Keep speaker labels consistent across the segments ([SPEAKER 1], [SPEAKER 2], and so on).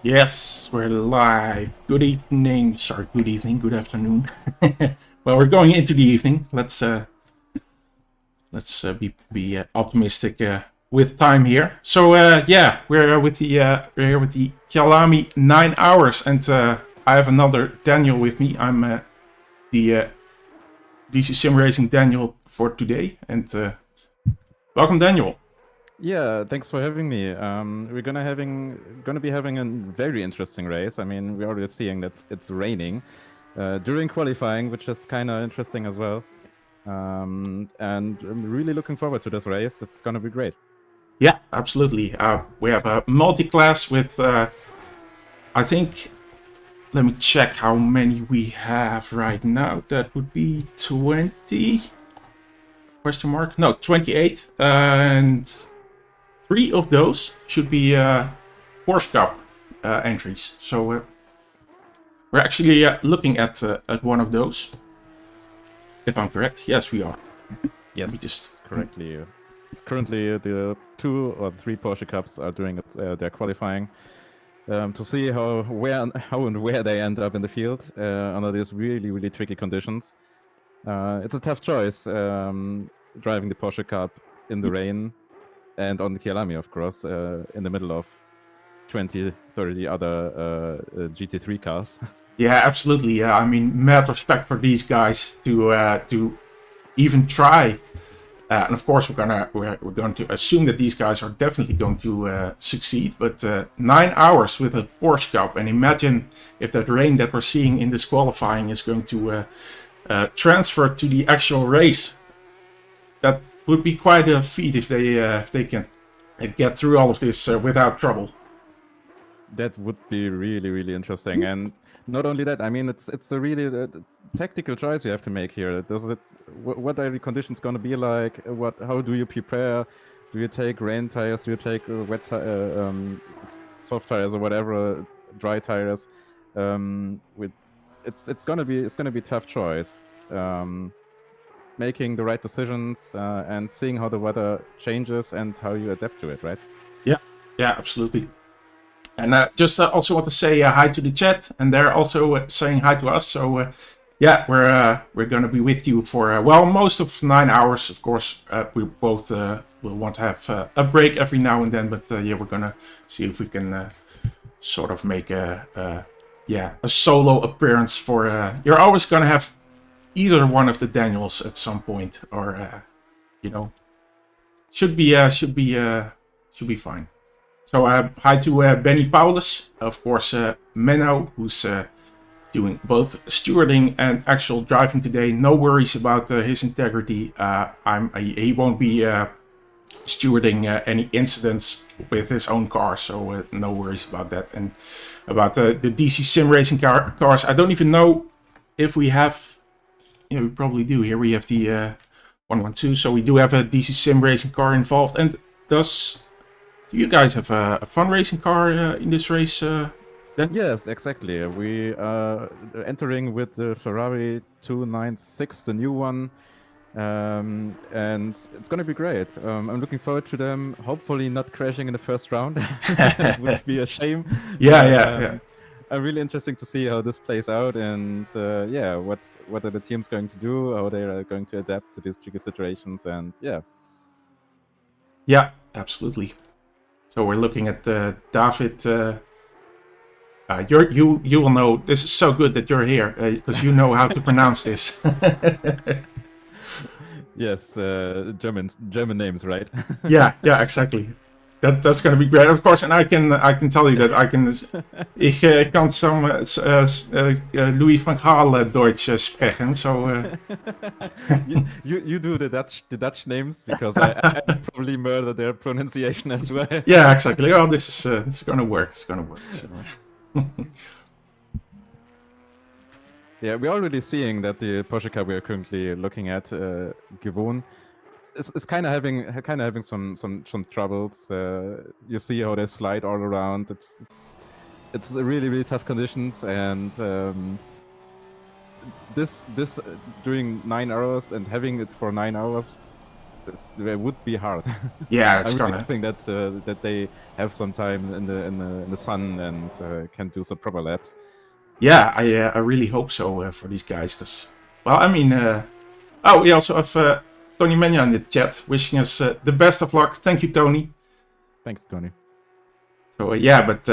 [SPEAKER 1] Yes, we're live. Good evening. Sorry, good evening, good afternoon. Well, we're going into the evening. Let's be optimistic with time here. So yeah, we're here with the Kyalami 9 hours, and I have another Daniel with me. I'm the DC-SimRacing Daniel for today, and welcome, Daniel.
[SPEAKER 2] Yeah, thanks for having me. We're gonna be having a very interesting race. I mean, we're already seeing that it's raining during qualifying, which is kind of interesting as well. And I'm really looking forward to this race. It's gonna be great.
[SPEAKER 1] Yeah, absolutely. We have a multi-class with, I think, let me check how many we have right now. That would be 20? Question mark? No, 28. And 3 of those should be Porsche Cup entries. So we're actually looking at one of those. If I'm correct. Yes, we are.
[SPEAKER 2] Yes, correctly. Currently, the 2 or 3 Porsche Cups are doing their qualifying to see how and where they end up in the field under these really tricky conditions. It's a tough choice driving the Porsche Cup in the rain and on the Kyalami, of course, in the middle of 20, 30 other GT3 cars.
[SPEAKER 1] Yeah, absolutely. Yeah, I mean, mad respect for these guys to even try. And of course, we're going to assume that these guys are definitely going to succeed. But 9 hours with a Porsche Cup, and imagine if that rain that we're seeing in this qualifying is going to transfer to the actual race. That would be quite a feat if they can get through all of this without trouble.
[SPEAKER 2] That would be really interesting. And not only that, I mean, it's a really tactical choice you have to make here. What are the conditions going to be like? How do you prepare? Do you take rain tires? Do you take soft tires or whatever, dry tires? It's gonna be a tough choice. Making the right decisions and seeing how the weather changes and how you adapt to it, right?
[SPEAKER 1] Yeah, absolutely. And just also want to say hi to the chat, and they're also saying hi to us. So yeah, we're going to be with you for most of 9 hours. Of course, we both will want to have a break every now and then, but yeah, we're gonna see if we can sort of make a solo appearance for. You're always gonna have either one of the Daniels at some point, or should be fine. So hi to Benny Paulus, of course, Menno, who's doing both stewarding and actual driving today. No worries about his integrity. He won't be stewarding any incidents with his own car, so no worries about that. And about the DC-SimRacing cars, I don't even know if we have. Yeah, we probably do. Here we have the 112, so we do have a DC-SimRacing car involved. And do you guys have a fun racing car in this race? Then?
[SPEAKER 2] Yes, exactly. We are entering with the Ferrari 296, the new one, and it's going to be great. I'm looking forward to them. Hopefully, not crashing in the first round. It would be a shame.
[SPEAKER 1] Yeah.
[SPEAKER 2] I'm really interested to see how this plays out, and what are the teams going to do? How they are going to adapt to these tricky situations, and
[SPEAKER 1] yeah, absolutely. So we're looking at David. You will know. This is so good that you're here because you know how to pronounce this.
[SPEAKER 2] Yes, German names, right?
[SPEAKER 1] yeah, exactly. That's going to be great, of course. And I can tell you that ich kan some Louis van Gaal Deutsch sprechen. So
[SPEAKER 2] you do the Dutch names because I probably murder their pronunciation as well.
[SPEAKER 1] Yeah, exactly. Oh, this is it's going to work. It's going to work. So.
[SPEAKER 2] Yeah, we're already seeing that the Porsche car we're currently looking at, Givon, is kind of having some troubles. You see how they slide all around. It's really tough conditions, and this doing 9 hours and having it for 9 hours it would be hard.
[SPEAKER 1] Yeah, it's
[SPEAKER 2] I'm really
[SPEAKER 1] gonna.
[SPEAKER 2] hoping that they have some time in the sun and can do some proper laps.
[SPEAKER 1] Yeah, I really hope so for these guys. Because, well, I mean, oh, we also have Tony Mena in the chat wishing us the best of luck. Thank you, Tony.
[SPEAKER 2] Thanks, Tony.
[SPEAKER 1] So yeah, but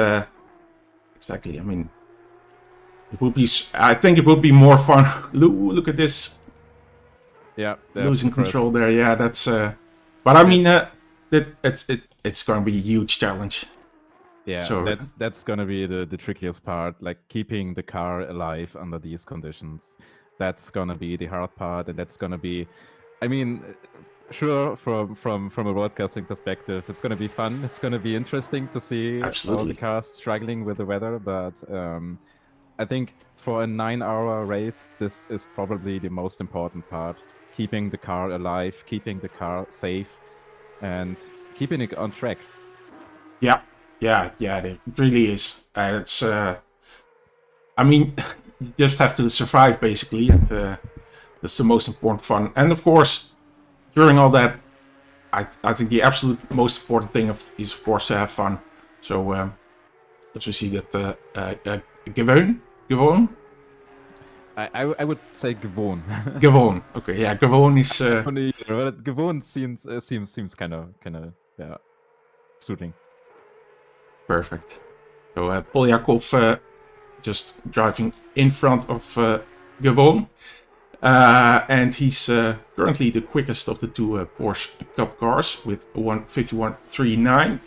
[SPEAKER 1] exactly. I mean, it would be. I think it would be more fun. Look at this.
[SPEAKER 2] Yeah,
[SPEAKER 1] Losing control there. Yeah, that's. But I mean, it's going to be a huge challenge.
[SPEAKER 2] Yeah,
[SPEAKER 1] so
[SPEAKER 2] that's gonna be the trickiest part, like keeping the car alive under these conditions. That's gonna be the hard part, and that's gonna be, I mean, sure, from a broadcasting perspective, it's gonna be fun. It's gonna be interesting to see how the car's struggling with the weather, but I think for a 9-hour race, this is probably the most important part: keeping the car alive, keeping the car safe, and keeping it on track.
[SPEAKER 1] Yeah. Yeah, it really is. It's. I mean, you just have to survive basically, and that's the most important fun. And of course, during all that, I think the absolute most important thing is of course to have fun. So as we see that Gewoon.
[SPEAKER 2] I would say Gewoon.
[SPEAKER 1] Gewoon. Okay, yeah, Gewoon is.
[SPEAKER 2] Gewoon seems kind of yeah, suiting.
[SPEAKER 1] Perfect. So Polyakov just driving in front of Gewoon. And he's currently the quickest of the two Porsche Cup cars with 1:51.39.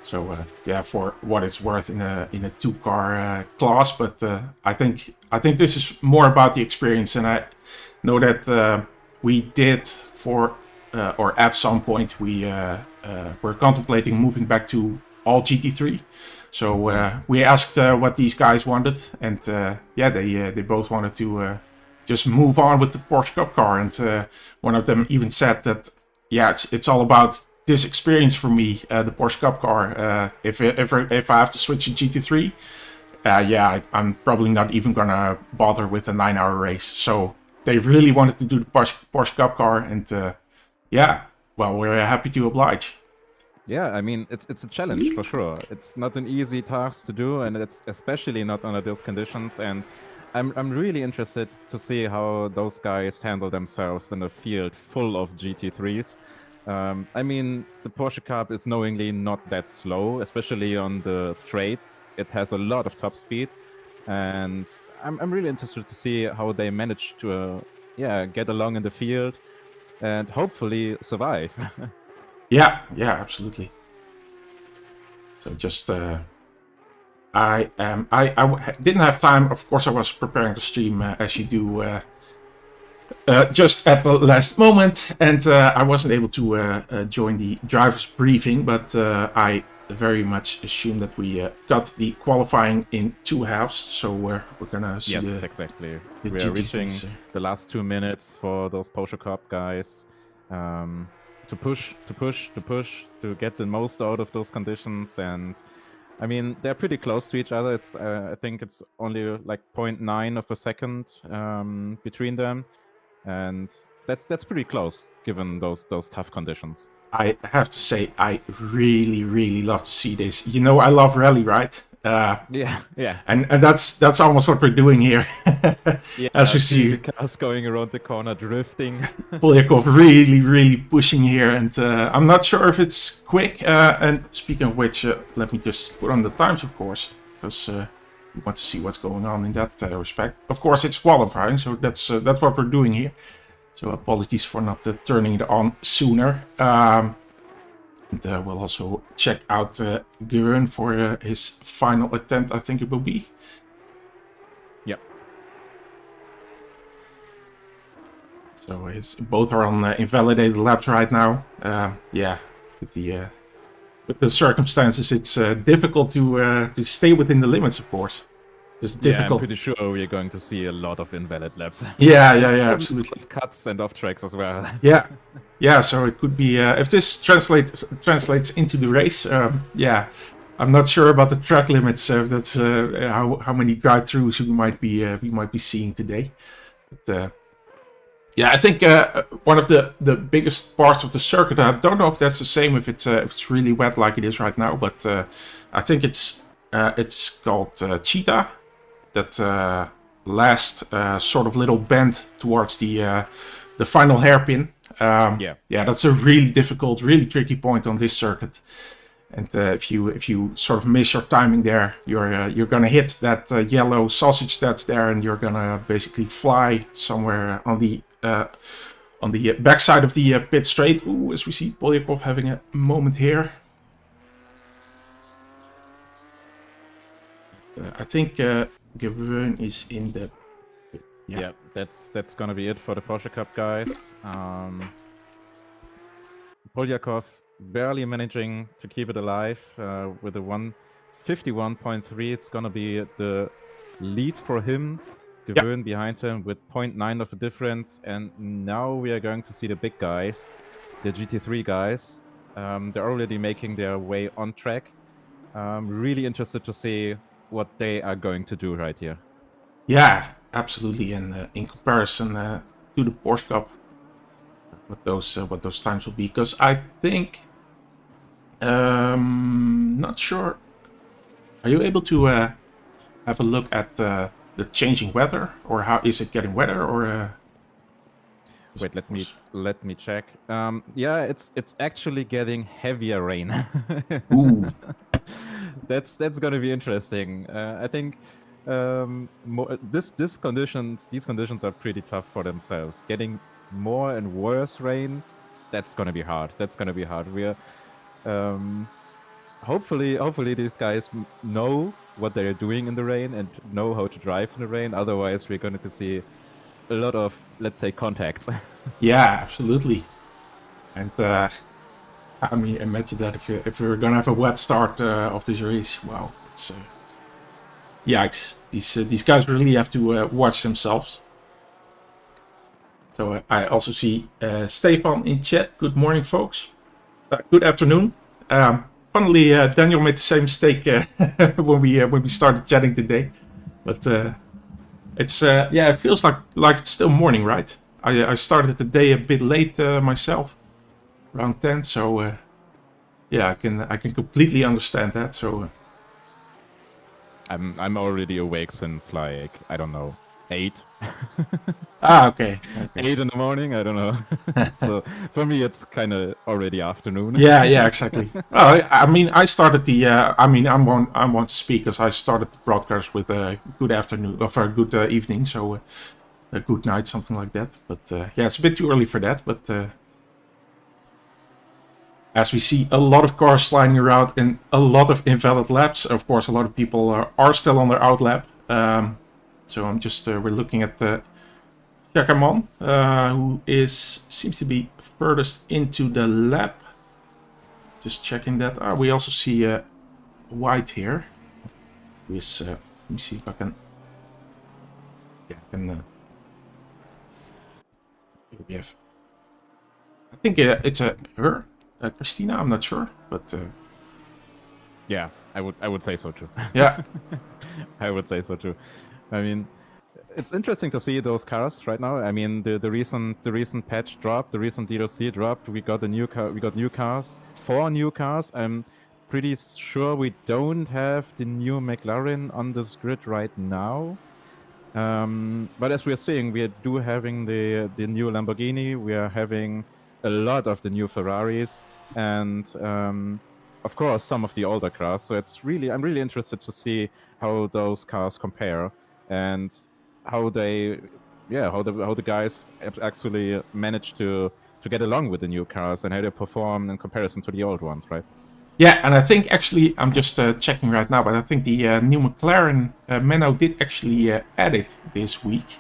[SPEAKER 1] So yeah, for what it's worth in a two-car class, but I think this is more about the experience, and I know that we did or at some point we were contemplating moving back to all GT3. So we asked what these guys wanted, and yeah, they both wanted to just move on with the Porsche Cup car, and one of them even said that yeah, it's all about this experience for me, the Porsche Cup car. If I have to switch to GT3, yeah, I'm probably not even gonna bother with a 9-hour race. So they really wanted to do the Porsche Cup car, and yeah, well, we're happy to oblige.
[SPEAKER 2] Yeah, I mean, it's a challenge for sure. It's not an easy task to do, and it's especially not under those conditions. And I'm really interested to see how those guys handle themselves in a field full of GT3s. I mean, the Porsche Cup is knowingly not that slow, especially on the straights. It has a lot of top speed, and I'm really interested to see how they manage to get along in the field and hopefully survive.
[SPEAKER 1] Yeah, absolutely. So just I didn't have time. Of course, I was preparing the stream as you do. Just at the last moment, and I wasn't able to join the driver's briefing, but I very much assume that we got the qualifying in two halves, so we're gonna see.
[SPEAKER 2] Yes, exactly. We are reaching the last 2 minutes for those Porsche Cup guys to push, to get the most out of those conditions, and I mean, they're pretty close to each other. It's I think it's only like 0.9 of a second between them. And that's pretty close given those tough conditions.
[SPEAKER 1] I have to say, I really love to see this. You know, I love rally, right?
[SPEAKER 2] Yeah.
[SPEAKER 1] And that's almost what we're doing here.
[SPEAKER 2] Yeah,
[SPEAKER 1] as we see
[SPEAKER 2] cars going around the corner, drifting.
[SPEAKER 1] Polyakov really pushing here, and I'm not sure if it's quick. And speaking of which, let me just put on the times, of course, because we want to see what's going on in that respect. Of course, it's qualifying, so that's what we're doing here. So apologies for not turning it on sooner. And we'll also check out Guerin for his final attempt, I think it will be.
[SPEAKER 2] Yep.
[SPEAKER 1] So both are on invalidated laps right now. Yeah, with the circumstances, it's difficult to stay within the limits, of course. It's difficult.
[SPEAKER 2] Yeah, I'm pretty sure we're going to see a lot of invalid laps.
[SPEAKER 1] Yeah, absolutely.
[SPEAKER 2] Cuts and off tracks as well.
[SPEAKER 1] Yeah. So it could be if this translates into the race. Yeah, I'm not sure about the track limits. That's how many drive-throughs we might be seeing today. But Yeah, I think one of the biggest parts of the circuit. I don't know if that's the same if it's really wet like it is right now, but I think it's called Cheetah. That last sort of little bend towards the final hairpin. Yeah, that's a really difficult, really tricky point on this circuit. And if you sort of miss your timing there, you're gonna hit that yellow sausage that's there, and you're gonna basically fly somewhere on the backside of the pit straight. Ooh, as we see Polyakov having a moment here. I think Gavern is in the pit.
[SPEAKER 2] Yeah, that's gonna be it for the Porsche Cup guys. Polyakov barely managing to keep it alive with a 151.3. It's gonna be the lead for him. Gewön behind him with 0.9 of a difference, and now we are going to see the big guys, the GT3 guys. They're already making their way on track. Really interested to see what they are going to do right here.
[SPEAKER 1] Yeah, absolutely. And in comparison to the Porsche Cup, what those times will be, because I think not sure. Are you able to have a look at the changing weather, or how is it getting wetter, or?
[SPEAKER 2] Wait, let me check. Yeah, it's actually getting heavier rain.
[SPEAKER 1] Ooh.
[SPEAKER 2] That's gonna be interesting. I think these conditions are pretty tough for themselves. Getting more and worse rain, that's gonna be hard. We're hopefully these guys know what they're doing in the rain and know how to drive in the rain. Otherwise, we're going to see a lot of, let's say, contacts.
[SPEAKER 1] Yeah, absolutely. And I mean, imagine that if we're gonna have a wet start of this race, wow, it's yikes. These guys really have to watch themselves. So I also see Stefan in chat. Good morning, folks. Good afternoon. Funnily, Daniel made the same mistake when we started chatting today, but it's yeah, it feels like it's still morning, right? I started the day a bit late myself, around 10. So yeah, I can completely understand that. So
[SPEAKER 2] I'm already awake since, like, I don't know, 8.
[SPEAKER 1] okay.
[SPEAKER 2] 8 in the morning, I don't know. So for me, it's kind of already afternoon.
[SPEAKER 1] Yeah, exactly. I mean, I started the. I mean, I'm one to speak, because I started the broadcast with a good afternoon, or a good evening. So a good night, something like that. But yeah, it's a bit too early for that. But as we see a lot of cars sliding around and a lot of invalid laps. Of course, a lot of people are still on their out lap. So I'm just we're looking at the Chakaman, who seems to be furthest into the lap. Just checking that. We also see White here. With let me see if I can. Yeah, I can. Here we have. I think it's her, Christina. I'm not sure, but.
[SPEAKER 2] Yeah, I would say so too.
[SPEAKER 1] Yeah,
[SPEAKER 2] I would say so too. I mean, it's interesting to see those cars right now. I mean, the recent patch dropped, the recent DLC dropped. We got new cars, 4 new cars. I'm pretty sure we don't have the new McLaren on this grid right now. But as we are seeing, we do having the new Lamborghini. We are having a lot of the new Ferraris, and of course some of the older cars. So I'm really interested to see how those cars compare, and how the guys actually manage to get along with the new cars, and how they perform in comparison to the old ones, right?
[SPEAKER 1] Yeah, and I think actually, I'm just checking right now, but I think the new McLaren Menno did actually add it this week.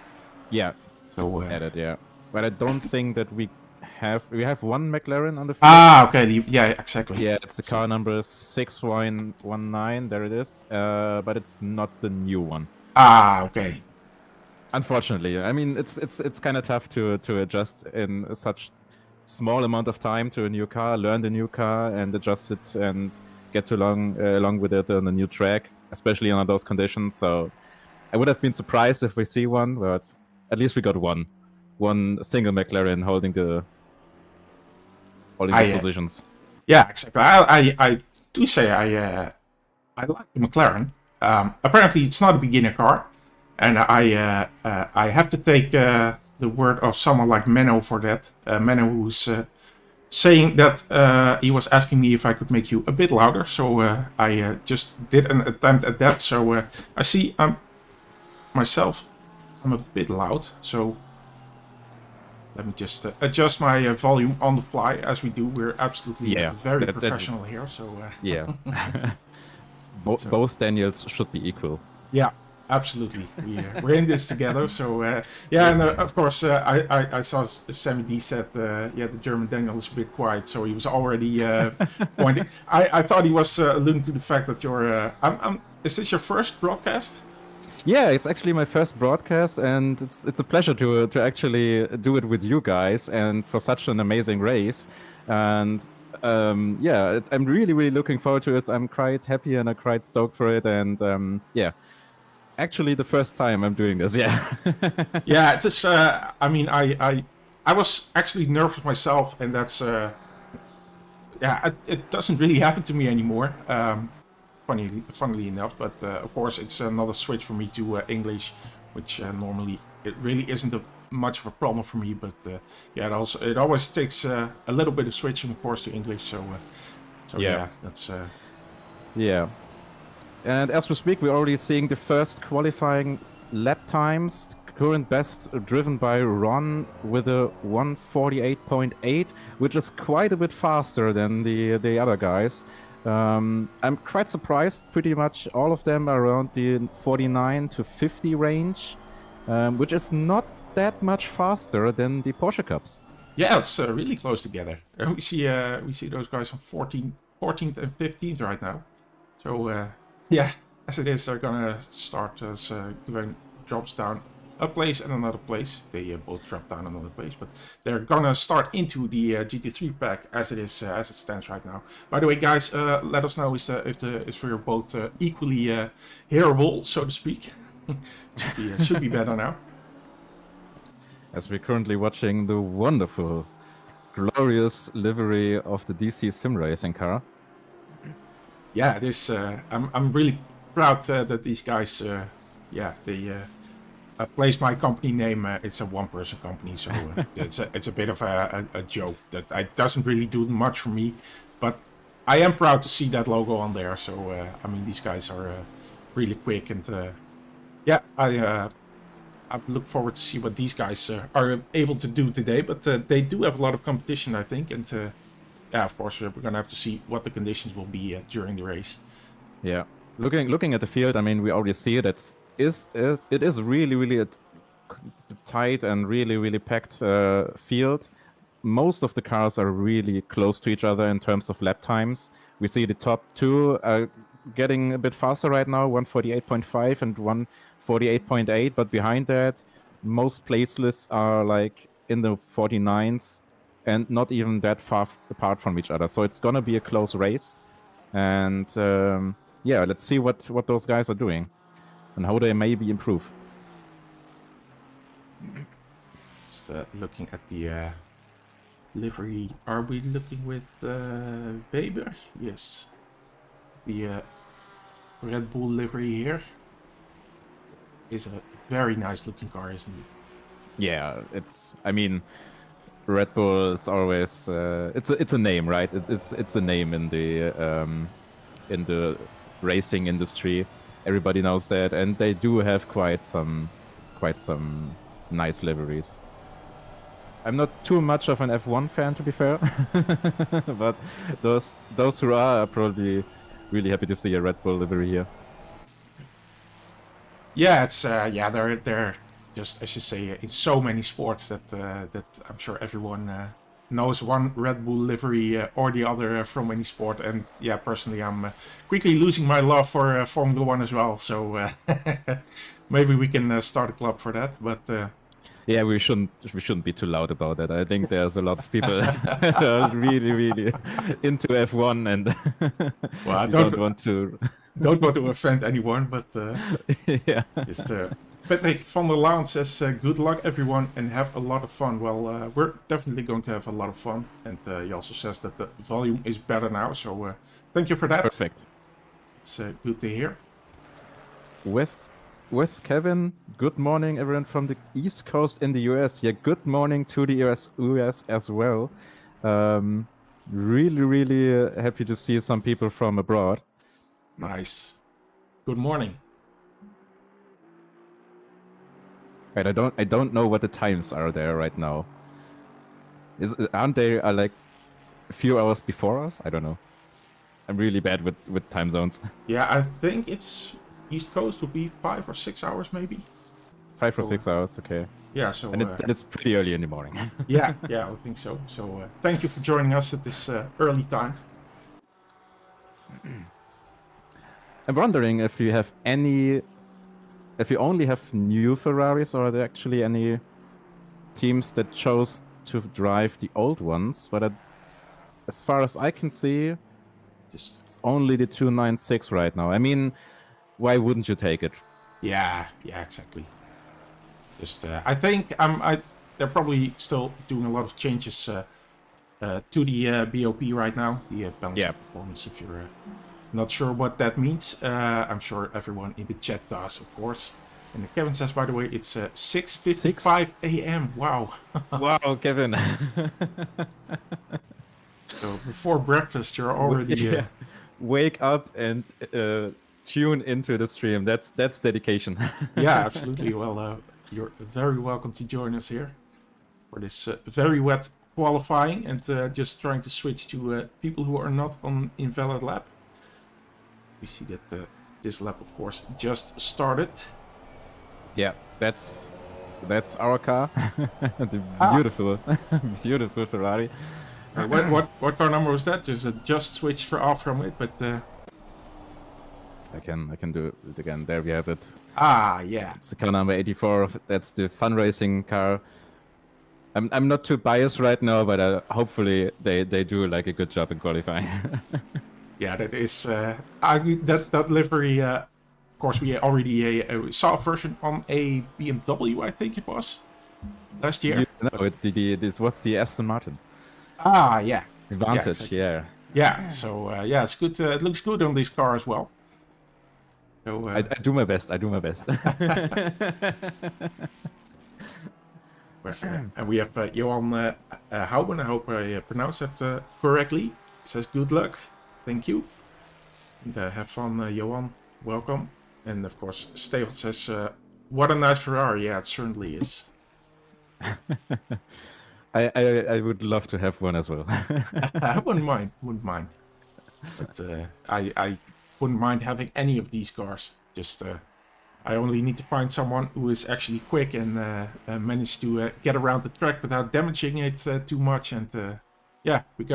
[SPEAKER 2] Yeah,
[SPEAKER 1] so
[SPEAKER 2] it's added, yeah. But I don't think that we have one McLaren on the field.
[SPEAKER 1] Ah, okay, yeah, exactly.
[SPEAKER 2] Yeah, it's the car number 619. There it is. But it's not the new one.
[SPEAKER 1] Ah, okay.
[SPEAKER 2] Unfortunately, I mean, it's kind of tough to adjust in such small amount of time to a new car, learn the new car, and adjust it and get along with it on a new track, especially under those conditions. So I would have been surprised if we see one, but at least we got one. one single McLaren holding the
[SPEAKER 1] I
[SPEAKER 2] positions.
[SPEAKER 1] Yeah, exactly. I do say I like the McLaren. Apparently, it's not a beginner car, and I have to take the word of someone like Menno for that. Menno, who's saying that he was asking me if I could make you a bit louder. So I just did an attempt at that. So I see I'm a bit loud. So let me just adjust my volume on the fly as we do. We're absolutely very professional here. So
[SPEAKER 2] yeah. Both Daniels should be equal.
[SPEAKER 1] Yeah, absolutely. We're in this together. So yeah, and of course I saw Sammy D said the German Daniel is a bit quiet, so he was already pointing. I thought he was alluding to the fact that you're. Is this your first broadcast?
[SPEAKER 2] Yeah, it's actually my first broadcast, and it's a pleasure to actually do it with you guys and for such an amazing race. And yeah, I'm really looking forward to it. I'm quite happy and I'm quite stoked for it. And yeah, actually the first time I'm doing this. Yeah.
[SPEAKER 1] Yeah, it's just. I mean, I was actually nervous myself, and that's. Yeah, it doesn't really happen to me anymore. Funnily enough, but of course it's another switch for me to English, which normally it really isn't much of a problem for me. But yeah, it always takes a little bit of switching, of course, to English. So yeah, that's.
[SPEAKER 2] Yeah, and as we speak, we're already seeing the first qualifying lap times. Current best driven by Ron with a 1:48.8, which is quite a bit faster than the other guys. I'm quite surprised. Pretty much all of them are around the 49 to 50 range, which is not that much faster than the Porsche Cups.
[SPEAKER 1] Yeah, it's really close together. We see those guys on 14th and 15th right now. So yeah, as it is, they're gonna start as Gwen drops down a place and another place. They both drop down another place, but they're gonna start into the GT3 pack as it is as it stands right now. By the way, guys, let us know if you're both equally hearable, so to speak. should be better now.
[SPEAKER 2] As we're currently watching the wonderful, glorious livery of the DC-SimRacing car.
[SPEAKER 1] Yeah, this I'm really proud that these guys, they. Place my company name. It's a one-person company, so it's a bit of a joke that it doesn't really do much for me, but I am proud to see that logo on there. So I mean, these guys are really quick, and yeah, I look forward to see what these guys are able to do today. But they do have a lot of competition, I think, and yeah, of course, we're gonna have to see what the conditions will be during the race.
[SPEAKER 2] Yeah, looking at the field, I mean, we already see it. It is really a tight and really packed field. Most of the cars are really close to each other in terms of lap times. We see the top two are getting a bit faster right now, 1:48.5 and 1:48.8, but behind that, most place lists are like in the 49s and not even that far apart from each other. So it's gonna be a close race, and yeah, let's see what those guys are doing and how they maybe improve.
[SPEAKER 1] Just looking at the livery. Are we looking with Weber? Yes. The Red Bull livery here is a very nice looking car, isn't it?
[SPEAKER 2] Yeah, I mean, Red Bull is always it's a name, right? It's a name in the racing industry. Everybody knows that, and they do have quite some nice liveries. I'm not too much of an F1 fan, to be fair, but those who are probably really happy to see a Red Bull livery here.
[SPEAKER 1] Yeah, it's they're just, as you say, in so many sports that I'm sure everyone knows one Red Bull livery or the other from any sport. And yeah, personally, I'm quickly losing my love for Formula One as well. So maybe we can start a club for that. But
[SPEAKER 2] yeah, we shouldn't be too loud about that. I think there's a lot of people that are really into F1, and
[SPEAKER 1] well, I don't want to offend anyone, but
[SPEAKER 2] yeah,
[SPEAKER 1] just Patrick van der Laan says, good luck everyone and have a lot of fun. Well, we're definitely going to have a lot of fun. And he also says that the volume is better now, so thank you for that.
[SPEAKER 2] Perfect.
[SPEAKER 1] It's good to hear.
[SPEAKER 2] With Kevin, good morning everyone from the East Coast in the US. Yeah, good morning to the US as well. Really happy to see some people from abroad.
[SPEAKER 1] Nice. Good morning.
[SPEAKER 2] Right, I don't know what the times are there right now. Aren't they like a few hours before us? I don't know. I'm really bad with time zones.
[SPEAKER 1] Yeah, I think it's East Coast would be 5 or 6 hours maybe.
[SPEAKER 2] 5 or 6 hours, okay.
[SPEAKER 1] Yeah, so
[SPEAKER 2] and it's pretty early in the morning.
[SPEAKER 1] yeah, I think so. So thank you for joining us at this early time.
[SPEAKER 2] I'm wondering if you have if you only have new Ferraris, or are there actually any teams that chose to drive the old ones? But as far as I can see, it's only the 296 right now. I mean, why wouldn't you take it?
[SPEAKER 1] Yeah, exactly. Just I think they're probably still doing a lot of changes to the BOP right now, the balance of performance. If you're not sure what that means, I'm sure everyone in the chat does, of course. And Kevin says, by the way, it's 6:55 a.m. Wow.
[SPEAKER 2] Wow, Kevin.
[SPEAKER 1] So before breakfast, you're already
[SPEAKER 2] wake up and tune into the stream. That's dedication.
[SPEAKER 1] Yeah, absolutely. Well, you're very welcome to join us here for this very wet qualifying, and just trying to switch to people who are not on invalid lap. We see that this lap, of course, just started.
[SPEAKER 2] Yeah, that's our car. The beautiful Ferrari.
[SPEAKER 1] What car number was that? Just switched off from it, but
[SPEAKER 2] I can do it again. There we have it.
[SPEAKER 1] Ah, yeah.
[SPEAKER 2] It's the car number 84. That's the fun racing car. I'm not too biased right now, but hopefully they do like a good job in qualifying.
[SPEAKER 1] Yeah, that is. That livery. Of course, we already saw a version on a BMW. I think it was last year.
[SPEAKER 2] It was the Aston Martin.
[SPEAKER 1] Ah, yeah.
[SPEAKER 2] Advantage,
[SPEAKER 1] yeah, exactly.
[SPEAKER 2] yeah.
[SPEAKER 1] Yeah. So yeah, it's good. It looks good on this car as well. So
[SPEAKER 2] I do my best.
[SPEAKER 1] And we have Johan Houben. I hope I pronounced that correctly. He says good luck. Thank you. And have fun, Johan. Welcome. And of course, Stefan says, what a nice Ferrari. Yeah, it certainly is.
[SPEAKER 2] I would love to have one as well.
[SPEAKER 1] I wouldn't mind. But I wouldn't mind having any of these cars. Just I only need to find someone who is actually quick and manage to get around the track without damaging it too much. And yeah, we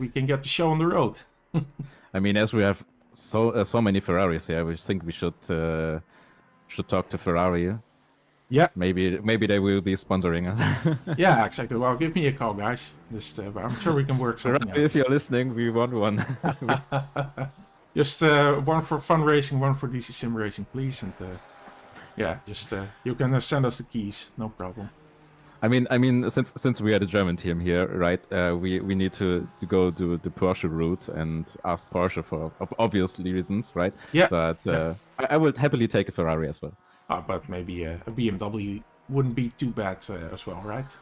[SPEAKER 1] can get the show on the road.
[SPEAKER 2] I mean, as we have so many Ferraris here, I think we should talk to Ferrari.
[SPEAKER 1] Yeah,
[SPEAKER 2] maybe they will be sponsoring us.
[SPEAKER 1] Yeah, exactly. Well, give me a call, guys. Just, I'm sure we can work something out.
[SPEAKER 2] If you're listening, we want one.
[SPEAKER 1] Just one for fun racing, one for DC-SimRacing, please. And yeah, just you can send us the keys, no problem.
[SPEAKER 2] I mean, since we are the German team here, right? We need to go to the Porsche route and ask Porsche for obvious reasons, right?
[SPEAKER 1] Yeah.
[SPEAKER 2] But I would happily take a Ferrari as well.
[SPEAKER 1] But maybe a BMW wouldn't be too bad as well, right?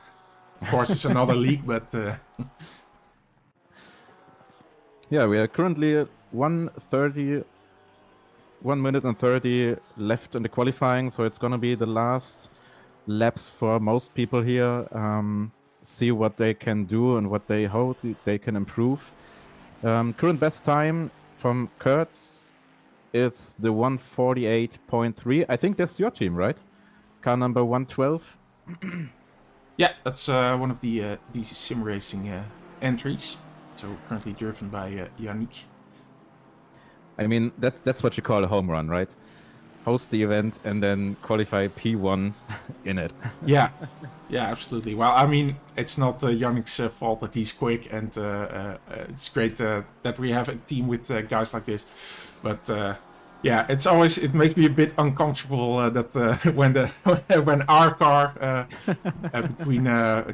[SPEAKER 1] Of course, it's another league, but
[SPEAKER 2] yeah, we are currently at 1 minute and 30 left in the qualifying, so it's gonna be the last laps for most people here. See what they can do and what they hope they can improve. Current best time from Kurtz is the 1:48.3. I think that's your team, right? Car number 112.
[SPEAKER 1] Yeah, that's one of the DC-SimRacing entries. So currently driven by Yannick.
[SPEAKER 2] I mean, that's what you call a home run, right? Host the event and then qualify P1 in it.
[SPEAKER 1] Yeah, absolutely. Well, I mean, it's not Yannick's fault that he's quick, and it's great that we have a team with guys like this. But Yeah, it makes me a bit uncomfortable that when the when our car between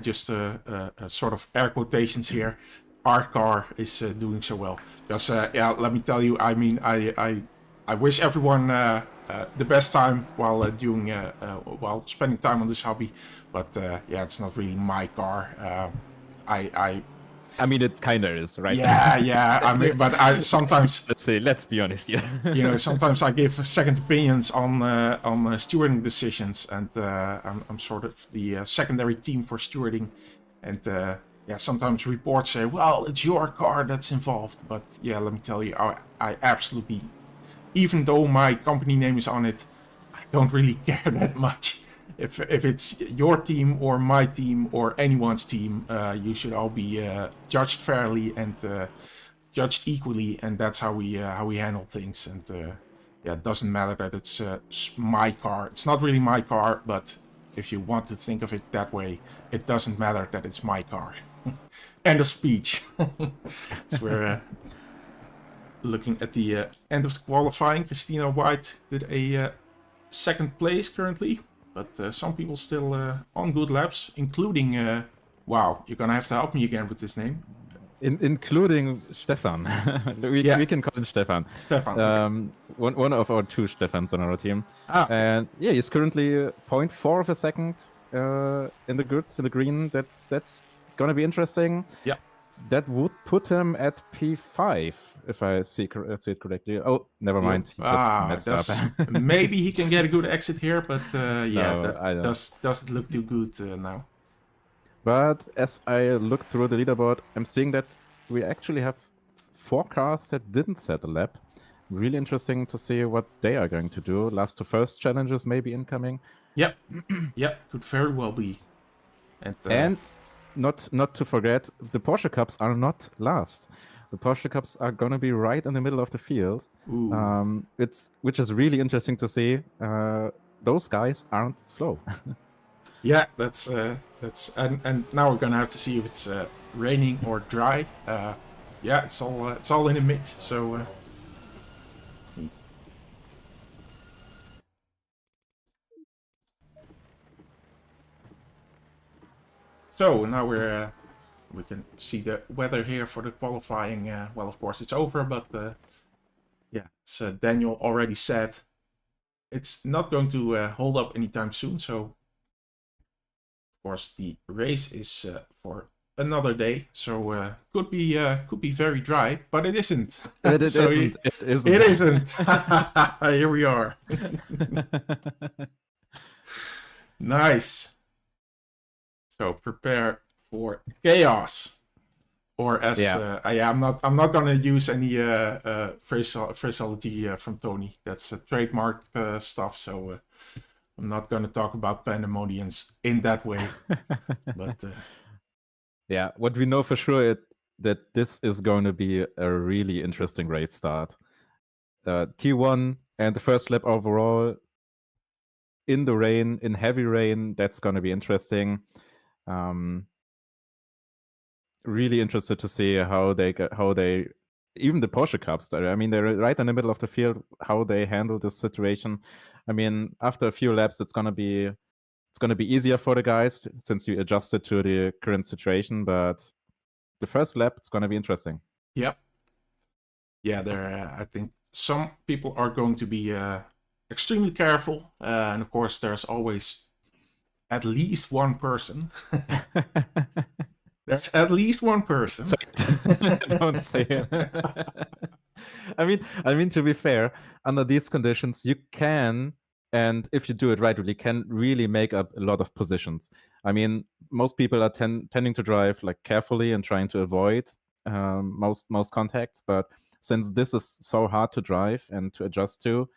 [SPEAKER 1] just sort of air quotations here, our car is doing so well. Because yeah, let me tell you, I mean, I wish everyone the best time while doing while spending time on this hobby, but yeah, it's not really my car.
[SPEAKER 2] I mean, it kind of is, right?
[SPEAKER 1] Yeah. I mean, but I sometimes,
[SPEAKER 2] let's be honest here.
[SPEAKER 1] sometimes I give second opinions on stewarding decisions, and I'm sort of the secondary team for stewarding, and yeah, sometimes reports say, well, it's your car that's involved, but yeah, let me tell you, I absolutely, even though my company name is on it, I don't really care that much. If it's your team or my team or anyone's team, you should all be judged fairly and judged equally, and that's how we handle things. And yeah, it doesn't matter that it's my car. It's not really my car, but if you want to think of it that way, it doesn't matter that it's my car. End of speech. So we're looking at the end of the qualifying. Christina White did a second place currently, but some people still on good laps, including, wow, you're gonna have to help me again with this name.
[SPEAKER 2] Including Stefan. we can call him Stefan.
[SPEAKER 1] Stefan. Okay.
[SPEAKER 2] One of our two Stefans on our team.
[SPEAKER 1] Ah.
[SPEAKER 2] And yeah, he's currently 0.4 of a second in the good, in the green. That's gonna be interesting.
[SPEAKER 1] Yeah.
[SPEAKER 2] That would put him at P5, if I see it correctly. Oh, never mind. He just messed up.
[SPEAKER 1] Maybe he can get a good exit here, but yeah,
[SPEAKER 2] No,
[SPEAKER 1] that doesn't look too good now.
[SPEAKER 2] But as I look through the leaderboard, I'm seeing that we actually have 4 cars that didn't set a lap. Really interesting to see what they are going to do. Last to first challenges maybe incoming.
[SPEAKER 1] Yep. Yep, could very well be.
[SPEAKER 2] And not to forget, the Porsche Cups are not last. The Porsche Cups are going to be right in the middle of the field. Which is really interesting to see. Those guys aren't slow.
[SPEAKER 1] Yeah, that's and now we're gonna have to see if it's raining or dry. Yeah, it's all in a mix. So. So now we can see the weather here for the qualifying. Well, of course it's over, but yeah, as Daniel already said, it's not going to hold up anytime soon. So, of course, the race is for another day. So could be very dry, but it isn't.
[SPEAKER 2] It isn't.
[SPEAKER 1] It isn't. Here we are. Nice. So prepare for chaos, or as I'm not gonna use any phraseology from Tony. That's trademark stuff. So I'm not gonna talk about pandemoniums in that way. But
[SPEAKER 2] yeah, what we know for sure is that this is going to be a really interesting race start. T1 and the first lap overall in the rain, in heavy rain. That's going to be interesting. Really interested to see how they even the Porsche Cups. I mean, they're right in the middle of the field. How they handle this situation. I mean, after a few laps, it's gonna be easier for the guys since you adjusted to the current situation. But the first lap, it's gonna be interesting.
[SPEAKER 1] Yep. Yeah, I think some people are going to be extremely careful, and of course, there's always at least one person. There's at least one person.
[SPEAKER 2] Don't say it. I mean, to be fair, under these conditions, you can, and if you do it right, you can really make up a lot of positions. I mean, most people are tending to drive like carefully and trying to avoid most contacts. But since this is so hard to drive and to adjust to,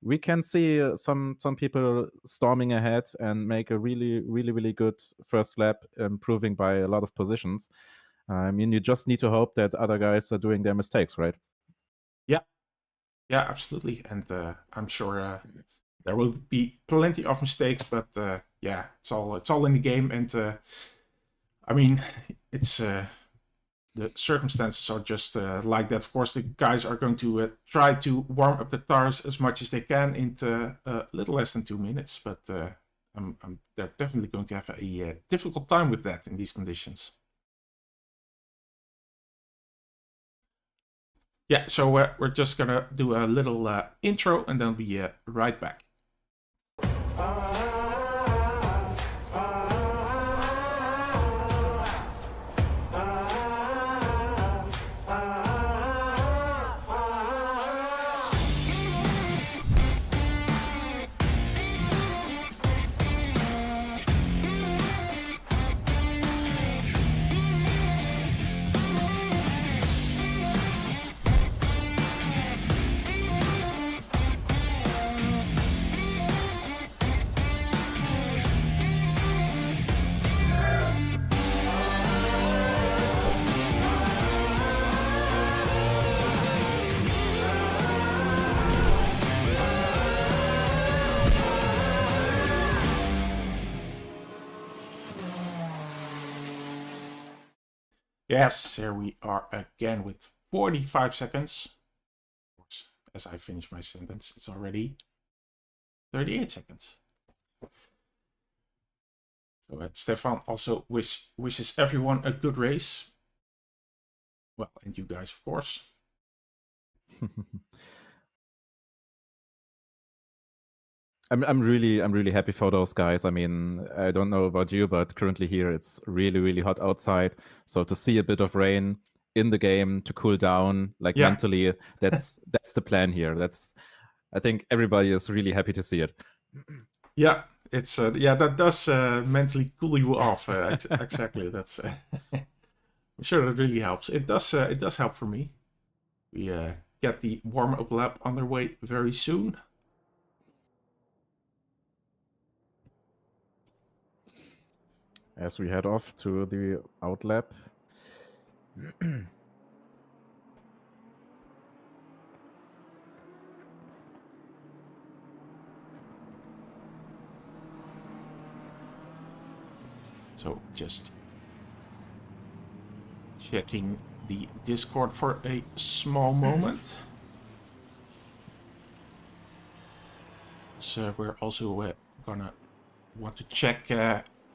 [SPEAKER 2] we can see some people storming ahead and make a really good first lap, improving by a lot of positions. I mean, you just need to hope that other guys are doing their mistakes, right?
[SPEAKER 1] Yeah, absolutely. And I'm sure there will be plenty of mistakes, but yeah, it's all in the game. And I mean, it's the circumstances are just like that. Of course, the guys are going to try to warm up the tires as much as they can into a little less than 2 minutes, but they're definitely going to have a difficult time with that in these conditions. Yeah, so we're just gonna do a little intro and then be right back. Yes, here we are again with 45 seconds. Of course, as I finish my sentence, it's already 38 seconds. So Stefan also wishes everyone a good race. Well, and you guys, of course.
[SPEAKER 2] I'm really happy for those guys. I mean, I don't know about you, but currently here it's really hot outside. So to see a bit of rain in the game to cool down, like mentally, that's the plan here. I think everybody is really happy to see it.
[SPEAKER 1] Yeah, it's that does mentally cool you off. Exactly. That's I'm sure that really helps. It does help for me. We get the warm-up lap underway very soon.
[SPEAKER 2] As we head off to the out lap.
[SPEAKER 1] So just checking the Discord for a small moment. So we're also gonna want to check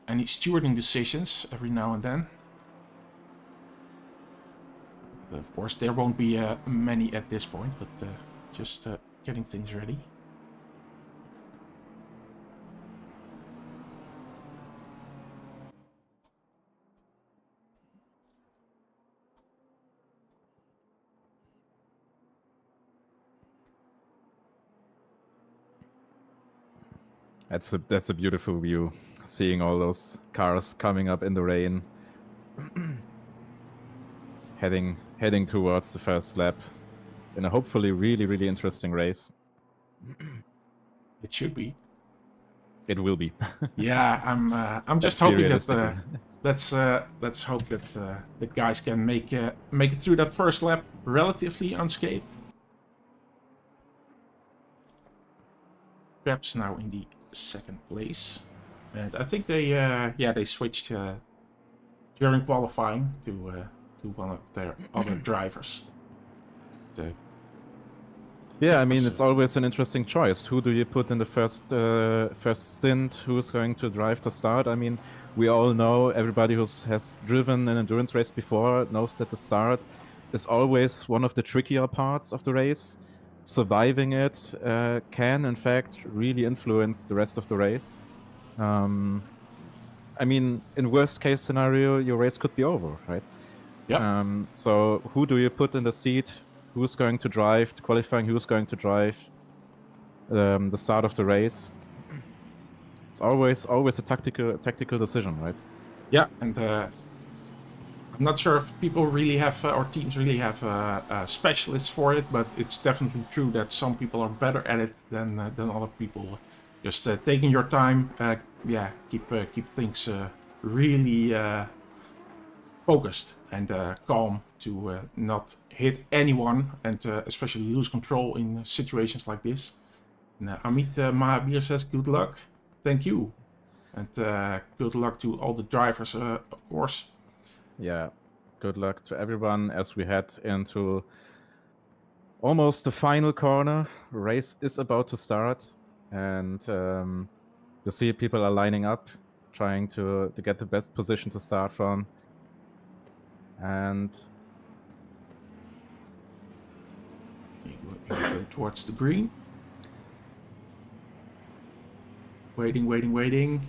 [SPEAKER 1] any stewarding decisions every now and then. Of course, there won't be many at this point, but just getting things ready.
[SPEAKER 2] That's a beautiful view, seeing all those cars coming up in the rain, heading towards the first lap in a hopefully really interesting race.
[SPEAKER 1] It should be.
[SPEAKER 2] It will be.
[SPEAKER 1] Yeah, I'm just hoping that let's hope that the guys can make it through that first lap relatively unscathed. Perhaps now in the second place, and I think they switched during qualifying to one of their other drivers.
[SPEAKER 2] Yeah, I mean, it's always an interesting choice. Who do you put in the first stint? Who's going to drive the start? I mean, we all know, everybody who has driven an endurance race before knows that the start is always one of the trickier parts of the race. Surviving it can, in fact, really influence the rest of the race. I mean, in worst case scenario, your race could be over, right?
[SPEAKER 1] Yeah.
[SPEAKER 2] So who do you put in the seat? Who's going to drive the qualifying? Who's going to drive the start of the race? It's always a tactical decision, right?
[SPEAKER 1] Yeah, and I'm not sure if people really have or teams really have specialists for it, but it's definitely true that some people are better at it than other people. Just taking your time, keep things really focused and calm to not hit anyone, and especially lose control in situations like this. And, Amit Mahabir says good luck. Thank you. And good luck to all the drivers, of course.
[SPEAKER 2] Yeah. Good luck to everyone as we head into almost the final corner. Race is about to start, and you see people are lining up, trying to get the best position to start from. And
[SPEAKER 1] You go towards the green. Waiting.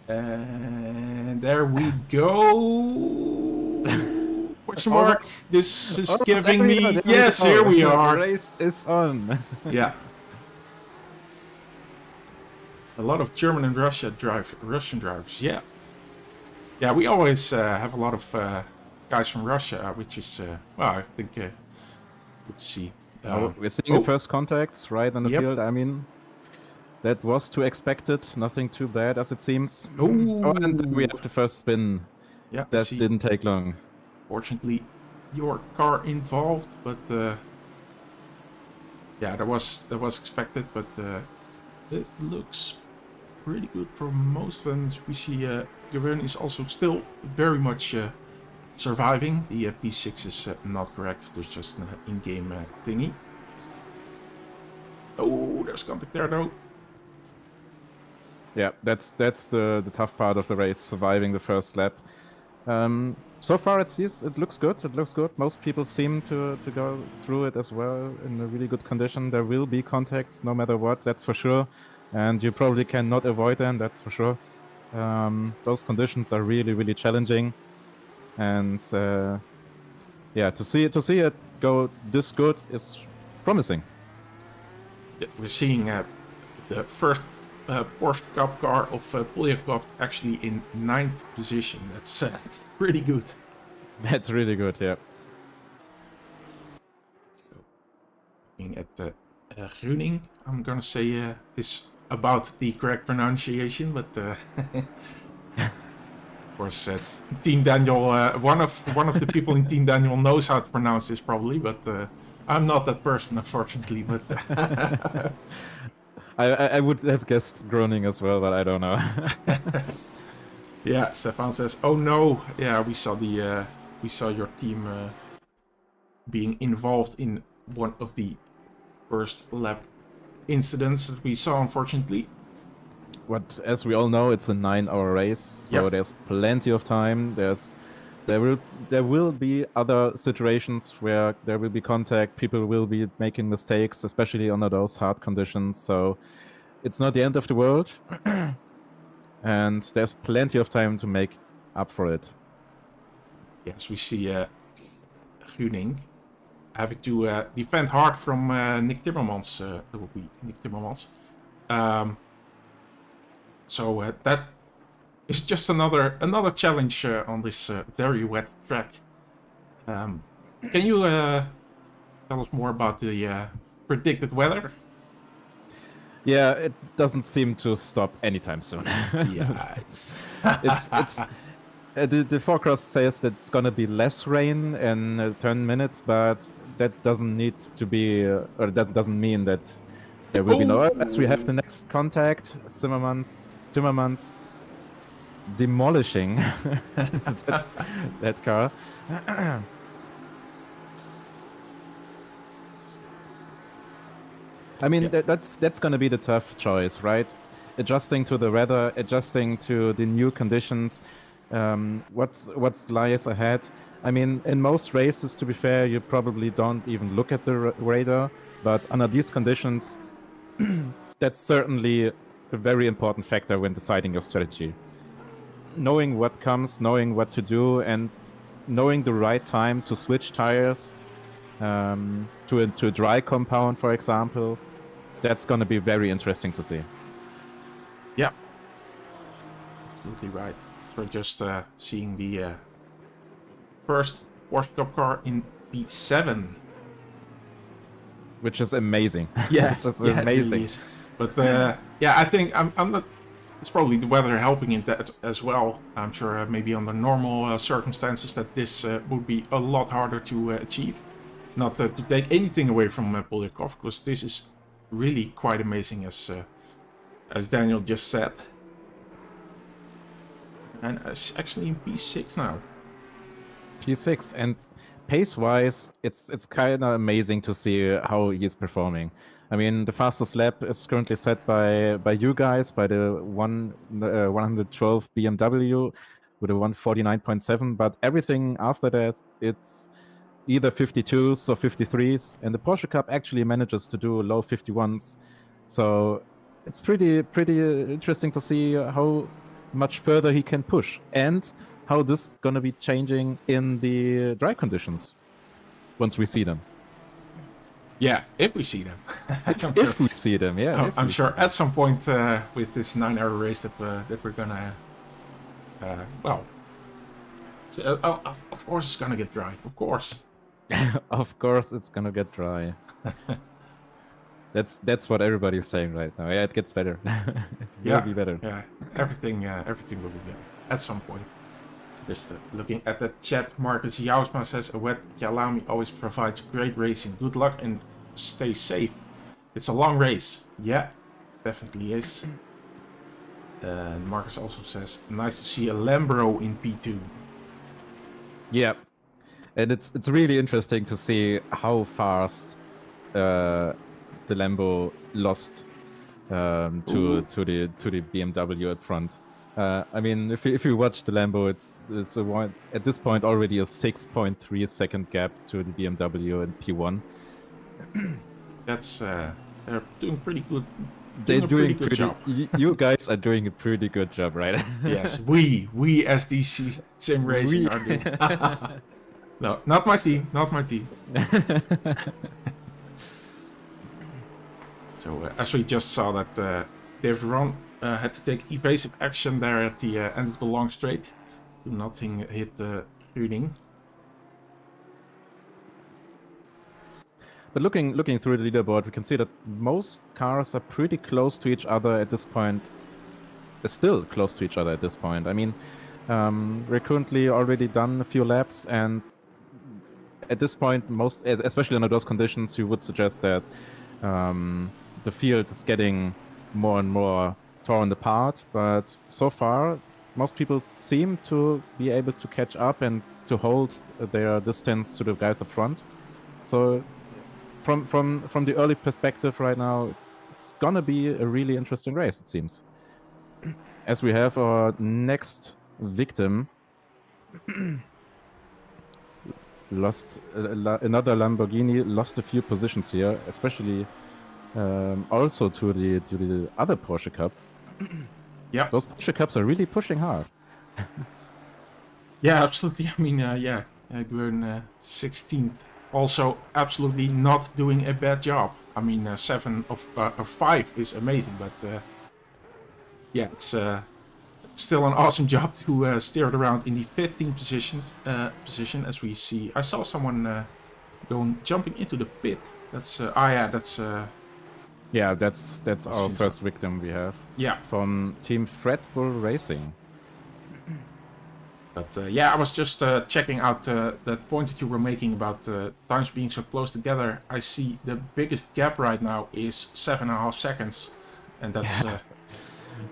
[SPEAKER 1] And there we go. Question mark. This is giving me. Yes, here we are.
[SPEAKER 2] The race is on.
[SPEAKER 1] Yeah. A lot of German and Russian drivers. Yeah. Yeah, we always have a lot of guys from Russia, which is well, I think good to see.
[SPEAKER 2] We're seeing the first contacts right on the field. I mean, that was to expected. Nothing too bad as it seems. Oh, and then we have the first spin.
[SPEAKER 1] Yeah,
[SPEAKER 2] that didn't take long.
[SPEAKER 1] Fortunately, your car involved, but yeah, that was expected. But it looks pretty good for most of them. We see Jeroen is also still very much surviving. The P6 is not correct. There's just an in-game thingy. Oh, there's contact there though.
[SPEAKER 2] Yeah, that's the tough part of the race, surviving the first lap. So far it looks good. It looks good. Most people seem to go through it as well in a really good condition. There will be contacts no matter what, that's for sure. And you probably cannot avoid them, that's for sure. Those conditions are really, really challenging. And yeah, to see it go this good is promising.
[SPEAKER 1] Yeah, we're seeing the first Porsche Cup car of Polyakov actually in 9th position. That's pretty good.
[SPEAKER 2] That's really good, yeah.
[SPEAKER 1] So, looking at the Runing, I'm gonna say is about the correct pronunciation, but of course, Team Daniel, one of the people in Team Daniel knows how to pronounce this probably, but I'm not that person, unfortunately. But
[SPEAKER 2] I would have guessed Groening as well, but I don't know.
[SPEAKER 1] Yeah, Stefan says, "Oh no, yeah, we saw your team being involved in one of the first lap incidents that we saw, unfortunately."
[SPEAKER 2] But as we all know, it's a 9-hour race, so there's plenty of time. There will be other situations where there will be contact. People will be making mistakes, especially under those hard conditions. So it's not the end of the world, and there's plenty of time to make up for it.
[SPEAKER 1] Yes, we see Runing having to defend hard from Nick Timmermans. That will be Nick Timmermans. So that is just another challenge on this very wet track. Can you tell us more about the predicted weather?
[SPEAKER 2] Yeah, it doesn't seem to stop anytime soon.
[SPEAKER 1] Yeah,
[SPEAKER 2] it's the forecast says that it's gonna be less rain in 10 minutes, but that doesn't need to be, or that doesnthat mean that there will be no. As we have the next contact, Timmermans demolishing that car. I mean, that's going to be the tough choice, right? Adjusting to the weather, adjusting to the new conditions. What's lies ahead? I mean, in most races, to be fair, you probably don't even look at the radar. But under these conditions, that's certainly a very important factor when deciding your strategy. Knowing what comes, knowing what to do, and knowing the right time to switch tires to a dry compound, for example, that's going to be very interesting to see.
[SPEAKER 1] Yeah, absolutely right. So we're just seeing the first Porsche Cup car in P7.
[SPEAKER 2] Which is amazing.
[SPEAKER 1] Yeah,
[SPEAKER 2] which is amazing.
[SPEAKER 1] It really is. But yeah, I think I'm not. It's probably the weather helping in that as well. I'm sure maybe under normal circumstances that this would be a lot harder to achieve. Not to take anything away from Polyakov, because this is really quite amazing, as Daniel just said. and it's actually in P6 now.
[SPEAKER 2] P6, and pace-wise, it's kind of amazing to see how he's performing. I mean, the fastest lap is currently set by you guys, by the 112 BMW with a 149.7, but everything after that, it's either 52s or 53s, and the Porsche Cup actually manages to do low 51s. So it's pretty interesting to see how much further he can push, and how this is going to be changing in the dry conditions once we see them.
[SPEAKER 1] Yeah, if we see them.
[SPEAKER 2] If we see them, yeah.
[SPEAKER 1] I'm sure at some point with this 9-hour race that we're gonna, of course it's gonna get dry. Of course.
[SPEAKER 2] Of course, it's gonna get dry. That's what everybody's saying right now. Yeah, it gets better. It will be better.
[SPEAKER 1] Yeah, everything will be better at some point. Just looking at the chat, Marcus Jousma says, a wet Kyalami always provides great racing. Good luck and stay safe. It's a long race. Yeah, definitely is. Marcus also says, nice to see a Lambro in P2.
[SPEAKER 2] Yeah, and it's really interesting to see how fast the Lambo lost to the BMW at front. I mean, if you watch the Lambo, it's at this point already a 6.3 second gap to the BMW and P1.
[SPEAKER 1] That's they're doing pretty good.
[SPEAKER 2] They're doing
[SPEAKER 1] a pretty good job.
[SPEAKER 2] You guys are doing a pretty good job, right?
[SPEAKER 1] Yes, we as DC-SimRacing are doing. No, not my team, not my team. So as we just saw that David Ron had to take evasive action there at the end of the long straight. Nothing hit Runing.
[SPEAKER 2] But looking through the leaderboard, we can see that most cars are pretty close to each other at this point. Still close to each other at this point. I mean, we're currently already done a few laps, and at this point, especially under those conditions, you would suggest that the field is getting more and more torn apart. But so far, most people seem to be able to catch up and to hold their distance to the guys up front. So from the early perspective right now, it's gonna be a really interesting race, it seems. As we have our next victim. Lost another Lamborghini, lost a few positions here, especially also to the other Porsche Cup.
[SPEAKER 1] Yeah,
[SPEAKER 2] those Porsche Cups are really pushing hard.
[SPEAKER 1] Yeah, absolutely. I mean, Gwen 16th, also absolutely not doing a bad job. I mean, 7 of 5 is amazing, but yeah, it's still an awesome job to steer it around in the 15th position. As we see, I saw someone jumping into the pit. That's
[SPEAKER 2] that's our first victim we have.
[SPEAKER 1] Yeah,
[SPEAKER 2] from Team Fred Bull Racing.
[SPEAKER 1] But yeah, I was just checking out that point that you were making about times being so close together. I see the biggest gap right now is 7.5 seconds, and that's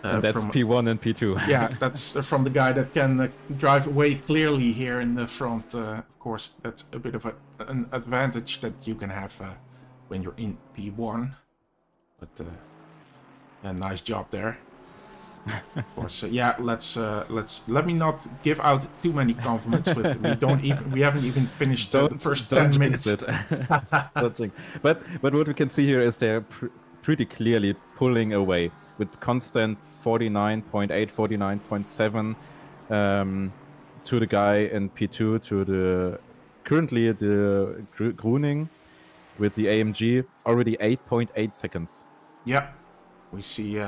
[SPEAKER 2] and that's from P1 and P2.
[SPEAKER 1] Yeah, that's from the guy that can drive away clearly here in the front. Of course, that's a bit of an advantage that you can have when you're in P1. But yeah, nice job there. Of course, yeah. Let me not give out too many compliments. But we haven't even finished the first 10 minutes.
[SPEAKER 2] But what we can see here is they're pretty clearly pulling away with constant 49.8, 49.7 to the guy in P2, to the currently the Gruning with the AMG. It's already 8.8 seconds.
[SPEAKER 1] Yeah, we see.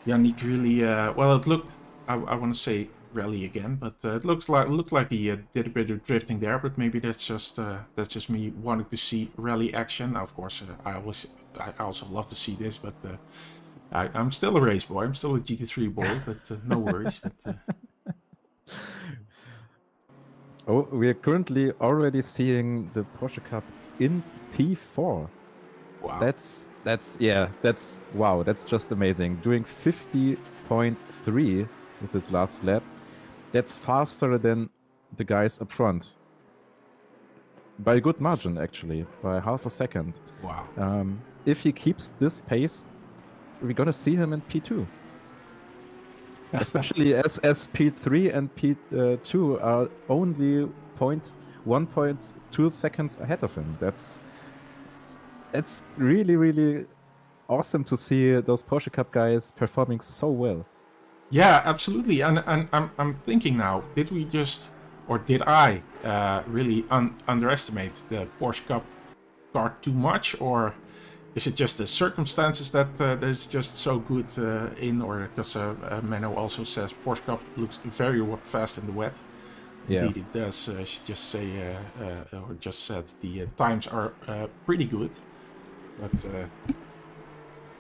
[SPEAKER 1] Yannick really well. It looked, I want to say rally again, but it looked like he did a bit of drifting there. But maybe that's just me wanting to see rally action. Of course, I also love to see this, but I'm still a race boy. I'm still a GT3 boy, but no worries. But
[SPEAKER 2] oh, we are currently already seeing the Porsche Cup in P4.
[SPEAKER 1] Wow.
[SPEAKER 2] That's wow. That's just amazing. Doing 50.3 with his last lap. That's faster than the guys up front. By a good margin, actually, by half a second.
[SPEAKER 1] Wow.
[SPEAKER 2] If he keeps this pace, we're gonna see him in P2. Especially as P3 and P2 are only 1.2 seconds ahead of him. That's really, really awesome to see those Porsche Cup guys performing so well.
[SPEAKER 1] Yeah, absolutely. And I'm thinking now, did we just, or did I really underestimate the Porsche Cup car too much, or is it just the circumstances that is just so good in, or because Menno also says Porsche Cup looks very fast in the wet.
[SPEAKER 2] Yeah.
[SPEAKER 1] Indeed, it does. She just or just said the times are pretty good, but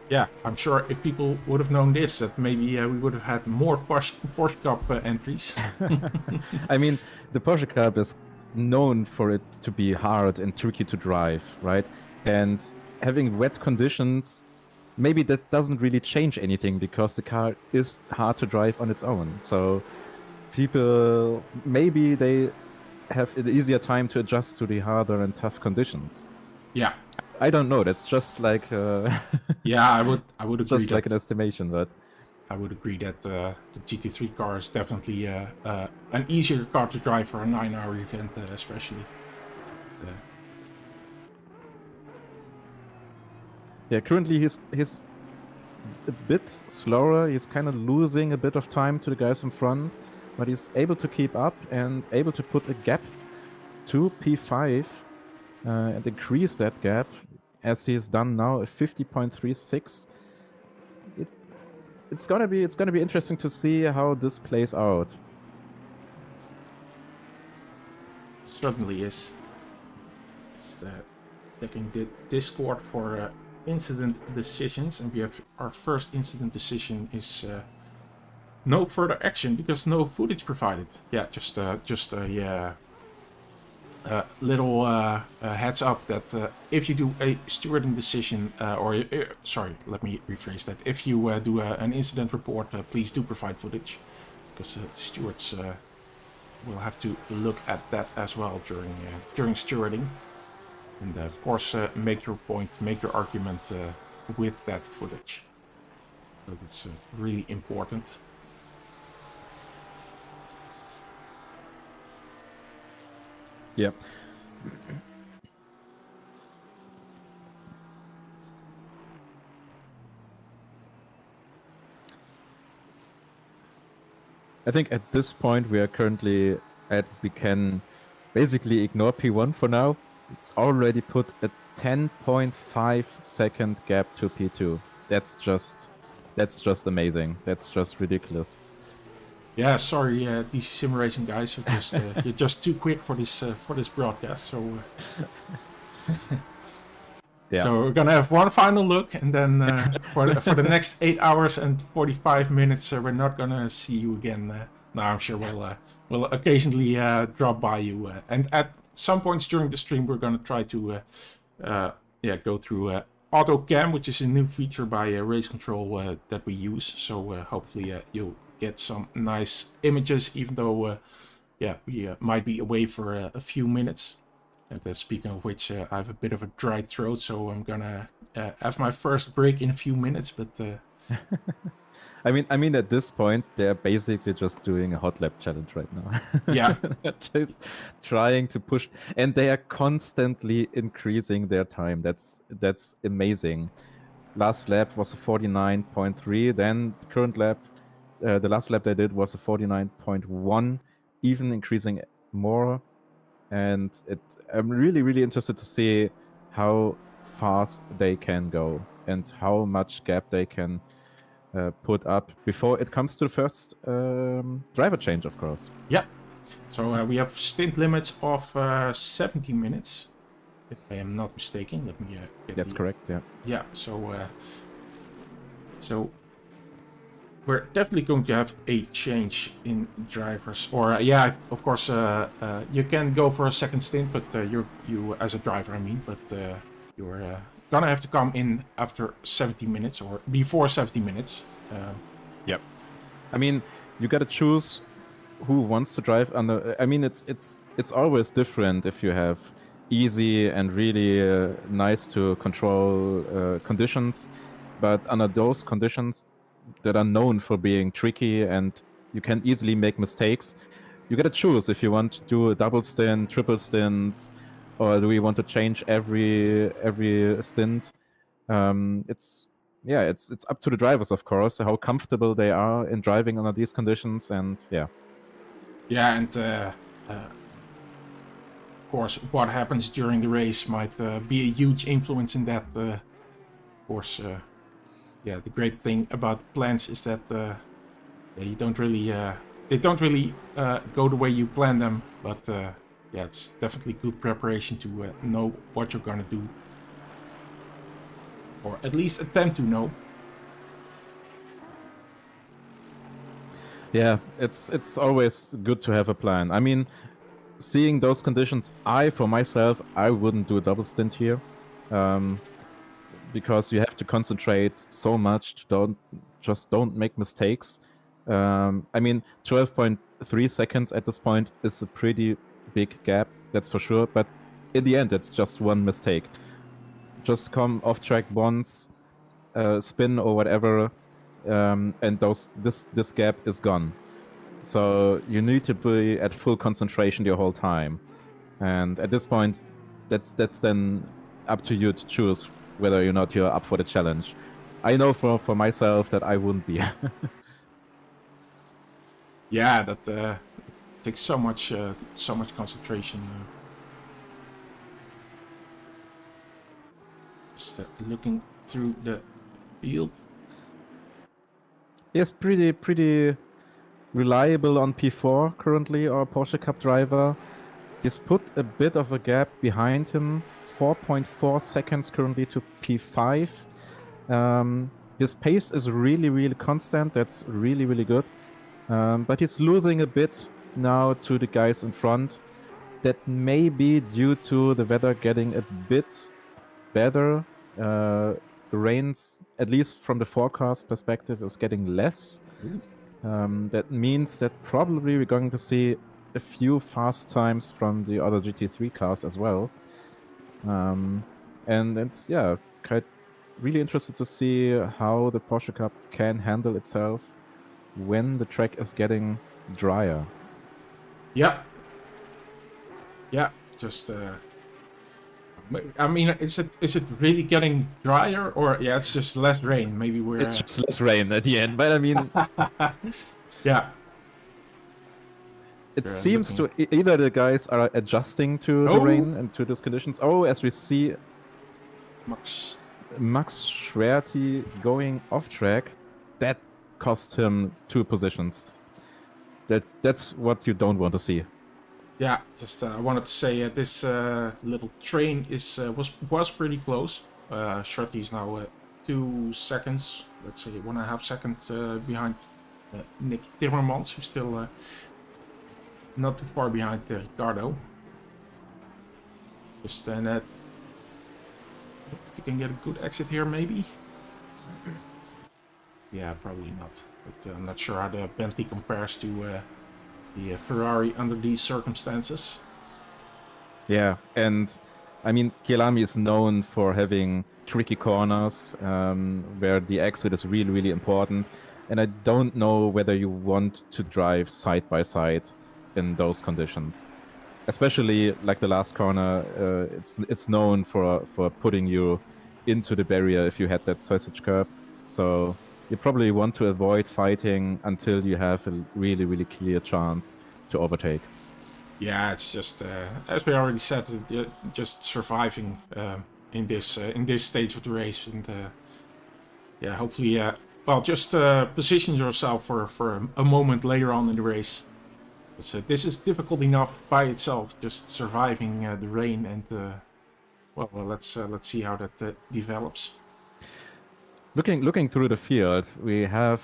[SPEAKER 1] yeah, I'm sure if people would have known this, that maybe we would have had more Porsche Cup entries.
[SPEAKER 2] I mean, the Porsche Cup is known for it to be hard and tricky to drive, right? And having wet conditions, maybe that doesn't really change anything because the car is hard to drive on its own. So people, maybe they have an easier time to adjust to the harder and tough conditions.
[SPEAKER 1] Yeah.
[SPEAKER 2] I don't know. That's just like
[SPEAKER 1] yeah, I would agree.
[SPEAKER 2] Just like an estimation, but
[SPEAKER 1] I would agree that the GT3 car is definitely an easier car to drive for a 9-hour event, especially.
[SPEAKER 2] Yeah, currently he's a bit slower. He's kind of losing a bit of time to the guys in front, but he's able to keep up and able to put a gap to P5 and increase that gap as he's done now at 50.36. It's gonna be interesting to see how this plays out.
[SPEAKER 1] Certainly is. Just checking the Discord for incident decisions, and we have our first incident decision is no further action because no footage provided. Yeah, just a little heads up that if you do a stewarding decision, sorry, let me rephrase that. If you do an incident report, please do provide footage, because the stewards will have to look at that as well during stewarding. And of course, make your point, make your argument with that footage. So that's really important.
[SPEAKER 2] Yeah. I think at this point we are currently we can basically ignore P1 for now. It's already put a 10.5 second gap to P2. That's just amazing. That's just ridiculous. Yeah,
[SPEAKER 1] sorry, DC-SimRacing guys, you're just too quick for this broadcast. So, yeah. So we're gonna have one final look, and then for the next 8 hours and 45 minutes, we're not gonna see you again. No, I'm sure we'll occasionally drop by you, and at some points during the stream, we're gonna try to go through auto cam, which is a new feature by Race Control that we use. So hopefully you'll get some nice images, even though we might be away for a few minutes. And speaking of which, I have a bit of a dry throat, so I'm gonna have my first break in a few minutes. But
[SPEAKER 2] I mean, at this point, they're basically just doing a hot lap challenge right now.
[SPEAKER 1] Yeah,
[SPEAKER 2] just trying to push, and they are constantly increasing their time. That's amazing. Last lap was a 49.3. Then the current lap, the last lap they did was a 49.1, even increasing more. And I'm really, really interested to see how fast they can go and how much gap they can put up before it comes to the first driver change, of course.
[SPEAKER 1] Yeah. So we have stint limits of 70 minutes, if I am not mistaken. Let me get
[SPEAKER 2] That's correct, yeah.
[SPEAKER 1] Yeah, so we're definitely going to have a change in drivers. Or of course, you can go for a second stint, but you as a driver, I mean, but you're gonna have to come in after 70 minutes or before 70 minutes.
[SPEAKER 2] Yep. I mean, you got to choose who wants to drive under. I mean, it's always different if you have easy and really nice to control conditions, but under those conditions that are known for being tricky and you can easily make mistakes, you got to choose if you want to do a double stint, triple stints, or do we want to change every stint. It's up to the drivers, of course, how comfortable they are in driving under these conditions, and yeah.
[SPEAKER 1] Yeah, and of course, what happens during the race might be a huge influence in that. Of course, yeah, the great thing about plans is that you don't really they don't really go the way you plan them, but yeah, it's definitely good preparation to know what you're gonna do, or at least attempt to know.
[SPEAKER 2] Yeah, it's always good to have a plan. I mean, seeing those conditions, for myself, I wouldn't do a double stint here, because you have to concentrate so much to don't make mistakes. I mean, 12.3 seconds at this point is a pretty big gap, that's for sure. But in the end, it's just one mistake. Just come off track once, spin or whatever, and this gap is gone. So you need to be at full concentration the whole time. And at this point, that's then up to you to choose whether or not you're up for the challenge. I know for myself that I wouldn't be.
[SPEAKER 1] Yeah, that takes so much concentration. Just looking through the field.
[SPEAKER 2] He's pretty reliable on P4 currently, our Porsche Cup driver. He's put a bit of a gap behind him, 4.4 seconds currently to P5. His pace is really constant. That's really good. But he's losing a bit now to the guys in front. That may be due to the weather getting a bit better. The rains, at least from the forecast perspective, is getting less. That means that probably we're going to see a few fast times from the other GT3 cars as well. And it's, yeah, quite really interested to see how the Porsche Cup can handle itself when the track is getting drier.
[SPEAKER 1] Yeah. Yeah, just I mean, is it really getting drier, or yeah, it's just less rain? Maybe we're
[SPEAKER 2] it's just less rain at the end, but I mean,
[SPEAKER 1] yeah.
[SPEAKER 2] it seems to either the guys are adjusting to the rain and to those conditions. Oh, as we see, Max Schwerti going off track, that cost him 2 positions. That's what you don't want to see.
[SPEAKER 1] Yeah, just I wanted to say this little train is was pretty close. Schwerti is now 2 seconds, let's say 1.5 seconds behind Nick Timmermans, who's still not too far behind Ricardo. Just you can get a good exit here, maybe. Yeah, probably not. But I'm not sure how the Bentley compares to the Ferrari under these circumstances.
[SPEAKER 2] Yeah, and I mean, Kyalami is known for having tricky corners where the exit is really important. And I don't know whether you want to drive side by side in those conditions. Especially like the last corner, it's known for putting you into the barrier if you had that sausage curb. So you probably want to avoid fighting until you have a really clear chance to overtake.
[SPEAKER 1] Yeah, it's just as we already said, just surviving in this stage of the race, and yeah, hopefully, well, just position yourself for a moment later on in the race. This is difficult enough by itself, just surviving the rain, and well, let's see how that develops.
[SPEAKER 2] Looking through the field, we have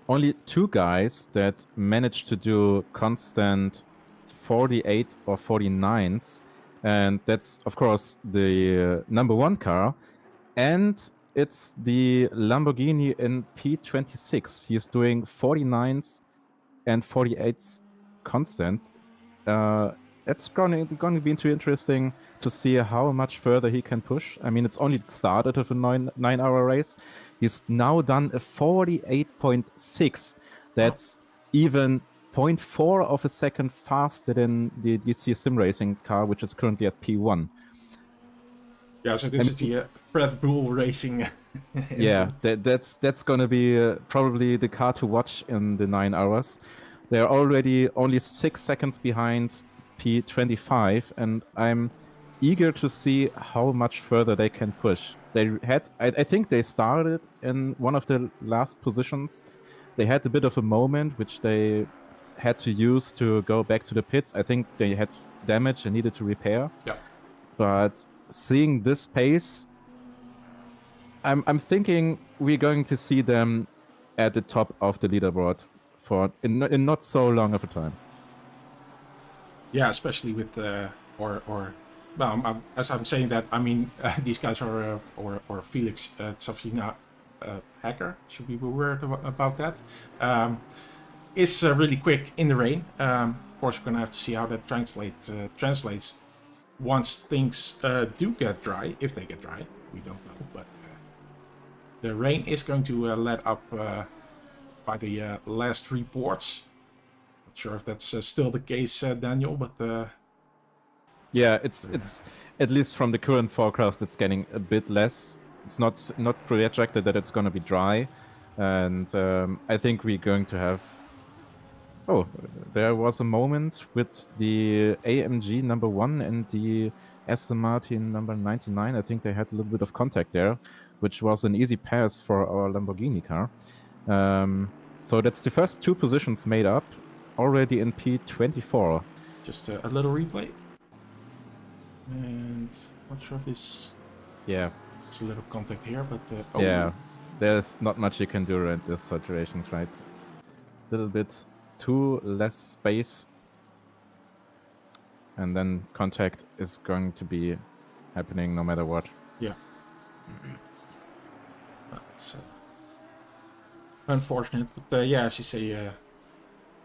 [SPEAKER 2] only 2 guys that managed to do constant 48 or 49s, and that's of course the number 1 car, and it's the Lamborghini in P26. He's doing 49s and 48 constant. It's going to be interesting to see how much further he can push. I mean, it's only started of a 9-hour race. He's now done a 48.6. That's even 0.4 of a second faster than the DC-SimRacing car, which is currently at P1.
[SPEAKER 1] Yeah, so this is the Fred Brule Racing.
[SPEAKER 2] Yeah, that's going to be probably the car to watch in the 9 hours. They're already only 6 seconds behind P25, and I'm eager to see how much further they can push. They had, I think they started in one of the last positions. They had a bit of a moment which they had to use to go back to the pits. I think they had damage and needed to repair.
[SPEAKER 1] Yeah.
[SPEAKER 2] But seeing this pace, I'm thinking we're going to see them at the top of the leaderboard for in not so long of a time.
[SPEAKER 1] Yeah, especially with well, as I'm saying that, I mean these guys are or Felix Tsafina hacker, should be aware about that. Is really quick in the rain. Of course, we're gonna have to see how that translates once things do get dry, if they get dry. We don't know, but the rain is going to let up by the last reports. Not sure if that's still the case, Daniel, but
[SPEAKER 2] yeah, it's at least from the current forecast, it's getting a bit less. It's not projected that it's going to be dry, and I think we're going to have. Oh, there was a moment with the AMG number 1 and the Aston Martin number 99. I think they had a little bit of contact there, which was an easy pass for our Lamborghini car. So that's the first 2 positions made up already in P24.
[SPEAKER 1] Just a little replay. And not sure if this...
[SPEAKER 2] Yeah.
[SPEAKER 1] There's a little contact here, but...
[SPEAKER 2] oh. Yeah, there's not much you can do in these situations, right? A little bit too less space. And then contact is going to be happening no matter what.
[SPEAKER 1] Yeah. That's unfortunate, but yeah, as you say,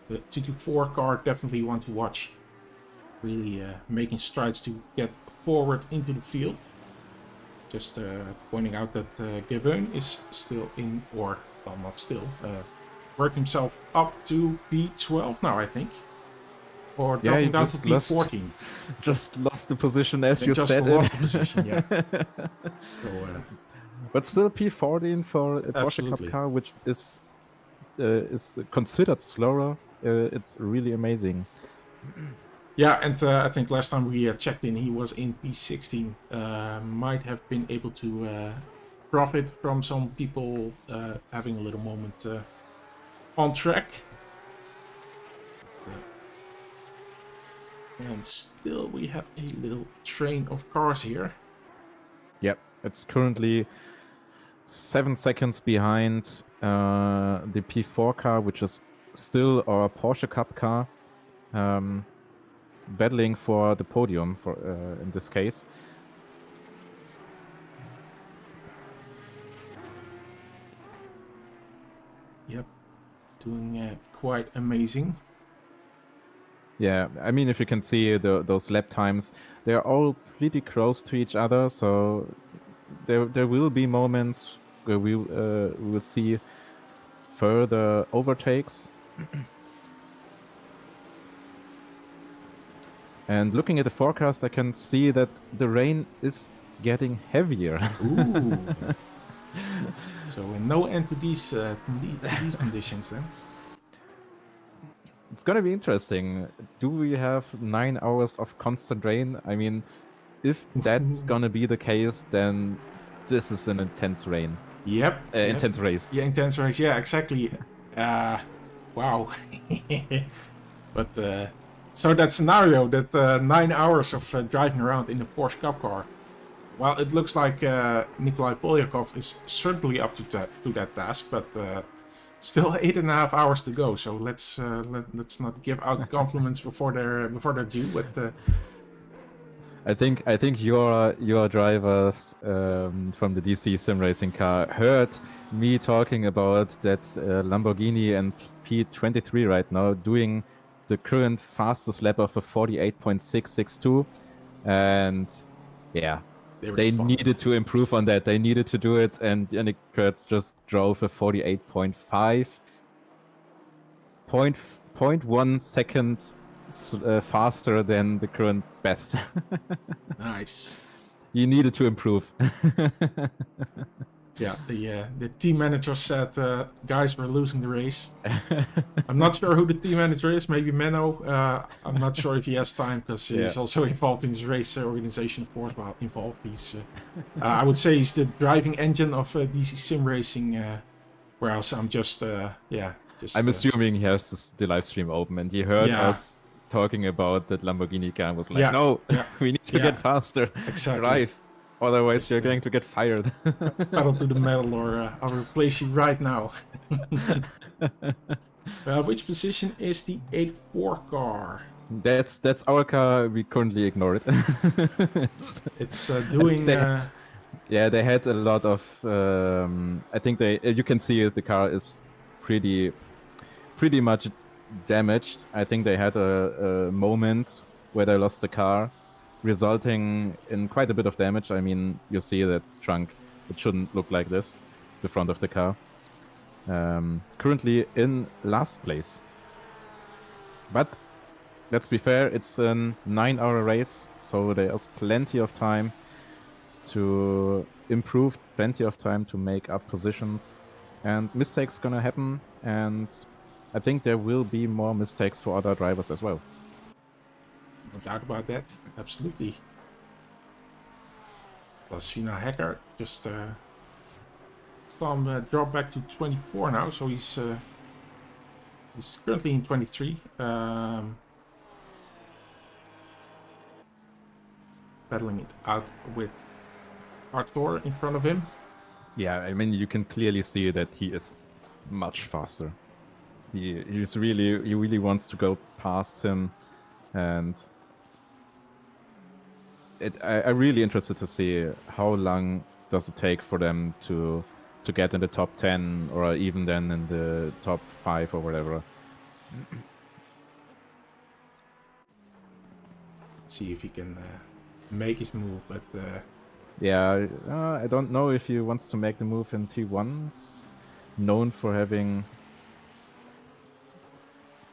[SPEAKER 1] the 224 car definitely one to watch. Really making strides to get forward into the field. Just pointing out that Gavin is still in, or well, not still, worked himself up to P12 now, I think. Or dropping down to P14.
[SPEAKER 2] Just lost the position, as you
[SPEAKER 1] just
[SPEAKER 2] said.
[SPEAKER 1] Just lost the position, yeah. So,
[SPEAKER 2] but still P14 for a Porsche Cup car, which is considered slower. It's really amazing.
[SPEAKER 1] Yeah, and I think last time we checked in, he was in P16. Might have been able to profit from some people having a little moment on track. And still we have a little train of cars here.
[SPEAKER 2] Yep, it's currently 7 seconds behind the P4 car, which is still our Porsche Cup car. Battling for the podium for in this case.
[SPEAKER 1] Yep, doing quite amazing.
[SPEAKER 2] Yeah, I mean, if you can see those lap times, they're all pretty close to each other, so there will be moments where we will see further overtakes. And looking at the forecast, I can see that the rain is getting heavier.
[SPEAKER 1] Ooh. So no end to these conditions then.
[SPEAKER 2] It's gonna be interesting. Do we have 9 hours of constant rain? I mean, if that's gonna be the case, then this is an intense rain.
[SPEAKER 1] Yep.
[SPEAKER 2] Intense race.
[SPEAKER 1] Yeah, intense race. Yeah, exactly. Wow. But so that scenario, that 9 hours of driving around in a Porsche Cup car, well, it looks like Nikolai Polyakov is certainly up to that task, but still 8.5 hours to go. So let's not give out compliments before they're due. But
[SPEAKER 2] I think your drivers from the DC-SimRacing car heard me talking about that Lamborghini and P23 right now doing the current fastest lap of a 48.662, and yeah, they needed to improve on that. They needed to do it, and Yannick Kurtz just drove a 48.5, 0.1 seconds faster than the current best.
[SPEAKER 1] Nice.
[SPEAKER 2] He needed to improve.
[SPEAKER 1] Yeah, the team manager said, guys, we're losing the race. I'm not sure who the team manager is, maybe Menno. I'm not sure if he has time, because he's also involved in this race organization, of course. Well, involved. He's, I would say he's the driving engine of DC-SimRacing, whereas I'm just,
[SPEAKER 2] I'm assuming he has the live stream open, and he heard us talking about that Lamborghini car and was like, no, we need to get faster.
[SPEAKER 1] Exactly.
[SPEAKER 2] Drive. Otherwise, you're going to get fired.
[SPEAKER 1] Pedal to the metal, or I'll replace you right now. Which position is the 8-4 car?
[SPEAKER 2] That's our car. We currently ignore it.
[SPEAKER 1] It's doing...
[SPEAKER 2] yeah, they had a lot of... I think you can see the car is pretty much damaged. I think they had a moment where they lost the car, resulting in quite a bit of damage. I mean, you see that trunk. It shouldn't look like this, the front of the car. Currently in last place. But let's be fair, it's a 9-hour race, so there's plenty of time to improve, plenty of time to make up positions. And mistakes gonna happen, and I think there will be more mistakes for other drivers as well.
[SPEAKER 1] No doubt about that. Absolutely. Lasvina Hacker just saw him drop back to 24 now, so he's currently in 23. Battling it out with Arthur in front of him.
[SPEAKER 2] Yeah, I mean, you can clearly see that he is much faster. He really wants to go past him, and I'm really interested to see how long does it take for them to get in the top 10, or even then in the top 5 or whatever.
[SPEAKER 1] Let's see if he can make his move, but
[SPEAKER 2] yeah, I don't know if he wants to make the move in T1. It's known for having...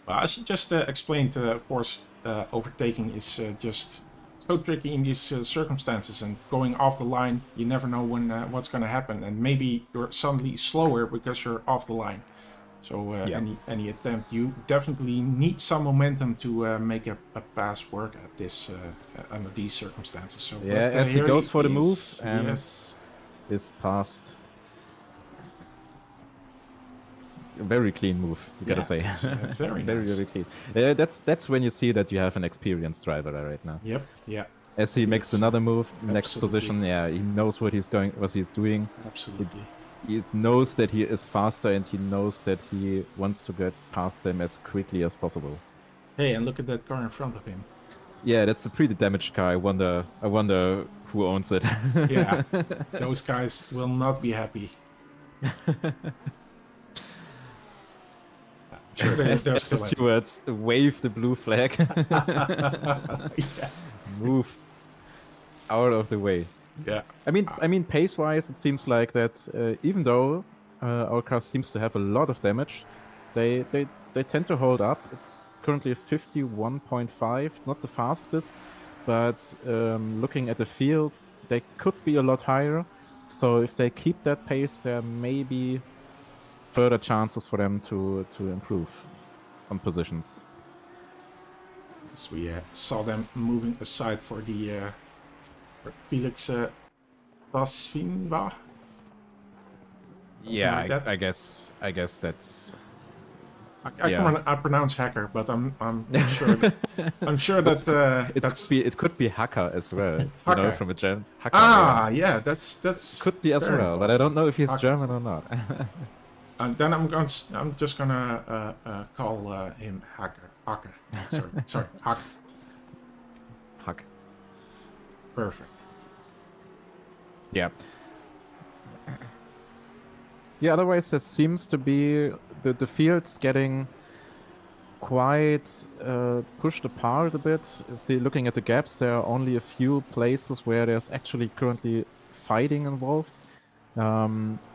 [SPEAKER 1] Well, as you just explained, of course, overtaking is just so tricky in these circumstances, and going off the line, you never know when what's going to happen, and maybe you're suddenly slower because you're off the line. So any attempt, you definitely need some momentum to make a pass work at this under these circumstances. So
[SPEAKER 2] yeah, as he goes for the move and is passed. A very clean move, you gotta say.
[SPEAKER 1] Very nice.
[SPEAKER 2] Very clean. That's when you see that you have an experienced driver right now.
[SPEAKER 1] Yep. Yeah.
[SPEAKER 2] As he makes another move, next position, yeah, he knows what he's doing.
[SPEAKER 1] Absolutely.
[SPEAKER 2] He knows that he is faster, and he knows that he wants to get past them as quickly as possible.
[SPEAKER 1] Hey, and look at that car in front of him.
[SPEAKER 2] Yeah, that's a pretty damaged car. I wonder who owns it.
[SPEAKER 1] Yeah, those guys will not be happy. Sure, they're
[SPEAKER 2] as the stewards wave the blue flag. Move out of the way.
[SPEAKER 1] Yeah.
[SPEAKER 2] I mean, pace-wise, it seems like that even though our car seems to have a lot of damage, they tend to hold up. It's currently 51.5, not the fastest, but looking at the field, they could be a lot higher. So if they keep that pace, there may be further chances for them to improve on positions.
[SPEAKER 1] So we saw them moving aside for the Felix Tasvinva.
[SPEAKER 2] Yeah,
[SPEAKER 1] like
[SPEAKER 2] I guess that's.
[SPEAKER 1] I pronounce hacker, but I'm sure. I'm sure that
[SPEAKER 2] it could be hacker as well. You know, from a German. Hacker,
[SPEAKER 1] yeah, that's
[SPEAKER 2] could be as well, possible. But I don't know if he's German or not.
[SPEAKER 1] And then I'm just gonna call him hacker. Hacker. Sorry, hacker.
[SPEAKER 2] Hack.
[SPEAKER 1] Perfect.
[SPEAKER 2] Yeah. Yeah, otherwise there seems to be the field's getting quite pushed apart a bit. See, looking at the gaps, there are only a few places where there's actually currently fighting involved,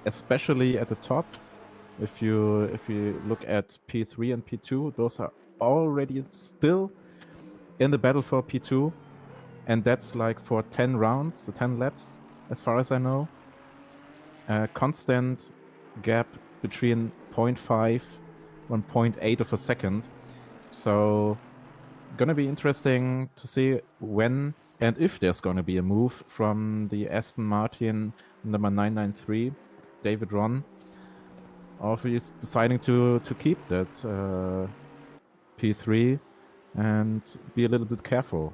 [SPEAKER 2] especially at the top. If you look at P3 and P2, those are already still in the battle for P2, and that's like for 10 rounds, 10 laps, as far as I know. A constant gap between 0.5 and 0.8 of a second. So gonna be interesting to see when and if there's gonna be a move from the Aston Martin number 993, David Ron, or if he's deciding to keep that P3 and be a little bit careful.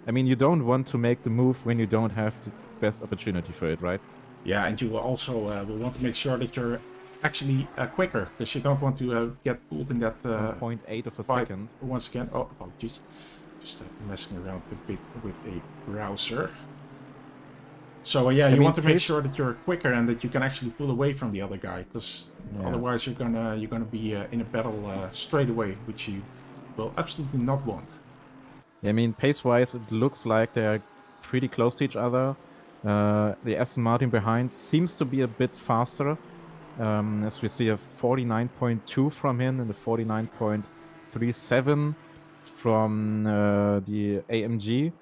[SPEAKER 2] I mean, you don't want to make the move when you don't have the best opportunity for it, right?
[SPEAKER 1] Yeah, and you also will want to make sure that you're actually quicker, because you don't want to get pulled in that
[SPEAKER 2] 0.8 of a
[SPEAKER 1] fight
[SPEAKER 2] second.
[SPEAKER 1] once again. Oh, apologies. Just messing around a bit with a browser. So yeah, you want to make sure that you're quicker and that you can actually pull away from the other guy, because otherwise you're gonna be in a battle straight away, which you will absolutely not want.
[SPEAKER 2] I mean, pace-wise, it looks like they're pretty close to each other. The Aston Martin behind seems to be a bit faster, as we see a 49.2 from him and a 49.37 from the AMG.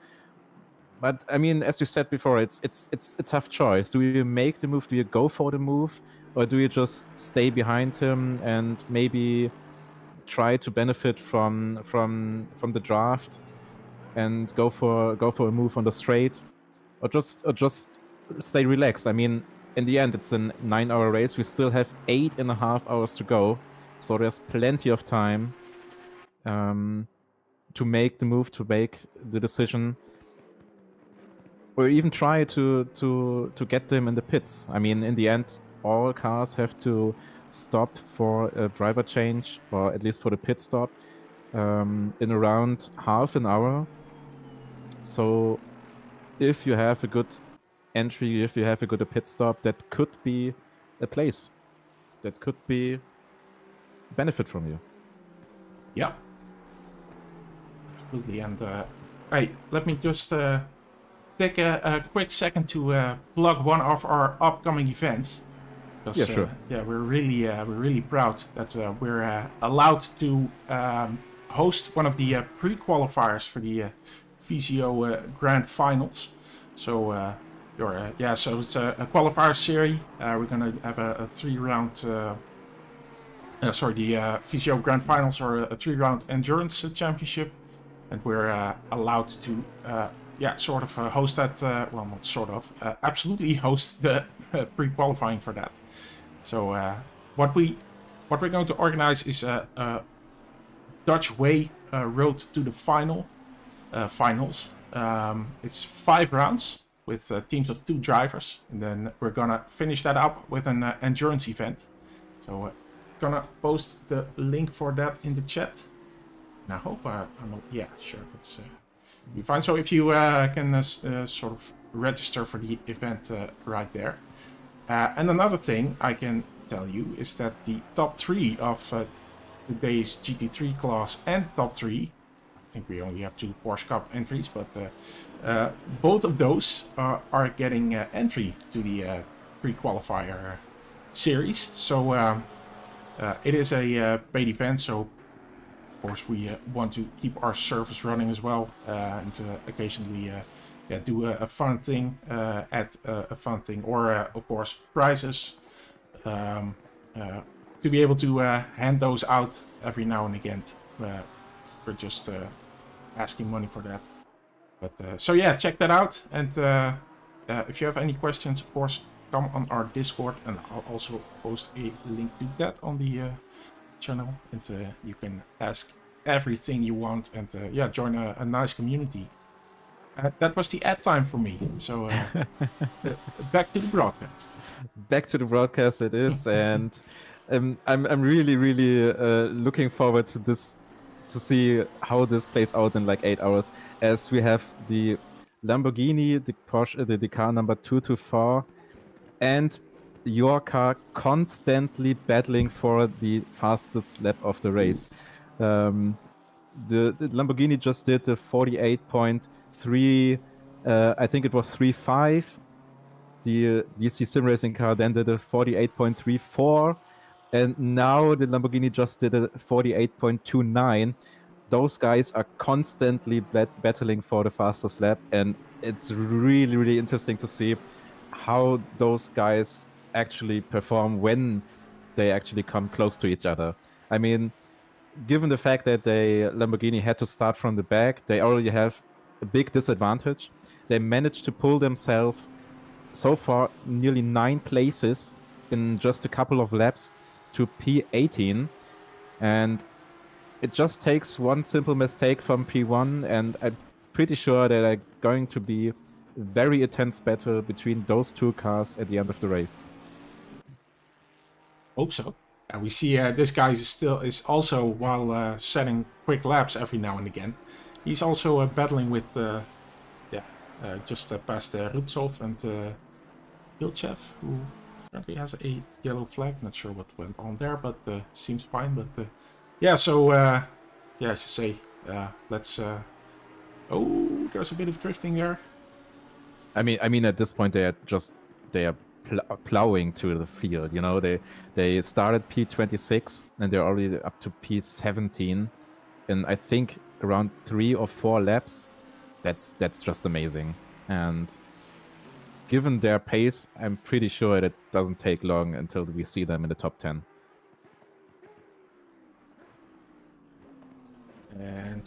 [SPEAKER 2] But I mean, as you said before, it's a tough choice. Do you make the move? Do you go for the move, or do you just stay behind him and maybe try to benefit from the draft and go for a move on the straight, or just stay relaxed? I mean, in the end, it's a 9-hour race. We still have 8.5 hours to go, so there's plenty of time to make the move, to make the decision, or even try to get them in the pits. I mean, in the end, all cars have to stop for a driver change, or at least for the pit stop, in around half an hour. So if you have a good entry, if you have a good pit stop, that could be a place that could be benefit from you.
[SPEAKER 1] Yeah, absolutely. And hey, let me just take a quick second to plug one of our upcoming events.
[SPEAKER 2] Yeah, sure.
[SPEAKER 1] We're really proud that we're allowed to host one of the pre-qualifiers for the VCO Grand Finals. So so it's a qualifier series. We're gonna have a 3-round. The VCO Grand Finals are a 3-round endurance championship, and we're allowed to host that. Well, not sort of, absolutely host the pre-qualifying for that. So what we're going to organize is a Dutch Way Road to the finals. It's 5 rounds with teams of 2 drivers, and then we're gonna finish that up with an endurance event. So gonna post the link for that in the chat. And I hope that's be fine. So if you can sort of register for the event right there. And another thing I can tell you is that the top 3 of today's GT3 class and top 3, I think we only have 2 Porsche Cup entries, but both of those are getting entry to the pre-qualifier series. So it is a paid event, so of course we want to keep our service running as well, and occasionally do a fun thing, add a fun thing, or of course prizes, to be able to hand those out every now and again. We're just asking money for that. But so yeah, check that out, and if you have any questions, of course, come on our Discord, and I'll also post a link to that on the channel, and you can ask everything you want, and join a nice community. That was the ad time for me. So back to the broadcast.
[SPEAKER 2] Back to the broadcast it is, and I'm really looking forward to this, to see how this plays out in like 8 hours, as we have the Lamborghini, the Porsche, the car number 224, and your car constantly battling for the fastest lap of the race. The Lamborghini just did the 48.3, I think it was 3.5. The DC-SimRacing car then did a 48.34. And now the Lamborghini just did a 48.29. Those guys are constantly battling for the fastest lap. And it's really, really interesting to see how those guys actually perform when they actually come close to each other. I mean, given the fact that Lamborghini had to start from the back, they already have a big disadvantage. They managed to pull themselves so far nearly 9 places in just a couple of laps to P18, and it just takes one simple mistake from P1, and I'm pretty sure that are going to be very intense battle between those two cars at the end of the race.
[SPEAKER 1] Hope so. And we see this guy is also, while setting quick laps every now and again, he's also battling with just past Rutsov and Ilchev, who apparently has a yellow flag. Not sure what went on there, but seems fine. But yeah, so I should say let's. Oh, there's a bit of drifting there.
[SPEAKER 2] I mean, at this point they are plowing to the field. You know, they started P26 and they're already up to P17, and I think around 3 or 4 laps. That's just amazing. And given their pace, I'm pretty sure it doesn't take long until we see them in the top 10.
[SPEAKER 1] And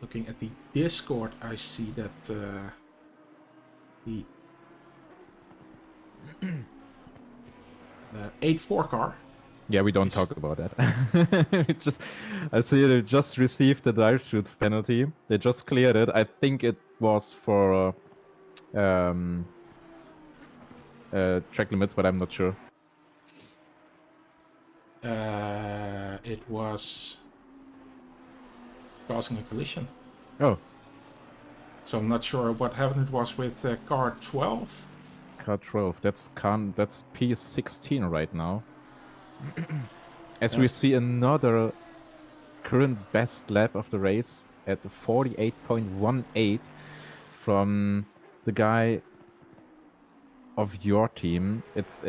[SPEAKER 1] looking at the Discord, I see that the 8-4 car.
[SPEAKER 2] Yeah, we don't talk about that. I see they just received the drive shoot penalty. They just cleared it. I think it was for track limits, but I'm not sure.
[SPEAKER 1] It was causing a collision.
[SPEAKER 2] Oh.
[SPEAKER 1] So I'm not sure what happened. It was with car 12.
[SPEAKER 2] Car 12. That's P16 right now. As we see another current best lap of the race at 48.18 from the guy of your team. It's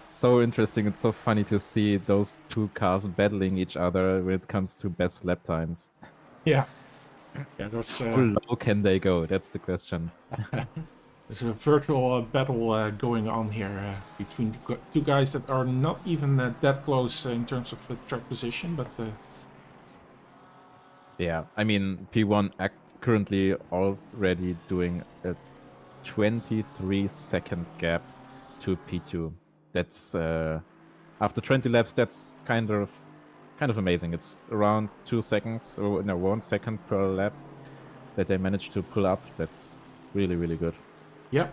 [SPEAKER 2] so interesting. It's so funny to see those two cars battling each other when it comes to best lap times.
[SPEAKER 1] Yeah. Yeah, that's
[SPEAKER 2] how low can they go? That's the question.
[SPEAKER 1] There's a virtual battle going on here between the two guys that are not even that close in terms of track position, but
[SPEAKER 2] yeah, I mean, P1 currently already doing a 23-second gap to P2. That's after 20 laps. That's kind of amazing. It's around 2 seconds, or no, 1 second per lap that they managed to pull up. That's really, really good.
[SPEAKER 1] Yeah,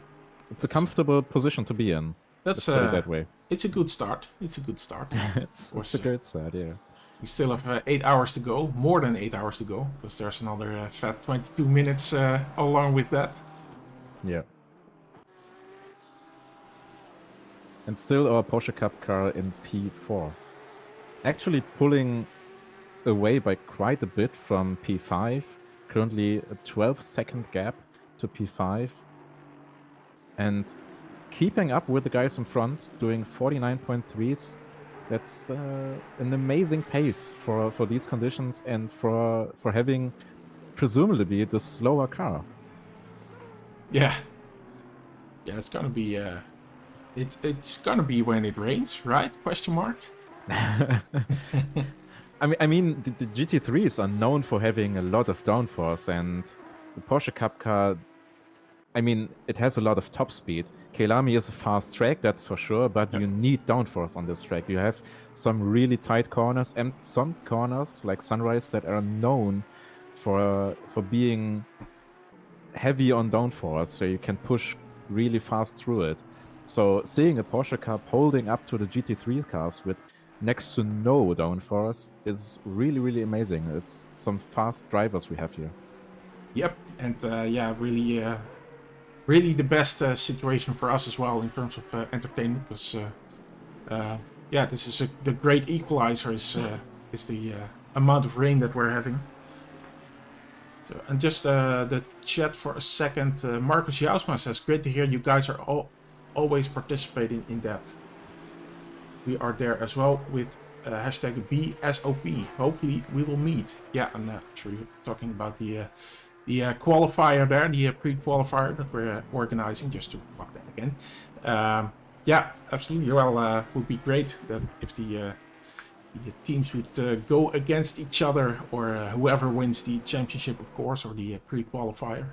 [SPEAKER 2] it's a comfortable position to be in.
[SPEAKER 1] Let's put it that way. It's a good start. It's a good start.
[SPEAKER 2] It's a good start, yeah.
[SPEAKER 1] We still have 8 hours to go, more than 8 hours to go, because there's another fat 22 minutes along with that.
[SPEAKER 2] Yeah. And still our Porsche Cup car in P4. Actually pulling away by quite a bit from P5. Currently a 12-second gap to P5. And keeping up with the guys in front, doing 49.3s. That's an amazing pace for these conditions and for having presumably the slower car.
[SPEAKER 1] Yeah. Yeah, it's gonna be it's gonna be when it rains, right? Question mark.
[SPEAKER 2] I mean the GT3s are known for having a lot of downforce, and the Porsche Cup car, I mean, it has a lot of top speed. Kyalami is a fast track, that's for sure, but you need downforce on this track. You have some really tight corners and some corners like Sunrise that are known for being heavy on downforce, so you can push really fast through it. So seeing a Porsche Cup holding up to the GT3 cars with next to no downforce is really, really amazing. It's some fast drivers we have here.
[SPEAKER 1] Yep, and yeah, really really the best situation for us as well in terms of entertainment. Because yeah, this is the great equalizer is the amount of rain that we're having. So, and just the chat for a second. Marcus Jousma says, "Great to hear you guys are always participating in that. We are there as well with hashtag BSOP. Hopefully we will meet." Yeah, I'm sure you're talking about the qualifier there, the pre-qualifier that we're organizing, just to plug that again. Yeah, absolutely. Well, would be great that if the teams would go against each other, or whoever wins the championship, of course, or the pre-qualifier.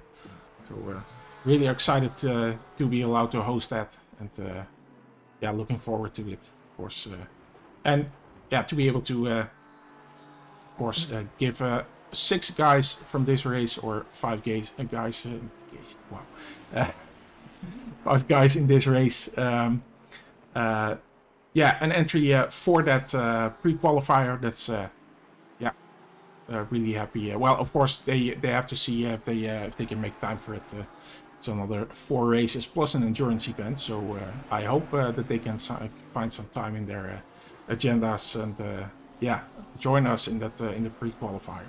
[SPEAKER 1] So we're really excited to be allowed to host that, and yeah, looking forward to it, of course. And yeah, to be able to, of course, give 6 guys from this race, or 5 guys, wow, 5 guys in this race. Yeah, an entry for that pre-qualifier. That's yeah, really happy. Well, of course they have to see if they can make time for it. It's another 4 races plus an endurance event, so I hope that they can find some time in their agendas and yeah, join us in that in the pre-qualifier.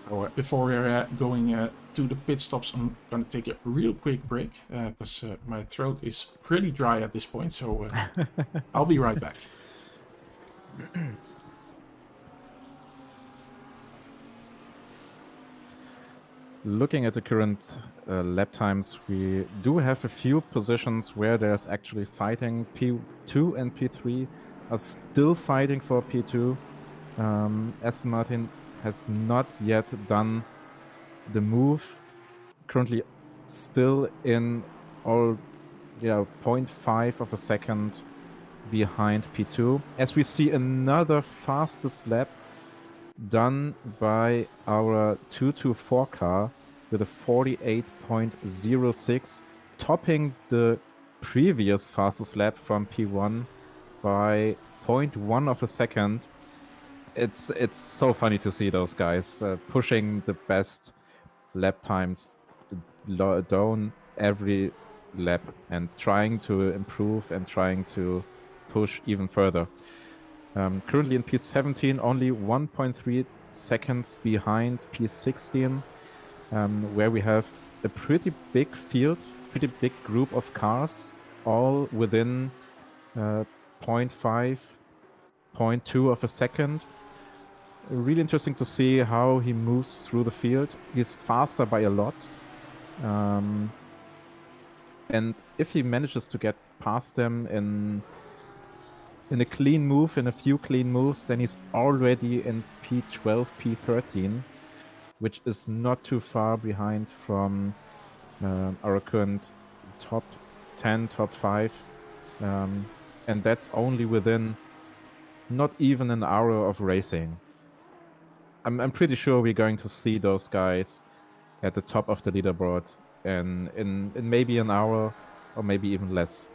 [SPEAKER 1] So before we're going to the pit stops, I'm going to take a real quick break because my throat is pretty dry at this point. So I'll be right back.
[SPEAKER 2] Looking at the current lap times, we do have a few positions where there's actually fighting. P2 and P3 are still fighting for P2. Aston Martin has not yet done the move. Currently still in all, 0.5 of a second behind P2. As we see another fastest lap done by our 224 car with a 48.06, topping the previous fastest lap from P1 by 0.1 of a second. It's so funny to see those guys pushing the best lap times down every lap and trying to improve and trying to push even further. Currently in P17, only 1.3 seconds behind P16, where we have a pretty big field, pretty big group of cars, all within 0.5, 0.2 of a second. Really interesting to see how he moves through the field. He's faster by a lot. And if he manages to get past them in a clean move, in a few clean moves, then he's already in P12, P13, which is not too far behind from our current top 10, top 5. And that's only within not even an hour of racing. I'm pretty sure we're going to see those guys at the top of the leaderboard in maybe an hour or maybe even less.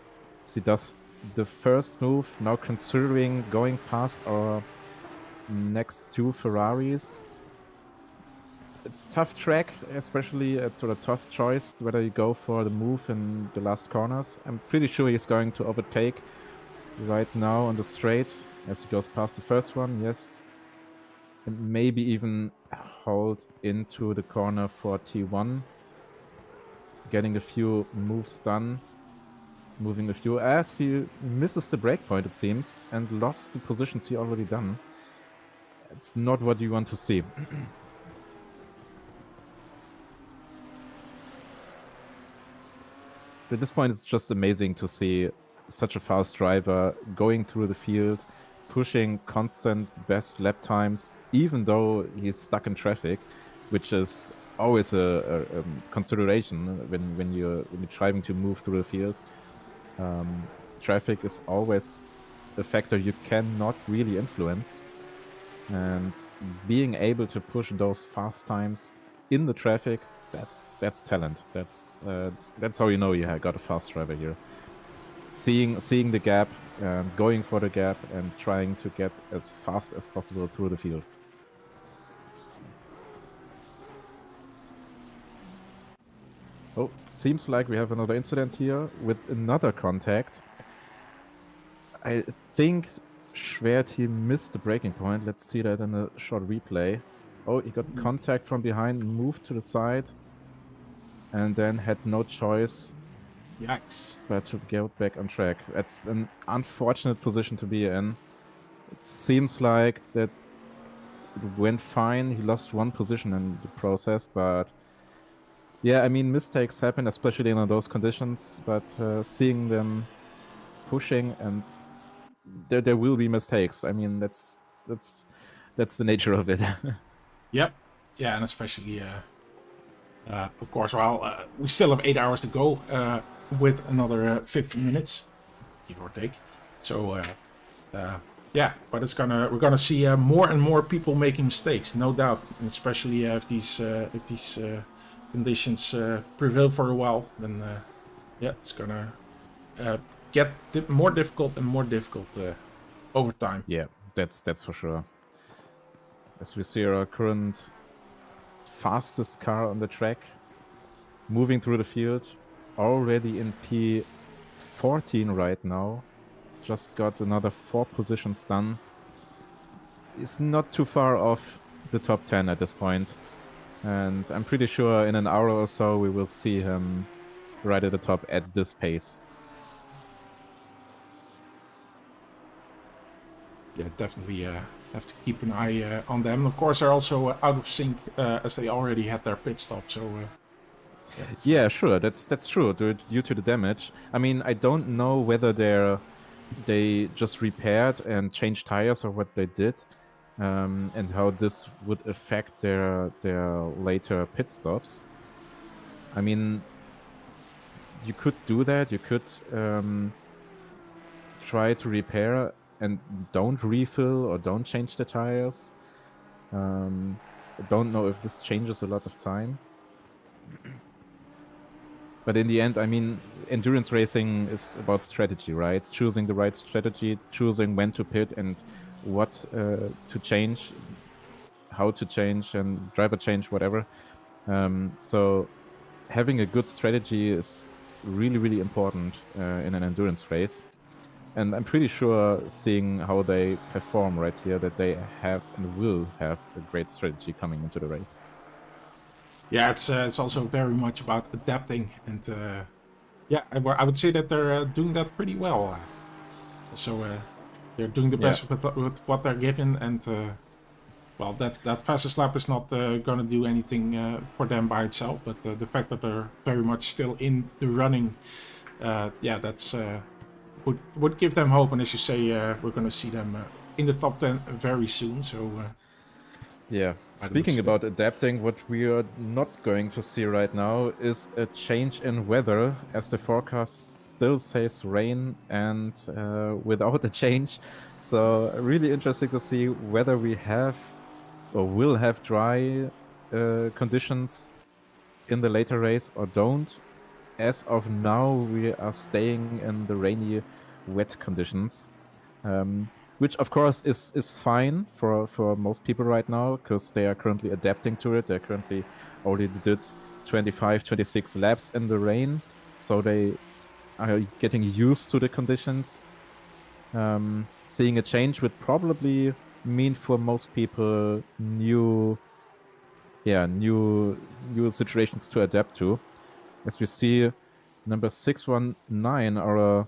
[SPEAKER 2] So he does the first move, now considering going past our next 2 Ferraris. It's tough track, especially a sort of tough choice whether you go for the move in the last corners. I'm pretty sure he's going to overtake right now on the straight as he goes past the first one, yes. And maybe even hold into the corner for T1. Getting a few moves done. Moving a few as he misses the breakpoint, it seems, and lost the positions he already done. It's not what you want to see. At this point, it's just amazing to see such a fast driver going through the field, pushing constant best lap times, even though he's stuck in traffic, which is always a consideration when you're trying to move through the field. Traffic is always a factor you cannot really influence, and being able to push those fast times in the traffic, that's talent. That's how you know you have got a fast driver here. Seeing the gap, going for the gap, and trying to get as fast as possible through the field. Oh, seems like we have another incident here with another contact. I think Schwert, missed the breaking point. Let's see that in a short replay. Oh, he got contact from behind, moved to the side, and then had no choice
[SPEAKER 1] Yikes.
[SPEAKER 2] but to get back on track. That's an unfortunate position to be in. It seems like that it went fine. He lost one position in the process, but yeah, I mean, mistakes happen, especially in those conditions, but seeing them pushing, and there will be mistakes. I mean, that's the nature of it.
[SPEAKER 1] Yep. Yeah, and especially, of course, well, we still have 8 hours to go with another 15 minutes, give or take. So, yeah, but we're gonna see more and more people making mistakes, no doubt. And especially if these conditions prevail for a while, then yeah, it's gonna get more difficult and more difficult over time.
[SPEAKER 2] Yeah, that's for sure. As we see our current fastest car on the track moving through the field, already in P14 right now. Just got another 4 positions done. Is not too far off the top 10 at this point. And I'm pretty sure in an hour or so we will see him right at the top at this pace.
[SPEAKER 1] Yeah, definitely have to keep an eye on them. Of course, they're also out of sync as they already had their pit stop. So
[SPEAKER 2] yeah, sure, that's true due to the damage. I mean, I don't know whether they just repaired and changed tires or what they did, and how this would affect their later pit stops. I mean, you could do that. You could try to repair and don't refill or don't change the tires. I don't know if this changes a lot of time. But in the end, I mean, endurance racing is about strategy, right? Choosing the right strategy, choosing when to pit and what to change, how to change, and driver change, whatever. So having a good strategy is really, really important in an endurance race. And I'm pretty sure, seeing how they perform right here, that they have and will have a great strategy coming into the race.
[SPEAKER 1] yeah, it's also very much about adapting, and yeah, I would say that they're doing that pretty well. So they're doing the best with what they're given, and well, that fastest lap is not gonna do anything for them by itself, but the fact that they're very much still in the running, yeah, that's would give them hope. And as you say, we're gonna see them in the top 10 very soon. So
[SPEAKER 2] yeah. Speaking about adapting, what we are not going to see right now is a change in weather, as the forecast still says rain and without a change. So really interesting to see whether we have or will have dry conditions in the later race or don't. As of now, we are staying in the rainy, wet conditions. Which of course is fine for most people right now, because they are currently adapting to it. They currently already did 25, 26 laps in the rain, so they are getting used to the conditions. Seeing a change would probably mean for most people new situations to adapt to. As we see, number 619, our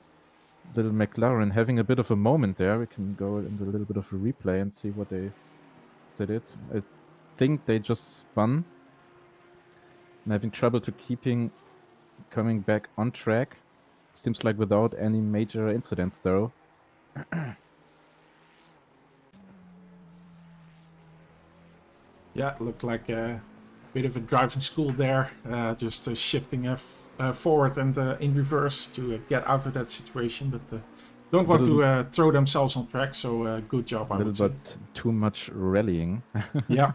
[SPEAKER 2] little McLaren, having a bit of a moment there. We can go into a little bit of a replay and see what they did. I think they just spun and having trouble to coming back on track. It seems like without any major incidents though.
[SPEAKER 1] yeah, it looked like a bit of a driving school there, just shifting forward and in reverse to get out of that situation, but don't want to throw themselves on track, so good job, I would say.
[SPEAKER 2] A little bit too much rallying.
[SPEAKER 1] Yeah,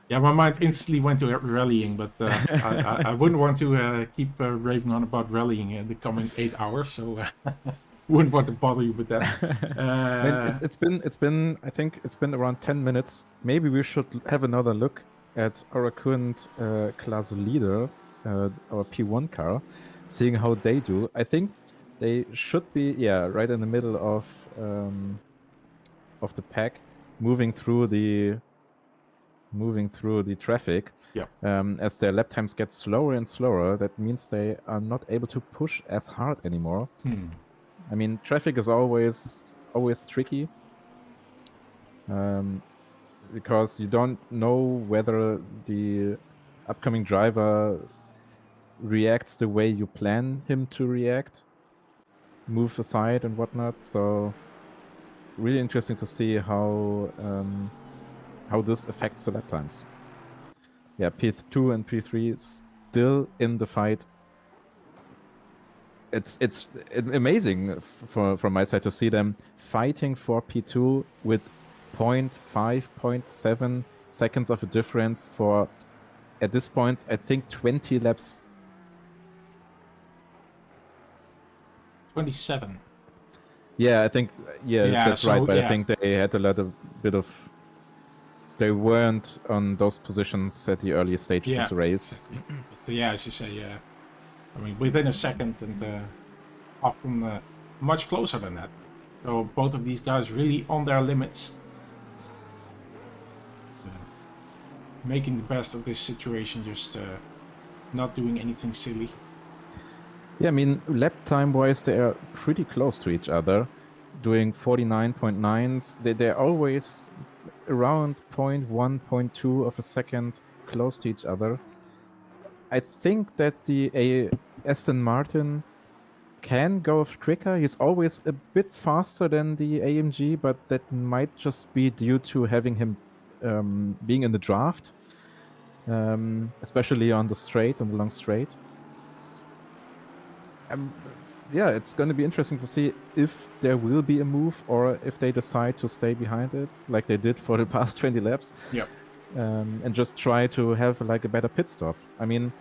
[SPEAKER 1] my mind instantly went to rallying, but I wouldn't want to keep raving on about rallying in the coming 8 hours, so wouldn't want to bother you with that.
[SPEAKER 2] It's been I think it's been around 10 minutes. Maybe we should have another look at our current class leader, our P1 car, seeing how they do. I think they should be right in the middle of the pack, moving through the traffic.
[SPEAKER 1] Yeah.
[SPEAKER 2] As their lap times get slower and slower, that means they are not able to push as hard anymore. I mean, traffic is always tricky, because you don't know whether the upcoming driver reacts the way you plan him to react, move aside and whatnot. So really interesting to see how this affects the lap times. Yeah, P2 and P3 still in the fight. It's amazing from my side to see them fighting for P2 with 0.5, 0.7 seconds of a difference for, at this point, I think 20 laps.
[SPEAKER 1] 27.
[SPEAKER 2] Yeah, I think that's right. But I think they had a little bit of. They weren't on those positions at the earlier stages of the race.
[SPEAKER 1] But, as you say, I mean, within a second, and often much closer than that. So both of these guys really on their limits, making the best of this situation, just not doing anything silly.
[SPEAKER 2] Yeah, I mean, lap time wise, they are pretty close to each other, doing 49.9s. They're always around 0.1, 0.2 of a second close to each other. I think that the Aston Martin can go quicker. He's always a bit faster than the AMG, but that might just be due to having him being in the draft, especially on the long straight. It's going to be interesting to see if there will be a move or if they decide to stay behind it like they did for the past 20 laps.
[SPEAKER 1] Yep.
[SPEAKER 2] And just try to have like a better pit stop. I mean,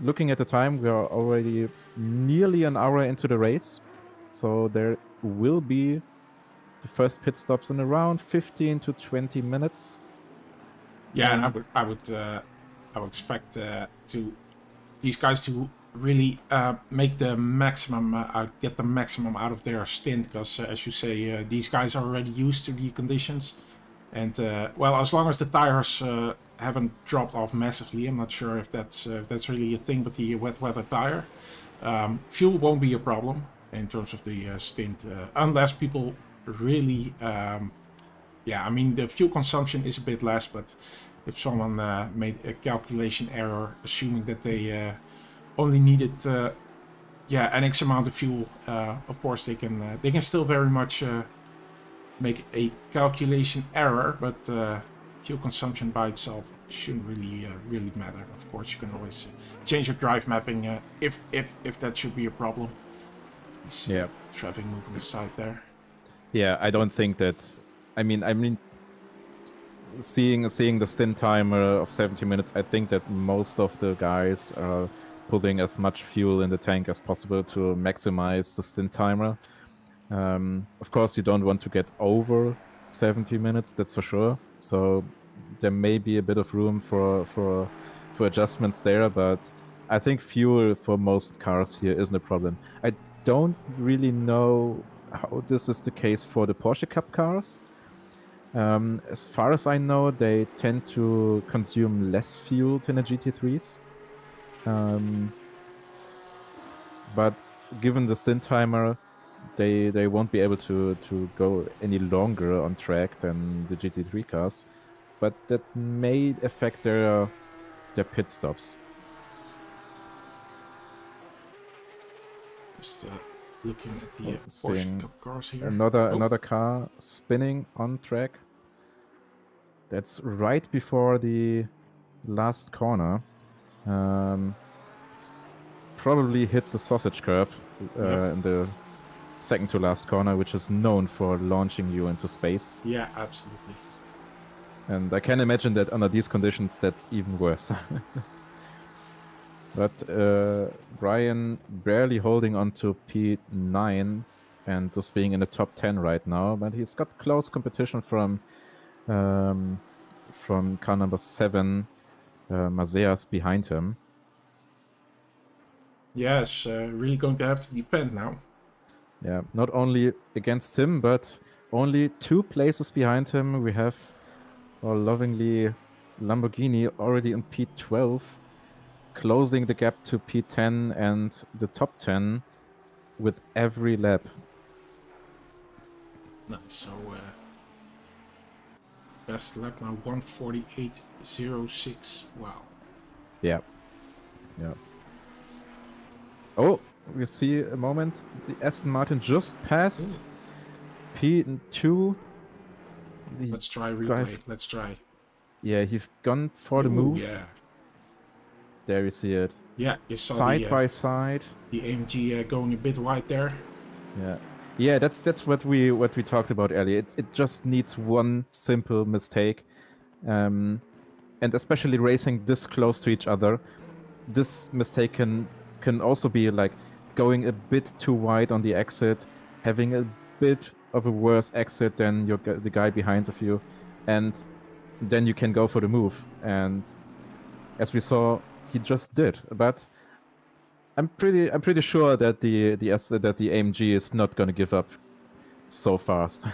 [SPEAKER 2] looking at the time, we are already nearly an hour into the race. So there will be the first pit stops in around 15 to 20 minutes.
[SPEAKER 1] Yeah, and I would expect these guys to really make the maximum, get the maximum out of their stint, because as you say, these guys are already used to the conditions, and as long as the tires haven't dropped off massively, I'm not sure if that's really a thing, but the wet weather tire, fuel won't be a problem in terms of the stint, unless people really, I mean, the fuel consumption is a bit less, but if someone made a calculation error, assuming that they only needed an X amount of fuel, of course they can still very much make a calculation error, but fuel consumption by itself shouldn't really matter. Of course, you can always change your drive mapping if that should be a problem.
[SPEAKER 2] Yeah,
[SPEAKER 1] traffic moving aside there.
[SPEAKER 2] Yeah, I don't think that. I mean, seeing the stint timer of 70 minutes, I think that most of the guys are putting as much fuel in the tank as possible to maximize the stint timer. Of course, you don't want to get over 70 minutes, that's for sure. So there may be a bit of room for adjustments there, but I think fuel for most cars here isn't a problem. I don't really know how this is the case for the Porsche Cup cars. As far as I know, they tend to consume less fuel than the GT3s. But given the stint timer, they won't be able to go any longer on track than the GT3 cars. But that may affect their pit stops.
[SPEAKER 1] Just looking at the Porsche Cup cars here.
[SPEAKER 2] Another car spinning on track. That's right before the last corner. Probably hit the sausage curb in the second to last corner, which is known for launching you into space.
[SPEAKER 1] Yeah, absolutely.
[SPEAKER 2] And I can imagine that under these conditions, that's even worse. But Brian barely holding on to P9 and just being in the top 10 right now. But he's got close competition from car number 7, Mazeas behind him.
[SPEAKER 1] Yes, really going to have to defend now.
[SPEAKER 2] Yeah, not only against him, but only 2 places behind him. We have our lovingly Lamborghini already in P12, closing the gap to P10 and the top 10 with every lap.
[SPEAKER 1] Nice. So best lap now 1:48.06. Wow.
[SPEAKER 2] Yeah. Yeah. Oh, we see a moment. The Aston Martin just passed P2.
[SPEAKER 1] Let's try replay. Let's try.
[SPEAKER 2] Yeah, he's gone for the
[SPEAKER 1] Ooh,
[SPEAKER 2] move.
[SPEAKER 1] yeah.
[SPEAKER 2] There you see it.
[SPEAKER 1] Yeah, you saw
[SPEAKER 2] Side by side.
[SPEAKER 1] the AMG going a bit wide there.
[SPEAKER 2] Yeah. Yeah, that's what we talked about earlier. It just needs one simple mistake. And especially racing this close to each other, this mistake can also be like going a bit too wide on the exit, having a bit of a worse exit than the guy behind of you, and then you can go for the move. And as we saw, he just did. But I'm pretty sure that the AMG is not going to give up so fast.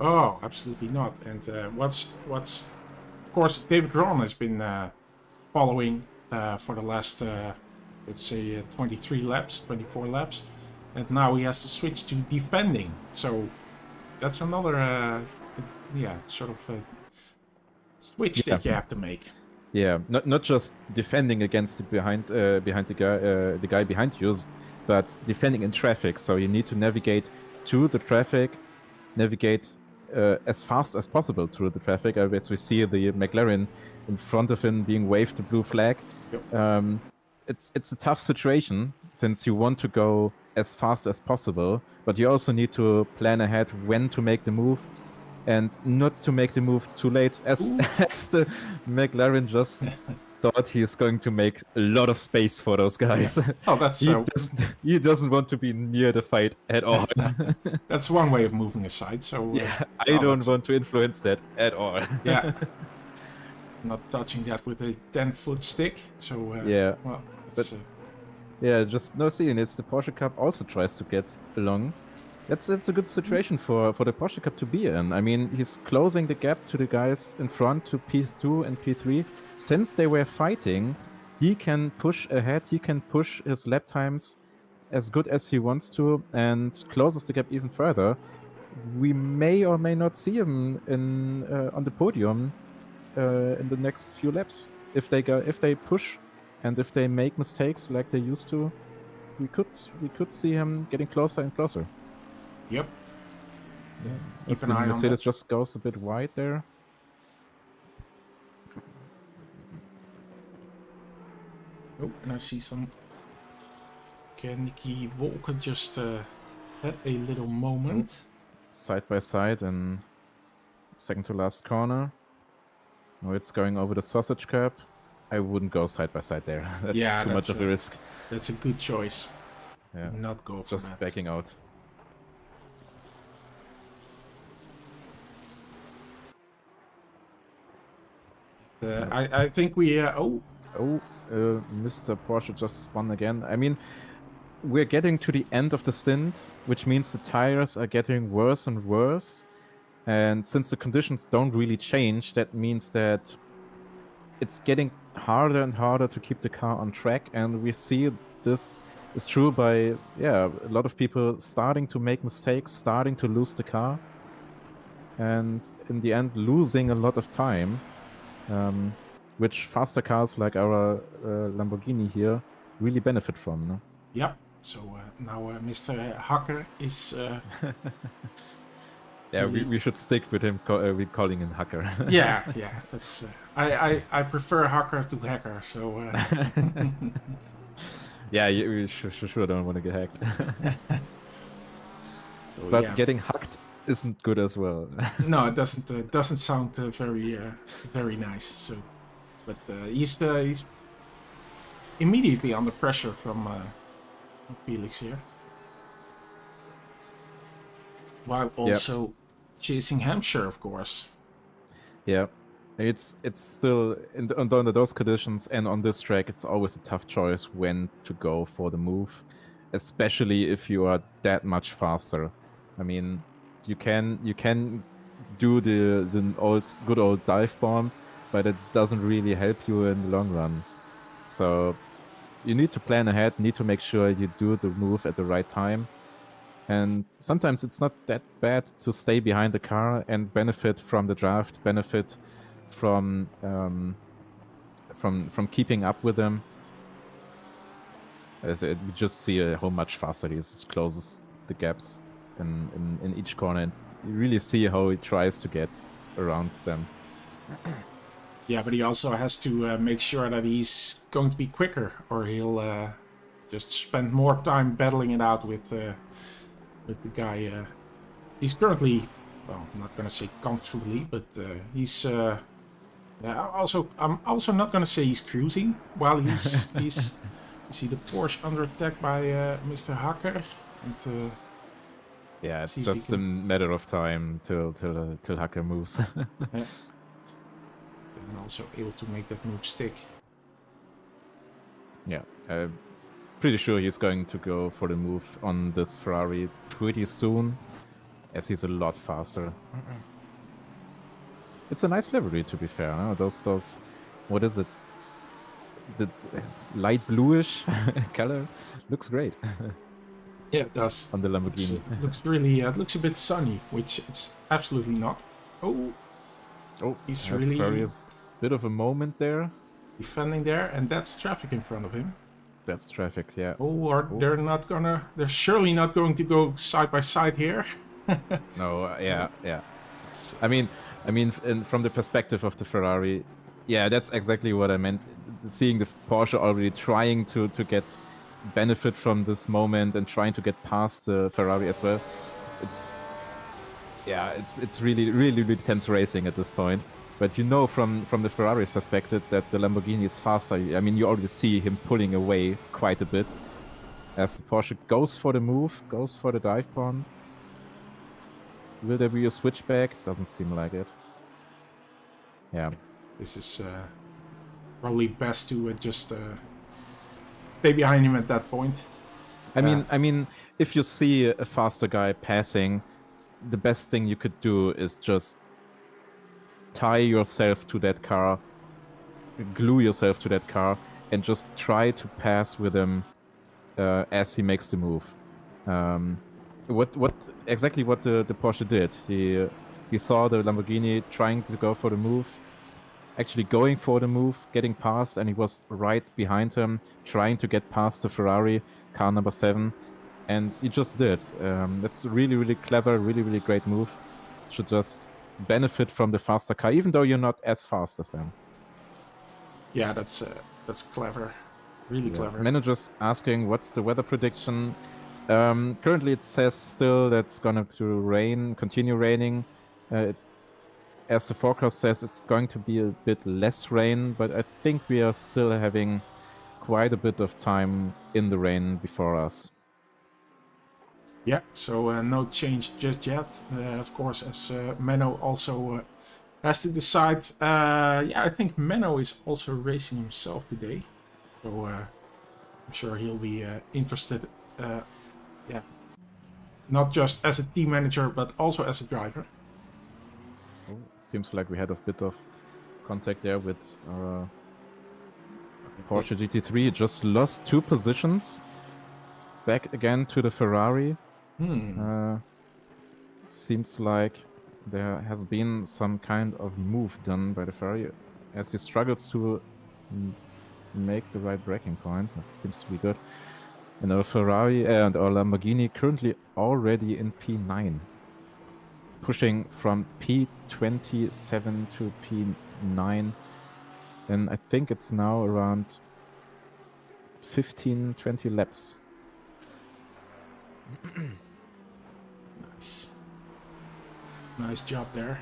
[SPEAKER 1] Oh, absolutely not. And what's of course David Ron has been following for the last let's say 23 laps, 24 laps, and now he has to switch to defending. So that's another yeah, sort of switch that you have to make.
[SPEAKER 2] Yeah, not just defending against the behind the guy behind you, but defending in traffic. So you need to navigate to the traffic, navigate as fast as possible through the traffic. As we see the McLaren in front of him being waved the blue flag.
[SPEAKER 1] Yep.
[SPEAKER 2] It's a tough situation since you want to go as fast as possible, but you also need to plan ahead when to make the move. And not to make the move too late, as the McLaren just thought he is going to make a lot of space for those guys.
[SPEAKER 1] Yeah. Oh, that's
[SPEAKER 2] he doesn't want to be near the fight at all.
[SPEAKER 1] That's one way of moving aside. So
[SPEAKER 2] yeah, I don't want to influence that at all.
[SPEAKER 1] Yeah, not touching that with a 10-foot stick. So
[SPEAKER 2] yeah,
[SPEAKER 1] well,
[SPEAKER 2] yeah, just no seeing. It's the Porsche Cup also tries to get along. It's a good situation for the Porsche Cup to be in. I mean, he's closing the gap to the guys in front, to P2 and P3. Since they were fighting, he can push ahead. He can push his lap times as good as he wants to and closes the gap even further. We may or may not see him on the podium in the next few laps. If they push and if they make mistakes like they used to, we could see him getting closer and closer.
[SPEAKER 1] Yep.
[SPEAKER 2] So keep an eye on Mercedes just goes a bit wide there.
[SPEAKER 1] Oh, and I see some Nicky Walker just had a little moment.
[SPEAKER 2] Side by side and second to last corner. No, it's going over the sausage curb. I wouldn't go side by side there. That's too much of a risk.
[SPEAKER 1] That's a good choice.
[SPEAKER 2] Yeah.
[SPEAKER 1] Do not go for
[SPEAKER 2] just
[SPEAKER 1] that.
[SPEAKER 2] Backing out.
[SPEAKER 1] I think we
[SPEAKER 2] Mr. Porsche just spun again. I mean, we're getting to the end of the stint, which means the tires are getting worse and worse. And since the conditions don't really change, that means that it's getting harder and harder to keep the car on track. And we see this is true by, a lot of people starting to make mistakes, starting to lose the car. And in the end, losing a lot of time. Which faster cars like our Lamborghini here really benefit from. No?
[SPEAKER 1] Yeah. So now Mr. Hacker is.
[SPEAKER 2] Yeah, we should stick with him. We're calling him Hacker.
[SPEAKER 1] yeah. That's. I prefer Hacker to Hacker. So.
[SPEAKER 2] Yeah, you sure don't want to get hacked. So, but getting hacked isn't good as well.
[SPEAKER 1] No, it doesn't sound very nice. So, but he's immediately under pressure from Felix here, while also chasing Hampshire, of course.
[SPEAKER 2] Yeah, It's still under those conditions and on this track, it's always a tough choice when to go for the move, especially if you are that much faster. I mean, you can do the good old dive bomb, but it doesn't really help you in the long run. So you need to plan ahead, need to make sure you do the move at the right time. And sometimes it's not that bad to stay behind the car and benefit from the draft, benefit from from keeping up with them. As we just see how much faster he is. It closes the gaps in each corner, and you really see how he tries to get around them.
[SPEAKER 1] Yeah, but he also has to make sure that he's going to be quicker, or he'll just spend more time battling it out with the guy. He's currently, well, I'm not gonna say comfortably, but he's. I'm also not gonna say he's cruising while he's he's. You see the Porsche under attack by Mr. Hacker, and
[SPEAKER 2] yeah, it's just a matter of time till Hacker moves.
[SPEAKER 1] Yeah. And also able to make that move stick.
[SPEAKER 2] Yeah, pretty sure he's going to go for the move on this Ferrari pretty soon, as he's a lot faster. It's a nice livery, to be fair. Huh? Those, what is it? The light bluish color looks great.
[SPEAKER 1] Yeah, it does.
[SPEAKER 2] On the Lamborghini.
[SPEAKER 1] It looks really, it looks a bit sunny, which it's absolutely not. Oh, he's really
[SPEAKER 2] a bit of a moment there.
[SPEAKER 1] Defending there, and that's traffic in front of him.
[SPEAKER 2] That's traffic, yeah.
[SPEAKER 1] They're surely not going to go side by side here.
[SPEAKER 2] No, yeah. I mean, from the perspective of the Ferrari, yeah, that's exactly what I meant. Seeing the Porsche already trying to get benefit from this moment and trying to get past the Ferrari as well. It's really tense racing at this point. But you know from the Ferrari's perspective that the Lamborghini is faster. I mean, you already see him pulling away quite a bit as the Porsche goes for the move, goes for the dive bomb. Will there be a switchback? Doesn't seem like it. Yeah.
[SPEAKER 1] This is probably best to just stay behind him at that point.
[SPEAKER 2] I mean, if you see a faster guy passing, the best thing you could do is just tie yourself to that car, glue yourself to that car, and just try to pass with him as he makes the move. What exactly what the Porsche did? He saw the Lamborghini trying to go for the move, actually going for the move, getting past, and he was right behind him, trying to get past the Ferrari car number 7, and he just did. That's a really clever, really great move. Should just benefit from the faster car, even though you're not as fast as them.
[SPEAKER 1] Yeah, that's clever, really clever.
[SPEAKER 2] Managers asking what's the weather prediction. Currently, it says still that's going to continue raining. As the forecast says, it's going to be a bit less rain, but I think we are still having quite a bit of time in the rain before us.
[SPEAKER 1] Yeah, so no change just yet. Of course, as Menno also has to decide. I think Menno is also racing himself today, so I'm sure he'll be interested. Not just as a team manager, but also as a driver.
[SPEAKER 2] Oh, seems like we had a bit of contact there with Porsche GT3. Just lost 2 positions. Back again to the Ferrari. Seems like there has been some kind of move done by the Ferrari as he struggles to make the right braking point. That seems to be good. And our Ferrari and our Lamborghini currently already in P9. Pushing from P27 to P9. And I think it's now around 15-20 laps.
[SPEAKER 1] Nice job there.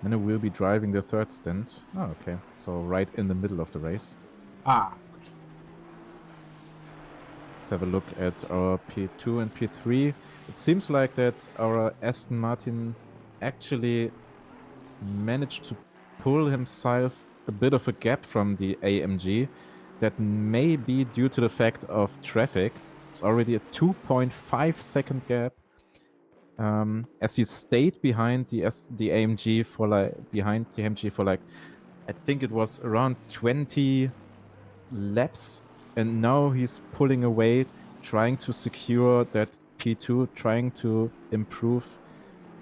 [SPEAKER 2] And we'll be driving the 3rd stint. Oh, okay. So right in the middle of the race. Let's have a look at our P2 and P3. It seems like that our Aston Martin actually managed to pull himself a bit of a gap from the AMG. That may be due to the fact of traffic. It's already a 2.5 second gap. As he stayed behind the AMG for like I think it was around 20 laps, and now he's pulling away, trying to secure that P2, trying to improve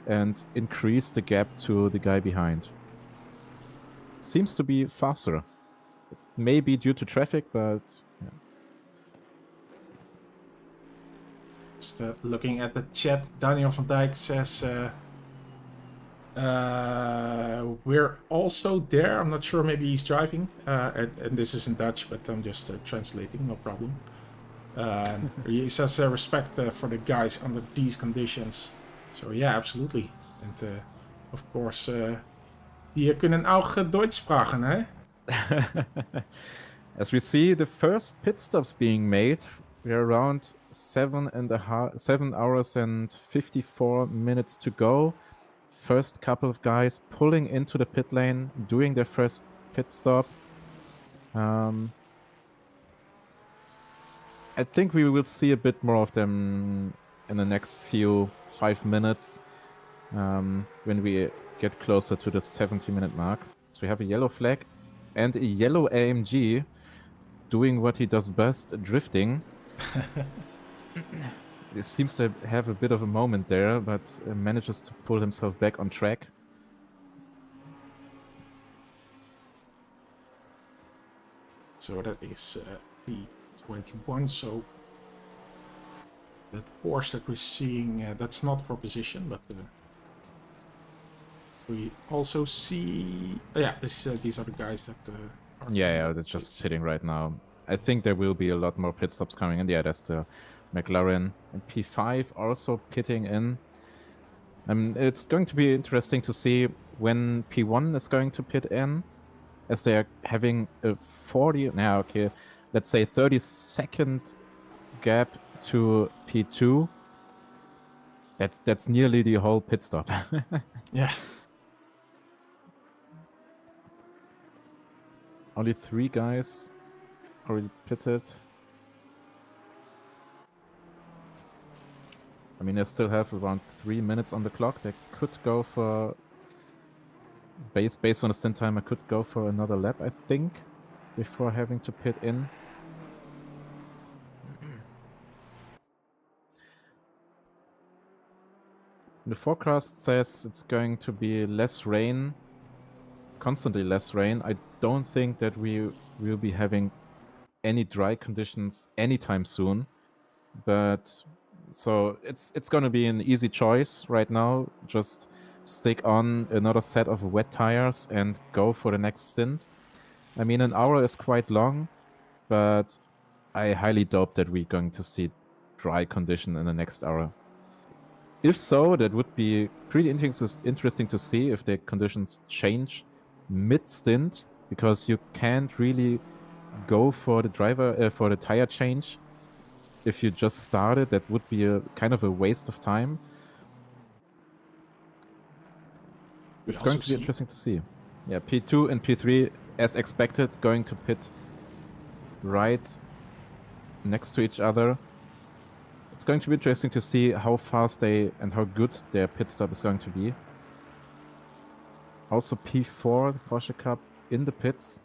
[SPEAKER 2] and increase the gap to the guy behind. Seems to be faster. It may be due to traffic, but yeah.
[SPEAKER 1] Just looking at the chat, Daniel van Dijk says we're also there. I'm not sure, maybe he's driving. And this is in Dutch, but I'm just translating, no problem. He says respect for the guys under these conditions. So yeah, absolutely. And of course, wir können auch Deutsch sprechen, eh?
[SPEAKER 2] As we see the first pit stops being made, we're around 7 hours and 54 minutes to go. First couple of guys pulling into the pit lane, doing their first pit stop. I think we will see a bit more of them in the next 5 minutes when we get closer to the 70-minute mark. So we have a yellow flag and a yellow AMG doing what he does best, drifting. He seems to have a bit of a moment there, but manages to pull himself back on track.
[SPEAKER 1] So that is P21. So that Porsche that we're seeing, that's not for position, but we also see. Yeah, these are the guys that.
[SPEAKER 2] Yeah, that's just sitting right now. I think there will be a lot more pit stops coming in. Yeah, that's the McLaren and P5 also pitting in. It's going to be interesting to see when P1 is going to pit in, as they are having a 30-second gap to P2. That's nearly the whole pit stop.
[SPEAKER 1] Yeah.
[SPEAKER 2] Only 3 guys already pitted. I mean, they still have around 3 minutes on the clock. They could go for... Based on the stint time, I could go for another lap, I think, before having to pit in. The forecast says it's going to be less rain, constantly less rain. I don't think that we will be having any dry conditions anytime soon, but so it's going to be an easy choice right now. Just stick on another set of wet tires and go for the next stint. I mean, an hour is quite long, but I highly doubt that we're going to see dry condition in the next hour. If so, that would be pretty interesting to see if the conditions change mid-stint, because you can't really go for the tire change if you just started. That would be a kind of a waste of time. It's going to be interesting to see. Yeah, P2 and P3, as expected, going to pit right next to each other. It's going to be interesting to see how fast and how good their pit stop is going to be. Also P4, the Porsche Cup, in the pits.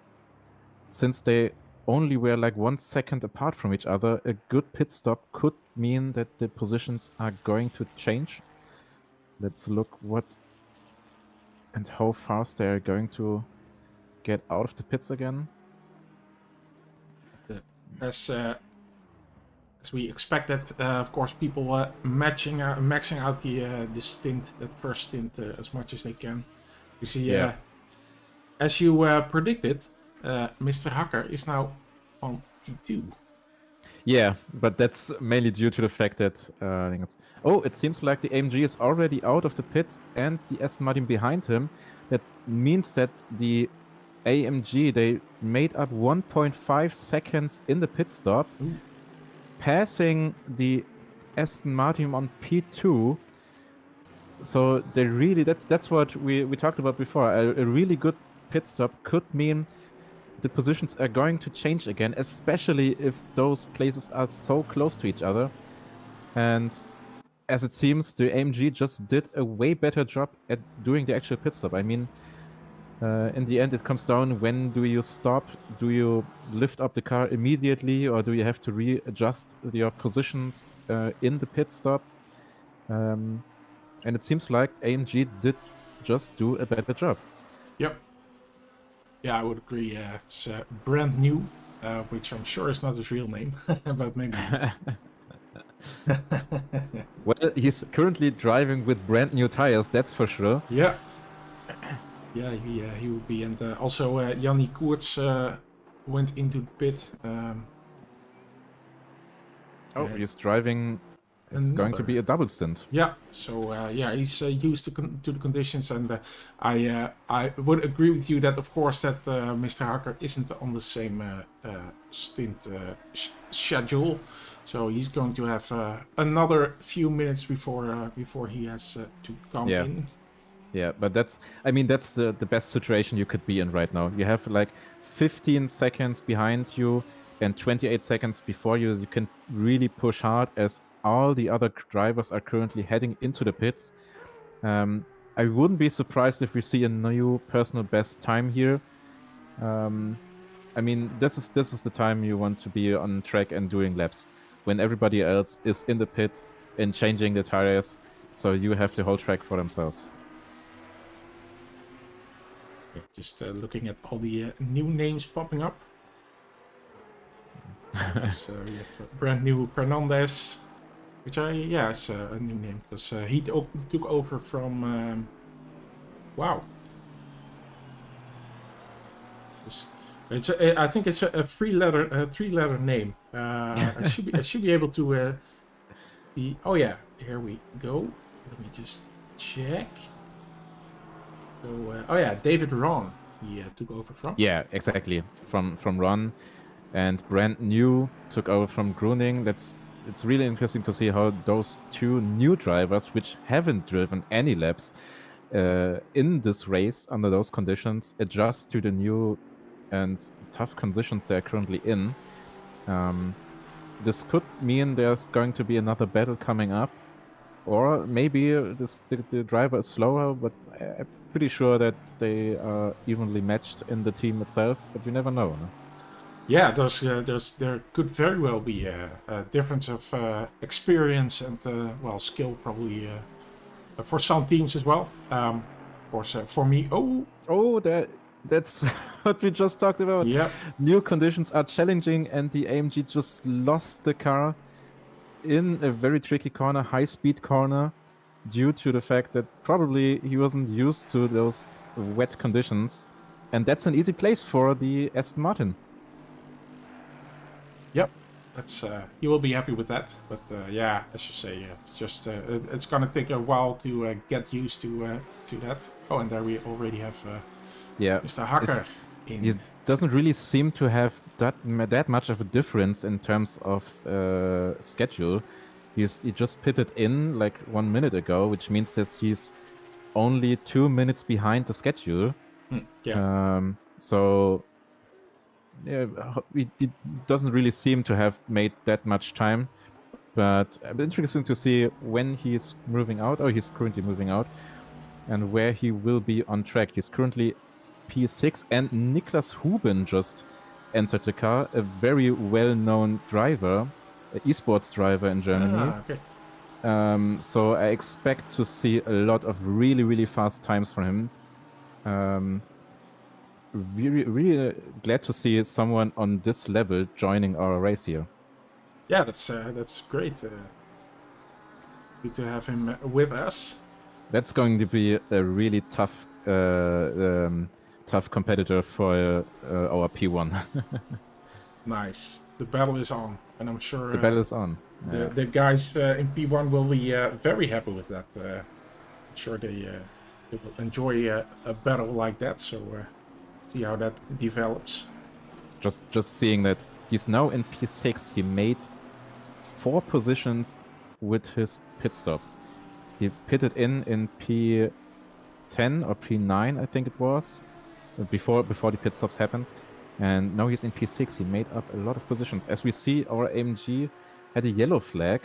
[SPEAKER 2] Since they only were like 1 second apart from each other, a good pit stop could mean that the positions are going to change. Let's look what and how fast they are going to get out of the pits again.
[SPEAKER 1] As we expected, of course, people maxing out the stint, that first stint, as much as they can. You see, as you predicted, Mr. Hacker is now on P2.
[SPEAKER 2] Yeah, but that's mainly due to the fact that it seems like the AMG is already out of the pits and the Aston Martin behind him. That means that the AMG, they made up 1.5 seconds in the pit stop.
[SPEAKER 1] Ooh.
[SPEAKER 2] Passing the Aston Martin on P2. So they really, that's what we talked about before, a really good pit stop could mean the positions are going to change again, especially if those places are so close to each other. And as it seems, the AMG just did a way better job at doing the actual pit stop. I mean, in the end, it comes down, when do you stop? Do you lift up the car immediately, or do you have to readjust your positions in the pit stop? And it seems like AMG did just do a better job.
[SPEAKER 1] Yep. Yeah, I would agree. It's brand new, which I'm sure is not his real name, but maybe.
[SPEAKER 2] Well, he's currently driving with brand new tires, that's for sure.
[SPEAKER 1] Yeah. Yeah, he will be. And also, Yanni Koerts went into the pit.
[SPEAKER 2] He's driving. It's going to be a double stint.
[SPEAKER 1] Yeah, so he's used to the conditions, and I would agree with you that, of course, that Mr. Hacker isn't on the same stint schedule, so he's going to have another few minutes before he has to come in.
[SPEAKER 2] Yeah, but that's the best situation you could be in right now. You have like 15 seconds behind you and 28 seconds before you. You can really push hard, as all the other drivers are currently heading into the pits. I wouldn't be surprised if we see a new personal best time here. I mean, this is the time you want to be on track and doing laps, when everybody else is in the pit and changing the tires, so you have the whole track for themselves.
[SPEAKER 1] Yeah, just looking at all the new names popping up. So we have brand new Fernandez, which is a new name, because he took over from wow. I think it's a three-letter name. I should be able to see. Oh yeah, here we go. Let me just check. So David Ron, he took over from.
[SPEAKER 2] Yeah, exactly, from Ron, and brand new took over from Gruning. It's really interesting to see how those two new drivers, which haven't driven any laps in this race under those conditions, adjust to the new and tough conditions they are currently in. This could mean there's going to be another battle coming up, or maybe the driver is slower, but I'm pretty sure that they are evenly matched in the team itself, but you never know. No?
[SPEAKER 1] Yeah, there could very well be a difference of experience and skill, probably for some teams as well. Of course, for me,
[SPEAKER 2] that's what we just talked about.
[SPEAKER 1] Yeah,
[SPEAKER 2] new conditions are challenging, and the AMG just lost the car in a very tricky corner, high-speed corner, due to the fact that probably he wasn't used to those wet conditions, and that's an easy place for the Aston Martin.
[SPEAKER 1] Yep, that's he will be happy with that. But as you say, it's gonna take a while to get used to that. Oh, and there we already have Mr. Hacker in.
[SPEAKER 2] He doesn't really seem to have that much of a difference in terms of schedule. He just pitted in like 1 minute ago, which means that he's only 2 minutes behind the schedule. So it doesn't really seem to have made that much time. But interesting to see when he's moving out. Oh, he's currently moving out, and where he will be on track. He's currently P6, and Niklas Huben just entered the car, a very well-known driver, an esports driver in Germany.
[SPEAKER 1] Okay.
[SPEAKER 2] So I expect to see a lot of really, really fast times from him. Really, really glad to see someone on this level joining our race here.
[SPEAKER 1] Yeah, that's great. Good to have him with us.
[SPEAKER 2] That's going to be a really tough competitor for our P1.
[SPEAKER 1] Nice. The battle is on, and I'm sure
[SPEAKER 2] the battle is on.
[SPEAKER 1] The guys in P1 will be very happy with that. I'm sure they will enjoy a battle like that. So see how that develops.
[SPEAKER 2] Just seeing that he's now in P6. He made 4 positions with his pit stop. He pitted in P10 or P9, I think it was. before the pit stops happened, and now he's in P6. He made up a lot of positions. As we see, our AMG had a yellow flag.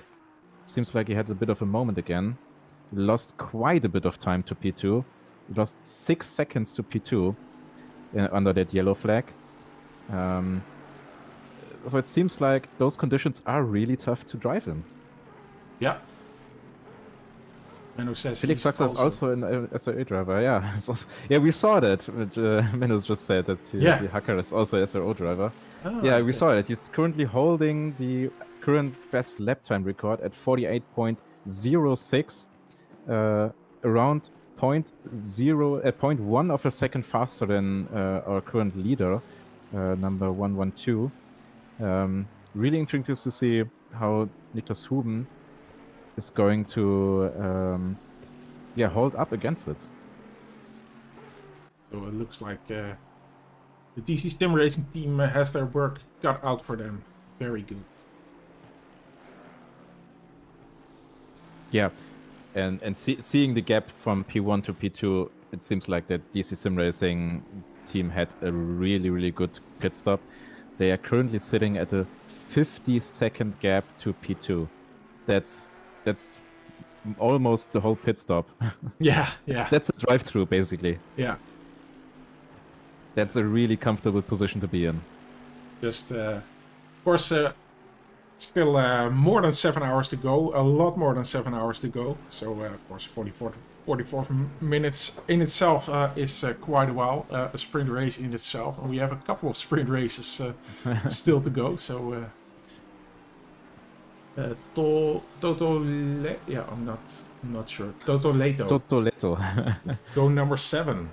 [SPEAKER 2] Seems like he had a bit of a moment again. He lost quite a bit of time to P2. He lost 6 seconds to P2 under that yellow flag. So it seems like those conditions are really tough to drive in.
[SPEAKER 1] Yeah. Menno says
[SPEAKER 2] Felix
[SPEAKER 1] he's
[SPEAKER 2] Saxa is also an SRA driver, yeah. Yeah, we saw that. Menno just said that the hacker is also an SRO driver.
[SPEAKER 1] Oh,
[SPEAKER 2] yeah, we saw that. He's currently holding the current best lap time record at 48.06, around 0.1 of a second faster than our current leader, number 112. Really interesting to see how Niklas Huben is going to hold up against it.
[SPEAKER 1] So it looks like the DC-SimRacing team has their work cut out for them. Very good.
[SPEAKER 2] Yeah, and seeing the gap from P1 to P2, it seems like that DC-SimRacing team had a really, really good pit stop. They are currently sitting at a 50-second gap to P2. That's almost the whole pit stop.
[SPEAKER 1] Yeah.
[SPEAKER 2] That's a drive-through, basically.
[SPEAKER 1] Yeah.
[SPEAKER 2] That's a really comfortable position to be in.
[SPEAKER 1] Just, of course, still more than 7 hours to go. A lot more than 7 hours to go. So, of course, 44 minutes in itself is quite a while. A sprint race in itself. And we have a couple of sprint races still to go. So, yeah, I'm not sure.
[SPEAKER 2] Totoleto.
[SPEAKER 1] Go number 7.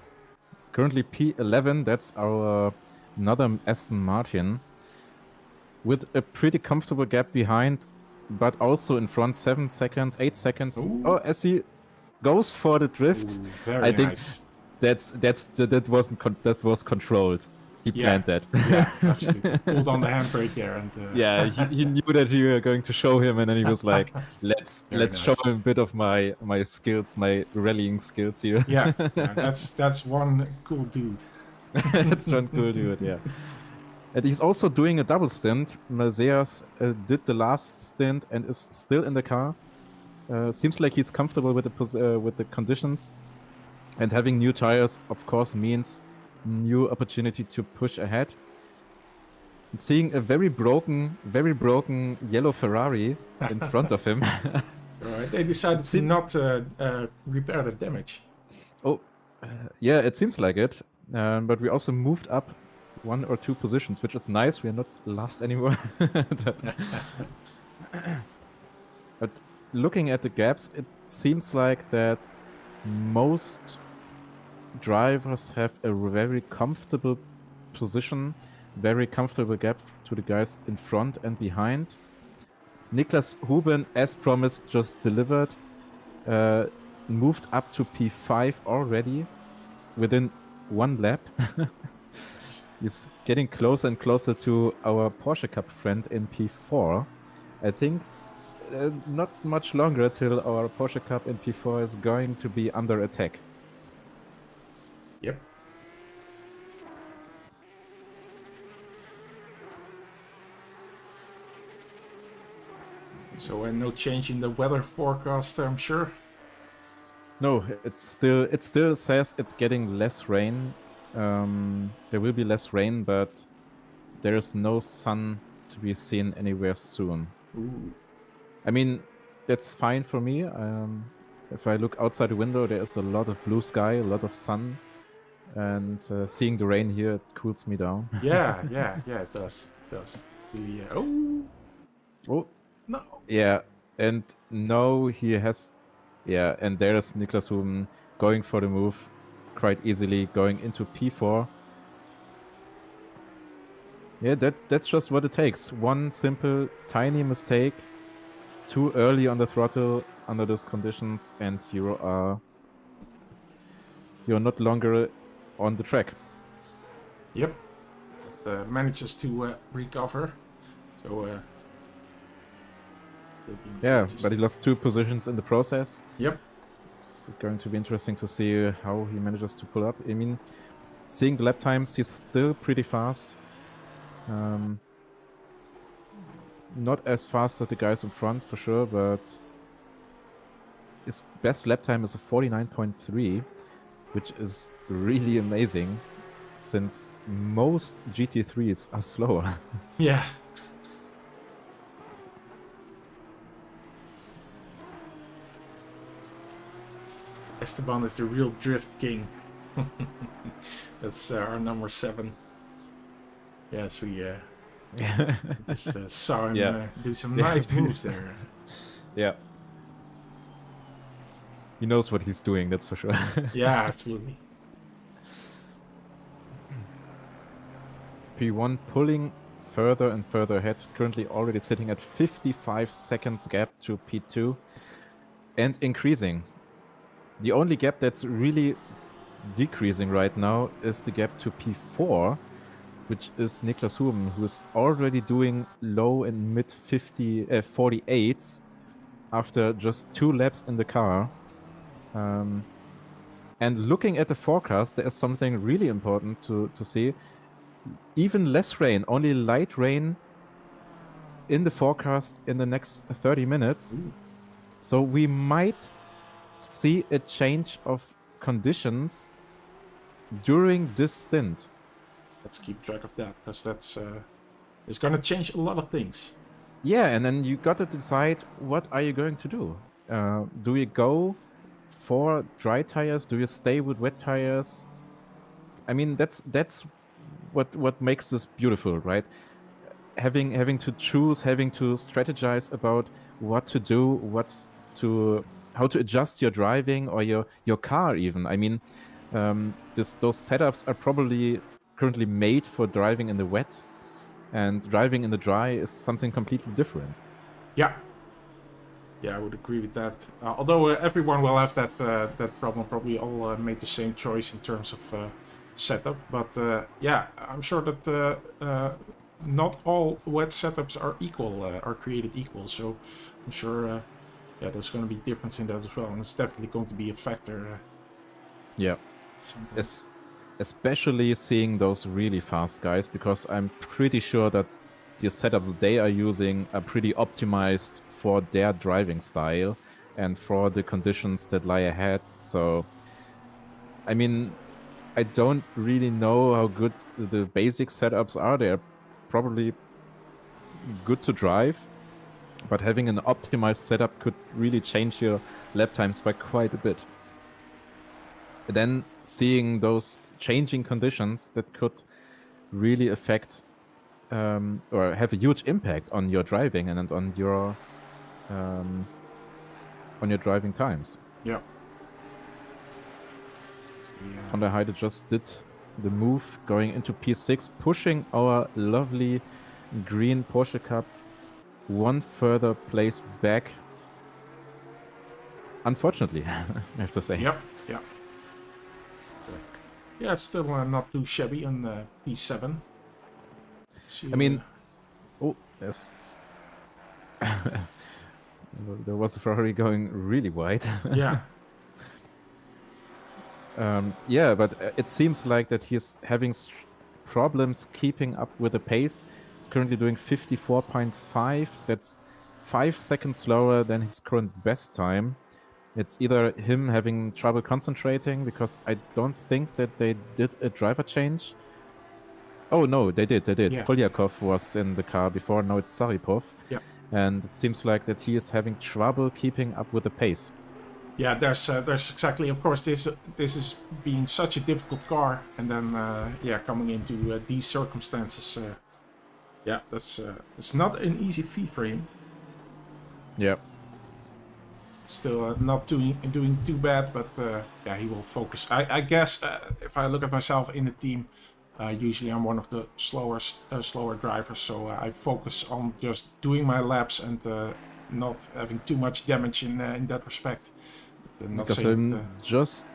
[SPEAKER 2] Currently P11, that's our another Aston Martin, with a pretty comfortable gap behind, but also in front 7 seconds, 8 seconds.
[SPEAKER 1] Ooh.
[SPEAKER 2] Oh, as he goes for the drift.
[SPEAKER 1] Ooh, very nice.
[SPEAKER 2] That was controlled. He planned that.
[SPEAKER 1] Yeah, absolutely. Pulled on the handbrake there, and
[SPEAKER 2] yeah, he knew that you were going to show him, and then he was like, "Let's show him a bit of my skills, my rallying skills here."
[SPEAKER 1] Yeah, that's one cool dude.
[SPEAKER 2] That's one cool dude. Yeah, and he's also doing a double stint. Maseas did the last stint and is still in the car. Seems like he's comfortable with the conditions, and having new tires, of course, means new opportunity to push ahead. And seeing a very broken yellow Ferrari in front of him.
[SPEAKER 1] Alright, they decided to not repair the damage.
[SPEAKER 2] Oh, yeah, it seems like it. But we also moved up 1 or 2 positions, which is nice. We are not last anymore. But looking at the gaps, it seems like that most drivers have a very comfortable position, very comfortable gap to the guys in front and behind. Niklas Huben, as promised, just delivered, moved up to P5 already within 1 lap. He's getting closer and closer to our Porsche Cup friend in P4. I think not much longer till our Porsche Cup in P4 is going to be under attack.
[SPEAKER 1] Yep. So no change in the weather forecast, I'm sure.
[SPEAKER 2] No, it still says it's getting less rain. There will be less rain, but there is no sun to be seen anywhere soon.
[SPEAKER 1] Ooh.
[SPEAKER 2] I mean, that's fine for me. If I look outside the window, there is a lot of blue sky, a lot of sun, and seeing the rain here, it cools me down.
[SPEAKER 1] Yeah, it does. Really,
[SPEAKER 2] Oh,
[SPEAKER 1] no.
[SPEAKER 2] Yeah, and no, he has. Yeah, and there's Niklas Huben going for the move quite easily, going into P4. Yeah, that's just what it takes. One simple, tiny mistake, too early on the throttle under those conditions, and you're not longer on the track.
[SPEAKER 1] Yep. Manages to recover. So.
[SPEAKER 2] Yeah, but he lost 2 positions in the process.
[SPEAKER 1] Yep.
[SPEAKER 2] It's going to be interesting to see how he manages to pull up. I mean, seeing the lap times, he's still pretty fast. Not as fast as the guys in front for sure, but his best lap time is a 49.3, which is really amazing since most GT3s are slower.
[SPEAKER 1] Yeah. Esteban is the real drift king. That's our number 7. Yes, we just saw him do some nice moves there.
[SPEAKER 2] Yeah. He knows what he's doing, that's for sure.
[SPEAKER 1] Yeah, absolutely.
[SPEAKER 2] P1 pulling further and further ahead, currently already sitting at 55 seconds gap to P2 and increasing. The only gap that's really decreasing right now is the gap to P4, which is Niklas Huben, who is already doing low and mid 48s after just 2 laps in the car. And looking at the forecast, there is something really important to see. Even less rain, only light rain in the forecast in the next 30 minutes.
[SPEAKER 1] Ooh.
[SPEAKER 2] So we might see a change of conditions during this stint.
[SPEAKER 1] Let's keep track of that, because that's it's gonna change a lot of things.
[SPEAKER 2] Yeah, and then you got to decide, what are you going to do? Do we go for dry tires? Do you stay with wet tires? I mean, that's what makes this beautiful, right? Having to choose, having to strategize about what to do, how to adjust your driving or your car even. I mean, those setups are probably currently made for driving in the wet, and driving in the dry is something completely different.
[SPEAKER 1] Yeah, I would agree with that. Although everyone will have that problem, probably all made the same choice in terms of setup. But yeah, I'm sure that not all wet setups are equal, are created equal. So I'm sure, yeah, there's going to be difference in that as well, and it's definitely going to be a factor.
[SPEAKER 2] Yeah, especially seeing those really fast guys, because I'm pretty sure that the setups they are using are pretty optimized for their driving style and for the conditions that lie ahead. So, I mean, I don't really know how good the basic setups are. They're probably good to drive, but having an optimized setup could really change your lap times by quite a bit. And then seeing those changing conditions that could really affect or have a huge impact on your driving and on your driving times.
[SPEAKER 1] Yeah.
[SPEAKER 2] Van der Heide just did the move going into P6, pushing our lovely green Porsche Cup one further place back. Unfortunately, I have to say.
[SPEAKER 1] Yep. Yeah, it's still not too shabby on P7.
[SPEAKER 2] I mean, oh, yes. There was a Ferrari going really wide.
[SPEAKER 1] Yeah.
[SPEAKER 2] Yeah, but it seems like that he's having problems keeping up with the pace. He's currently doing 54.5. That's 5 seconds slower than his current best time. It's either him having trouble concentrating, because I don't think that they did a driver change. Oh, no, they did.
[SPEAKER 1] Yeah.
[SPEAKER 2] Polyakov was in the car before, now it's Saripov.
[SPEAKER 1] Yeah.
[SPEAKER 2] And it seems like that he is having trouble keeping up with the pace.
[SPEAKER 1] Yeah, there's exactly, of course, this is being such a difficult car, and then yeah, coming into these circumstances, yeah, that's it's not an easy feat for him.
[SPEAKER 2] Yeah.
[SPEAKER 1] Still not doing too bad, but yeah, he will focus. I guess if I look at myself in the team, usually I'm one of the slower drivers, so I focus on just doing my laps and not having too much damage in that respect.
[SPEAKER 2] Because just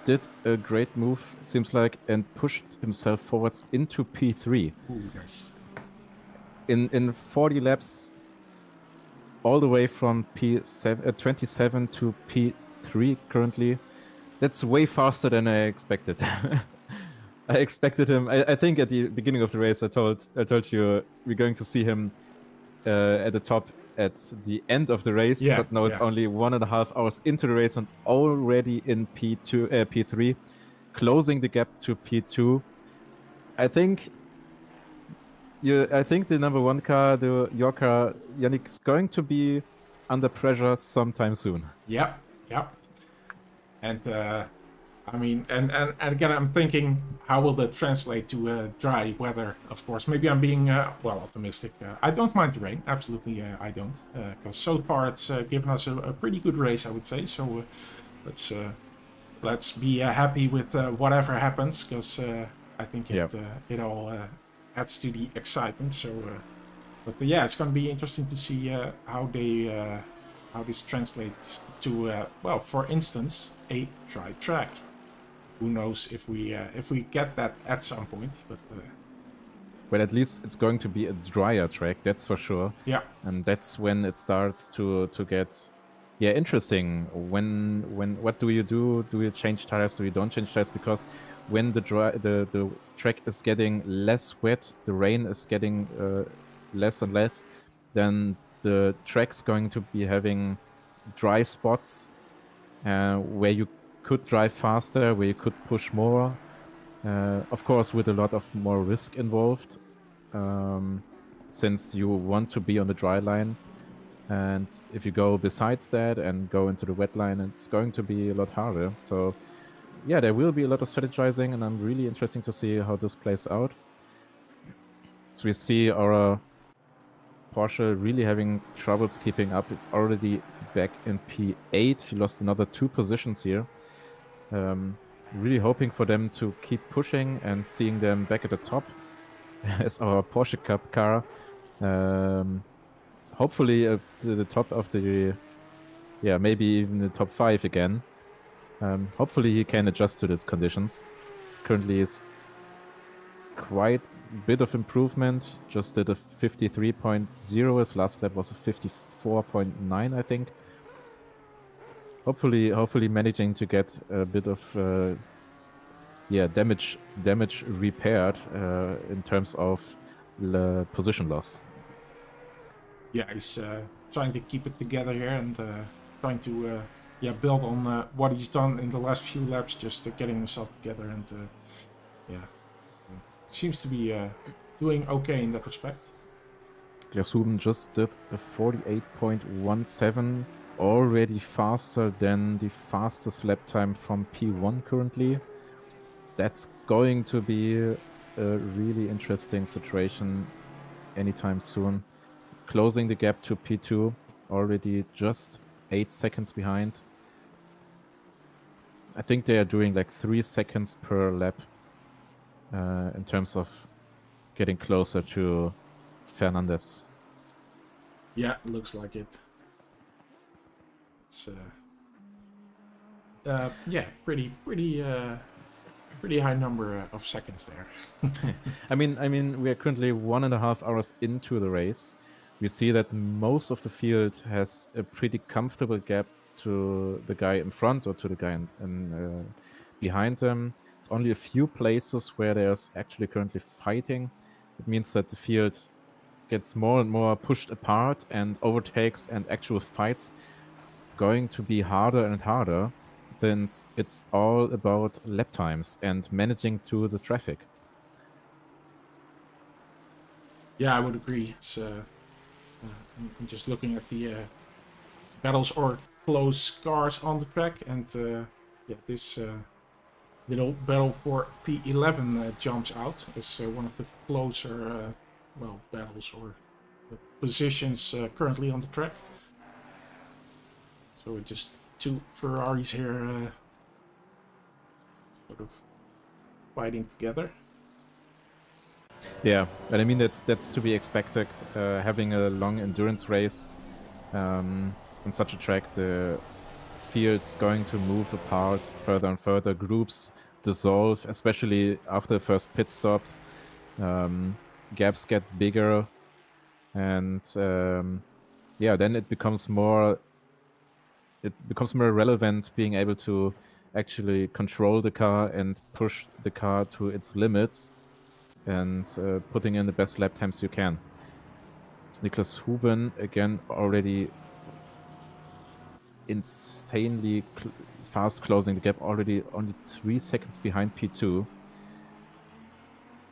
[SPEAKER 2] did a great move, it seems like, and pushed himself forwards into P3.
[SPEAKER 1] Ooh, nice.
[SPEAKER 2] In 40 laps, all the way from P7, 27 to P3 currently. That's way faster than I expected. I expected him. I think at the beginning of the race, I told you we're going to see him at the top at the end of the race.
[SPEAKER 1] Yeah,
[SPEAKER 2] But now it's
[SPEAKER 1] yeah.
[SPEAKER 2] only 1.5 hours into the race and already in P3, closing the gap to P2. I think the number one car, your car, Yannick, is going to be under pressure sometime soon.
[SPEAKER 1] Yeah, yeah. And I mean, and again, I'm thinking, how will that translate to dry weather? Of course, maybe I'm being optimistic. I don't mind the rain, absolutely, I don't, because so far it's given us a pretty good race, I would say. So let's be happy with whatever happens, because I think it all adds to the excitement. So, but yeah, it's going to be interesting to see how this translates to well, for instance, a dry track. Who knows if we get that at some point, but
[SPEAKER 2] well, at least it's going to be a drier track, that's for sure.
[SPEAKER 1] Yeah,
[SPEAKER 2] and that's when it starts to get interesting. When what do you do? Do you change tires? Do you don't change tires? Because when the track is getting less wet, the rain is getting less and less, then the track's going to be having dry spots where you could drive faster, where you could push more. Of course, with a lot of more risk involved, since you want to be on the dry line. And if you go besides that and go into the wet line, it's going to be a lot harder. So, yeah, there will be a lot of strategizing, and I'm really interested to see how this plays out. So we see our Porsche really having troubles keeping up. It's already back in P8. He lost another 2 positions here. Really hoping for them to keep pushing and seeing them back at the top as our Porsche Cup car. Hopefully to the top of the, maybe even the top 5 again. Hopefully he can adjust to these conditions. Currently it's quite a bit of improvement. Just did a 53.0. His last lap was a 54.9, I think. Hopefully managing to get a bit of damage repaired in terms of the position loss.
[SPEAKER 1] Yeah, he's trying to keep it together here and trying to build on what he's done in the last few laps, just getting himself together, and seems to be doing okay in that respect.
[SPEAKER 2] Jashuben just did a 48.17, already faster than the fastest lap time from P1 currently. That's going to be a really interesting situation anytime soon. Closing the gap to P2, already just 8 seconds behind. I think they are doing like 3 seconds per lap in terms of getting closer to Fernandez.
[SPEAKER 1] Yeah, looks like it. It's pretty high number of seconds there.
[SPEAKER 2] I mean, we are currently 1.5 hours into the race. We see that most of the field has a pretty comfortable gap to the guy in front or to the guy behind them. It's only a few places where there's actually currently fighting. It means that the field gets more and more pushed apart, and overtakes and actual fights going to be harder and harder, since it's all about lap times and managing to the traffic.
[SPEAKER 1] Yeah, I would agree. It's I'm just looking at the battles or close cars on the track, and this little battle for P11 jumps out as one of the closer battles or positions currently on the track. So we're just 2 Ferraris here sort of fighting together.
[SPEAKER 2] Yeah, and I mean that's to be expected. Having a long endurance race on such a track, the field's going to move apart further and further. Groups dissolve, especially after the first pit stops. Gaps get bigger, and then it becomes more relevant being able to actually control the car and push the car to its limits and putting in the best lap times you can. It's Niklas Huben again, already insanely fast closing the gap, already only 3 seconds behind P2.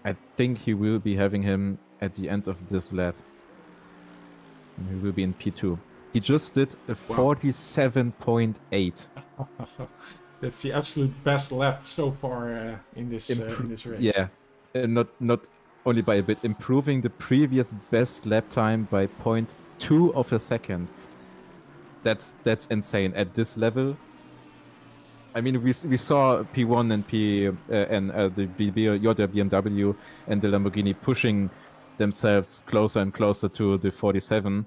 [SPEAKER 2] I think he will be having him at the end of this lap. And he will be in P2. He just did a 47.8.
[SPEAKER 1] That's the absolute best lap so far in this race.
[SPEAKER 2] Yeah, not only by a bit, improving the previous best lap time by 0.2 of a second. That's insane at this level. I mean, we saw P1 and the BMW and the Lamborghini pushing themselves closer and closer to the 47,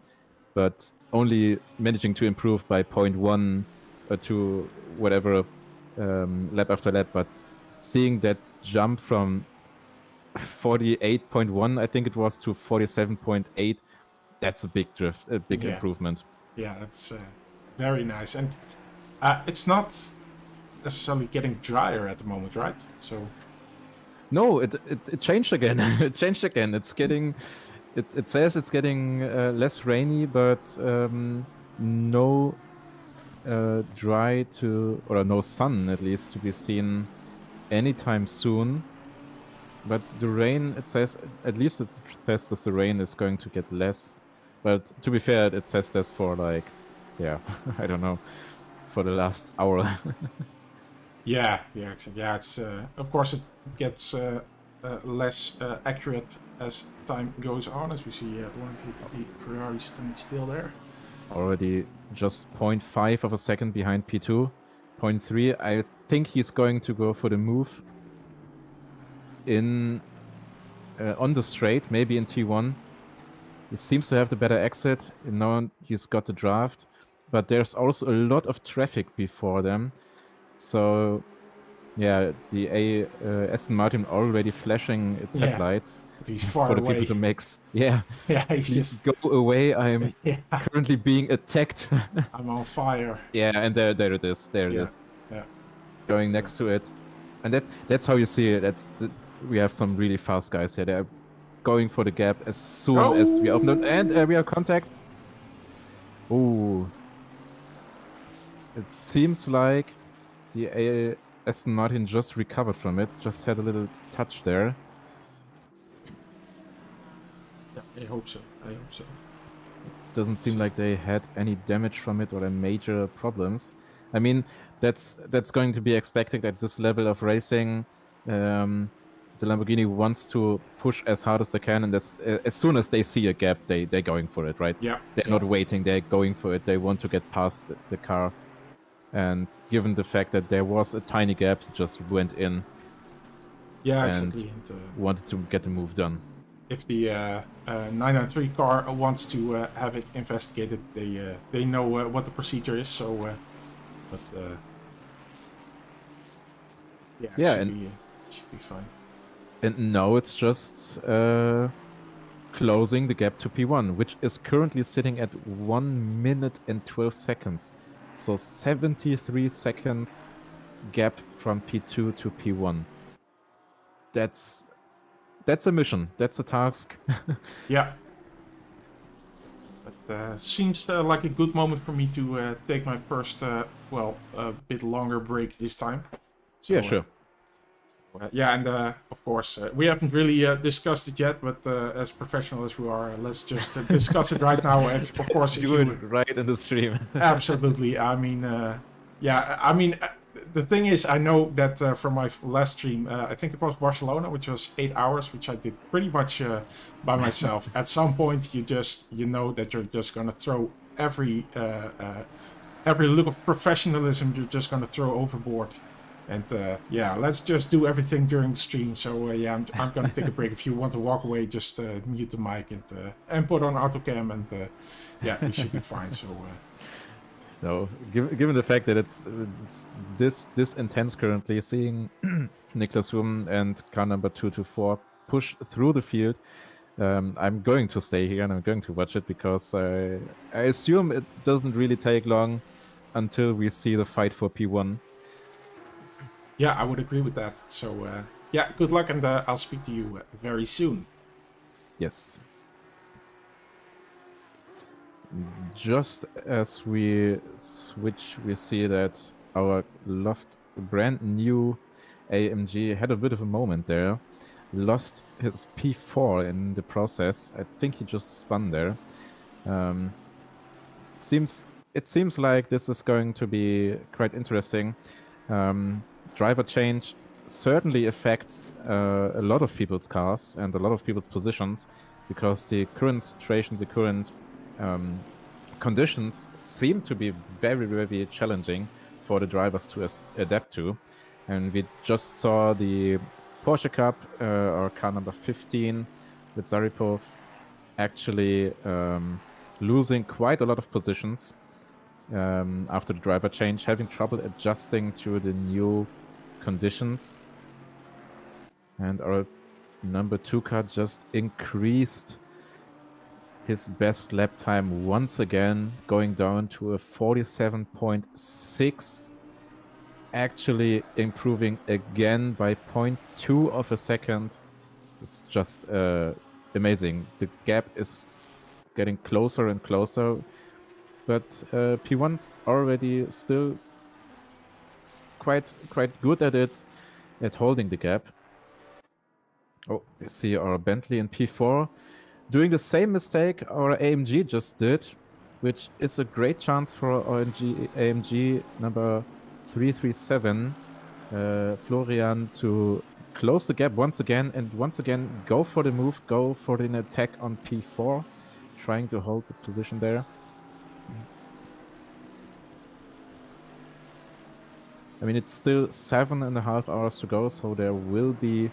[SPEAKER 2] but only managing to improve by 0.1 to whatever lap after lap. But seeing that jump from 48.1, I think it was, to 47.8, that's a big improvement.
[SPEAKER 1] Yeah, that's very nice. And it's not necessarily getting drier at the moment, right? So
[SPEAKER 2] no, it changed again. It changed again. It's getting, it says it's getting less rainy, but no dry to, or no sun at least to be seen anytime soon. But the rain, it says, at least it says that the rain is going to get less. But to be fair, it says this for like, yeah, I don't know, for the last hour.
[SPEAKER 1] yeah, exactly. Yeah, it's of course it gets less accurate as time goes on, as we see one of the Ferrari still there.
[SPEAKER 2] Already just 0.5 of a second behind P2. 0.3. I think he's going to go for the move in on the straight, maybe in T1. He seems to have the better exit. Now he's got the draft, but there's also a lot of traffic before them. So, yeah, the Aston Martin already flashing its headlights.
[SPEAKER 1] But he's far
[SPEAKER 2] for the
[SPEAKER 1] away.
[SPEAKER 2] people to make. Yeah,
[SPEAKER 1] he's just
[SPEAKER 2] go away. I'm currently being attacked.
[SPEAKER 1] I'm on fire.
[SPEAKER 2] Yeah, and there it is. There it is.
[SPEAKER 1] Yeah.
[SPEAKER 2] Going next to it, and that's how you see it. We have some really fast guys here. They're going for the gap as soon as we open it, and we have contact. Ooh. It seems like the Aston Martin just recovered from it. Just had a little touch there.
[SPEAKER 1] Yeah, I hope so.
[SPEAKER 2] Doesn't seem like they had any damage from it or major problems. I mean, that's going to be expected at this level of racing. The Lamborghini wants to push as hard as they can, and as soon as they see a gap, they're going for it, right?
[SPEAKER 1] Yeah.
[SPEAKER 2] They're not waiting, they're going for it. They want to get past the car. And given the fact that there was a tiny gap, he just went in.
[SPEAKER 1] Yeah,
[SPEAKER 2] and
[SPEAKER 1] exactly.
[SPEAKER 2] wanted to get the move done.
[SPEAKER 1] If the 993 car wants to have it investigated, they know what the procedure is. So, should be fine.
[SPEAKER 2] And now it's just closing the gap to P1, which is currently sitting at 1 minute and 12 seconds. So 73 seconds gap from P2 to P1. That's a mission. That's a task.
[SPEAKER 1] Yeah. But seems like a good moment for me to take my first, a bit longer break this time. So,
[SPEAKER 2] yeah, sure.
[SPEAKER 1] And of course, we haven't really discussed it yet, but as professional as we are, let's just discuss it right now. Of course,
[SPEAKER 2] do it right in the stream.
[SPEAKER 1] Absolutely. I mean, the thing is, I know that from my last stream, I think it was Barcelona, which was 8 hours, which I did pretty much by myself. At some point, you know that you're just gonna throw every look of professionalism you're just gonna throw overboard. And let's just do everything during the stream. So I'm gonna take a break. If you want to walk away, just mute the mic and put on autocam, and we should be fine. So.
[SPEAKER 2] No, given the fact that it's this intense currently, seeing Niklas Huben and car number 224 push through the field, I'm going to stay here and I'm going to watch it, because I assume it doesn't really take long until we see the fight for P1.
[SPEAKER 1] Yeah, I would agree with that. So, yeah, good luck, and I'll speak to you very soon.
[SPEAKER 2] Yes. Just as we switch, we see that our loved brand new AMG had a bit of a moment there. Lost his P4 in the process. I think he just spun there. Um, it seems like this is going to be quite interesting. Driver change certainly affects a lot of people's cars and a lot of people's positions, because the current situation, the current conditions seem to be very, very challenging for the drivers to adapt to. And we just saw the Porsche Cup, or car number 15 with Zaripov, actually losing quite a lot of positions after the driver change, having trouble adjusting to the new conditions. And our number 2 car just increased his best lap time once again, going down to a 47.6, actually improving again by 0.2 of a second. It's just amazing. The gap is getting closer and closer, but P1's already still quite good at it, at holding the gap. Oh, you see our Bentley in P4 doing the same mistake our AMG just did, which is a great chance for our AMG number 337, Florian, to close the gap once again, and once again go for the move, go for an attack on P4, trying to hold the position there. I mean, it's still 7.5 hours to go, so there will be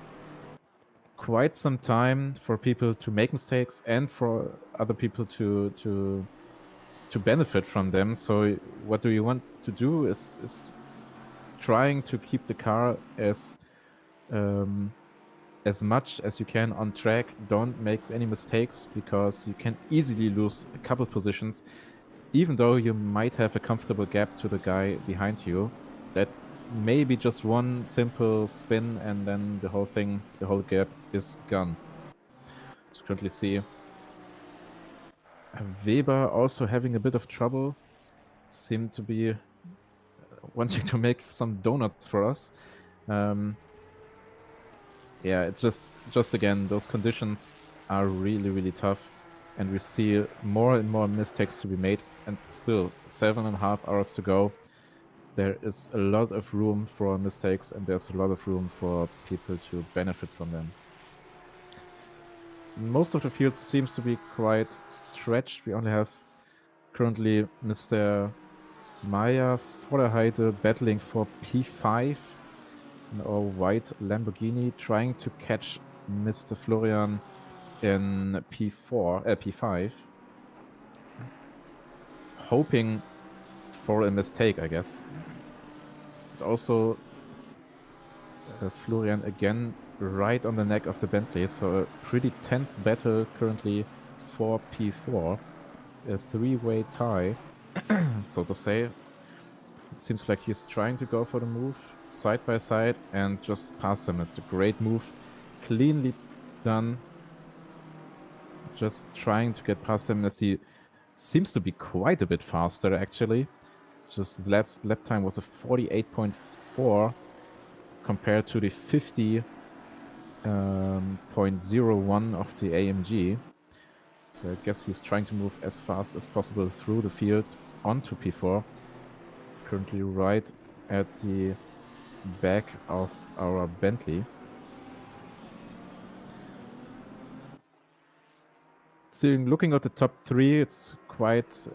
[SPEAKER 2] quite some time for people to make mistakes and for other people to benefit from them. So what do you want to do is trying to keep the car as much as you can on track. Don't make any mistakes, because you can easily lose a couple positions, even though you might have a comfortable gap to the guy behind you. That maybe just one simple spin, and then the whole gap is gone. So currently see Weber also having a bit of trouble. Seem to be wanting to make some donuts for us. Yeah, it's just again, those conditions are really, really tough, and we see more and more mistakes to be made, and still 7.5 hours to go. There is a lot of room for mistakes, and there's a lot of room for people to benefit from them. Most of the field seems to be quite stretched. We only have currently Mr. Maya Vorderheide battling for P5 in our white Lamborghini, trying to catch Mr. Florian in P5, hoping for a mistake, I guess. But also Florian again right on the neck of the Bentley, so a pretty tense battle currently for P4. A three-way tie, so to say. It seems like he's trying to go for the move side by side and just pass him. It's a great move, cleanly done. Just trying to get past him, as he seems to be quite a bit faster actually. Just his lap time was a 48.4 compared to the 50.01 of the AMG. So I guess he's trying to move as fast as possible through the field onto P4. Currently right at the back of our Bentley. So looking at the top 3, it's quite...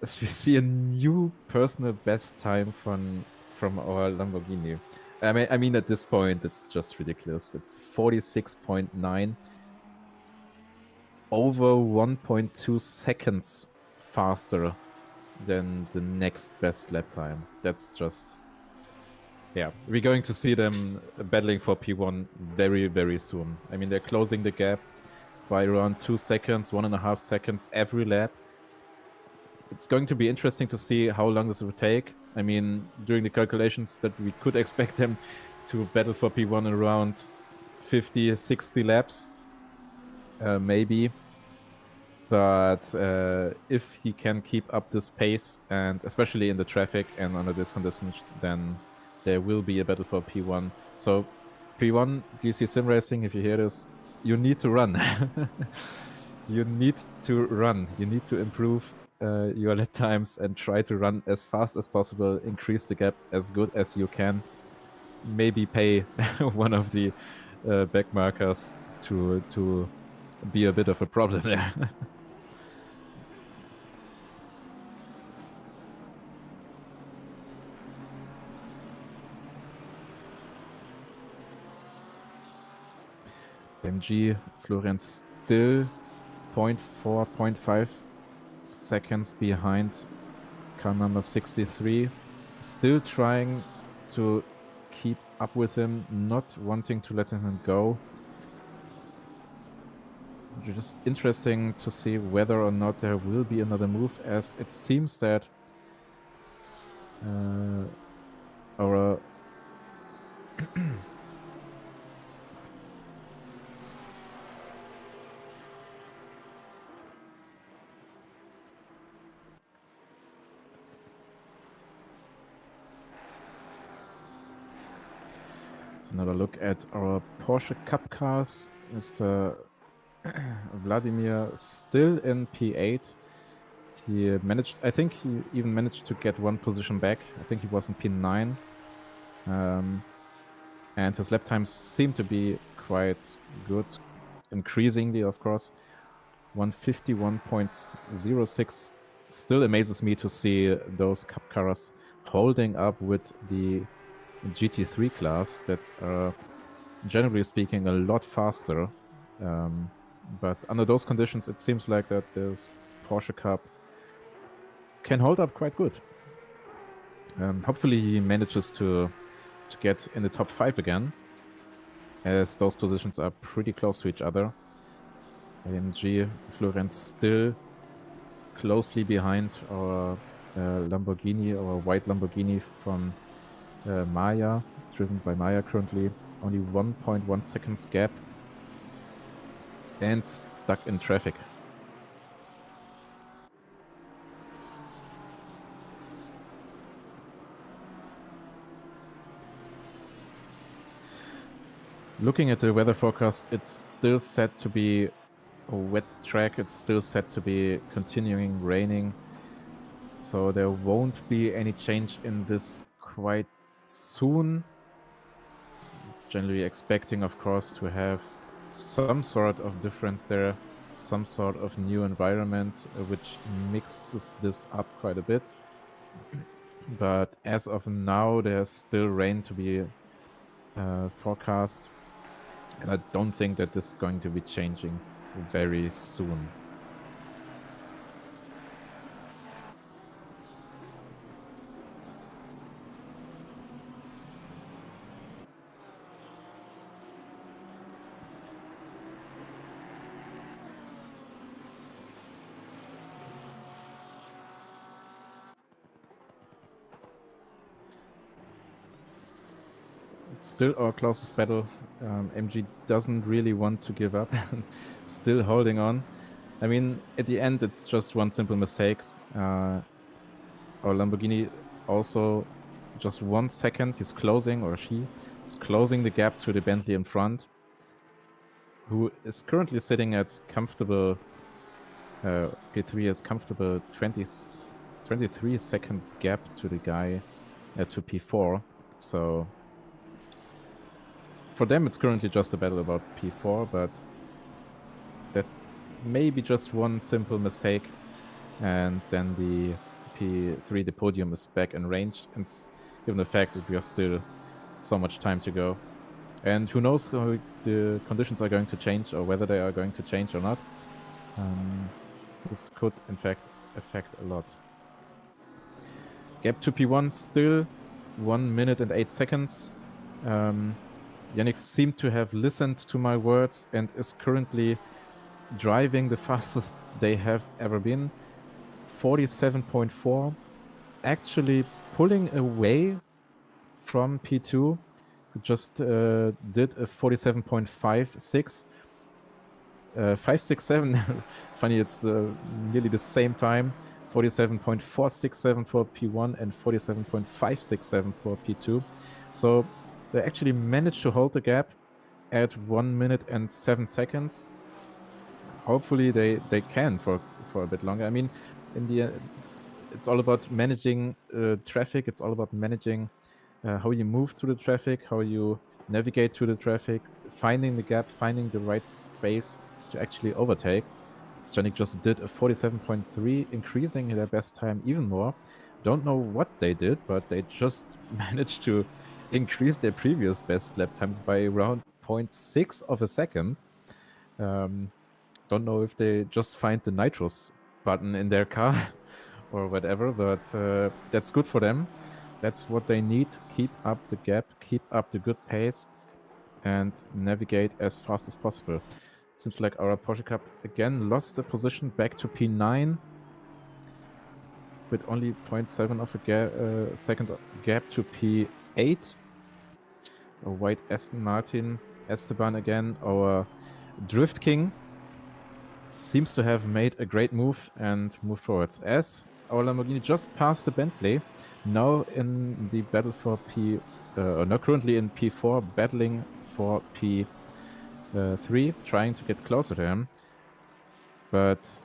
[SPEAKER 2] as we see a new personal best time from our Lamborghini. I mean, at this point, it's just ridiculous. It's 46.9, over 1.2 seconds faster than the next best lap time. That's just... Yeah, we're going to see them battling for P1 very, very soon. I mean, they're closing the gap by around 2 seconds, 1.5 seconds every lap. It's going to be interesting to see how long this will take. I mean, doing the calculations that we could expect him to battle for P1 in around 50, 60 laps, maybe. But if he can keep up this pace, and especially in the traffic and under this conditions, then there will be a battle for P1. So P1, DC-SimRacing, if you hear this, you need to run. You need to run. You need to improve your lap times and try to run as fast as possible, increase the gap as good as you can. Maybe pay one of the back markers to be a bit of a problem there. MG Florian still 0.4, 0.5 seconds behind car number 63. Still trying to keep up with him, not wanting to let him go. Just interesting to see whether or not there will be another move, as it seems that our another look at our Porsche Cup cars. Mr. Vladimir still in P8. He managed, I think he even managed to get one position back. I think he was in P9. And his lap times seem to be quite good, increasingly, of course. 151.06 still amazes me to see those Cup cars holding up with the GT3 class that are, generally speaking, a lot faster. But under those conditions, it seems like that this Porsche Cup can hold up quite good. Hopefully he manages to get in the top 5 again, as those positions are pretty close to each other. AMG Florian still closely behind our Lamborghini, our white Lamborghini from Maya, driven by Maya currently. Only 1.1 seconds gap and stuck in traffic. Looking at the weather forecast, it's still set to be a wet track. It's still set to be continuing raining. So there won't be any change in this quite soon. Generally expecting, of course, to have some sort of difference there, some sort of new environment, which mixes this up quite a bit. But as of now, there's still rain to be forecast. And I don't think that this is going to be changing very soon. It's still our closest battle. MG doesn't really want to give up, still holding on. I mean, at the end, it's just one simple mistake. Our Lamborghini also just 1 second, he's closing, or she is closing the gap to the Bentley in front, who is currently sitting at comfortable, P3 is comfortable 23 seconds gap to the guy, to P4. So for them, it's currently just a battle about P4, but that may be just one simple mistake, and then the P3, the podium, is back in range, and given the fact that we have still so much time to go. And who knows how the conditions are going to change, or whether they are going to change or not. This could, in fact, affect a lot. Gap to P1 still 1 minute and 8 seconds. Yannick seemed to have listened to my words and is currently driving the fastest they have ever been. 47.4. Actually pulling away from P2, who just did a 47.56. 567. Funny, it's nearly the same time. 47.467 for P1 and 47.567 for P2. So they actually managed to hold the gap at 1 minute and 7 seconds. Hopefully they can for a bit longer. I mean, in the end, it's all about managing traffic. It's all about managing how you move through the traffic, how you navigate through the traffic, finding the gap, finding the right space to actually overtake. Stranic just did a 47.3, increasing their best time even more. Don't know what they did, but they just managed to increase their previous best lap times by around 0.6 of a second. Don't know if they just find the nitros button in their car or whatever, but that's good for them. That's what they need. Keep up the gap, keep up the good pace, and navigate as fast as possible. It seems like our Porsche Cup again lost the position back to P9 with only 0.7 of a second gap to P8. A white Aston Martin. Esteban again, our Drift King, seems to have made a great move and moved forwards. As our Lamborghini just passed the Bentley, now in the battle for now currently in P4, battling for P3, trying to get closer to him, but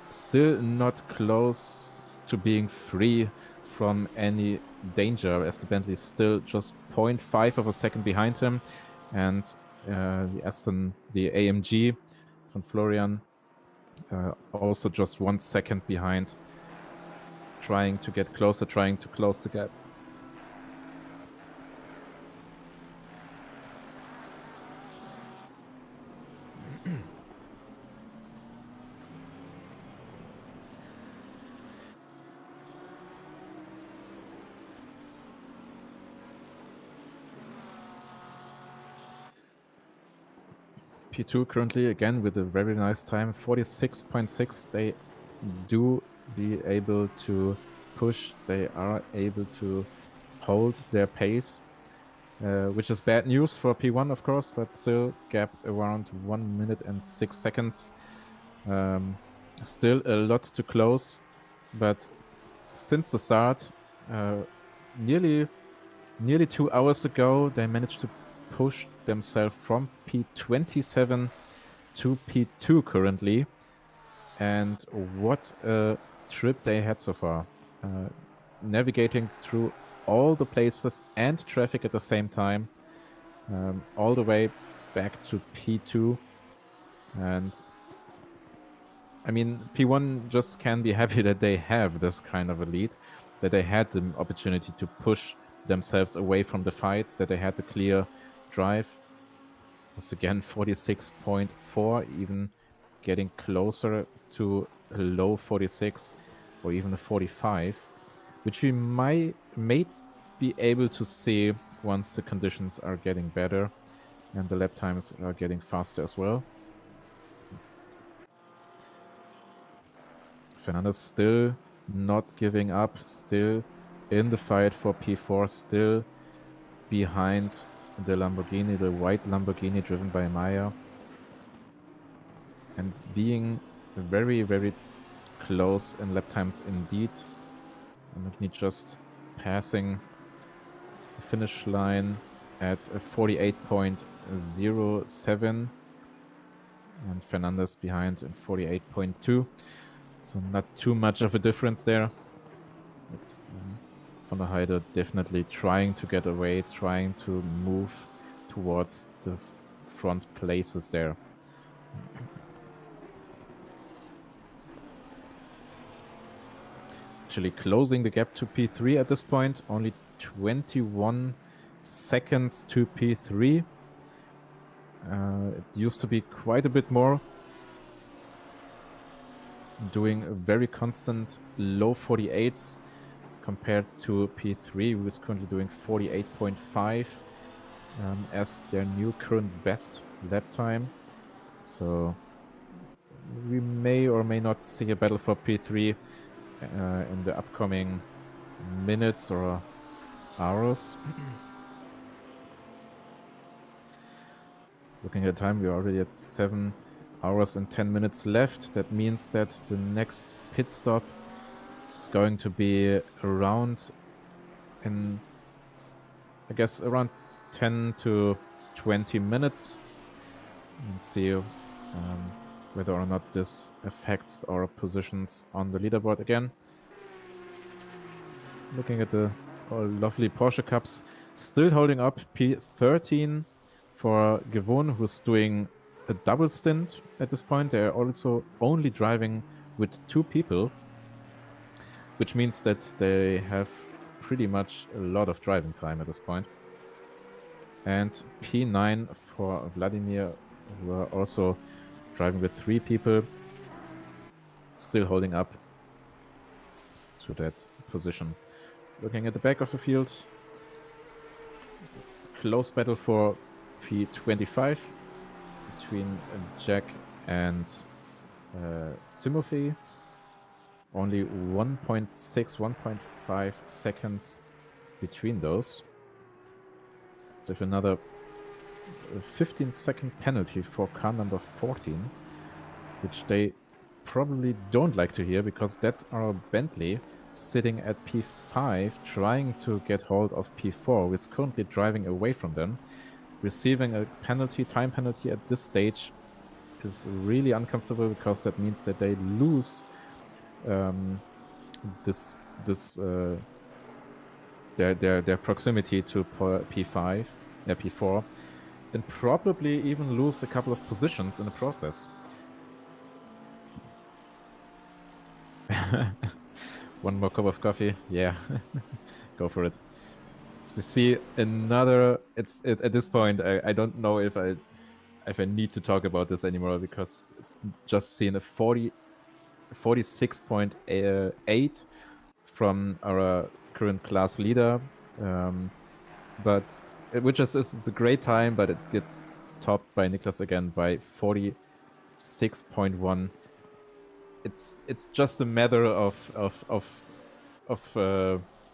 [SPEAKER 2] still not close to being free from any danger, as the Bentley is still just 0.5 of a second behind him, and the AMG von Florian also just 1 second behind, trying to get closer, trying to close the gap. P2 currently again with a very nice time, 46.6. They do be able to push, they are able to hold their pace, which is bad news for P1 of course, but still gap around 1 minute and 6 seconds. Still a lot to close, but since the start, nearly 2 hours ago, they managed to push themselves from P27 to P2 currently. And what a trip they had so far. Navigating through all the places and traffic at the same time, all the way back to P2. And I mean, P1 just can be happy that they have this kind of a lead, that they had the opportunity to push themselves away from the fights, that they had the clear drive. Was again 46.4, even getting closer to a low 46 or even a 45, which we may be able to see once the conditions are getting better and the lap times are getting faster as well. Fernandez still not giving up, still in the fight for P4, still behind the Lamborghini, the white Lamborghini driven by Maya, and being very, very close in lap times indeed. Lamborghini just passing the finish line at 48.07 and Fernandez behind in 48.2. So not too much of a difference there. But Van der Heide definitely trying to get away, trying to move towards the front places there. Actually closing the gap to P3 at this point, only 21 seconds to P3. It used to be quite a bit more. Doing a very constant low 48s compared to P3, who is currently doing 48.5 as their new current best lap time. So we may or may not see a battle for P3 in the upcoming minutes or hours. Looking at time, we're already at 7 hours and 10 minutes left. That means that the next pit stop is going to be around, I guess, around 10 to 20 minutes. Let's see whether or not this affects our positions on the leaderboard again. Looking at the lovely Porsche Cups, still holding up P13 for Gavon, who's doing a double stint at this point. They're also only driving with 2 people, which means that they have pretty much a lot of driving time at this point. And P9 for Vladimir, who are also driving with 3 people, still holding up to that position. Looking at the back of the field, it's a close battle for P25 between Jack and Timothy. Only 1.6, 1.5 seconds between those. So if another 15-second penalty for car number 14, which they probably don't like to hear, because that's our Bentley sitting at P5, trying to get hold of P4, who is currently driving away from them. Receiving a penalty, time penalty at this stage is really uncomfortable, because that means that they lose their proximity to P5, P4, and probably even lose a couple of positions in the process. One more cup of coffee, yeah, go for it. So see another. At this point, I don't know if I need to talk about this anymore, because it's just seen a 46.8 from our current class leader, but which is it's a great time, but it gets topped by Niklas again by 46.1. It's just a matter of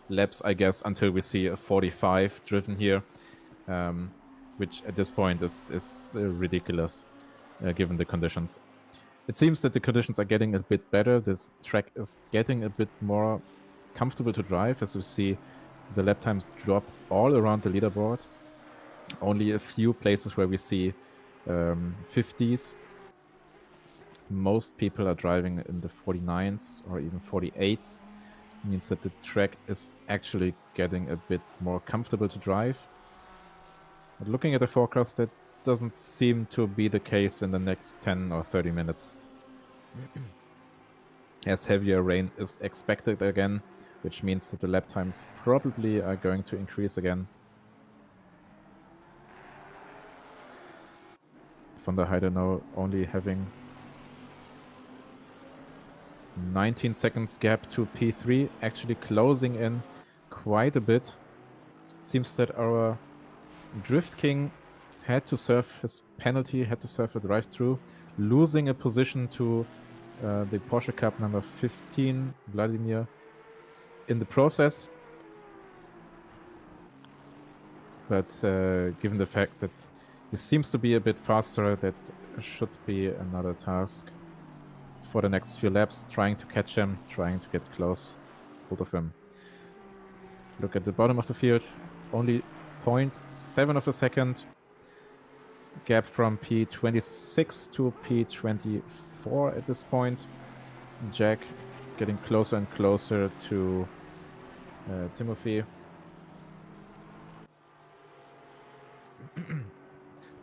[SPEAKER 2] laps, I guess, until we see a 45 driven here, which at this point is ridiculous given the conditions. It seems that the conditions are getting a bit better. This track is getting a bit more comfortable to drive, as you see the lap times drop all around the leaderboard. Only a few places where we see 50s. Most people are driving in the 49s or even 48s. It means that the track is actually getting a bit more comfortable to drive. But looking at the forecast, that doesn't seem to be the case in the next 10 or 30 minutes. As heavier rain is expected again, which means that the lap times probably are going to increase again. Von der Heide now only having 19 seconds gap to P3, actually closing in quite a bit. It seems that our Drift King had to serve his penalty, had to serve a drive-through, losing a position to the Porsche Cup number 15, Vladimir, in the process. But given the fact that he seems to be a bit faster, that should be another task for the next few laps, trying to catch him, trying to get close hold of him. Look at the bottom of the field, only 0.7 of a second gap from P26 to P24 at this point. Jack getting closer and closer to Timothy.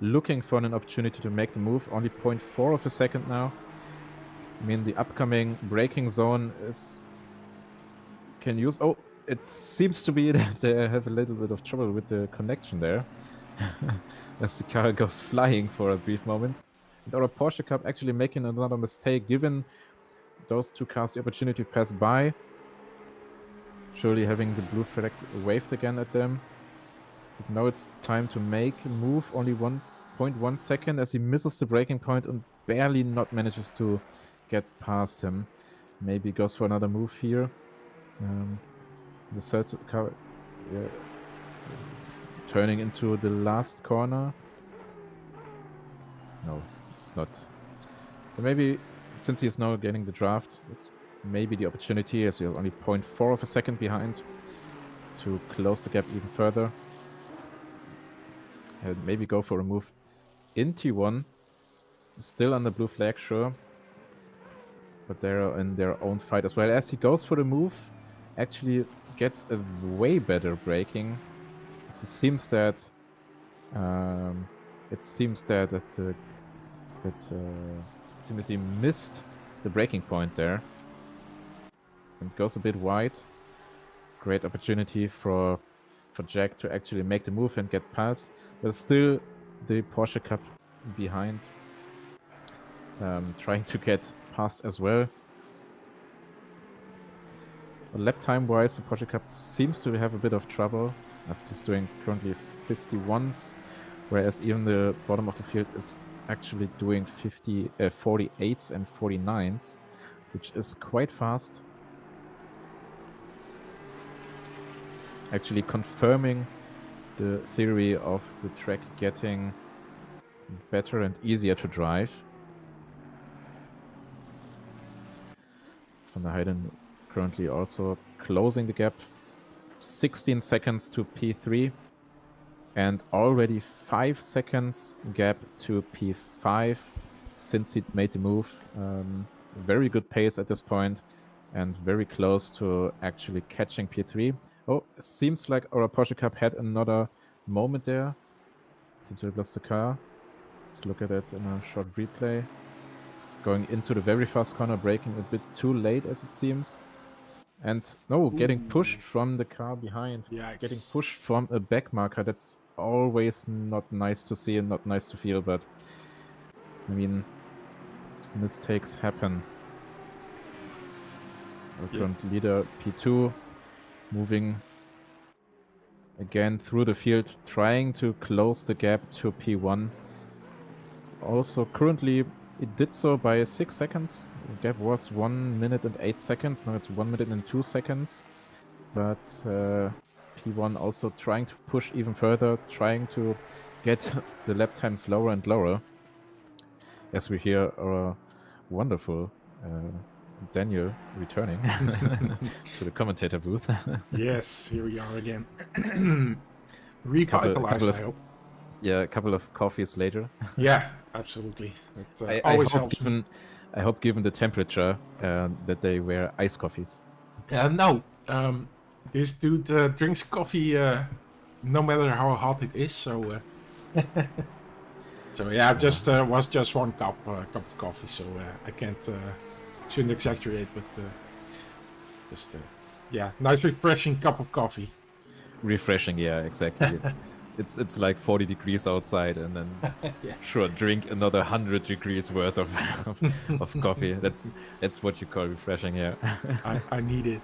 [SPEAKER 2] Looking for an opportunity to make the move, only 0.4 of a second now. I mean, the upcoming braking zone can use... Oh, it seems to be that they have a little bit of trouble with the connection there. As the car goes flying for a brief moment. And our Porsche Cup actually making another mistake, giving those two cars the opportunity to pass by. Surely having the blue flag waved again at them. But now it's time to make a move, only 1.1 second as he misses the braking point and barely not manages to get past him. Maybe goes for another move here. The third car turning into the last corner. No, it's not. But maybe since he's now getting the draft, it's maybe the opportunity, as you're only 0.4 of a second behind, to close the gap even further. And maybe go for a move in T1. Still on the blue flag, sure. But they're in their own fight as well. As he goes for the move, actually gets a way better braking. It seems that Timothy missed the braking point there and goes a bit wide. Great opportunity for Jack to actually make the move and get past, but still the Porsche Cup behind, trying to get past as well. Lap time wise, the Porsche Cup seems to have a bit of trouble, as he's doing currently 51s, whereas even the bottom of the field is actually doing 48s and 49s, which is quite fast. Actually confirming the theory of the track getting better and easier to drive. Van der Heijden currently also closing the gap, 16 seconds to P3 and already 5 seconds gap to P5 since he made the move. Very good pace at this point and very close to actually catching P3. Oh, it seems like our Porsche Cup had another moment there. Seems to have lost the car. Let's look at it in a short replay. Going into the very fast corner, braking a bit too late as it seems. And no, getting pushed from the car behind.
[SPEAKER 1] Yikes.
[SPEAKER 2] Getting pushed from a back marker. That's always not nice to see and not nice to feel, but I mean, mistakes happen. Our current leader, P2, moving again through the field, trying to close the gap to P1. Also, currently, it did so by 6 seconds. The gap was 1 minute and 8 seconds. Now it's 1 minute and 2 seconds. But P1 also trying to push even further, trying to get the lap times lower and lower. As we hear our wonderful Daniel returning to the commentator booth.
[SPEAKER 1] Yes, here we are again. Revitalized, I hope.
[SPEAKER 2] Yeah, a couple of coffees later.
[SPEAKER 1] Yeah, absolutely. It always helps.
[SPEAKER 2] I hope, given the temperature, that they were iced coffees.
[SPEAKER 1] No, this dude drinks coffee no matter how hot it is. So, so yeah, just was just one cup of coffee. So I shouldn't exaggerate, but just yeah, nice refreshing cup of coffee.
[SPEAKER 2] Refreshing, yeah, exactly. It's like 40 degrees outside, and then sure, drink another 100 degrees worth of coffee. That's what you call refreshing, yeah.
[SPEAKER 1] I need it.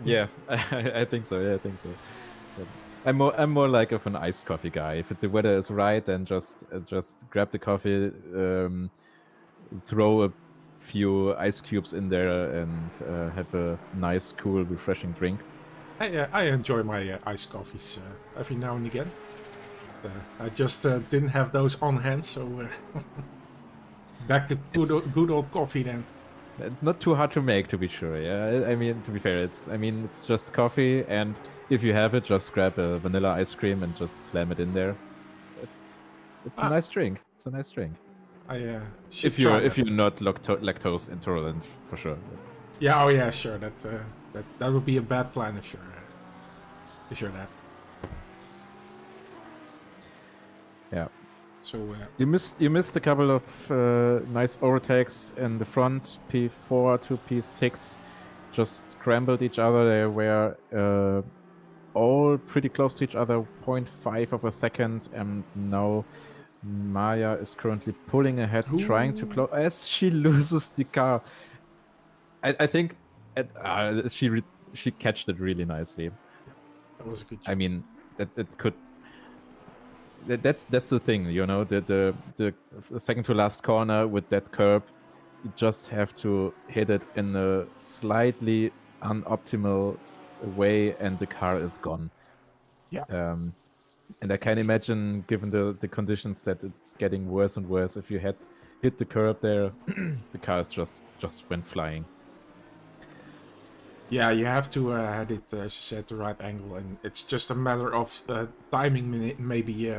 [SPEAKER 2] Yeah, I think so. Yeah, I think so. Yeah. I'm more like of an iced coffee guy. If the weather is right, then just grab the coffee, throw a few ice cubes in there, and have a nice, cool, refreshing drink.
[SPEAKER 1] I enjoy my iced coffees every now and again. I just didn't have those on hand, so back to good old coffee then.
[SPEAKER 2] It's not too hard to make, to be sure. Yeah, I mean, to be fair, it's just coffee, and if you have it, just grab a vanilla ice cream and just slam it in there. It's a nice drink. It's a nice drink. If you're not lactose intolerant, for sure.
[SPEAKER 1] Yeah. Oh yeah. Sure. That would be a bad plan if you're that.
[SPEAKER 2] Yeah.
[SPEAKER 1] So
[SPEAKER 2] you missed a couple of nice overtakes in the front. P4 to P6 just scrambled each other. They were all pretty close to each other, 0.5 of a second, and now Maya is currently pulling ahead, trying to close as she loses the car. I think she catched it really nicely.
[SPEAKER 1] Yeah, that was a good job.
[SPEAKER 2] I mean, it could. That's the thing, you know. The second to last corner with that curb, you just have to hit it in a slightly unoptimal away and the car is gone.
[SPEAKER 1] Yeah.
[SPEAKER 2] And I can imagine, given the conditions, that it's getting worse and worse. If you had hit the curb there, the cars just went flying.
[SPEAKER 1] Yeah, you have to had it, as you said, the right angle, and it's just a matter of timing. Maybe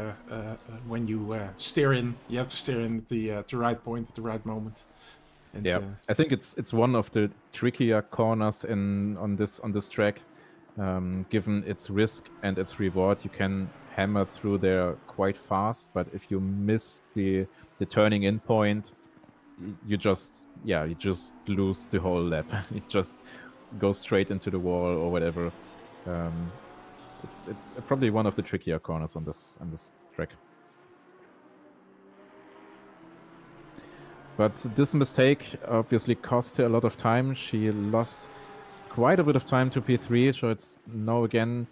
[SPEAKER 1] when you steer in, you have to steer in at the right point at the right moment. And,
[SPEAKER 2] Yeah, I think it's one of the trickier corners on this track. Given its risk and its reward, you can hammer through there quite fast. But if you miss the turning in point, you just lose the whole lap. You just go straight into the wall or whatever. It's probably one of the trickier corners on this track. But this mistake obviously cost her a lot of time. She lost quite a bit of time to P3, so it's now again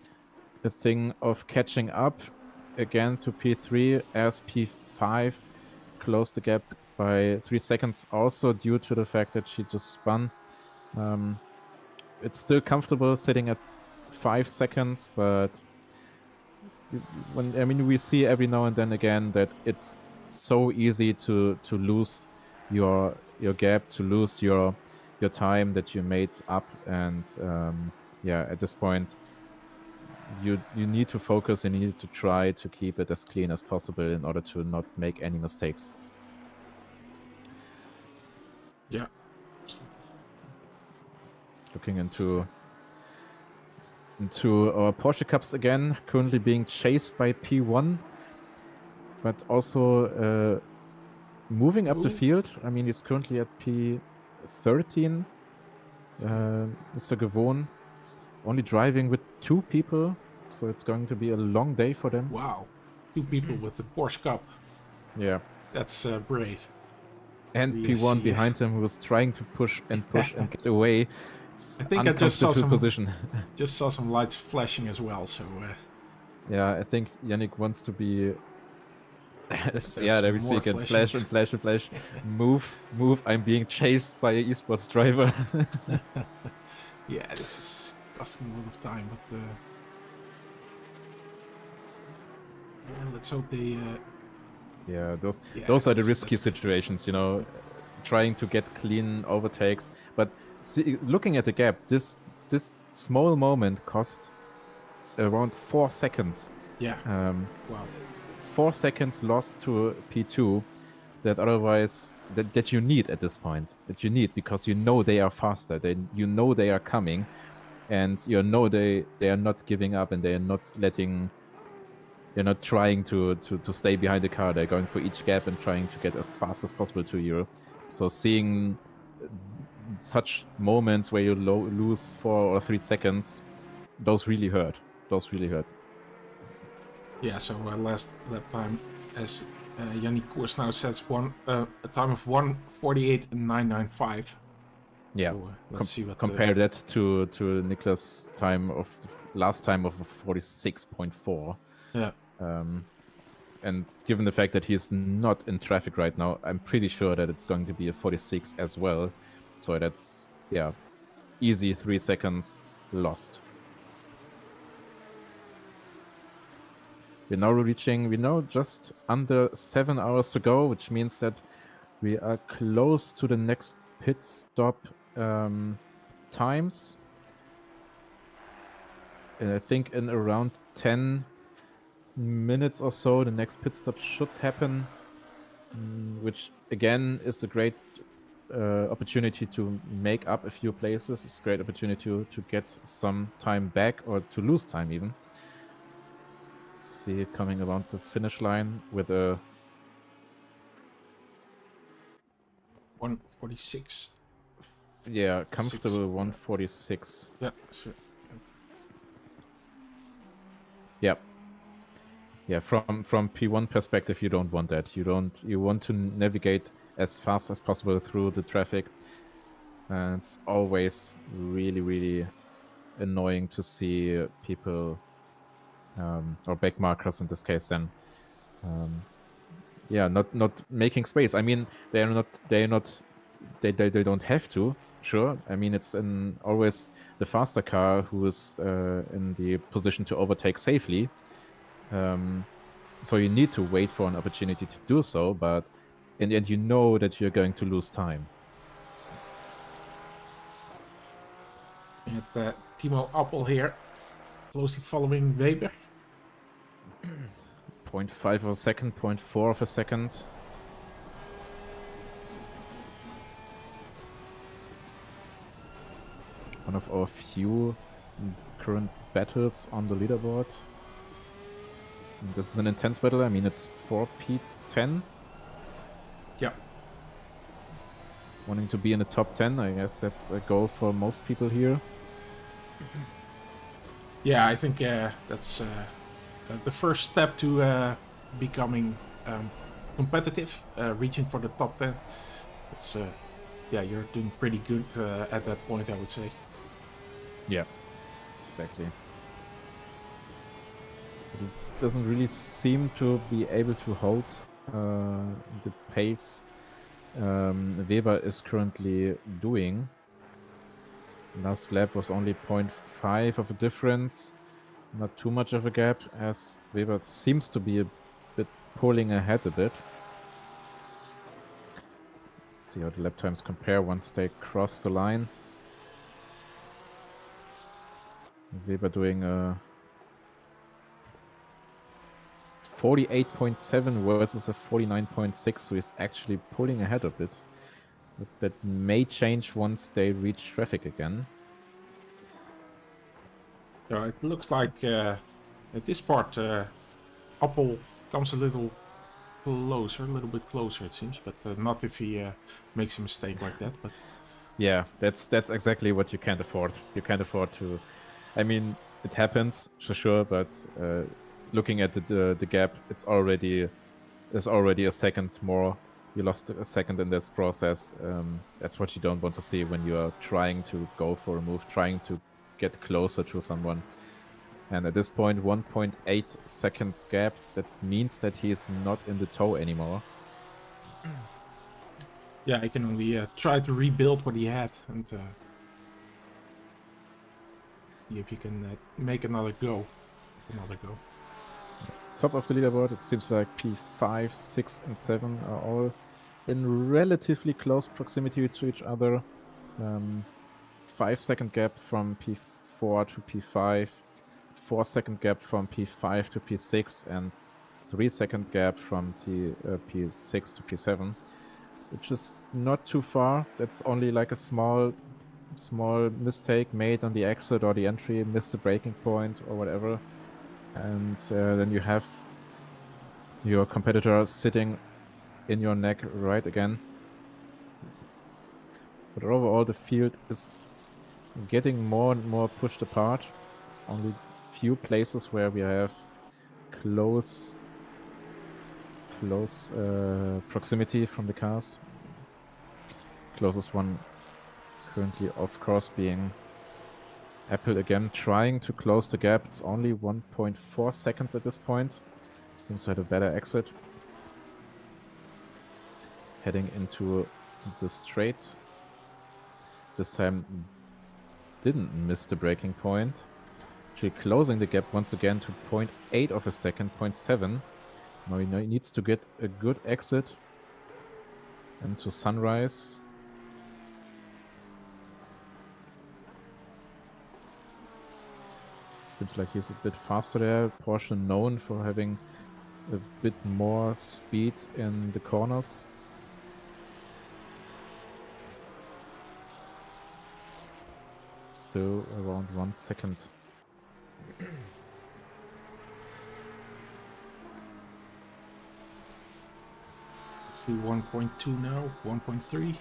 [SPEAKER 2] a thing of catching up again to P3 as P5 closed the gap by 3 seconds, also due to the fact that she just spun. It's still comfortable sitting at 5 seconds, but we see every now and then again that it's so easy to lose your gap, to lose your time that you made up, and at this point you need to focus and you need to try to keep it as clean as possible in order to not make any mistakes.
[SPEAKER 1] Yeah.
[SPEAKER 2] Looking into our Porsche Cups again, currently being chased by P1, but also moving up the field. I mean, he's currently at P13. Mr. Gavone only driving with 2 people, so it's going to be a long day for them.
[SPEAKER 1] Wow. 2 people with the Porsche Cup.
[SPEAKER 2] Yeah.
[SPEAKER 1] That's brave.
[SPEAKER 2] And P1 behind him, who was trying to push and get away.
[SPEAKER 1] I think I just saw some
[SPEAKER 2] position.
[SPEAKER 1] Just saw some lights flashing as well. So
[SPEAKER 2] yeah, I think Yannick wants to be. Yeah, there we see again. Flash and flash and flash. Move. I'm being chased by an esports driver.
[SPEAKER 1] Yeah, this is costing a lot of time, but yeah, let's hope they.
[SPEAKER 2] Yeah, those are the risky situations, you know, trying to get clean overtakes. But looking at the gap, this small moment cost around 4 seconds.
[SPEAKER 1] Yeah.
[SPEAKER 2] Wow. It's 4 seconds lost to P2 that otherwise that you need at this point. That you need because you know they are faster. You know they are coming, and you know they are not giving up and they are not letting. They're not trying to stay behind the car. They're going for each gap and trying to get as fast as possible to you. So seeing such moments where you lose 4 or 3 seconds, those really hurt.
[SPEAKER 1] Yeah, so last lap time, as Yannick Koers now sets a time of 1:48.995.
[SPEAKER 2] Yeah,
[SPEAKER 1] so, let's see what
[SPEAKER 2] compare that to Niklas' time of last time of 46.4.
[SPEAKER 1] Yeah.
[SPEAKER 2] And given the fact that he's not in traffic right now, I'm pretty sure that it's going to be a 46 as well. So that's, yeah, easy 3 seconds lost. We're now just under 7 hours to go, which means that we are close to the next pit stop times. And I think in around 10 minutes or so, the next pit stop should happen, which again is a great opportunity to make up a few places. It's a great opportunity to get some time back or to lose time even. See it coming around the finish line with a
[SPEAKER 1] 1:46.
[SPEAKER 2] Yeah, comfortable 1:46.
[SPEAKER 1] Yeah, sure.
[SPEAKER 2] Yep. Yeah, from P1 perspective, you don't want that. You want to navigate as fast as possible through the traffic. And it's always really, really annoying to see people or back markers in this case then not making space. I mean, they don't have to. sure. I mean, it's always the faster car who is in the position to overtake safely. So you need to wait for an opportunity to do so, but in the end, you know that you're going to lose time.
[SPEAKER 1] We had Timo Appel here, closely following Weber.
[SPEAKER 2] 0.5 of a second, 0.4 of a second. One of our few current battles on the leaderboard. And this is an intense battle. I mean, it's 4P10.
[SPEAKER 1] Yeah.
[SPEAKER 2] Wanting to be in the top 10, I guess that's a goal for most people here.
[SPEAKER 1] Yeah, I think that's the first step to becoming competitive, reaching for the top 10. It's yeah, you're doing pretty good at that point, I would say.
[SPEAKER 2] Yeah, exactly. It doesn't really seem to be able to hold the pace Weber is currently doing. Last lap was only 0.5 of a difference, not too much of a gap, as Weber seems to be a bit pulling ahead a bit. Let's see how the lap times compare once they cross the line. Weber doing a 48.7 versus a 49.6, so he's actually pulling ahead of it. But that may change once they reach traffic again.
[SPEAKER 1] So it looks like at this part Appel comes a little bit closer it seems, but not if he makes a mistake like that. But
[SPEAKER 2] yeah, that's exactly what you can't afford. You can't afford to. I mean, it happens for sure, but looking at the gap, there's already a second more. You lost a second in this process. That's what you don't want to see when you are trying to go for a move, trying to get closer to someone. And at this point, 1.8 seconds gap. That means that he is not in the tow anymore.
[SPEAKER 1] yeah, I can only try to rebuild what he had and see if he can make another go.
[SPEAKER 2] Top of the leaderboard, it seems like P5, 6, and 7 are all in relatively close proximity to each other. 5-second gap from P4 to P5, 4-second gap from P5 to P6, and 3-second gap from P6 to P7, which is not too far. That's only like a small mistake made on the exit or the entry, missed the braking point or whatever. And then you have your competitor sitting in your neck right again. But overall, the field is getting more and more pushed apart. It's only few places where we have close proximity from the cars. Closest one currently, of course, being Apple again, trying to close the gap. It's only 1.4 seconds at this point. Seems to have a better exit. Heading into the straight. This time didn't miss the braking point. Actually closing the gap once again to 0.8 of a second, 0.7. Now he needs to get a good exit into Sunrise. Seems like he's a bit faster there. Porsche known for having a bit more speed in the corners. Still around 1 second.
[SPEAKER 1] 1.2 now, 1.3.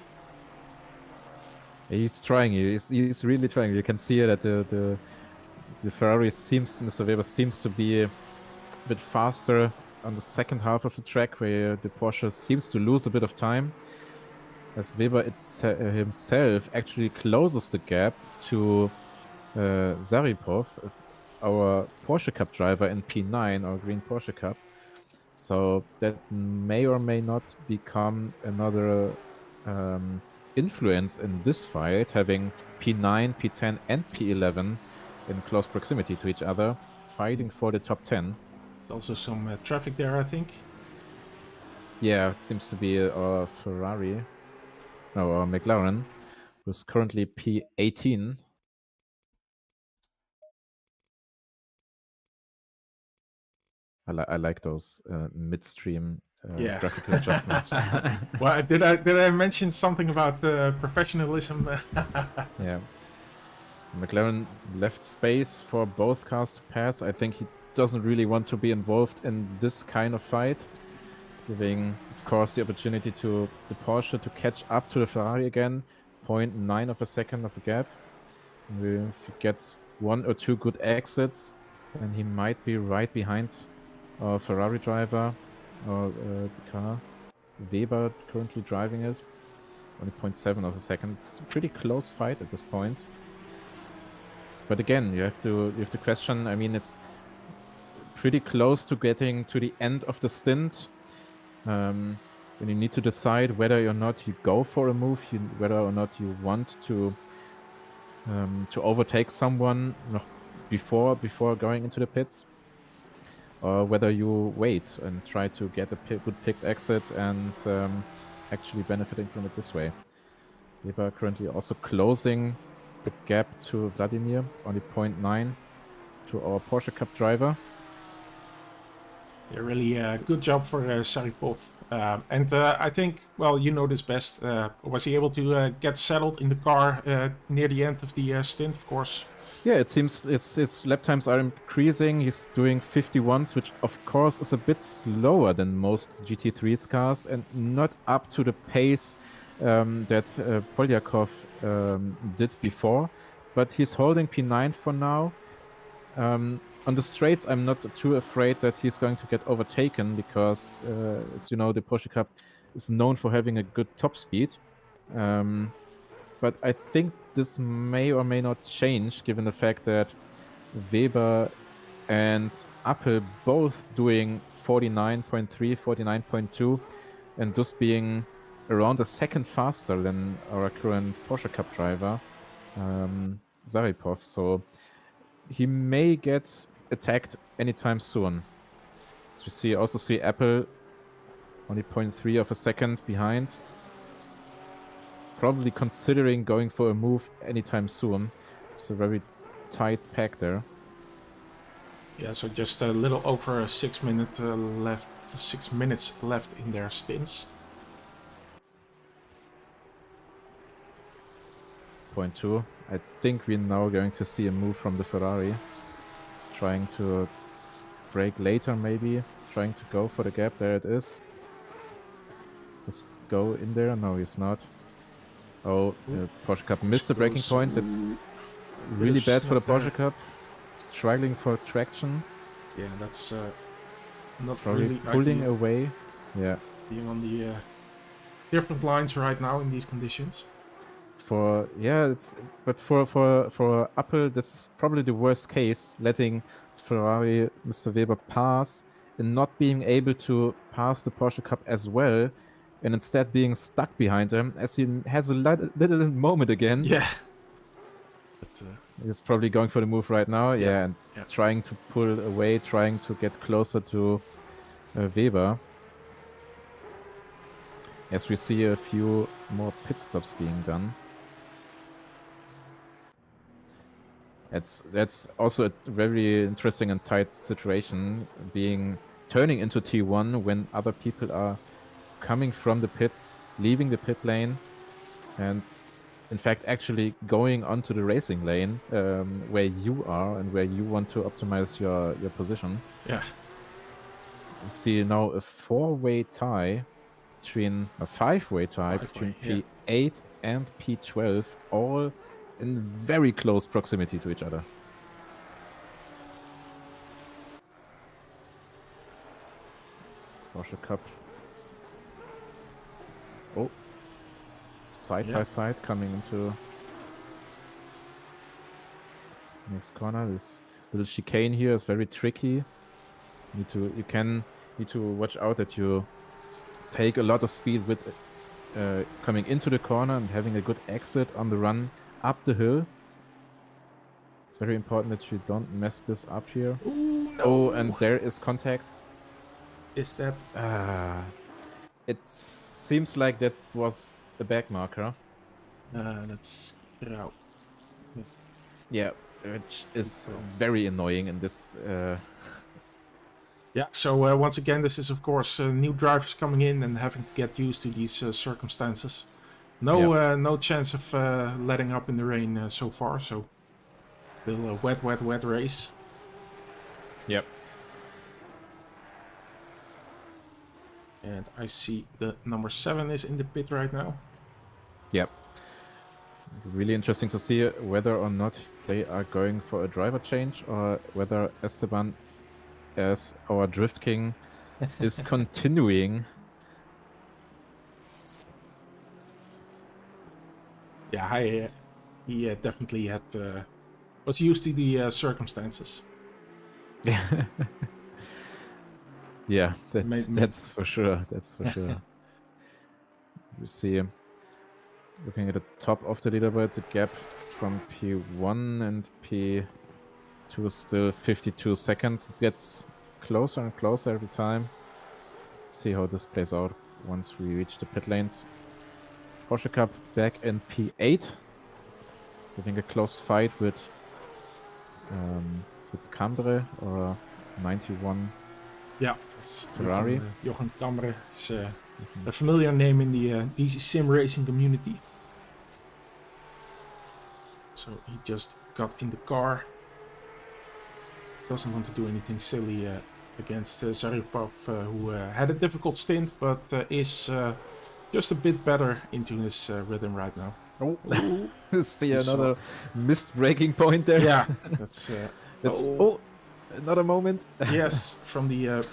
[SPEAKER 2] He's trying. He's really trying. You can see that the Ferrari Mr. Weber seems to be a bit faster on the second half of the track, where the Porsche seems to lose a bit of time. As Weber himself actually closes the gap to Zaripov, our Porsche Cup driver in P9, our green Porsche Cup. So that may or may not become another influence in this fight, having P9, P10, and P11 in close proximity to each other, fighting for the top 10.
[SPEAKER 1] There's also some traffic there, I think.
[SPEAKER 2] Yeah, it seems to be a Ferrari. No, or McLaren, who's currently P18. I like those midstream graphical adjustments.
[SPEAKER 1] Well, did I mention something about professionalism?
[SPEAKER 2] Yeah. McLaren left space for both cars to pass. I think he doesn't really want to be involved in this kind of fight, giving, of course, the opportunity to the Porsche to catch up to the Ferrari again. 0.9 of a second of a gap. And if he gets 1 or 2 good exits, then he might be right behind our Ferrari driver or the car. Weber currently driving it. Only 0.7 of a second. It's a pretty close fight at this point. But again, you have to question. I mean, it's pretty close to getting to the end of the stint. When you need to decide whether or not you go for a move, whether or not you want to overtake someone before going into the pits, or whether you wait and try to get a good picked exit and actually benefiting from it this way. Weber currently also closing the gap to Vladimir. It's only 0.9 to our Porsche Cup driver.
[SPEAKER 1] Yeah, really good job for Saripov. And I think, well, you know this best. Was he able to get settled in the car near the end of the stint, of course?
[SPEAKER 2] Yeah, it seems his lap times are increasing. He's doing 51s, which of course is a bit slower than most GT3's cars and not up to the pace that Polyakov did before. But he's holding P9 for now. On the straights, I'm not too afraid that he's going to get overtaken because, as you know, the Porsche Cup is known for having a good top speed. But I think this may or may not change given the fact that Weber and Appel both doing 49.3, 49.2, and thus being around a second faster than our current Porsche Cup driver, Zaripov. So he may get attacked anytime soon. So we also see Apple only 0.3 of a second behind. Probably considering going for a move anytime soon. It's a very tight pack there.
[SPEAKER 1] Yeah, so just a little over 6 minutes left. 6 minutes left in their stints.
[SPEAKER 2] 0.2. I think we're now going to see a move from the Ferrari. Trying to brake later, maybe. Trying to go for the gap. There it is. Just go in there. No, he's not. Oh, the Porsche Cup missed the braking point. That's really bad for the Porsche Cup. Struggling for traction.
[SPEAKER 1] Yeah, that's not
[SPEAKER 2] Probably
[SPEAKER 1] really
[SPEAKER 2] pulling
[SPEAKER 1] ideal.
[SPEAKER 2] away. Yeah.
[SPEAKER 1] Being on the different lines right now in these conditions.
[SPEAKER 2] For Apple, this is probably the worst case, letting Ferrari Mr. Weber pass and not being able to pass the Porsche Cup as well, and instead being stuck behind him as he has a little moment again.
[SPEAKER 1] Yeah. But
[SPEAKER 2] he's probably going for the move right now. Yeah, and trying to pull away, trying to get closer to Weber. As we see a few more pit stops being done. That's also a very interesting and tight situation, turning into T1 when other people are coming from the pits, leaving the pit lane, and in fact actually going onto the racing lane where you are and where you want to optimize your position.
[SPEAKER 1] Yeah.
[SPEAKER 2] You see now a five-way tie between P8 and P12, all in very close proximity to each other. Porsche Cup. Oh. Side by side coming into next corner. This little chicane here is very tricky. You need to watch out that you take a lot of speed with coming into the corner and having a good exit on the run up the hill. It's very important that you don't mess this up here.
[SPEAKER 1] Ooh, no.
[SPEAKER 2] Oh, and there is contact.
[SPEAKER 1] Is that...
[SPEAKER 2] It seems like that was a back marker.
[SPEAKER 1] let's get it out.
[SPEAKER 2] Yeah, which is very annoying in this.
[SPEAKER 1] Yeah, so once again, this is of course new drivers coming in and having to get used to these circumstances. No chance of letting up in the rain so far, so still a wet race.
[SPEAKER 2] Yep.
[SPEAKER 1] And I see the number 7 is in the pit right now.
[SPEAKER 2] Yep. Really interesting to see whether or not they are going for a driver change or whether Esteban, as our Drift King, is continuing.
[SPEAKER 1] Yeah, he definitely had was used to the circumstances.
[SPEAKER 2] Yeah, that's for sure. That's for sure. You see, looking at the top of the leaderboard, the gap from P1 and P2 is still 52 seconds. It gets closer and closer every time. Let's see how this plays out once we reach the pit lanes. Porsche Cup back in P8, having a close fight with Cambre or 91.
[SPEAKER 1] Yeah, that's
[SPEAKER 2] Ferrari.
[SPEAKER 1] Jochen Cambre is a familiar name in the DC-SimRacing community. So he just got in the car. Doesn't want to do anything silly against Zaripov, who had a difficult stint, but is just a bit better into his rhythm right now.
[SPEAKER 2] Oh, see another missed braking point there.
[SPEAKER 1] Yeah, that's
[SPEAKER 2] another moment.
[SPEAKER 1] Yes, from the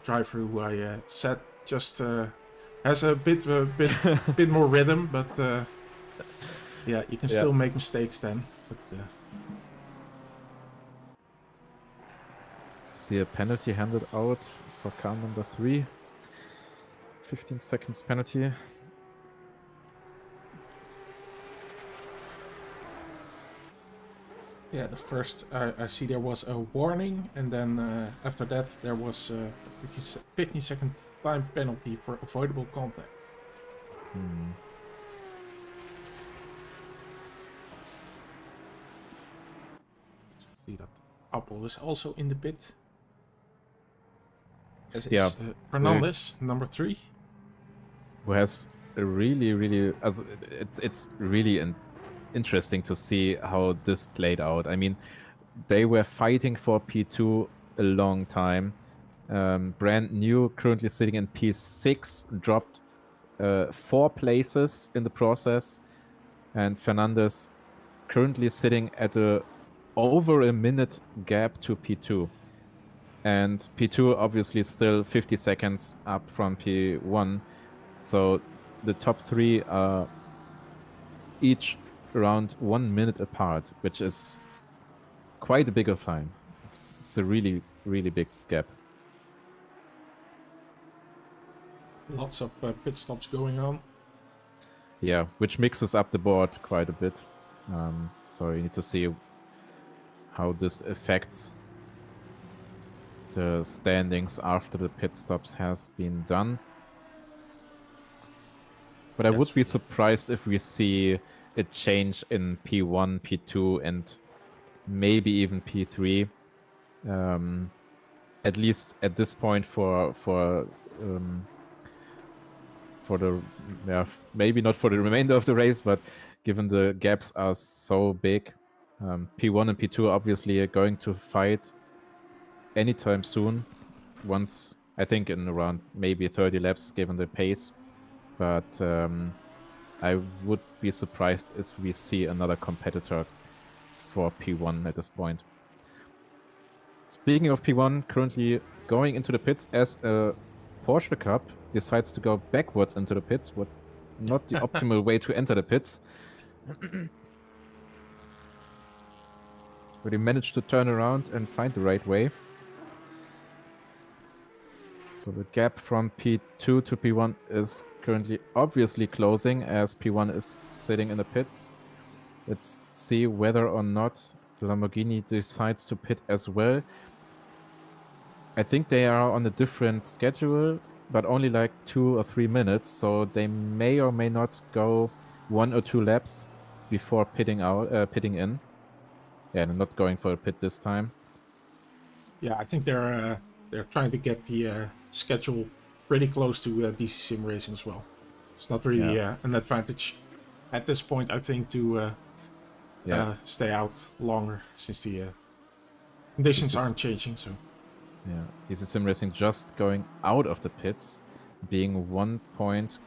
[SPEAKER 1] driver who I said just has a bit more rhythm, but yeah, you can still make mistakes then. But,
[SPEAKER 2] see a penalty handed out for car number 3. 15 seconds penalty.
[SPEAKER 1] Yeah, the first I see there was a warning, and then after that there was a 15-second time penalty for avoidable contact. See that Apple is also in the pit. As is Fernandez, number 3.
[SPEAKER 2] Who has a really, it's really interesting to see how this played out. I mean, they were fighting for P2 a long time. Brand new, currently sitting in P6, dropped 4 places in the process, and Fernandez currently sitting at over a minute gap to P2. And P2 obviously still 50 seconds up from P1. So the top 3 are each around 1 minute apart, which is quite a big of time. It's a really big gap.
[SPEAKER 1] Lots of pit stops going on.
[SPEAKER 2] Yeah, which mixes up the board quite a bit. So you need to see how this affects the standings after the pit stops has been done. But I would be surprised if we see a change in P1, P2, and maybe even P3. At least at this point for the maybe not for the remainder of the race, but given the gaps are so big, P1 and P2 obviously are going to fight anytime soon. Once, I think, in around maybe 30 laps, given the pace. But I would be surprised if we see another competitor for P1 at this point. Speaking of P1, currently going into the pits as a Porsche Cup decides to go backwards into the pits. Not the optimal way to enter the pits. But he managed to turn around and find the right way. So the gap from P2 to P1 is currently obviously closing as P1 is sitting in the pits. Let's see whether or not the Lamborghini decides to pit as well. I think they are on a different schedule, but only like 2 or 3 minutes, so they may or may not go 1 or 2 laps before pitting in. Yeah, they're not going for a pit this time.
[SPEAKER 1] Yeah, I think they're trying to get the schedule pretty close to DC-SimRacing as well. It's not really an advantage at this point, I think, to stay out longer since the conditions aren't changing. So
[SPEAKER 2] yeah, DC-SimRacing just going out of the pits, being 1.2,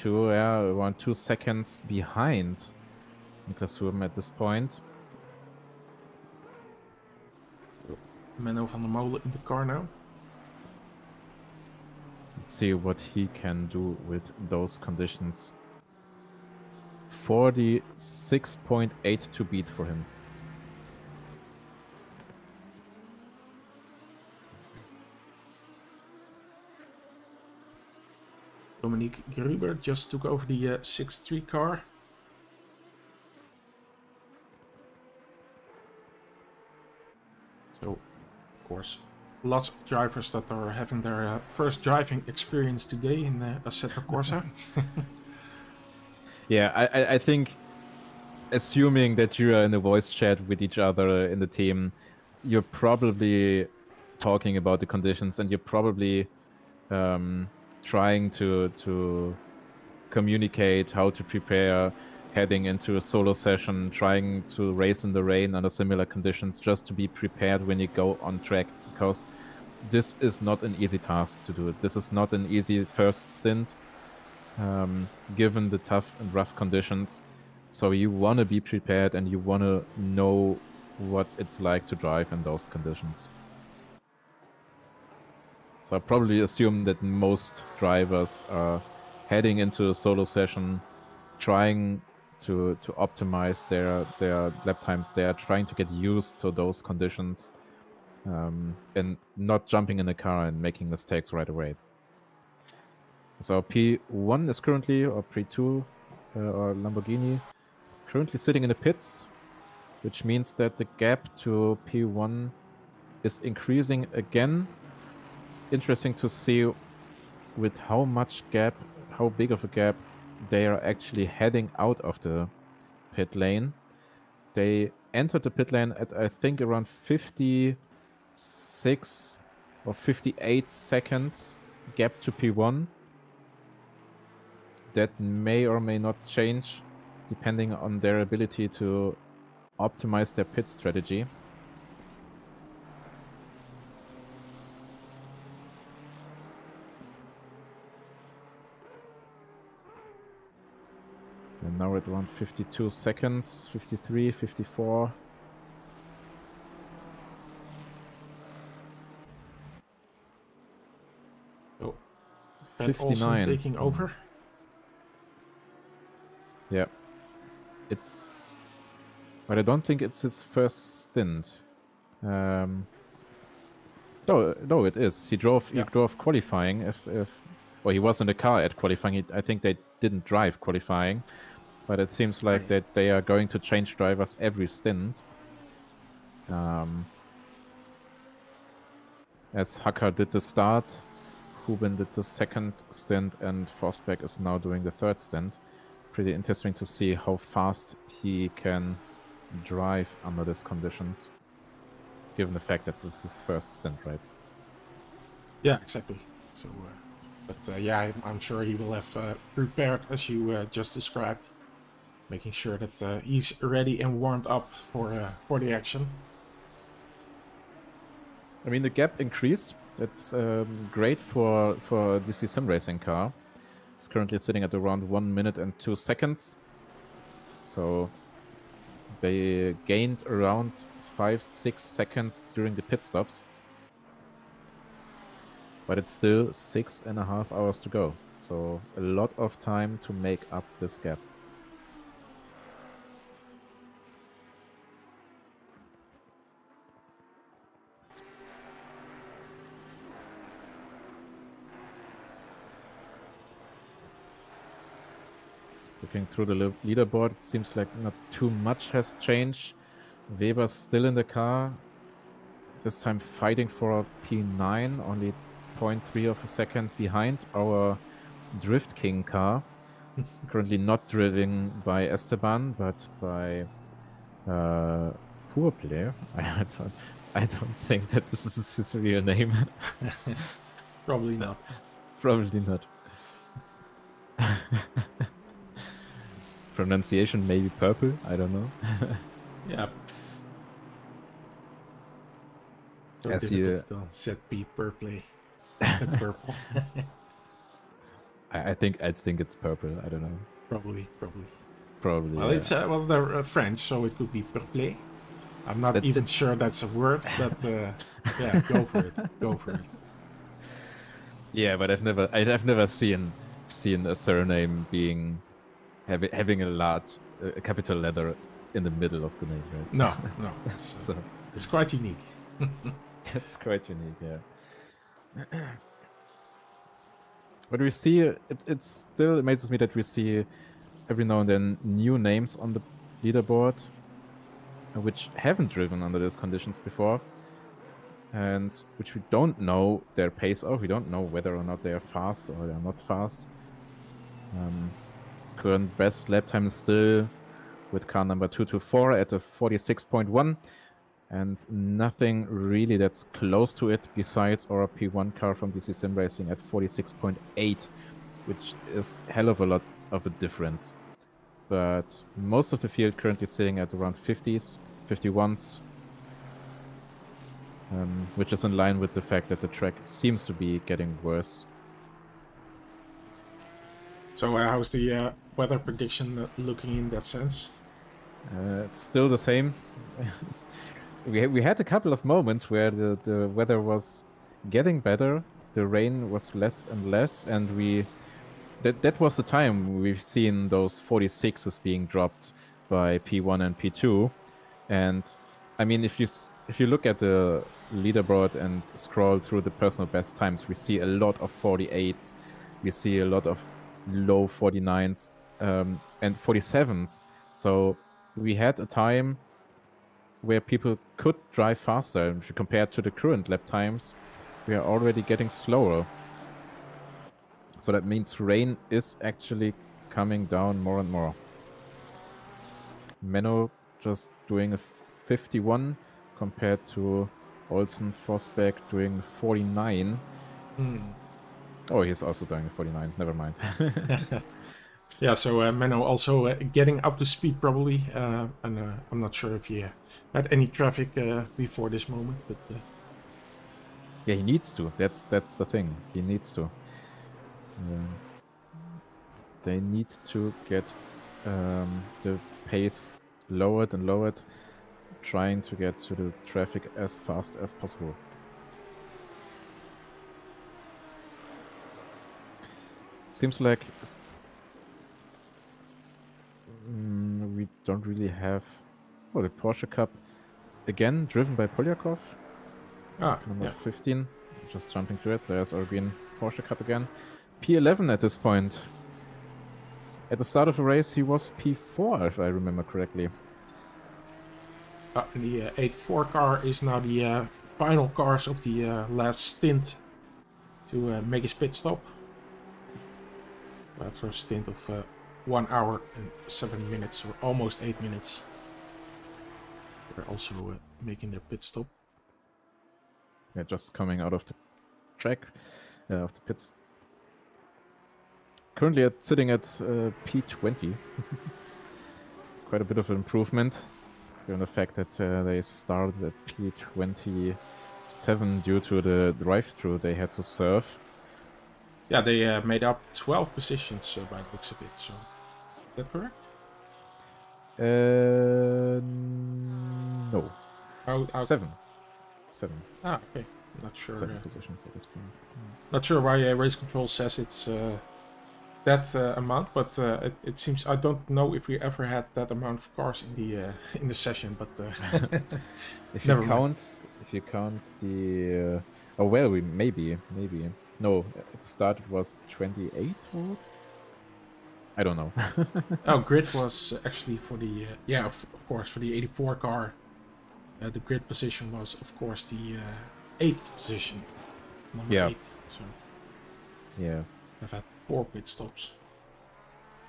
[SPEAKER 2] around 2 seconds behind Niklas Hurm at this point.
[SPEAKER 1] Menno van der Molen in the car now.
[SPEAKER 2] Let's see what he can do with those conditions. 46.8 to beat for him.
[SPEAKER 1] Dominique Gruber just took over the 6-3 car. So, of course, lots of drivers that are having their first driving experience today in Assetto Corsa.
[SPEAKER 2] Yeah, I think, assuming that you are in a voice chat with each other in the team, you're probably talking about the conditions, and you're probably trying to communicate how to prepare heading into a solo session, trying to race in the rain under similar conditions, just to be prepared when you go on track, because this is not an easy task to do. This is not an easy first stint, given the tough and rough conditions. So you want to be prepared, and you want to know what it's like to drive in those conditions. So I probably assume that most drivers are heading into a solo session, trying to optimize their lap times. They are trying to get used to those conditions, and not jumping in a car and making mistakes right away. So P1 is currently, or P2, or Lamborghini, currently sitting in the pits, which means that the gap to P1 is increasing again. It's interesting to see with how much gap, how big of a gap they are actually heading out of the pit lane. They entered the pit lane at, I think, around 56 or 58 seconds gap to P1. That may or may not change depending on their ability to optimize their pit strategy. And now at around 52 seconds, 53, 54.
[SPEAKER 1] So, 59 taking over.
[SPEAKER 2] Yeah. But I don't think it's his first stint. No, it is. He drove qualifying. Well, he was in the car at qualifying. I think they didn't drive qualifying, but it seems like that they are going to change drivers every stint. As Hacker did the start, Ruben did the second stint, and Forsberg is now doing the third stint. Pretty interesting to see how fast he can drive under these conditions, given the fact that this is his first stint, right?
[SPEAKER 1] Yeah, exactly. So, yeah, I'm sure he will have prepared, as you just described, making sure that he's ready and warmed up for the action.
[SPEAKER 2] I mean, the gap increased. That's great for DC-SimRacing car. It's currently sitting at around 1 minute and 2 seconds. So they gained around 5-6 seconds during the pit stops. But it's still 6.5 hours to go. So a lot of time to make up this gap. Looking through the leaderboard, it seems like not too much has changed. Weber's still in the car, this time fighting for a P9, only 0.3 of a second behind our Drift King car. Currently not driven by Esteban, but by Poor Player. I don't think that this is his real name.
[SPEAKER 1] Probably not.
[SPEAKER 2] Probably not. Pronunciation maybe purple, I don't know.
[SPEAKER 1] Yeah. So
[SPEAKER 2] As
[SPEAKER 1] difficult to set P purple. Purple.
[SPEAKER 2] I think it's purple. I don't know.
[SPEAKER 1] Probably.
[SPEAKER 2] Probably.
[SPEAKER 1] Well, it's well, they're French, so it could be purple. I'm not even sure that's a word, but yeah, go for it. Go for it.
[SPEAKER 2] Yeah, but I've never seen a surname being having a capital letter in the middle of the name, right?
[SPEAKER 1] No.
[SPEAKER 2] So
[SPEAKER 1] It's quite unique.
[SPEAKER 2] it's quite unique, yeah. But we see it still amazes me that we see every now and then new names on the leaderboard, which haven't driven under these conditions before, and which we don't know their pace of. We don't know whether or not they are fast or they are not fast. Current best lap time is still with car number 224 at a 46.1, and nothing really that's close to it besides our P1 car from DC-SimRacing at 46.8, which is hell of a lot of a difference. But most of the field currently sitting at around 50s, 51s, which is in line with the fact that the track seems to be getting worse.
[SPEAKER 1] So how's the weather prediction looking in that sense?
[SPEAKER 2] It's still the same. We had a couple of moments where the weather was getting better, the rain was less and less, and that was the time we've seen those 46s being dropped by P1 and P2. And I mean, if you look at the leaderboard and scroll through the personal best times, we see a lot of 48s, we see a lot of low 49s, and 47s. So we had a time where people could drive faster. If you compare to the current lap times, we are already getting slower. So that means rain is actually coming down more and more. Menno just doing a 51 compared to Olsen Forsberg doing 49. Oh, he's also doing a 49. Never mind.
[SPEAKER 1] Yeah, so Menno also getting up to speed probably, and I'm not sure if he had any traffic before this moment, but
[SPEAKER 2] yeah, he needs to. That's the thing. He needs to. They need to get the pace lowered and lowered, trying to get to the traffic as fast as possible. Seems like we don't really have... Oh, the Porsche Cup again, driven by Polyakov. Number 15. Just jumping to it. There's our green Porsche Cup again. P11 at this point. At the start of the race, he was P4, if I remember correctly.
[SPEAKER 1] The 84 car is now the final cars of the last stint to make his pit stop. After a stint of 1 hour and 7 minutes, or almost 8 minutes. They're also making their pit stop.
[SPEAKER 2] Yeah, just coming out of the track, of the pits. Currently sitting at P20. Quite a bit of an improvement, given the fact that they started at P27 due to the drive-through they had to serve.
[SPEAKER 1] Yeah, they made up 12 positions by the looks of it, so is that correct?
[SPEAKER 2] No. Seven.
[SPEAKER 1] Ah, okay. Not sure.
[SPEAKER 2] 7 positions at this point.
[SPEAKER 1] Not sure why Race Control says it's that amount, but it seems I don't know if we ever had that amount of cars in the session. But
[SPEAKER 2] if you count the oh well, we maybe no. At the start it was 28 volt. I don't know.
[SPEAKER 1] Oh, grid was actually for the of course for the 84 car. The grid position was of course the 8th position, number
[SPEAKER 2] Yeah.
[SPEAKER 1] 8. So
[SPEAKER 2] Yeah.
[SPEAKER 1] I've had 4 pit stops.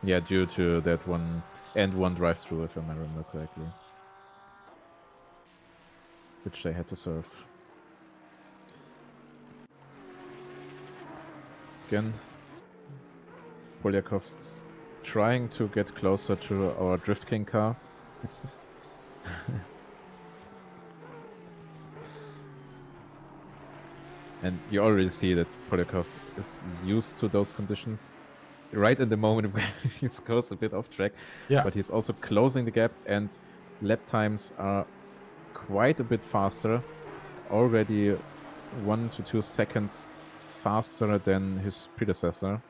[SPEAKER 2] Yeah, due to that one drive-through, if I remember correctly, which they had to serve. Again, Polyakov's trying to get closer to our Drift King car. And you already see that Polyakov is used to those conditions. Right in the moment where he goes a bit off track,
[SPEAKER 1] Yeah,
[SPEAKER 2] but he's also closing the gap, and lap times are quite a bit faster. Already 1 to 2 seconds faster than his predecessor.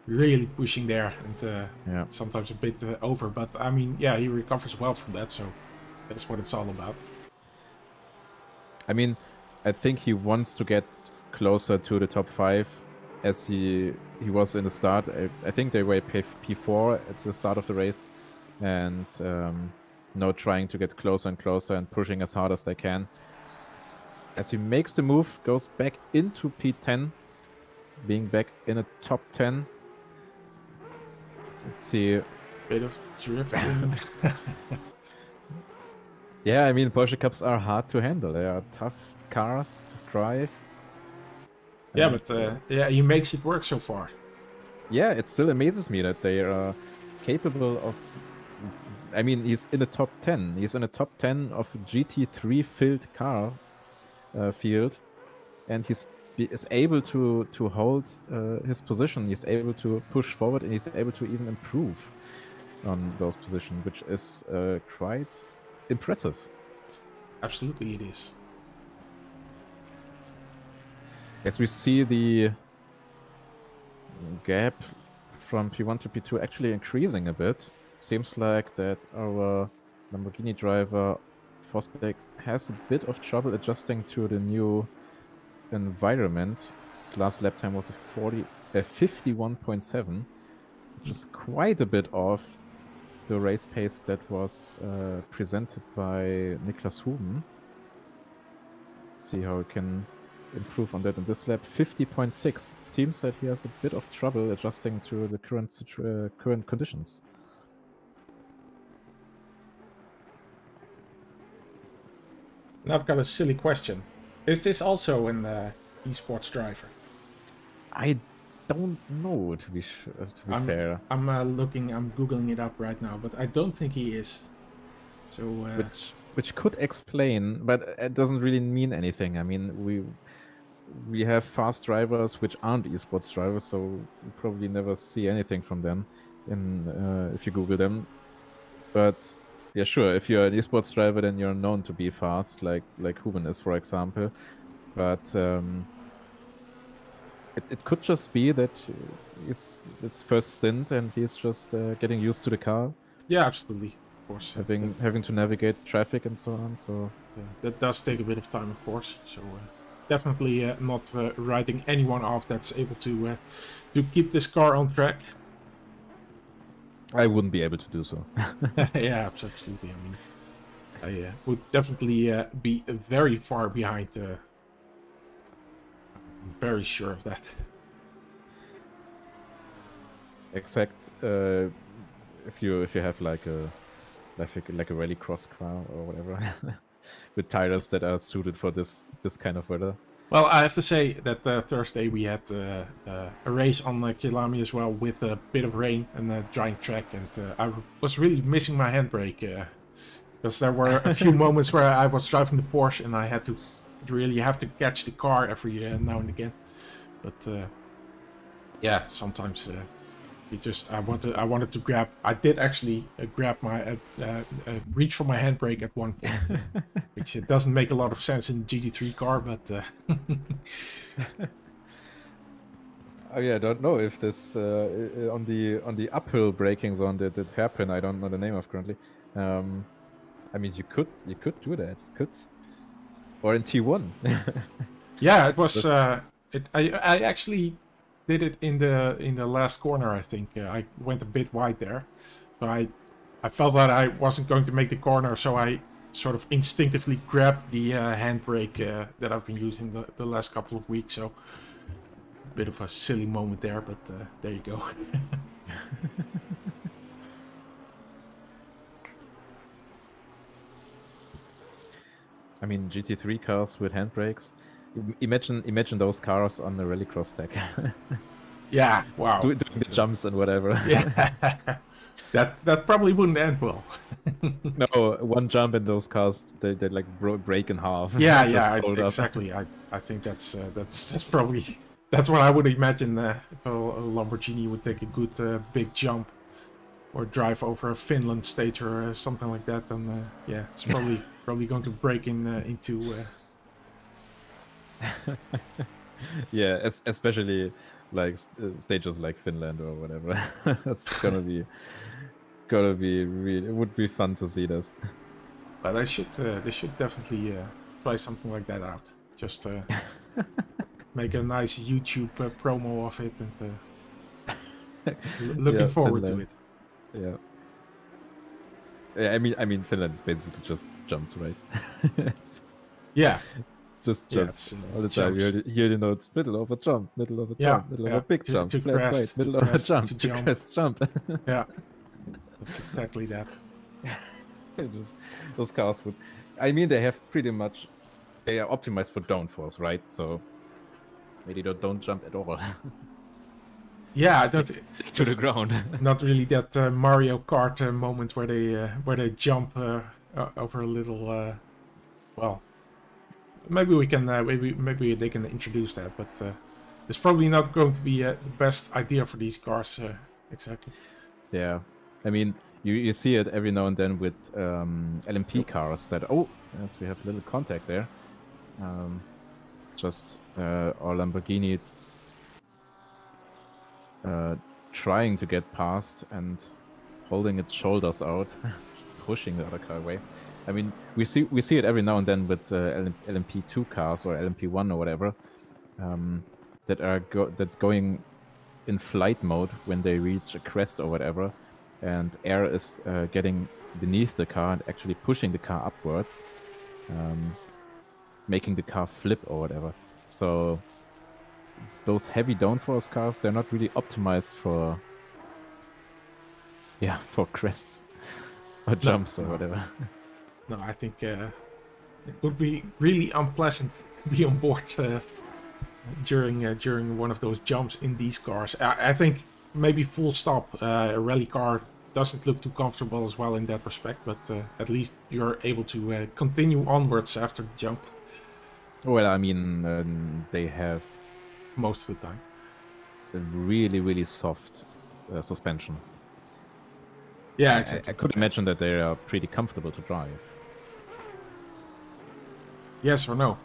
[SPEAKER 1] really pushing there, and
[SPEAKER 2] Yeah.
[SPEAKER 1] sometimes a bit over. But I mean, yeah, he recovers well from that, so that's what it's all about.
[SPEAKER 2] I mean, I think he wants to get closer to the top 5 as he was in the start. I think they were P4 at the start of the race, and now trying to get closer and closer and pushing as hard as they can. As he makes the move, goes back into P10, being back in a top 10. Let's see.
[SPEAKER 1] Bit of drifting.
[SPEAKER 2] Yeah, I mean, Porsche Cups are hard to handle. They are tough cars to drive.
[SPEAKER 1] Yeah, but yeah, he makes it work so far.
[SPEAKER 2] Yeah, it still amazes me that they are capable of. I mean, he's in the top 10. He's in the top 10 of GT3 filled car field, and is able to hold his position. He's able to push forward, and he's able to even improve on those positions, which is quite impressive.
[SPEAKER 1] Absolutely, it is.
[SPEAKER 2] As we see the gap from P1 to P2 actually increasing a bit. It seems like that our Lamborghini driver Fosbeck has a bit of trouble adjusting to the new environment. His last lap time was a 51.7, which is quite a bit off the race pace that was presented by Niklas Huben. Let's see how we can improve on that in this lap. 50.6. It seems that he has a bit of trouble adjusting to the current conditions.
[SPEAKER 1] Now I've got a silly question. Is this also an esports driver?
[SPEAKER 2] I don't know, to be fair.
[SPEAKER 1] I'm googling it up right now, but I don't think he is. So
[SPEAKER 2] which could explain, but it doesn't really mean anything. I mean, we have fast drivers which aren't esports drivers, so you probably never see anything from them if you Google them. But yeah, sure, if you're an esports driver, then you're known to be fast, like Huben is, for example. But it could just be that it's first stint and he's just getting used to the car.
[SPEAKER 1] Yeah, absolutely, of course.
[SPEAKER 2] Having to navigate traffic and so on. So
[SPEAKER 1] that does take a bit of time, of course. So definitely not writing anyone off that's able to keep this car on track.
[SPEAKER 2] I wouldn't be able to do so.
[SPEAKER 1] Yeah, absolutely. I mean, I would definitely be very far behind. I'm very sure of that.
[SPEAKER 2] Except if you have like a rallycross car or whatever, with tires that are suited for this kind of weather.
[SPEAKER 1] Well, I have to say that Thursday we had a race on Kyalami as well with a bit of rain and a drying track, and I was really missing my handbrake because there were a few moments where I was driving the Porsche and I had to really have to catch the car every now and again. But yeah, sometimes I wanted to grab. I did actually grab my reach for my handbrake at one point, which doesn't make a lot of sense in a GT3 car, but.
[SPEAKER 2] Oh yeah, I don't know if this on the uphill braking zone that hairpin. I don't know the name of currently. I mean, you could do that, or in T1.
[SPEAKER 1] Yeah, it was. I actually did it in the last corner. I think I went a bit wide there, so I felt that I wasn't going to make the corner, so I sort of instinctively grabbed the handbrake that I've been using the last couple of weeks. So a bit of a silly moment there, but there you go.
[SPEAKER 2] I mean, GT3 cars with handbrakes. Imagine those cars on the rallycross track.
[SPEAKER 1] Yeah, wow.
[SPEAKER 2] Doing the jumps and whatever.
[SPEAKER 1] Yeah, that probably wouldn't end well.
[SPEAKER 2] No, one jump in those cars, they like break in half.
[SPEAKER 1] Yeah,
[SPEAKER 2] Just
[SPEAKER 1] yeah,
[SPEAKER 2] fold up.
[SPEAKER 1] exactly. I think that's probably that's what I would imagine if a Lamborghini would take a good big jump or drive over a Finland stage or something like that. Then yeah, it's probably going to break into.
[SPEAKER 2] Yeah, especially like stages like Finland or whatever. That's gonna be really. It would be fun to see this.
[SPEAKER 1] But they should definitely try something like that out. Just make a nice YouTube promo of it, and looking forward
[SPEAKER 2] Finland.
[SPEAKER 1] to it.
[SPEAKER 2] Yeah. Yeah, I mean, Finland is basically just jumps, right?
[SPEAKER 1] Yeah.
[SPEAKER 2] Just jumps all the time. You know, it's middle of a jump, middle of a jump, middle of a big jump,
[SPEAKER 1] to
[SPEAKER 2] flat
[SPEAKER 1] crest,
[SPEAKER 2] right, middle of a jump, to crest, jump.
[SPEAKER 1] Yeah, that's exactly that.
[SPEAKER 2] Just those cars would. I mean, they have pretty much. They are optimized for downforce, right? So maybe they don't jump at all.
[SPEAKER 1] Yeah, I don't
[SPEAKER 2] stick to the ground.
[SPEAKER 1] Not really that Mario Kart moment where they jump over a little. Well, maybe we can maybe they can introduce that, but it's probably not going to be the best idea for these cars. Exactly.
[SPEAKER 2] Yeah, I mean, you see it every now and then with LMP cars that yes, we have a little contact there. Just our Lamborghini trying to get past and holding its shoulders out, pushing the other car away. I mean, we see it every now and then with LMP2 cars or LMP1 or whatever that are going in flight mode when they reach a crest or whatever, and air is getting beneath the car and actually pushing the car upwards, making the car flip or whatever. So those heavy downforce cars, they're not really optimized for crests or jumps or whatever.
[SPEAKER 1] No, I think it would be really unpleasant to be on board during one of those jumps in these cars. I think maybe full stop. A rally car doesn't look too comfortable as well in that respect, but at least you're able to continue onwards after the jump.
[SPEAKER 2] Well, I mean, they have
[SPEAKER 1] most of the time
[SPEAKER 2] a really, really soft suspension.
[SPEAKER 1] Yeah, exactly.
[SPEAKER 2] I could imagine that they are pretty comfortable to drive.
[SPEAKER 1] Yes or no?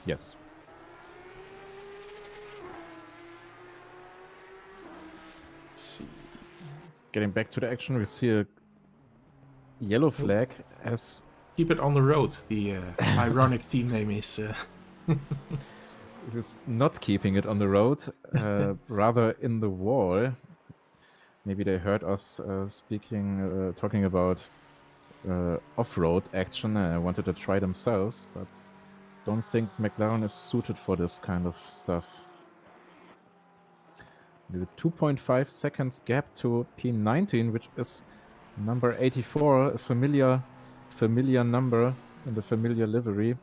[SPEAKER 2] Yes.
[SPEAKER 1] Let's see.
[SPEAKER 2] Getting back to the action, we see a yellow flag as...
[SPEAKER 1] Keep it on the road, the ironic team name is...
[SPEAKER 2] It is not keeping it on the road, rather in the wall. Maybe they heard us talking about off-road action and wanted to try themselves, but don't think McLaren is suited for this kind of stuff. With a 2.5 seconds gap to P19, which is number 84, a familiar number in the familiar livery.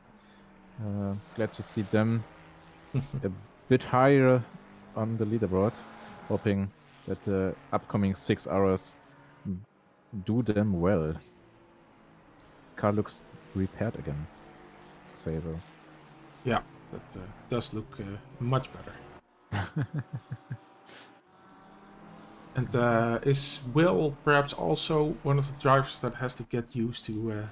[SPEAKER 2] Glad to see them a bit higher on the leaderboard, hoping that the upcoming 6 hours do them well. Car looks repaired again, to say so.
[SPEAKER 1] Yeah, that does look much better. And is Will perhaps also one of the drivers that has to get used to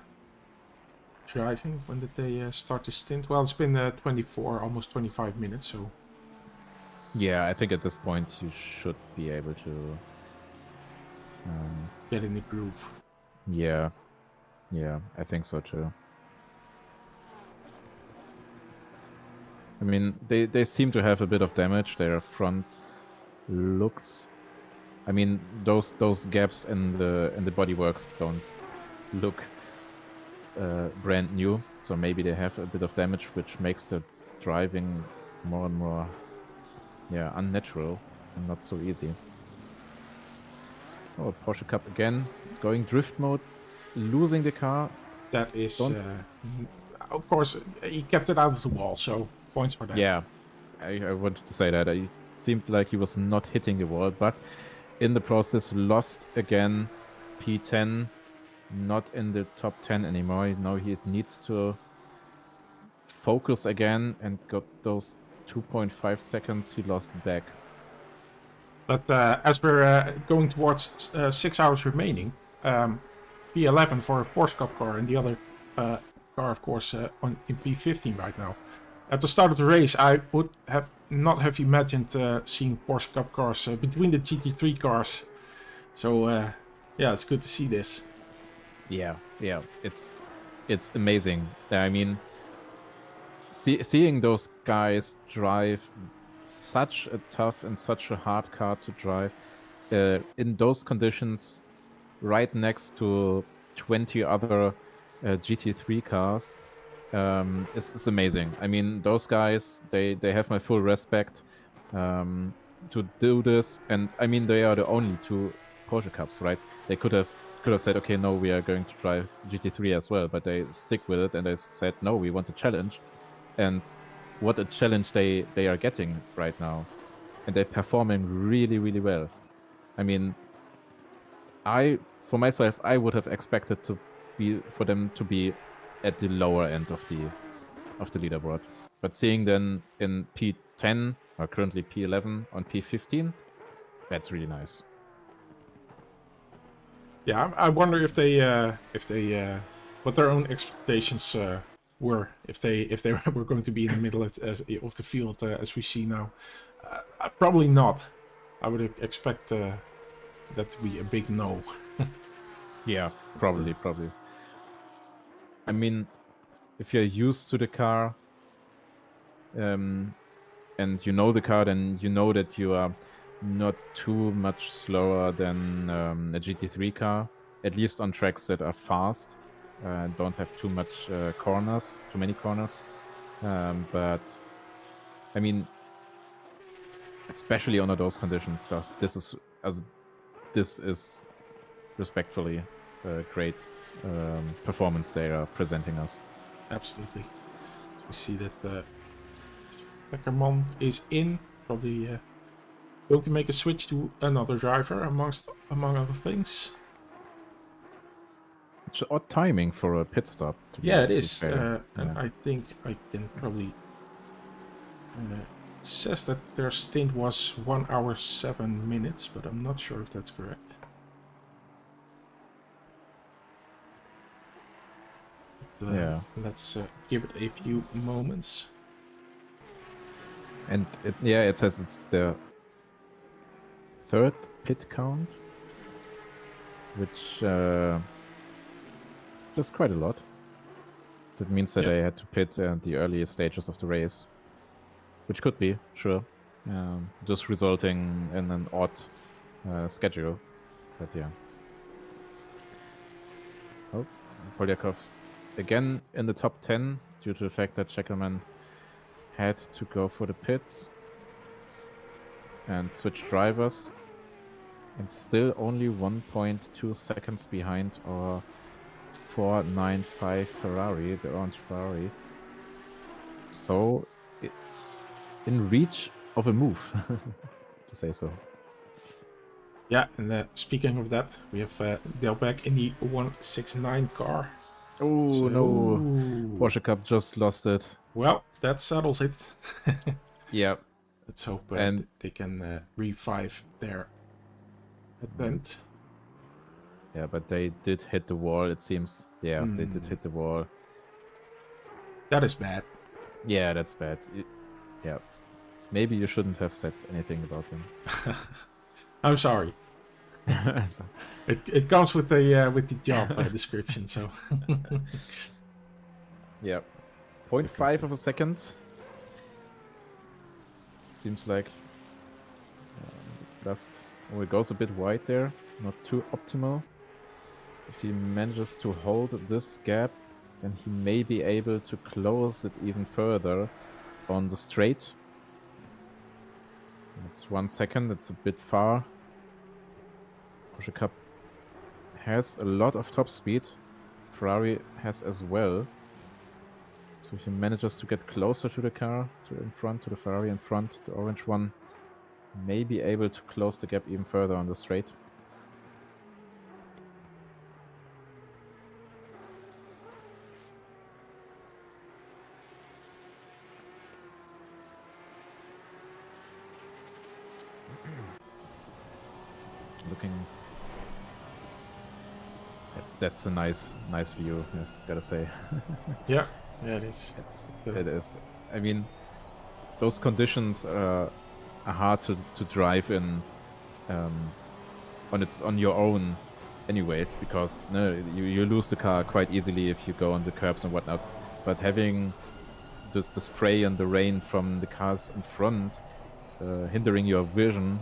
[SPEAKER 1] driving? When did they start the stint? Well, it's been 24, almost 25 minutes, so...
[SPEAKER 2] Yeah, I think at this point you should be able to...
[SPEAKER 1] get in the groove.
[SPEAKER 2] Yeah, I think so too. I mean, they seem to have a bit of damage. Their front looks. I mean, those gaps in the bodyworks don't look brand new. So maybe they have a bit of damage, which makes the driving more and more, unnatural and not so easy. Oh, Porsche Cup again, going drift mode, losing the car.
[SPEAKER 1] That is, of course, he kept it out of the wall, so points for that.
[SPEAKER 2] Yeah, I wanted to say that. It seemed like he was not hitting the wall, but in the process lost again P10, not in the top 10 anymore. Now he needs to focus again and got those 2.5 seconds he lost back.
[SPEAKER 1] But as we're going towards 6 hours remaining, P11 for a Porsche Cup car and the other car, of course, in P15 right now. At the start of the race, I would not have imagined seeing Porsche Cup cars between the GT3 cars. So yeah, it's good to see this.
[SPEAKER 2] Yeah, it's amazing. I mean, seeing those guys drive such a tough and such a hard car to drive in those conditions, right next to 20 other GT3 cars, is amazing. I mean, those guys, they have my full respect to do this, and I mean, they are the only two Porsche Cups, right? They could have said, okay, no, we are going to drive GT3 as well, but they stick with it and they said, no, we want a challenge. And what a challenge they are getting right now, and they're performing really, really well. I mean, for myself, I would have expected for them to be at the lower end of the leaderboard, but seeing them in P10 or currently P11 on P15, that's really nice.
[SPEAKER 1] Yeah, I wonder if they what their own expectations were, if they were going to be in the middle of the field as we see now. Probably not. I would expect that to be a big no.
[SPEAKER 2] Yeah, probably. I mean, if you're used to the car, and you know the car, then you know that you are not too much slower than a GT3 car, at least on tracks that are fast and don't have too many corners. But I mean, especially under those conditions, this is respectfully a great performance they are presenting us.
[SPEAKER 1] Absolutely. So we see that Beckerman is in, probably going to make a switch to another driver, among other things.
[SPEAKER 2] It's odd timing for a pit stop.
[SPEAKER 1] Yeah, it is. And I think I can probably... it says that their stint was 1 hour 7 minutes, but I'm not sure if that's correct.
[SPEAKER 2] Yeah.
[SPEAKER 1] Let's give it a few moments.
[SPEAKER 2] And it says it's the third pit count, which is quite a lot. That means that they had to pit at the earlier stages of the race, which could be, sure, just resulting in an odd schedule. But yeah. Oh, Polyakov again in the top 10 due to the fact that Checkerman had to go for the pits and switch drivers, and still only 1.2 seconds behind our 495 Ferrari, the orange Ferrari. So in reach of a move, to say so.
[SPEAKER 1] Yeah, and speaking of that, we have Delbecq in the 169 car.
[SPEAKER 2] Oh, so, no. Porsche Cup just lost it.
[SPEAKER 1] Well, that settles it.
[SPEAKER 2] Yeah.
[SPEAKER 1] Let's hope they can revive their attempt.
[SPEAKER 2] Yeah, but they did hit the wall, it seems. Yeah, they did hit the wall.
[SPEAKER 1] That is bad.
[SPEAKER 2] Yeah, that's bad. Yeah. Maybe you shouldn't have said anything about them.
[SPEAKER 1] I'm sorry. It comes with the job description, so.
[SPEAKER 2] Yeah. 0.5 of a second. seems like. Just it goes a bit wide there, not too optimal. If he manages to hold this gap, then he may be able to close it even further on the straight. It's 1 second, it's a bit far. Porsche Cup has a lot of top speed. Ferrari has as well. So if he manages to get closer to the car, to the Ferrari in front, the orange one, may be able to close the gap even further on the straight. Looking, that's a nice view, I've gotta say.
[SPEAKER 1] Yeah, it is.
[SPEAKER 2] It is. I mean, those conditions are hard to drive in on your own, anyways, because you lose the car quite easily if you go on the curbs and whatnot. But having the spray and the rain from the cars in front hindering your vision,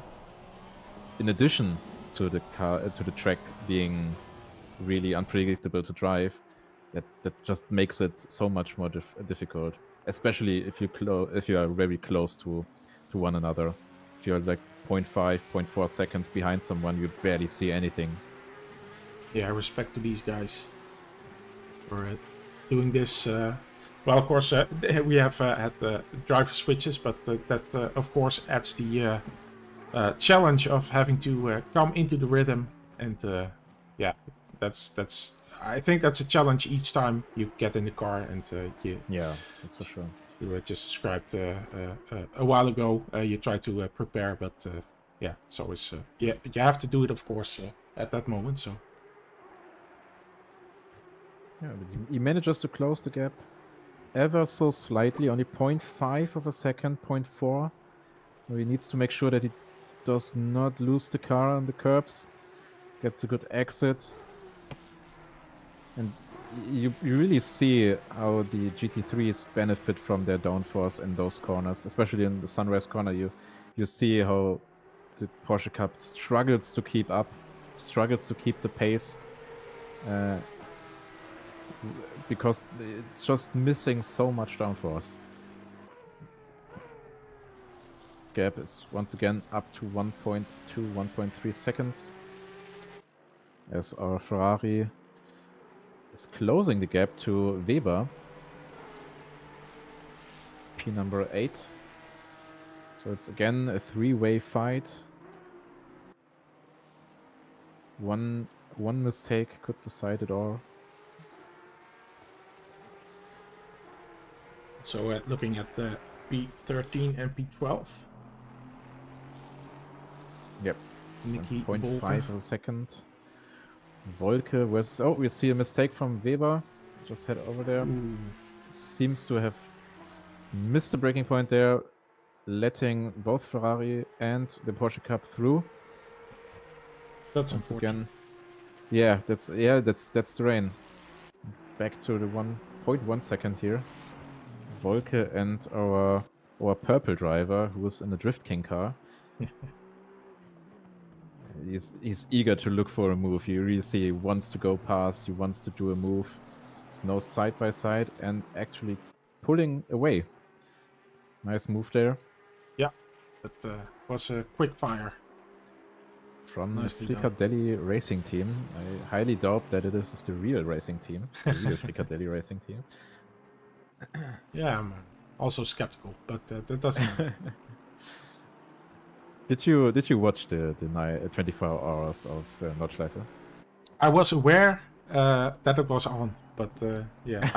[SPEAKER 2] in addition to the track being really unpredictable to drive, that just makes it so much more difficult, especially if you are very close to one another. If you're like 0.5, 0.4 seconds behind someone, you barely see anything.
[SPEAKER 1] Yeah, respect to these guys for doing this. Well, of course, we have had driver switches, but that of course adds the challenge of having to come into the rhythm, and yeah, that's. I think that's a challenge each time you get in the car, and
[SPEAKER 2] yeah, that's for sure.
[SPEAKER 1] You just described a while ago. You try to prepare, but yeah, it's always you have to do it, of course, at that moment. So
[SPEAKER 2] yeah, but he manages to close the gap ever so slightly, only 0.5 of a second, 0.4. He needs to make sure that he does not lose the car on the curbs, gets a good exit, and you really see how the GT3s benefit from their downforce in those corners, especially in the Sunrise corner. You see how the Porsche Cup struggles to keep up, struggles to keep the pace, because it's just missing so much downforce. Gap is once again up to 1.2, 1.3 seconds, as our Ferrari is closing the gap to Weber, P number 8. So it's again a three-way fight. One mistake could decide it all.
[SPEAKER 1] So looking at the P13 and P12.
[SPEAKER 2] Yep.
[SPEAKER 1] Nicky
[SPEAKER 2] 0.5 of a second. Wolke was... Oh, we see a mistake from Weber. Just head over there.
[SPEAKER 1] Ooh.
[SPEAKER 2] Seems to have missed the braking point there, letting both Ferrari and the Porsche Cup through.
[SPEAKER 1] That's
[SPEAKER 2] once
[SPEAKER 1] unfortunate.
[SPEAKER 2] Again. Yeah, that's the rain. Back to the 1.1 second here. Wolke and our purple driver, who is in the Drift King car. He's eager to look for a move. You really see he wants to go past, he wants to do a move. It's no side by side and actually pulling away. Nice move there.
[SPEAKER 1] Yeah, that was a quick fire.
[SPEAKER 2] From Frikadelli Racing Team. I highly doubt that it is the real racing team. The real Frikadelli Racing Team.
[SPEAKER 1] Yeah, I'm also skeptical, but that doesn't matter.
[SPEAKER 2] Did you watch the 24 hours of Nordschleife?
[SPEAKER 1] I was aware that it was on, but yeah,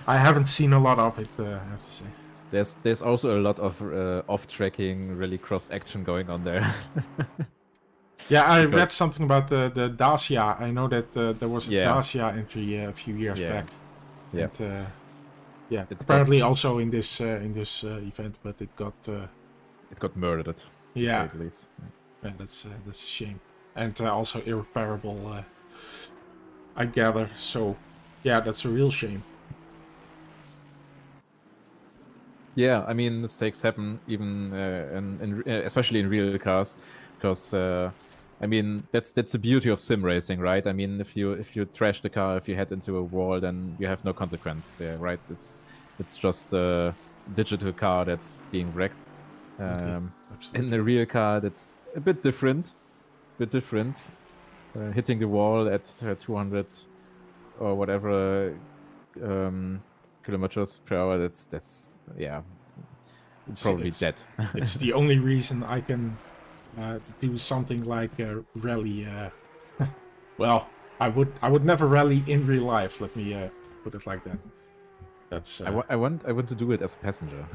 [SPEAKER 1] I haven't seen a lot of it. I have to say.
[SPEAKER 2] There's also a lot of off-tracking, really cross-action going on there.
[SPEAKER 1] Yeah, I read something about the Dacia. I know that there was a Dacia entry a few years back.
[SPEAKER 2] Yeah.
[SPEAKER 1] And, yeah. Apparently also in this event, but it got
[SPEAKER 2] murdered. To say the least.
[SPEAKER 1] Yeah, that's a shame, and also irreparable. I gather. So, yeah, that's a real shame.
[SPEAKER 2] Yeah, I mean mistakes happen even especially in real cars, because I mean that's the beauty of sim racing, right? I mean if you trash the car, if you head into a wall, then you have no consequence. Yeah, right. It's just a digital car that's being wrecked. In the
[SPEAKER 1] Absolutely.
[SPEAKER 2] real car, that's a bit different. Hitting the wall at 200 or whatever kilometers per hour. That's yeah, probably
[SPEAKER 1] It's
[SPEAKER 2] dead.
[SPEAKER 1] it's the only reason I can do something like a rally. Well, I would never rally in real life. Let me put it like that. That's
[SPEAKER 2] I want to do it as a passenger.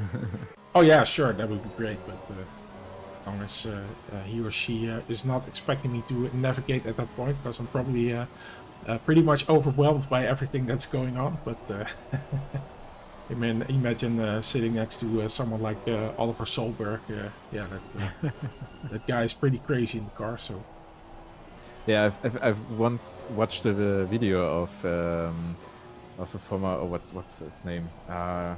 [SPEAKER 1] oh yeah, sure, that would be great, but as long as he or she is not expecting me to navigate at that point, because I'm probably pretty much overwhelmed by everything that's going on. But imagine sitting next to someone like Oliver Solberg. Yeah, that guy is pretty crazy in the car. So
[SPEAKER 2] Yeah, I've once watched a video of a former, oh, what's its name? A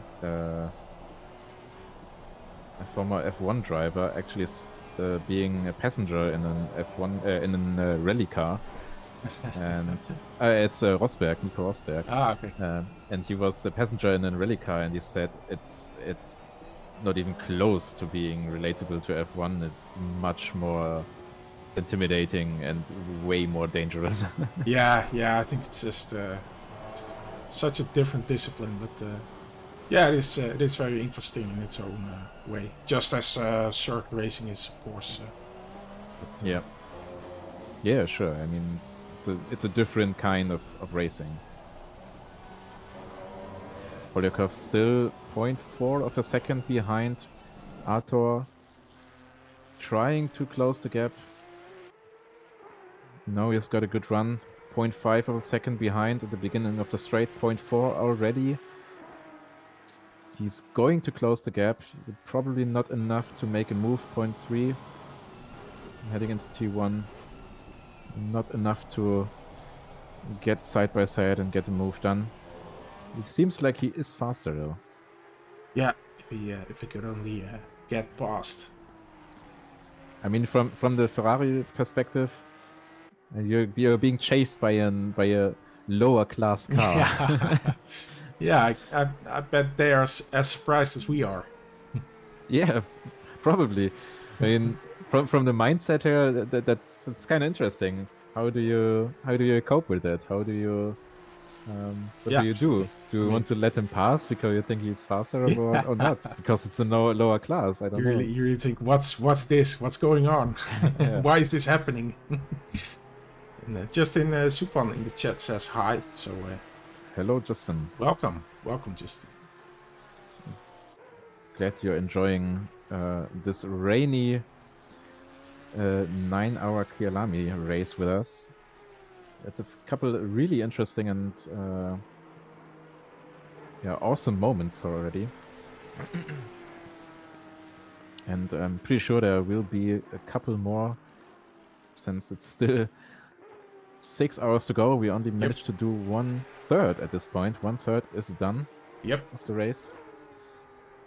[SPEAKER 2] former F1 driver actually being a passenger in an F1 in a rally car, and it's Rosberg, Nico Rosberg.
[SPEAKER 1] okay.
[SPEAKER 2] And he was a passenger in a rally car, and he said it's not even close to being relatable to F1. It's much more intimidating and way more dangerous.
[SPEAKER 1] Yeah, I think it's just such a different discipline, but yeah, it is very interesting in its own way, just as circuit racing is, of course. But,
[SPEAKER 2] Yeah, sure. I mean, it's a different kind of racing. Polyakov still 0.4 of a second behind Arthur, trying to close the gap. No, he's got a good run. 0.5 of a second behind at the beginning of the straight. 0.4 already. He's going to close the gap. Probably not enough to make a move. 0.3. Heading into T1. Not enough to get side by side and get the move done. It seems like he is faster though.
[SPEAKER 1] Yeah, if he could only get past.
[SPEAKER 2] I mean, from the Ferrari perspective, you're being chased by a lower class car.
[SPEAKER 1] Yeah, yeah. I bet they are as surprised as we are.
[SPEAKER 2] Yeah, probably. I mean, from the mindset here, that's kind of interesting. How do you cope with that? How do you what
[SPEAKER 1] Yeah,
[SPEAKER 2] do you do? Do you want to let him pass because you think he's faster or not? Because it's a lower class. I don't know.
[SPEAKER 1] You really think what's this? What's going on?
[SPEAKER 2] Yeah.
[SPEAKER 1] Why is this happening? And Justin Supan in the chat says hi. So
[SPEAKER 2] Hello, Justin.
[SPEAKER 1] welcome, Justin.
[SPEAKER 2] Glad you're enjoying this rainy 9-hour Kyalami race with us. At a couple really interesting and awesome moments already. And I'm pretty sure there will be a couple more, since it's still 6 hours to go. We only managed to do 1/3 at this point. 1/3 is done.
[SPEAKER 1] Yep.
[SPEAKER 2] Of the race.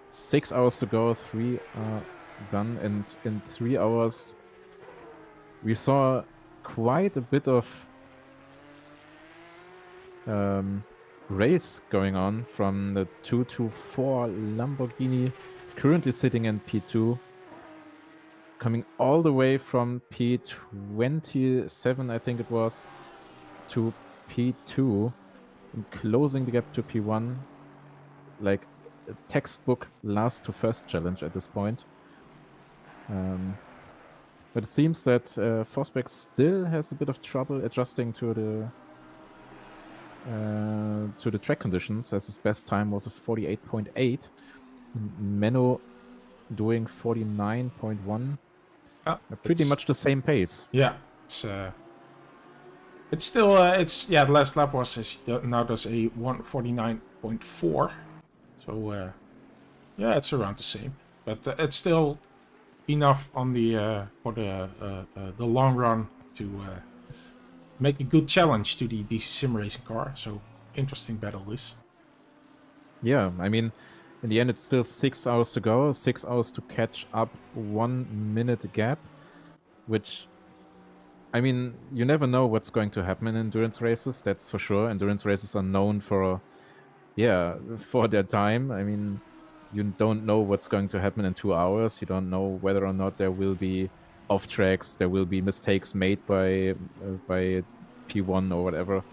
[SPEAKER 2] 6 hours to go. 3 are done, and in 3 hours we saw quite a bit of race going on from the 224 Lamborghini, currently sitting in P2, coming all the way from P27, I think it was, to P2, and closing the gap to P1, like a textbook last to first challenge at this point. But it seems that Forsberg still has a bit of trouble adjusting to the track conditions, as his best time was a 48.8. Menno doing 49.1. Pretty much the same pace.
[SPEAKER 1] Yeah, it's still the last lap was now does a 149.4. So yeah, it's around the same, but it's still enough on the for the long run to make a good challenge to the DC-SimRacing car. So interesting battle this.
[SPEAKER 2] Yeah, I mean, in the end, it's still 6 hours to go, 6 hours to catch up 1 minute gap, which, I mean, you never know what's going to happen in endurance races, that's for sure. Endurance races are known for their time. I mean, you don't know what's going to happen in 2 hours. You don't know whether or not there will be off tracks, there will be mistakes made by P1 or whatever.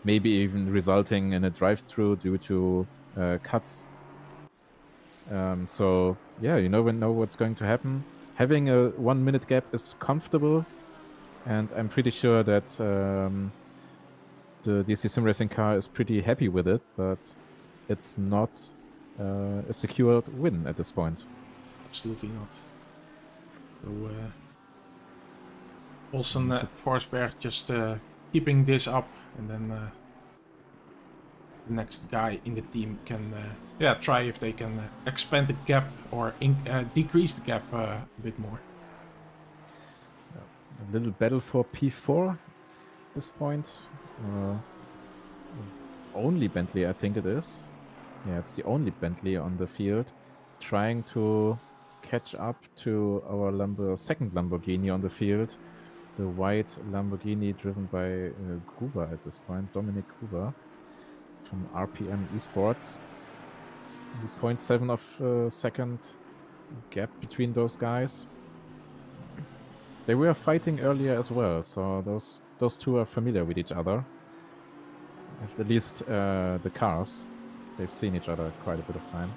[SPEAKER 2] Maybe even resulting in a drive-through due to cuts. So yeah, you never know what's going to happen. Having a 1 minute gap is comfortable, and I'm pretty sure that the DC-SimRacing car is pretty happy with it, but it's not a secured win at this point.
[SPEAKER 1] Absolutely not. So Olsen Forsberg just keeping this up, and then the next guy in the team can try if they can expand the gap or decrease the gap a bit more.
[SPEAKER 2] A little battle for P4 at this point. Only Bentley, I think it is. Yeah, it's the only Bentley on the field, trying to catch up to our second Lamborghini on the field, the white Lamborghini driven by Gruber at this point, Dominic Gruber from RPM Esports. 0.7 of a second gap between those guys. They were fighting earlier as well, so those two are familiar with each other. At least the cars. They've seen each other quite a bit of time.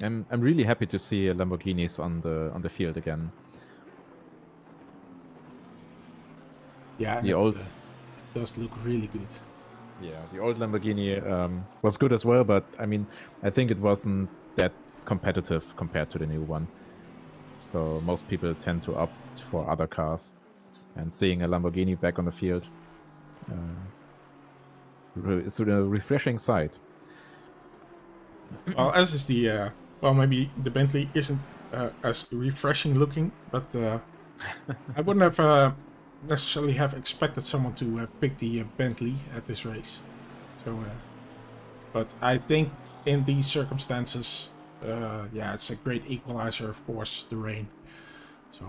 [SPEAKER 2] I'm really happy to see Lamborghinis on the field again.
[SPEAKER 1] Yeah,
[SPEAKER 2] the old
[SPEAKER 1] it does look really good.
[SPEAKER 2] Yeah, the old Lamborghini was good as well, but I mean, I think it wasn't that competitive compared to the new one. So most people tend to opt for other cars, and seeing a Lamborghini back on the field, it's a refreshing sight.
[SPEAKER 1] Well, as is the maybe the Bentley isn't as refreshing looking, but I wouldn't have necessarily have expected someone to pick the Bentley at this race. So, but I think in these circumstances, it's a great equalizer, of course, the rain. So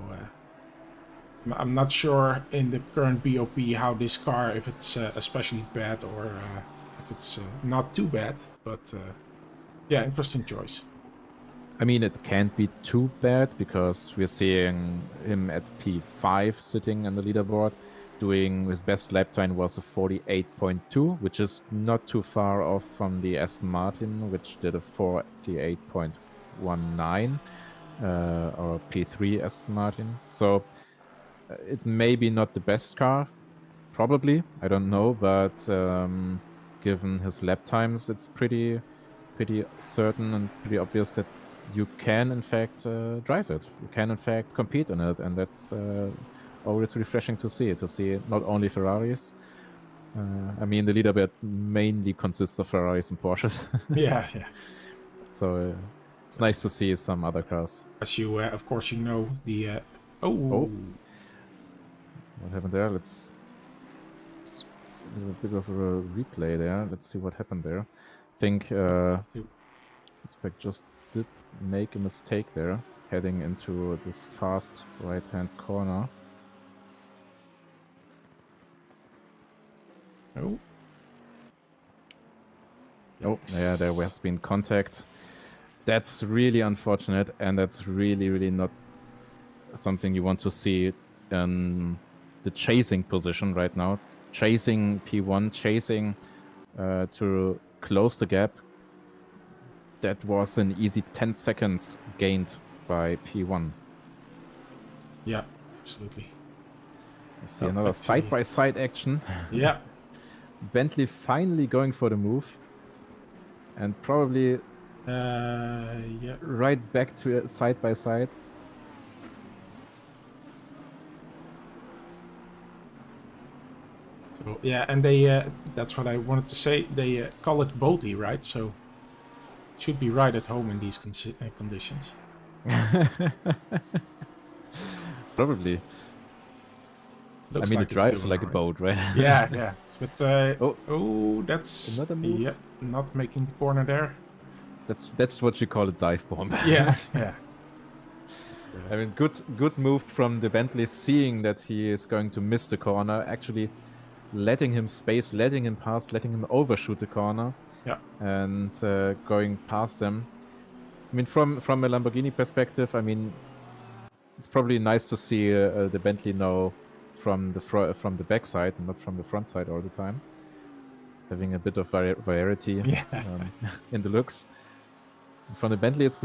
[SPEAKER 1] I'm not sure in the current BOP how this car, if it's especially bad or if it's not too bad, but interesting choice.
[SPEAKER 2] I mean, it can't be too bad because we're seeing him at P5 sitting on the leaderboard, doing his best lap time was a 48.2, which is not too far off from the Aston Martin, which did a 48.19, or P3 Aston Martin. So it may be not the best car, probably, I don't know, but given his lap times, it's pretty certain and pretty obvious that you can in fact drive it. You can in fact compete in it, and that's always refreshing to see not only Ferraris. I mean, the leaderboard mainly consists of Ferraris and Porsches.
[SPEAKER 1] Yeah.
[SPEAKER 2] So it's nice to see some other cars.
[SPEAKER 1] As you, of course, you know the.
[SPEAKER 2] What happened there? Let's a bit of a replay there. Let's see what happened there. I think Inspect just did make a mistake there, heading into this fast right-hand corner.
[SPEAKER 1] Oh,
[SPEAKER 2] yeah, there has been contact. That's really unfortunate, and that's really not something you want to see in the chasing position right now. Chasing P1, chasing to close the gap. That was an easy 10 seconds gained by P1.
[SPEAKER 1] Yeah, absolutely.
[SPEAKER 2] You see another side-by-side action.
[SPEAKER 1] Yeah.
[SPEAKER 2] Bentley finally going for the move. And probably right back to side-by-side.
[SPEAKER 1] So, yeah, and they, that's what I wanted to say, they call it boldly, right? So it should be right at home in these conditions.
[SPEAKER 2] Probably.
[SPEAKER 1] Looks
[SPEAKER 2] I mean,
[SPEAKER 1] like
[SPEAKER 2] it
[SPEAKER 1] it's
[SPEAKER 2] drives
[SPEAKER 1] doing
[SPEAKER 2] like a
[SPEAKER 1] alright.
[SPEAKER 2] boat, right?
[SPEAKER 1] Yeah, yeah. But
[SPEAKER 2] Oh,
[SPEAKER 1] that's
[SPEAKER 2] another move?
[SPEAKER 1] yeah, not making the corner there.
[SPEAKER 2] That's what you call a dive bomb.
[SPEAKER 1] Yeah, yeah.
[SPEAKER 2] I mean, good move from the Bentley, seeing that he is going to miss the corner, actually letting him space, letting him pass, letting him overshoot the corner,
[SPEAKER 1] Yeah.
[SPEAKER 2] and going past them. I mean, from a Lamborghini perspective, I mean, it's probably nice to see the Bentley now from the back side and not from the front side all the time, having a bit of variety
[SPEAKER 1] Yeah.
[SPEAKER 2] in the looks. From the Bentley, it's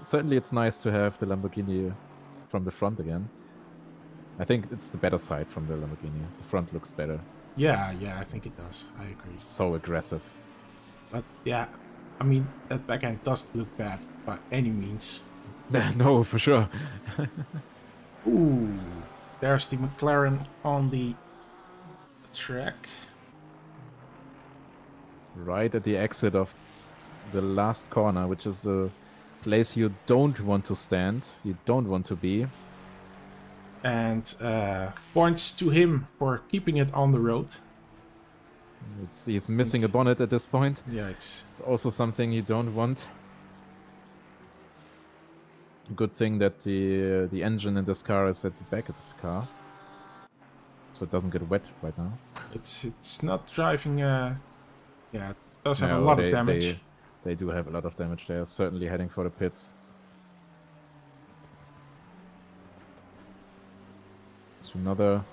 [SPEAKER 2] certainly it's nice to have the Lamborghini from the front again. I think it's the better side from the Lamborghini. The front looks better.
[SPEAKER 1] Yeah, yeah, I think it does. I agree.
[SPEAKER 2] So aggressive.
[SPEAKER 1] But yeah, I mean, that back end doesn't look bad by any means.
[SPEAKER 2] No, for sure.
[SPEAKER 1] Ooh, there's the McLaren on the track.
[SPEAKER 2] Right at the exit of the last corner, which is a place you don't want to stand, you don't want to be.
[SPEAKER 1] And points to him for keeping it on the road.
[SPEAKER 2] He's missing a bonnet at this point.
[SPEAKER 1] Yikes.
[SPEAKER 2] It's also something you don't want. Good thing that the engine in this car is at the back of the car, so it doesn't get wet right now.
[SPEAKER 1] It's not driving. Yeah, it does have a lot of damage.
[SPEAKER 2] They do have a lot of damage. They are certainly heading for the pits. So another,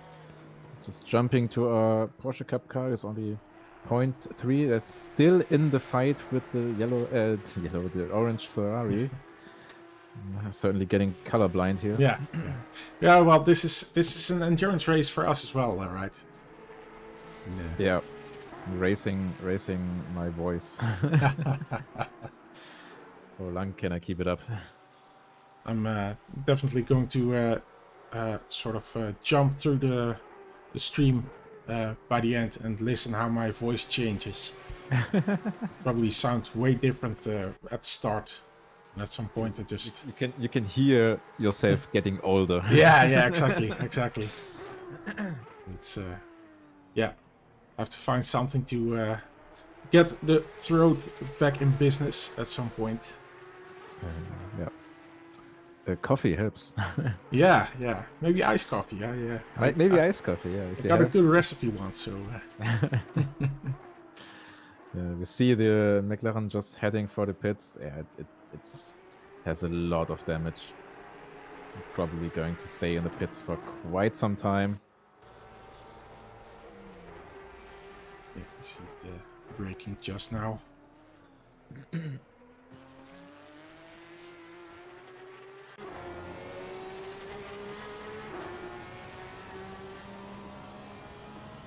[SPEAKER 2] just jumping to our Porsche Cup car is only 0.3. That's still in the fight with the the orange Ferrari. Certainly getting colorblind here.
[SPEAKER 1] Yeah, yeah. Well, this is an endurance race for us as well, right?
[SPEAKER 2] Yeah, racing my voice. How long can I keep it up?
[SPEAKER 1] I'm definitely going to sort of jump through the stream by the end and listen how my voice changes. Probably sounds way different at the start. And at some point, I just
[SPEAKER 2] you can hear yourself getting older.
[SPEAKER 1] yeah, exactly. It's yeah, I have to find something to get the throat back in business at some point.
[SPEAKER 2] Yeah. Coffee helps.
[SPEAKER 1] Yeah. Maybe iced coffee. Yeah.
[SPEAKER 2] Maybe iced coffee. Yeah.
[SPEAKER 1] I got a good recipe once, so.
[SPEAKER 2] We see the McLaren just heading for the pits. Yeah, it has a lot of damage. Probably going to stay in the pits for quite some time.
[SPEAKER 1] Yeah, you see the braking just now.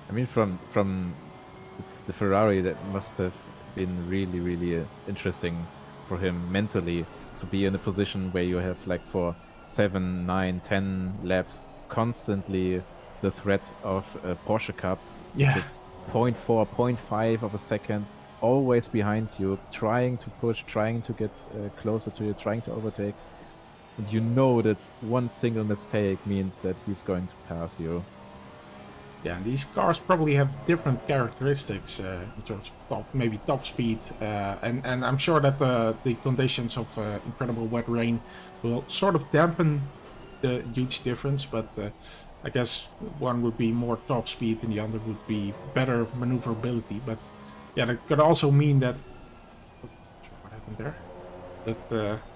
[SPEAKER 2] I mean, from the Ferrari, that must have been really interesting for him mentally to be in a position where you have like for 7, 9, 10 laps constantly the threat of a Porsche Cup.
[SPEAKER 1] Yeah.
[SPEAKER 2] Just 0.4, 0.5 of a second, always behind you, trying to push, trying to get closer to you, trying to overtake. And you know that one single mistake means that he's going to pass you.
[SPEAKER 1] Yeah, these cars probably have different characteristics in terms of maybe top speed, and I'm sure that the conditions of incredible wet rain will sort of dampen the huge difference, but I guess one would be more top speed and the other would be better maneuverability. But yeah, that could also mean that what happened there?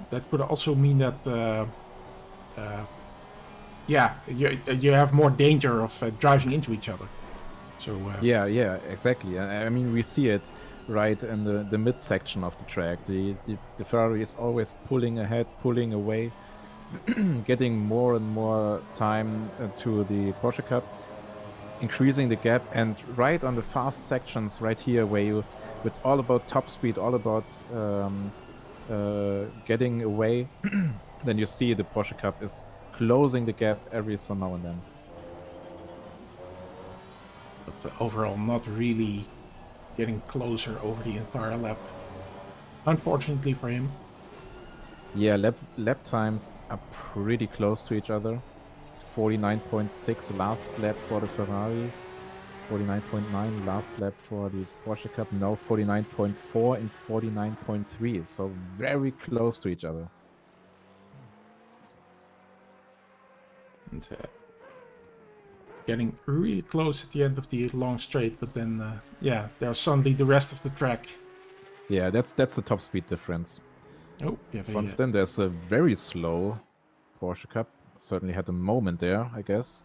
[SPEAKER 1] That could also mean that yeah, you have more danger of driving into each other. So
[SPEAKER 2] yeah, exactly. I mean, we see it right in the mid section of the track. The Ferrari is always pulling ahead, pulling away, getting more and more time to the Porsche Cup, increasing the gap, and right on the fast sections right here where it's all about top speed, all about getting away, then you see the Porsche Cup is closing the gap every so now and then.
[SPEAKER 1] But overall not really getting closer over the entire lap. Unfortunately for him.
[SPEAKER 2] Yeah, lap times are pretty close to each other. 49.6 last lap for the Ferrari, 49.9 last lap for the Porsche Cup, now 49.4 and 49.3, so very close to each other.
[SPEAKER 1] And getting really close at the end of the long straight, but then, yeah, there's suddenly the rest of the track.
[SPEAKER 2] Yeah, that's the top speed difference.
[SPEAKER 1] Oh,
[SPEAKER 2] In front of them, there's a very slow Porsche Cup. Certainly had a moment there, I guess,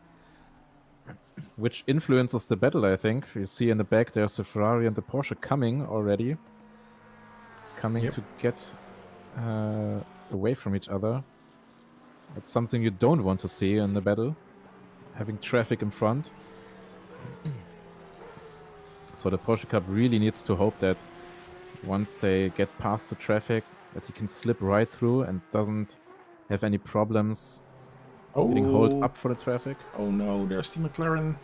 [SPEAKER 2] which influences the battle, I think. You see in the back, there's the Ferrari and the Porsche coming already. Coming to get away from each other. That's something you don't want to see in the battle. Having traffic in front. So the Porsche Cup really needs to hope that once they get past the traffic, that he can slip right through and doesn't have any problems getting hauled up for the traffic.
[SPEAKER 1] Oh no, there's the McLaren.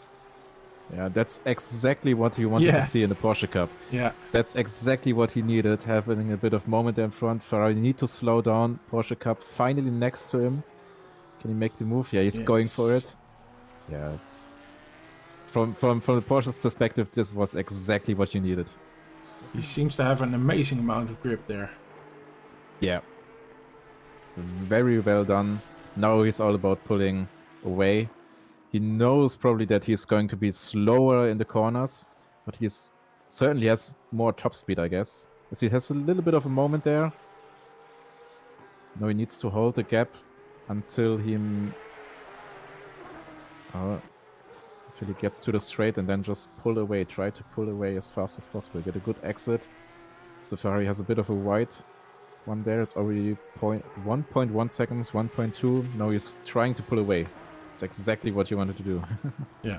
[SPEAKER 2] Yeah, that's exactly what you wanted to see in the Porsche Cup.
[SPEAKER 1] Yeah.
[SPEAKER 2] That's exactly what he needed, having a bit of moment there in front. Ferrari need to slow down. Porsche Cup finally next to him. Can he make the move? Yeah, he's going for it. Yeah, it's from the Porsche's perspective, this was exactly what you needed.
[SPEAKER 1] He seems to have an amazing amount of grip there.
[SPEAKER 2] Yeah. Very well done. Now he's all about pulling away. He knows probably that he's going to be slower in the corners, but he's certainly has more top speed, I guess. As he has a little bit of a moment there. Now he needs to hold the gap until he gets to the straight and then just pull away. Try to pull away as fast as possible. Get a good exit. So Ferrari has a bit of a wide one there. It's already 1.1 seconds, 1.2. Now he's trying to pull away. It's exactly what you wanted to do.
[SPEAKER 1] Yeah.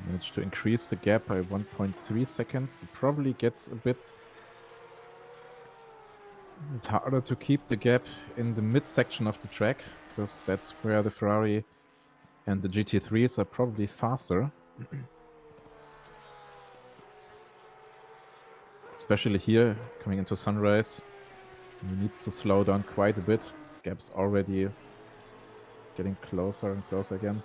[SPEAKER 2] Managed to increase the gap by 1.3 seconds. It probably gets a bit harder to keep the gap in the mid-section of the track, because that's where the Ferrari and the GT3s are probably faster. Especially here, coming into Sunrise. He needs to slow down quite a bit. Gap's already getting closer and closer again.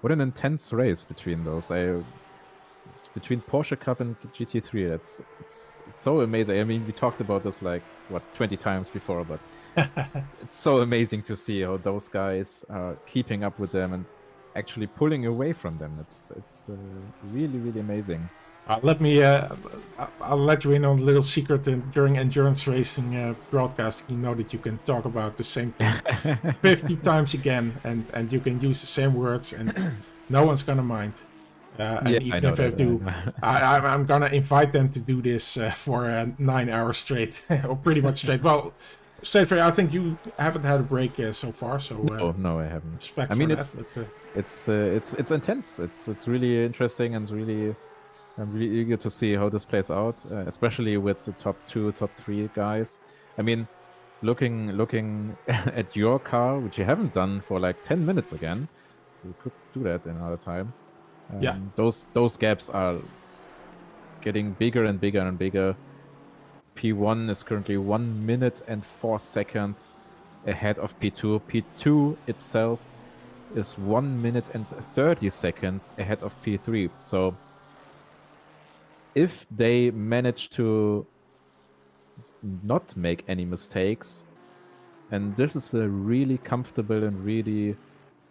[SPEAKER 2] What an intense race between those. Between Porsche Cup and GT3, it's so amazing. I mean, we talked about this like 20 times before, but it's so amazing to see how those guys are keeping up with them and actually pulling away from them. It's really, really amazing.
[SPEAKER 1] I'll let you in on a little secret during endurance racing broadcasting. You know that you can talk about the same thing 50 times again, and you can use the same words, and no one's gonna mind. And
[SPEAKER 2] yeah,
[SPEAKER 1] even if I do, I'm gonna invite them to do this for 9 hours straight, or pretty much straight. Well, straight for I think you haven't had a break so far, so
[SPEAKER 2] no, I haven't.
[SPEAKER 1] Respect
[SPEAKER 2] I mean,
[SPEAKER 1] for
[SPEAKER 2] it's intense. It's really interesting and really. I'm really eager to see how this plays out, especially with the top 2, top 3 guys. I mean, looking at your car, which you haven't done for like 10 minutes again. You could do that in another time.
[SPEAKER 1] Yeah.
[SPEAKER 2] Those gaps are getting bigger and bigger and bigger. P1 is currently 1 minute and 4 seconds ahead of P2. P2 itself is 1 minute and 30 seconds ahead of P3. So if they manage to not make any mistakes, and this is a really comfortable and really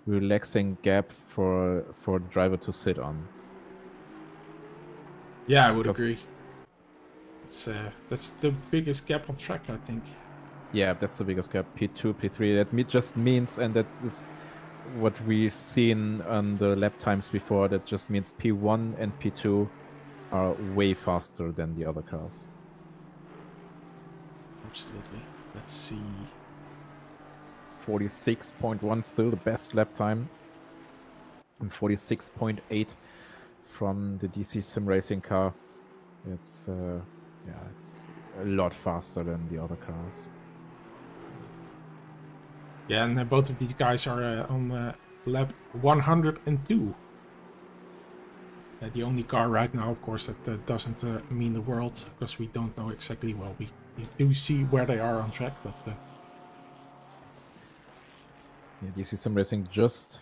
[SPEAKER 2] relaxing gap for the driver to sit on.
[SPEAKER 1] Yeah, I would agree. That's the biggest gap on track, I think.
[SPEAKER 2] Yeah, that's the biggest gap. P2, P3. That just means, and that is what we've seen on the lap times before. That just means P1 and P2 are way faster than the other cars.
[SPEAKER 1] Absolutely. Let's see.
[SPEAKER 2] 46.1 still the best lap time. And 46.8 from the DC-SimRacing car. It's it's a lot faster than the other cars.
[SPEAKER 1] Yeah, and both of these guys are on lap 102. The only car right now, of course, that doesn't mean the world, because we don't know exactly, well, we do see where they are on track, but...
[SPEAKER 2] Yeah, DC-SimRacing just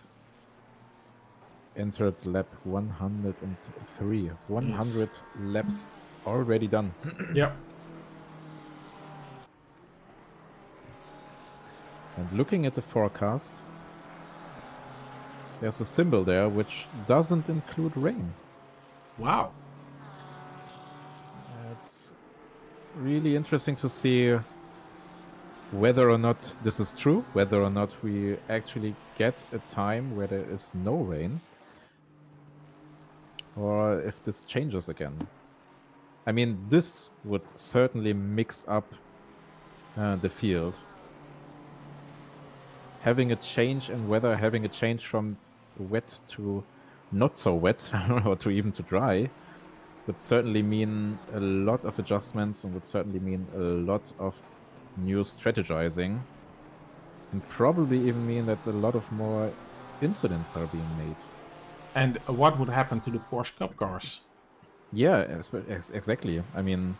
[SPEAKER 2] entered lap 103. 100
[SPEAKER 1] Yes.
[SPEAKER 2] laps already done.
[SPEAKER 1] Yep.
[SPEAKER 2] And looking at the forecast, there's a symbol there which doesn't include rain.
[SPEAKER 1] Wow.
[SPEAKER 2] It's really interesting to see whether or not this is true, whether or not we actually get a time where there is no rain, or if this changes again. I mean, this would certainly mix up the field. Having a change in weather, having a change from wet to not so wet, or to even to dry, would certainly mean a lot of adjustments and would certainly mean a lot of new strategizing, and probably even mean that a lot of more incidents are being made.
[SPEAKER 1] And what would happen to the Porsche Cup cars?
[SPEAKER 2] Yeah, exactly. I mean,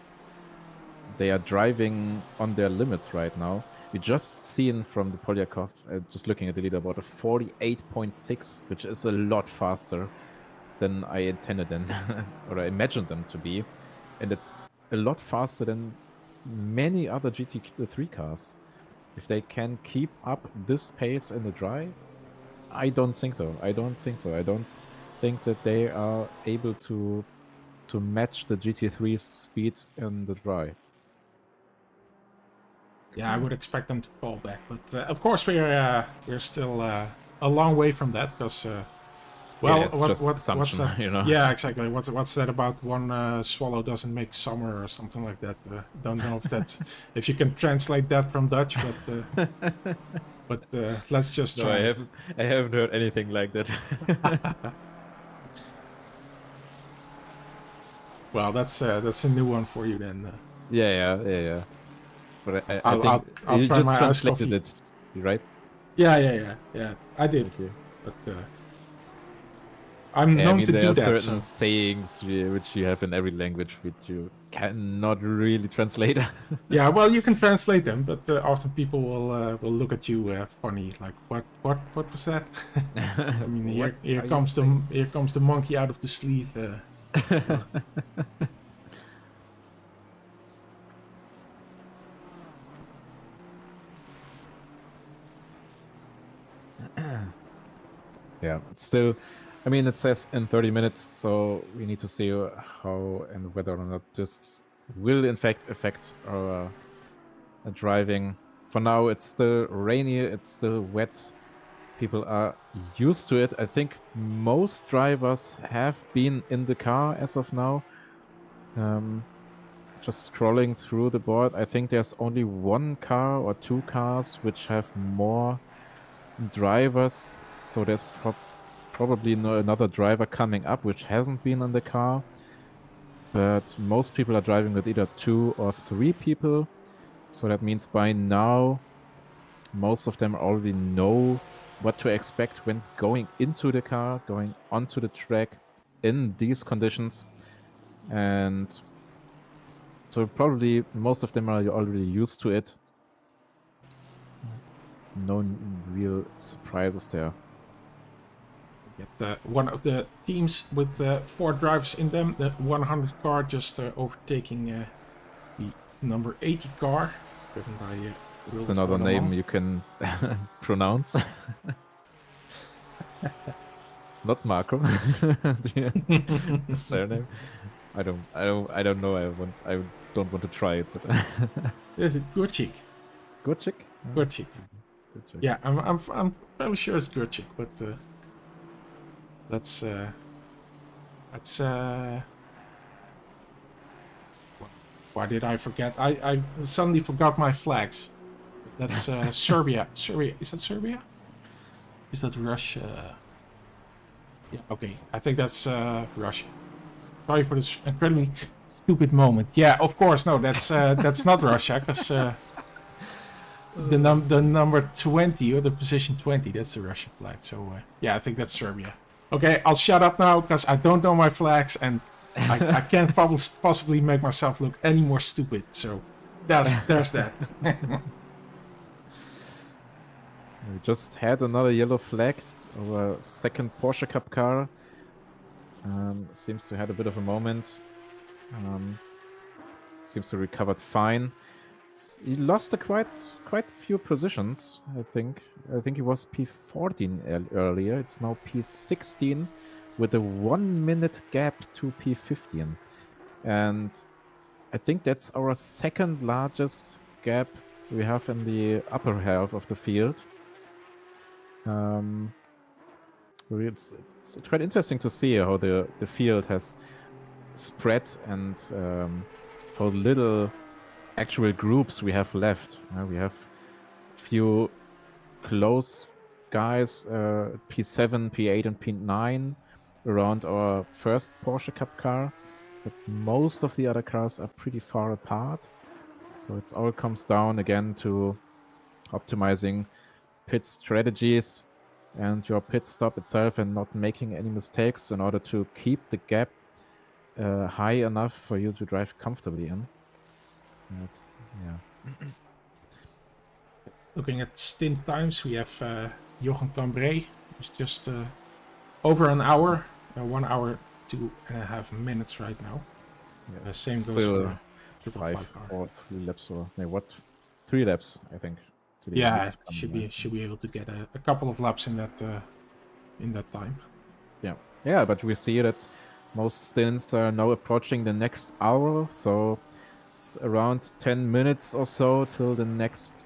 [SPEAKER 2] they are driving on their limits right now. We just seen from the Polyakov, just looking at the leaderboard, a 48.6, which is a lot faster than I intended them, or I imagined them to be. And it's a lot faster than many other GT3 cars. If they can keep up this pace in the dry, I don't think so. I don't think that they are able to match the GT3's speed in the dry.
[SPEAKER 1] Yeah, I would expect them to fall back, but of course we're still a long way from that, because well,
[SPEAKER 2] yeah, what's that? You know?
[SPEAKER 1] Yeah, exactly. What's that about one swallow doesn't make summer or something like that? Don't know if that if you can translate that from Dutch, but let's just try.
[SPEAKER 2] No, I haven't heard anything like that.
[SPEAKER 1] Well, that's a new one for you then.
[SPEAKER 2] Yeah. But I
[SPEAKER 1] I'll
[SPEAKER 2] think
[SPEAKER 1] I'll
[SPEAKER 2] you
[SPEAKER 1] try
[SPEAKER 2] just
[SPEAKER 1] my ice
[SPEAKER 2] translated
[SPEAKER 1] coffee.
[SPEAKER 2] it, right?
[SPEAKER 1] Yeah. I did,
[SPEAKER 2] Okay.
[SPEAKER 1] but I'm
[SPEAKER 2] Yeah,
[SPEAKER 1] known
[SPEAKER 2] I mean,
[SPEAKER 1] to
[SPEAKER 2] there
[SPEAKER 1] do
[SPEAKER 2] are
[SPEAKER 1] that.
[SPEAKER 2] certain sayings which you have in every language which you cannot really translate.
[SPEAKER 1] Yeah, well, you can translate them, but often people will look at you funny, like what was that? I mean, here comes the monkey out of the sleeve.
[SPEAKER 2] Yeah, still, I mean, it says in 30 minutes, so we need to see how and whether or not this will in fact affect our driving. For now, it's still rainy, it's still wet. People are used to it. I think most drivers have been in the car as of now. Just scrolling through the board, I think there's only one car or two cars which have more drivers. So there's probably another driver coming up which hasn't been in the car. But most people are driving with either 2 or 3 people. So that means by now, most of them already know what to expect when going into the car, going onto the track in these conditions. And so probably most of them are already used to it. No real surprises there.
[SPEAKER 1] Get one of the teams with 4 drivers in them, the 100 car, just overtaking the number 80 car, driven by.
[SPEAKER 2] It's another name you can pronounce. Not Marco. Surname. I don't know. I don't want to try it. But
[SPEAKER 1] Is it Gurchik?
[SPEAKER 2] Gurchik?
[SPEAKER 1] Gurchik. Yeah, I'm fairly sure it's Gurchik, but that's why did I forget? I suddenly forgot my flags. That's Serbia. Serbia, is that Serbia? Is that Russia? Yeah, okay. I think that's Russia. Sorry for this incredibly stupid moment. Yeah, of course, no, that's not Russia, because the number 20 or the position 20, that's the Russian flag. So yeah, I think that's Serbia. Okay, I'll shut up now because I don't know my flags and I can't possibly make myself look any more stupid. So there's that.
[SPEAKER 2] We just had another yellow flag. Our second Porsche Cup car seems to have a bit of a moment. Seems to recovered fine. He lost quite a few positions, I think. I think he was P14 earlier. It's now P16 with a 1 minute gap to P15. And I think that's our second largest gap we have in the upper half of the field. It's quite interesting to see how the field has spread and how little actual groups we have left. We have few close guys, P7, P8, and P9 around our first Porsche Cup car, but most of the other cars are pretty far apart. So it all comes down again to optimizing pit strategies and your pit stop itself and not making any mistakes in order to keep the gap high enough for you to drive comfortably in. But, yeah.
[SPEAKER 1] Looking at stint times, we have Jochen Cambrai, who's just over an hour, 1 hour, 2.5 minutes right now.
[SPEAKER 2] Yeah,
[SPEAKER 1] same goes
[SPEAKER 2] still
[SPEAKER 1] for
[SPEAKER 2] 5
[SPEAKER 1] car.
[SPEAKER 2] or 3 laps or no, what? 3 laps, I think. to the
[SPEAKER 1] Yeah,
[SPEAKER 2] next
[SPEAKER 1] should
[SPEAKER 2] one,
[SPEAKER 1] be able to get a couple of laps in that time.
[SPEAKER 2] Yeah, but we see that most stints are now approaching the next hour, so it's around 10 minutes or so till the next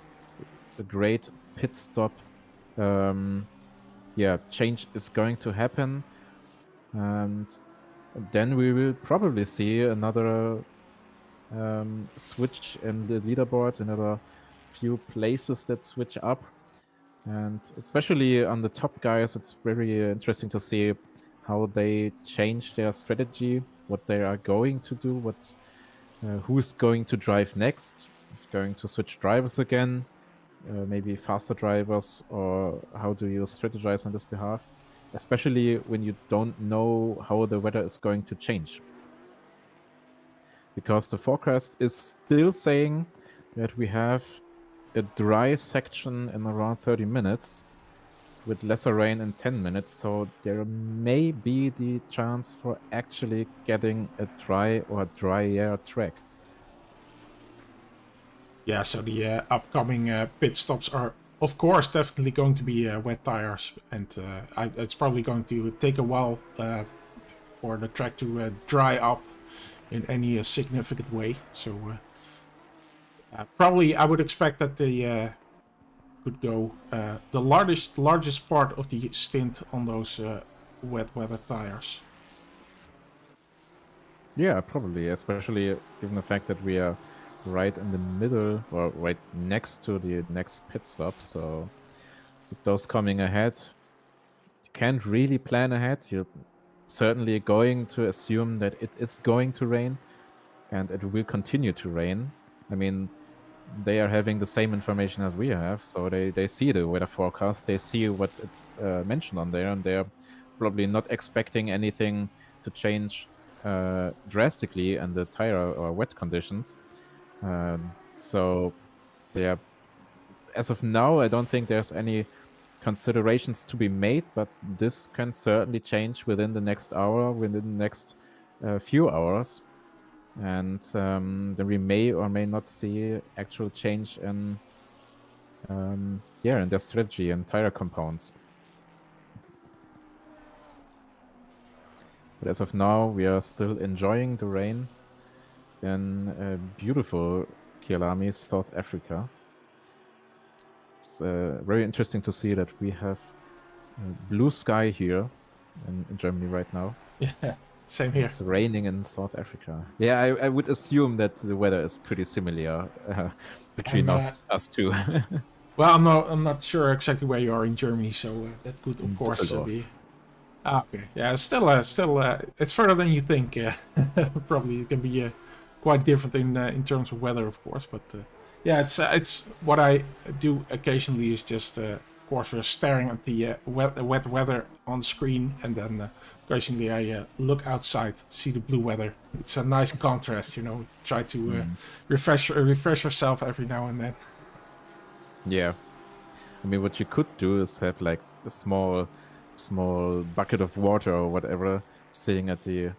[SPEAKER 2] great pit stop. Change is going to happen, and then we will probably see another switch in the leaderboard, another few places that switch up. And especially on the top guys, it's very interesting to see how they change their strategy, what they are going to do, who's going to drive next, if going to switch drivers again, maybe faster drivers, or how do you strategize on this behalf, especially when you don't know how the weather is going to change. Because the forecast is still saying that we have a dry section in around 30 minutes with lesser rain in 10 minutes, so there may be the chance for actually getting a dry or drier track.
[SPEAKER 1] Yeah, so the upcoming pit stops are, of course, definitely going to be wet tires, and it's probably going to take a while for the track to dry up in any significant way. So probably I would expect that they could go the largest part of the stint on those wet weather tires.
[SPEAKER 2] Yeah, probably, especially given the fact that we are right in the middle or right next to the next pit stop. So with those coming ahead, you can't really plan ahead. You're certainly going to assume that it is going to rain and it will continue to rain. I mean, they are having the same information as we have, so they see the weather forecast, they see what it's mentioned on there, and they're probably not expecting anything to change drastically in the tire or wet conditions. So they are, as of now, I don't think there's any considerations to be made, but this can certainly change within the next hour, within the next few hours. And then we may or may not see actual change in their strategy and tire compounds. But as of now, we are still enjoying the rain in beautiful Kyalami, South Africa. It's very interesting to see that we have blue sky here in Germany right now.
[SPEAKER 1] Yeah. Same here.
[SPEAKER 2] It's raining in South Africa. Yeah, I would assume that the weather is pretty similar between us two.
[SPEAKER 1] Well, I'm not sure exactly where you are in Germany, so that could of course be. Okay, yeah, still, it's further than you think. Probably it can be quite different in terms of weather, of course, but Yeah, it's what I do occasionally is just, of course, we're staring at the wet weather on screen, and then occasionally I look outside, see the blue weather. It's a nice contrast, you know. Try to refresh yourself every now and then.
[SPEAKER 2] Yeah. I mean, what you could do is have like a small bucket of water or whatever sitting at the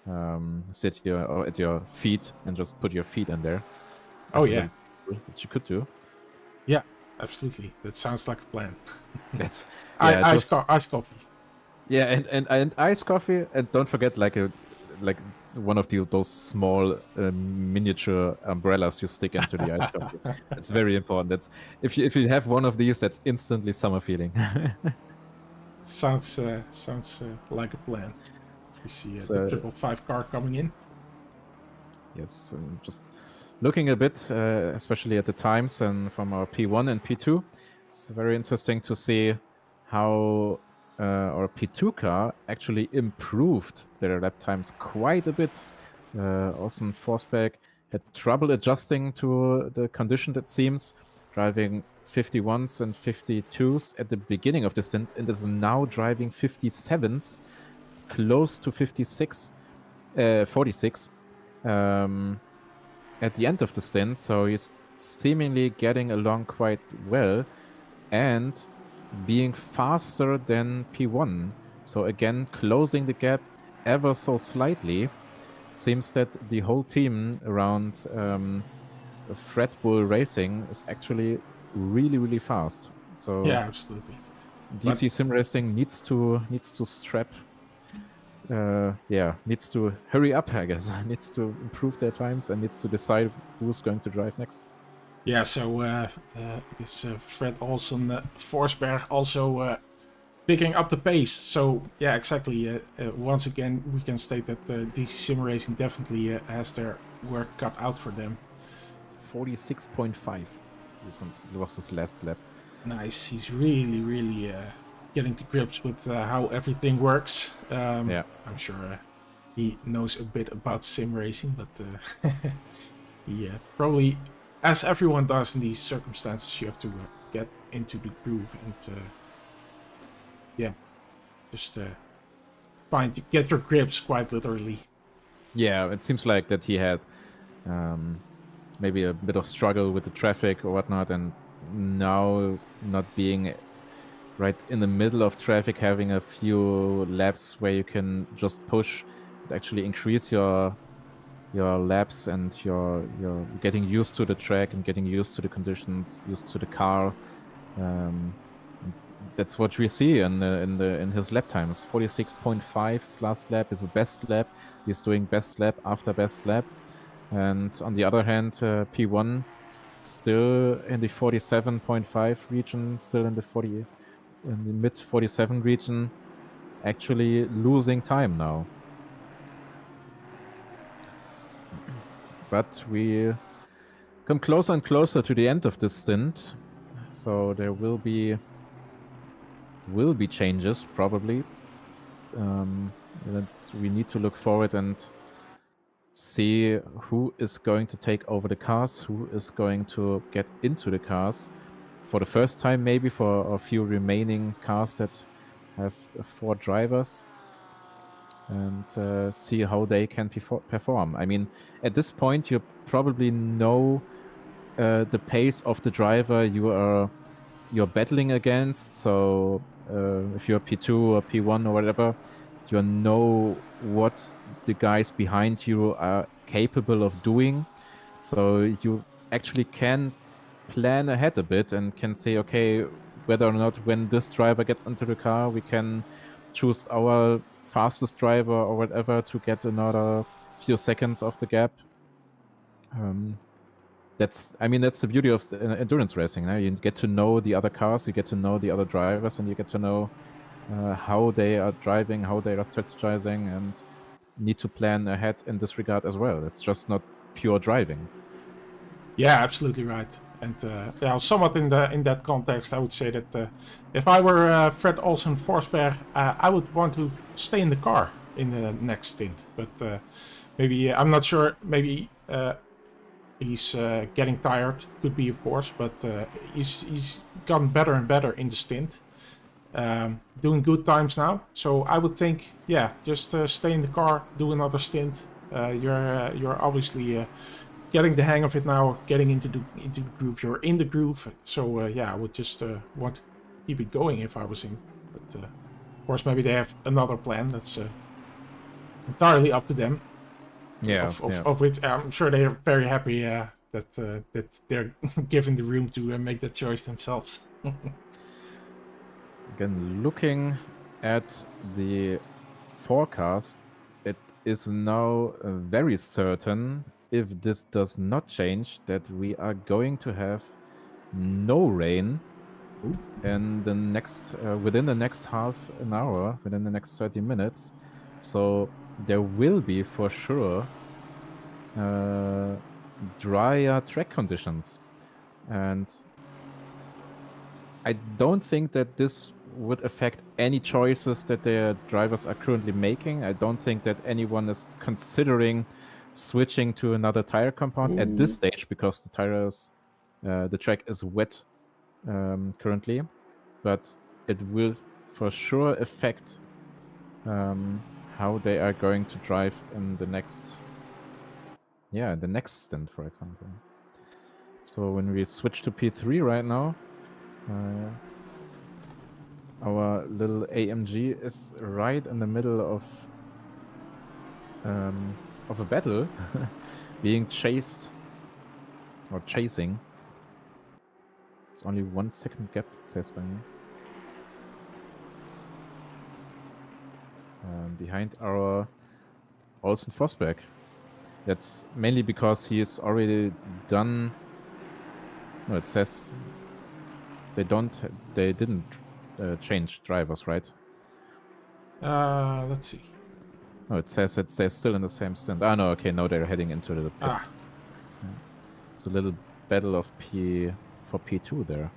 [SPEAKER 2] at your feet, and just put your feet in there.
[SPEAKER 1] Oh
[SPEAKER 2] That's
[SPEAKER 1] yeah,
[SPEAKER 2] what you could do.
[SPEAKER 1] yeah, absolutely. That sounds like a plan.
[SPEAKER 2] That's yeah, just
[SPEAKER 1] Ice coffee.
[SPEAKER 2] yeah, and iced coffee, and don't forget like one of those small miniature umbrellas you stick into the iced coffee. It's very important. That's if you have one of these, that's instantly summer feeling.
[SPEAKER 1] Sounds like a plan. We see the
[SPEAKER 2] So
[SPEAKER 1] 555 car coming in.
[SPEAKER 2] yes, just looking a bit, especially at the times and from our P1 and P2, it's very interesting to see how our P2 car actually improved their lap times quite a bit. Austin Forsberg had trouble adjusting to the condition, it seems, driving 51s and 52s at the beginning of the stint, and is now driving 57s, close to 46 at the end of the stint. So he's seemingly getting along quite well and being faster than P1. So again, closing the gap ever so slightly. It seems that the whole team around Red Bull Racing is actually really, really fast. So
[SPEAKER 1] Yeah, absolutely.
[SPEAKER 2] DC-SimRacing needs to strap. Needs to hurry up, I guess. Needs to improve their times and needs to decide who's going to drive next.
[SPEAKER 1] Yeah, so this Fred Olsen Forsberg also picking up the pace. So yeah, exactly. Once again, we can state that DC-SimRacing definitely has their work cut out for them.
[SPEAKER 2] 46.5 was his last lap.
[SPEAKER 1] Nice. He's really getting to grips with how everything works.
[SPEAKER 2] Yeah.
[SPEAKER 1] I'm sure he knows a bit about sim racing, but he probably, as everyone does in these circumstances, you have to get into the groove and just get your grips, quite literally.
[SPEAKER 2] Yeah, it seems like that he had maybe a bit of struggle with the traffic or whatnot, and now not being right in the middle of traffic, having a few laps where you can just push and actually increase your laps, and you're getting used to the track and getting used to the conditions, used to the car. That's what we see in his lap times. 46.5 his last lap is the best lap. He's doing best lap after best lap. And on the other hand, P1 still in the 47.5 region, still in the mid 47 region, actually losing time now. But we come closer and closer to the end of this stint, so there will be changes probably. We need to look forward and see who is going to take over the cars, who is going to get into the cars for the first time, maybe for a few remaining cars that have 4 drivers, and see how they can perform. I mean, at this point, you probably know the pace of the driver you're battling against. So if you're P2 or P1 or whatever, you know what the guys behind you are capable of doing. So you actually can plan ahead a bit and can say, okay, whether or not when this driver gets into the car, we can choose our fastest driver or whatever to get another few seconds off the gap. That's the beauty of endurance racing. You get to know the other cars, you get to know the other drivers, and you get to know how they are driving, how they are strategizing, and need to plan ahead in this regard as well. It's just not pure driving.
[SPEAKER 1] Yeah, absolutely right. And somewhat in that context, I would say that if I were Fred Olsen Forsberg, I would want to stay in the car in the next stint. But maybe I'm not sure. Maybe He's getting tired, could be of course, but he's gotten better and better in the stint. Doing good times now, so I would think, yeah, just stay in the car, do another stint. You're obviously getting the hang of it now, getting into the groove. You're in the groove, so yeah, I would just want to keep it going if I was in. But of course, maybe they have another plan. That's entirely up to them.
[SPEAKER 2] Yeah,
[SPEAKER 1] Of which I'm sure they are very happy that they're given the room to make that choice themselves.
[SPEAKER 2] Again, looking at the forecast, it is now very certain, if this does not change, that we are going to have no rain in the next within the next half an hour, within the next 30 minutes. So there will be for sure drier track conditions, and I don't think that this would affect any choices that their drivers are currently making. I don't think that anyone is considering switching to another tire compound at this stage, because the track is wet currently, but it will for sure affect how they are going to drive in the next stint, for example. So when we switch to P3 right now, our little AMG is right in the middle of a battle, being chased or chasing. It's only 1 second gap, it says by me. Behind our Olsen Forsberg. That's mainly because he's already done. No, it says they didn't change drivers, right?
[SPEAKER 1] Let's see.
[SPEAKER 2] No, it says they're still in the same stint. Ah, no, okay, no, they're heading into the pits. Yeah. It's a little battle of P2 there.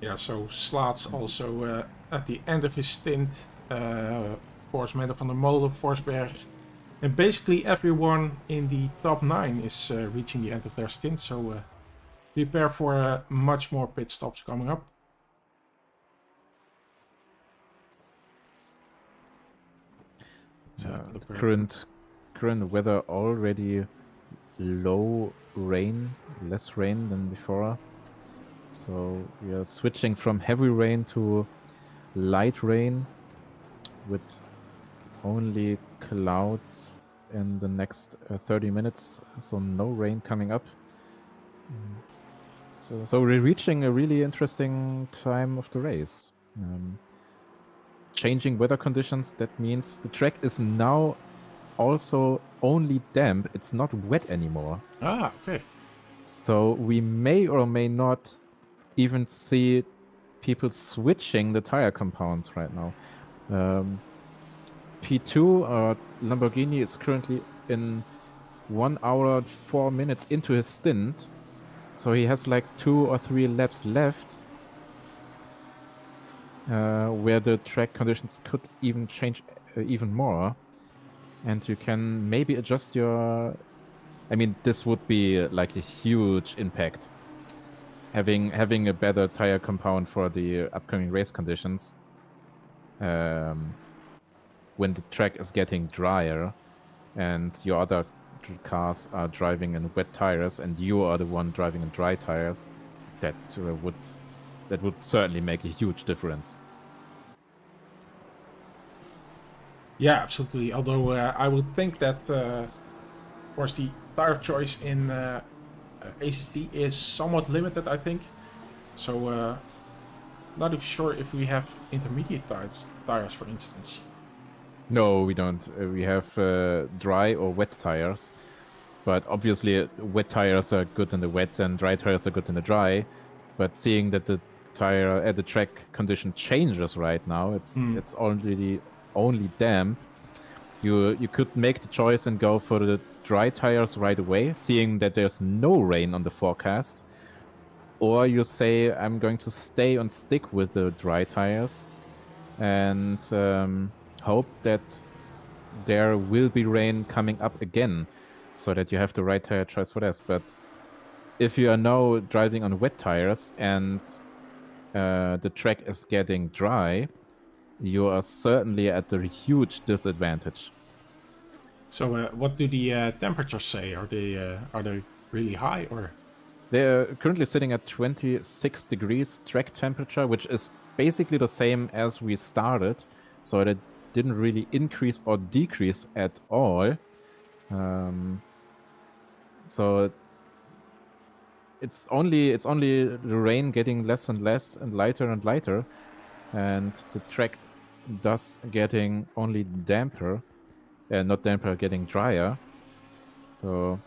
[SPEAKER 1] Yeah, so Slaat's also at the end of his stint. Of course, Mender van der Molen, Forsberg, and basically everyone in the top 9 is reaching the end of their stint. So prepare for much more pit stops coming up.
[SPEAKER 2] Current weather already low rain, less rain than before. So we are switching from heavy rain to light rain with only clouds in the next 30 minutes. So no rain coming up. So we're reaching a really interesting time of the race. Changing weather conditions, that means the track is now also only damp. It's not wet anymore.
[SPEAKER 1] Ah, okay.
[SPEAKER 2] So we may or may not even see people switching the tire compounds right now. P2, Lamborghini, is currently in 1 hour and 4 minutes into his stint. So he has like 2 or 3 laps left, where the track conditions could even change even more. And you can maybe adjust your... I mean, this would be like a huge impact. Having a better tire compound for the upcoming race conditions, when the track is getting drier and your other cars are driving in wet tires and you are the one driving in dry tires, that would certainly make a huge difference.
[SPEAKER 1] Yeah, absolutely. Although I would think that, of course, the tire choice in ACT is somewhat limited, I think. So, not even sure if we have intermediate tires, for instance.
[SPEAKER 2] No, we don't. We have dry or wet tires. But obviously, wet tires are good in the wet and dry tires are good in the dry. But seeing that the track condition changes right now, it's already only damp. You could make the choice and go for the dry tires right away, seeing that there's no rain on the forecast. Or you say, I'm going to stay and stick with the dry tires and hope that there will be rain coming up again, so that you have the right tire choice for this. But if you are now driving on wet tires and the track is getting dry, you are certainly at a huge disadvantage.
[SPEAKER 1] So what do the temperatures say? Are they really high or?
[SPEAKER 2] They're currently sitting at 26 degrees track temperature, which is basically the same as we started. So it didn't really increase or decrease at all. So it's only the rain getting less and less and lighter, and the track thus getting only damper, not damper, getting drier. So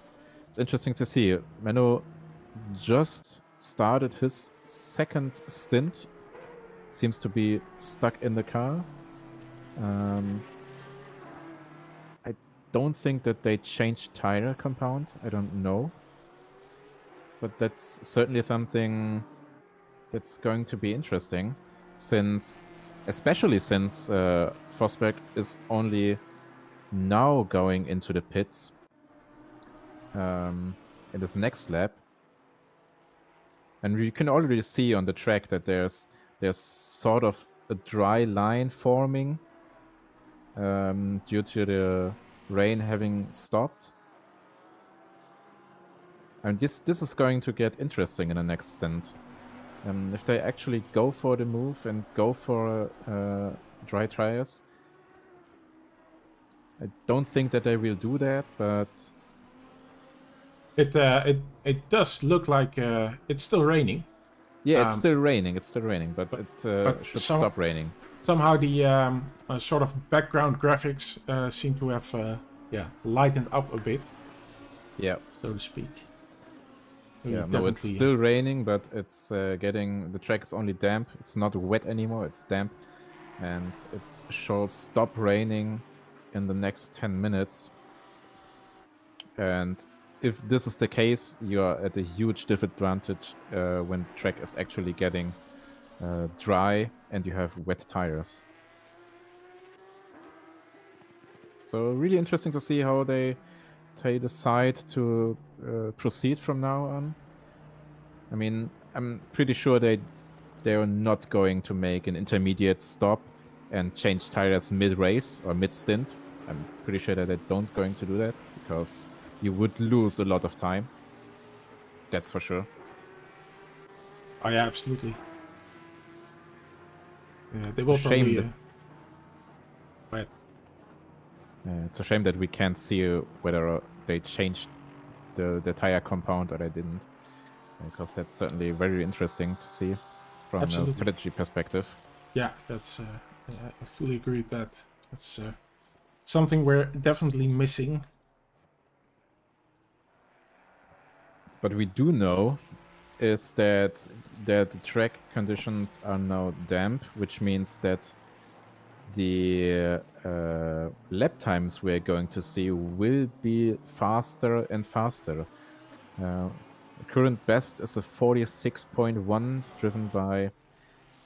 [SPEAKER 2] it's interesting to see. Menno just started his second stint. Seems to be stuck in the car. I don't think that they changed tire compound. I don't know. But that's certainly something that's going to be interesting, especially since Fosberg is only now going into the pits in this next lap. And we can already see on the track that there's sort of a dry line forming due to the rain having stopped. And this is going to get interesting in the next stint. If they actually go for the move and go for dry tires, I don't think that they will do that, but
[SPEAKER 1] It does look like it's still raining.
[SPEAKER 2] yeah, it's still raining. It's still raining, but it should stop raining.
[SPEAKER 1] Somehow the sort of background graphics seem to have lightened up a bit.
[SPEAKER 2] Yeah,
[SPEAKER 1] so to speak. So
[SPEAKER 2] yeah, no, it's still raining, but it's the track is only damp. It's not wet anymore. It's damp, and it should stop raining in the next 10 minutes. And if this is the case, you are at a huge disadvantage when the track is actually getting dry and you have wet tires. So really interesting to see how they decide to proceed from now on. I mean, I'm pretty sure they are not going to make an intermediate stop and change tires mid-race or mid-stint. I'm pretty sure that they don't going to do that because you would lose a lot of time. That's for sure.
[SPEAKER 1] Oh yeah, absolutely. They will probably.
[SPEAKER 2] It's a shame that we can't see whether they changed the tire compound or they didn't, because that's certainly very interesting to see from a strategy perspective.
[SPEAKER 1] Yeah, that's. I fully agree with that. That's something we're definitely missing.
[SPEAKER 2] But we do know is that the track conditions are now damp, which means that the lap times we're going to see will be faster and faster. Current best is a 46.1 driven by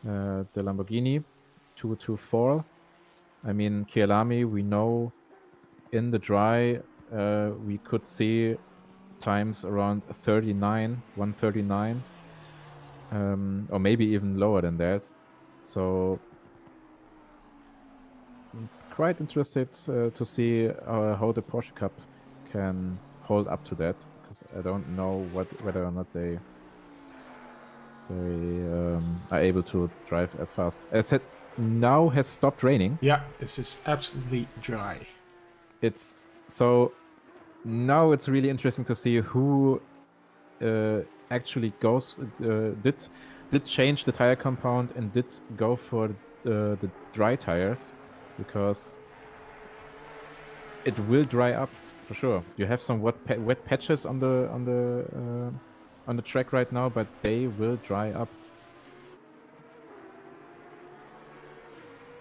[SPEAKER 2] the Lamborghini 224. I mean, Kyalami, we know in the dry we could see times around 139, or maybe even lower than that. So I'm quite interested to see how the Porsche Cup can hold up to that, because I don't know whether or not they are able to drive as fast. As I said, now has stopped raining.
[SPEAKER 1] Yeah, this is absolutely dry.
[SPEAKER 2] So now it's really interesting to see who actually did change the tire compound and did go for the dry tires, because it will dry up for sure. You have some wet patches on the track right now, but they will dry up.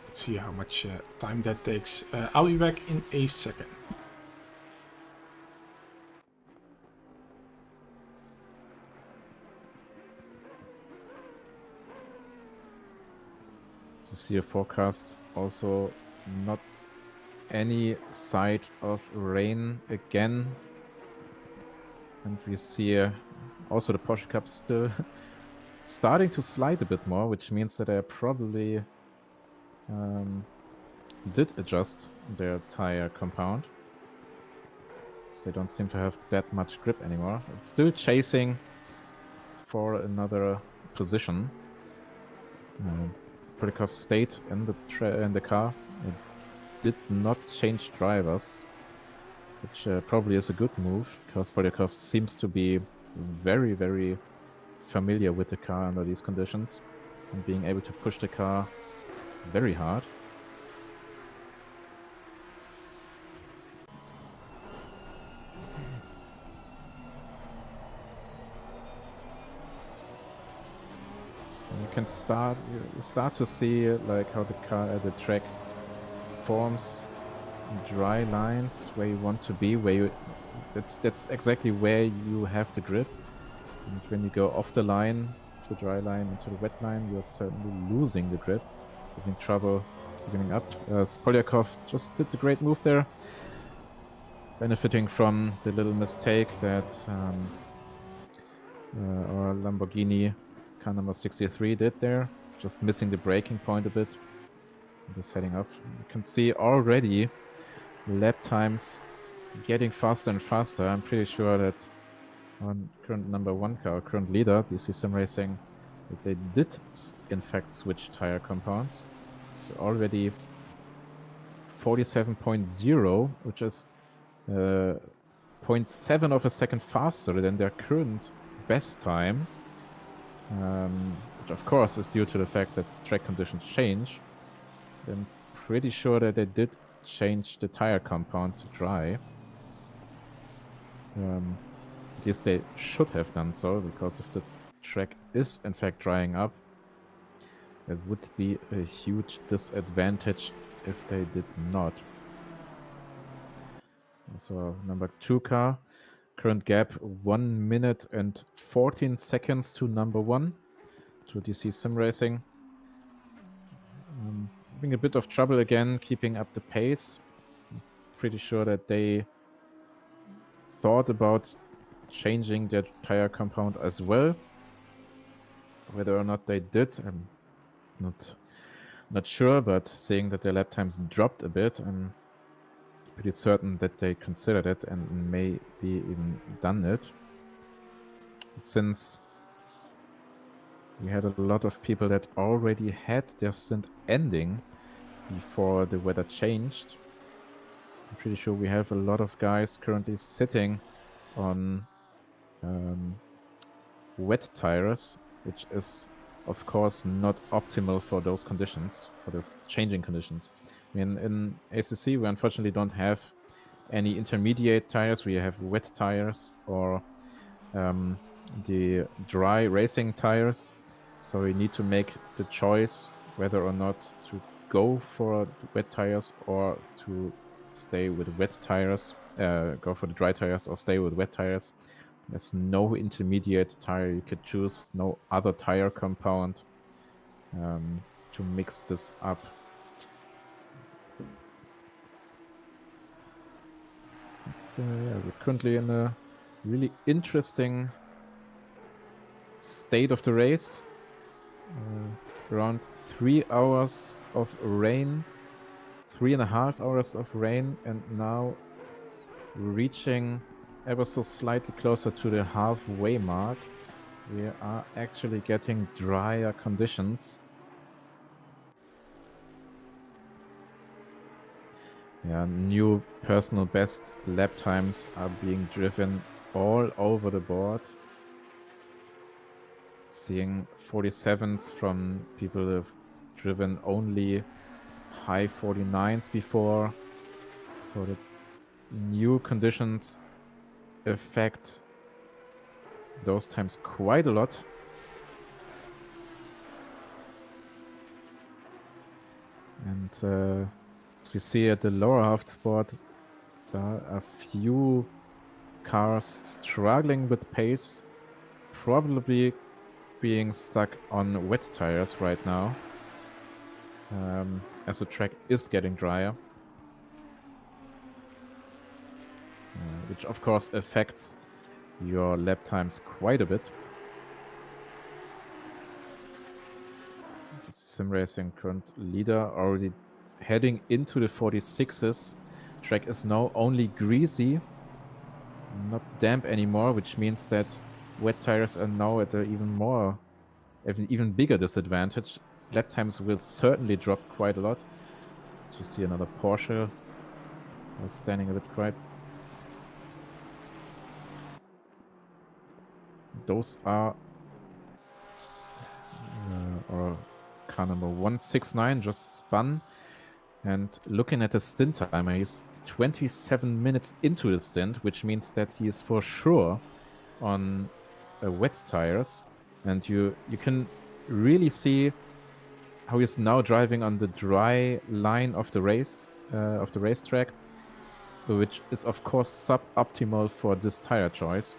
[SPEAKER 1] Let's see how much time that takes. I'll be back in a second.
[SPEAKER 2] To see a forecast also not any sight of rain again. And we see also the Porsche Cup still starting to slide a bit more, which means that they probably did adjust their tire compound. So they don't seem to have that much grip anymore. It's still chasing for another position. Polyakov stayed in the car. It did not change drivers, which probably is a good move, because Polyakov seems to be very, very familiar with the car under these conditions and being able to push the car very hard. You can start to see like how the car at the track forms dry lines where you want to be, that's exactly where you have the grip. And when you go off the line, the dry line into the wet line, you're certainly losing the grip, having trouble keeping up. Polyakov just did a great move there, benefiting from the little mistake that our Lamborghini car number 63 did there, just missing the braking point a bit. Just heading off. You can see already lap times getting faster and faster. I'm pretty sure that our current number 1 car, current leader, DC-SimRacing, that they did in fact switch tire compounds. So already 47.0, which is 0.7 of a second faster than their current best time, which of course is due to the fact that track conditions change. I'm pretty sure that they did change the tire compound to dry. At least they should have done so, because if the track is in fact drying up, it would be a huge disadvantage if they did not. So number 2 car, current gap 1 minute and 14 seconds to number 1, to DC-SimRacing. Having a bit of trouble again keeping up the pace. I'm pretty sure that they thought about changing their tire compound as well. Whether or not they did, I'm not sure, but seeing that their lap times dropped a bit, I'm pretty certain that they considered it and maybe even done it. But since we had a lot of people that already had their stint ending before the weather changed, I'm pretty sure we have a lot of guys currently sitting on wet tires, which is of course not optimal for those conditions, for those changing conditions. I mean, in ACC we unfortunately don't have any intermediate tires. We have wet tires or the dry racing tires, so we need to make the choice whether or not to go for wet tires or to stay with wet tires, go for the dry tires or stay with wet tires. There's no intermediate tire you could choose, no other tire compound to mix this up. But, yeah, we're currently in a really interesting state of the race. Around 3 hours of rain, 3.5 hours of rain, and now reaching ever so slightly closer to the halfway mark. We are actually getting drier conditions. Yeah, new personal best lap times are being driven all over the board. Seeing 47s from people who have driven only high 49s before. So the new conditions affect those times quite a lot. And as we see at the lower half of the board, there are a few cars struggling with pace, probably being stuck on wet tires right now, as the track is getting drier. which of course affects your lap times quite a bit. SimRacing current leader already heading into the 46s. Track is now only greasy, not damp anymore, which means that wet tires are now at an even bigger disadvantage. Lap times will certainly drop quite a lot. So we see another Porsche standing a bit quiet. Those are or car number 169 just spun, and looking at the stint timer, he's 27 minutes into the stint, which means that he is for sure on wet tires, and you can really see how he's now driving on the dry line of the racetrack, which is of course suboptimal for this tire choice.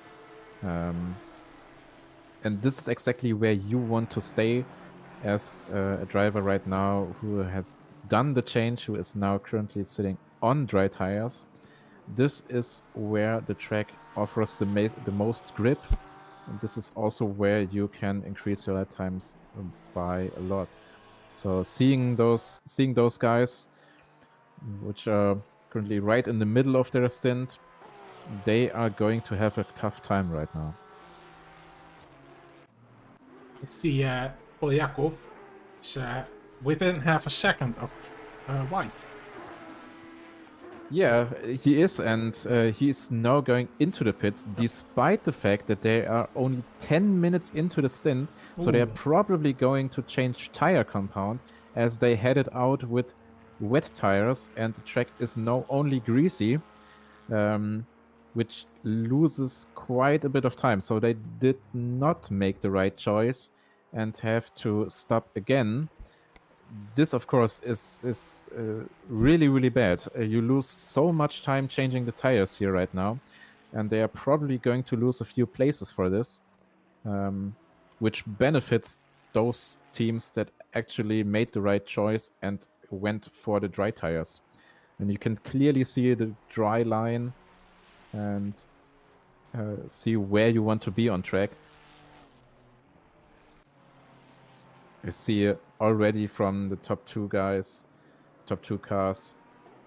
[SPEAKER 2] And this is exactly where you want to stay as a driver right now who has done the change, who is now currently sitting on dry tires. This is where the track offers the most grip, and this is also where you can increase your lap times by a lot. So seeing those guys, which are currently right in the middle of their stint, they are going to have a tough time right now.
[SPEAKER 1] Let's see, Polyakov is within half a second of White.
[SPEAKER 2] Yeah, he is, and he is now going into the pits, despite the fact that they are only 10 minutes into the stint. So they are probably going to change tire compound as they headed out with wet tires, and the track is now only greasy, which loses quite a bit of time. So they did not make the right choice and have to stop again. This, of course, is really, really bad. You lose so much time changing the tires here right now, and they are probably going to lose a few places for this, which benefits those teams that actually made the right choice and went for the dry tires. And you can clearly see the dry line and see where you want to be on track. I see already from the top two cars,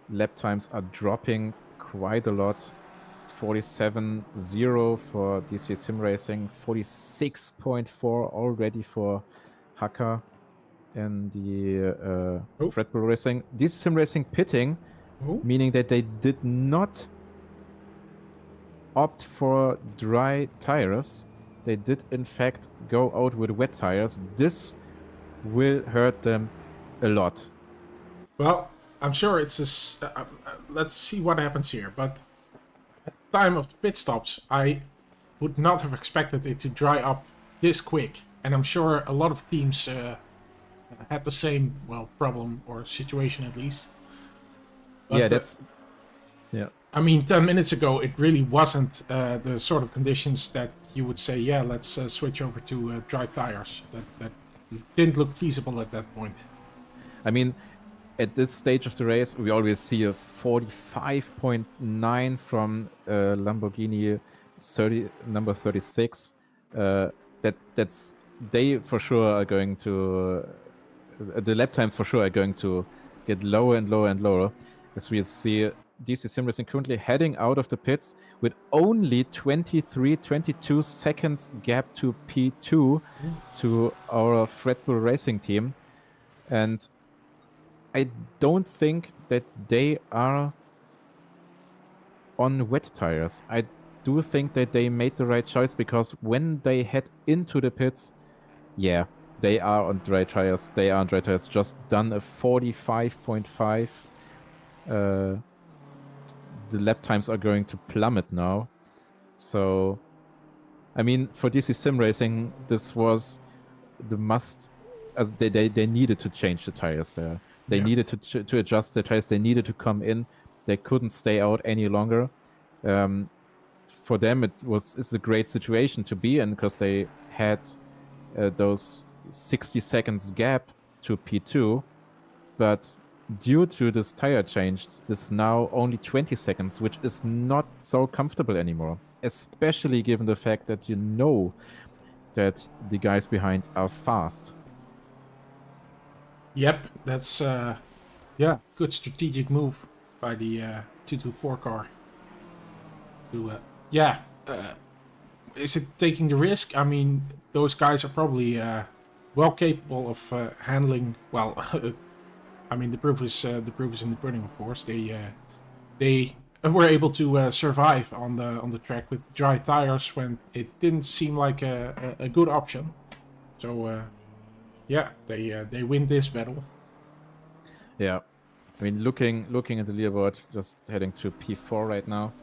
[SPEAKER 2] lap times are dropping quite a lot. 47.0 for DC-SimRacing, 46.4 already for Hacker and the Red Bull Racing. DC-SimRacing pitting, meaning that they did not opt for dry tires. They did in fact go out with wet tires. This will hurt them a lot.
[SPEAKER 1] Well, I'm sure it's let's see what happens here. But at the time of the pit stops, I would not have expected it to dry up this quick. And I'm sure a lot of teams had the same, problem or situation at least. But,
[SPEAKER 2] yeah.
[SPEAKER 1] I mean, 10 minutes ago, it really wasn't the sort of conditions that you would say, yeah, let's switch over to dry tires. That didn't look feasible at that point.
[SPEAKER 2] I mean, at this stage of the race, we always see a 45.9 from Lamborghini number 36. That's they for sure are going to the lap times for sure are going to get lower and lower and lower, as we see DC-SimRacing currently heading out of the pits with only 22 seconds gap to P2 to our Red Bull Racing team. And I don't think that they are on wet tires. I do think that they made the right choice, because when they head into the pits, yeah, they are on dry tires. They are on dry tires. Just done a 45.5. The lap times are going to plummet now. So, I mean, for DC-SimRacing, this was the must. As they needed to change the tires there. They needed to adjust the tires. They needed to come in. They couldn't stay out any longer. For them, it's a great situation to be in, because they had those 60 seconds gap to P2, but due to this tire change, this is now only 20 seconds, which is not so comfortable anymore. Especially given the fact that you know that the guys behind are fast.
[SPEAKER 1] Yep, that's good strategic move by the 224 car. To is it taking the risk? I mean, those guys are probably well capable of handling. Well, I mean, the proof is in the pudding, of course. They were able to survive on the track with dry tires when it didn't seem like a good option. So they win this battle.
[SPEAKER 2] Yeah, I mean, looking at the leaderboard, just heading to P4 right now.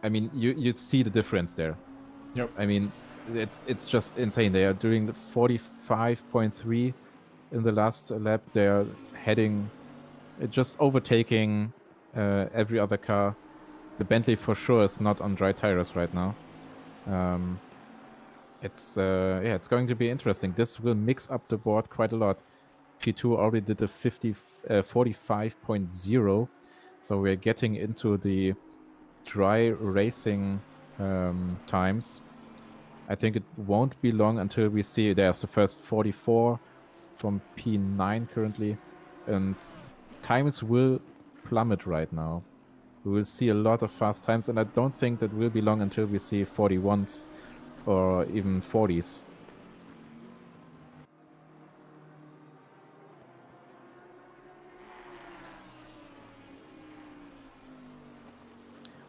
[SPEAKER 2] I mean, you see the difference there.
[SPEAKER 1] Yep.
[SPEAKER 2] I mean, it's just insane. They are doing the 45.3 in the last lap. They are heading, just overtaking every other car. The Bentley for sure is not on dry tires right now. It's going to be interesting. This will mix up the board quite a lot. P2 already did a 45.0, so we're getting into the dry racing times. I think it won't be long until we see there's the first 44 from P9 currently, and times will plummet right now. We will see a lot of fast times, and I don't think that will be long until we see 41s or even 40s.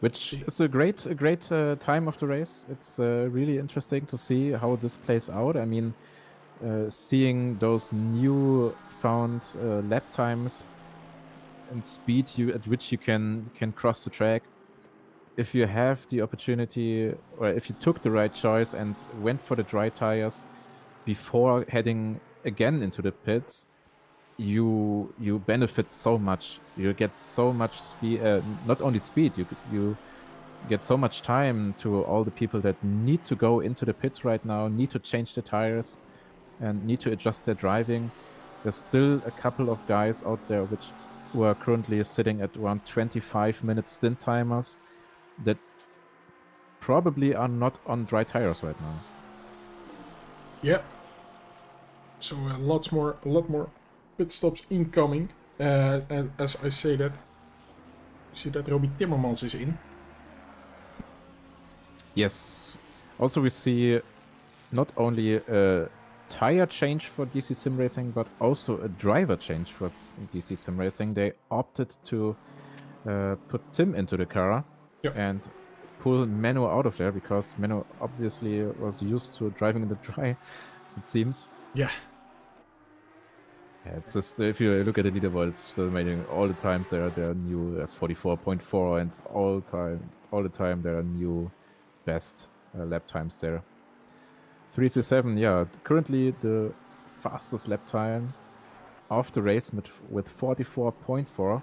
[SPEAKER 2] Which is a great time of the race. It's really interesting to see how this plays out. I mean, seeing those new found lap times and speed at which you can cross the track. If you have the opportunity, or if you took the right choice and went for the dry tires before heading again into the pits, you benefit so much. You get so much speed. Not only speed, you get so much time to all the people that need to go into the pits right now, need to change the tires, and need to adjust their driving. There's still a couple of guys out there who are currently sitting at around 25-minute stint timers that probably are not on dry tires right now.
[SPEAKER 1] Yep. So a lot more pit stops incoming. And as I say that, you see that Robbie Timmermans is in.
[SPEAKER 2] Yes. Also, we see not only a tire change for DC-SimRacing, but also a driver change for DC-SimRacing. They opted to put Tim into the car and pull Menno out of there, because Menno obviously was used to driving in the dry, as it seems.
[SPEAKER 1] Yeah.
[SPEAKER 2] Yeah, it's just, if you look at the leaderboard, it's still amazing. All the times they're new. That's 44.4, and it's all the time there are new best lap times there. 3C7, yeah, currently the fastest lap time of the race with 44.4.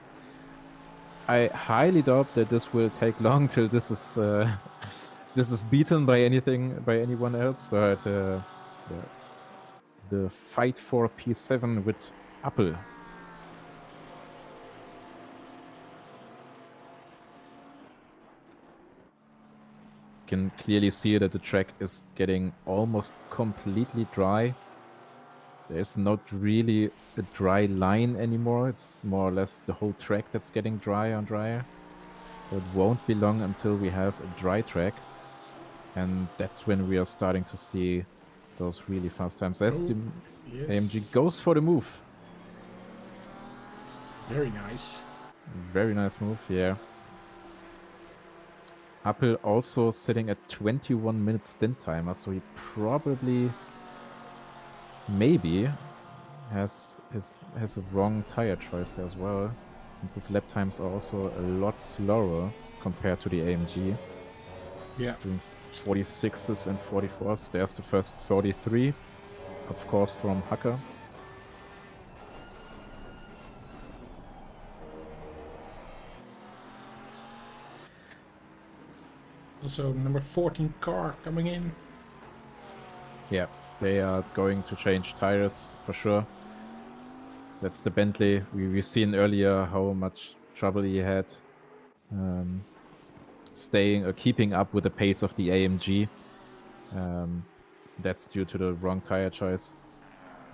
[SPEAKER 2] I highly doubt that this will take long till this is beaten by anyone else, but the fight for P7 with Apple. You can clearly see that the track is getting almost completely dry. There's not really a dry line anymore. It's more or less the whole track that's getting drier and drier. So it won't be long until we have a dry track. And that's when we are starting to see those really fast times. That's the AMG goes for the move.
[SPEAKER 1] Very nice.
[SPEAKER 2] Very nice move, yeah. Apple also sitting at 21-minute stint timer, so he probably, maybe, has a wrong tire choice there as well, since his lap times are also a lot slower compared to the AMG.
[SPEAKER 1] Yeah.
[SPEAKER 2] Doing 46s and 44s. There's the first 43, of course, from Hacker.
[SPEAKER 1] Also, number 14 car coming in.
[SPEAKER 2] Yeah, they are going to change tires for sure. That's the Bentley. We've seen earlier how much trouble he had staying or keeping up with the pace of the AMG. That's due to the wrong tire choice.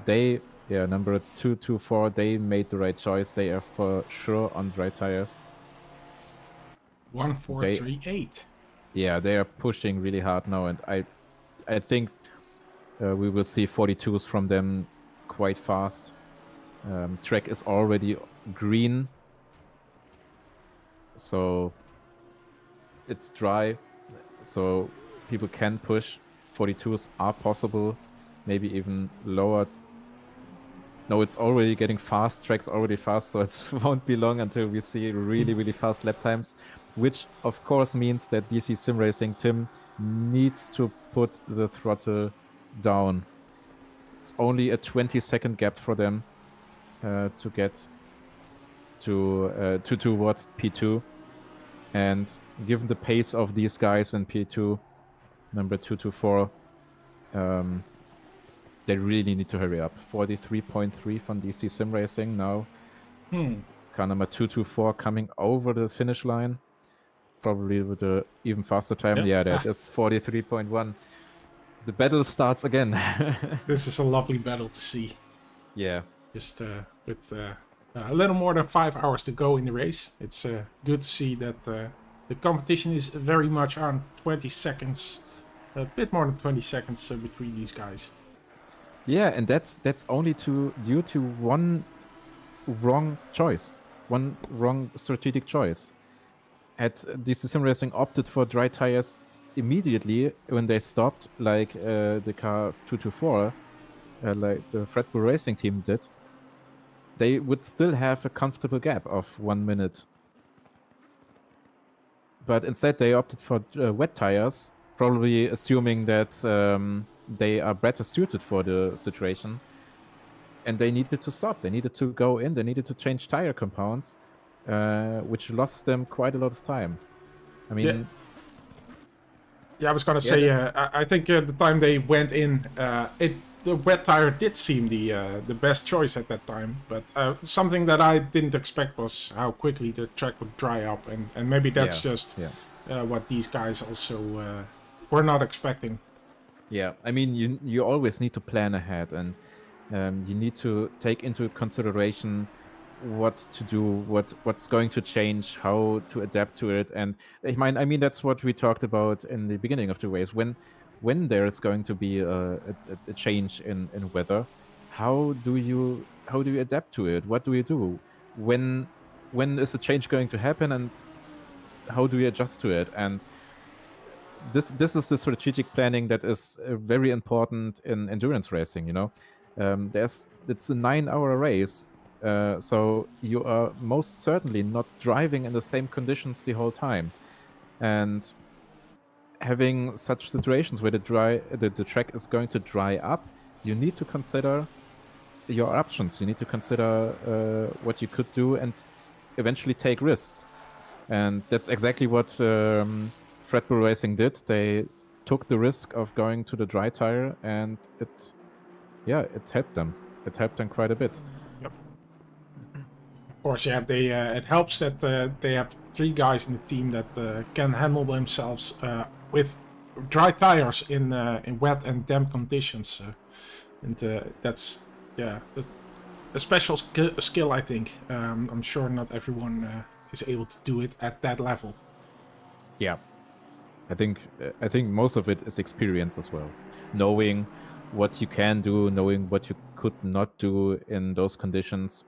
[SPEAKER 2] Number 224, they made the right choice. They are for sure on dry tires.
[SPEAKER 1] 1438.
[SPEAKER 2] Yeah, they are pushing really hard now, and I think we will see 42s from them quite fast. Track is already green, so it's dry, so people can push. 42s are possible, maybe even lower. No, it's already getting fast. Track's already fast, so it won't be long until we see really, really fast lap times, which of course means that DC-SimRacing Tim needs to put the throttle down. It's only a 20-second gap for them to get towards P2, and given the pace of these guys in P2, number 224, they really need to hurry up. 43.3 from DC-SimRacing now. Car number 224 coming over the finish line, probably with an even faster time. Yeah, that is 43.1. The battle starts again.
[SPEAKER 1] This is a lovely battle to see.
[SPEAKER 2] Yeah.
[SPEAKER 1] Just with a little more than 5 hours to go in the race. It's good to see that the competition is very much on 20 seconds, a bit more than 20 seconds between these guys.
[SPEAKER 2] Yeah, and that's only due to one wrong choice, one wrong strategic choice. Had DC-SimRacing opted for dry tires immediately when they stopped, like the car 224, like the Red Bull Racing team did, they would still have a comfortable gap of 1 minute. But instead they opted for wet tires, probably assuming that they are better suited for the situation. And they needed to stop. They needed to go in. They needed to change tire compounds, which lost them quite a lot of time. I mean...
[SPEAKER 1] Yeah, I was going to say, I think the time they went in, the wet tire did seem the best choice at that time. But something that I didn't expect was how quickly the track would dry up. And maybe that's just what these guys also were not expecting.
[SPEAKER 2] Yeah, I mean, you always need to plan ahead, and you need to take into consideration what to do, what's going to change, how to adapt to it. And I mean that's what we talked about in the beginning of the race. When there is going to be a change in weather, how do you adapt to it? What do you do? When is the change going to happen, and how do you adjust to it? And this is the strategic planning that is very important in endurance racing. You know, it's a 9-hour race. So you are most certainly not driving in the same conditions the whole time, and having such situations where the track is going to dry up, you need to consider your options. You need to consider what you could do and eventually take risks. And that's exactly what Red Bull Racing did. They took the risk of going to the dry tire, and it helped them. It helped them quite a bit.
[SPEAKER 1] Of course, yeah, it helps that they have 3 guys in the team that can handle themselves with dry tires in wet and damp conditions, and that's a special skill, I think. I'm sure not everyone is able to do it at that level.
[SPEAKER 2] Yeah, I think most of it is experience as well, knowing what you can do, knowing what you could not do in those conditions.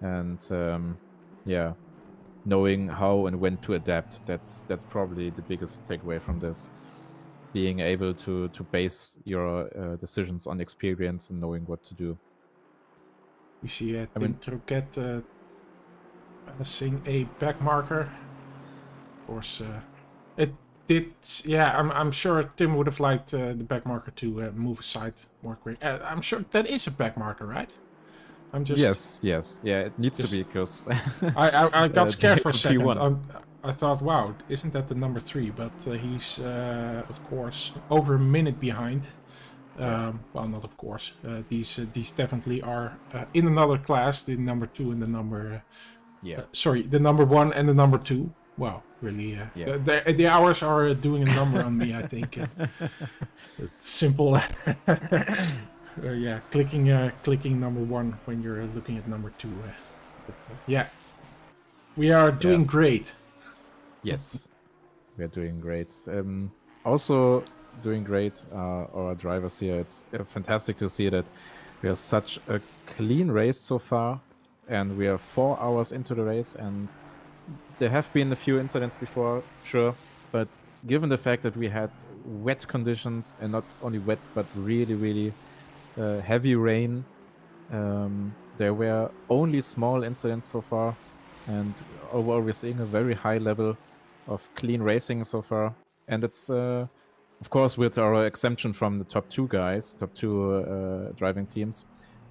[SPEAKER 2] And knowing how and when to adapt. That's probably the biggest takeaway from this. Being able to base your decisions on experience and knowing what to do.
[SPEAKER 1] We see Tim Troquet passing a back marker. Of course, it did. Yeah, I'm sure Tim would have liked the back marker to move aside more quick. I'm sure that is a back marker, right? I'm just...
[SPEAKER 2] Yes. Yeah, it needs to be, because...
[SPEAKER 1] I got scared for a second. I thought, wow, isn't that the number 3? But he's, of course, over a minute behind. Well, not of course. These definitely are in another class. The number 2 and the number sorry, the number 1 and the number 2. Wow, really? The hours are doing a number on me. I think. It's simple. Yeah, clicking number 1 when you're looking at number 2. Yeah, we are doing great.
[SPEAKER 2] Yes, we are doing great. Also doing great our drivers here. It's fantastic to see that we have such a clean race so far, and we are 4 hours into the race, and there have been a few incidents before, sure, but given the fact that we had wet conditions, and not only wet but really heavy rain, there were only small incidents so far, and overall we're seeing a very high level of clean racing so far. And it's of course, with our exemption from the top 2 guys, top 2 driving teams,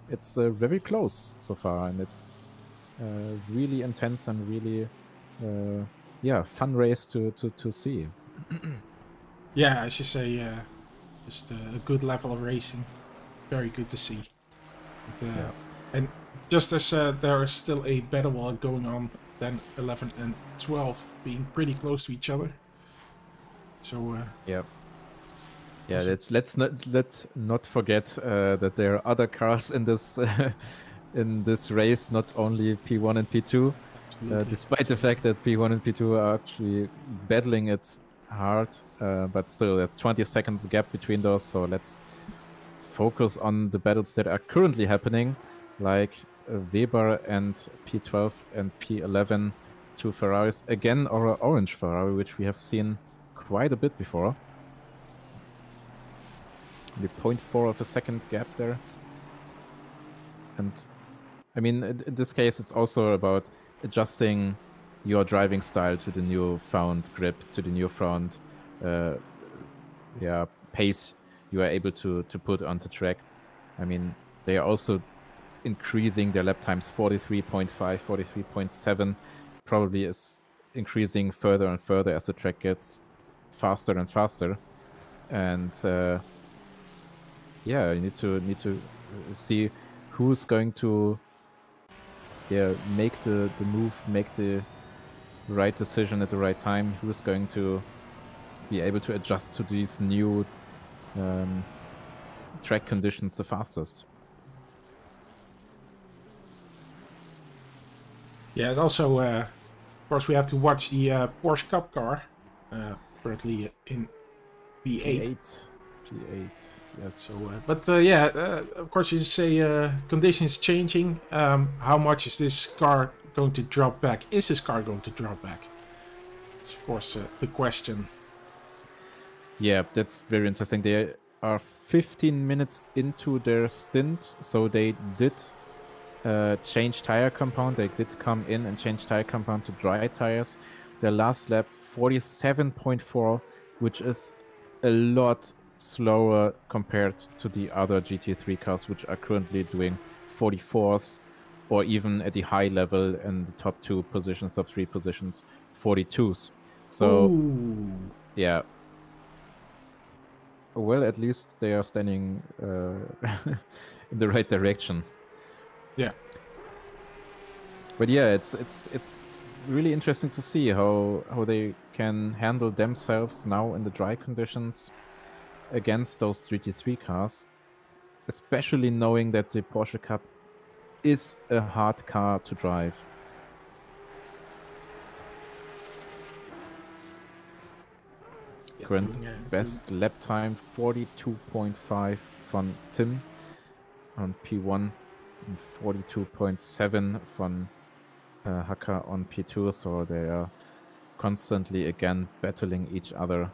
[SPEAKER 2] it's very close so far, and it's really intense and really fun race to see.
[SPEAKER 1] Yeah, I should say just a good level of racing. Very good to see. And just as there is still a battle war going on, then 11 and 12 being pretty close to each other. So
[SPEAKER 2] let's not forget that there are other cars in this in this race, not only P1 and P2. Despite the fact that P1 and P2 are actually battling it hard, but still there's 20 seconds gap between those. So let's focus on the battles that are currently happening, like Weber and P12 and P11, 2 Ferraris. Again, our orange Ferrari, which we have seen quite a bit before. The 0.4 of a second gap there. And I mean, in this case, it's also about adjusting your driving style to the newfound grip, to the newfound pace you are able to put onto track. I mean, they are also increasing their lap times, 43.5, 43.7, probably is increasing further and further as the track gets faster and faster. And you need to see who's going to make the move, make the right decision at the right time, who's going to be able to adjust to these new track conditions the fastest.
[SPEAKER 1] Yeah, and also, of course, we have to watch the Porsche Cup car, currently in P8.
[SPEAKER 2] P8, yes.
[SPEAKER 1] So, of course, you say conditions changing. How much is this car going to drop back? Is this car going to drop back? It's, of course, the question.
[SPEAKER 2] Yeah, that's very interesting. They are 15 minutes into their stint, so they did change tire compound. They did come in and change tire compound to dry tires. Their last lap, 47.4, which is a lot slower compared to the other GT3 cars, which are currently doing 44s, or even at the high level in the top 2 positions, top 3 positions, 42s. So, yeah. Well, at least they are standing in the right direction.
[SPEAKER 1] Yeah.
[SPEAKER 2] But yeah, it's really interesting to see how they can handle themselves now in the dry conditions against those GT3 cars, especially knowing that the Porsche Cup is a hard car to drive. Current best lap time 42.5 from Tim on P1 and 42.7 from Hacker on P2, so they are constantly again battling each other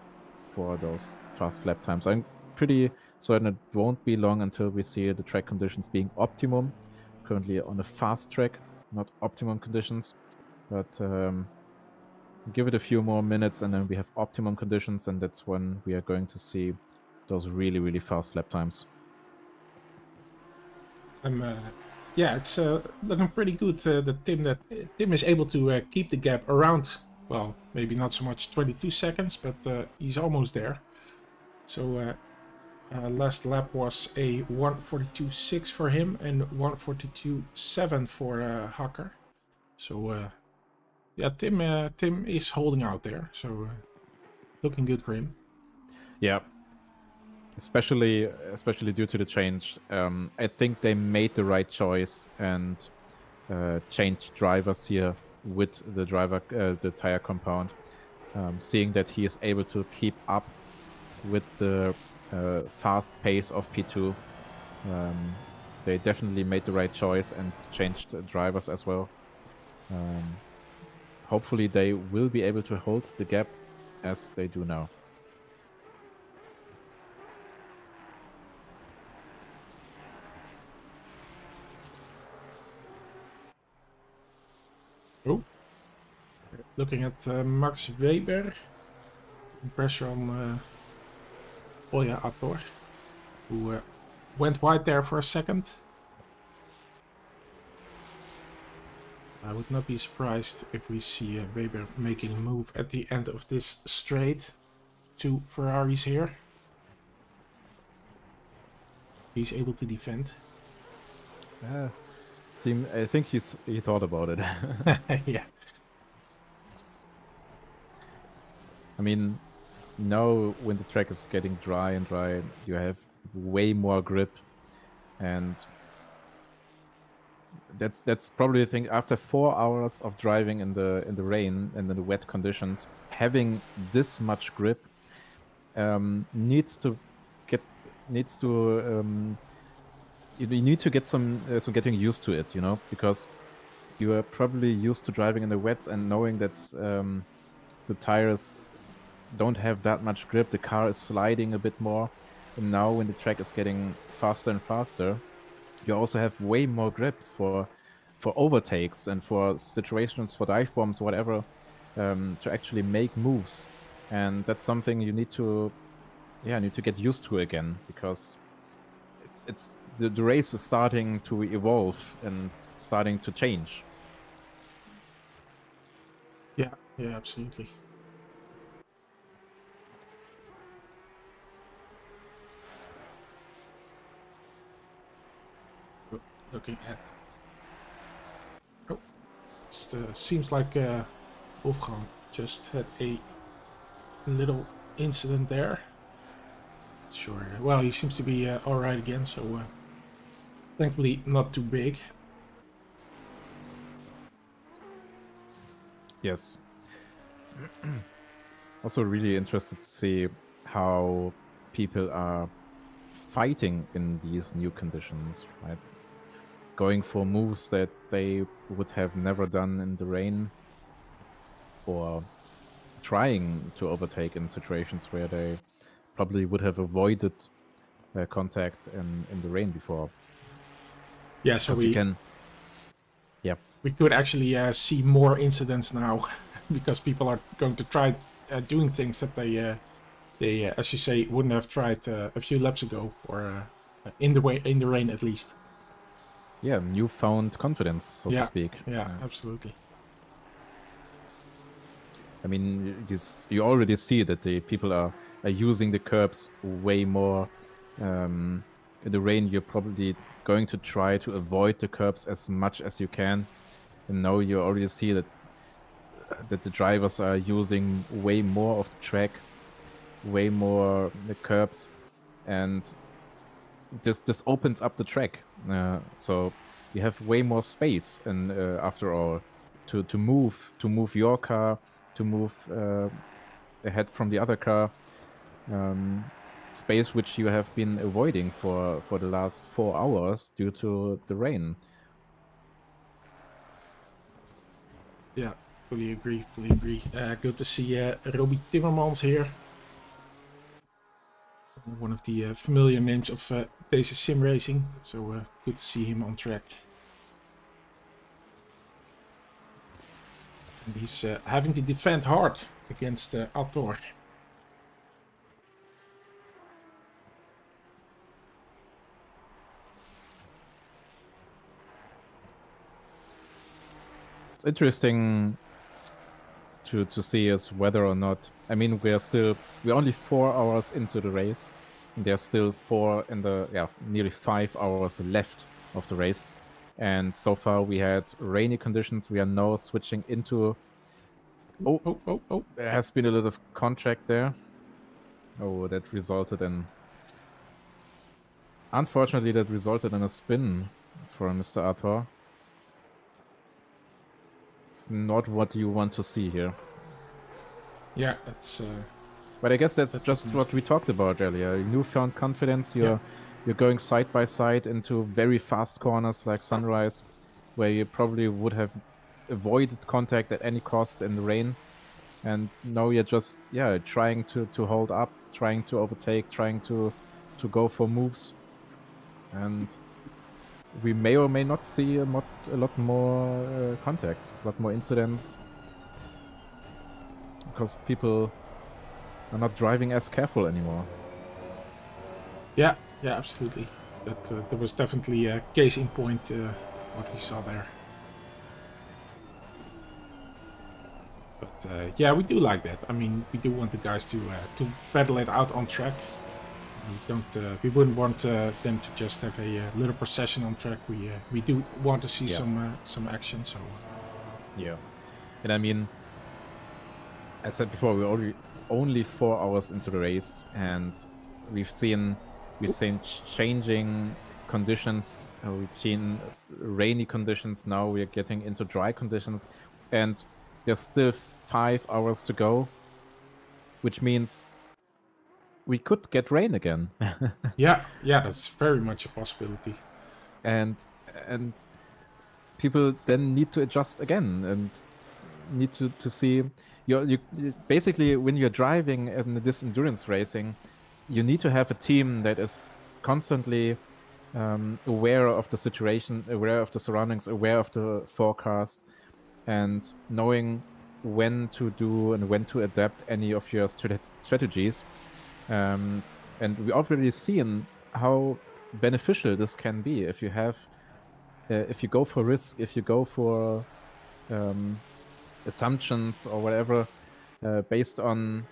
[SPEAKER 2] for those fast lap times. I'm pretty certain it won't be long until we see the track conditions being optimum. Currently on a fast track, not optimum conditions, but give it a few more minutes and then we have optimum conditions, and that's when we are going to see those really fast lap times.
[SPEAKER 1] It's looking pretty good that Tim is able to keep the gap around, well, maybe not so much 22 seconds, but he's almost there. So Last lap was a 1:42.6 for him and 1:42.7 for Hacker. So yeah, Tim is holding out there. So looking good for him.
[SPEAKER 2] Yeah. Especially due to the change. I think they made the right choice and changed drivers here with the tire compound. Seeing that he is able to keep up with the fast pace of P2, they definitely made the right choice and changed drivers as well. Hopefully they will be able to hold the gap as they do now.
[SPEAKER 1] Oh, looking at Max Weber. Pressure on Ator, who went wide there for a second. I would not be surprised if we see Weber making a move at the end of this straight. 2 Ferraris here. He's able to defend.
[SPEAKER 2] I think he thought about it.
[SPEAKER 1] Yeah.
[SPEAKER 2] I mean, now when the track is getting dry, you have way more grip, and that's probably the thing. After 4 hours of driving in the rain and in the wet conditions, having this much grip you need to get some getting used to it, because you are probably used to driving in the wets and knowing that the tires don't have that much grip. The car is sliding a bit more, and now when the track is getting faster and faster, you also have way more grips for overtakes and for situations, for dive bombs, whatever, to actually make moves. And that's something you need to get used to again, because it's the race is starting to evolve and starting to change.
[SPEAKER 1] Yeah, absolutely. So, looking at... Oh, it seems like Wolfgang just had a little incident there. Sure. Well, he seems to be alright again, so thankfully not too big.
[SPEAKER 2] Yes. Also really interested to see how people are fighting in these new conditions, right? Going for moves that they would have never done in the rain, or trying to overtake in situations where they probably would have avoided contact in the rain before.
[SPEAKER 1] Yeah, so
[SPEAKER 2] we can... Yeah.
[SPEAKER 1] We could actually see more incidents now because people are going to try doing things that they as you say, wouldn't have tried a few laps ago, or in the rain at least.
[SPEAKER 2] Yeah, newfound confidence, so to speak.
[SPEAKER 1] Yeah, absolutely.
[SPEAKER 2] I mean, you already see that the people are using the curbs way more. In the rain, you're probably going to try to avoid the curbs as much as you can. And now you already see that the drivers are using way more of the track, way more the curbs, and this opens up the track. So you have way more space, and after all, to move your car, to move ahead from the other car, space which you have been avoiding for the last 4 hours due to the rain.
[SPEAKER 1] Yeah, fully agree. Good to see Robbie Timmermans here. One of the familiar names of DC-SimRacing, so good to see him on track. And he's having to defend hard against Ator.
[SPEAKER 2] It's interesting to see us whether or not... I mean, we're only 4 hours into the race, there's still nearly 5 hours left of the race. And so far we had rainy conditions. We are now switching into...
[SPEAKER 1] Oh.
[SPEAKER 2] There has been a lot of contact there. Oh, that resulted in... Unfortunately, that resulted in a spin for Mr. Arthur. It's not what you want to see here.
[SPEAKER 1] Yeah, that's...
[SPEAKER 2] But I guess that's
[SPEAKER 1] that
[SPEAKER 2] just
[SPEAKER 1] was
[SPEAKER 2] what we talked about earlier. Newfound confidence. You're going side by side into very fast corners like Sunrise, where you probably would have avoided contact at any cost in the rain. And now you're just trying to hold up, trying to overtake, trying to go for moves. And we may or may not see a lot more contacts, a lot more incidents, because people are not driving as careful anymore.
[SPEAKER 1] Yeah, absolutely. That there was definitely a case in point what we saw there. But yeah, we do like that. I mean, we do want the guys to battle it out on track. We wouldn't want them to just have a little procession on track. We do want to see some action. So
[SPEAKER 2] yeah, and I mean, as I said before, we're only 4 hours into the race, and we've seen changing conditions. We've seen rainy conditions. Now we are getting into dry conditions, and there's still 5 hours to go, which means we could get rain again.
[SPEAKER 1] yeah, that's very much a possibility.
[SPEAKER 2] And people then need to adjust again and need to see you basically, when you're driving in this endurance racing, you need to have a team that is constantly aware of the situation, aware of the surroundings, aware of the forecast, and knowing when to do and when to adapt any of your strategies. And we already seen how beneficial this can be if you have if you go for risk, if you go for assumptions or whatever, based on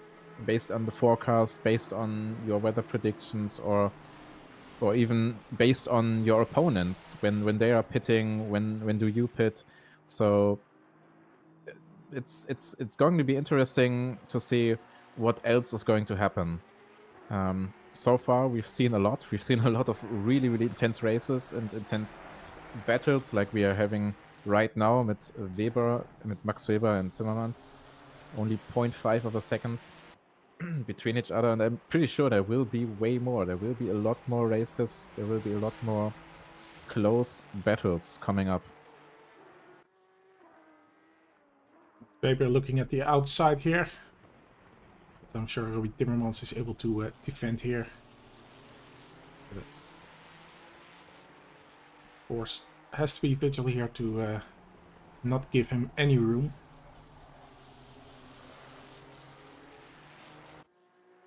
[SPEAKER 2] the forecast, based on your weather predictions, or even based on your opponents when they are pitting, when do you pit. So it's going to be interesting to see what else is going to happen. So far we've seen a lot. We've seen a lot of really, really intense races and intense battles like we are having right now with Max Weber and Timmermans. Only 0.5 of a second between each other, and I'm pretty sure there will be way more. There will be a lot more races. There will be a lot more close battles coming up.
[SPEAKER 1] Weber looking at the outside here. But I'm sure Timmermans is able to defend here. Of course, has to be vigilant here to not give him any room.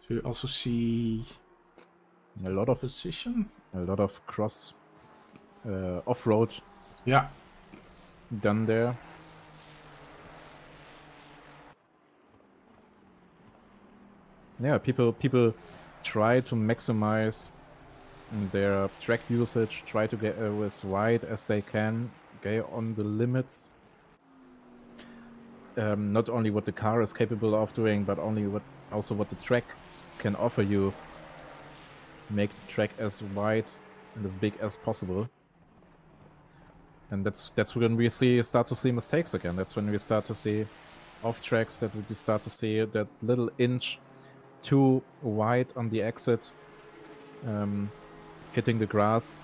[SPEAKER 1] So you also see
[SPEAKER 2] a lot of
[SPEAKER 1] position,
[SPEAKER 2] a lot of cross off-road.
[SPEAKER 1] Yeah,
[SPEAKER 2] done there. Yeah, people try to maximize their track usage, try to get as wide as they can, get on the limits. Not only what the car is capable of doing, but also what the track can offer you. Make the track as wide and as big as possible. And that's when we start to see mistakes again. That's when we start to see off tracks, that we start to see that little inch too wide on the exit, hitting the grass,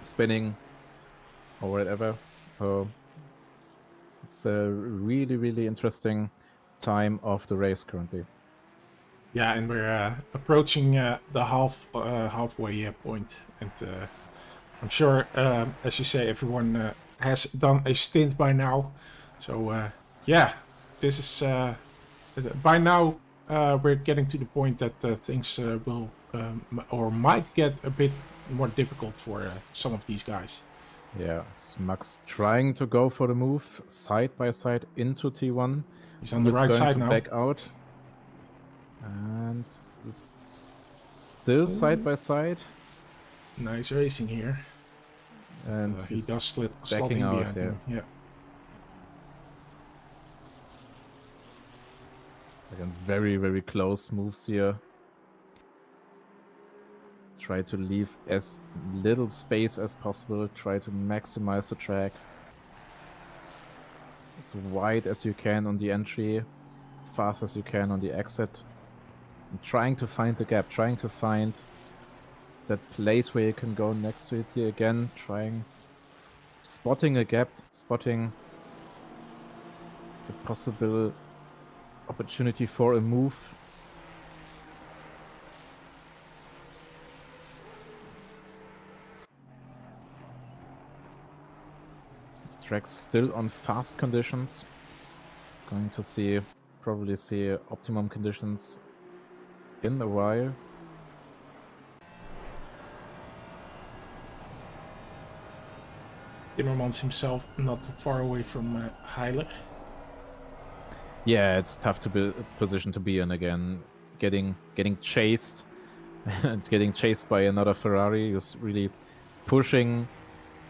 [SPEAKER 2] spinning, or whatever. So it's a really, really interesting time of the race currently.
[SPEAKER 1] Yeah, and we're approaching the halfway point, and I'm sure, as you say, everyone has done a stint by now. So yeah, this is by now we're getting to the point that things will or might get a bit more difficult for some of these guys.
[SPEAKER 2] Yeah, Max trying to go for the move side by side into T1.
[SPEAKER 1] He's on the right side now.
[SPEAKER 2] Back out. And still side by side.
[SPEAKER 1] Nice racing here.
[SPEAKER 2] And
[SPEAKER 1] He
[SPEAKER 2] he's
[SPEAKER 1] does slot
[SPEAKER 2] backing
[SPEAKER 1] in
[SPEAKER 2] out,
[SPEAKER 1] behind
[SPEAKER 2] yeah.
[SPEAKER 1] him. Yeah.
[SPEAKER 2] Again, very, very close moves here. Try to leave as little space as possible. Try to maximize the track. As wide as you can on the entry. Fast as you can on the exit. And trying to find the gap. Trying to find that place where you can go next to it here again. Spotting a gap. Spotting a possible opportunity for a move. This track's still on fast conditions. Going to probably see optimum conditions in a while.
[SPEAKER 1] Timmermans himself not far away from Heiler.
[SPEAKER 2] Yeah, it's tough to be position to be in again. Getting chased and getting chased by another Ferrari is really pushing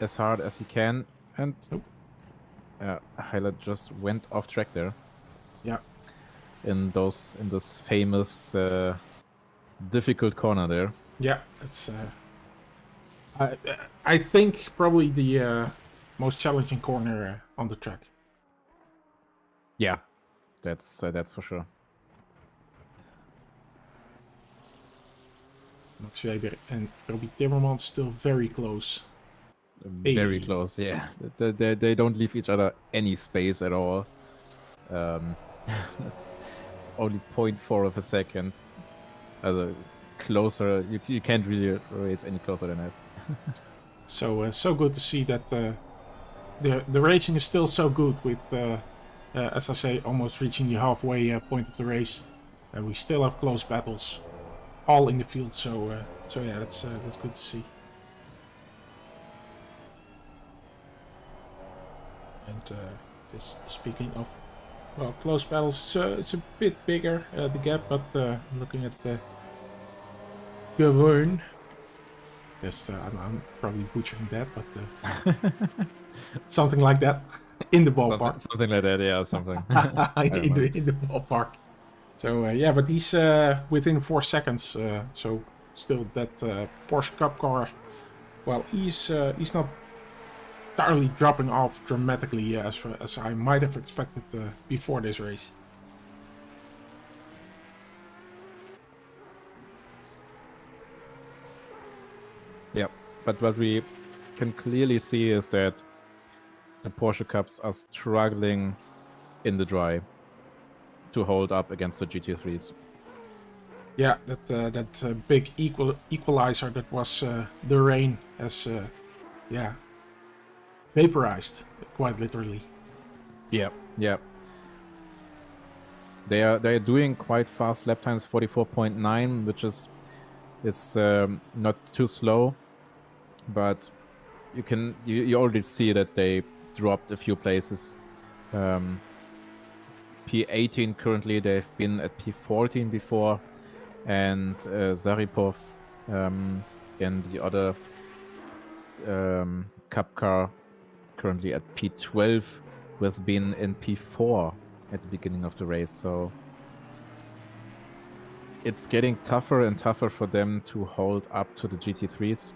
[SPEAKER 2] as hard as he can. And Heiler just went off track there.
[SPEAKER 1] Yeah.
[SPEAKER 2] In this famous difficult corner there.
[SPEAKER 1] Yeah, that's. I think probably the most challenging corner on the track.
[SPEAKER 2] Yeah, that's for sure.
[SPEAKER 1] Max Weber and Robbie Timmermans still very close.
[SPEAKER 2] Very close, yeah. They don't leave each other any space at all. It's only 0.4 of a second. Closer, you can't really race any closer than that.
[SPEAKER 1] So good to see that the racing is still so good with, as I say, almost reaching the halfway point of the race. And we still have close battles, all in the field. So yeah, that's good to see. And just speaking of, well, close battles, it's a bit bigger the gap, but looking at the Gavern. Yes, I'm probably butchering that, but something like that in the ballpark.
[SPEAKER 2] Something like that, yeah, something.
[SPEAKER 1] in the ballpark. So yeah, but he's within 4 seconds. So still that Porsche Cup car. Well, he's not entirely dropping off dramatically as I might have expected before this race.
[SPEAKER 2] Yeah, but what we can clearly see is that the Porsche Cups are struggling in the dry to hold up against the GT3s.
[SPEAKER 1] Yeah, that big equalizer that was the rain has yeah, vaporized quite literally.
[SPEAKER 2] Yeah. They are doing quite fast lap times, 44.9, which is not too slow, but you already see that they dropped a few places. P18 currently, they've been at P14 before, and Zaripov and the other Cup car currently at P12, who has been in P4 at the beginning of the race. So it's getting tougher and tougher for them to hold up to the GT3s.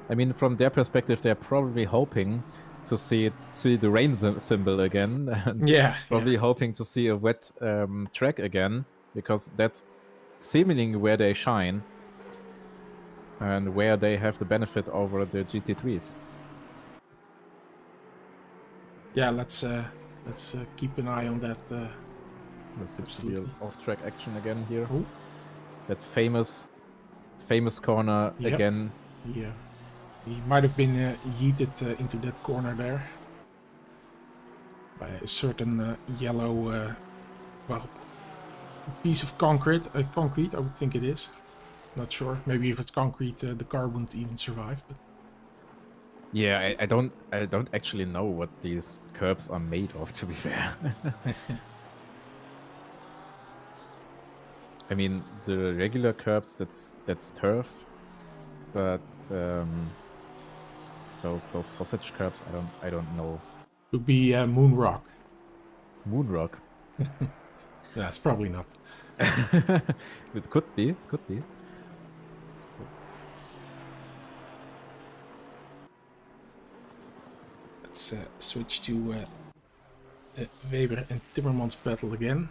[SPEAKER 2] I mean, from their perspective, they're probably hoping to see the rain symbol again. And probably hoping to see a wet track again, because that's seemingly where they shine and where they have the benefit over the GT3s.
[SPEAKER 1] Yeah, let's keep an eye on that.
[SPEAKER 2] Absolutely. Off-track action again here.
[SPEAKER 1] Ooh.
[SPEAKER 2] That famous corner again.
[SPEAKER 1] Yeah, he might have been yeeted into that corner there by a certain yellow, well, piece of concrete. Concrete, I would think it is. Not sure. Maybe if it's concrete, the car wouldn't even survive. But
[SPEAKER 2] yeah, I don't actually know what these curbs are made of, to be fair. I mean, the regular curbs, that's turf, but those sausage curbs, I don't know.
[SPEAKER 1] Could be Moon Rock.
[SPEAKER 2] Moonrock.
[SPEAKER 1] That's probably not.
[SPEAKER 2] It could be.
[SPEAKER 1] Let's switch to Weber and Timmermans battle again.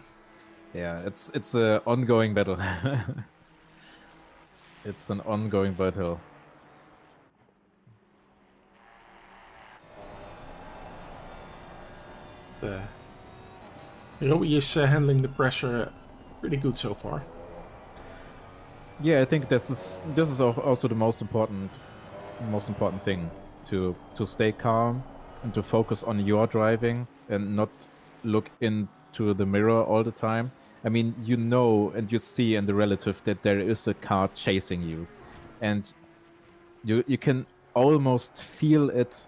[SPEAKER 2] Yeah, it's an ongoing battle. It's an ongoing battle.
[SPEAKER 1] Rowie is handling the pressure pretty good so far.
[SPEAKER 2] Yeah, I think this is also the most important thing, to stay calm and to focus on your driving and not look into the mirror all the time. I mean, you know and you see in the relative that there is a car chasing you, and you can almost feel it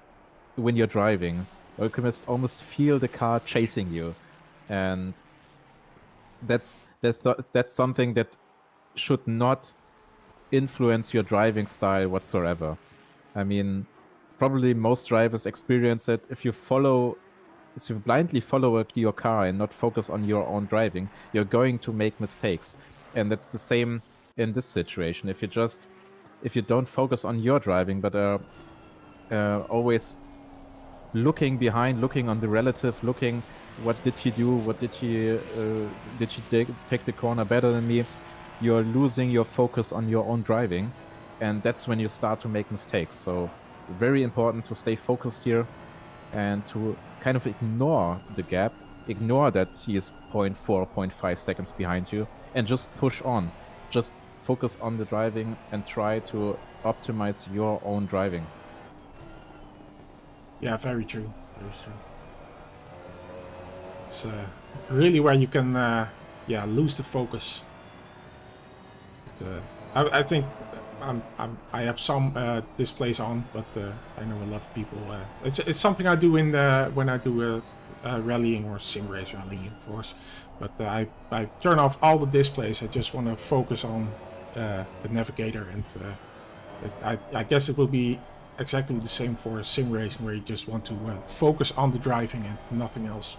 [SPEAKER 2] when you're driving. Or you can almost feel the car chasing you, and that's something that should not influence your driving style whatsoever. I mean, probably most drivers experience it. If you blindly follow your car and not focus on your own driving, you're going to make mistakes. And that's the same in this situation. If you don't focus on your driving, but are always looking behind, looking on the relative, looking what did he do, what did he take the corner better than me, you're losing your focus on your own driving, and that's when you start to make mistakes. So very important to stay focused here and to kind of ignore the gap, ignore that he is 0.4, 0.5 seconds behind you, and just push on. Just focus on the driving and try to optimize your own driving.
[SPEAKER 1] Yeah, very true. Very true. It's really where you can lose the focus. But, I think I have some displays on, but I know a lot of people. It's something I do when I do rallying or sim race rallying, of course. But I turn off all the displays. I just want to focus on the navigator, and I guess it will be exactly the same for sim racing, where you just want to focus on the driving and nothing else.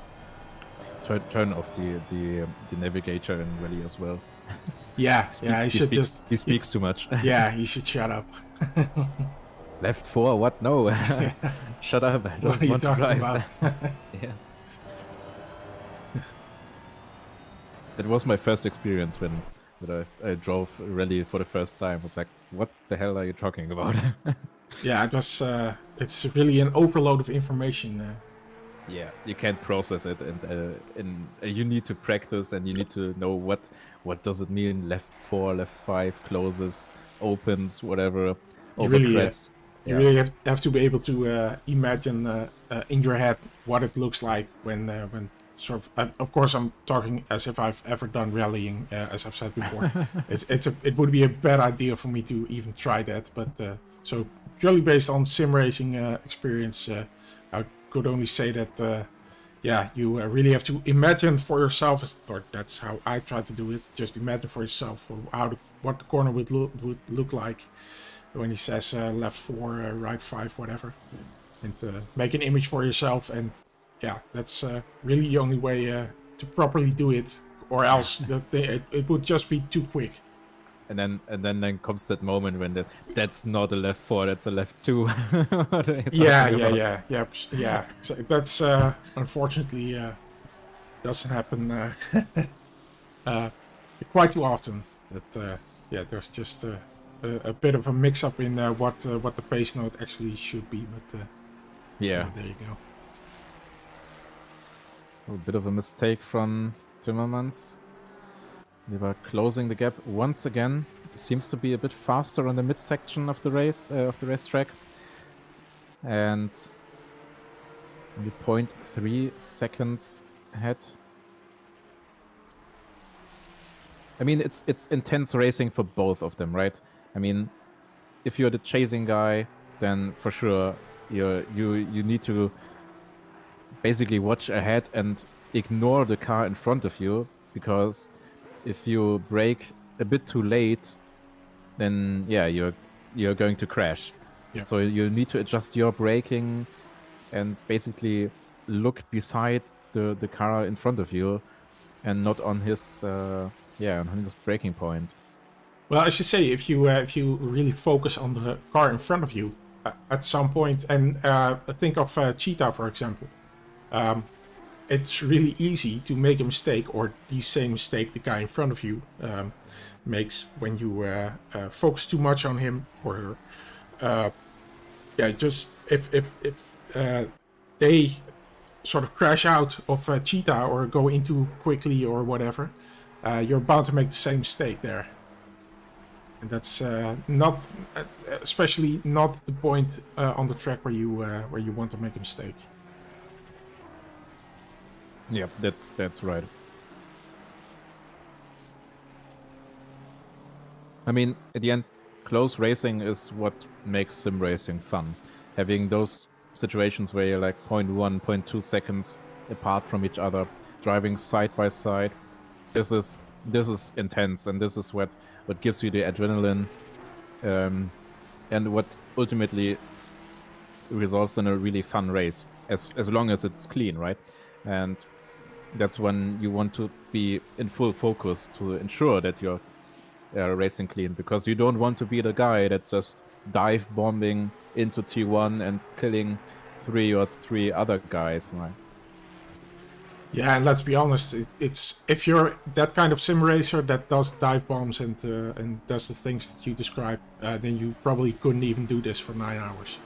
[SPEAKER 2] Turn off the navigator in rally as well.
[SPEAKER 1] Yeah, he
[SPEAKER 2] speaks too much.
[SPEAKER 1] Yeah, he should shut up.
[SPEAKER 2] Left 4? What? No. Shut up. I don't
[SPEAKER 1] what are you
[SPEAKER 2] want to
[SPEAKER 1] talking
[SPEAKER 2] drive.
[SPEAKER 1] about?
[SPEAKER 2] Yeah. It was my first experience when I drove rally for the first time. I was like, what the hell are you talking about?
[SPEAKER 1] Yeah, it was. It's really an overload of information.
[SPEAKER 2] Yeah, you can't process it, and you need to practice, and you need to know what does it mean. Left 4, left 5, closes, opens, whatever.
[SPEAKER 1] You really have to be able to imagine in your head what it looks like when sort of course I'm talking as if I've ever done rallying, as I've said before. It would be a bad idea for me to even try that, but so purely based on sim racing experience, I could only say that you really have to imagine for yourself, or that's how I try to do it. Just imagine for yourself what the corner would look like when he says left 4, right 5, whatever, and make an image for yourself. And yeah, that's really the only way to properly do it, or else it would just be too quick.
[SPEAKER 2] And then comes that moment when that's not a left 4, that's a left 2.
[SPEAKER 1] Yeah. So that's unfortunately doesn't happen quite too often. That there's just a bit of a mix-up in what the pace note actually should be. But there you go.
[SPEAKER 2] A bit of a mistake from Timmermans. We were closing the gap once again. Seems to be a bit faster on the midsection of the racetrack, and only 0.3 seconds ahead. I mean, it's intense racing for both of them, right? I mean, if you're the chasing guy, then for sure you need to basically watch ahead and ignore the car in front of you, because if you brake a bit too late, then yeah, you're going to crash.
[SPEAKER 1] Yeah.
[SPEAKER 2] So you need to adjust your braking and basically look beside the car in front of you and not on his on his braking point.
[SPEAKER 1] Well, I should say, if you really focus on the car in front of you at some point, and think of Cheetah, for example, it's really easy to make a mistake, or the same mistake the guy in front of you makes when you focus too much on him, or just if they sort of crash out of Cheetah or go into quickly or whatever, you're bound to make the same mistake there. And that's not, especially not the point on the track where you want to make a mistake.
[SPEAKER 2] Yeah, that's right. I mean, at the end, close racing is what makes sim racing fun. Having those situations where you're like 0.1, 0.2 seconds apart from each other, driving side by side. This is intense, and this is what gives you the adrenaline, and what ultimately results in a really fun race, as long as it's clean, right? And that's when you want to be in full focus to ensure that you're racing clean, because you don't want to be the guy that's just dive bombing into T1 and killing 3 other guys. Like,
[SPEAKER 1] Yeah, and let's be honest, it's if you're that kind of sim racer that does dive bombs and does the things that you describe, then you probably couldn't even do this for 9 hours.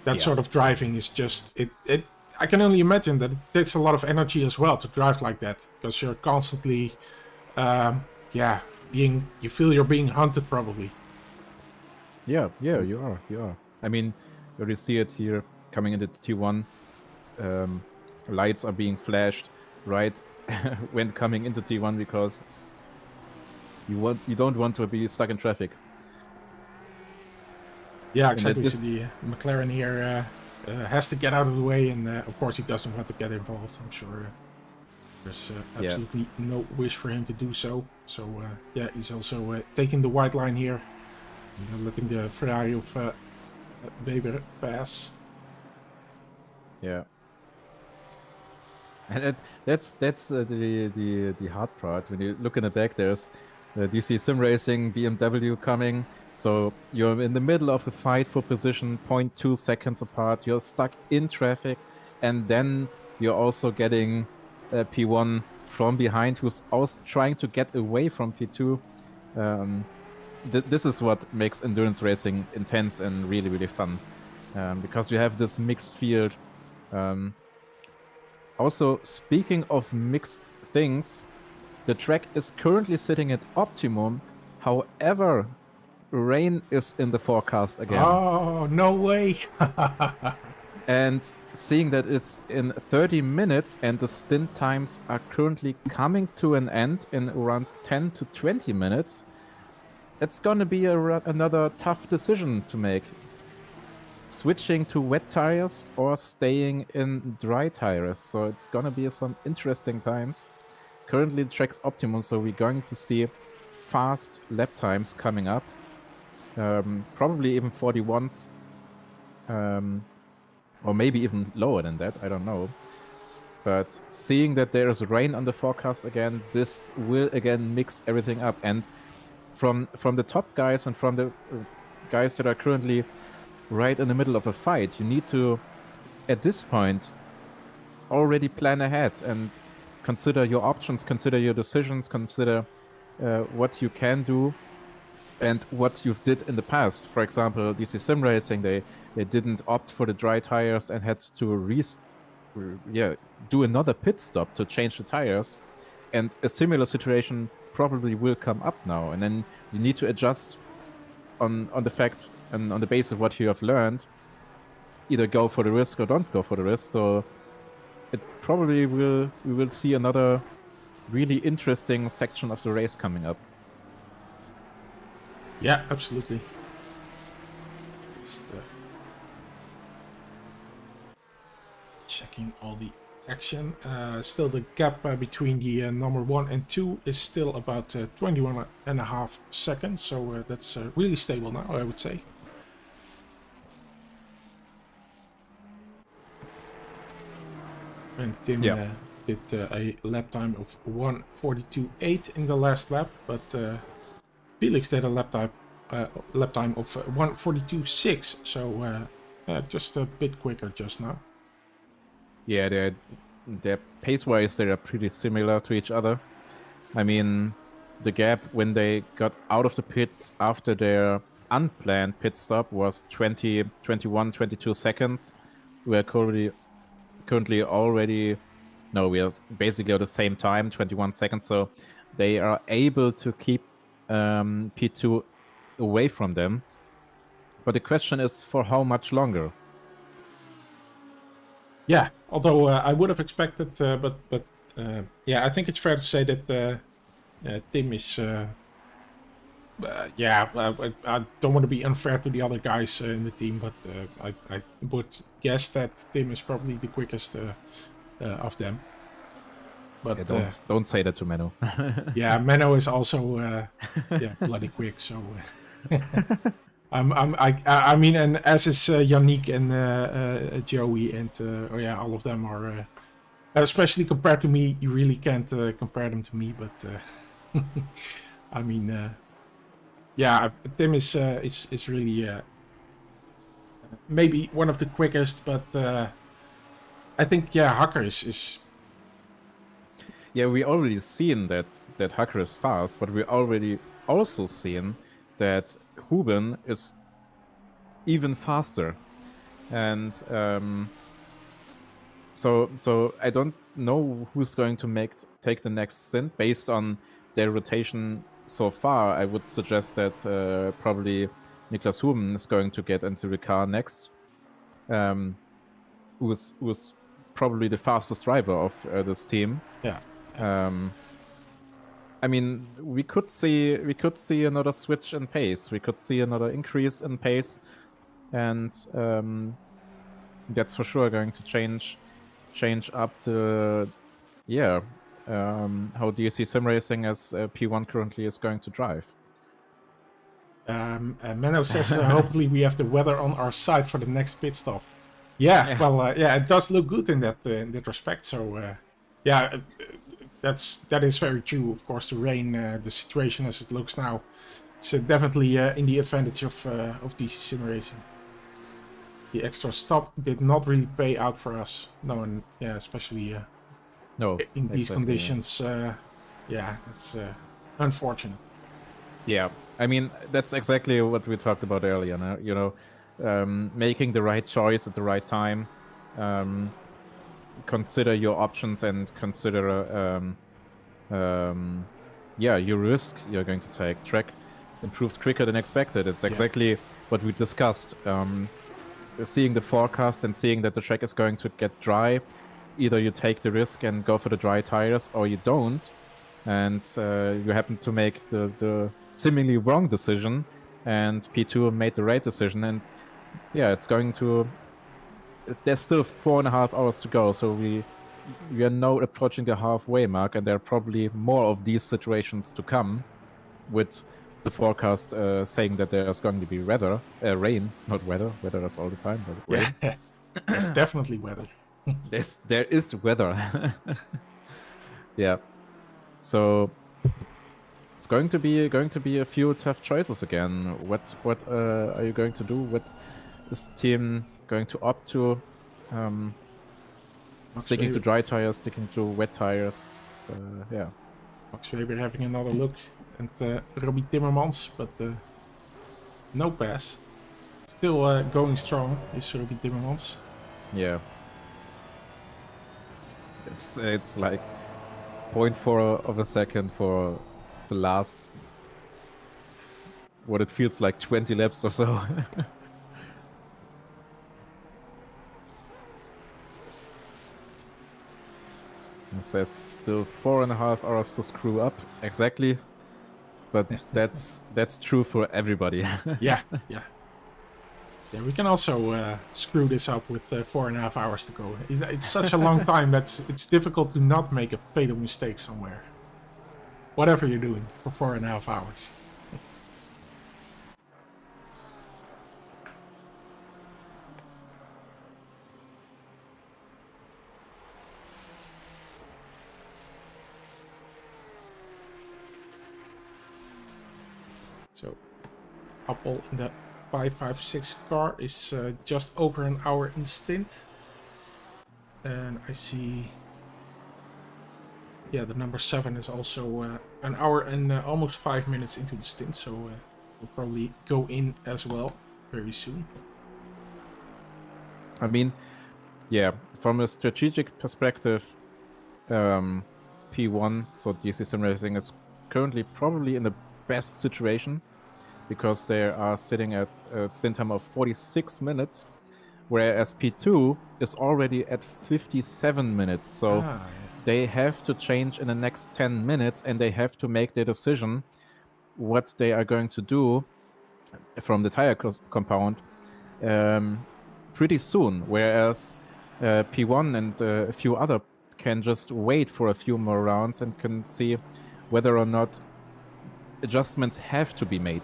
[SPEAKER 1] That sort of driving is just it. I can only imagine that it takes a lot of energy as well to drive like that, because you're constantly, you feel you're being hunted probably.
[SPEAKER 2] Yeah, you are. I mean, you already see it here coming into T1. Lights are being flashed right when coming into T1, because you don't want to be stuck in traffic.
[SPEAKER 1] Yeah, exactly. So the McLaren here has to get out of the way, and of course he doesn't want to get involved. I'm sure there's absolutely no wish for him to do so. So he's also taking the white line here, and letting the Ferrari of Weber pass.
[SPEAKER 2] Yeah. And that's the hard part. When you look in the back, there's DC-SimRacing, BMW coming. So you're in the middle of a fight for position, 0.2 seconds apart. You're stuck in traffic, and then you're also getting P1 from behind, who's also trying to get away from P2. This is what makes endurance racing intense and really, really fun, because you have this mixed field. Also, speaking of mixed things, the track is currently sitting at optimum. However, rain is in the forecast again.
[SPEAKER 1] Oh, no way!
[SPEAKER 2] And seeing that it's in 30 minutes and the stint times are currently coming to an end in around 10 to 20 minutes, it's gonna be another tough decision to make. Switching to wet tires or staying in dry tires. So it's gonna be some interesting times. Currently the track's optimum, so we're going to see fast lap times coming up. Probably even 41s. Or maybe even lower than that, I don't know. But seeing that there is rain on the forecast again, this will again mix everything up. And from the top guys and from the guys that are currently right in the middle of a fight, you need to, at this point, already plan ahead and consider your options, consider your decisions, consider what you can do and what you've did in the past. For example, DC-SimRacing, they didn't opt for the dry tires and had to do another pit stop to change the tires. And a similar situation probably will come up now. And then you need to adjust on the fact and on the basis of what you have learned, either go for the risk or don't go for the risk. So it probably we will see another really interesting section of the race coming up.
[SPEAKER 1] Yeah, absolutely. Just checking all the action. Still the gap between the number 1 and 2 is still about 21.5 seconds, so that's really stable now, I would say. And Tim did a lap time of 1:42.8 in the last lap, but Felix did a lap time of 1:42.6, so just a bit quicker just now.
[SPEAKER 2] Yeah, they're pace-wise, they are pretty similar to each other. I mean, the gap when they got out of the pits after their unplanned pit stop was 20, 21, 22 seconds. We're currently already... No, we are basically at the same time, 21 seconds, so they are able to keep P2 away from them. But the question is, for how much longer?
[SPEAKER 1] Yeah, although I would have expected, but yeah, I think it's fair to say that Tim is... yeah, I don't want to be unfair to the other guys in the team, but I would guess that Tim is probably the quickest of them. But
[SPEAKER 2] Yeah, don't say that to Menno.
[SPEAKER 1] Yeah, Menno is also yeah, bloody quick. So I mean, and as is Yannick and Joey and oh yeah, all of them are. Especially compared to me, you really can't compare them to me. But I mean, yeah, Tim is really maybe one of the quickest, but I think Hacker is.
[SPEAKER 2] Yeah, we already seen that Hacker is fast, but we already also seen that Ruben is even faster, and so I don't know who's going to take the next stint based on their rotation so far. I would suggest that probably Niklas Ruben is going to get into the car next, who's probably the fastest driver of this team.
[SPEAKER 1] Yeah.
[SPEAKER 2] I mean, we could see another switch in pace. We could see another increase in pace, and that's for sure going to change up the how DC-SimRacing as P1 currently is going to drive.
[SPEAKER 1] Menno says hopefully we have the weather on our side for the next pit stop. Yeah. Well, yeah, it does look good in that respect. So yeah. That is very true. Of course, the rain, the situation as it looks now, it's definitely in the advantage of DC-SimRacing. The extra stop did not really pay out for us. No, and yeah, especially
[SPEAKER 2] no
[SPEAKER 1] in these conditions. Yeah, that's unfortunate.
[SPEAKER 2] Yeah, I mean that's exactly what we talked about earlier. You know, making the right choice at the right time. Consider your options and consider your risks you're going to take. Track improved quicker than expected. It's exactly what we discussed. Seeing the forecast and seeing that the track is going to get dry, either you take the risk and go for the dry tires or you don't, and you happen to make the seemingly wrong decision, and P2 made the right decision, and yeah, it's going to... There's still 4.5 hours to go, so we are now approaching the halfway mark, and there are probably more of these situations to come, with the forecast saying that there's going to be rain, not weather. Weather is all the time, but rain.
[SPEAKER 1] Yeah, there's definitely weather.
[SPEAKER 2] There is weather. Yeah, so it's going to be a few tough choices again. What are you going to do? What is the team going to opt to? Sticking to dry tires, sticking to wet tires. It's, yeah.
[SPEAKER 1] Max Weber having another look at Robbie Timmermans, but no pass. Still going strong is Robbie Timmermans.
[SPEAKER 2] Yeah. It's like 0.4 of a second for the last, what it feels like 20 laps or so. It says still 4.5 hours to screw up. Exactly. But that's true for everybody.
[SPEAKER 1] Yeah. Yeah, we can also screw this up with 4.5 hours to go. It's such a long time that it's difficult to not make a fatal mistake somewhere. Whatever you're doing for 4.5 hours. So, Appel in the 556 car is just over an hour in the stint. And I see... Yeah, the number 7 is also an hour and almost 5 minutes into the stint, so we'll probably go in as well very soon.
[SPEAKER 2] I mean, yeah, from a strategic perspective, P1, so DC-SimRacing, is currently probably in the best situation because they are sitting at a stint time of 46 minutes, whereas P2 is already at 57 minutes. So they have to change in the next 10 minutes and they have to make their decision what they are going to do from the tire compound pretty soon, whereas P1 and a few other can just wait for a few more rounds and can see whether or not adjustments have to be made.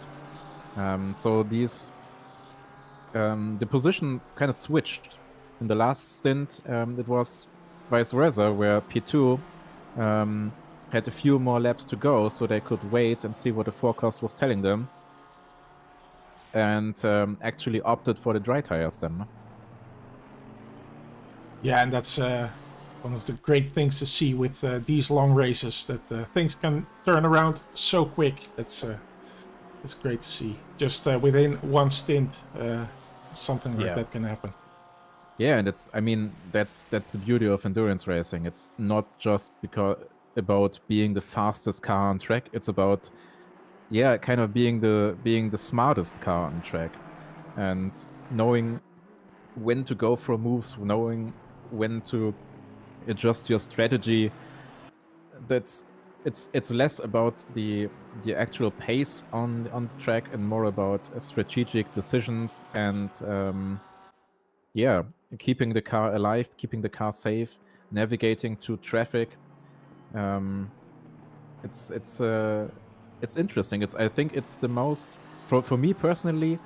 [SPEAKER 2] So these the position kind of switched. In the last stint, it was vice versa, where P2 had a few more laps to go, so they could wait and see what the forecast was telling them, and actually opted for the dry tires then.
[SPEAKER 1] Yeah, and that's one of the great things to see with these long races, that things can turn around so quick. It's great to see. Just within one stint, something like that can happen.
[SPEAKER 2] Yeah, and I mean, that's the beauty of endurance racing. It's not just about being the fastest car on track. It's about, kind of being the smartest car on track, and knowing when to go for moves, knowing when to adjust your strategy. It's less about the actual pace on track and more about strategic decisions and keeping the car alive, keeping the car safe, navigating to traffic. It's interesting. I think it's the most for me personally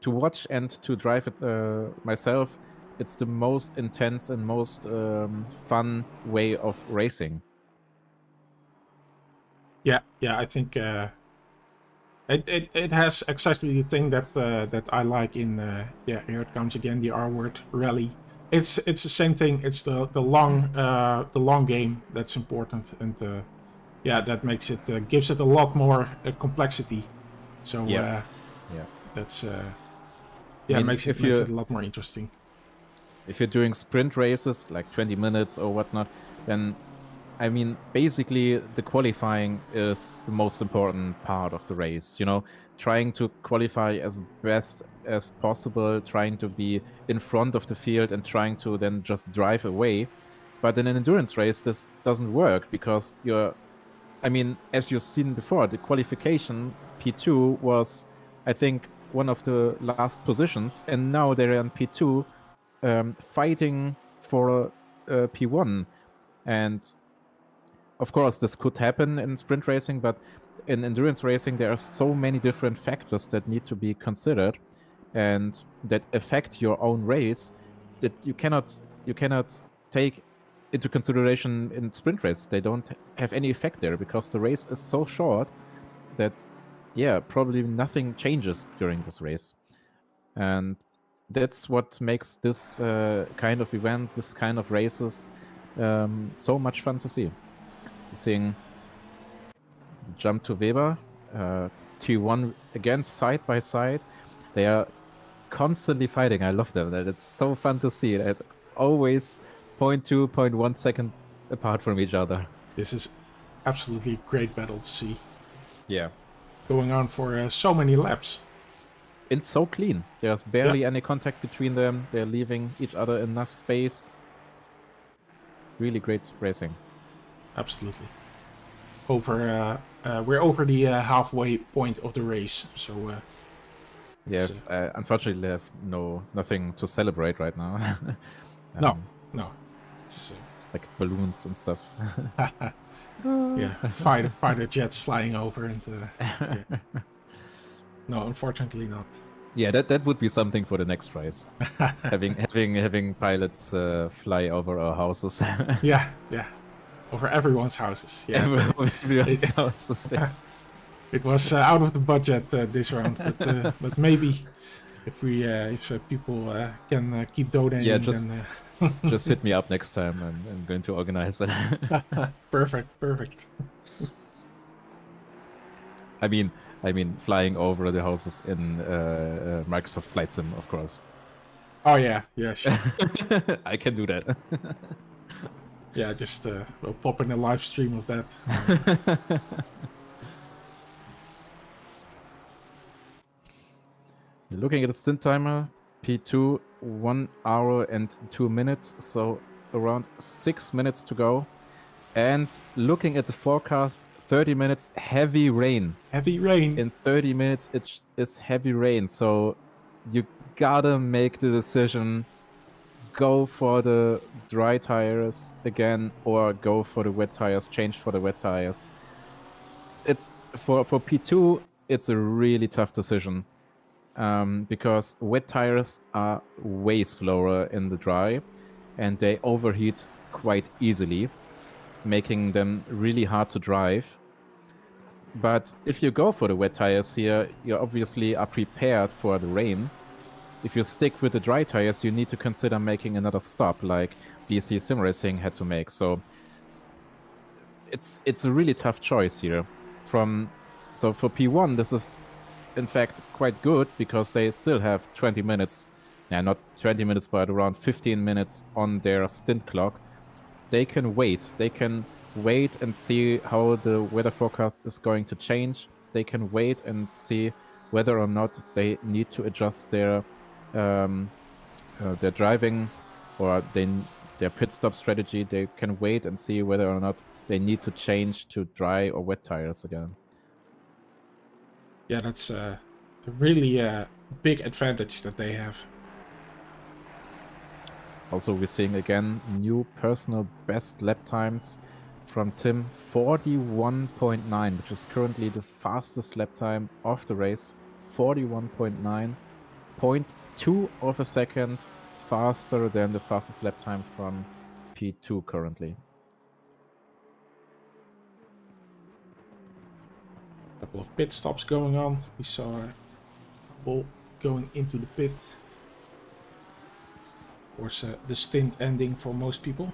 [SPEAKER 2] to watch and to drive it myself. It's the most intense and most fun way of racing.
[SPEAKER 1] Yeah, I think it has exactly the thing that I like in here it comes again, the R word, rally. It's the same thing. It's the long game that's important, and that makes it gives it a lot more complexity. So that's makes it a lot more interesting.
[SPEAKER 2] If you're doing sprint races like 20 minutes or whatnot, then I mean, basically, the qualifying is the most important part of the race. You know, trying to qualify as best as possible, trying to be in front of the field and trying to then just drive away. But in an endurance race, this doesn't work because as you've seen before, the qualification P2 was, I think, one of the last positions, and now they're on P2 fighting for P1. And of course, this could happen in sprint racing, but in endurance racing, there are so many different factors that need to be considered and that affect your own race that you cannot take into consideration in sprint race. They don't have any effect there because the race is so short that, probably nothing changes during this race. And that's what makes this kind of event, this kind of races, so much fun to see. Seeing jump to Weber, T1 again side by side. They are constantly fighting. I love them. It's so fun to see. It always 0.2, 0.1 second apart from each other.
[SPEAKER 1] This is absolutely great battle to see.
[SPEAKER 2] Yeah.
[SPEAKER 1] Going on for so many laps.
[SPEAKER 2] It's so clean. There's barely any contact between them. They're leaving each other enough space. Really great racing.
[SPEAKER 1] Absolutely. We're over the halfway point of the race, so
[SPEAKER 2] Yeah, unfortunately, I have nothing to celebrate right now.
[SPEAKER 1] No. It's
[SPEAKER 2] like balloons and stuff.
[SPEAKER 1] yeah, fighter jets flying over and yeah. No, unfortunately not.
[SPEAKER 2] Yeah, that would be something for the next race. having pilots fly over our houses.
[SPEAKER 1] Yeah, over everyone's houses. Yeah,
[SPEAKER 2] Everyone's houses. Yeah.
[SPEAKER 1] It was out of the budget this round, but maybe if people can keep donating,
[SPEAKER 2] Yeah,
[SPEAKER 1] then
[SPEAKER 2] just hit me up next time. I'm going to organize it.
[SPEAKER 1] Perfect.
[SPEAKER 2] I mean, flying over the houses in Microsoft Flight Sim, of course.
[SPEAKER 1] Oh yeah, sure.
[SPEAKER 2] I can do that.
[SPEAKER 1] Yeah, just we'll pop in a live stream of that.
[SPEAKER 2] Looking at the stint timer, P2, 1 hour and 2 minutes, so around 6 minutes to go. And looking at the forecast, 30 minutes, heavy rain.
[SPEAKER 1] Heavy rain.
[SPEAKER 2] In 30 minutes, it's heavy rain, so you gotta make the decision, go for the dry tires again, or go for the wet tires, change for the wet tires. It's for P2, it's a really tough decision. Because wet tires are way slower in the dry and they overheat quite easily, making them really hard to drive. But if you go for the wet tires here, you obviously are prepared for the rain. If you stick with the dry tires, you need to consider making another stop like DC-SimRacing had to make. So it's a really tough choice here. So for P1, this is in fact quite good because they still have 20 minutes, not 20 minutes, but around 15 minutes on their stint clock. They can wait and see how the weather forecast is going to change. They can wait and see whether or not they need to adjust their driving or their pit stop strategy. They can wait and see whether or not they need to change to dry or wet tires again.
[SPEAKER 1] Yeah, that's a really big advantage that they have.
[SPEAKER 2] Also, we're seeing again new personal best lap times from Tim, 41.9, which is currently the fastest lap time of the race. 41.9, 0.2 of a second faster than the fastest lap time from P2 currently.
[SPEAKER 1] A couple of pit stops going on. We saw a couple going into the pit. Of course, the stint ending for most people.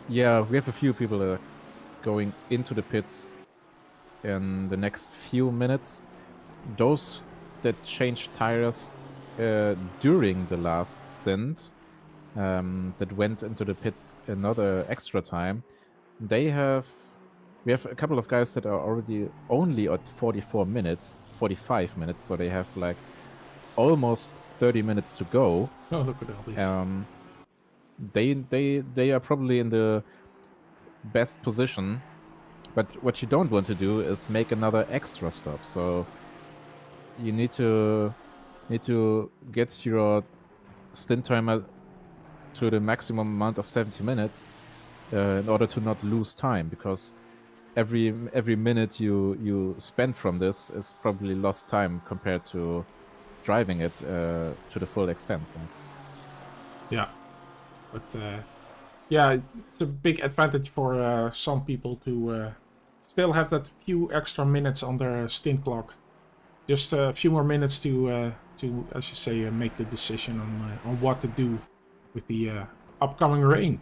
[SPEAKER 2] Yeah, we have a few people going into the pits in the next few minutes. Those that changed tires during the last stint, that went into the pits another extra time, we have a couple of guys that are already only at 45 minutes, so they have like almost 30 minutes to go.
[SPEAKER 1] Oh, look at all this.
[SPEAKER 2] They are probably in the best position, but what you don't want to do is make another extra stop. So you need to get your stint timer to the maximum amount of 70 minutes in order to not lose time, because every minute you spend from this is probably lost time compared to driving it to the full extent. Right?
[SPEAKER 1] Yeah, but yeah, it's a big advantage for some people to still have that few extra minutes on their stint clock. Just a few more minutes to as you say, make the decision on what to do with the upcoming rain.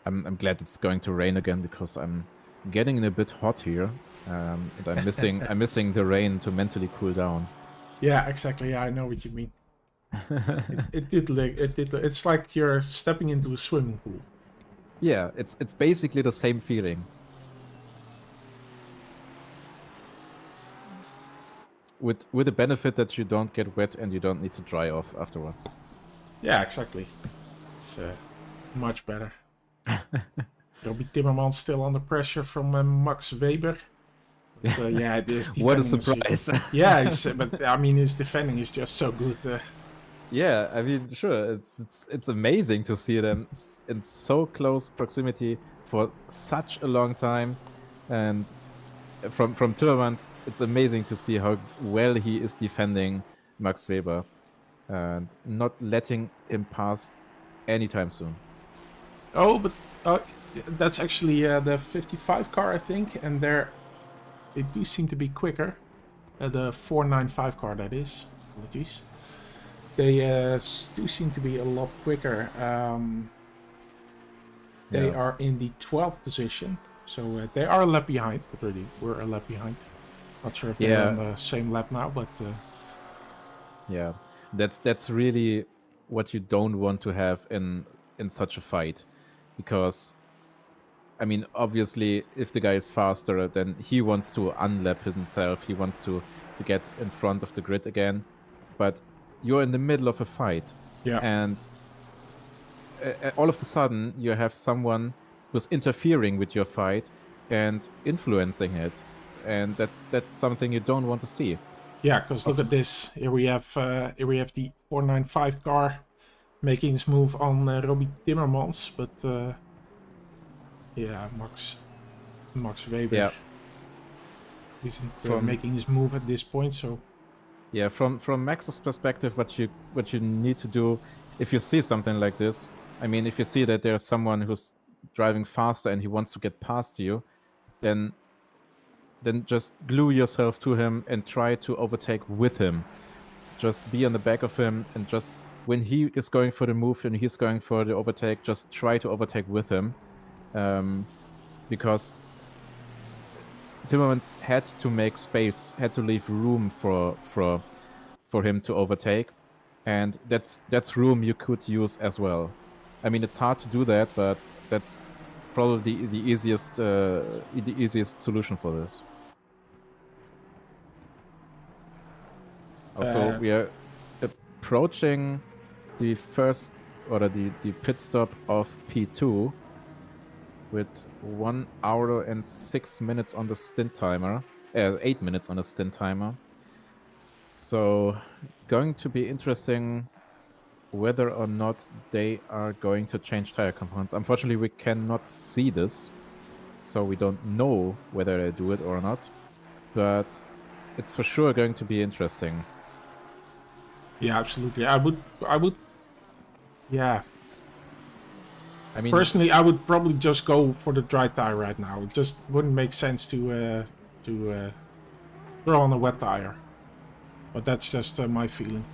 [SPEAKER 2] I'm glad it's going to rain again because I'm getting a bit hot here, and I'm missing the rain to mentally cool down.
[SPEAKER 1] Yeah, exactly. Yeah, I know what you mean. It's like you're stepping into a swimming pool.
[SPEAKER 2] Yeah, it's basically the same feeling. With the benefit that you don't get wet and you don't need to dry off afterwards.
[SPEAKER 1] Yeah, exactly. It's much better. Robbie Timmermans still under pressure from Max Weber. But, yeah, this
[SPEAKER 2] What a
[SPEAKER 1] defending is-
[SPEAKER 2] surprise!
[SPEAKER 1] yeah, but I mean, his defending is just so good.
[SPEAKER 2] Yeah, I mean, sure, it's amazing to see them in so close proximity for such a long time, and from Timmermans, it's amazing to see how well he is defending Max Weber and not letting him pass anytime soon.
[SPEAKER 1] Oh, but that's actually the 55 car, I think, and they do seem to be quicker. The 495 car, that is. Apologies. They do seem to be a lot quicker. They
[SPEAKER 2] Yeah.
[SPEAKER 1] are in the 12th position, so they are a lap behind already. We're a lap behind. Not sure if they're
[SPEAKER 2] Yeah.
[SPEAKER 1] on the same lap now, but
[SPEAKER 2] Yeah, that's really what you don't want to have in such a fight, because I mean, obviously, if the guy is faster, then he wants to unlap himself. He wants to get in front of the grid again. But you're in the middle of a fight,
[SPEAKER 1] yeah.
[SPEAKER 2] and all of a sudden you have someone who's interfering with your fight and influencing it, and that's something you don't want to see.
[SPEAKER 1] Yeah, because look at this. Here we have the 495 car making his move on Robbie Timmermans, but yeah, Max Weber
[SPEAKER 2] Yeah.
[SPEAKER 1] isn't making his move at this point. So
[SPEAKER 2] yeah, from Max's perspective, what you need to do if you see something like this, I mean, if you see that there's someone who's driving faster and he wants to get past you, then just glue yourself to him and try to overtake with him. Just be on the back of him, and just when he is going for the move and he's going for the overtake, just try to overtake with him, because Timmermans had to make space, had to leave room for him to overtake, and that's room you could use as well. I mean, it's hard to do that, but that's probably the easiest solution for this. Also, we are approaching the first, or the pit stop of P2 with 1 hour and 6 minutes on the stint timer, 8 minutes on the stint timer. So, going to be interesting whether or not they are going to change tire components. Unfortunately, we cannot see this, so we don't know whether they do it or not, but it's for sure going to be interesting.
[SPEAKER 1] yeah, absolutely. I would. Yeah.
[SPEAKER 2] I mean,
[SPEAKER 1] personally, I would probably just go for the dry tire right now. It just wouldn't make sense to throw on a wet tire. But that's just my feeling.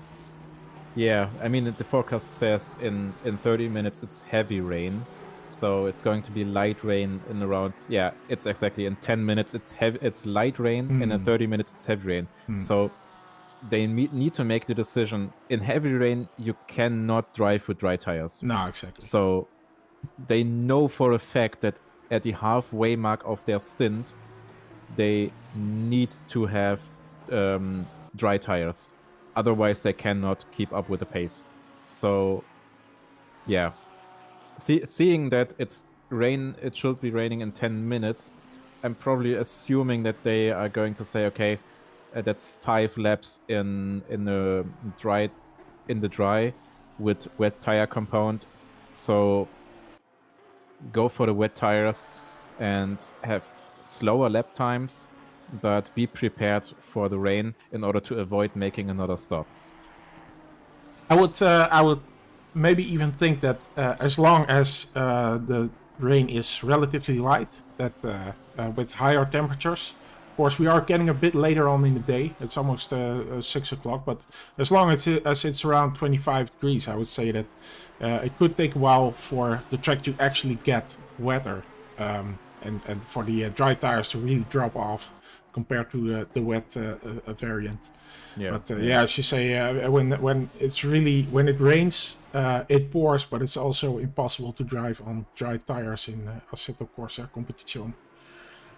[SPEAKER 2] Yeah, I mean, the forecast says in 30 minutes it's heavy rain, so it's going to be light rain in around, yeah, it's exactly in 10 minutes it's light rain, and in 30 minutes it's heavy rain. So they need to make the decision. In heavy rain, you cannot drive with dry tires.
[SPEAKER 1] No, exactly.
[SPEAKER 2] So they know for a fact that at the halfway mark of their stint, they need to have dry tires. Otherwise, they cannot keep up with the pace. So, yeah. Seeing that it should be raining in 10 minutes, I'm probably assuming that they are going to say, okay, that's 5 laps in the dry with wet tire compound. So go for the wet tires and have slower lap times, but be prepared for the rain in order to avoid making another stop.
[SPEAKER 1] I would maybe even think that as long as the rain is relatively light, that with higher temperatures, of course we are getting a bit later on in the day. It's almost 6 o'clock, but as long as it's around 25 degrees, I would say that it could take a while for the track to actually get wetter, and for the dry tires to really drop off compared to the wet variant.
[SPEAKER 2] Yeah.
[SPEAKER 1] But yeah, as you say, when it rains, it pours, but it's also impossible to drive on dry tires in Assetto Corsa Competizione.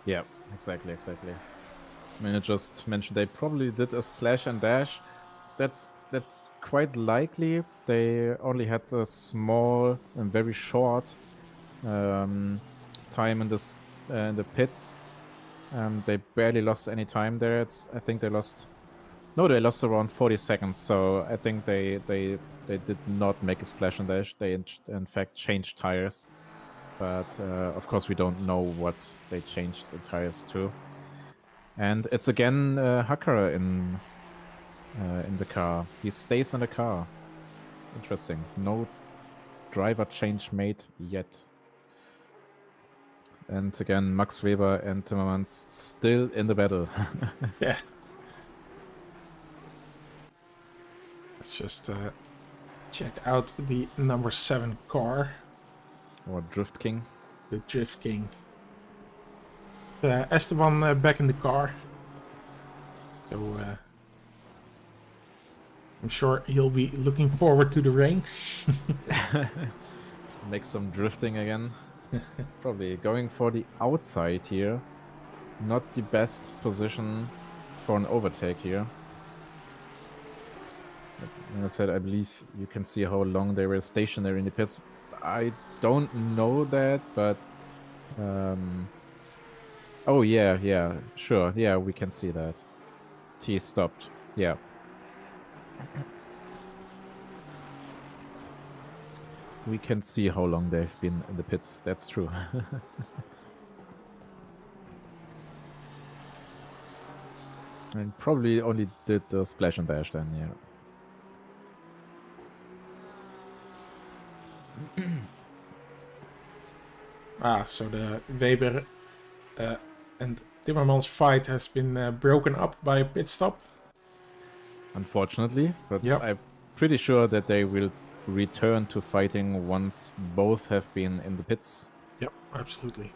[SPEAKER 2] Yeah, exactly. I mean, I just mentioned they probably did a splash and dash. That's quite likely. They only had a small and very short time in the pits. They barely lost any time there. I think they lost. No, they lost around 40 seconds. So I think they did not make a splash and dash. They in fact changed tires. But of course we don't know what they changed the tires to. And it's again Hacker in the car. He stays in the car. Interesting. No driver change made yet. And again, Max Weber and Timmermans still in the battle.
[SPEAKER 1] Yeah. Let's just check out the number 7 car.
[SPEAKER 2] Or Drift King.
[SPEAKER 1] The Drift King. It's, Esteban back in the car. So I'm sure he'll be looking forward to the rain.
[SPEAKER 2] Make some drifting again. Probably going for the outside here. Not the best position for an overtake here. Like I said, I believe you can see how long they were stationary in the pits. I don't know that, but oh yeah, sure, yeah, we can see that. T stopped, yeah. We can see how long they've been in the pits, that's true. And probably only did the splash and dash then, yeah.
[SPEAKER 1] So the Weber and Timmermans fight has been broken up by a pit stop.
[SPEAKER 2] Unfortunately, but
[SPEAKER 1] Yep.
[SPEAKER 2] I'm pretty sure that they will return to fighting once both have been in the pits.
[SPEAKER 1] Yep, absolutely.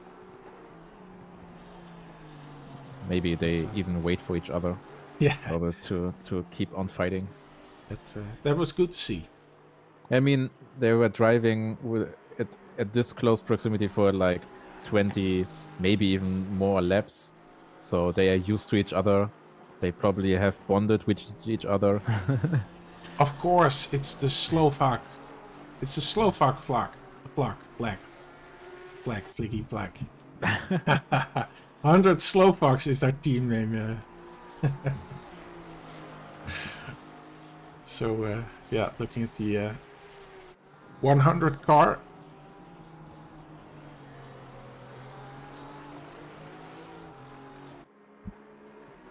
[SPEAKER 2] Maybe they even wait for each other
[SPEAKER 1] Yeah,
[SPEAKER 2] in order to keep on fighting.
[SPEAKER 1] that was good to see.
[SPEAKER 2] I mean, they were driving at this close proximity for like 20, maybe even more laps. So they are used to each other. They probably have bonded with each other.
[SPEAKER 1] Of course, it's the Slovak. It's the Slovak flag. Fliggy flag. 100 Slovaks is their team name. So, yeah, looking at the 100 car.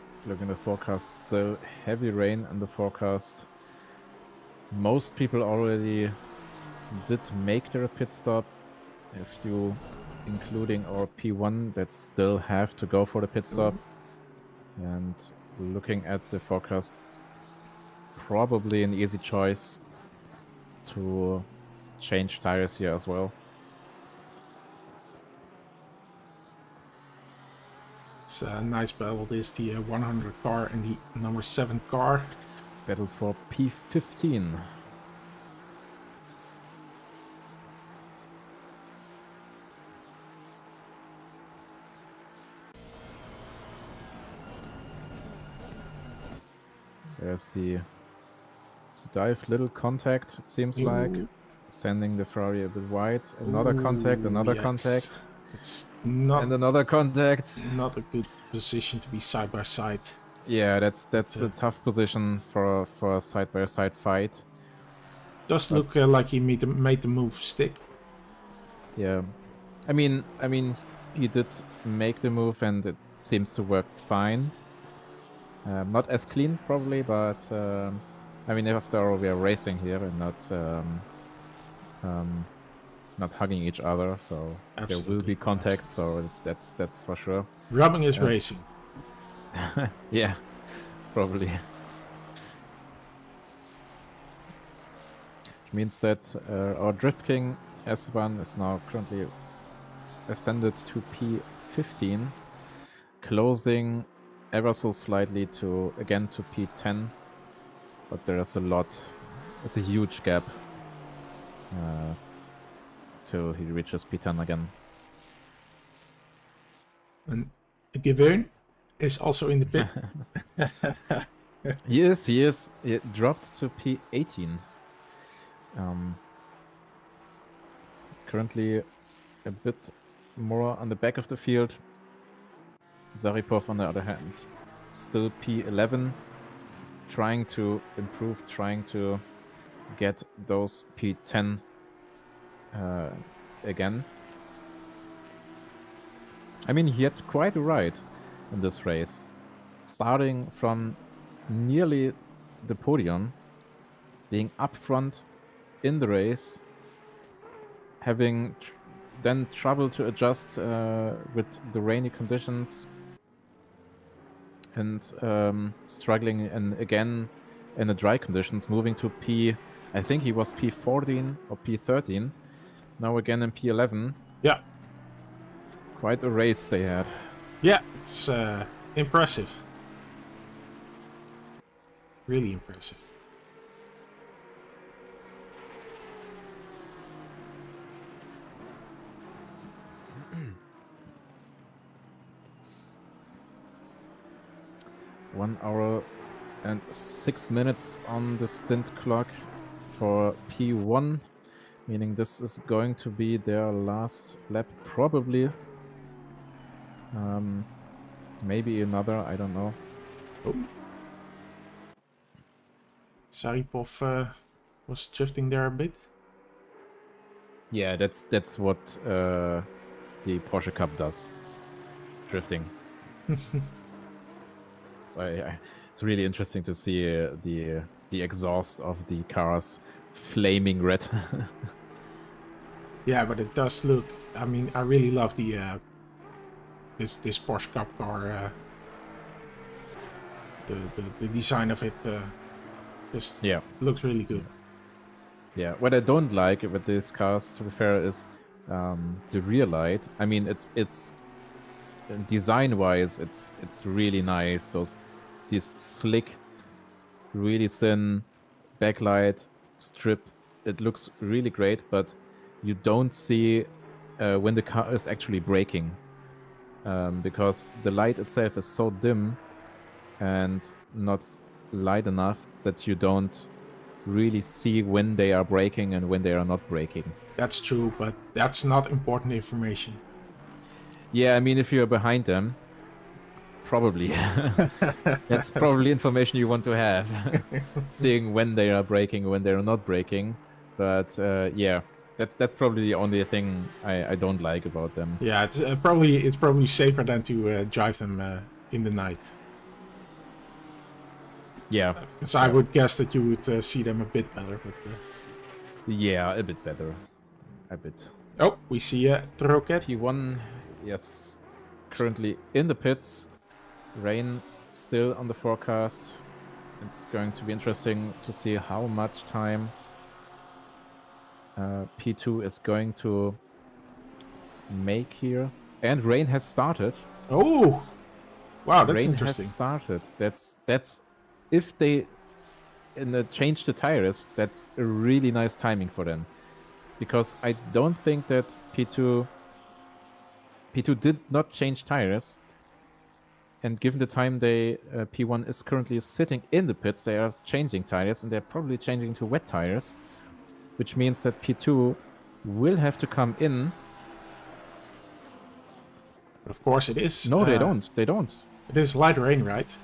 [SPEAKER 2] Let's look in the forecast. Still heavy rain in the forecast. Most people already did make their pit stop. A few, including our P1, that still have to go for the pit stop. And looking at the forecast, it's probably an easy choice to change tires here as well.
[SPEAKER 1] It's a nice battle. This the 100 car and the number 7 car.
[SPEAKER 2] Battle for P15. There's the dive, little contact, it seems like. Sending the Ferrari a bit wide. Another contact, another contact.
[SPEAKER 1] It's not,
[SPEAKER 2] and another contact.
[SPEAKER 1] Not a good position to be side by side.
[SPEAKER 2] Yeah, that's a tough position for a side by side fight.
[SPEAKER 1] Does look like he made the move stick.
[SPEAKER 2] Yeah, I mean, he did make the move, and it seems to work fine. Not as clean, probably, but I mean, after all, we are racing here and not hugging each other, so absolutely. There will be contact. So that's for sure.
[SPEAKER 1] Rubbing is racing.
[SPEAKER 2] Yeah, probably. Which means that our Drift King S1 is now currently ascended to P15, closing ever so slightly to P10, but there's a huge gap till he reaches P10 again.
[SPEAKER 1] And Gavern is also in the pit.
[SPEAKER 2] He is. He dropped to P18. Currently a bit more on the back of the field. Zaripov, on the other hand, still P11, trying to improve, trying to get those P10 again. I mean, he had quite a ride in this race, starting from nearly the podium, being up front in the race, having then trouble to adjust with the rainy conditions, and struggling again in the dry conditions, moving to I think he was P14 or P13, now again in P11.
[SPEAKER 1] Yeah.
[SPEAKER 2] Quite a race they had.
[SPEAKER 1] Yeah, it's impressive. Really impressive.
[SPEAKER 2] One hour and 6 minutes on the stint clock for P1, meaning this is going to be their last lap, probably. Maybe another, I don't know.
[SPEAKER 1] Oh. Zaripov was drifting there a bit.
[SPEAKER 2] Yeah, that's what the Porsche Cup does. Drifting. It's really interesting to see the exhaust of the cars flaming red.
[SPEAKER 1] Yeah, but it does look. I mean, I really love the this Porsche Cup car. The design of it just looks really good.
[SPEAKER 2] Yeah, what I don't like with these cars, to be fair, is the rear light. I mean, it's design-wise, it's really nice. These slick, really thin backlight strip. It looks really great, but you don't see when the car is actually braking, because the light itself is so dim and not light enough that you don't really see when they are braking and when they are not braking.
[SPEAKER 1] That's true, but that's not important information.
[SPEAKER 2] Yeah, I mean, if you're behind them, probably. That's probably information you want to have. Seeing when they are braking, when they are not braking. But yeah, that's probably the only thing I don't like about them.
[SPEAKER 1] Yeah, it's probably safer than to drive them in the night.
[SPEAKER 2] Yeah.
[SPEAKER 1] Because I would guess that you would see them a bit better, but...
[SPEAKER 2] Yeah, a bit better. A bit.
[SPEAKER 1] Oh, we see Troquet.
[SPEAKER 2] P1, yes. Currently in the pits. Rain still on the forecast. It's going to be interesting to see how much time P2 is going to make here. And rain has started.
[SPEAKER 1] Oh! Wow, that's
[SPEAKER 2] rain
[SPEAKER 1] interesting.
[SPEAKER 2] Has started. That's if they change the tires, that's a really nice timing for them. Because I don't think that P2 did not change tires. And given the time P1 is currently sitting in the pits, they are changing tires, and they're probably changing to wet tires, which means that P2 will have to come in.
[SPEAKER 1] Of course it is.
[SPEAKER 2] No, they don't. They don't.
[SPEAKER 1] It is light rain, right?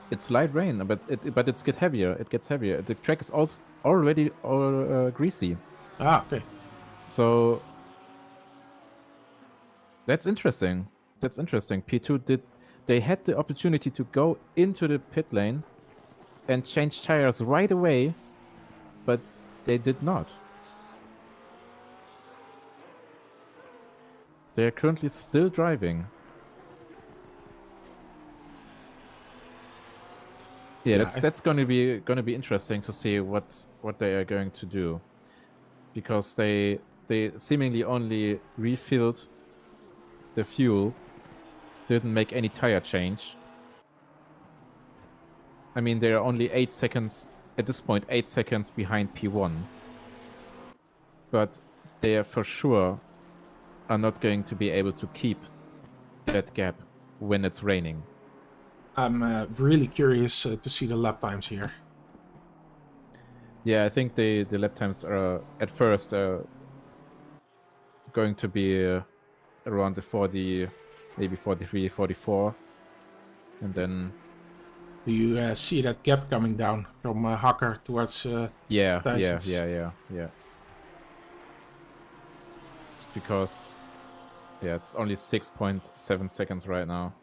[SPEAKER 2] It's light rain, but it's get heavier. It gets heavier. The track is also already greasy.
[SPEAKER 1] Ah, okay.
[SPEAKER 2] So that's interesting. That's interesting. P2 they had the opportunity to go into the pit lane and change tires right away, but they did not. They are currently still driving. Yeah, that's going to be interesting to see what they are going to do, because they seemingly only refilled the fuel, didn't make any tire change. I mean, they are only 8 seconds at this point, 8 seconds behind P1, but they are for sure are not going to be able to keep that gap when it's raining.
[SPEAKER 1] I'm really curious to see the lap times here.
[SPEAKER 2] Yeah, I think the lap times are at first going to be around the 40, maybe 43, 44, and then
[SPEAKER 1] Do you see that gap coming down from Hacker towards
[SPEAKER 2] yeah,
[SPEAKER 1] Tyson's?
[SPEAKER 2] yeah. It's because it's only 6.7 seconds right now.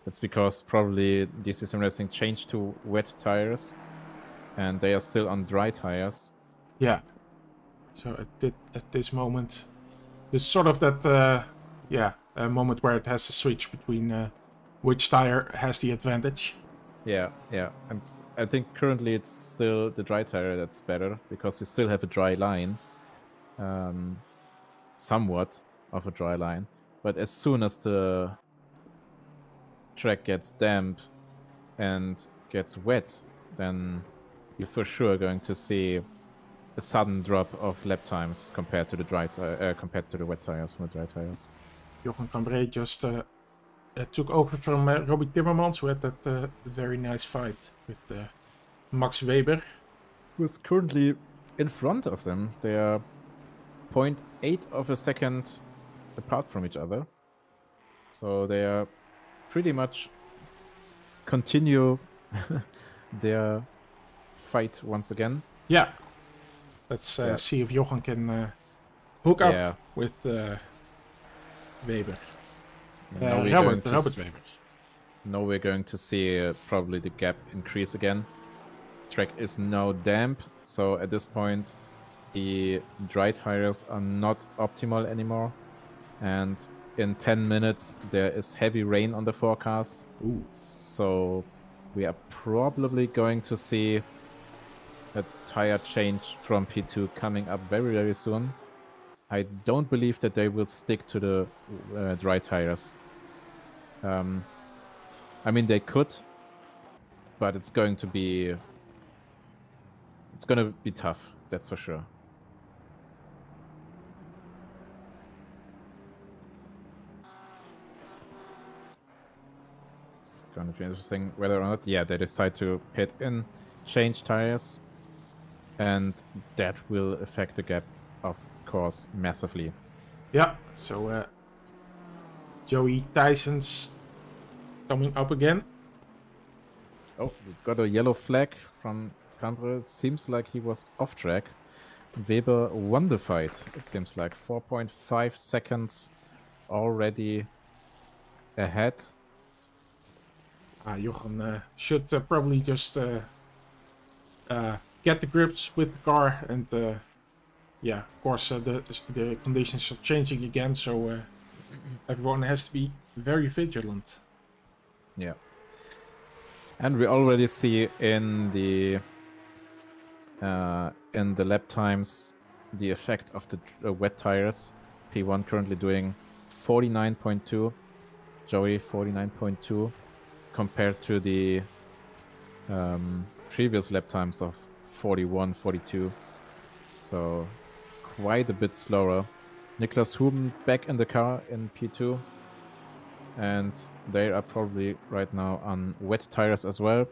[SPEAKER 2] It's because probably DC-SimRacing changed to wet tires, and they are still on dry tires.
[SPEAKER 1] Yeah. So at this moment, there's sort of that a moment where it has to switch between which tire has the advantage.
[SPEAKER 2] Yeah, and I think currently it's still the dry tire that's better because you still have a dry line, somewhat of a dry line. But as soon as the track gets damp and gets wet, then you're for sure going to see a sudden drop of lap times compared to the compared to the wet tires from the dry tires.
[SPEAKER 1] Jochen Cambrai just took over from Robbie Timmermans, who had that very nice fight with Max Weber.
[SPEAKER 2] Who's currently in front of them. They are 0.8 of a second apart from each other. So they are pretty much continue their fight once again.
[SPEAKER 1] Yeah. Let's see if Jochen can hook up with Weber. Robert Weber.
[SPEAKER 2] Now we're going to see probably the gap increase again. Track is now damp, so at this point the dry tires are not optimal anymore. And in 10 minutes there is heavy rain on the forecast.
[SPEAKER 1] Ooh.
[SPEAKER 2] So we are probably going to see a tire change from P2 coming up very, very soon. I don't believe that they will stick to the dry tires. I mean, they could, but it's going to be tough, that's for sure. It's going to be interesting whether or not, they decide to pit in, change tires, and that will affect the gap, of course, massively.
[SPEAKER 1] Yeah, so Joey Tyson's coming up again.
[SPEAKER 2] Oh, we got a yellow flag from Cambre. Seems like he was off track. Weber won the fight, it seems like. 4.5 seconds already ahead.
[SPEAKER 1] Jochen should probably just get the grips with the car, and of course the conditions are changing again, so everyone has to be very vigilant.
[SPEAKER 2] Yeah. And we already see in the lap times the effect of the wet tires. P1 currently doing 49.2, Joey 49.2, compared to the previous lap times of 41, 42. So quite a bit slower. Niklas Huben back in the car in P2. And they are probably right now on wet tires as well.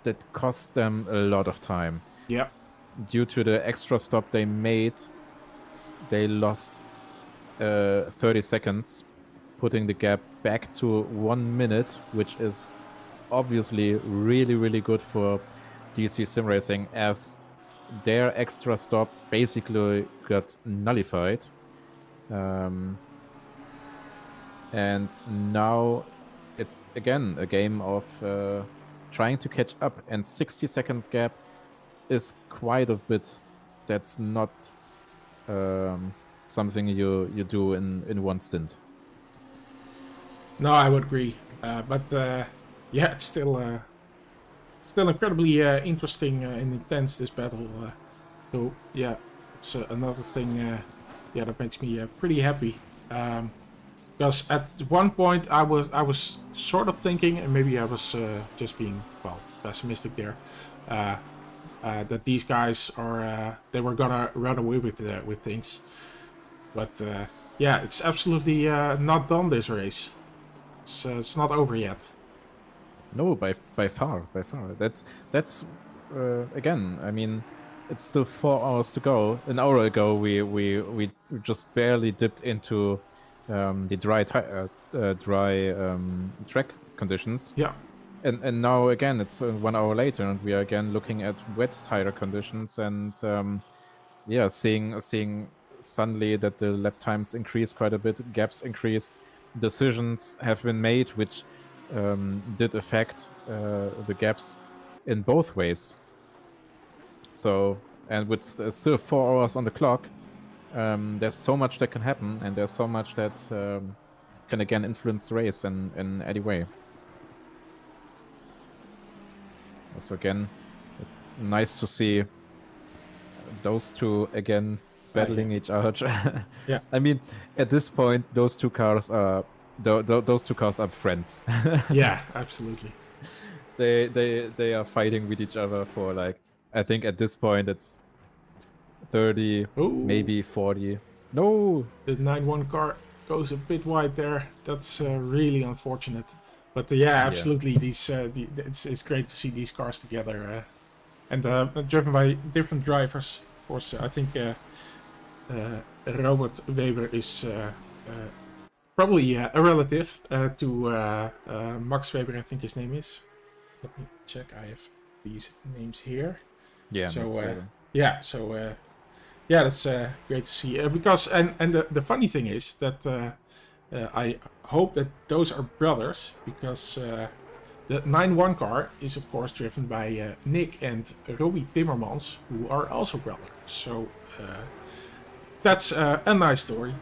[SPEAKER 2] That cost them a lot of time.
[SPEAKER 1] Yeah.
[SPEAKER 2] Due to the extra stop they made, they lost 30 seconds, putting the gap back to 1 minute, which is obviously really, really good for DC-SimRacing, as their extra stop basically got nullified. And now it's again a game of trying to catch up, and 60 seconds gap is quite a bit. That's not something you do in one stint.
[SPEAKER 1] No, I would agree. But it's still incredibly interesting and intense, this battle. So yeah, it's another thing that makes me pretty happy. Because at one point I was sort of thinking, and maybe I was just being pessimistic there, that these guys they were gonna run away with things. But it's absolutely not done, this race. It's not over yet.
[SPEAKER 2] No, by far. That's again. I mean, it's still 4 hours to go. An hour ago, we just barely dipped into the dry track conditions.
[SPEAKER 1] Yeah.
[SPEAKER 2] And now again, it's 1 hour later, and we are again looking at wet tire conditions, and seeing suddenly that the lap times increase quite a bit, gaps increased, decisions have been made which did affect the gaps in both ways. So, and with still 4 hours on the clock, there's so much that can happen, and there's so much that can again influence the race in any way. So again, it's nice to see those two again battling each other.
[SPEAKER 1] Yeah.
[SPEAKER 2] I mean, at this point, those two cars are friends.
[SPEAKER 1] Yeah, absolutely.
[SPEAKER 2] They are fighting with each other for, like, I think at this point it's 30,
[SPEAKER 1] Ooh.
[SPEAKER 2] maybe 40. No,
[SPEAKER 1] The 9-1 car goes a bit wide there. That's really unfortunate. But yeah, absolutely. These it's great to see these cars together, and driven by different drivers. Of course, I think Robert Weber is probably a relative to Max Weber. I think his name is. Let me check. I have these names here.
[SPEAKER 2] yeah.
[SPEAKER 1] So yeah, so yeah, that's great to see. Because and the funny thing is that I hope that those are brothers, because the 9-1 car is of course driven by Nick and Robbie Timmermans, who are also brothers. So that's a nice story.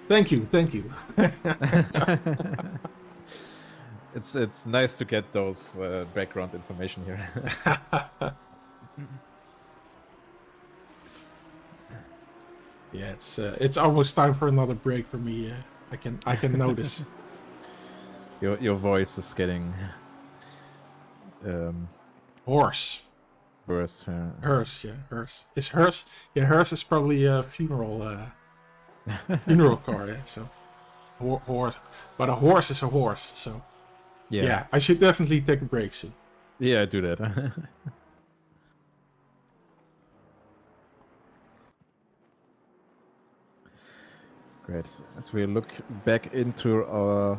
[SPEAKER 1] Thank you.
[SPEAKER 2] It's nice to get those background information here.
[SPEAKER 1] Yeah, it's almost time for another break for me. I can notice.
[SPEAKER 2] Your voice is getting
[SPEAKER 1] Horse.
[SPEAKER 2] worse.
[SPEAKER 1] Hers, yeah, hers. Is hers? Yeah, hers is probably a funeral car. Yeah, so horse, but a horse is a horse. So yeah, I should definitely take a break soon.
[SPEAKER 2] Yeah, do that. Great. As we look back into our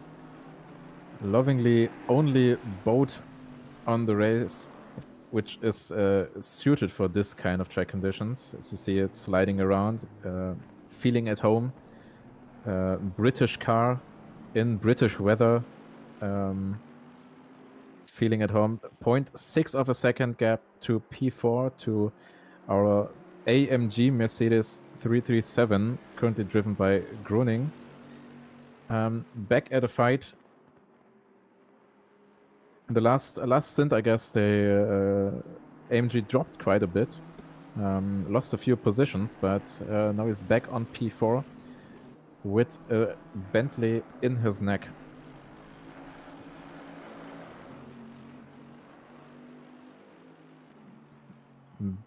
[SPEAKER 2] lovingly only boat on the race, which is suited for this kind of track conditions. As you see it sliding around, feeling at home. British car in British weather, feeling at home. 0.6 of a second gap to P4, to our AMG Mercedes 337, currently driven by Groening. Back at a fight. In the last stint, I guess AMG dropped quite a bit, lost a few positions, but now he's back on P4 with a Bentley in his neck.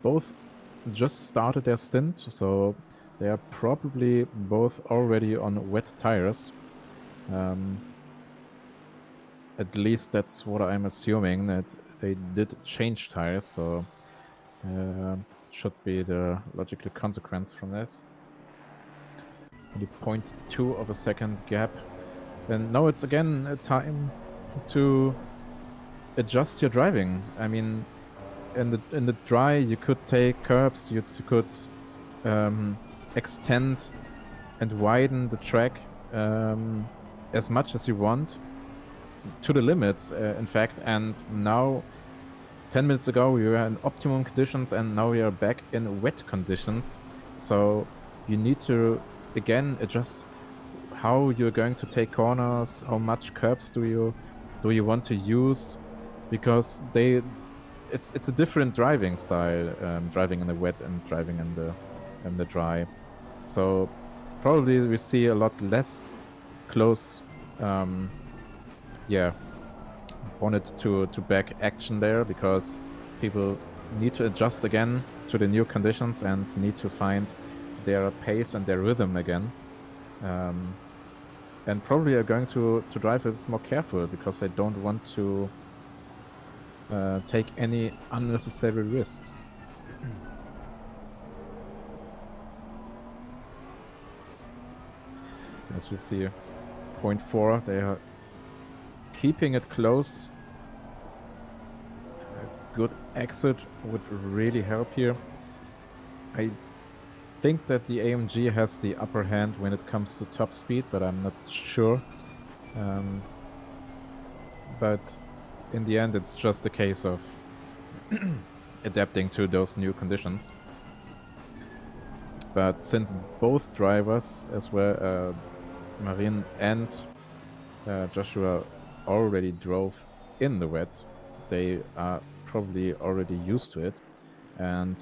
[SPEAKER 2] Both just started their stint, so they are probably both already on wet tires. At least that's what I'm assuming, that they did change tires, so should be the logical consequence from this. Only 0.2 of a second gap. And now it's again a time to adjust your driving. I mean, in the dry, you could take curbs, you could extend and widen the track as much as you want, to the limits, in fact. And now, 10 minutes ago, we were in optimum conditions, and now we are back in wet conditions. So you need to again adjust how you're going to take corners, how much curbs do you want to use, because it's a different driving style, driving in the wet and driving in the dry. So probably we see a lot less close bonnet to back action there, because people need to adjust again to the new conditions and need to find their pace and their rhythm again, and probably are going to drive a bit more careful, because they don't want to take any unnecessary risks. As we see, 0.4, they are keeping it close. A good exit would really help here. I think that the AMG has the upper hand when it comes to top speed, but I'm not sure. But in the end, it's just a case of adapting to those new conditions. But since both drivers, as well Marin and Joshua, already drove in the wet, they are probably already used to it and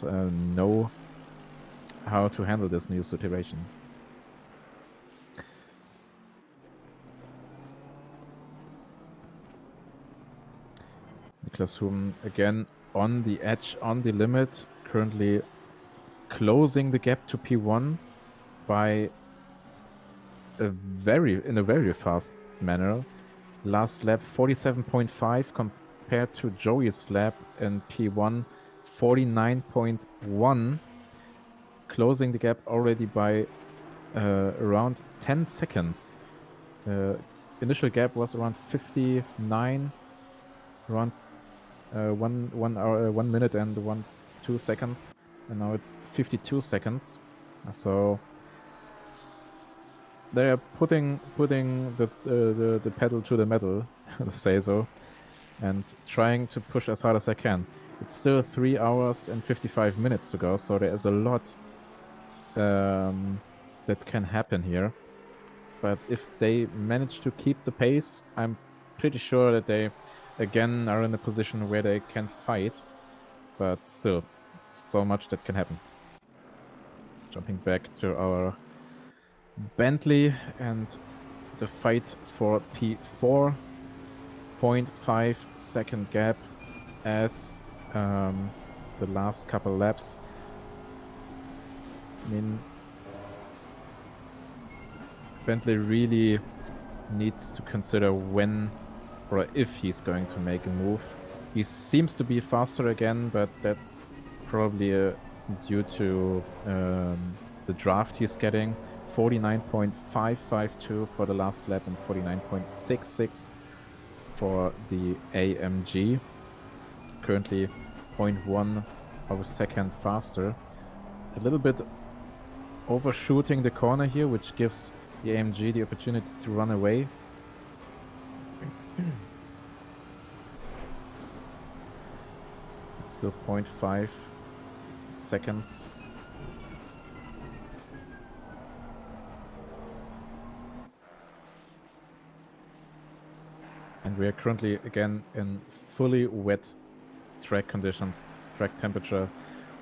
[SPEAKER 2] know how to handle this new situation. Niklas Humm again on the edge, on the limit, currently closing the gap to P1 by in a very fast manner. Last lap 47.5 compared to Joey's lap in P1 49.1, closing the gap already by around 10 seconds. The initial gap was around 59, around 1 minute and 2 seconds, and now it's 52 seconds. So they are putting the pedal to the metal, to say so, and trying to push as hard as they can. It's still 3 hours and 55 minutes to go, so there is a lot that can happen here. But if they manage to keep the pace, I'm pretty sure that they again are in a position where they can fight. But still, so much that can happen. Jumping back to our Bentley and the fight for P4, 0.5 second gap as the last couple laps. I mean, Bentley really needs to consider when or if he's going to make a move. He seems to be faster again, but that's probably due to the draft he's getting. 49.552 for the last lap and 49.66 for the AMG. Currently 0.1 of a second faster. A little bit overshooting the corner here, which gives the AMG the opportunity to run away. It's still 0.5 seconds. And we are currently again in fully wet track conditions, track temperature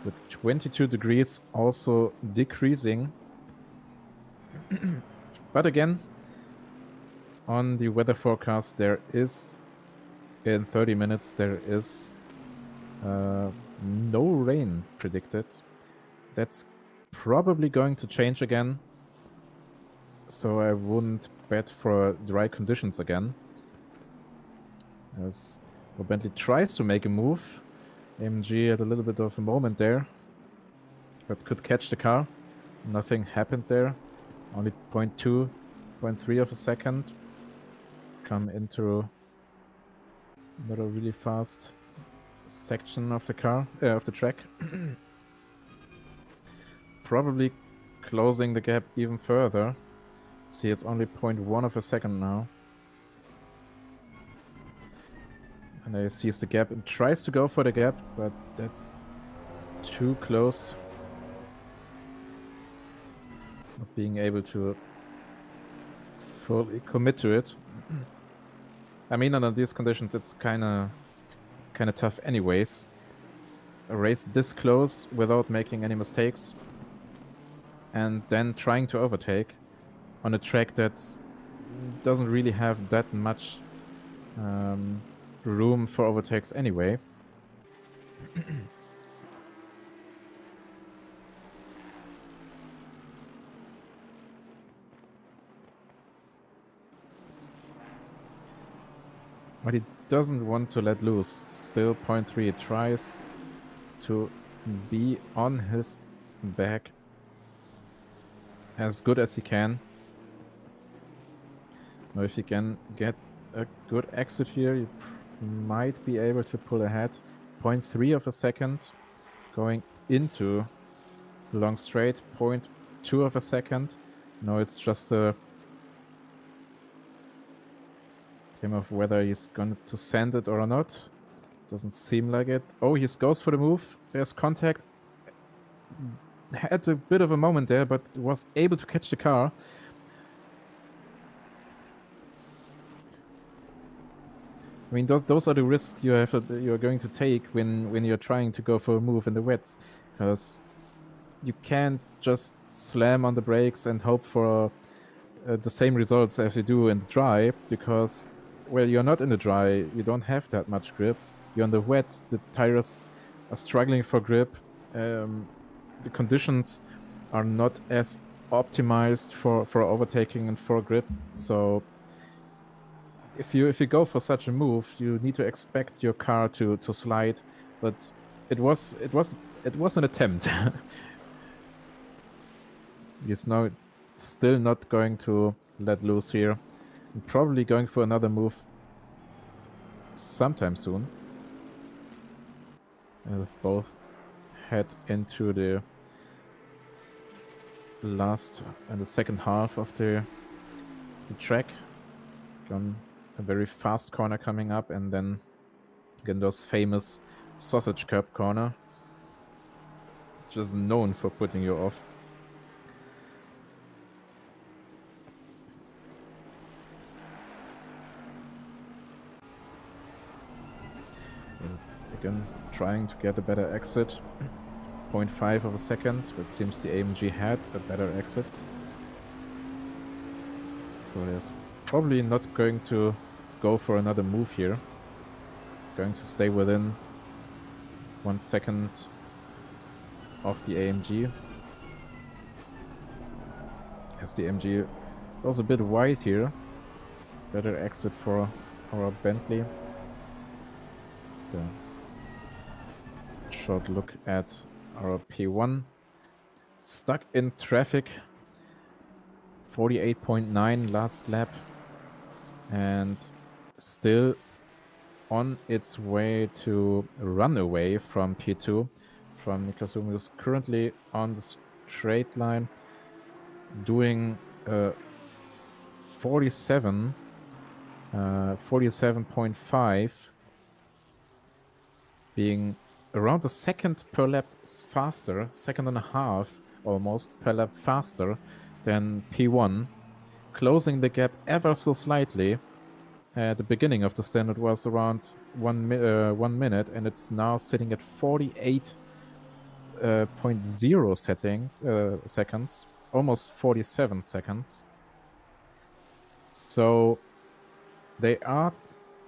[SPEAKER 2] with 22 degrees, also decreasing. But again, on the weather forecast, there is, in 30 minutes, there is no rain predicted. That's probably going to change again. So I wouldn't bet for dry conditions again. As Bentley tries to make a move. AMG had a little bit of a moment there, but could catch the car. Nothing happened there. Only 0.2, 0.3 of a second. Come into another really fast section of the car, of the track. Probably closing the gap even further. See, it's only 0.1 of a second now. And he sees the gap and tries to go for the gap, but that's too close. Not being able to fully commit to it. I mean, under these conditions, it's kind of tough anyways. A race this close without making any mistakes. And then trying to overtake on a track that doesn't really have that much room for overtakes anyway. But he doesn't want to let loose. Still 0.3. He tries to be on his back as good as he can. Now if he can get a good exit here, you might be able to pull ahead. 0.3 of a second going into the long straight. 0.2 of a second. No, it's just a game of whether he's going to send it or not. Doesn't seem like it. Oh, he goes for the move. There's contact. Had a bit of a moment there, but was able to catch the car. I mean, those are the risks you're going to take when you're trying to go for a move in the wets, because you can't just slam on the brakes and hope for the same results as you do in the dry, because, well, you're not in the dry, you don't have that much grip. You're on the wet, the tires are struggling for grip. The conditions are not as optimized for overtaking and for grip. So if you go for such a move, you need to expect your car to slide. But it was an attempt. He's now still not going to let loose here. And probably going for another move sometime soon. And both head into the last and the second half of the track. Got a very fast corner coming up, and then again those famous sausage curb corner, just known for putting you off. And again, trying to get a better exit. 0.5 of a second, but seems the AMG had a better exit. So there's probably not going to go for another move here. Going to stay within 1 second of the AMG. As the AMG goes a bit wide here. Better exit for our Bentley. So, short look at our P1. Stuck in traffic. 48.9 last lap. And still on its way to run away from P2, from Niklas Hume, who's currently on the straight line, doing 47.5, being around a second per lap faster, second and a half almost per lap faster than P1, closing the gap ever so slightly. At the beginning of the stand it was around 1 minute, and it's now sitting at 48.0 seconds, almost 47 seconds. So they are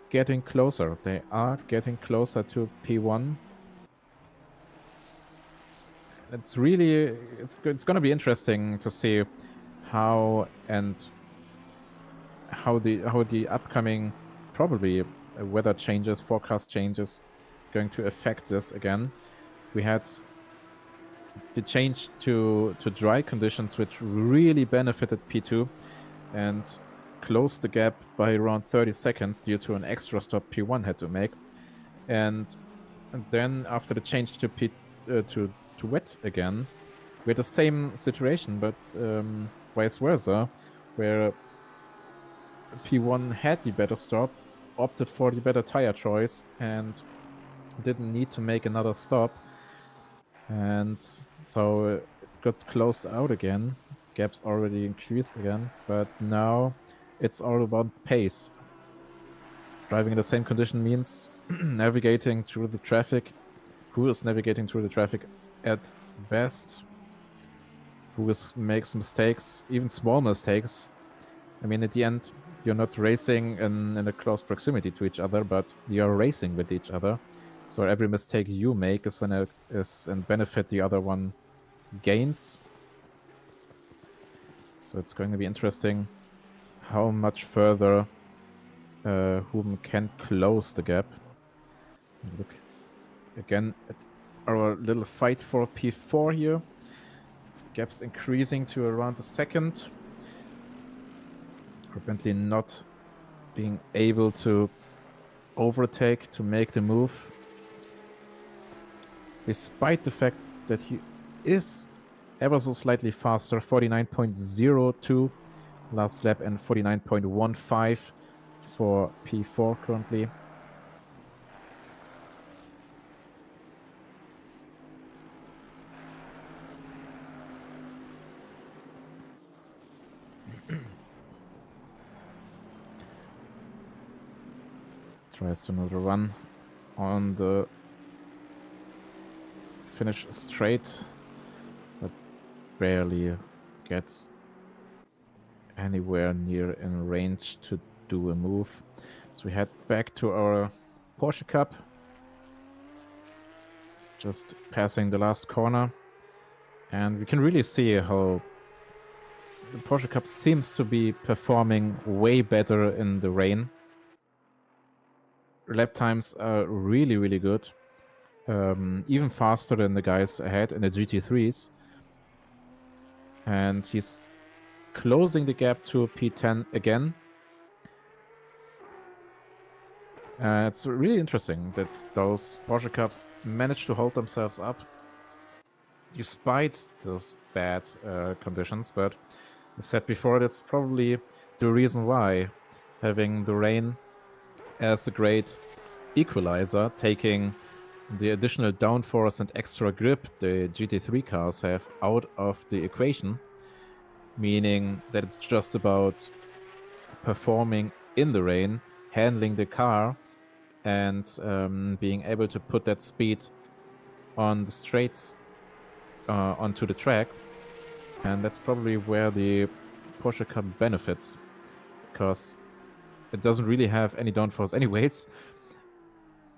[SPEAKER 2] getting closer. They are getting closer to P1. It's really, it's going to be interesting to see how the upcoming probably weather changes, forecast changes, going to affect this again. We had the change to dry conditions, which really benefited P2 and closed the gap by around 30 seconds due to an extra stop P1 had to make. And then after the change to wet again, we had the same situation, but vice versa, where P1 had the better stop, opted for the better tire choice, and didn't need to make another stop. And so it got closed out again. Gaps already increased again, but now it's all about pace. Driving in the same condition means navigating through the traffic. Who is navigating through the traffic at best? Who makes mistakes, even small mistakes? I mean, at the end, you're not racing in a close proximity to each other, but you're racing with each other. So every mistake you make is and benefit the other one gains. So it's going to be interesting how much further whom can close the gap. Look again at our little fight for P4 here. Gap's increasing to around a second. Bentley not being able to overtake to make the move, despite the fact that he is ever so slightly faster. 49.02 last lap and 49.15 for P4 currently. Tries another run on the finish straight, but barely gets anywhere near in range to do a move. So we head back to our Porsche Cup, just passing the last corner, and we can really see how the Porsche Cup seems to be performing way better in the rain. Lap times are really, really good. Even faster than the guys ahead in the GT3s. And he's closing the gap to P10 again. It's really interesting that those Porsche Cups managed to hold themselves up despite those bad conditions. But as said before, that's probably the reason why having the rain as a great equalizer, taking the additional downforce and extra grip the GT3 cars have out of the equation, meaning that it's just about performing in the rain, handling the car, and being able to put that speed on the straights onto the track. And that's probably where the Porsche Cup benefits, because it doesn't really have any downforce anyways.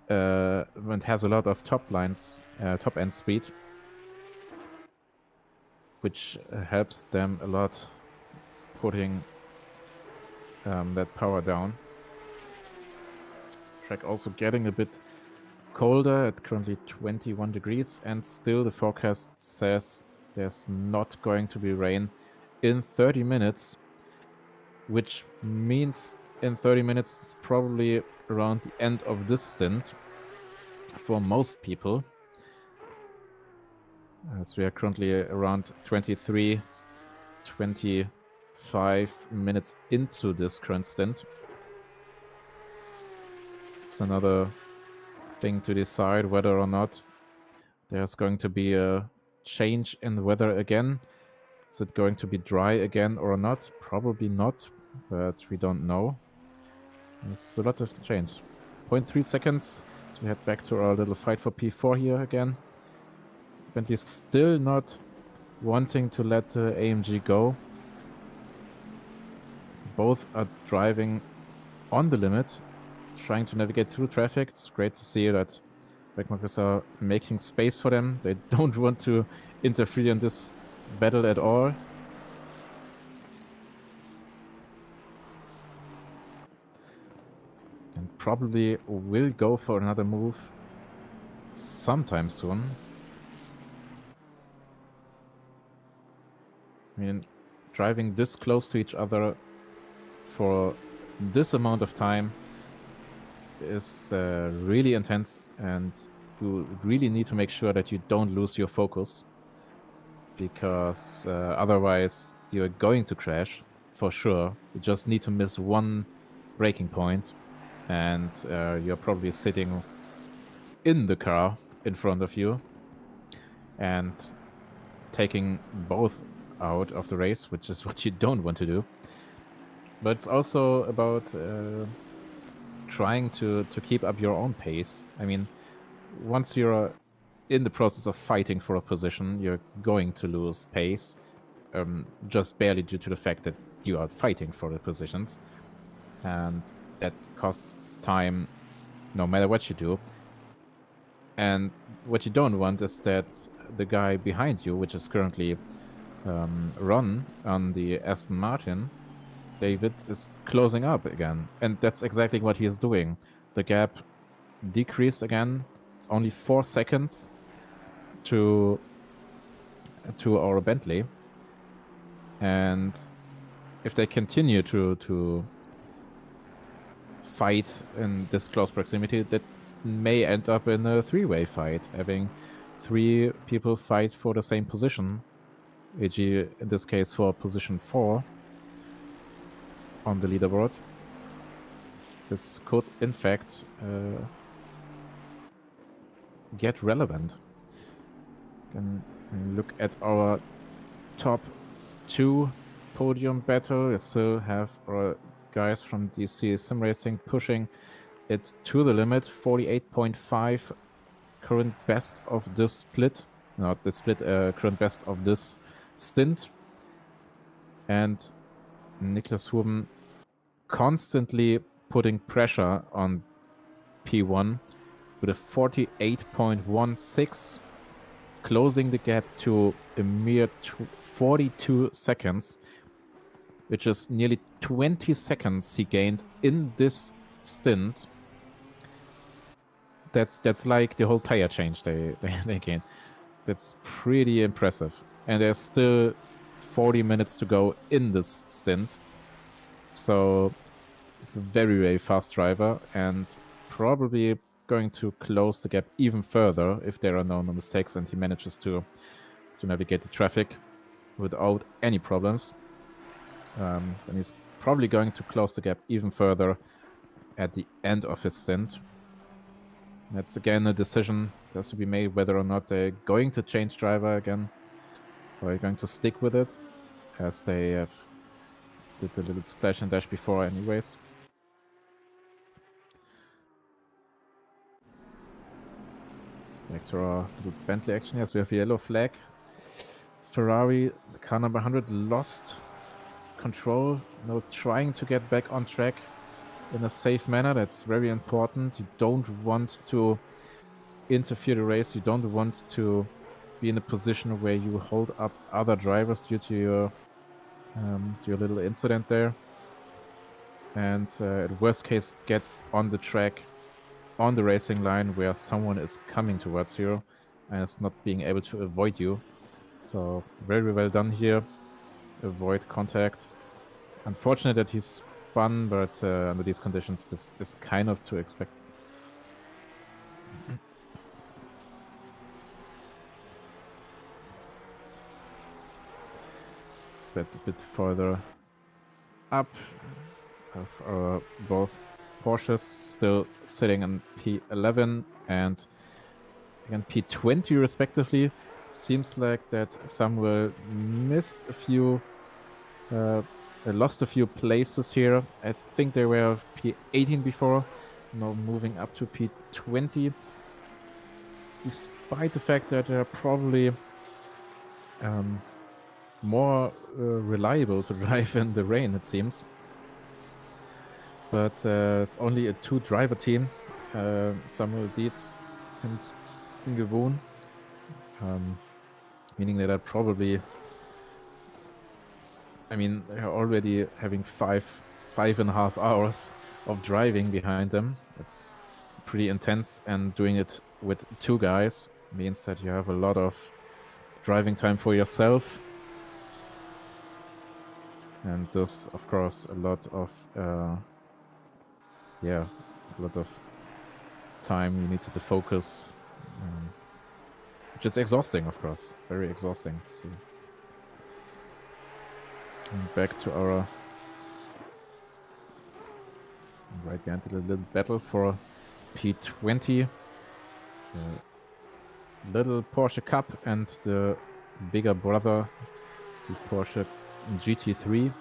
[SPEAKER 2] It has a lot of top end speed, which helps them a lot putting that power down. Track also getting a bit colder at currently 21 degrees, and still the forecast says there's not going to be rain in 30 minutes, which means in 30 minutes it's probably around the end of this stint for most people. As we are currently around 23, 25 minutes into this current stint. It's another thing to decide whether or not there's going to be a change in the weather again. Is it going to be dry again or not? Probably not, but we don't know. It's a lot of change. 0.3 seconds. So we head back to our little fight for P4 here again. Bentley's still not wanting to let AMG go. Both are driving on the limit, trying to navigate through traffic. It's great to see that backmarkers are making space for them. They don't want to interfere in this battle at all. And probably will go for another move sometime soon. I mean, driving this close to each other for this amount of time is really intense, and you really need to make sure that you don't lose your focus, because otherwise you're going to crash for sure. You just need to miss one braking point and you're probably sitting in the car in front of you and taking both out of the race, which is what you don't want to do. But it's also about trying to keep up your own pace. I mean, once you're in the process of fighting for a position, you're going to lose pace, just barely due to the fact that you are fighting for the positions. And that costs time no matter what you do. And what you don't want is that the guy behind you, which is currently Ron on the Aston Martin, David is closing up again, and that's exactly what he is doing. The gap decreased again. It's only 4 seconds to our Bentley, and if they continue to fight in this close proximity, that may end up in a 3-way fight, having 3 people fight for the same position, e.g. in this case for position 4 on the leaderboard. This could in fact get relevant. Can look at our top 2 podium battle. We still have our guys from DC-SimRacing pushing it to the limit. 48.5 current best of this split. Not the split, current best of this stint. And Niklas Huben constantly putting pressure on P1 with a 48.16, closing the gap to a mere 42 seconds, which is nearly 20 seconds he gained in this stint. That's like the whole tire change they gained. That's pretty impressive. And there's still 40 minutes to go in this stint. So it's a very, very fast driver and probably going to close the gap even further if there are no mistakes and he manages to navigate the traffic without any problems. Then he's probably going to close the gap even further at the end of his stint. That's again a decision that has to be made whether or not they're going to change driver again or are going to stick with it, as they have did a little splash and dash before anyways. Back to our little Bentley action. Yes, we have a yellow flag. Ferrari, the car number 100, lost control. Was trying to get back on track in a safe manner. That's very important. You don't want to interfere the race. You don't want to be in a position where you hold up other drivers due to your little incident there. And at worst case, get on the track, on the racing line where someone is coming towards you and is not being able to avoid you. So very well done here. Avoid contact. Unfortunate that he spun, but under these conditions, this is kind of to expect. But a bit further up of both Porsches, still sitting on P11 and again P20 respectively. It seems like that Samuel missed a few, lost a few places here. I think they were P18 before, now moving up to P20. Despite the fact that they're probably more reliable to drive in the rain, it seems. But it's only a 2-driver team, Samuel Dietz and Inge Wohn, meaning that they're probably, I mean, they're already having 5.5 hours of driving behind them. It's pretty intense, and doing it with 2 guys means that you have a lot of driving time for yourself. And thus, of course, a lot of time you need to focus, which is exhausting, of course, very exhausting to see. And back to our right behind the little battle for P20, the little Porsche Cup and the bigger brother, the Porsche GT3.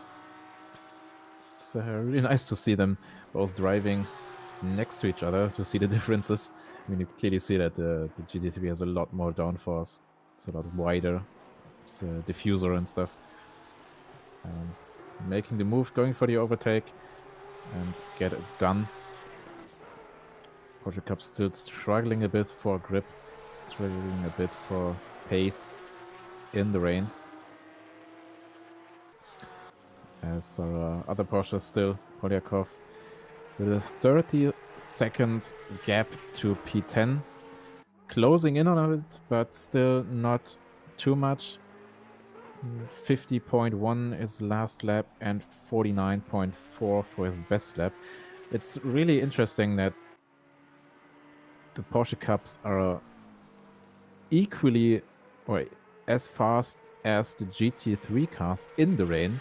[SPEAKER 2] It's really nice to see them both driving next to each other, to see the differences. I mean, you clearly see that the GT3 has a lot more downforce. It's a lot wider. It's a diffuser and stuff. Making the move, going for the overtake and get it done. Porsche Cup still struggling a bit for grip, struggling a bit for pace in the rain. as our other Porsche still, Polyakov, with a 30 seconds gap to P10. Closing in on it, but still not too much. 50.1 is last lap and 49.4 for his best lap. It's really interesting that the Porsche Cups are equally or as fast as the GT3 cars in the rain,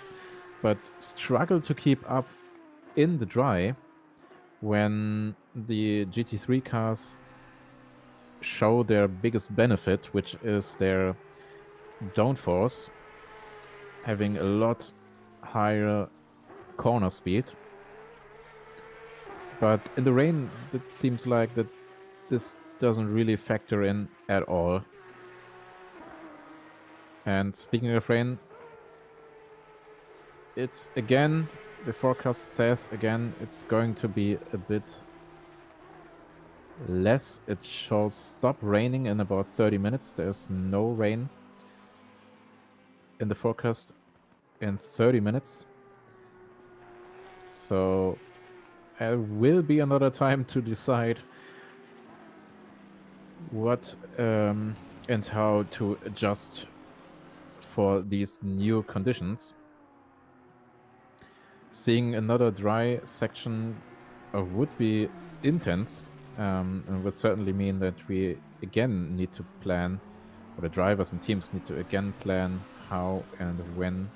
[SPEAKER 2] but struggle to keep up in the dry when the GT3 cars show their biggest benefit, which is their downforce, having a lot higher corner speed. But in the rain, it seems like that this doesn't really factor in at all. And speaking of rain, it's again, the forecast says again, it's going to be a bit less. It shall stop raining in about 30 minutes. There's no rain in the forecast in 30 minutes. So there will be another time to decide what and how to adjust for these new conditions. Seeing another dry section would be intense and would certainly mean that we again need to plan, or the drivers and teams need to again plan how and when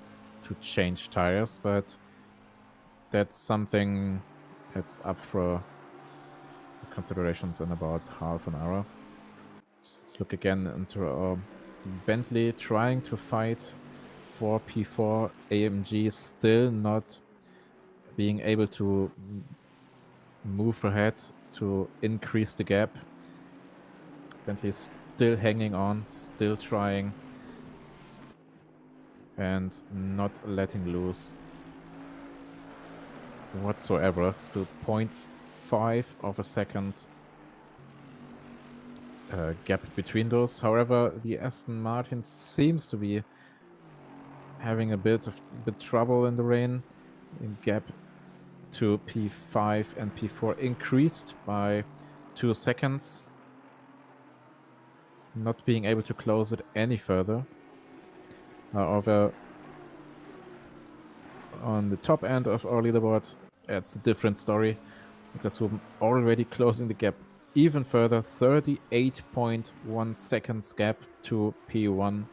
[SPEAKER 2] to change tires, but that's something that's up for considerations in about half an hour. Let's look again into our Bentley trying to fight for P4. AMG still not being able to move ahead to increase the gap. Bentley still hanging on, still trying, and not letting loose whatsoever. Still 0.5 of a second gap between those. However, the Aston Martin seems to be having a bit trouble in the rain. The gap to P5 and P4 increased by 2 seconds. Not being able to close it any further. However, on the top end of our leaderboard, it's a different story. Because we're already closing the gap even further, 38.1 seconds gap to P1.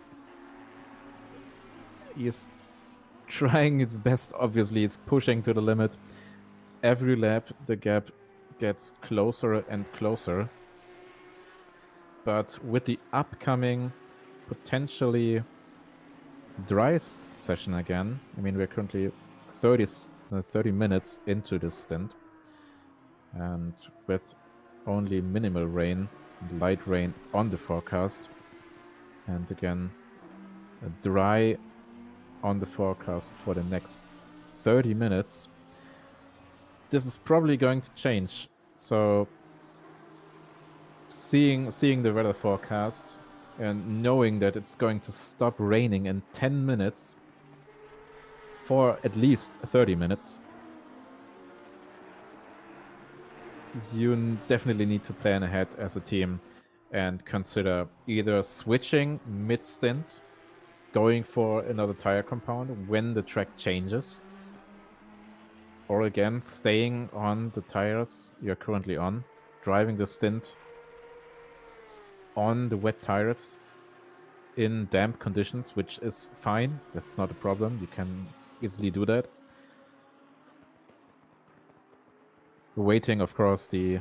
[SPEAKER 2] He's trying its best, obviously, it's pushing to the limit. Every lap, the gap gets closer and closer. But with the upcoming, potentially dry session again, I mean, we're currently 30 minutes into this stint. And with only minimal rain, light rain on the forecast. And again, dry on the forecast for the next 30 minutes. This is probably going to change. So seeing the weather forecast and knowing that it's going to stop raining in 10 minutes for at least 30 minutes, you definitely need to plan ahead as a team and consider either switching mid-stint, going for another tire compound when the track changes, or again, staying on the tires you're currently on, driving the stint on the wet tires in damp conditions, which is fine. That's not a problem. You can easily do that. Waiting, of course, the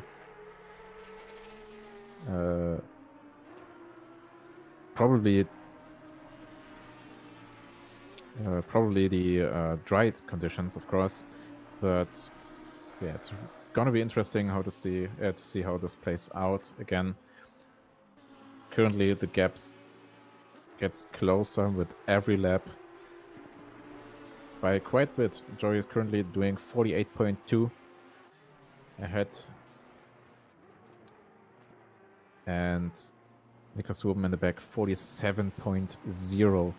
[SPEAKER 2] probably the dry conditions, of course, but yeah, it's gonna be interesting how to see how this plays out again. Currently, the gaps gets closer with every lap by quite a bit. Joey is currently doing 48.2 ahead, and Niklas Ruben in the back 47.0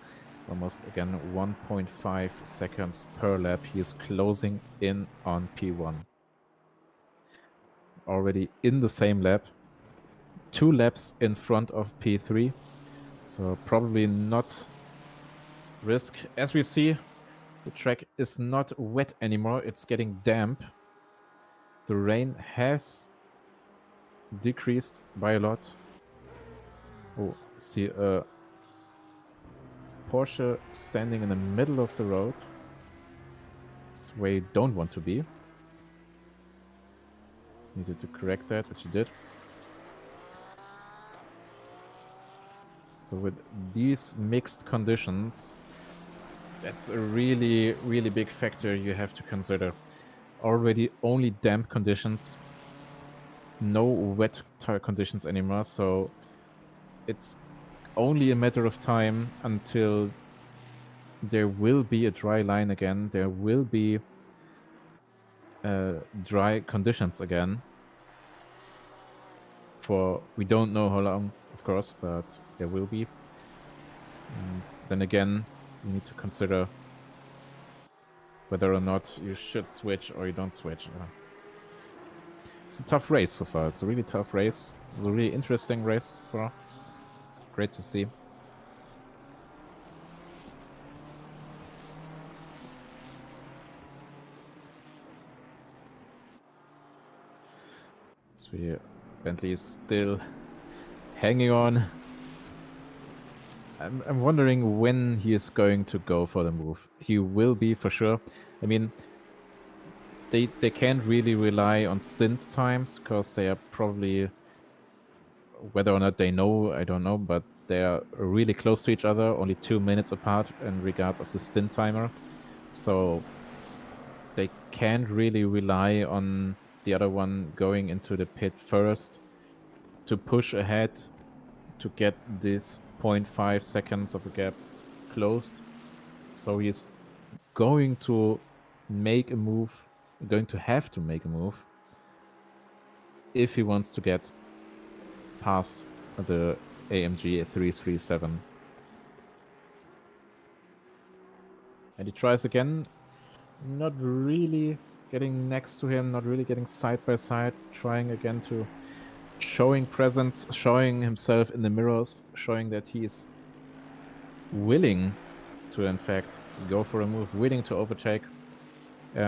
[SPEAKER 2] Almost again 1.5 seconds per lap. He is closing in on P1. Already in the same lap. 2 laps in front of P3. So probably not risk. As we see, the track is not wet anymore. It's getting damp. The rain has decreased by a lot. Oh, see a Porsche standing in the middle of the road. It's where you don't want to be. Needed to correct that, which you did. So with these mixed conditions, that's a really, really big factor you have to consider. Already only damp conditions, no wet tire conditions anymore, so it's only a matter of time until there will be a dry line again, there will be dry conditions again. For we don't know how long, of course, but there will be. And then again, you need to consider whether or not you should switch or you don't switch. It's a tough race so far. It's a really tough race. It's a really interesting race so far. Great to see. So Bentley is still hanging on. I'm wondering when he is going to go for the move. He will be for sure. I mean, they can't really rely on stint times because they are probably, whether or not they know, I don't know, but they are really close to each other, only 2 minutes apart in regards of the stint timer. So they can't really rely on the other one going into the pit first to push ahead to get this 0.5 seconds of a gap closed. So he's going to make a move, going to have to make a move if he wants to get past the AMG 337. And he tries again, not really getting next to him, not really getting side by side, trying again to showing presence, showing himself in the mirrors, showing that he's willing to, in fact, go for a move, willing to overtake,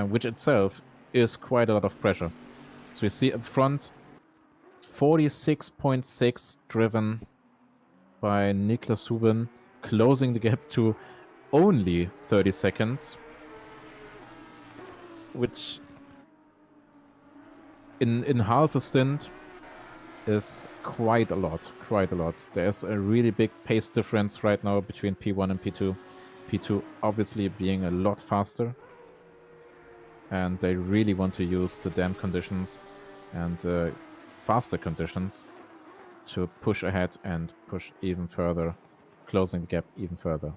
[SPEAKER 2] which itself is quite a lot of pressure. So we see up front, 46.6 driven by Niklas Huben, closing the gap to only 30 seconds, which in half a stint is quite a lot. There's a really big pace difference right now between P1 and P2. P2 obviously being a lot faster, and they really want to use the damp conditions and faster conditions to push ahead and push even further, closing the gap even further.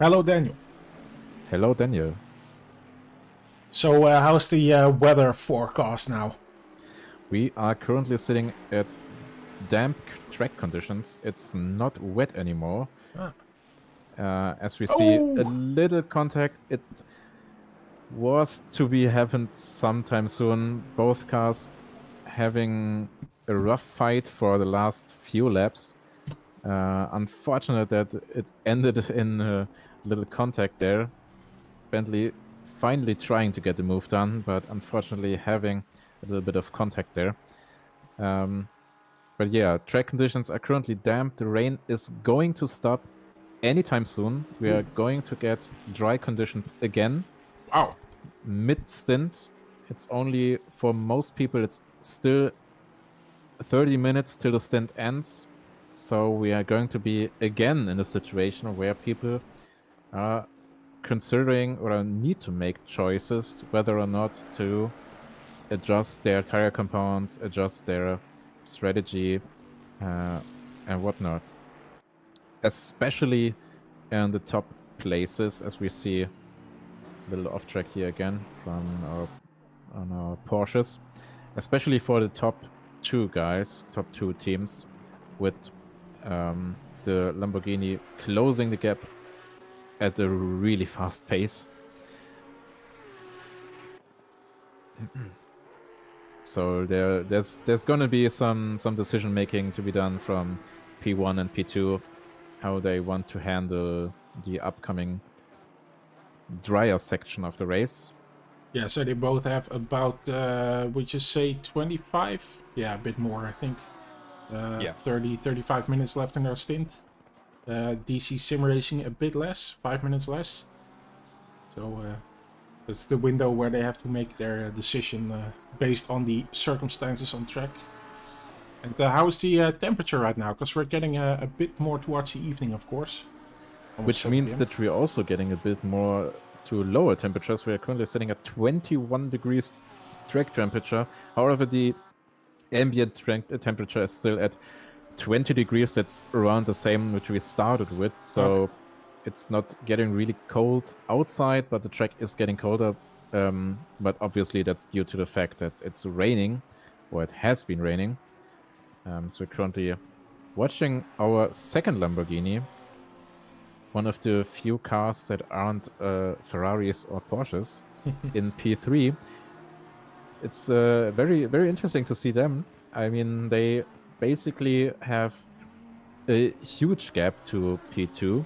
[SPEAKER 1] Hello, Daniel.
[SPEAKER 2] Hello, Daniel.
[SPEAKER 1] So how's the weather forecast now?
[SPEAKER 2] We are currently sitting at damp track conditions. It's not wet anymore. As we see a little contact, it was to be happened sometime soon. Both cars having a rough fight for the last few laps. Unfortunate that it ended in a little contact there. Bentley finally trying to get the move done, but unfortunately having a little bit of contact there. But yeah, track conditions are currently damp. The rain is going to stop anytime soon. We are going to get dry conditions again.
[SPEAKER 1] Wow.
[SPEAKER 2] Mid-stint. It's only, for most people, it's still 30 minutes till the stint ends. So we are going to be again in a situation where people are considering or need to make choices whether or not to adjust their tire compounds, adjust their strategy, and whatnot. Especially in the top places, as we see a little off track here again from our Porsches. Especially for the top two guys, top two teams, with the Lamborghini closing the gap at a really fast pace. So there's gonna be some decision making to be done from P1 and P2, how they want to handle the upcoming drier section of the race.
[SPEAKER 1] Yeah, so they both have about, would you say 25? Yeah, a bit more, I think. 30, 35 minutes left in their stint. DC-SimRacing a bit less, 5 minutes less. So that's the window where they have to make their decision based on the circumstances on track. And how is the temperature right now? Because we're getting a bit more towards the evening, of course.
[SPEAKER 2] Which means that we're also getting a bit more to lower temperatures. We are currently sitting at 21 degrees track temperature. However, the ambient track temperature is still at 20 degrees. That's around the same which we started with. So it's not getting really cold outside, but the track is getting colder. But obviously that's due to the fact that it's raining, or it has been raining. So we're currently watching our second Lamborghini, one of the few cars that aren't Ferraris or Porsches, in P3. It's very, very interesting to see them. I mean, they basically have a huge gap to P2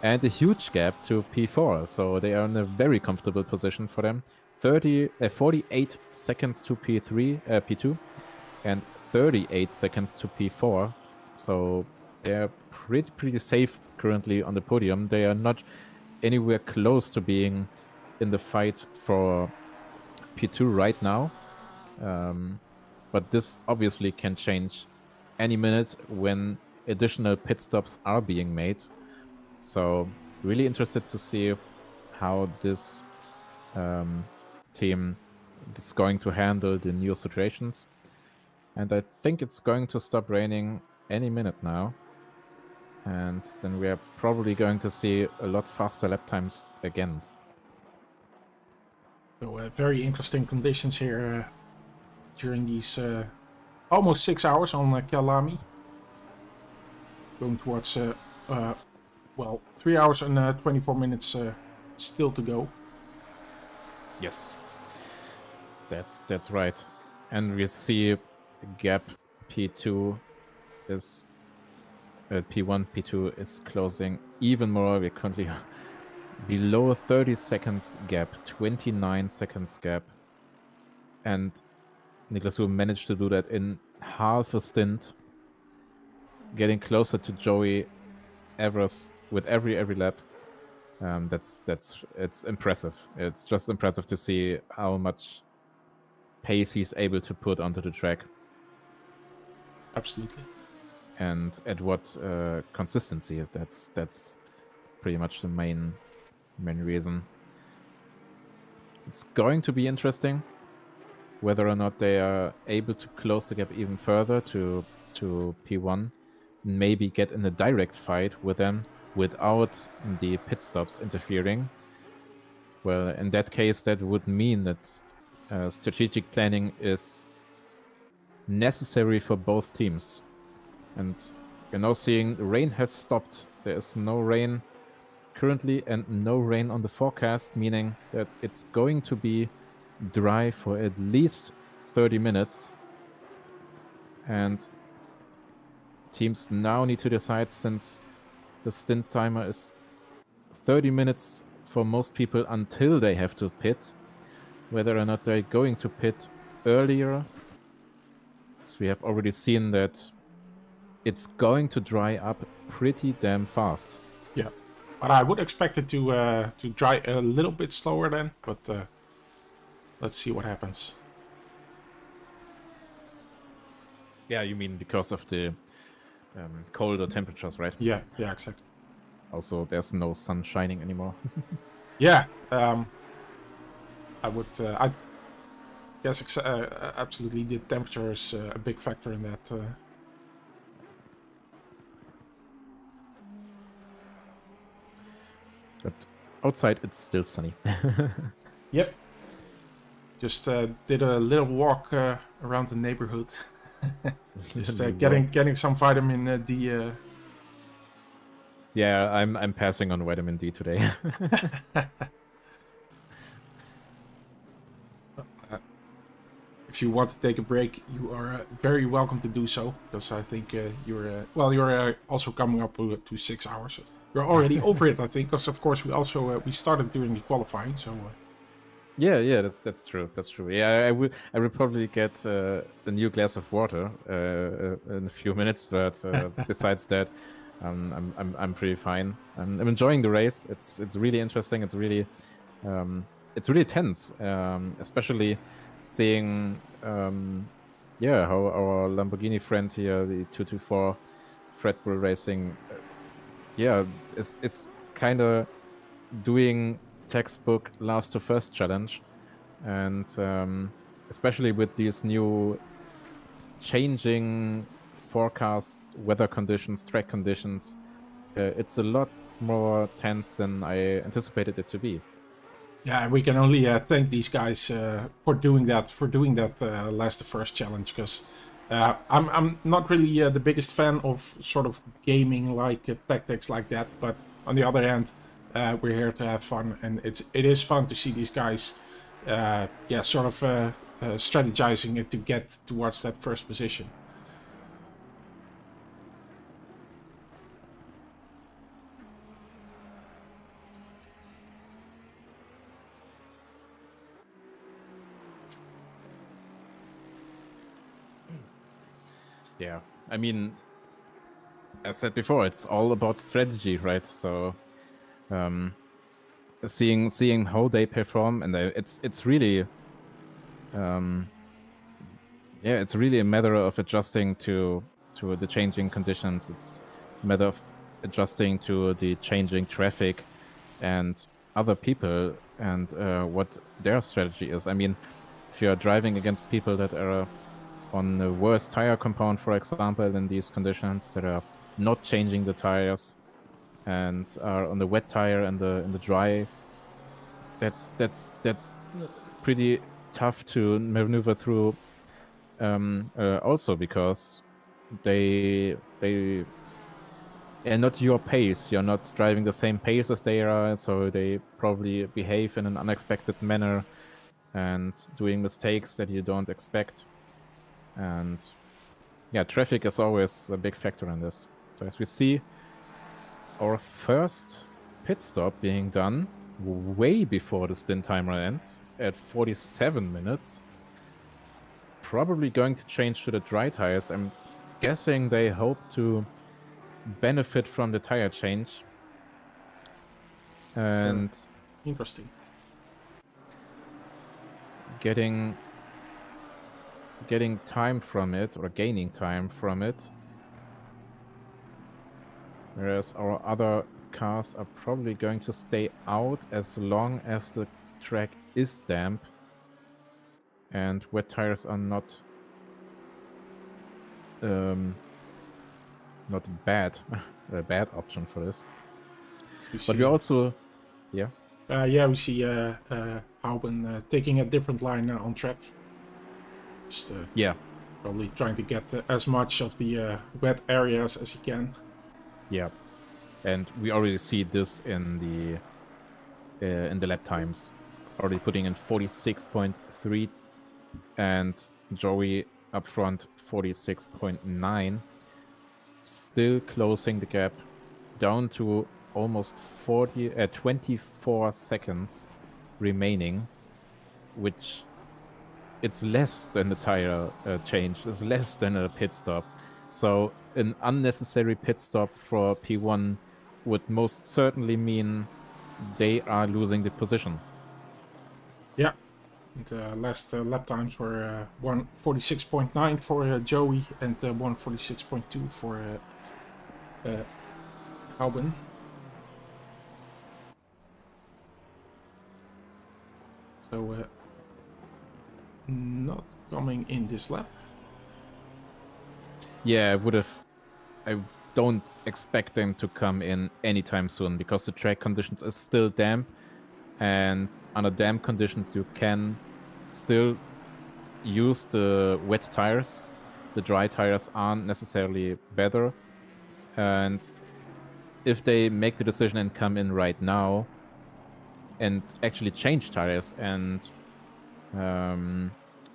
[SPEAKER 2] and a huge gap to P4. So they are in a very comfortable position for them. 48 seconds to P2 and 38 seconds to P4. So they're pretty safe currently on the podium. They are not anywhere close to being in the fight for P2 right now. But this obviously can change any minute when additional pit stops are being made. So really interested to see how this team is going to handle the new situations. And I think it's going to stop raining any minute now. And then we are probably going to see a lot faster lap times again.
[SPEAKER 1] So very interesting conditions here during these almost 6 hours on Kyalami. Going towards, 3 hours and 24 minutes still to go.
[SPEAKER 2] Yes, that's right. And we see gap P2 is P1, P2 is closing even more. We're currently below 30 seconds gap, 29 seconds gap. And Niklas Wu managed to do that in half a stint, getting closer to Joey Evers with every lap. It's impressive. It's just impressive to see how much pace he's able to put onto the track.
[SPEAKER 1] Absolutely.
[SPEAKER 2] And at what consistency. That's pretty much the main reason. It's going to be interesting whether or not they are able to close the gap even further to P1, maybe get in a direct fight with them without the pit stops interfering. Well, in that case, that would mean that strategic planning is necessary for both teams. And we're now seeing the rain has stopped. There is no rain currently and no rain on the forecast, meaning that it's going to be dry for at least 30 minutes. And teams now need to decide, since the stint timer is 30 minutes for most people until they have to pit, whether or not they're going to pit earlier. So we have already seen that it's going to dry up pretty damn fast.
[SPEAKER 1] Yeah, but I would expect it to dry a little bit slower then, but let's see what happens.
[SPEAKER 2] Yeah, you mean because of the colder temperatures, right?
[SPEAKER 1] Yeah, exactly.
[SPEAKER 2] Also, there's no sun shining anymore.
[SPEAKER 1] Yeah, I would. I guess absolutely the temperature is a big factor in that.
[SPEAKER 2] But outside, it's still sunny.
[SPEAKER 1] Yep. Just did a little walk around the neighborhood. Just getting some vitamin D.
[SPEAKER 2] Yeah, I'm passing on vitamin D today.
[SPEAKER 1] If you want to take a break, you are very welcome to do so, because I think you're also coming up to 6 hours. You're already over it, I think, because of course we started during the qualifying. So
[SPEAKER 2] yeah, that's true. That's true. Yeah, I will probably get a new glass of water in a few minutes, but besides that, I'm pretty fine. I'm enjoying the race. It's really interesting. It's really tense, especially seeing how our Lamborghini friend here, the 224 Fred Bull Racing, it's kind of doing textbook last to first challenge, and especially with these new changing forecast weather conditions, track conditions, it's a lot more tense than I anticipated it to be.
[SPEAKER 1] yeah, we can only thank these guys for doing that last to first challenge, because I'm not really the biggest fan of sort of gaming like tactics like that, but on the other hand, we're here to have fun, and it is fun to see these guys strategizing it to get towards that first position.
[SPEAKER 2] Yeah, I mean, as said before, it's all about strategy, right? So, seeing how they perform, and it's really, it's really a matter of adjusting to the changing conditions. It's a matter of adjusting to the changing traffic and other people and what their strategy is. I mean, if you are driving against people that are on the worst tire compound, for example, in these conditions, that are not changing the tires and are on the wet tire and the dry, that's pretty tough to maneuver through. Also because they are not your pace. You're not driving the same pace as they are, so they probably behave in an unexpected manner and doing mistakes that you don't expect. And yeah, traffic is always a big factor in this. So as we see, our first pit stop being done way before the stint timer ends at 47 minutes. Probably going to change to the dry tires. I'm guessing they hope to benefit from the tire change. And
[SPEAKER 1] interesting.
[SPEAKER 2] Getting time from it, or gaining time from it. Whereas our other cars are probably going to stay out as long as the track is damp and wet tires are not bad a bad option for this. But we also
[SPEAKER 1] we see Hauben taking a different line on track. Just probably trying to get as much of the wet areas as he can.
[SPEAKER 2] Yeah, and we already see this in the lap times. Already putting in 46.3, and Joey up front 46.9. Still closing the gap down to almost 24 seconds remaining, which it's less than the tire change. It's less than a pit stop. So an unnecessary pit stop for P1 would most certainly mean they are losing the position.
[SPEAKER 1] Yeah. The last lap times were 1:46.9 for Joey and 1:46.2 for Hauben. So not coming in this lap.
[SPEAKER 2] Yeah, I don't expect them to come in anytime soon because the track conditions are still damp, and under damp conditions you can still use the wet tires. The dry tires aren't necessarily better, and if they make the decision and come in right now and actually change tires, and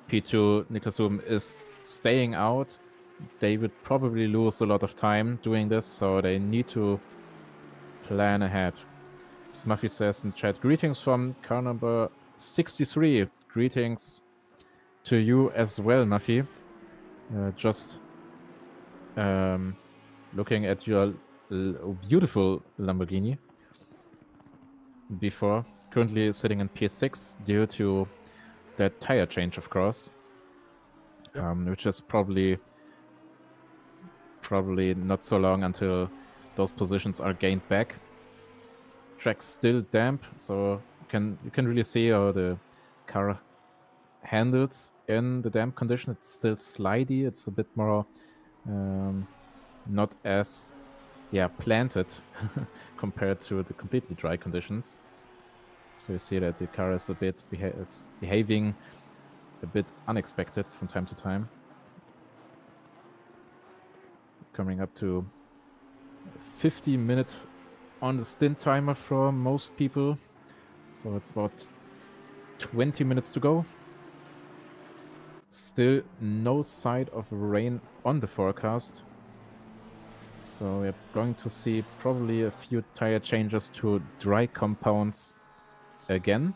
[SPEAKER 2] P2 Niklas Zoom is staying out, they would probably lose a lot of time doing this, so they need to plan ahead. Smuffy says in chat, greetings from car number 63. Greetings to you as well, Muffy. Just looking at your beautiful Lamborghini before. Currently sitting in P6 due to that tire change, of course.
[SPEAKER 1] Yep.
[SPEAKER 2] Which is probably not so long until those positions are gained back. Track's still damp, so you can really see how the car handles in the damp condition. It's still slidey. It's a bit more not as planted compared to the completely dry conditions. So you see that the car is a bit behaving a bit unexpected from time to time. Coming up to 50 minutes on the stint timer for most people. So it's about 20 minutes to go. Still no sight of rain on the forecast. So we're going to see probably a few tire changes to dry compounds again.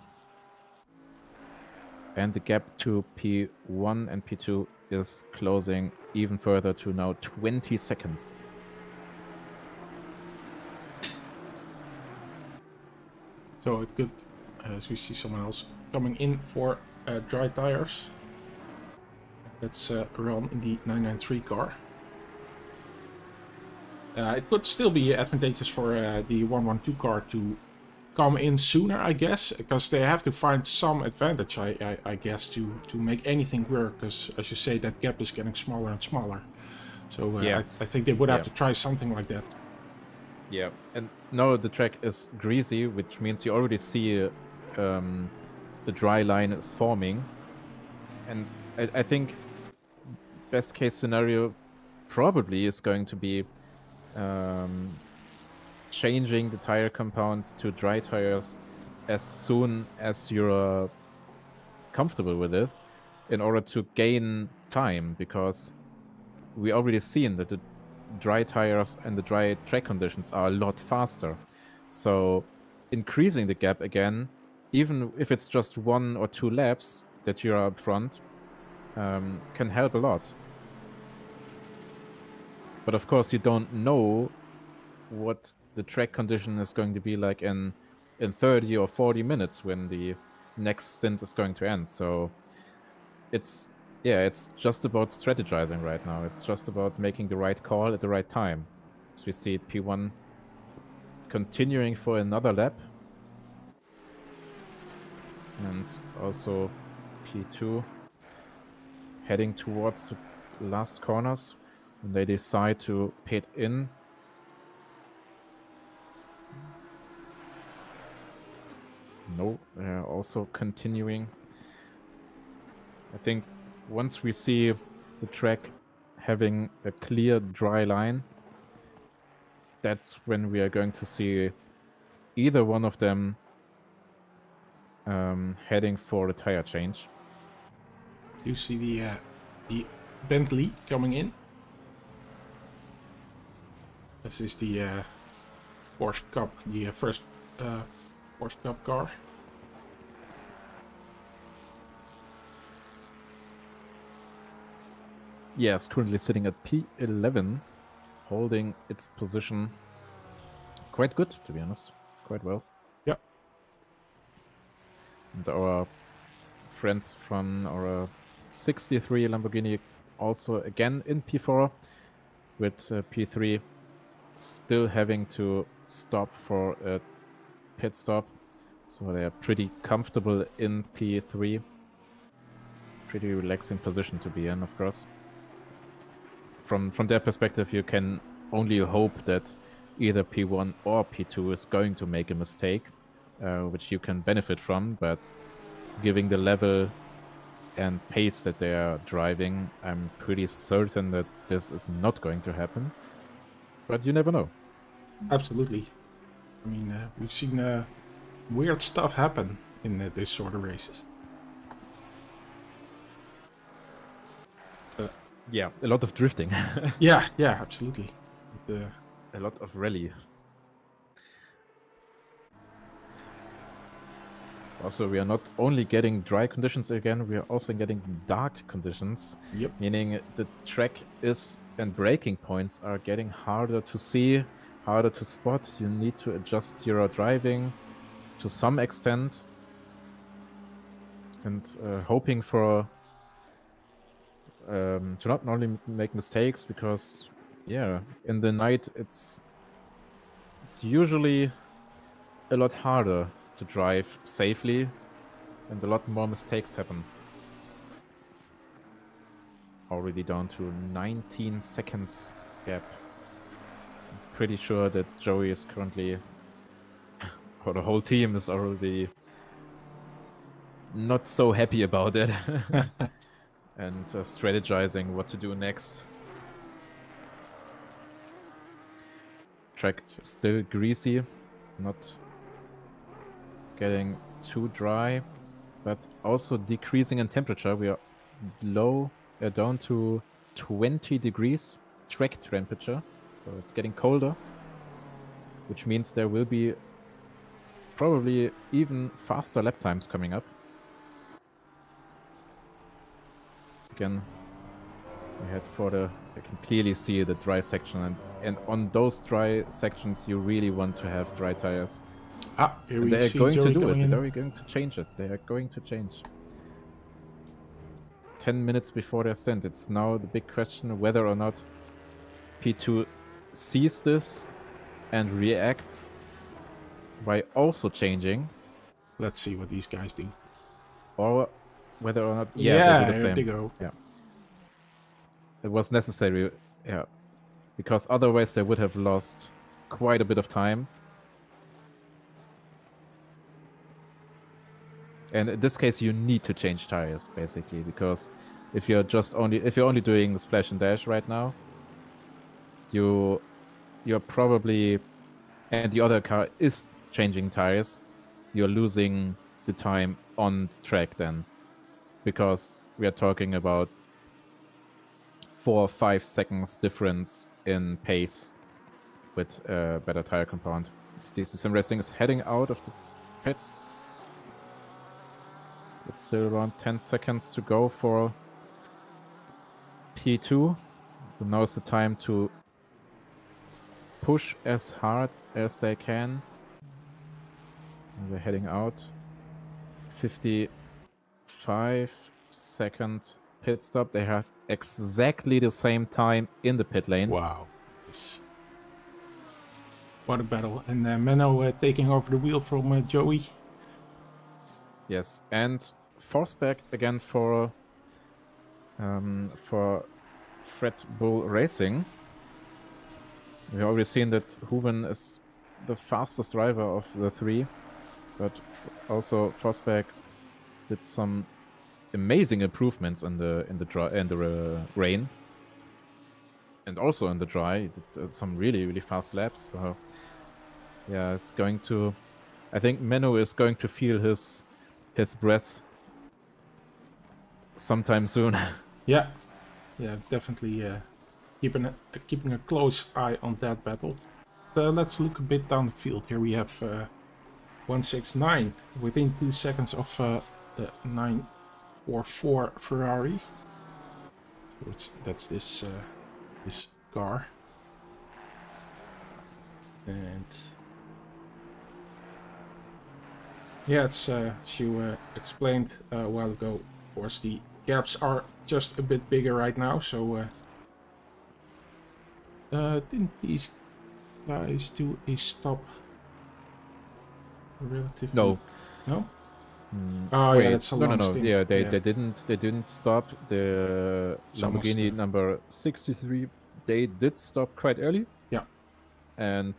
[SPEAKER 2] And the gap to P1 and P2 is closing even further to now 20 seconds.
[SPEAKER 1] So it could, as we see someone else coming in for dry tires. Let's run in the 993 car. It could still be advantageous for the 112 car to come in sooner, I guess, because they have to find some advantage, I guess, to make anything work, because as you say, that gap is getting smaller and smaller. So I think they would have to try something like that.
[SPEAKER 2] Yeah, and now the track is greasy, which means you already see the dry line is forming. And I think best case scenario probably is going to be changing the tire compound to dry tires as soon as you're comfortable with it in order to gain time, because we already seen that the dry tires and the dry track conditions are a lot faster. So increasing the gap again, even if it's just 1 or 2 laps that you're up front, can help a lot. But of course you don't know what the track condition is going to be like in 30 or 40 minutes when the next stint is going to end. So it's just about strategizing right now. It's just about making the right call at the right time. So we see P1 continuing for another lap. And also P2 heading towards the last corners when they decide to pit in. No, they're also continuing. I think once we see the track having a clear dry line, that's when we are going to see either one of them heading for a tire change.
[SPEAKER 1] You see the Bentley coming in. This is the Porsche Cup, the first Porsche Cup car.
[SPEAKER 2] Yeah, it's currently sitting at P11, holding its position quite good, to be honest. Quite well.
[SPEAKER 1] Yeah.
[SPEAKER 2] And our friends from our 63 Lamborghini also again in P4, with P3 still having to stop for a pit stop. So they're pretty comfortable in P3. Pretty relaxing position to be in, of course. From their perspective, you can only hope that either P1 or P2 is going to make a mistake, which you can benefit from, but giving the level and pace that they are driving, I'm pretty certain that this is not going to happen. But you never know.
[SPEAKER 1] Absolutely. I mean, we've seen weird stuff happen in this sort of races.
[SPEAKER 2] Yeah, a lot of drifting.
[SPEAKER 1] Yeah, absolutely. But,
[SPEAKER 2] a lot of rally. Also, we are not only getting dry conditions again, we are also getting dark conditions.
[SPEAKER 1] yep.
[SPEAKER 2] Meaning the track is and braking points are getting harder to see, harder to spot. You need to adjust your driving to some extent. And hoping for to not only make mistakes, because yeah, in the night it's usually a lot harder to drive safely, and a lot more mistakes happen. Already down to 19 seconds gap. I'm pretty sure that Joey is currently, or the whole team is already not so happy about it. And strategizing what to do next. Track still greasy, not getting too dry, but also decreasing in temperature. We are low, down to 20 degrees track temperature, so it's getting colder, which means there will be probably even faster lap times coming up. Again, I had I can clearly see the dry section, and on those dry sections you really want to have dry tires.
[SPEAKER 1] Here we
[SPEAKER 2] They are
[SPEAKER 1] see
[SPEAKER 2] going
[SPEAKER 1] Joey
[SPEAKER 2] to do it.
[SPEAKER 1] in.
[SPEAKER 2] They are going to change it. They are going to change. 10 minutes before their stint. It's now the big question whether or not P2 sees this and reacts by also changing.
[SPEAKER 1] Let's see what these guys do.
[SPEAKER 2] Or whether or not...
[SPEAKER 1] Yeah,
[SPEAKER 2] they do the same.
[SPEAKER 1] they go.
[SPEAKER 2] Yeah. It was necessary, yeah. Because otherwise they would have lost quite a bit of time. And in this case, you need to change tires, basically, because if you're only doing the splash and dash right now, you're probably, and the other car is changing tires, you're losing the time on the track then, because we are talking about 4 or 5 seconds difference in pace with a better tire compound. DC-SimRacing is heading out of the pits. It's still around 10 seconds to go for P2. So now is the time to push as hard as they can. And they're heading out. 55-second pit stop. They have exactly the same time in the pit lane.
[SPEAKER 1] Wow. Yes. What a battle. And Menno taking over the wheel from Joey.
[SPEAKER 2] Yes, and force back again for Red Bull Racing. We've already seen that Ruben is the fastest driver of the three, but also Forsberg did some amazing improvements in the rain, and also in the dry. He did some really fast laps. So yeah, it's going to. I think Menno is going to feel his breath sometime soon.
[SPEAKER 1] Yeah, definitely keeping a close eye on that battle. Let's look a bit down the field. Here we have 169 within 2 seconds of 944 Ferrari. So that's this car, and yeah, it's as you explained a while ago. Of course, the gaps are just a bit bigger right now. So didn't these guys do a stop? Relatively.
[SPEAKER 2] No.
[SPEAKER 1] Oh
[SPEAKER 2] wait,
[SPEAKER 1] yeah, that's a long stint.
[SPEAKER 2] Yeah, they didn't stop. The Lamborghini number 63. They did stop quite early.
[SPEAKER 1] Yeah.
[SPEAKER 2] And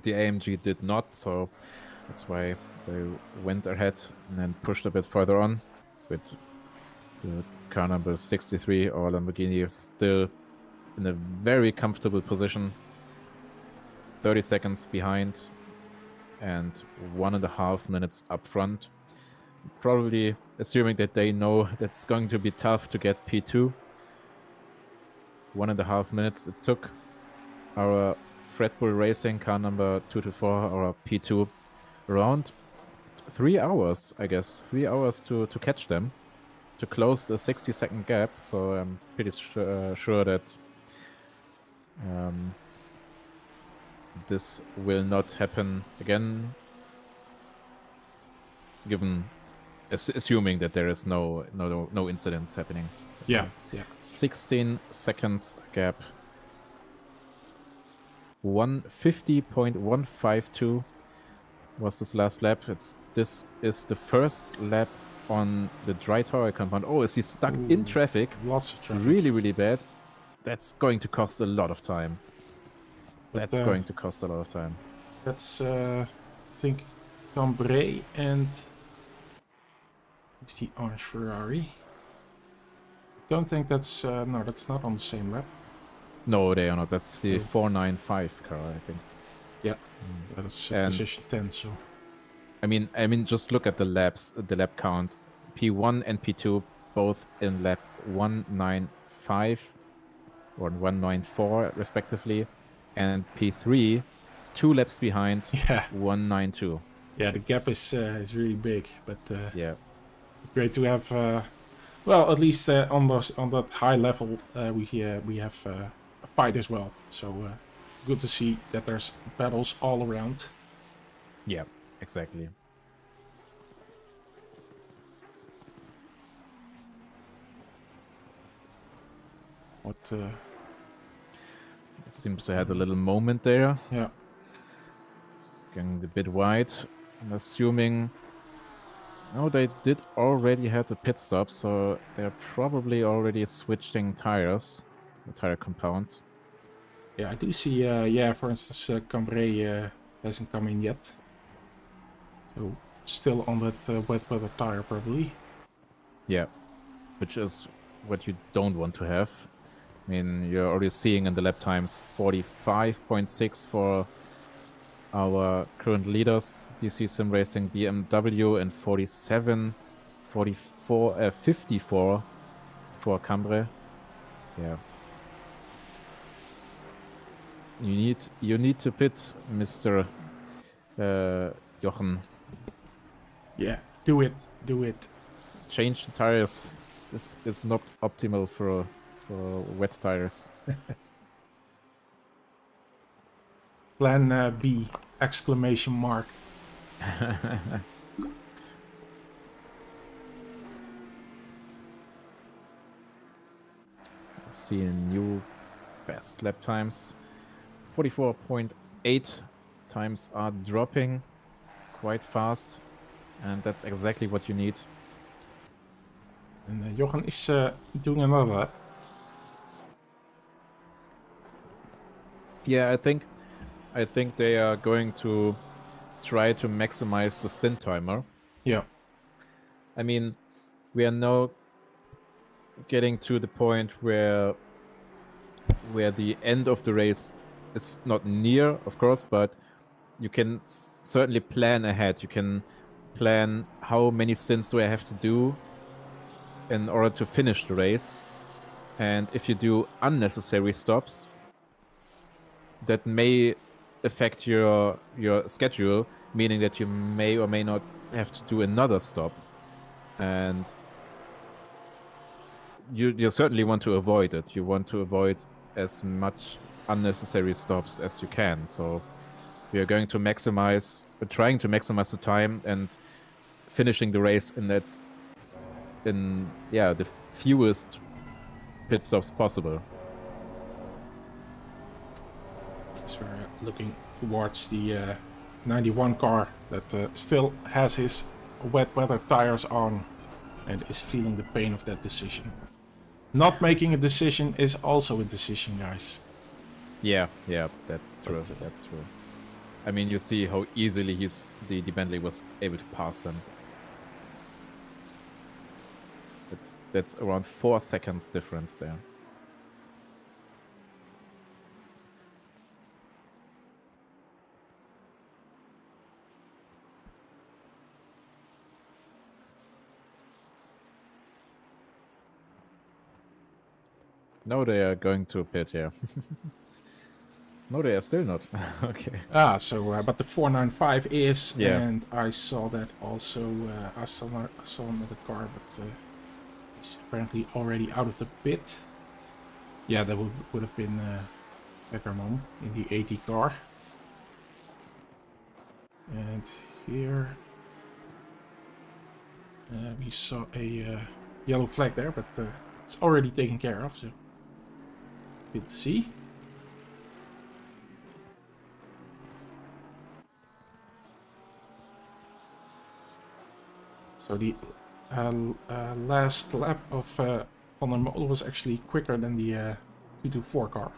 [SPEAKER 2] the AMG did not, so that's why they went ahead and then pushed a bit further on. With the car number 63 or Lamborghini still in a very comfortable position 30 seconds behind and 1.5 minutes up front. Probably assuming that they know that's going to be tough to get P2. 1.5 minutes it took our Red Bull Racing car number 224, our P2, around 3 hours, I guess. 3 hours to catch them, to close the 60-second gap. So I'm pretty sure that this will not happen again, given assuming that there is no incidents happening.
[SPEAKER 1] Yeah.
[SPEAKER 2] 16 seconds gap. 150.152 was this last lap. This is the first lap on the dry tire compound. Oh, is he stuck in traffic?
[SPEAKER 1] Lots of traffic.
[SPEAKER 2] Really, really bad. That's going to cost a lot of time.
[SPEAKER 1] But,
[SPEAKER 2] That's going to cost a lot of time.
[SPEAKER 1] That's, I think, Cambrai and... Who's the orange Ferrari? I don't think that's... no, that's not on the same lap.
[SPEAKER 2] No, they are not. That's the 495 car, I think.
[SPEAKER 1] Yeah, that's position 10, so...
[SPEAKER 2] I mean, just look at the laps, the lap count. P1 and P2 both in lap 195 or 194 respectively, and P3 2 laps behind 192.
[SPEAKER 1] Yeah, the gap is really big, but
[SPEAKER 2] yeah,
[SPEAKER 1] great to have. Well, at least on that high level, we have a fight as well. So good to see that there's battles all around.
[SPEAKER 2] Yeah, exactly.
[SPEAKER 1] What
[SPEAKER 2] seems to have a little moment there.
[SPEAKER 1] Yeah.
[SPEAKER 2] Getting a bit wide. I'm assuming. No, they did already have the pit stop, so they're probably already switching tires, the tire compound.
[SPEAKER 1] Yeah, I do see. Yeah, for instance, Cambrai hasn't come in yet, so still on that wet weather tire probably.
[SPEAKER 2] Yeah, which is what you don't want to have. I mean, you're already seeing in the lap times 45.6 for our current leaders, DC-SimRacing BMW, and 54 for Cambrai. Yeah. You need to pit, Mr. Jochen.
[SPEAKER 1] Yeah, do it.
[SPEAKER 2] Change the tires. This is not optimal for wet tires.
[SPEAKER 1] Plan B! Exclamation mark.
[SPEAKER 2] See new best lap times. 44.8 times are dropping quite fast, and that's exactly what you need.
[SPEAKER 1] And Jochen is doing another lap.
[SPEAKER 2] Yeah, I think they are going to try to maximize the stint timer.
[SPEAKER 1] Yeah.
[SPEAKER 2] I mean, we are now getting to the point where the end of the race is not near, of course, but you can certainly plan ahead. You can plan how many stints do I have to do in order to finish the race. And if you do unnecessary stops, that may affect your schedule, meaning that you may or may not have to do another stop. And you certainly want to avoid it. You want to avoid as much unnecessary stops as you can. So we are going to trying to maximize the time and finishing the race in the fewest pit stops possible.
[SPEAKER 1] So we're looking towards the 91 car that still has his wet weather tires on and is feeling the pain of that decision. Not making a decision is also a decision, guys.
[SPEAKER 2] Yeah, that's true. That's true. I mean, you see how easily the Bentley was able to pass them. That's around 4 seconds difference there. No, they are going to a pit, yeah. No, they are still not. Okay.
[SPEAKER 1] Ah, so but the 495 is,
[SPEAKER 2] Yeah.
[SPEAKER 1] and I saw that also. I saw another car, but he's apparently already out of the pit. Yeah, that would have been Beckerman in the 80 car. And here we saw a yellow flag there, but it's already taken care of, so good to see. So the last lap of Van der Molen was actually quicker than the 224 car.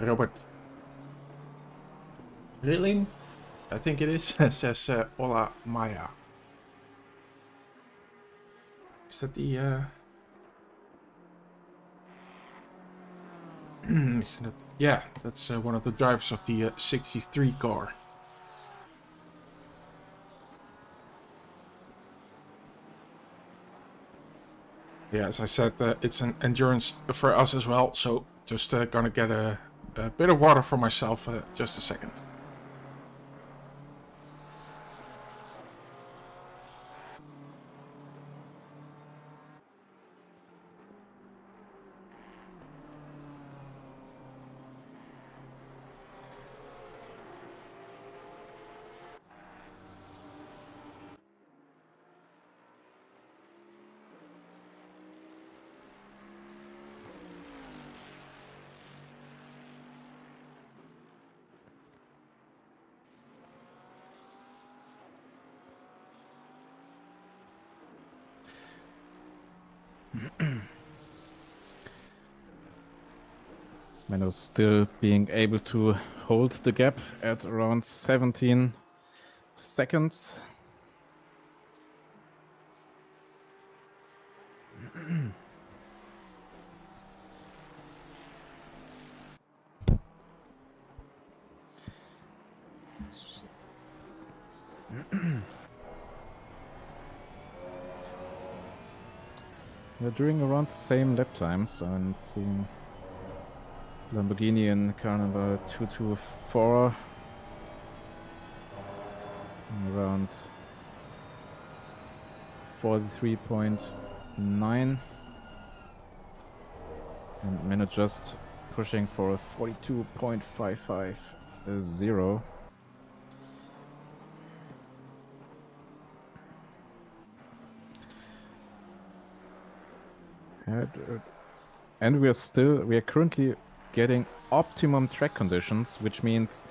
[SPEAKER 1] Robert Rilling, I think it is, says Hola Maya. Is that the... isn't it? Yeah, that's one of the drivers of the 63 car. Yeah, as I said, it's an endurance for us as well, so just gonna get a bit of water for myself, just a second.
[SPEAKER 2] Menno still being able to hold the gap at around 17 seconds. They're doing around the same lap times, and seeing Lamborghini in car number 224 around 43.9, and Menno just pushing for a 42.550. And we are currently getting optimum track conditions, which means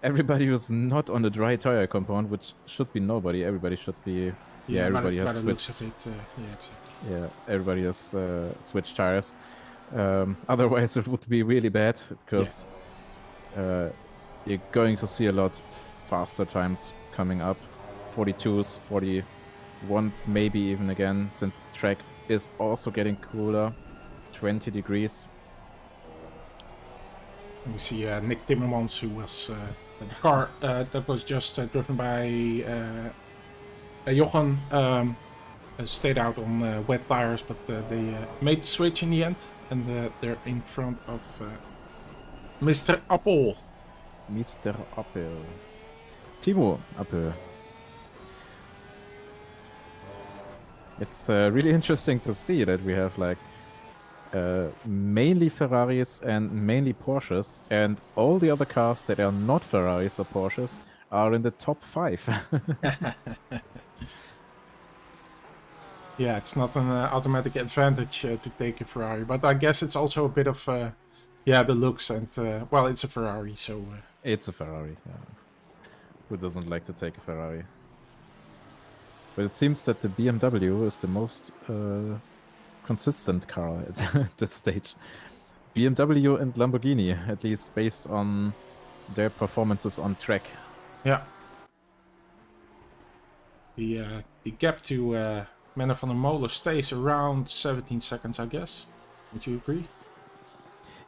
[SPEAKER 2] everybody who's not on the dry tire compound, which should be nobody, everybody should be. Yeah, everybody has switched.
[SPEAKER 1] Looks of it, yeah, exactly.
[SPEAKER 2] Yeah, everybody has switched tires. Otherwise, it would be really bad because you're going to see a lot faster times coming up. 42s, 41s, maybe even again, since the track is also getting cooler. 20 degrees.
[SPEAKER 1] We see Nick Timmermans, who was the car that was just driven by Jochen, stayed out on wet tires, but they made the switch in the end, and they're in front of Mr. Appel.
[SPEAKER 2] Mr. Appel. Timo Appel. It's really interesting to see that we have like mainly Ferraris and mainly Porsches, and all the other cars that are not Ferraris or Porsches are in the top 5.
[SPEAKER 1] Yeah, it's not an automatic advantage to take a Ferrari, but I guess it's also a bit of the looks, and well, it's a Ferrari, so
[SPEAKER 2] it's a Ferrari. Yeah. Who doesn't like to take a Ferrari? But it seems that the BMW is the most consistent car at this stage. BMW and Lamborghini, at least based on their performances on track.
[SPEAKER 1] Yeah. The gap to Menno van der Molen stays around 17 seconds, I guess. Would you agree?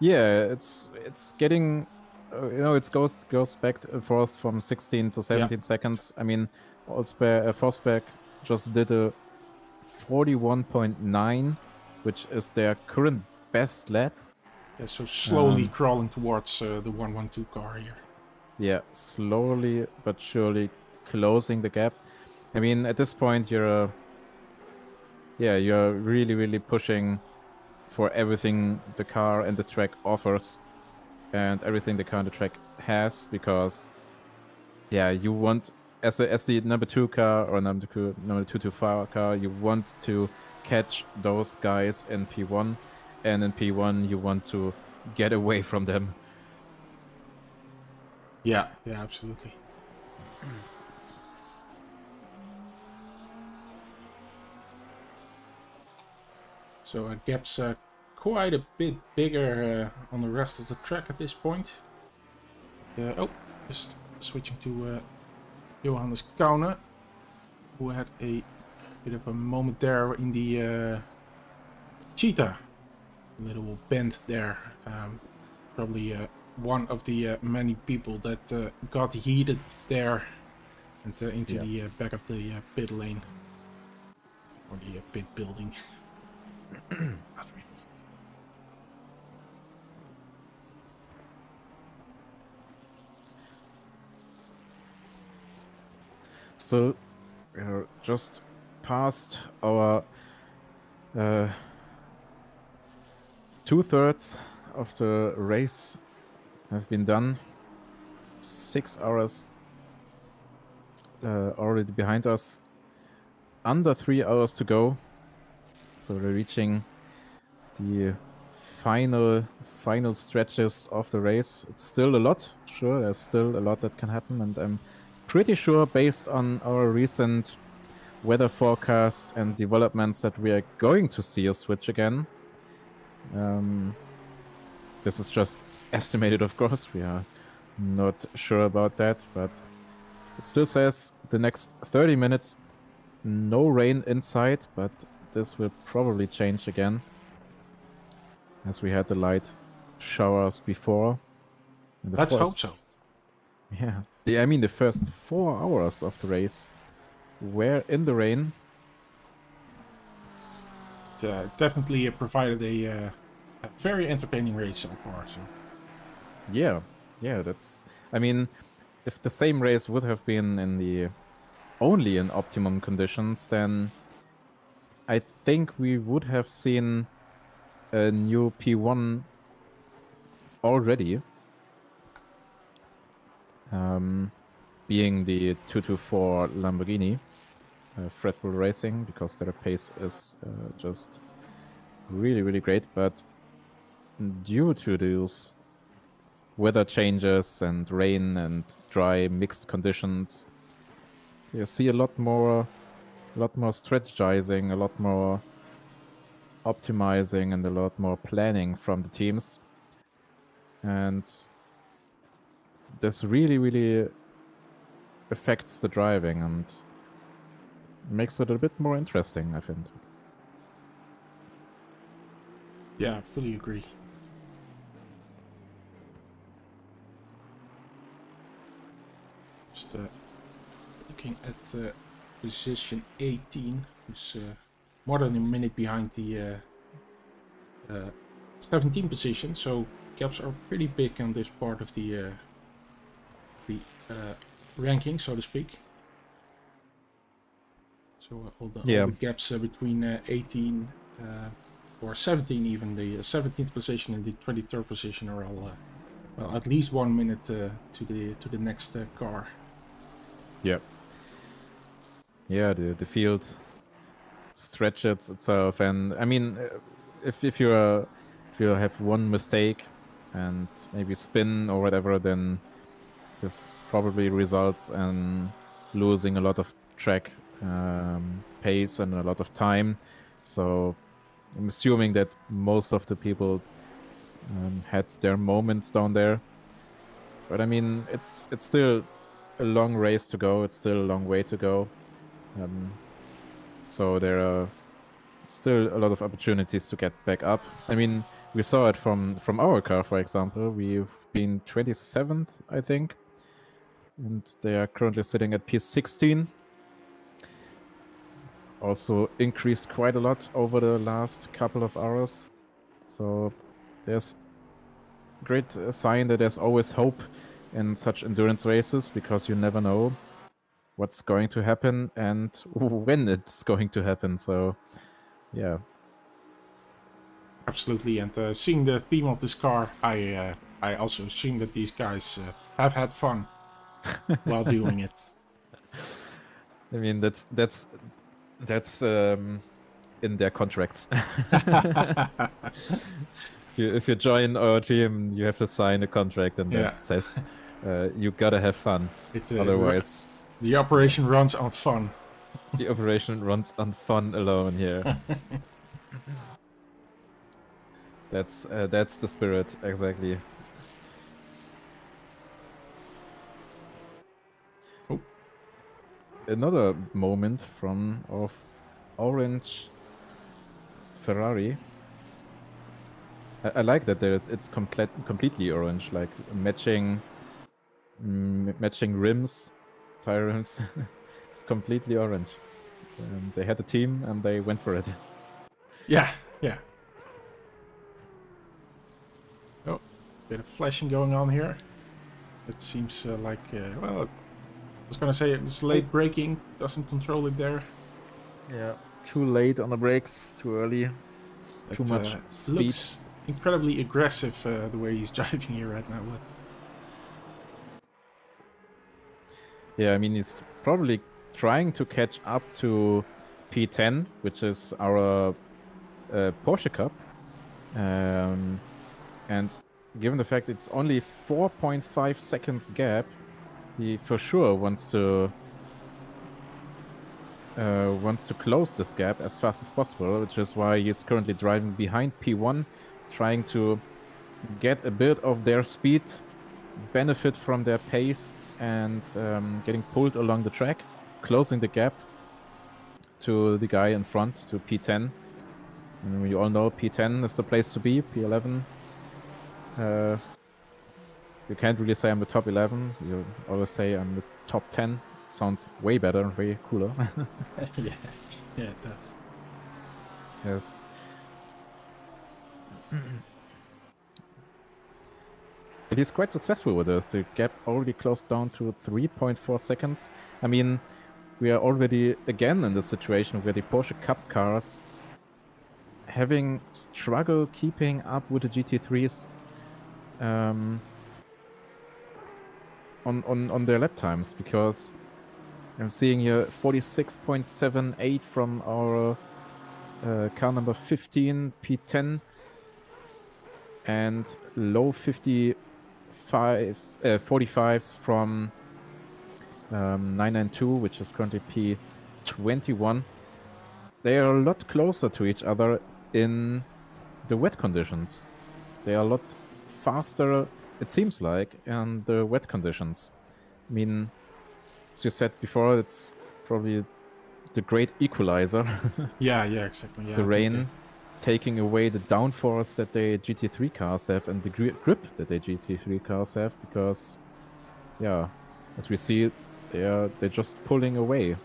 [SPEAKER 2] Yeah, it's getting, it goes back and forth from 16 to 17 seconds. I mean, Forsberg just did a 41.9, which is their current best lap.
[SPEAKER 1] Yeah, so slowly crawling towards the 112 car here.
[SPEAKER 2] Yeah, slowly but surely closing the gap. I mean, at this point, you're really, really pushing for everything the car and the track offers, and everything the car and the track has, because, yeah, you want, as the number 2 car or number 225 car, you want to catch those guys in P1, and in P1 you want to get away from them.
[SPEAKER 1] Yeah, absolutely. So gap's quite a bit bigger on the rest of the track at this point. Just switching to Johannes Kaune, who had a bit of a moment there in the cheetah. A little bend there. Probably one of the many people that got heated there and into the back of the pit lane. Or the pit building. Not really.
[SPEAKER 2] So we're just past our 2/3 of the race have been done. 6 hours already behind us. Under 3 hours to go. So we're reaching the final stretches of the race. It's still a lot. Sure, there's still a lot that can happen, and I'm pretty sure, based on our recent weather forecast and developments, that we are going to see a switch again. This is just estimated, of course. We are not sure about that, but it still says the next 30 minutes, no rain inside, but this will probably change again, as we had the light showers before.
[SPEAKER 1] Let's hope so.
[SPEAKER 2] Yeah. I mean, the first 4 hours of the race were in the rain.
[SPEAKER 1] It definitely provided a very entertaining race so far. So.
[SPEAKER 2] Yeah, that's... I mean, if the same race would have been only in optimum conditions, then I think we would have seen a new P1 already. Being the 224 Lamborghini, Red Bull Racing, because their pace is just really, really great. But due to those weather changes and rain and dry mixed conditions, you see a lot more strategizing, a lot more optimizing, and a lot more planning from the teams. And this really, really affects the driving and makes it a bit more interesting, I think.
[SPEAKER 1] Yeah, I fully agree. Just looking at position 18, who's more than a minute behind the 17th position, so gaps are pretty big on this part of the ranking, so to speak. So all the gaps between 18 or 17, even the 17th position and the 23rd position, are all well, at least 1 minute to the next car.
[SPEAKER 2] Yeah. Yeah, the field stretches itself, and I mean, if you have one mistake and maybe spin or whatever, then this probably results in losing a lot of track pace and a lot of time. So I'm assuming that most of the people had their moments down there. But I mean, it's still a long race to go. It's still a long way to go. So there are still a lot of opportunities to get back up. I mean, we saw it from our car, for example. We've been 27th, I think, and they are currently sitting at P16. Also increased quite a lot over the last couple of hours. So there's great sign that there's always hope in such endurance races, because you never know what's going to happen and when it's going to happen. So yeah.
[SPEAKER 1] Absolutely, and seeing the theme of this car, I also assume that these guys have had fun while doing it.
[SPEAKER 2] I mean, that's in their contracts. If you join our team, you have to sign a contract, and
[SPEAKER 1] Yeah.
[SPEAKER 2] that says you gotta have fun. Otherwise,
[SPEAKER 1] the operation runs on fun.
[SPEAKER 2] the operation runs on fun alone here. That's the spirit, exactly.
[SPEAKER 1] Oh.
[SPEAKER 2] Another moment of orange Ferrari. I like that it's completely orange, like matching rims, tire rims. It's completely orange. They had a team and they went for it.
[SPEAKER 1] Yeah. Oh, bit of flashing going on here. It seems like, well, I was gonna say it's late braking, doesn't control it there.
[SPEAKER 2] Yeah, too late on the brakes, too early, too much speed.
[SPEAKER 1] Looks incredibly aggressive the way he's driving here right now. But...
[SPEAKER 2] yeah, I mean, he's probably trying to catch up to P10, which is our Porsche Cup. And given the fact it's only 4.5 seconds gap, he for sure wants to close this gap as fast as possible, which is why he's currently driving behind P1, trying to get a bit of their speed, benefit from their pace, and getting pulled along the track, closing the gap to the guy in front, to P10. And we all know P10 is the place to be. P11, you can't really say I'm the top 11. You always say I'm the top 10. It sounds way better and way cooler.
[SPEAKER 1] yeah, it does.
[SPEAKER 2] Yes. It is quite successful with this. The gap already closed down to 3.4 seconds. I mean, we are already again in the situation where the Porsche Cup cars having struggle keeping up with the GT3s on their lap times, because I'm seeing here 46.78 from our car number 15, P10, and low 45s from 992, which is currently P21. They are a lot closer to each other in the wet conditions. They are a lot faster, it seems like, in the wet conditions. I mean, as you said before, it's probably the great equalizer.
[SPEAKER 1] Yeah, exactly. Yeah,
[SPEAKER 2] the rain taking away the downforce that the GT3 cars have and the grip that the GT3 cars have, because, yeah, as we see, they're just pulling away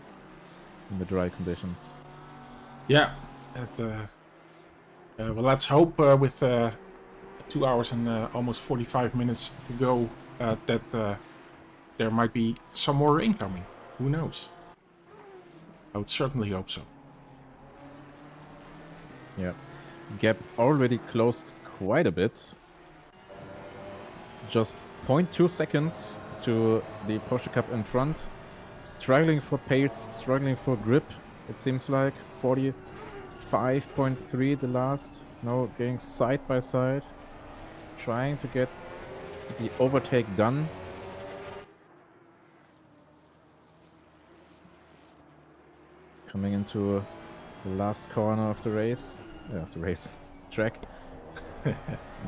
[SPEAKER 2] in the dry conditions.
[SPEAKER 1] Yeah, and well, let's hope with 2 hours and almost 45 minutes to go that there might be some more rain coming. Who knows? I would certainly hope so.
[SPEAKER 2] Yeah, gap already closed quite a bit. It's just 0.2 seconds to the Porsche Cup in front. Struggling for pace, struggling for grip. It seems like 45.3 the last. Now going side by side, trying to get the overtake done. Coming into the last corner of the race. of the race track.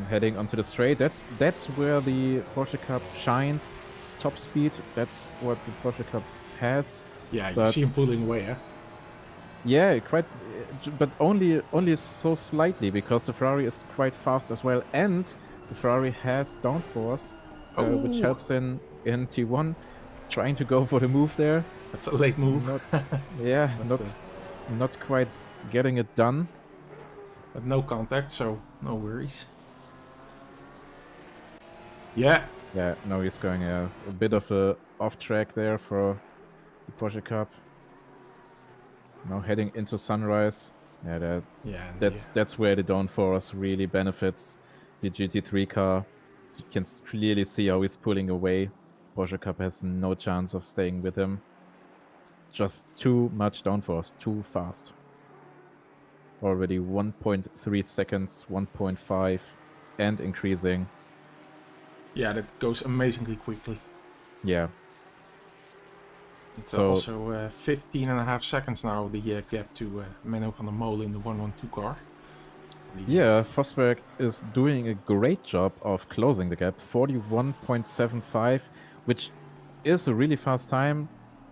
[SPEAKER 2] Heading onto the straight. That's where the Porsche Cup shines. Top speed. That's what the Porsche Cup has.
[SPEAKER 1] Yeah, you
[SPEAKER 2] But
[SPEAKER 1] see him pulling away, huh?
[SPEAKER 2] yeah, quite, but only so slightly, because the Ferrari is quite fast as well, and the Ferrari has downforce, which
[SPEAKER 1] Oh,
[SPEAKER 2] helps in T1, trying to go for the move there.
[SPEAKER 1] that's a late move.
[SPEAKER 2] Not, yeah,
[SPEAKER 1] But,
[SPEAKER 2] not quite getting it done.
[SPEAKER 1] but no contact, so no worries. Yeah,
[SPEAKER 2] Yeah, no, he's going a bit of a off track there for the Porsche Cup. Now heading into Sunrise. Yeah, that's where the downforce really benefits the GT3 car. You can clearly see how he's pulling away. Porsche Cup has no chance of staying with him. It's just too much downforce, too fast. Already 1.3 seconds, 1.5, and increasing.
[SPEAKER 1] Yeah, that goes amazingly quickly.
[SPEAKER 2] Yeah.
[SPEAKER 1] It's
[SPEAKER 2] So-
[SPEAKER 1] also 15.5 seconds now, the gap to Menno van der Molen in the 112 car.
[SPEAKER 2] Yeah, Fosberg is doing a great job of closing the gap, 41.75, which is a really fast time.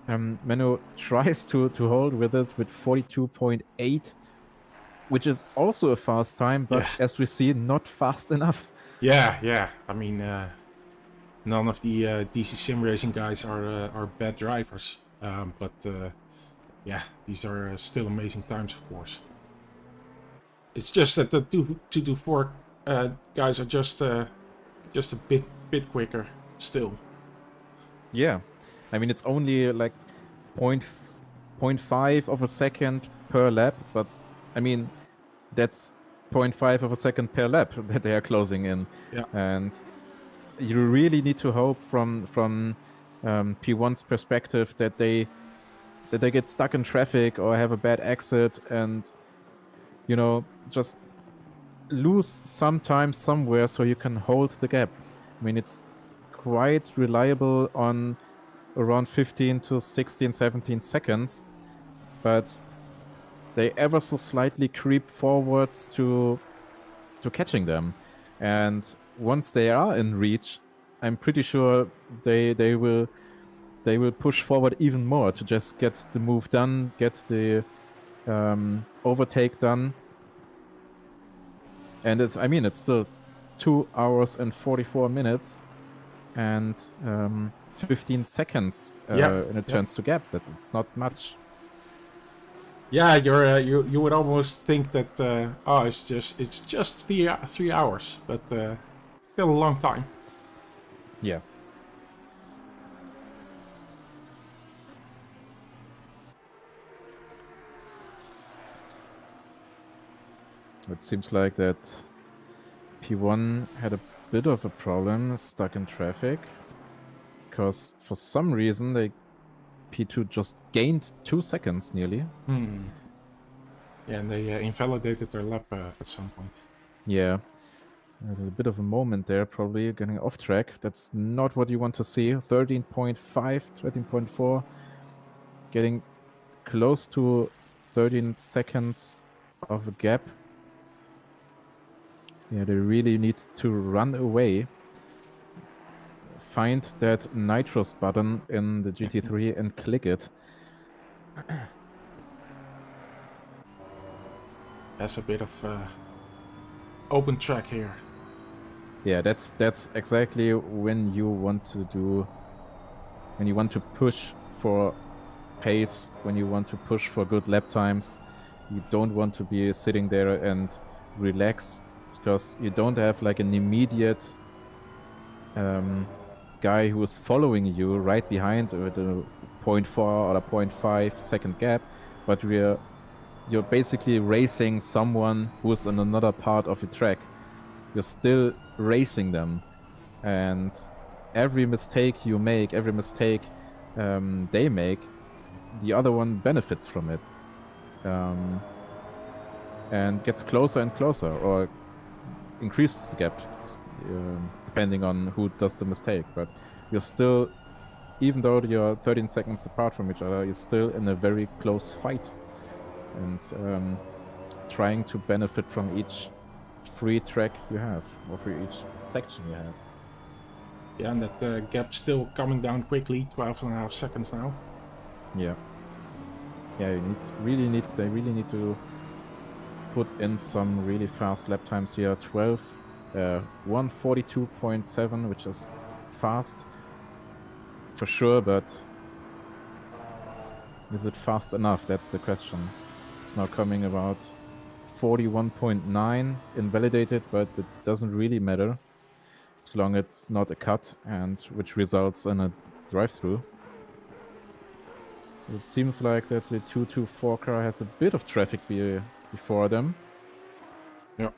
[SPEAKER 2] Menno tries to hold with it with 42.8, which is also a fast time, but
[SPEAKER 1] Yeah.
[SPEAKER 2] as we see, not fast enough.
[SPEAKER 1] Yeah. I mean, none of the DC-SimRacing guys are bad drivers, but yeah, these are still amazing times, of course. It's just that the 224 guys are just a bit quicker still.
[SPEAKER 2] Yeah, I mean, it's only like 0.5 of a second per lap, but I mean, that's 0.5 of a second per lap that they are closing in.
[SPEAKER 1] Yeah.
[SPEAKER 2] And you really need to hope from P1's perspective that they get stuck in traffic or have a bad exit and, you know, just lose some time somewhere so you can hold the gap. I mean, it's quite reliable on around 15 to 16, 17 seconds, but they ever so slightly creep forwards to catching them. And once they are in reach, I'm pretty sure they will push forward even more to just get the move done, get the overtake done. And it's still 2 hours and 44 minutes and 15 seconds in a turns to gap. That it's not much.
[SPEAKER 1] Yeah, you would almost think that it's just 3 hours, but still a long time.
[SPEAKER 2] Yeah. It seems like that P1 had a bit of a problem, stuck in traffic, because for some reason P2 just gained 2 seconds nearly.
[SPEAKER 1] Yeah, and they invalidated their lap at some point.
[SPEAKER 2] Yeah. A bit of a moment there, probably getting off track. That's not what you want to see. 13.5, 13.4, getting close to 13 seconds of a gap. Yeah, they really need to run away. Find that nitrous button in the GT3 and click it.
[SPEAKER 1] Has a bit of open track here.
[SPEAKER 2] Yeah, that's exactly when you want to push for pace, when you want to push for good lap times. You don't want to be sitting there and relax, because you don't have like an immediate guy who is following you right behind with a 0.4 or a 0.5 second gap, but you're basically racing someone who's on another part of the track. You're still racing them, and every mistake you make, every mistake they make, the other one benefits from it, and gets closer and closer, or increases the gap, depending on who does the mistake. But you're still, even though you're 13 seconds apart from each other, you're still in a very close fight. And trying to benefit from each free track you have, or for each section you have.
[SPEAKER 1] Yeah, and that gap's still coming down quickly, 12.5 seconds now.
[SPEAKER 2] Yeah. Yeah, they really need to put in some really fast lap times here. 1:42.7, which is fast for sure, but is it fast enough? That's the question. It's now coming about 41.9 invalidated, but it doesn't really matter as long as it's not a cut, and which results in a drive-through. It seems like that the 224 car has a bit of traffic before them.
[SPEAKER 1] Yeah.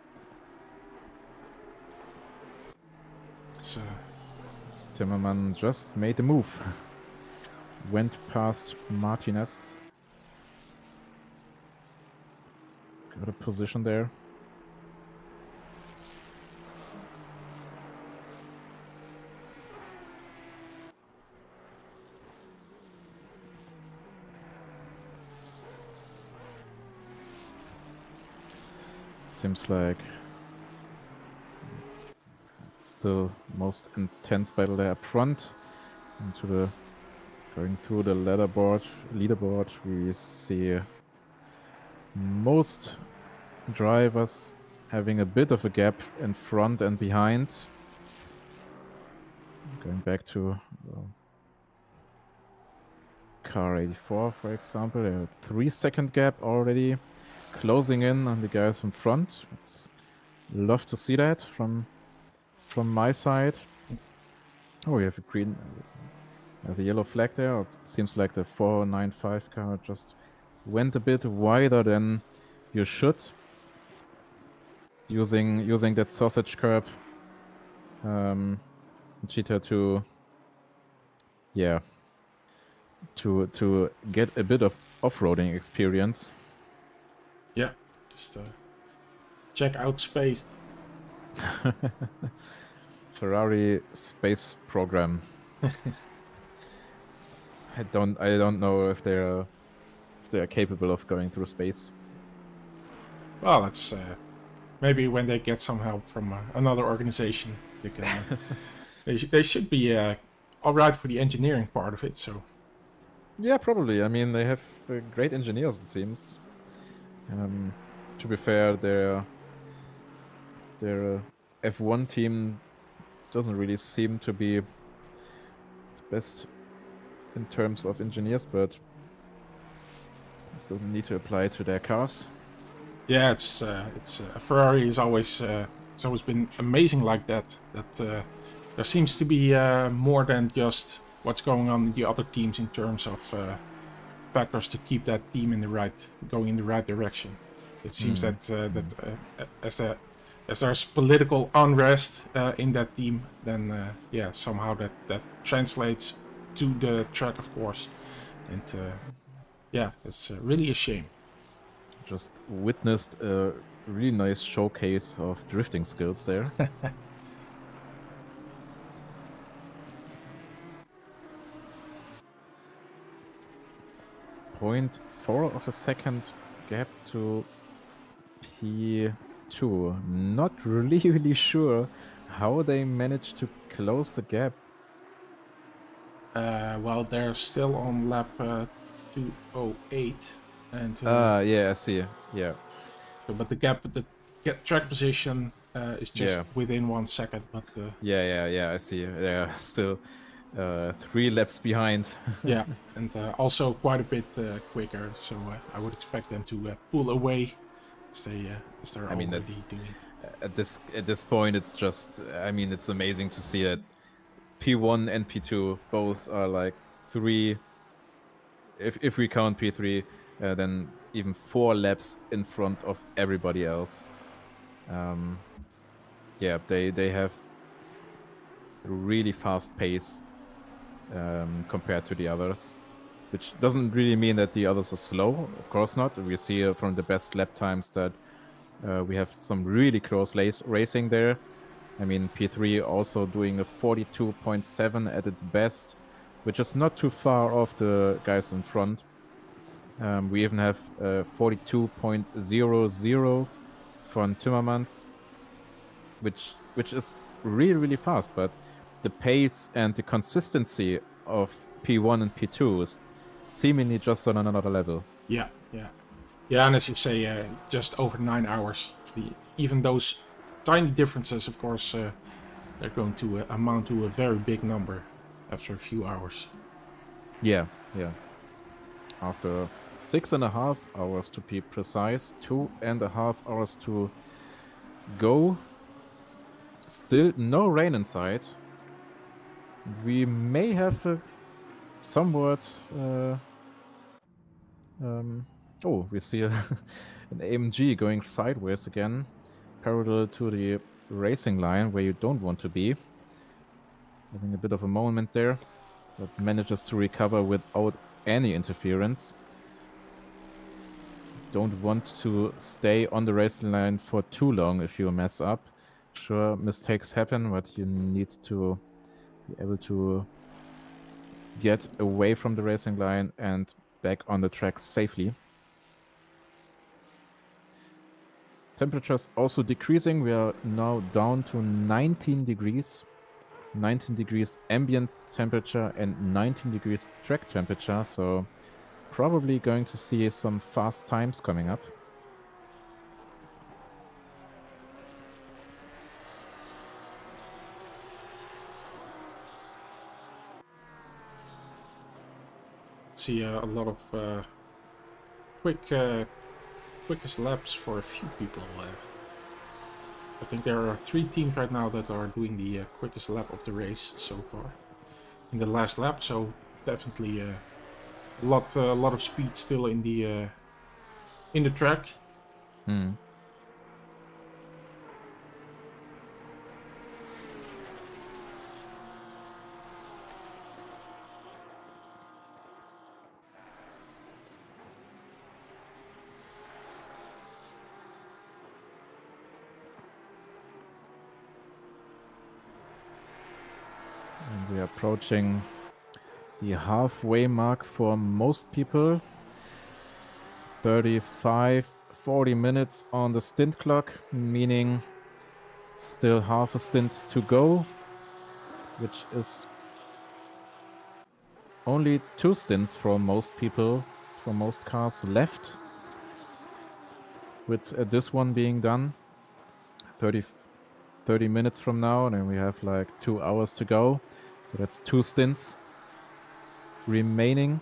[SPEAKER 2] Timmerman just made the move. Went past Martinez. Got a position there. Seems like it's the most intense battle there up front. Going through the leaderboard, we see most drivers having a bit of a gap in front and behind. Going back to car 84, for example, a 3-second gap already closing in on the guys in front. It's love to see that from my side. Oh, we have a yellow flag there. It seems like the 495 car just went a bit wider than you should. Using that sausage curb, Cheetah to get a bit of off-roading experience.
[SPEAKER 1] Yeah, just check out space.
[SPEAKER 2] Ferrari space program. I don't know if they're capable of going through space.
[SPEAKER 1] Well, that's maybe when they get some help from another organization, they can. They should be all right for the engineering part of it. So.
[SPEAKER 2] Yeah, probably. I mean, they have great engineers, it seems. To be fair, their F1 team doesn't really seem to be the best in terms of engineers, but it doesn't need to apply to their cars.
[SPEAKER 1] Yeah, it's Ferrari is always it's always been amazing like that. That there seems to be more than just what's going on in the other teams in terms of factors to keep that team going in the right direction. It seems that as there's political unrest in that team, then somehow that translates to the track, of course, and that's really a shame.
[SPEAKER 2] Just witnessed a really nice showcase of drifting skills there. 0.4 of a second gap to P2. Not really sure how they managed to close the gap.
[SPEAKER 1] Well, they're still on lap 208, and
[SPEAKER 2] yeah, I see. Yeah.
[SPEAKER 1] But the track position is just within 1 second. But
[SPEAKER 2] yeah, I see. They're still 3 laps behind.
[SPEAKER 1] Yeah, and also quite a bit quicker. So I would expect them to pull away as they're already doing.
[SPEAKER 2] At this point, it's just. I mean, it's amazing to see that P1 and P2 both are like 3. If we count P3, then even 4 laps in front of everybody else. Yeah, they have a really fast pace compared to the others, which doesn't really mean that the others are slow. Of course not. We see from the best lap times that we have some really close racing there. I mean, P3 also doing a 42.7 at its best, which is not too far off the guys in front. We even have 42.00 von Timmermans, which is really, really fast, but the pace and the consistency of P1 and P2 is seemingly just on another level.
[SPEAKER 1] Yeah, yeah. Yeah, and as you say, just over 9 hours. Even those tiny differences, of course, they're going to amount to a very big number after a few hours.
[SPEAKER 2] Yeah, yeah. After 6.5 hours to be precise, 2.5 hours to go. Still no rain in sight. We may have a somewhat. We see an AMG going sideways again, parallel to the racing line where you don't want to be. Having a bit of a moment there, but manages to recover without any interference. Don't want to stay on the racing line for too long if you mess up. Sure, mistakes happen, but you need to be able to get away from the racing line and back on the track safely. Temperatures also decreasing. We are now down to 19 degrees. 19 degrees ambient temperature and 19 degrees track temperature. So probably going to see some fast times coming up.
[SPEAKER 1] See a lot of quickest laps for a few people. I think there are 3 teams right now that are doing the quickest lap of the race so far in the last lap. So definitely a lot of speed still in the track.
[SPEAKER 2] And we are approaching the halfway mark for most people. 40 minutes on the stint clock, meaning still half a stint to go, which is only 2 stints for most people, for most cars left. With this one being done, 30 minutes from now, and then we have like 2 hours to go. So that's 2 stints remaining.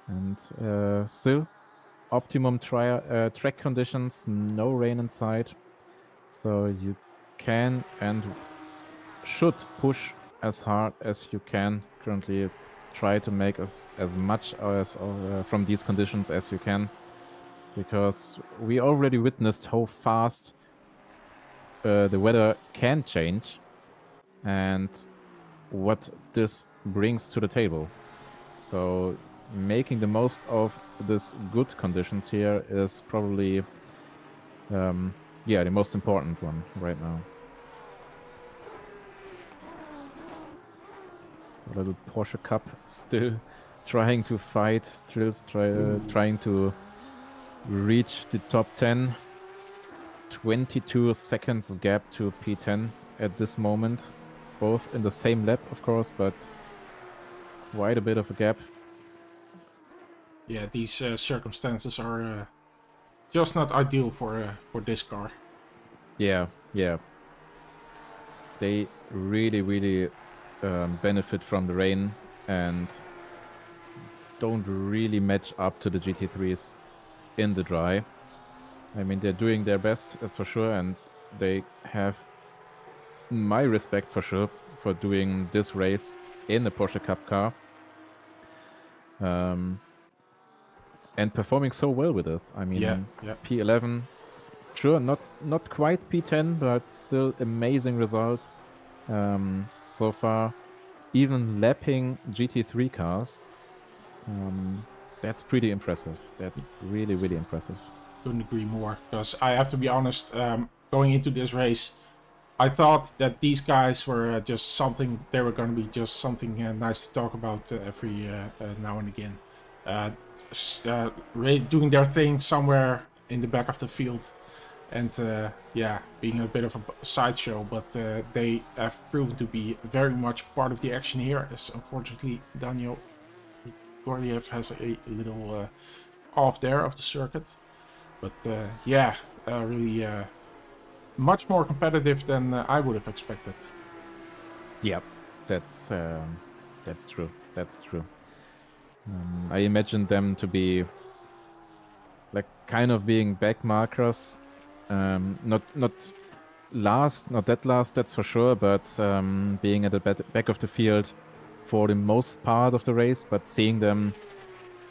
[SPEAKER 2] And still optimum track conditions, no rain in sight. So you can and should push as hard as you can. Currently try to make as much as from these conditions as you can, because we already witnessed how fast the weather can change and what this brings to the table. So making the most of this good conditions here is probably the most important one right now. A little Porsche Cup still trying to fight, trying to reach the top 10. 22 seconds gap to P10 at this moment, both in the same lap, of course, but quite a bit of a gap.
[SPEAKER 1] Yeah, these circumstances are just not ideal for this car.
[SPEAKER 2] Yeah. They really benefit from the rain and don't really match up to the GT3s in the dry. I mean, they're doing their best, that's for sure, and they have my respect for sure for doing this race in the Porsche Cup car. And performing so well with it. I mean,
[SPEAKER 1] yeah.
[SPEAKER 2] P11, sure, not quite P10, but still amazing result so far. Even lapping GT3 cars, that's pretty impressive. That's really impressive.
[SPEAKER 1] Couldn't agree more, because I have to be honest, going into this race, I thought that these guys were they were going to be just something nice to talk about every now and again. doing their thing somewhere in the back of the field. And yeah, being a bit of a sideshow, but they have proven to be very much part of the action here, as unfortunately Daniel Goriev has a little off there of the circuit. But yeah, really much more competitive than I would have expected.
[SPEAKER 2] Yep, that's true. That's true. I imagined them to be like kind of being back markers, not last, not that last, that's for sure, but being at the back of the field for the most part of the race, but seeing them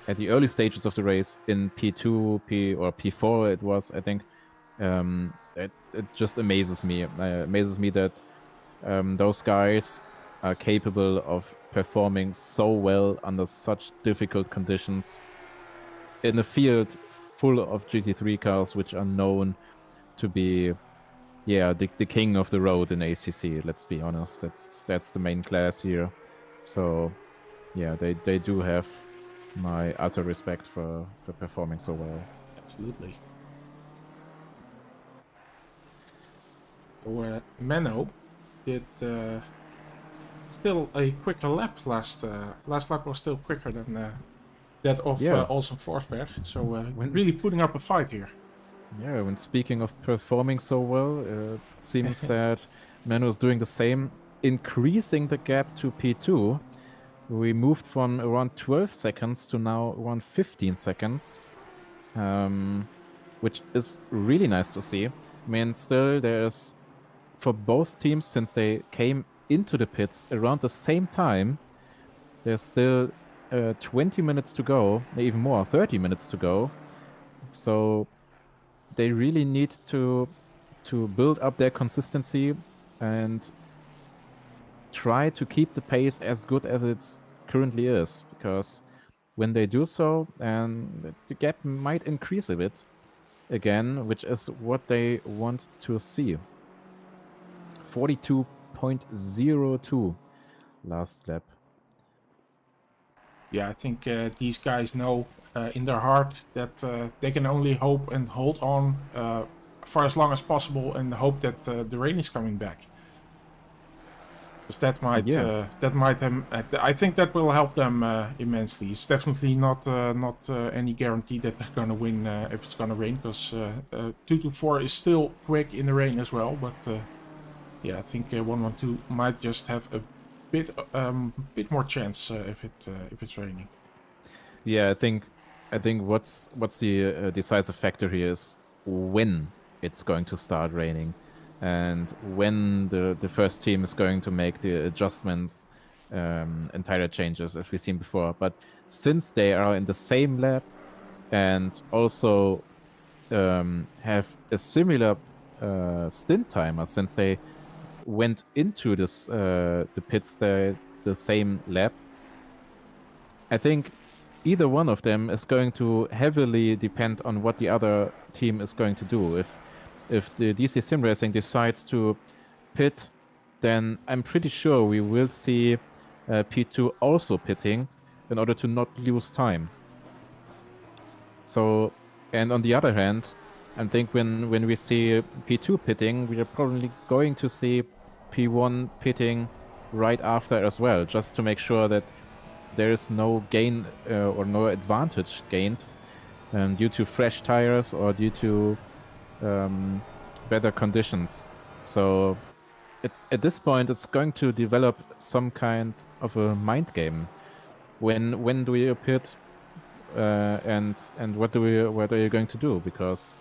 [SPEAKER 2] at the early stages of the race in P2, or P4 it was, I think, it just amazes me. Amazes me that those guys are capable of performing so well under such difficult conditions in a field full of GT3 cars, which are known to be, yeah, the king of the road in ACC. Let's be honest. That's the main class here. So, yeah, they do have my utter respect for performing so well.
[SPEAKER 1] Absolutely. So Menno did still a quicker lap last lap was still quicker than that of Olsen Forsberg. So really putting up a fight here.
[SPEAKER 2] Yeah, when speaking of performing so well, it seems that Menno is doing the same, increasing the gap to P2. We moved from around 12 seconds to now around 15 seconds, which is really nice to see. I mean, still there's, for both teams, since they came into the pits around the same time, there's still 20 minutes to go, even more, 30 minutes to go. So they really need to build up their consistency and try to keep the pace as good as it currently is, because when they do so, and the gap might increase a bit again, which is what they want to see. 42.02 last lap.
[SPEAKER 1] Yeah, I think these guys know in their heart that they can only hope and hold on for as long as possible and hope that the rain is coming back. Because that might I think that will help them immensely. It's definitely not any guarantee that they're gonna win if it's gonna rain, because 224 is still quick in the rain as well. But yeah, I think 112 might just have a bit more chance if it's raining.
[SPEAKER 2] Yeah, I think what's the decisive factor here is when it's going to start raining, and when the first team is going to make the adjustments and tire changes, as we've seen before. But since they are in the same lab and also have a similar stint timer, since they went into this the pits the same lap, I think either one of them is going to heavily depend on what the other team is going to do. If the DC-SimRacing decides to pit, then I'm pretty sure we will see P2 also pitting in order to not lose time. So, and on the other hand, I think when we see P2 pitting, we are probably going to see P1 pitting right after as well, just to make sure that there is no gain or no advantage gained due to fresh tires or due to better conditions. So it's at this point it's going to develop some kind of a mind game. When do we pit and what are you going to do? Because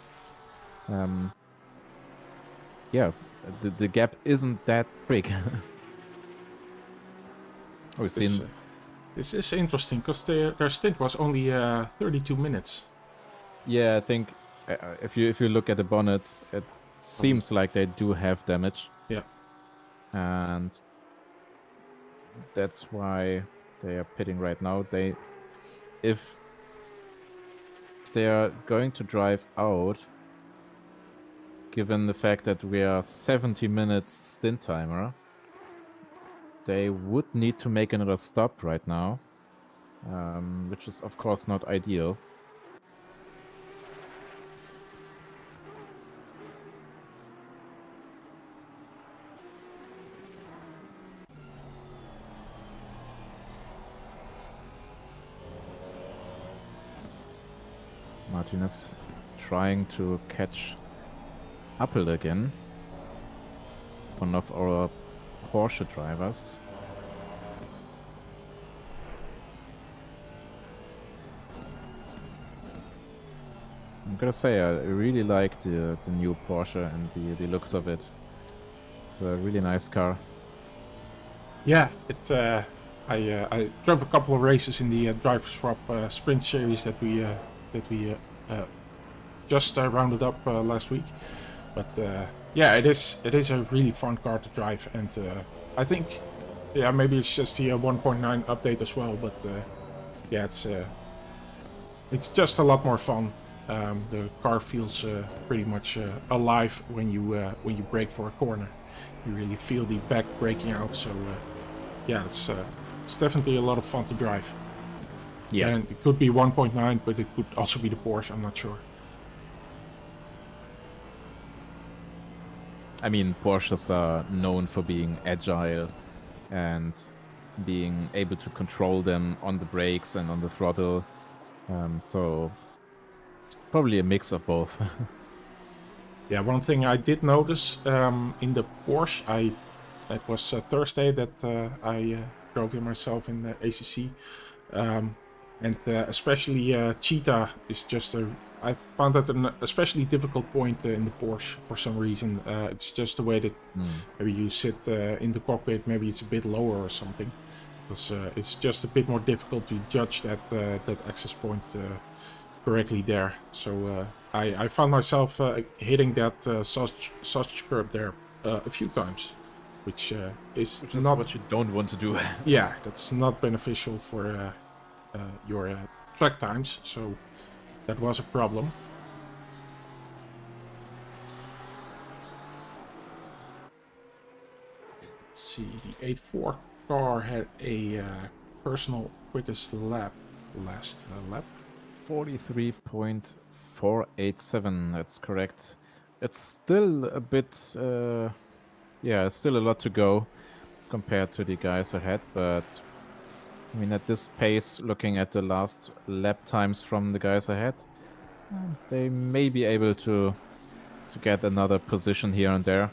[SPEAKER 2] yeah, the gap isn't that big. We've seen.
[SPEAKER 1] This is interesting because their stint was only 32 minutes.
[SPEAKER 2] Yeah, I think if you look at the bonnet, it seems like they do have damage.
[SPEAKER 1] Yeah.
[SPEAKER 2] And that's why they are pitting right now. If they are going to drive out, given the fact that we are 70 minutes stint timer, they would need to make another stop right now. which is of course not ideal. Martinez trying to catch Appel again, one of our Porsche drivers. I'm gonna say I really like the new Porsche and the looks of it. It's a really nice car.
[SPEAKER 1] Yeah, I drove a couple of races in the driver swap sprint series that we just rounded up last week. But yeah, it is a really fun car to drive, and I think maybe it's just the 1.9 update as well. But yeah, it's just a lot more fun. The car feels pretty much alive when you brake for a corner. You really feel the back braking out. So yeah, it's definitely a lot of fun to drive.
[SPEAKER 2] Yeah.
[SPEAKER 1] And it could be 1.9, but it could also be the Porsche. I'm not sure.
[SPEAKER 2] I mean, Porsches are known for being agile and being able to control them on the brakes and on the throttle. So it's probably a mix of both.
[SPEAKER 1] Yeah, one thing I did notice in the Porsche, it was Thursday that I drove here myself in the ACC, and especially Cheetah is just I found that an especially difficult point in the Porsche for some reason. It's just the way that maybe you sit in the cockpit, maybe it's a bit lower or something. Because it's just a bit more difficult to judge that access point correctly there. So I found myself hitting that sausage curb there a few times, which is not
[SPEAKER 2] what you don't want to do.
[SPEAKER 1] yeah, that's not beneficial for your track times. So that was a problem. Let's see, the 8.4 car had a personal quickest lap last lap.
[SPEAKER 2] 43.487, that's correct. It's still a bit, yeah, still a lot to go compared to the guys ahead, but I mean, at this pace, looking at the last lap times from the guys ahead, they may be able to get another position here and there.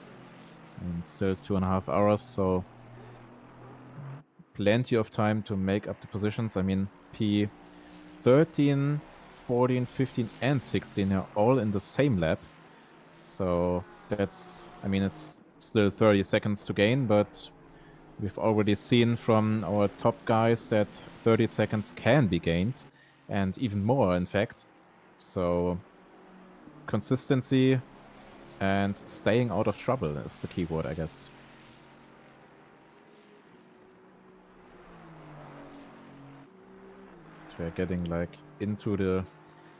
[SPEAKER 2] And still 2.5 hours, so plenty of time to make up the positions. I mean, P13, 14, 15, and 16 are all in the same lap. So that's, I mean, it's still 30 seconds to gain, but we've already seen from our top guys that 30 seconds can be gained, and even more, in fact. So consistency and staying out of trouble is the key word, I guess. So we're getting like into the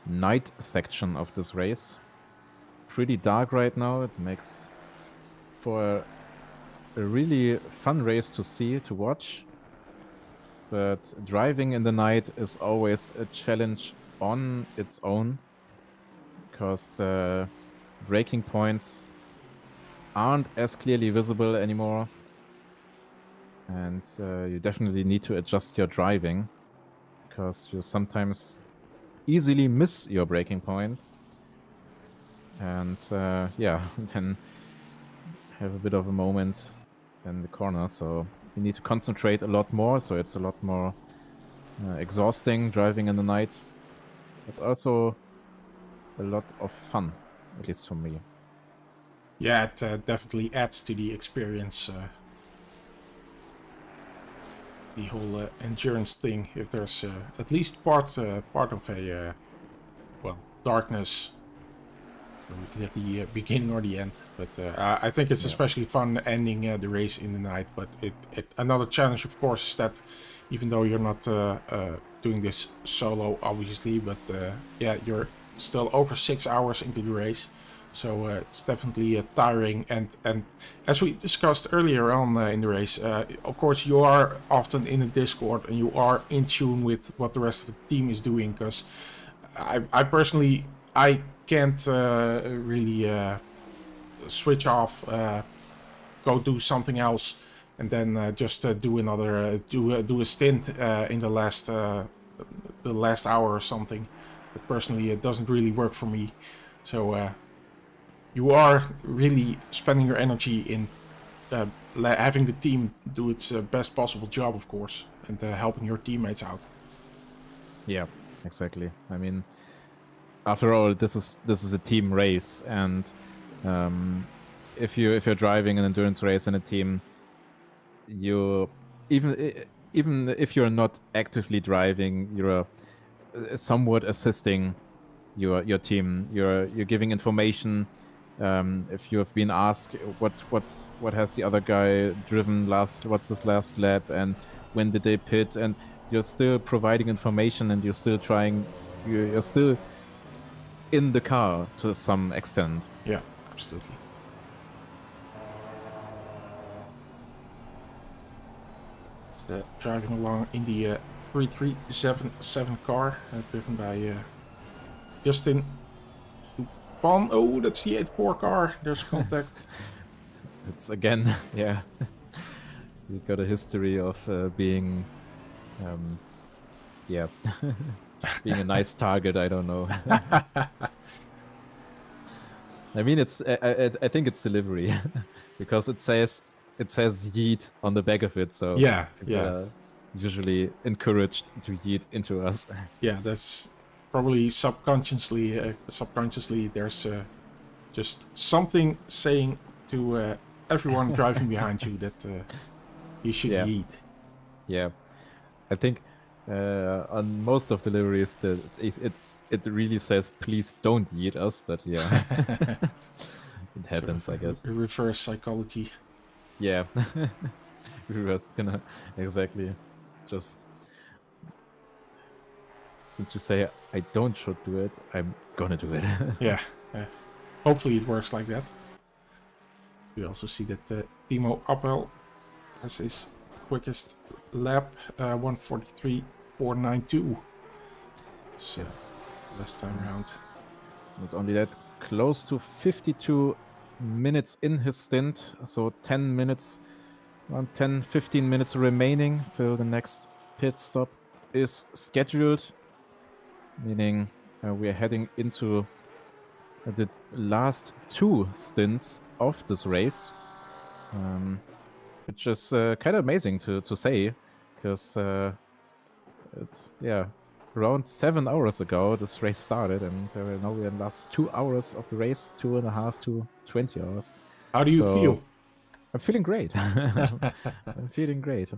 [SPEAKER 2] night section of this race. Pretty dark right now. It makes for a really fun race to see, to watch. But driving in the night is always a challenge on its own, because braking points aren't as clearly visible anymore, and you definitely need to adjust your driving, because you sometimes easily miss your braking point, and yeah, then have a bit of a moment in the corner. So you need to concentrate a lot more, so it's a lot more exhausting driving in the night, but also a lot of fun, at least for me.
[SPEAKER 1] Yeah, it definitely adds to the experience. The whole endurance thing. If there's at least part of a well, darkness, either the beginning or the end. But I think it's especially fun ending the race in the night. But another challenge, of course, is that even though you're not doing this solo, obviously, but yeah, you're still over 6 hours into the race. So it's definitely tiring. And as we discussed earlier on in the race, of course you are often in a Discord and you are in tune with what the rest of the team is doing. Because I personally can't really switch off, go do something else, and then just do another do a stint in the last hour or something. But personally, it doesn't really work for me. So you are really spending your energy in having the team do its best possible job, of course, and helping your teammates out.
[SPEAKER 2] Yeah, exactly. I mean, after all, this is a team race, and if you're driving an endurance race in a team, you even if you're not actively driving, you're somewhat assisting your team. You're giving information. If you have been asked what has the other guy driven what's his last lap, and when did they pit, and you're still providing information, and you're still in the car to some extent.
[SPEAKER 1] Yeah, absolutely. Driving along in the 3377 car, driven by Justin Supan. Oh, that's the 84 car. There's contact.
[SPEAKER 2] It's again, yeah. You got a history of being, yeah, being a nice target. I don't know. I mean, I think it's delivery because it says yeet on the back of it, so
[SPEAKER 1] yeah,
[SPEAKER 2] usually encouraged to yeet into us.
[SPEAKER 1] Yeah, that's probably subconsciously there's just something saying to everyone driving behind you that you should yeet.
[SPEAKER 2] Yeah, I think on most of deliveries it really says please don't yeet us, but yeah, it happens, I guess.
[SPEAKER 1] Reverse psychology.
[SPEAKER 2] Yeah, we were gonna exactly just since you say I should do it, I'm gonna do it.
[SPEAKER 1] Yeah. Hopefully it works like that. We also see that Timo Appel has his quickest lap, 1:43.492. So
[SPEAKER 2] yes.
[SPEAKER 1] last time around.
[SPEAKER 2] Not only that, close to 52 minutes in his stint, so 10 minutes, around 10-15 minutes remaining till the next pit stop is scheduled, meaning we are heading into the last two stints of this race, which is kind of amazing to say, because around 7 hours ago this race started, and now we're in the last 2 hours of the race, 2.5 to 20 hours.
[SPEAKER 1] How do you feel?
[SPEAKER 2] I'm feeling great. I'm feeling great.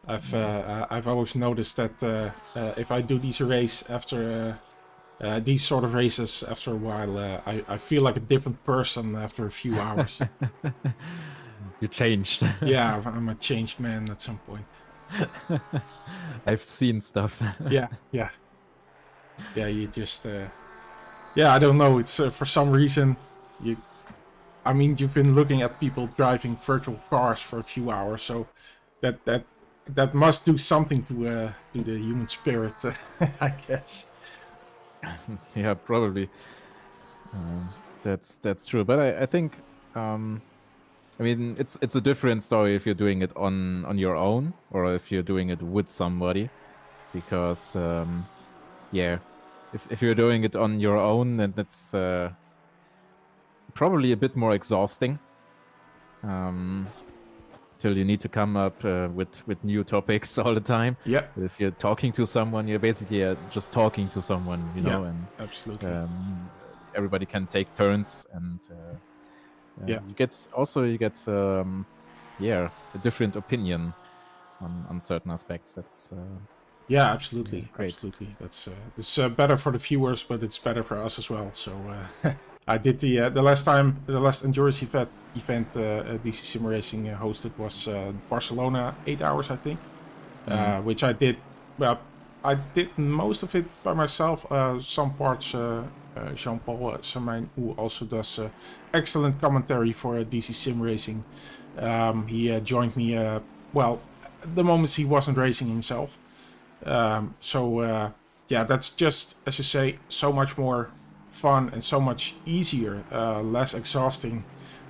[SPEAKER 1] I've always noticed that if I do these sort of races after a while, I feel like a different person after a few hours.
[SPEAKER 2] You changed.
[SPEAKER 1] Yeah, I'm a changed man at some point.
[SPEAKER 2] I've seen stuff.
[SPEAKER 1] Yeah. You just, I don't know. It's for some reason you've been looking at people driving virtual cars for a few hours, so that must do something to the human spirit, I guess.
[SPEAKER 2] Yeah, probably. That's true, but I think I mean it's a different story if you're doing it on your own or if you're doing it with somebody, because if you're doing it on your own, then it's probably a bit more exhausting. Till you need to come up with new topics all the time.
[SPEAKER 1] Yeah.
[SPEAKER 2] If you're talking to someone, you're basically just talking to someone, you know, and
[SPEAKER 1] absolutely.
[SPEAKER 2] Everybody can take turns, and you get a different opinion on certain aspects. That's
[SPEAKER 1] absolutely,
[SPEAKER 2] great.
[SPEAKER 1] Absolutely. That's it's better for the viewers, but it's better for us as well. So I did the last endurance event DC-SimRacing hosted was Barcelona, 8 hours, I think, which I did. Well, I did most of it by myself. Some parts Jean-Paul Samijn, who also does excellent commentary for DC-SimRacing. He joined me, well, at the moments he wasn't racing himself. Yeah, that's just, as you say, so much more fun and so much easier, less exhausting.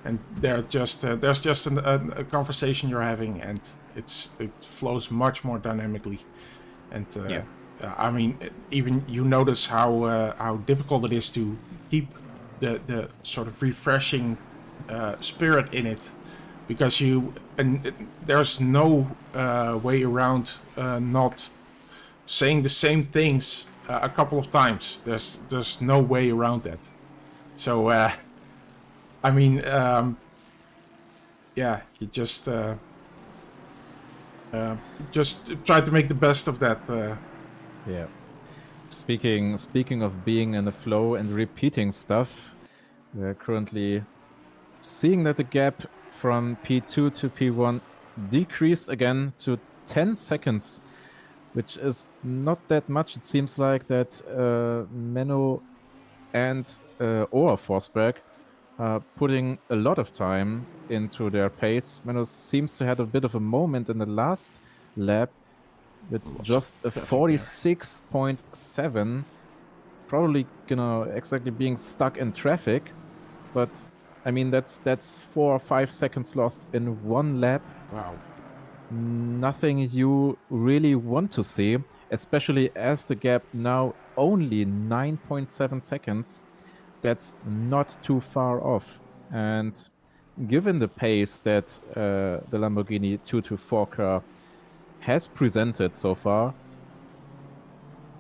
[SPEAKER 1] And there's just a conversation you're having, and it flows much more dynamically. And I mean, even you notice how difficult it is to keep the sort of refreshing spirit in it, because there's no way around not saying the same things a couple of times. There's no way around that. So I mean, yeah, you just try to make the best of that.
[SPEAKER 2] Yeah. Speaking of being in the flow and repeating stuff, we're currently seeing that the gap from P2 to P1 decreased again to 10 seconds, which is not that much. It seems like that Menno and or Forsberg are putting a lot of time into their pace. Menno seems to have a bit of a moment in the last lap with just a 46.7, probably exactly being stuck in traffic. But I mean, that's 4 or 5 seconds lost in one lap.
[SPEAKER 1] Wow.
[SPEAKER 2] Nothing you really want to see, especially as the gap now only 9.7 seconds. That's not too far off. And given the pace that the Lamborghini 224 car has presented so far,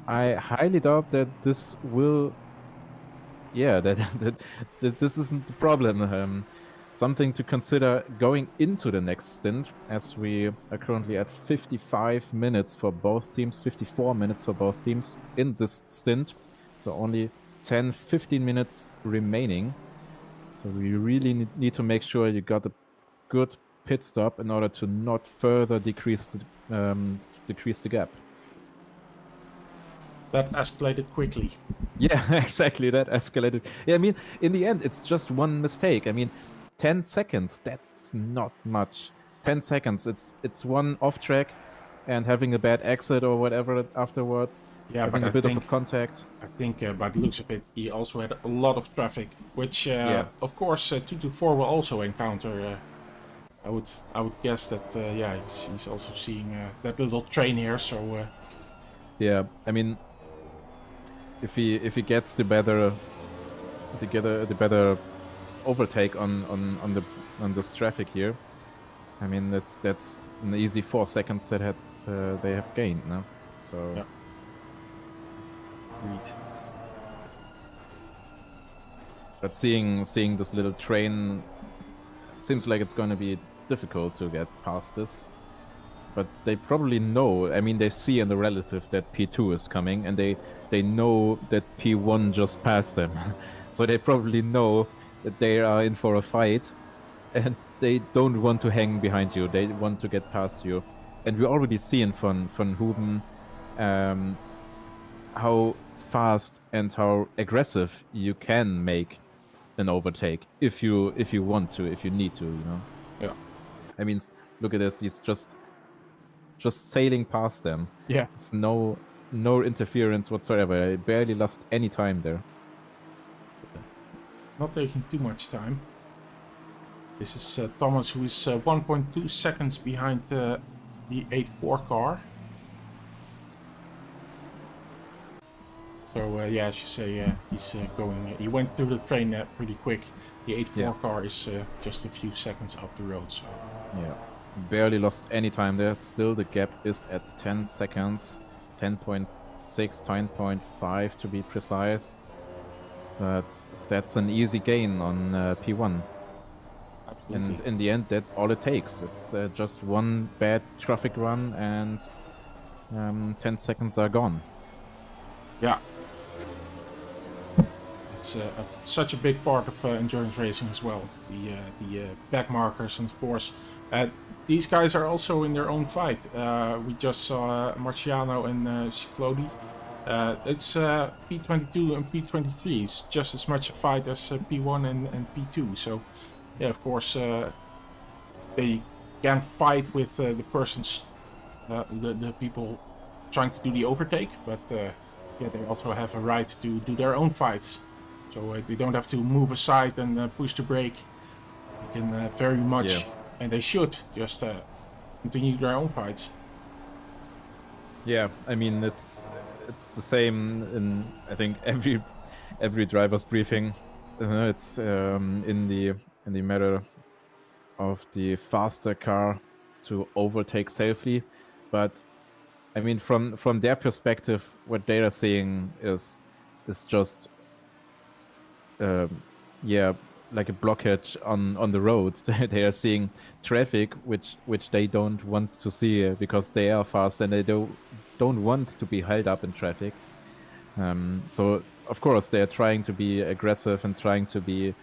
[SPEAKER 2] I highly doubt that this will. Yeah, that this isn't the problem. Something to consider going into the next stint, as we are currently at 55 minutes for both teams, 54 minutes for both teams in this stint. So only 10-15 minutes remaining. So we really need to make sure you got a good pit stop in order to not further decrease the gap.
[SPEAKER 1] That escalated quickly.
[SPEAKER 2] Yeah, exactly. That escalated. Yeah, I mean, in the end, it's just one mistake. I mean, 10 seconds, that's not much. 10 seconds, it's one off track and having a bad exit or whatever afterwards.
[SPEAKER 1] Yeah,
[SPEAKER 2] having
[SPEAKER 1] but
[SPEAKER 2] a bit of a contact.
[SPEAKER 1] I think by the looks of it, he also had a lot of traffic, which of course 224 will also encounter. I would guess that yeah, he's also seeing that little train here. So
[SPEAKER 2] yeah, I mean, if he gets the better overtake on this traffic here, I mean that's an easy 4 seconds that they have gained now. So
[SPEAKER 1] yeah. Read.
[SPEAKER 2] But seeing this little train, it seems like it's going to be difficult to get past this. But they probably know. I mean, they see in the relative that P2 is coming, and they know that P1 just passed them. So they probably know that they are in for a fight, and they don't want to hang behind you. They want to get past you. And we already see von Huben how fast and how aggressive you can make an overtake if you want to, if you need to, you know.
[SPEAKER 1] Yeah.
[SPEAKER 2] I mean, look at this. He's just sailing past them.
[SPEAKER 1] Yeah.
[SPEAKER 2] There's no interference whatsoever. I barely lost any time there.
[SPEAKER 1] Not taking too much time. This is Thomas, who is 1.2 seconds behind the 8.4 car. So yeah, as you say, he's going. He went through the train pretty quick. The 8.4 car is just a few seconds up the road. So
[SPEAKER 2] yeah, barely lost any time there. Still, the gap is at 10 seconds, 10.6, 10.5 to be precise. But that's an easy gain on P1.
[SPEAKER 1] absolutely.
[SPEAKER 2] And in the end, that's all it takes. It's just one bad traffic run, and 10 seconds are gone.
[SPEAKER 1] Yeah. It's such a big part of endurance racing as well. The back markers, and of course, these guys are also in their own fight. We just saw Marciano and Ciclodi It's P22 and P23 is just as much a fight as P1 and P2. So, yeah, of course, they can't fight with the persons, the people trying to do the overtake, but yeah, they also have a right to do their own fights. So they don't have to move aside and push the brake. They can very much, and they should, just continue their own fights.
[SPEAKER 2] Yeah, I mean it's the same in I think every driver's briefing. It's in the matter of the faster car to overtake safely, but I mean from their perspective, what they are seeing is just yeah, like a blockage on the roads. They are seeing traffic which they don't want to see because they are fast and they don't want to be held up in traffic. So of course they are trying to be aggressive and trying to be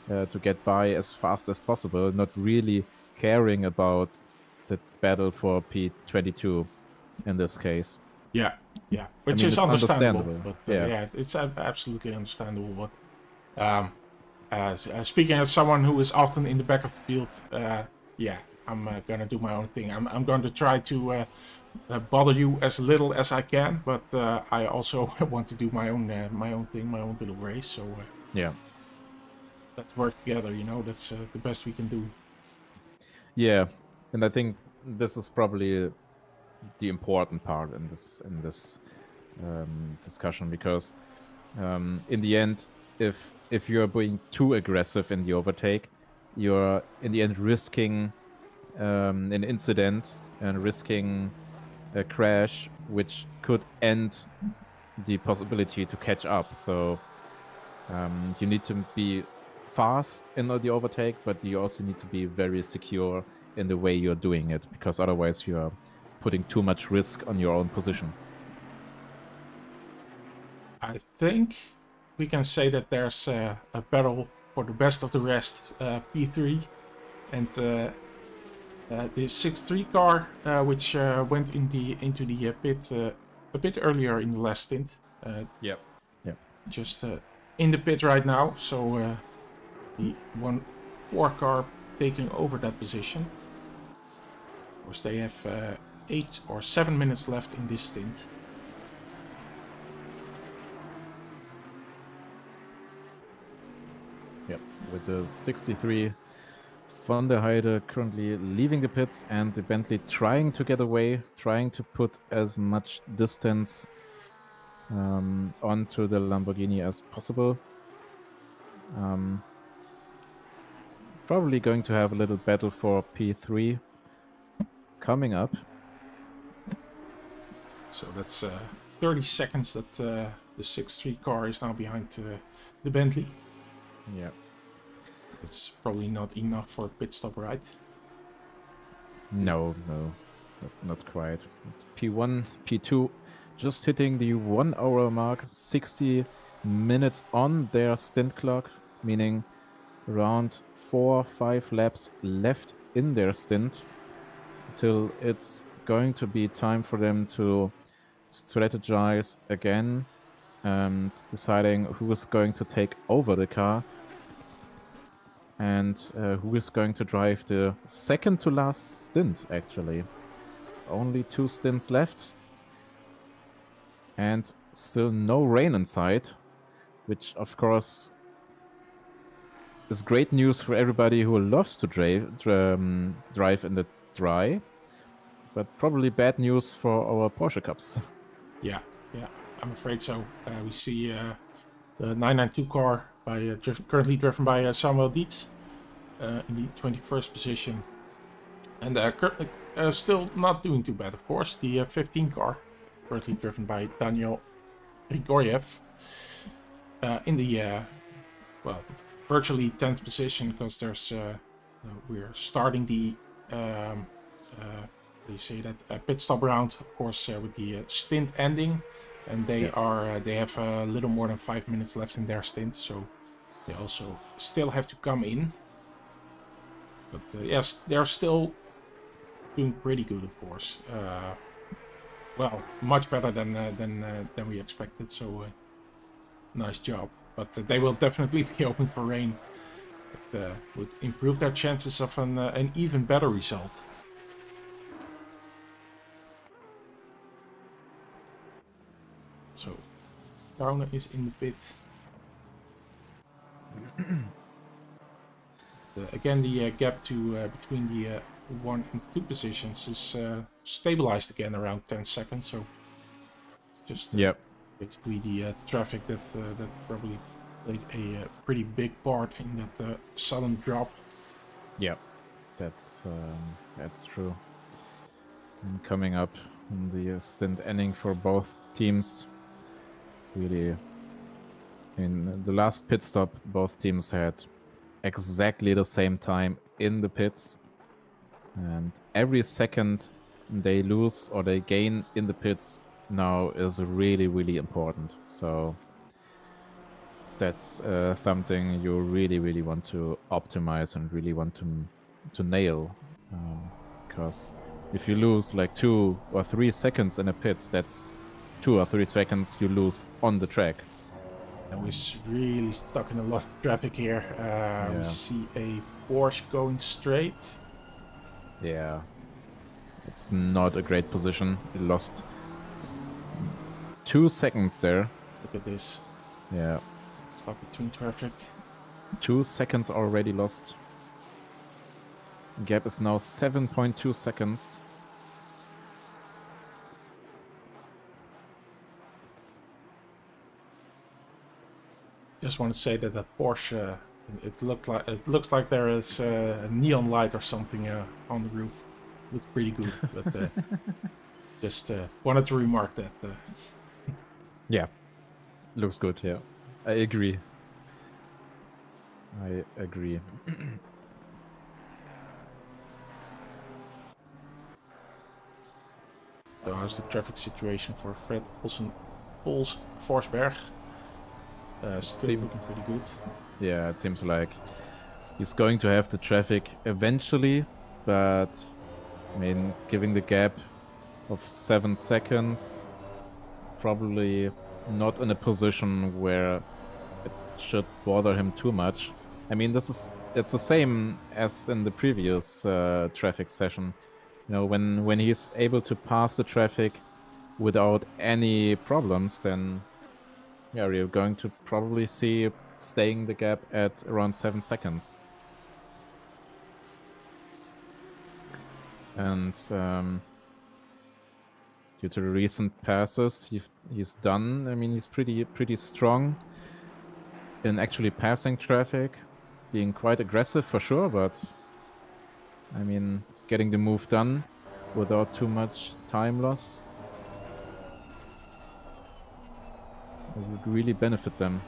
[SPEAKER 2] to get by as fast as possible, not really caring about the battle for P22 in this case.
[SPEAKER 1] Yeah, which
[SPEAKER 2] I mean,
[SPEAKER 1] is
[SPEAKER 2] it's
[SPEAKER 1] understandable.
[SPEAKER 2] understandable.
[SPEAKER 1] But yeah, it's absolutely understandable. But speaking as someone who is often in the back of the field, yeah, I'm gonna do my own thing. I'm going to try to bother you as little as I can, but I also want to do my own thing, my own little race. So
[SPEAKER 2] Yeah.
[SPEAKER 1] let's work together. You know, that's the best we can do.
[SPEAKER 2] Yeah, and I think this is probably the important part in this discussion, because in the end, if you're being too aggressive in the overtake, you're in the end risking an incident and risking a crash, which could end the possibility to catch up. So you need to be fast in the overtake, but you also need to be very secure in the way you're doing it, because otherwise you're putting too much risk on your own position.
[SPEAKER 1] I think we can say that there's a battle for the best of the rest, P3, and the 6-3 car, which went into the pit a bit earlier in the last stint.
[SPEAKER 2] Yep.
[SPEAKER 1] Just in the pit right now, so the 1-4 car taking over that position. Of course, they have 8 or 7 minutes left in this stint.
[SPEAKER 2] Yep, with the 63 Van der Heide currently leaving the pits and the Bentley trying to get away, trying to put as much distance onto the Lamborghini as possible. Probably going to have a little battle for P3 coming up.
[SPEAKER 1] So that's 30 seconds that the 6-3 car is now behind the Bentley.
[SPEAKER 2] Yeah.
[SPEAKER 1] It's probably not enough for a pit stop, right?
[SPEAKER 2] No, not quite. P1, P2 just hitting the 1 hour mark, 60 minutes on their stint clock, meaning around 4-5 laps left in their stint till it's going to be time for them to strategize again and deciding who is going to take over the car and who is going to drive the second to last stint, actually. It's only 2 stints left and still no rain in sight, which of course is great news for everybody who loves to drive in the dry, but probably bad news for our Porsche Cups.
[SPEAKER 1] Yeah, I'm afraid so. We see the 992 car currently driven by Samuel Dietz in the 21st position. And still not doing too bad, of course. The 15 car, currently driven by Daniel Grigoriev, in the virtually 10th position, because there's we're starting the pit stop round, of course, with the stint ending, and they have a little more than 5 minutes left in their stint, so they also still have to come in. But yes, they're still doing pretty good, of course. well, much better than we expected. So nice job. But they will definitely be hoping for rain. It would improve their chances of an even better result. So, Downer is in the pit. Again, the gap between the 1 and 2 positions is stabilized again around 10 seconds. So, just basically the traffic that probably played a pretty big part in that sudden drop.
[SPEAKER 2] Yeah, that's true. And coming up in the stint ending for both teams, really, in the last pit stop, both teams had exactly the same time in the pits, and every second they lose or they gain in the pits now is really, really important. So that's something you really, really want to optimize and really want to nail, because if you lose like 2 or 3 seconds in a pits, that's 2 or 3 seconds you lose on the track.
[SPEAKER 1] And we're really stuck in a lot of traffic here. We see a Porsche going straight.
[SPEAKER 2] Yeah, it's not a great position. It lost 2 seconds there.
[SPEAKER 1] Look at this.
[SPEAKER 2] Yeah.
[SPEAKER 1] Stuck between traffic.
[SPEAKER 2] 2 seconds already lost. Gap is now 7.2 seconds.
[SPEAKER 1] Just want to say that Porsche, it looks like there is a neon light or something on the roof. Looks pretty good, but just wanted to remark that.
[SPEAKER 2] Yeah, looks good. Yeah, I agree.
[SPEAKER 1] So how's the traffic situation for Fred Pols Forsberg? Still looking pretty good.
[SPEAKER 2] Yeah, it seems like he's going to have the traffic eventually, but I mean, giving the gap of 7 seconds, probably not in a position where it should bother him too much. I mean, it's the same as in the previous traffic session. You know, when he's able to pass the traffic without any problems, then yeah, you're going to probably see staying the gap at around 7 seconds. And due to the recent passes he's done, I mean, he's pretty strong in actually passing traffic, being quite aggressive for sure, but I mean, getting the move done without too much time loss would really benefit them.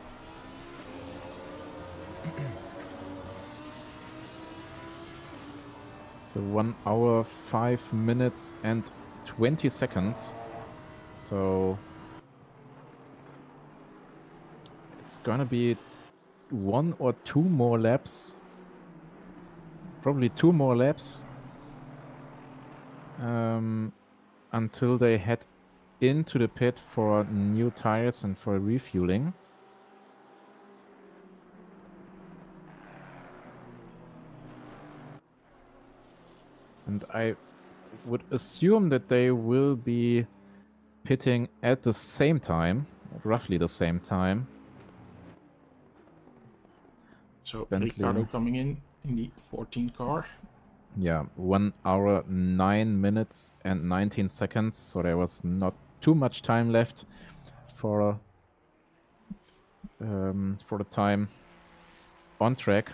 [SPEAKER 2] So 1 hour, 5 minutes and 20 seconds. So it's gonna be 1 or 2 more laps. Probably 2 more laps until they head into the pit for new tires and for refueling. And I would assume that they will be pitting at the same time, roughly the same time.
[SPEAKER 1] So Ricardo coming in the 14 car.
[SPEAKER 2] Yeah, 1 hour, 9 minutes and 19 seconds. So there was not too much time left for the time on track.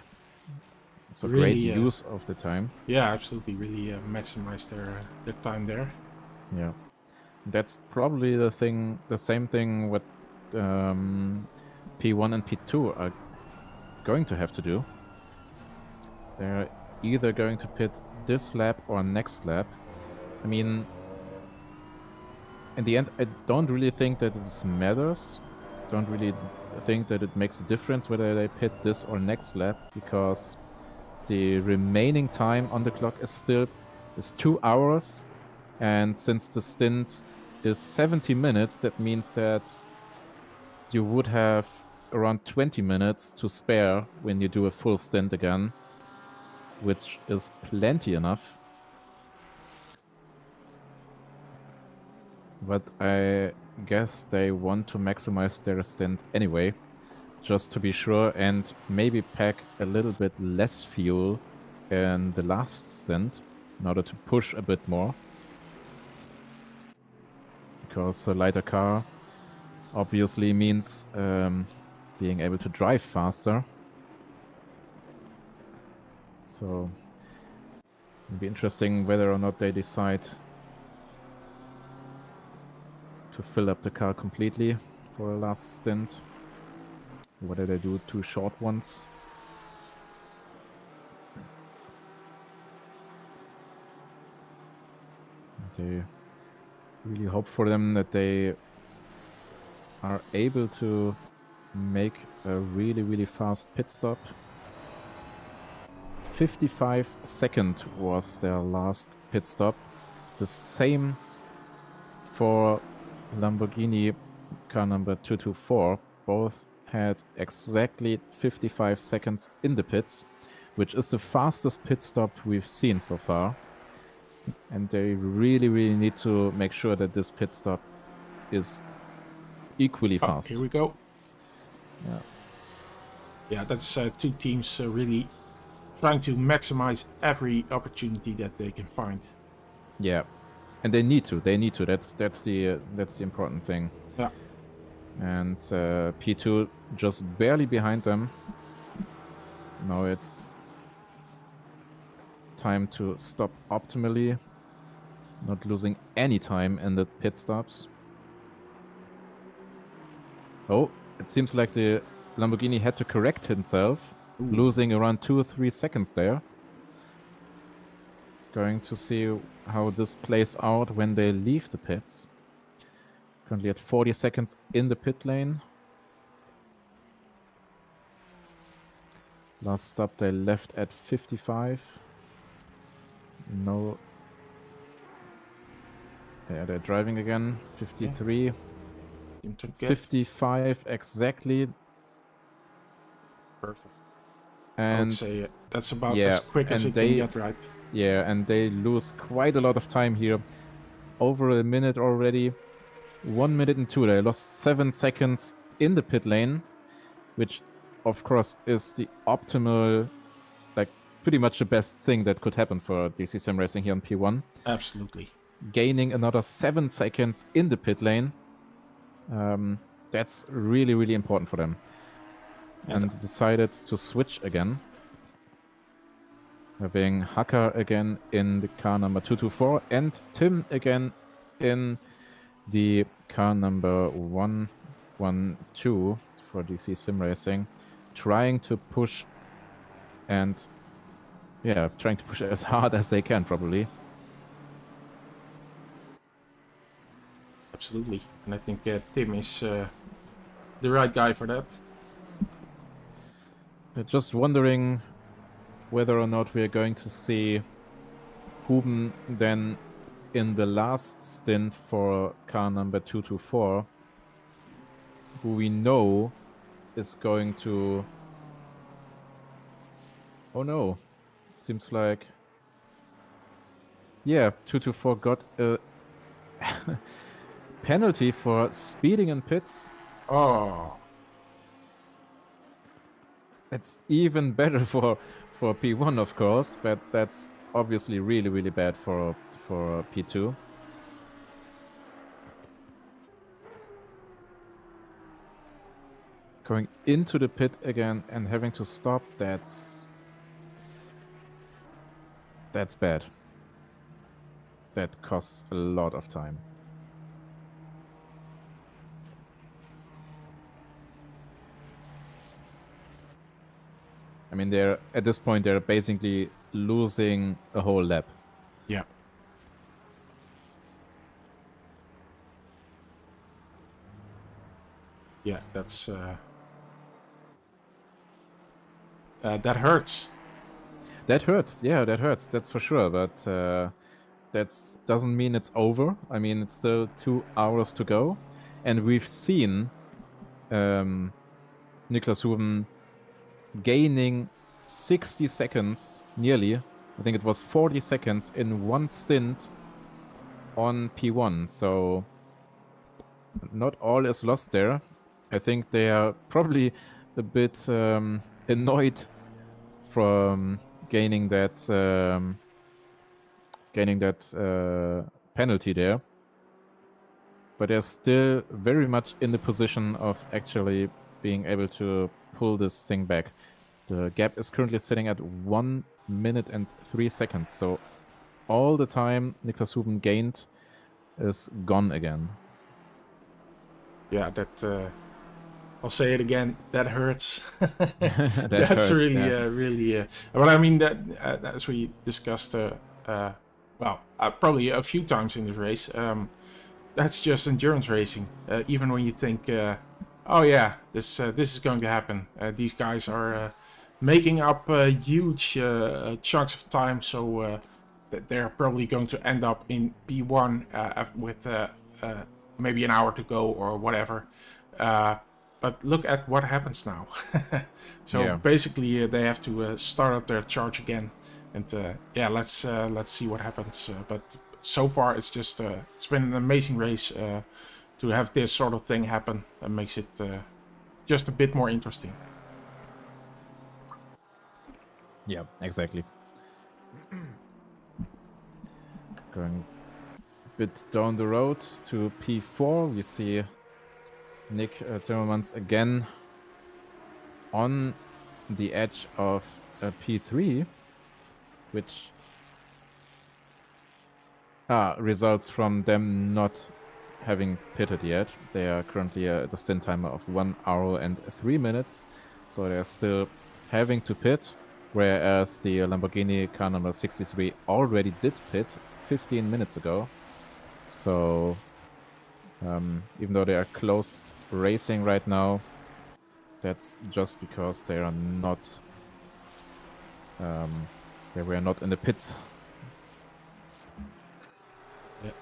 [SPEAKER 2] So really, great use of the time.
[SPEAKER 1] Yeah, absolutely. Really maximized their time there.
[SPEAKER 2] Yeah, that's probably the same thing what P1 and P2 are going to have to do. They're either going to pit this lap or next lap. I mean, in the end, I don't really think that this matters. Don't really think that it makes a difference whether they pit this or next lap, because the remaining time on the clock is 2 hours, and since the stint is 70 minutes. That means that you would have around 20 minutes to spare when you do a full stint again, which is plenty enough. But I guess they want to maximize their stint anyway, just to be sure, and maybe pack a little bit less fuel in the last stint in order to push a bit more. Because a lighter car obviously means being able to drive faster. So it'll be interesting whether or not they decide to fill up the car completely for a last stint. Whether they do 2 short ones. They really hope for them that they are able to make a really, really fast pit stop. 55 seconds was their last pit stop. The same for Lamborghini car number 224. Both had exactly 55 seconds in the pits, which is the fastest pit stop we've seen so far. And they really, really need to make sure that this pit stop is equally fast.
[SPEAKER 1] Here we go.
[SPEAKER 2] Yeah.
[SPEAKER 1] Yeah, that's 2 teams really trying to maximize every opportunity that they can find.
[SPEAKER 2] Yeah, and they need to. That's the important thing.
[SPEAKER 1] Yeah.
[SPEAKER 2] And P2 just barely behind them. Now it's time to stop optimally, not losing any time in the pit stops. Oh, it seems like the Lamborghini had to correct himself, losing around 2 or 3 seconds there. It's going to see how this plays out when they leave the pits. Currently at 40 seconds in the pit lane. Last stop they left at 55. No. Yeah, they're driving again. 53.
[SPEAKER 1] Yeah.
[SPEAKER 2] 55 exactly.
[SPEAKER 1] Perfect.
[SPEAKER 2] And
[SPEAKER 1] I would say that's about as quick as it can get, right?
[SPEAKER 2] Yeah, and they lose quite a lot of time here. Over a minute already. 1 minute and 2. They lost 7 seconds in the pit lane, which of course is the optimal, like pretty much the best thing that could happen for DC-SimRacing here on P1.
[SPEAKER 1] Absolutely.
[SPEAKER 2] Gaining another 7 seconds in the pit lane. That's really, really important for them. And decided to switch again. Having Hacker again in the car number 224 and Tim again in the car number 112 for DC-SimRacing. Trying to push and trying to push as hard as they can probably.
[SPEAKER 1] Absolutely. And I think Tim is the right guy for that.
[SPEAKER 2] Just wondering whether or not we're going to see Huben then in the last stint for car number 224, who we know is going to... Oh no, it seems like... Yeah, 224 got a penalty for speeding in pits.
[SPEAKER 1] Oh.
[SPEAKER 2] It's even better for P1, of course, but that's obviously really, really bad for P2. Going into the pit again and having to stop, that's bad. That costs a lot of time. I mean, at this point, they're basically losing a whole lap.
[SPEAKER 1] Yeah. Yeah, that's... that hurts.
[SPEAKER 2] That hurts, yeah, that hurts, that's for sure. But that doesn't mean it's over. I mean, it's still 2 hours to go, and we've seen Niklas Huben gaining 60 seconds, nearly. I think it was 40 seconds in one stint on P1. So not all is lost there. I think they are probably a bit annoyed from gaining that penalty there, but they're still very much in the position of actually being able to pull this thing back. The gap is currently sitting at 1 minute and 3 seconds, so all the time Niklas Huben gained is gone again.
[SPEAKER 1] Yeah, that I'll say it again. That hurts.
[SPEAKER 2] That
[SPEAKER 1] That's
[SPEAKER 2] hurts,
[SPEAKER 1] really,
[SPEAKER 2] yeah.
[SPEAKER 1] really. But I mean that as we discussed, probably a few times in this race. That's just endurance racing. Even when you think, oh yeah, this is going to happen. These guys are making up huge chunks of time, so they're probably going to end up in P1 with maybe an hour to go or whatever. But look at what happens now. So
[SPEAKER 2] Yeah.
[SPEAKER 1] basically, they have to start up their charge again, and yeah, let's see what happens. But so far, it's just it's been an amazing race. To have this sort of thing happen makes it just a bit more interesting.
[SPEAKER 2] Yeah, exactly. Going a bit down the road to P4, we see Nick Timmermans again on the edge of P3, which results from them not having pitted yet. They are currently at a stint timer of 1 hour and 3 minutes, so they're still having to pit, whereas the Lamborghini car number 63 already did pit 15 minutes ago. So even though they are close racing right now, that's just because they are not they were not in the pits.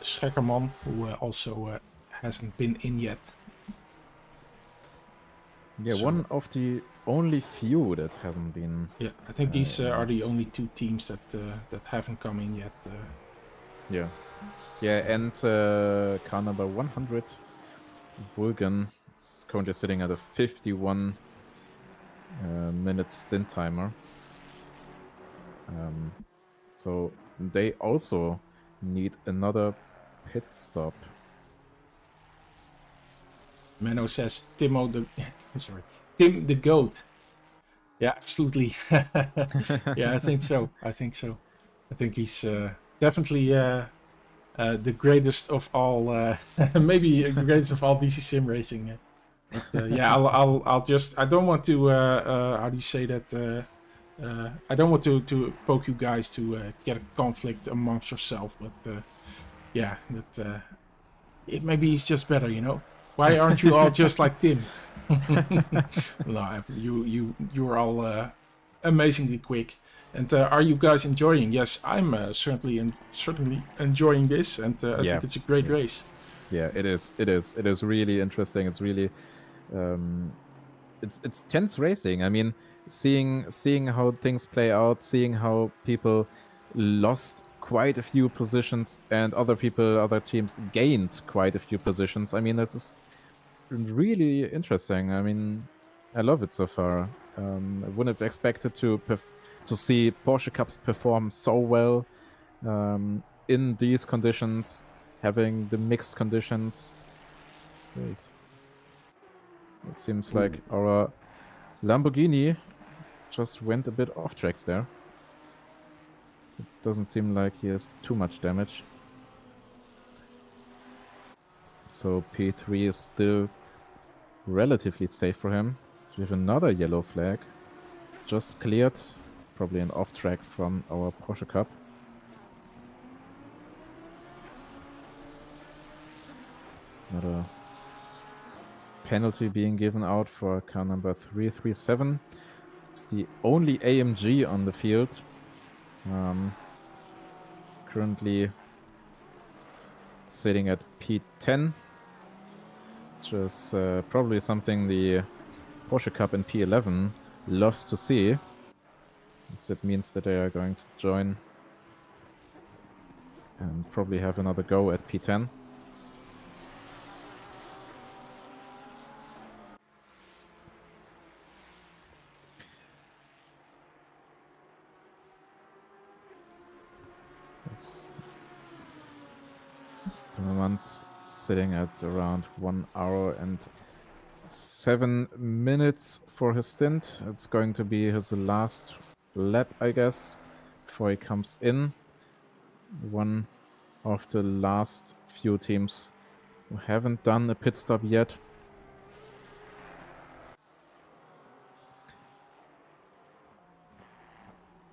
[SPEAKER 1] Schekkerman, who also hasn't been in yet.
[SPEAKER 2] Yeah,
[SPEAKER 1] So-
[SPEAKER 2] one of the only few that hasn't been.
[SPEAKER 1] Yeah, I think these are the only two teams that haven't come in yet.
[SPEAKER 2] Yeah. Yeah, and car number 100, Vulcan, is currently sitting at a 51 minute stint timer. So they also need another pit stop.
[SPEAKER 1] Menno says Tim the GOAT. Yeah, absolutely. Yeah, I think so. I think he's definitely the greatest of all. Maybe the greatest of all DC sim racing. But yeah, I'll just. I don't want to. How do you say that? I don't want to poke you guys to get a conflict amongst yourself. But yeah, that maybe he's just better, you know. Why aren't you all just like Tim? No, you are all amazingly quick. And are you guys enjoying? Yes, I'm certainly enjoying this, and I think it's a great race.
[SPEAKER 2] Yeah, it is. It is really interesting. It's really, it's tense racing. I mean, seeing how things play out, seeing how people lost quite a few positions and other teams gained quite a few positions. I mean, this is really interesting. I mean, I love it so far. I wouldn't have expected to see Porsche Cups perform so well in these conditions, having the mixed conditions. Wait. It seems like our Lamborghini just went a bit off tracks there. It doesn't seem like he has too much damage. So P3 is still relatively safe for him. So we have another yellow flag just cleared, probably an off track from our Porsche Cup. Another penalty being given out for car number 337. It's the only AMG on the field. Currently sitting at P10, which is probably something the Porsche Cup in P11 loves to see. That means that they are going to join and probably have another go at P10. Timmermans sitting at around 1 hour and 7 minutes for his stint. It's going to be his last lap, I guess, before he comes in. One of the last few teams who haven't done a pit stop yet.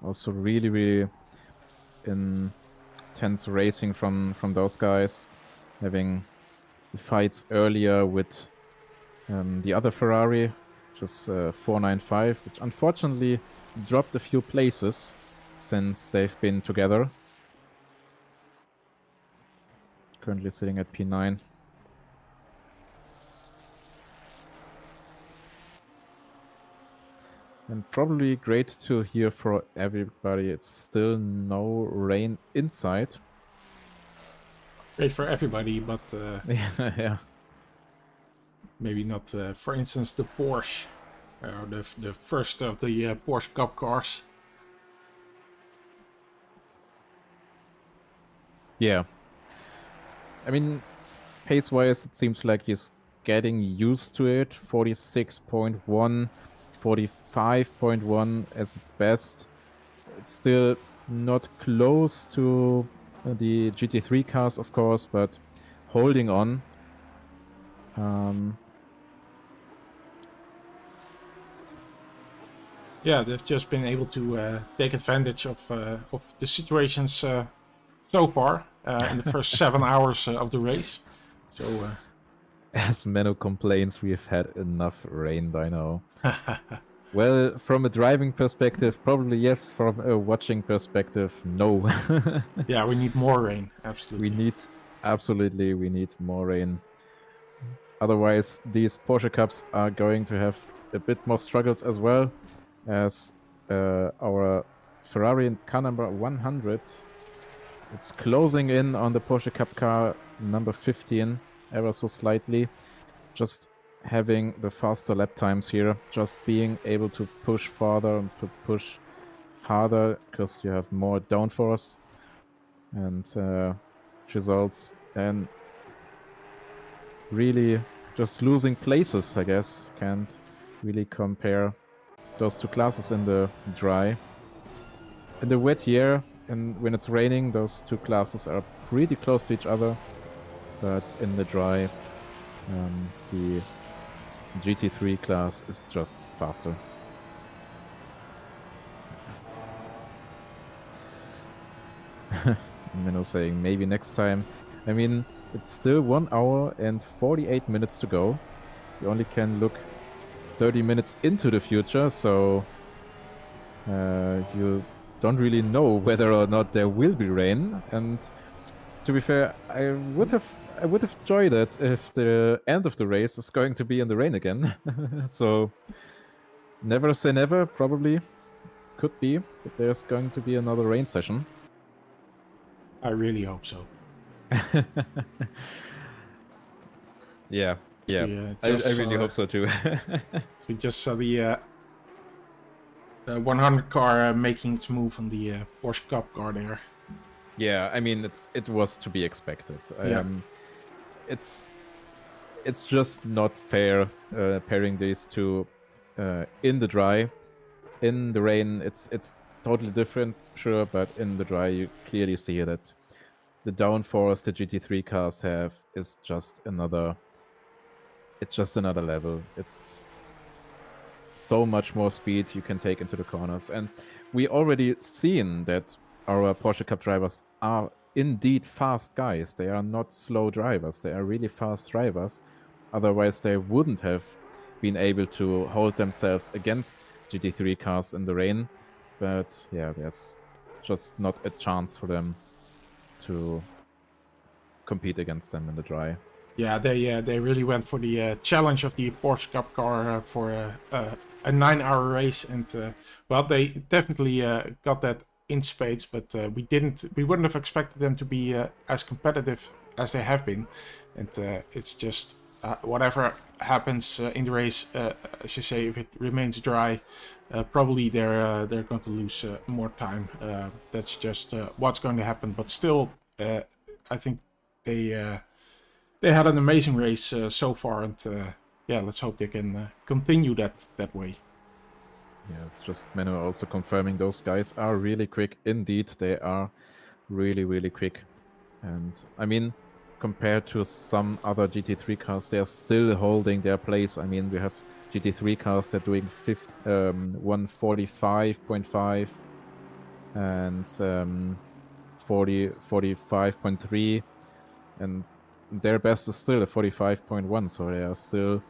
[SPEAKER 2] Also really intense racing from those guys, having fights earlier with the other Ferrari, which is 495, which unfortunately dropped a few places since they've been together. Currently sitting at P9. And probably great to hear for everybody. It's still no rain inside.
[SPEAKER 1] Great for everybody, but
[SPEAKER 2] Yeah.
[SPEAKER 1] maybe not, for instance, the Porsche, or the first of the Porsche Cup cars.
[SPEAKER 2] Yeah. I mean, pace-wise, it seems like he's getting used to it. 46.1, 45.1 as its best. It's still not close to the GT3 cars, of course, but holding on.
[SPEAKER 1] Yeah, they've just been able to take advantage of the situations so far in the first 7 hours of the race. So,
[SPEAKER 2] as Menno complains, we've had enough rain by now. Well, from a driving perspective, probably yes. From a watching perspective, no.
[SPEAKER 1] yeah, we need more rain. Absolutely.
[SPEAKER 2] We need more rain. Otherwise, these Porsche Cups are going to have a bit more struggles as well, as our Ferrari car number 100. It's closing in on the Porsche Cup car number 15 ever so slightly. Just having the faster lap times here, just being able to push farther and to push harder because you have more downforce and results and really just losing places, I guess. Can't really compare those two classes in the dry. In the wet year and when it's raining, those two classes are pretty close to each other, but in the dry, the GT3 class is just faster. Menno saying maybe next time. I mean, it's still 1 hour and 48 minutes to go. You only can look 30 minutes into the future, so you don't really know whether or not there will be rain. And to be fair, I would have enjoyed it if the end of the race is going to be in the rain again. So never say never. Probably could be that there's going to be another rain session.
[SPEAKER 1] I really hope so.
[SPEAKER 2] Yeah. I really hope so too.
[SPEAKER 1] We just saw the 100 car making its move on the Porsche Cup car there.
[SPEAKER 2] Yeah, I mean it was to be expected.
[SPEAKER 1] Yeah.
[SPEAKER 2] It's just not fair pairing these two in the dry. In the rain, it's totally different, sure, but in the dry, you clearly see that the downforce the GT3 cars have is just another. It's just another level. It's so much more speed you can take into the corners, and we already seen that our Porsche Cup drivers are indeed fast guys. They are not slow drivers. They are really fast drivers. Otherwise, they wouldn't have been able to hold themselves against GT3 cars in the rain. But yeah, there's just not a chance for them to compete against them in the dry.
[SPEAKER 1] Yeah, they really went for the challenge of the Porsche Cup car for a 9-hour race, and well, they definitely got that in spades. But we wouldn't have expected them to be as competitive as they have been, and it's just whatever happens in the race. As you say, if it remains dry, probably they're going to lose more time. That's just what's going to happen. But still, I think they had an amazing race so far, and yeah, let's hope they can continue that way.
[SPEAKER 2] Yeah, it's just Menno also confirming those guys are really quick. Indeed, they are really, really quick. And I mean, compared to some other GT3 cars, they are still holding their place. I mean, we have GT3 cars that are doing 145.5 and 45.3, and their best is still a 45.1, so they are still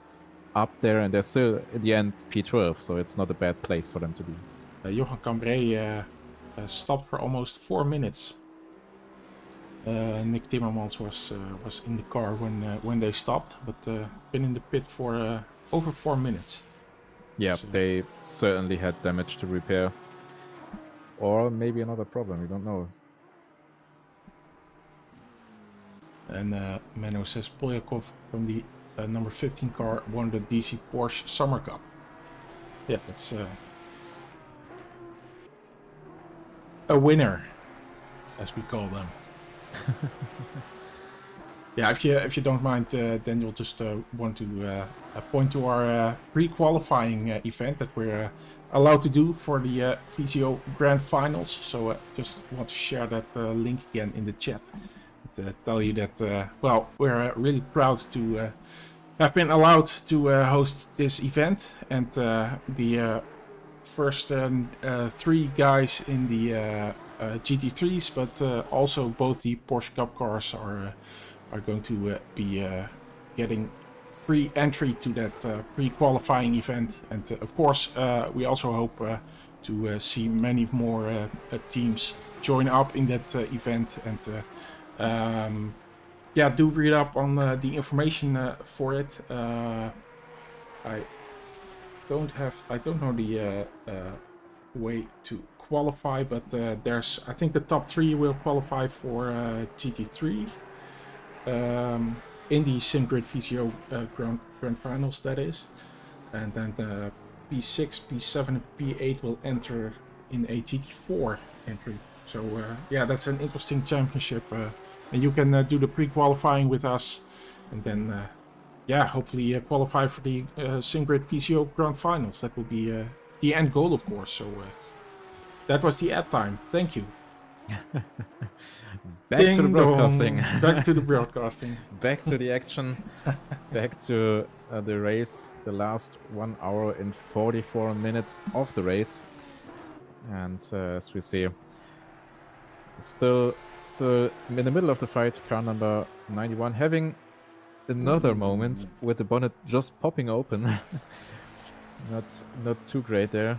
[SPEAKER 2] up there, and they're still in the end P12, so it's not a bad place for them to be.
[SPEAKER 1] Johan Cambrai stopped for almost 4 minutes. Nick Timmermans was in the car when they stopped, but been in the pit for over 4 minutes.
[SPEAKER 2] Yeah, they certainly had damage to repair, or maybe another problem. We don't know.
[SPEAKER 1] And Menno says Polyakov from the number 15 car won the DC Porsche Summer Cup. Yeah, that's a winner, as we call them. Yeah, if you don't mind, then you'll just want to point to our pre-qualifying event that we're allowed to do for the VCO Grand Finals. So just want to share that link again in the chat. And, tell you that, well, we're really proud to have been allowed to host this event. And the first 3 guys in the GT3s, but also both the Porsche Cup cars are going to be getting free entry to that pre-qualifying event. And of course, we also hope to see many more teams join up in that event. And yeah, do read up on the information for it. I don't know the way to qualify, but there's, I think the top 3 will qualify for GT3 in the SimGrid VCO Grand Finals, that is, and then the P6, P7, and P8 will enter in a GT4 entry. So yeah, that's an interesting championship, and you can do the pre-qualifying with us, and then yeah, hopefully qualify for the SimGrid VCO Grand Finals. That will be the end goal, of course. So that was the ad time. Thank you.
[SPEAKER 2] Back to the broadcasting.
[SPEAKER 1] Back to the broadcasting.
[SPEAKER 2] Back to the action. Back to the race. The last 1 hour and 44 minutes of the race. And as we see, still in the middle of the fight, car number 91 having another moment with the bonnet just popping open. Not too great there.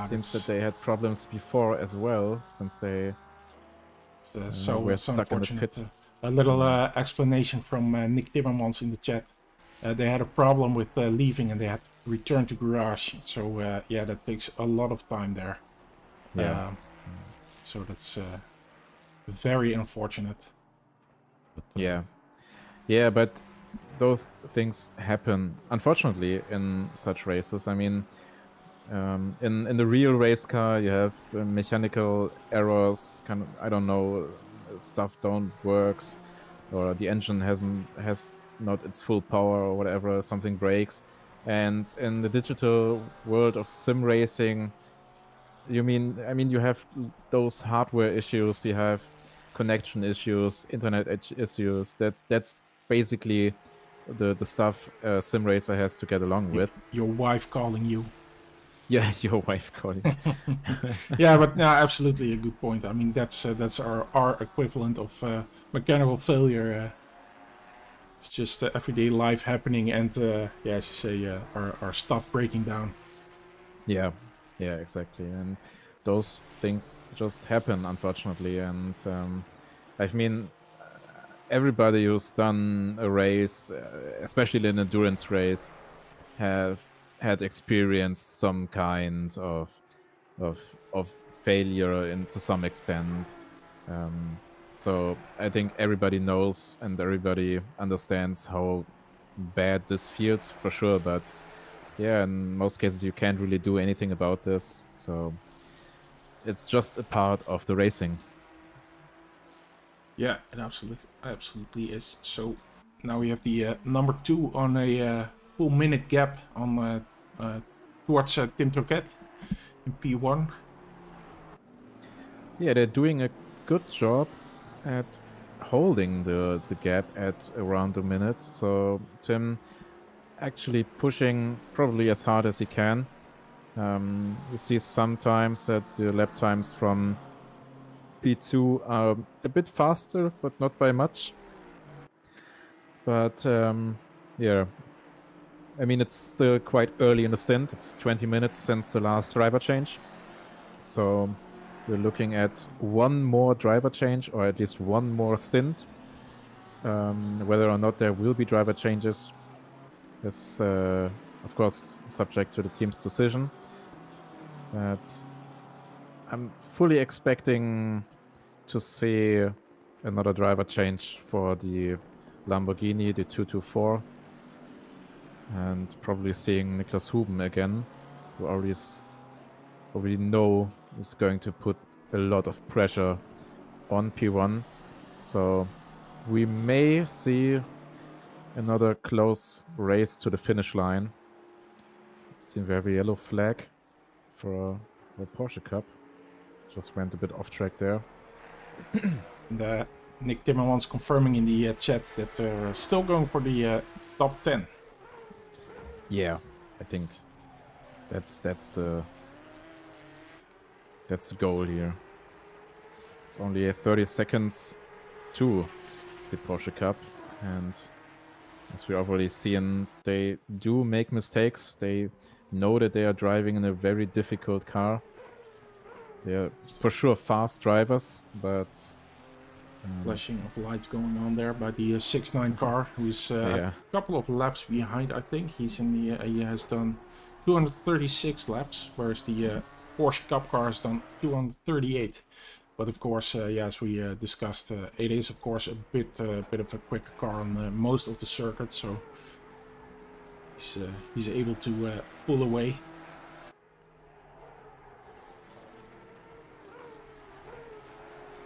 [SPEAKER 2] Seems that they had problems before as well, since they were stuck in the pit.
[SPEAKER 1] A little explanation from Nick Timmermans in the chat. They had a problem with leaving, and they had to return to garage. So yeah, that takes a lot of time there.
[SPEAKER 2] Yeah.
[SPEAKER 1] So that's very unfortunate. But,
[SPEAKER 2] yeah, but those things happen, unfortunately, in such races. I mean, in the real race car, you have mechanical errors. Kind of, I don't know, stuff don't works, or the engine has not its full power, or whatever. Something breaks, and in the digital world of sim racing, I mean, you have those hardware issues. You have connection issues, internet issues. That's basically the stuff a sim racer has to get along with.
[SPEAKER 1] Your wife calling you.
[SPEAKER 2] Yeah, your wife calling.
[SPEAKER 1] Yeah, but no, absolutely a good point. I mean, that's our equivalent of mechanical failure. It's just everyday life happening, and yeah, as you say, our stuff breaking down.
[SPEAKER 2] Yeah, exactly. And those things just happen, unfortunately. And I mean, everybody who's done a race, especially an endurance race, have had experienced some kind of failure to some extent. So I think everybody knows and everybody understands how bad this feels for sure. But yeah, in most cases you can't really do anything about this. So it's just a part of the racing.
[SPEAKER 1] Yeah, it absolutely is. So now we have the number 2 on a full minute gap on towards Tim Troquet in P1.
[SPEAKER 2] Yeah, they're doing a good job at holding the gap at around a minute. So Tim actually pushing probably as hard as he can. We see sometimes that the lap times from P2 are a bit faster, but not by much. But yeah, I mean, it's still quite early in the stint. It's 20 minutes since the last driver change. So we're looking at one more driver change, or at least one more stint. Whether or not there will be driver changes is, of course, subject to the team's decision. But I'm fully expecting to see another driver change for the Lamborghini, the 224, and probably seeing Niklas Huben again, who already know is going to put a lot of pressure on P1. So we may see another close race to the finish line. Seems we have a yellow flag for the Porsche Cup. Just went a bit off track there.
[SPEAKER 1] And Nick Timmermans confirming in the chat that they're still going for the top 10.
[SPEAKER 2] Yeah, I think that's the goal here. It's only 30 seconds to the Porsche Cup, and as we already seen, they do make mistakes. They know that they are driving in a very difficult car. They are for sure fast drivers, but
[SPEAKER 1] Flashing of lights going on there by the 6-9 car, who's a couple of laps behind. I think he's in the he has done 236 laps, whereas the Porsche Cup car has done 238. But of course, yeah, as we discussed, it is of course a bit of a quicker car on most of the circuits, so he's able to pull away.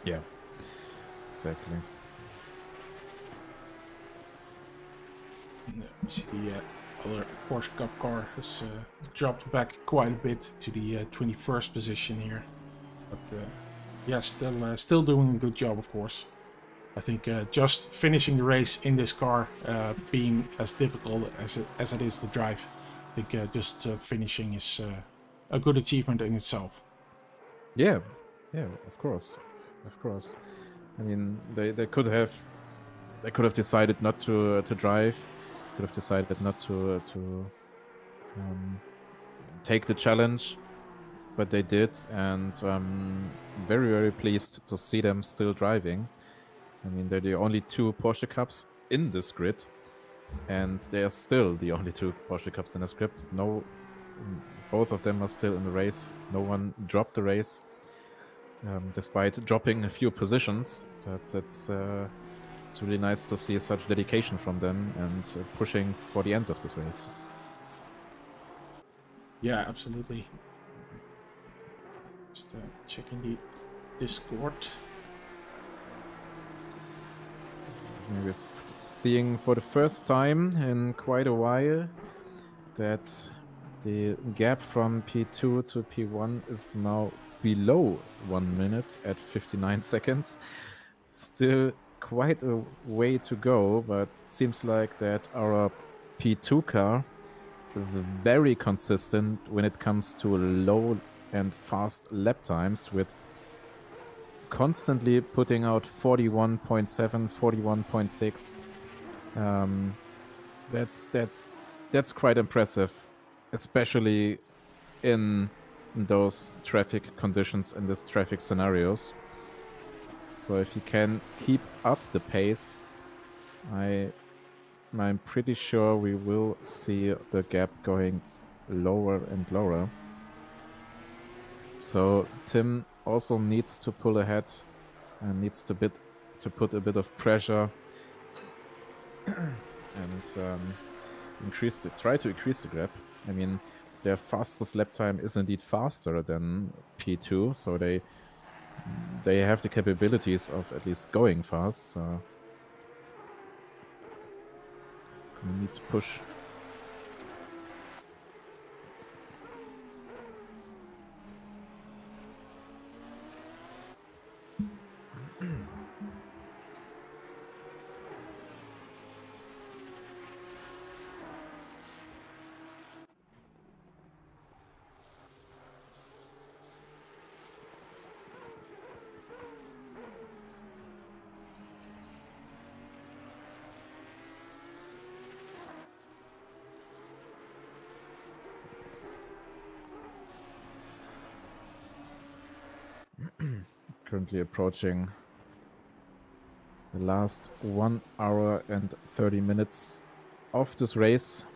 [SPEAKER 2] Yeah, exactly.
[SPEAKER 1] We see the other Porsche Cup car has dropped back quite a bit to the 21st position here, but yeah, still doing a good job, of course. I think just finishing the race in this car being as difficult as it is to drive, I think just finishing is a good achievement in itself.
[SPEAKER 2] Yeah, of course. I mean, they could have decided not to drive. Could have decided not to take the challenge, but they did, and I'm very, very pleased to see them still driving. I mean, they're the only 2 Porsche Cups in this grid, and they are still the only 2 Porsche Cups in this grid. Both of them are still in the race. No one dropped the race, despite dropping a few positions. But it's really nice to see such dedication from them and pushing for the end of this race.
[SPEAKER 1] Yeah, absolutely. Just checking the Discord.
[SPEAKER 2] We're seeing for the first time in quite a while that the gap from P2 to P1 is now below 1 minute at 59 seconds. Still quite a way to go, but it seems like that our P2 car is very consistent when it comes to low and fast lap times, with constantly putting out 41.7, 41.6. That's quite impressive, especially in those traffic conditions, in these traffic scenarios. So if you can keep up the pace I'm pretty sure we will see the gap going lower and lower. So Tim also needs to pull ahead and needs to put a bit of pressure and try to increase the gap. I mean, their fastest lap time is indeed faster than P2, so they have the capabilities of at least going fast. So we need to push. Currently approaching the last 1 hour and 30 minutes of this race.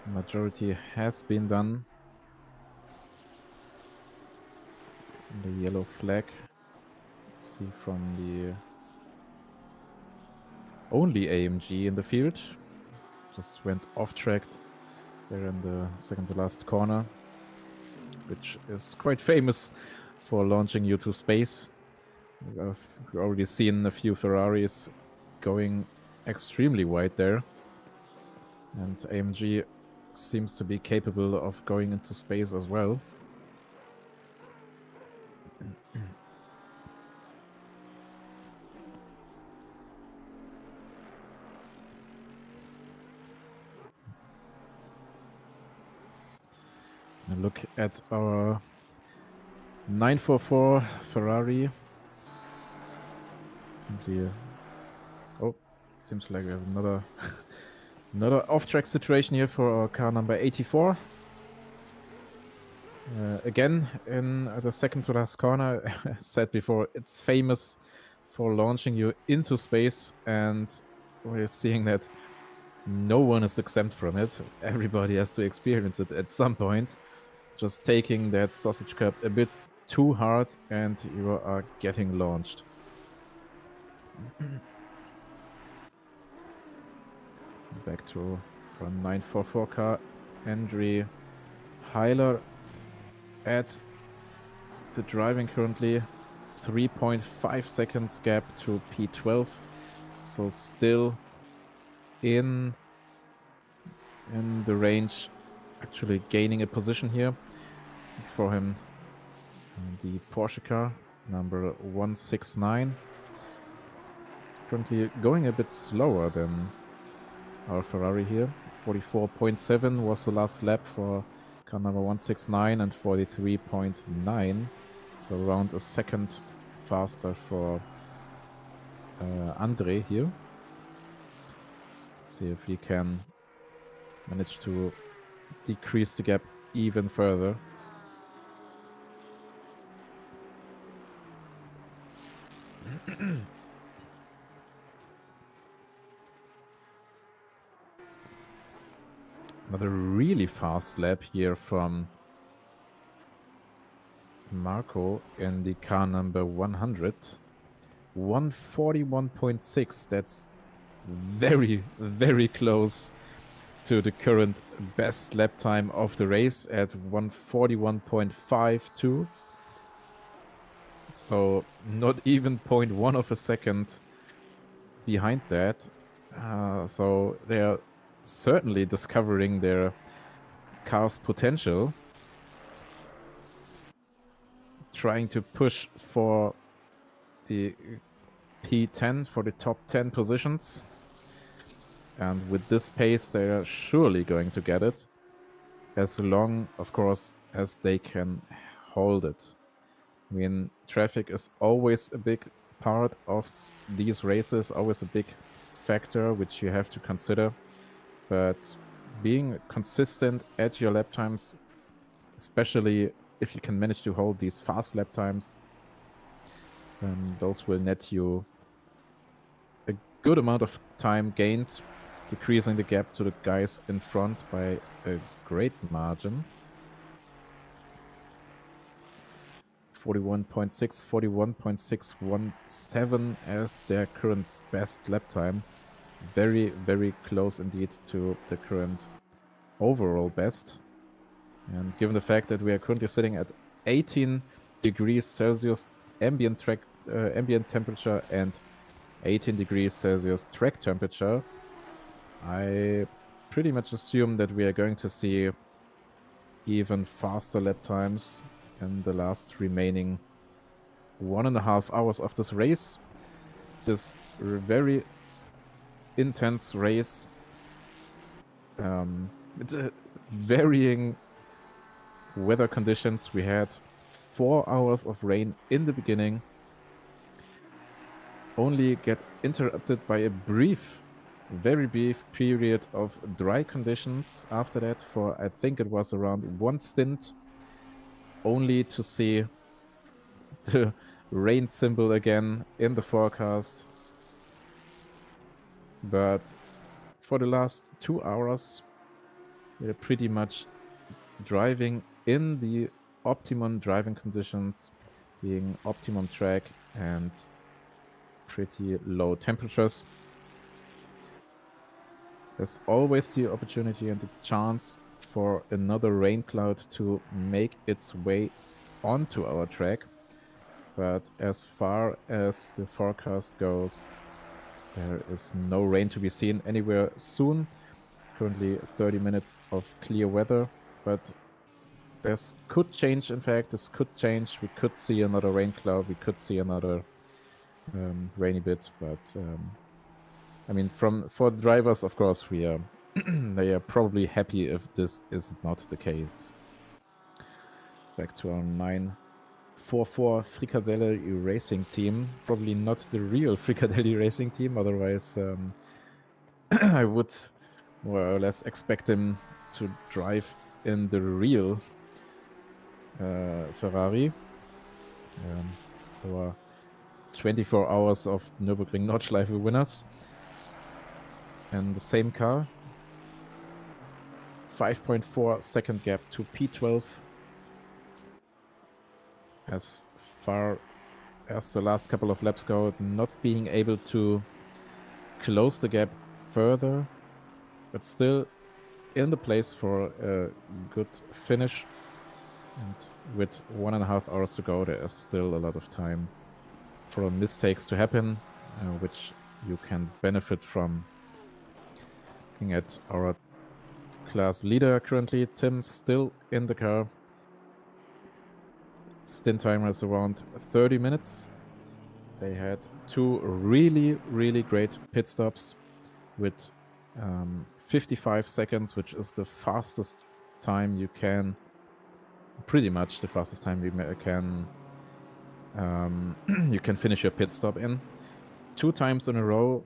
[SPEAKER 2] The majority has been done. The yellow flag. See from the only AMG in the field. Just went off track there in the second to last corner, which is quite famous for launching you to space. We've already seen a few Ferraris going extremely wide there, and AMG seems to be capable of going into space as well. And look at our 944 Ferrari. Oh, seems like we have another another off-track situation here for our car number 84. Again, in the second to last corner, as said before, it's famous for launching you into space, and we're seeing that no one is exempt from it. Everybody has to experience it at some point. Just taking that sausage cup a bit too hard and you are getting launched. Back to our 944 car. Andre Heiler at the driving currently. 3.5 seconds gap to P12. So still in the range, actually gaining a position here for him. The Porsche car, number 169. Currently going a bit slower than our Ferrari here. 44.7 was the last lap for car number 169 and 43.9. So around a second faster for Andre here. Let's see if he can manage to decrease the gap even further. Another really fast lap here from Marco in the car number 100. 141.6. That's very, very close to the current best lap time of the race at 141.52. So not even 0.1 of a second behind that. So they're certainly discovering their car's potential. Trying to push for the P10, for the top 10 positions. And with this pace, they are surely going to get it. As long, of course, as they can hold it. I mean, traffic is always a big part of these races, always a big factor which you have to consider. But being consistent at your lap times, especially if you can manage to hold these fast lap times, those will net you a good amount of time gained, decreasing the gap to the guys in front by a great margin. 41.6, 41.617 as their current best lap time. Very, very close indeed to the current overall best. And given the fact that we are currently sitting at 18 degrees Celsius ambient temperature and 18 degrees Celsius track temperature, I pretty much assume that we are going to see even faster lap times in the last remaining 1.5 hours of this race. This very intense race. It's varying weather conditions. We had 4 hours of rain in the beginning, only get interrupted by a very brief period of dry conditions after that for, I think it was around 1 stint, only to see the rain symbol again in the forecast. But for the last 2 hours, we're pretty much driving in the optimum driving conditions, being optimum track and pretty low temperatures. There's always the opportunity and the chance for another rain cloud to make its way onto our track. But as far as the forecast goes, there is no rain to be seen anywhere soon. Currently 30 minutes of clear weather, but this could change. In fact, this could change. We could see another rain cloud. We could see another rainy bit. But I mean, for the drivers, of course, we are they are probably happy if this is not the case. Back to our 944 Frikadelli Racing team. Probably not the real Frikadelli Racing team. Otherwise, I would more or less expect him to drive in the real Ferrari. Our 24 hours of Nürburgring Nordschleife winners. And the same car. 5.4 second gap to P12. As far as the last couple of laps go, not being able to close the gap further, but still in the place for a good finish. And with 1.5 hours to go, there is still a lot of time for mistakes to happen, which you can benefit from. Looking at our class leader currently, Tim, still in the car. Stint timer is around 30 minutes. They had 2 really, really great pit stops with 55 seconds, which is the fastest time you can, pretty much the fastest time you can you can finish your pit stop in. 2 times in a row,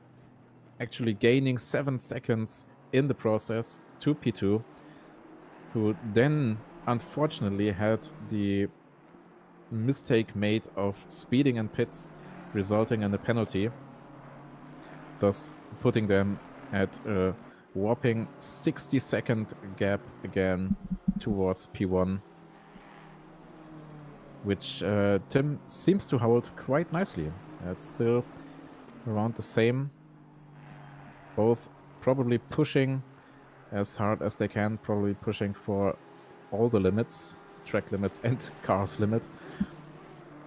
[SPEAKER 2] actually gaining 7 seconds in the process to P2, who then unfortunately had the mistake made of speeding in pits, resulting in a penalty, thus putting them at a whopping 60-second gap again towards P1, which Tim seems to hold quite nicely. It's still around the same, both probably pushing as hard as they can, probably pushing for all the limits, track limits and cars limit,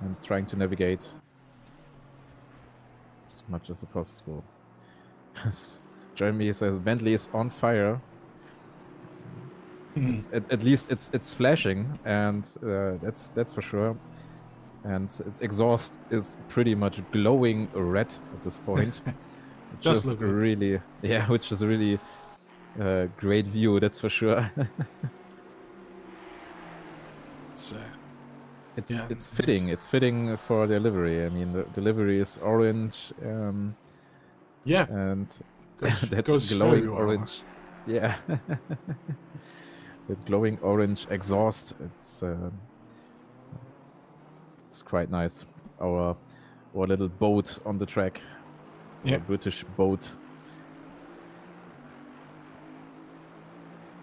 [SPEAKER 2] and trying to navigate as much as possible. Jeremy says Bentley is on fire. At least it's flashing, and that's for sure. And its exhaust is pretty much glowing red at this point, which is really great view. That's for sure. It's fitting. It's fitting for the livery. I mean, the livery is orange. And that glowing orange. Yeah. That glowing orange exhaust. It's quite nice. Our little boat on the track. or British boat.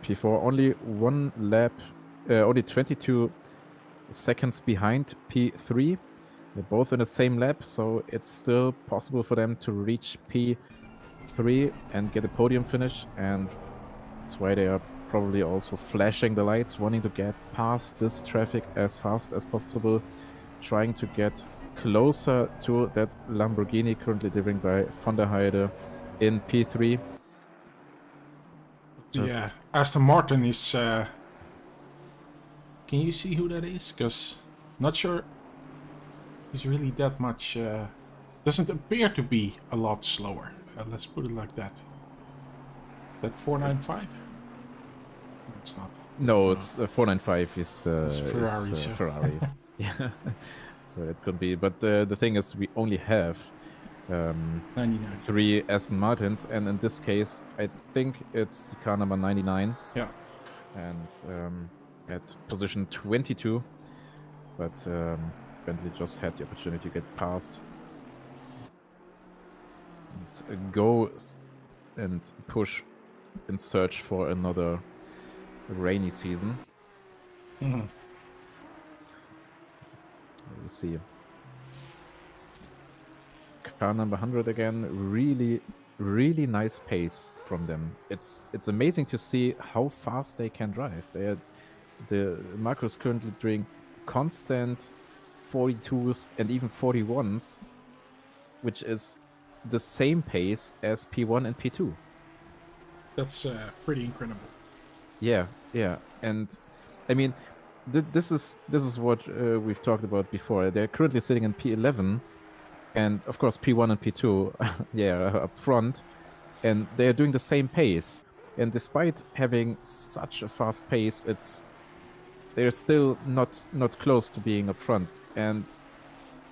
[SPEAKER 2] P4 only one lap, only 22 seconds behind P3. They're both in the same lap, so it's still possible for them to reach P3 and get a podium finish, and that's why they are probably also flashing the lights, wanting to get past this traffic as fast as possible, trying to get closer to that Lamborghini currently driven by von der Heide in P3.
[SPEAKER 1] Yeah, Aston Martin is... can you see who that is? Because not sure he's really that much... doesn't appear to be a lot slower. Let's put it like that. Is that 495? No, it's not.
[SPEAKER 2] No, it's 495 is
[SPEAKER 1] Ferrari.
[SPEAKER 2] Ferrari. Yeah, so it could be. But the thing is, we only have
[SPEAKER 1] 99.
[SPEAKER 2] 3 Aston Martins, and in this case, I think it's car number 99.
[SPEAKER 1] Yeah.
[SPEAKER 2] And at position 22, but Bentley just had the opportunity to get past and go and push in search for another rainy season.
[SPEAKER 1] Mm-hmm.
[SPEAKER 2] We'll see. Car number 100 again, really nice pace from them. It's amazing to see how fast they can drive. The Marco's currently doing constant 42s and even 41s, which is the same pace as P1 and P2.
[SPEAKER 1] That's pretty incredible.
[SPEAKER 2] Yeah, and I mean, this is what we've talked about before. They're currently sitting in P11, and of course P1 and P2, yeah, up front, and they're doing the same pace. And despite having such a fast pace, they're still not close to being up front. And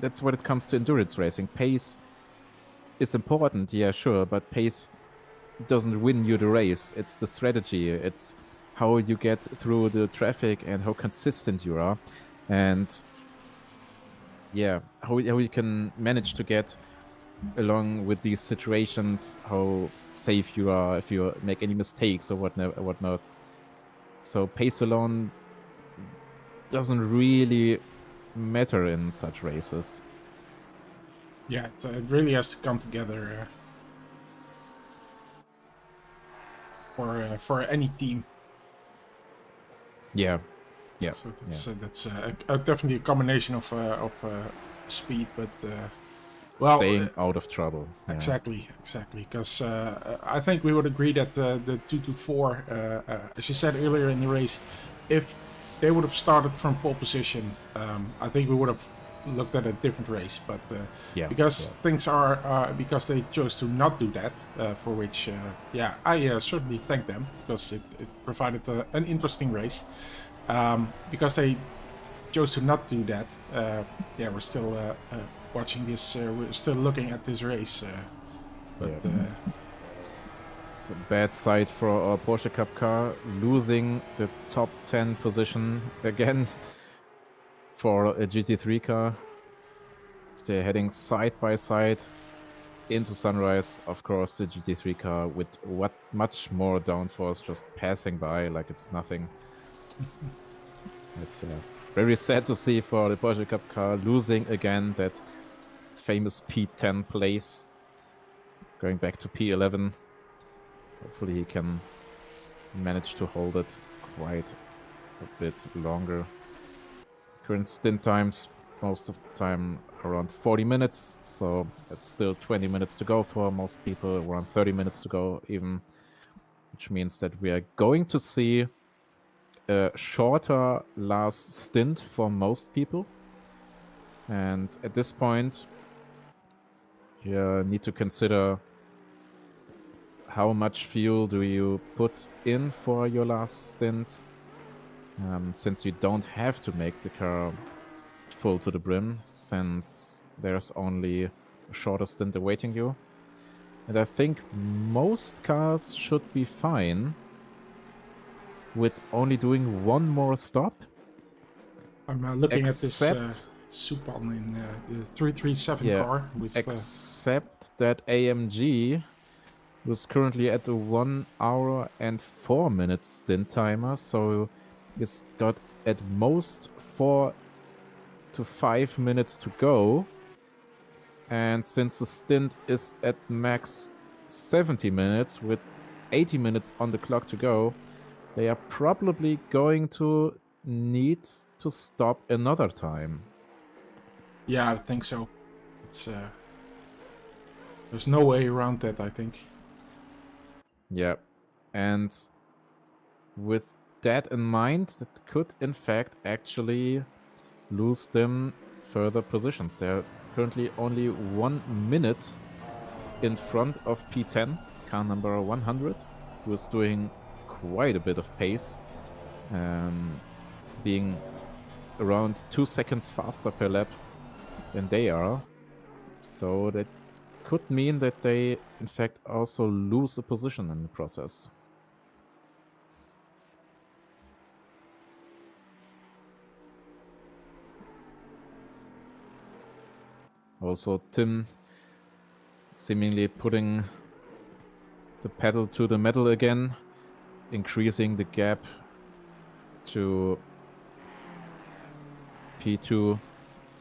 [SPEAKER 2] that's what it comes to endurance racing. Pace is important, yeah, sure, but pace doesn't win you the race. It's the strategy. It's how you get through the traffic and how consistent you are, and yeah, how you can manage to get along with these situations, how safe you are if you make any mistakes or whatnot. So pace alone doesn't really matter in such races.
[SPEAKER 1] Yeah, it really has to come together for any team.
[SPEAKER 2] Yeah.
[SPEAKER 1] So that's definitely a combination of speed, but well,
[SPEAKER 2] staying out of trouble. Yeah.
[SPEAKER 1] Exactly. Because I think we would agree that the 224, as you said earlier in the race, if they would have started from pole position, I think we would have looked at a different race. But things are because they chose to not do that, for which I certainly thank them, because it provided an interesting race. Because they chose to not do that, we're still watching this. We're still looking at this race, but
[SPEAKER 2] it's a bad sight for our Porsche Cup car, losing the top 10 position again for a GT3 car. They're heading side by side into sunrise. Of course, the GT3 car with much more downforce just passing by like it's nothing. It's very sad to see for the Porsche Cup car, losing again that famous P10 place, going back to P11. Hopefully he can manage to hold it quite a bit longer. Current stint times, most of the time around 40 minutes, so it's still 20 minutes to go for most people, around 30 minutes to go even, which means that we are going to see a shorter last stint for most people. And at this point, you need to consider how much fuel do you put in for your last stint, since you don't have to make the car full to the brim, since there's only a shorter stint awaiting you. And I think most cars should be fine with only doing one more stop.
[SPEAKER 1] I'm looking at this. Supan in the 337
[SPEAKER 2] Yeah,
[SPEAKER 1] car. With,
[SPEAKER 2] except that AMG was currently at the 1 hour and 4 minutes stint timer, so he's got at most 4 to 5 minutes to go. And since the stint is at max 70 minutes with 80 minutes on the clock to go, they are probably going to need to stop another time.
[SPEAKER 1] yeah, I think so. It's there's no way around that, I think.
[SPEAKER 2] Yeah, and with that in mind, that could in fact actually lose them further positions. They're currently only 1 minute in front of P10, car number 100, who is doing quite a bit of pace, being around 2 seconds faster per lap than they are. So that could mean that they, in fact, also lose a position in the process. Also, Tim seemingly putting the pedal to the metal again, increasing the gap to P2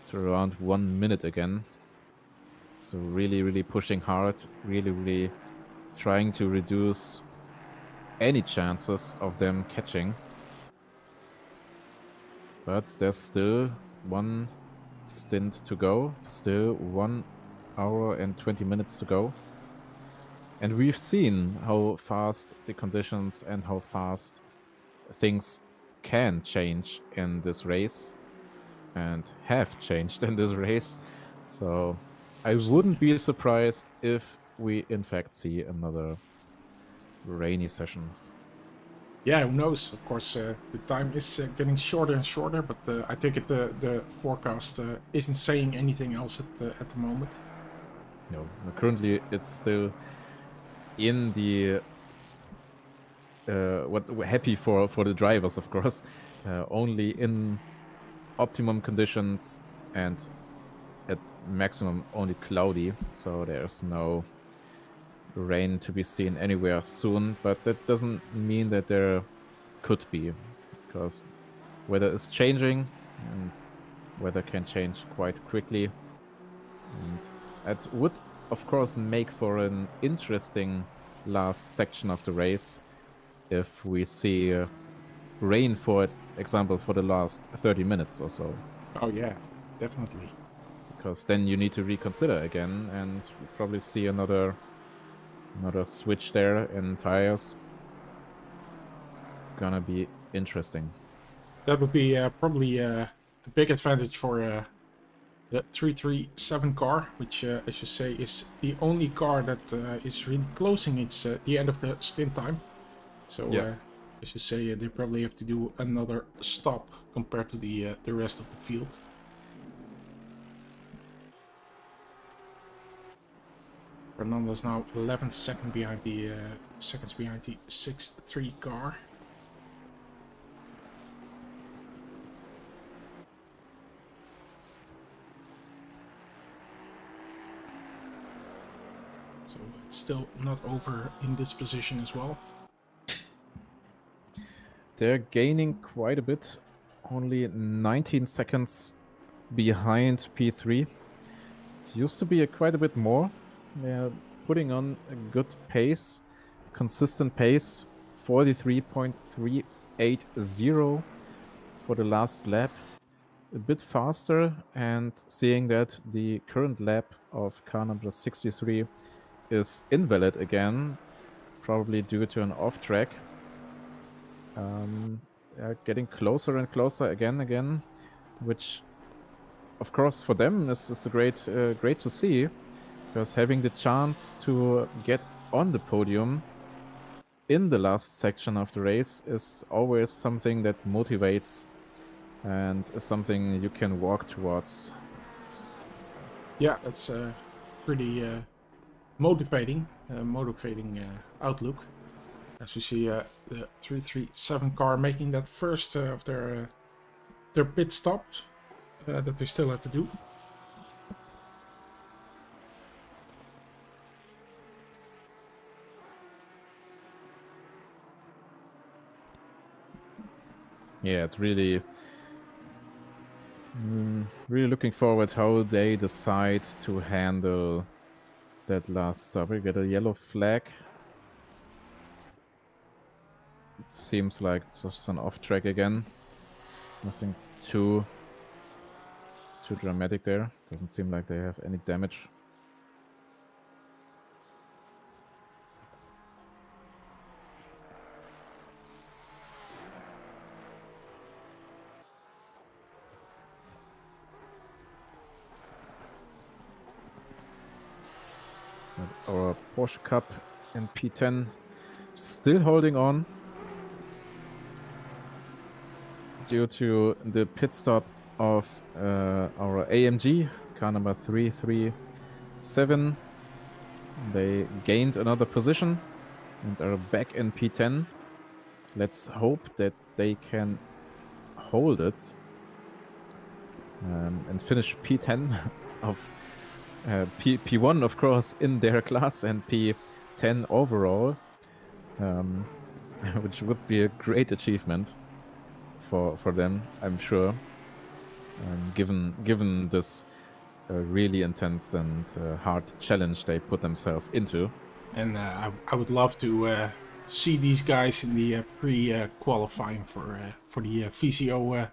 [SPEAKER 2] to around 1 minute again. So really, really pushing hard, really trying to reduce any chances of them catching. But there's still 1 stint to go, still 1 hour and 20 minutes to go. And we've seen how fast the conditions and how fast things can change in this race and have changed in this race. So I wouldn't be surprised if we in fact see another rainy session.
[SPEAKER 1] Yeah, who knows? Of course, the time is getting shorter and shorter, but I think the forecast isn't saying anything else at the moment.
[SPEAKER 2] No, currently it's still in the what happy for the drivers, of course, only in optimum conditions and at maximum only cloudy, so there's no rain to be seen anywhere soon. But that doesn't mean that there could be, because weather is changing and weather can change quite quickly, and that would of course make for an interesting last section of the race if we see rain, for example, for the last 30 minutes or so.
[SPEAKER 1] Oh yeah, definitely.
[SPEAKER 2] Because then you need to reconsider again, and we probably see another switch there in tires. Gonna be interesting.
[SPEAKER 1] That would be probably a big advantage for the 337 car, which I should say is the only car that is really closing its the end of the stint time. So
[SPEAKER 2] Yeah.
[SPEAKER 1] I should say they probably have to do another stop compared to the rest of the field. Fernando's now 11 seconds behind the 6-3 car. So it's still not over in this position as well.
[SPEAKER 2] They're gaining quite a bit, only 19 seconds behind P3. It used to be quite a bit more. They're putting on a good pace, consistent pace, 43.380 for the last lap. A bit faster, and seeing that the current lap of car number 63 is invalid again, probably due to an off track. Getting closer and closer again, which, of course, for them is great to see, because having the chance to get on the podium in the last section of the race is always something that motivates and is something you can walk towards.
[SPEAKER 1] Yeah, that's pretty motivating outlook. As we see the 337 car making that first of their pit stops. that they still have to do.
[SPEAKER 2] Yeah, it's really really looking forward how they decide to handle that last stop. We get a yellow flag. It seems like it's just an off track again. Nothing too dramatic there. Doesn't seem like they have any damage. And our Porsche Cup in P10 still holding on due to the pit stop of our AMG, car number 337. They gained another position and are back in P10. Let's hope that they can hold it and finish P10 of P1, of course, in their class, and P10 overall, which would be a great achievement for them, I'm sure, given this really intense and hard challenge they put themselves into.
[SPEAKER 1] And I would love to see these guys in the pre-qualifying for the VCO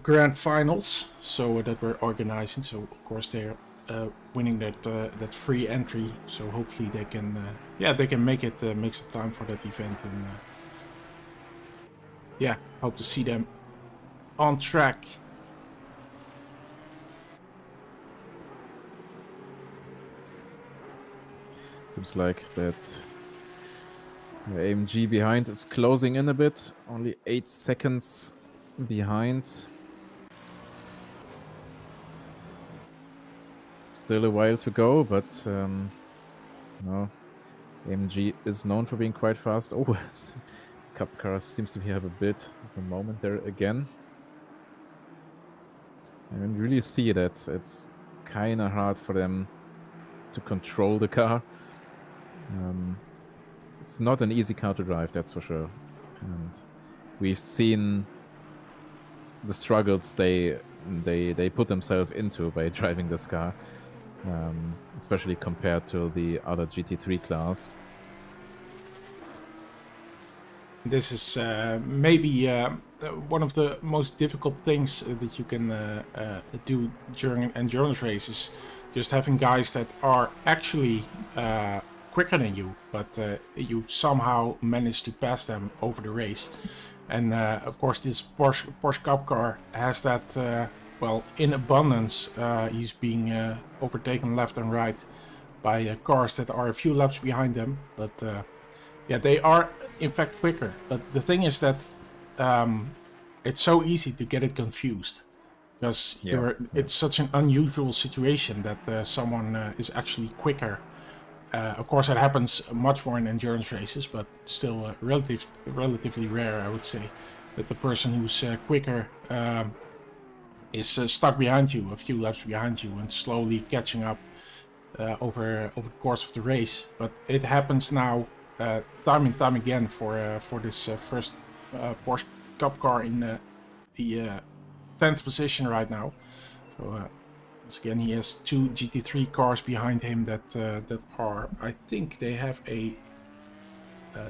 [SPEAKER 1] Grand Finals, so that we're organizing. So of course they're winning that free entry. So hopefully they can make it make some time for that event, and hope to see them on track.
[SPEAKER 2] Seems like that the AMG behind is closing in a bit. Only 8 seconds behind. Still a while to go, but no. AMG is known for being quite fast. Oh, Cup car seems to have a bit of a moment there again. I can really see that it's kind of hard for them to control the car. It's not an easy car to drive, that's for sure. And we've seen the struggles they put themselves into by driving this car, especially compared to the other GT3 class.
[SPEAKER 1] This is maybe one of the most difficult things that you can do during endurance races. Just having guys that are actually quicker than you, but you somehow manage to pass them over the race. And of course, this Porsche Cup car has that, in abundance. He's being overtaken left and right by cars that are a few laps behind them, but they are in fact quicker. But the thing is that it's so easy to get it confused, because it's such an unusual situation that someone is actually quicker. Of course, it happens much more in endurance races, but still relatively rare, I would say, that the person who's quicker is stuck behind you, a few laps behind you, and slowly catching up over the course of the race. But it happens now time and time again for this first Porsche Cup car in the 10th position right now. So once again, he has 2 GT3 cars behind him that are, I think they have a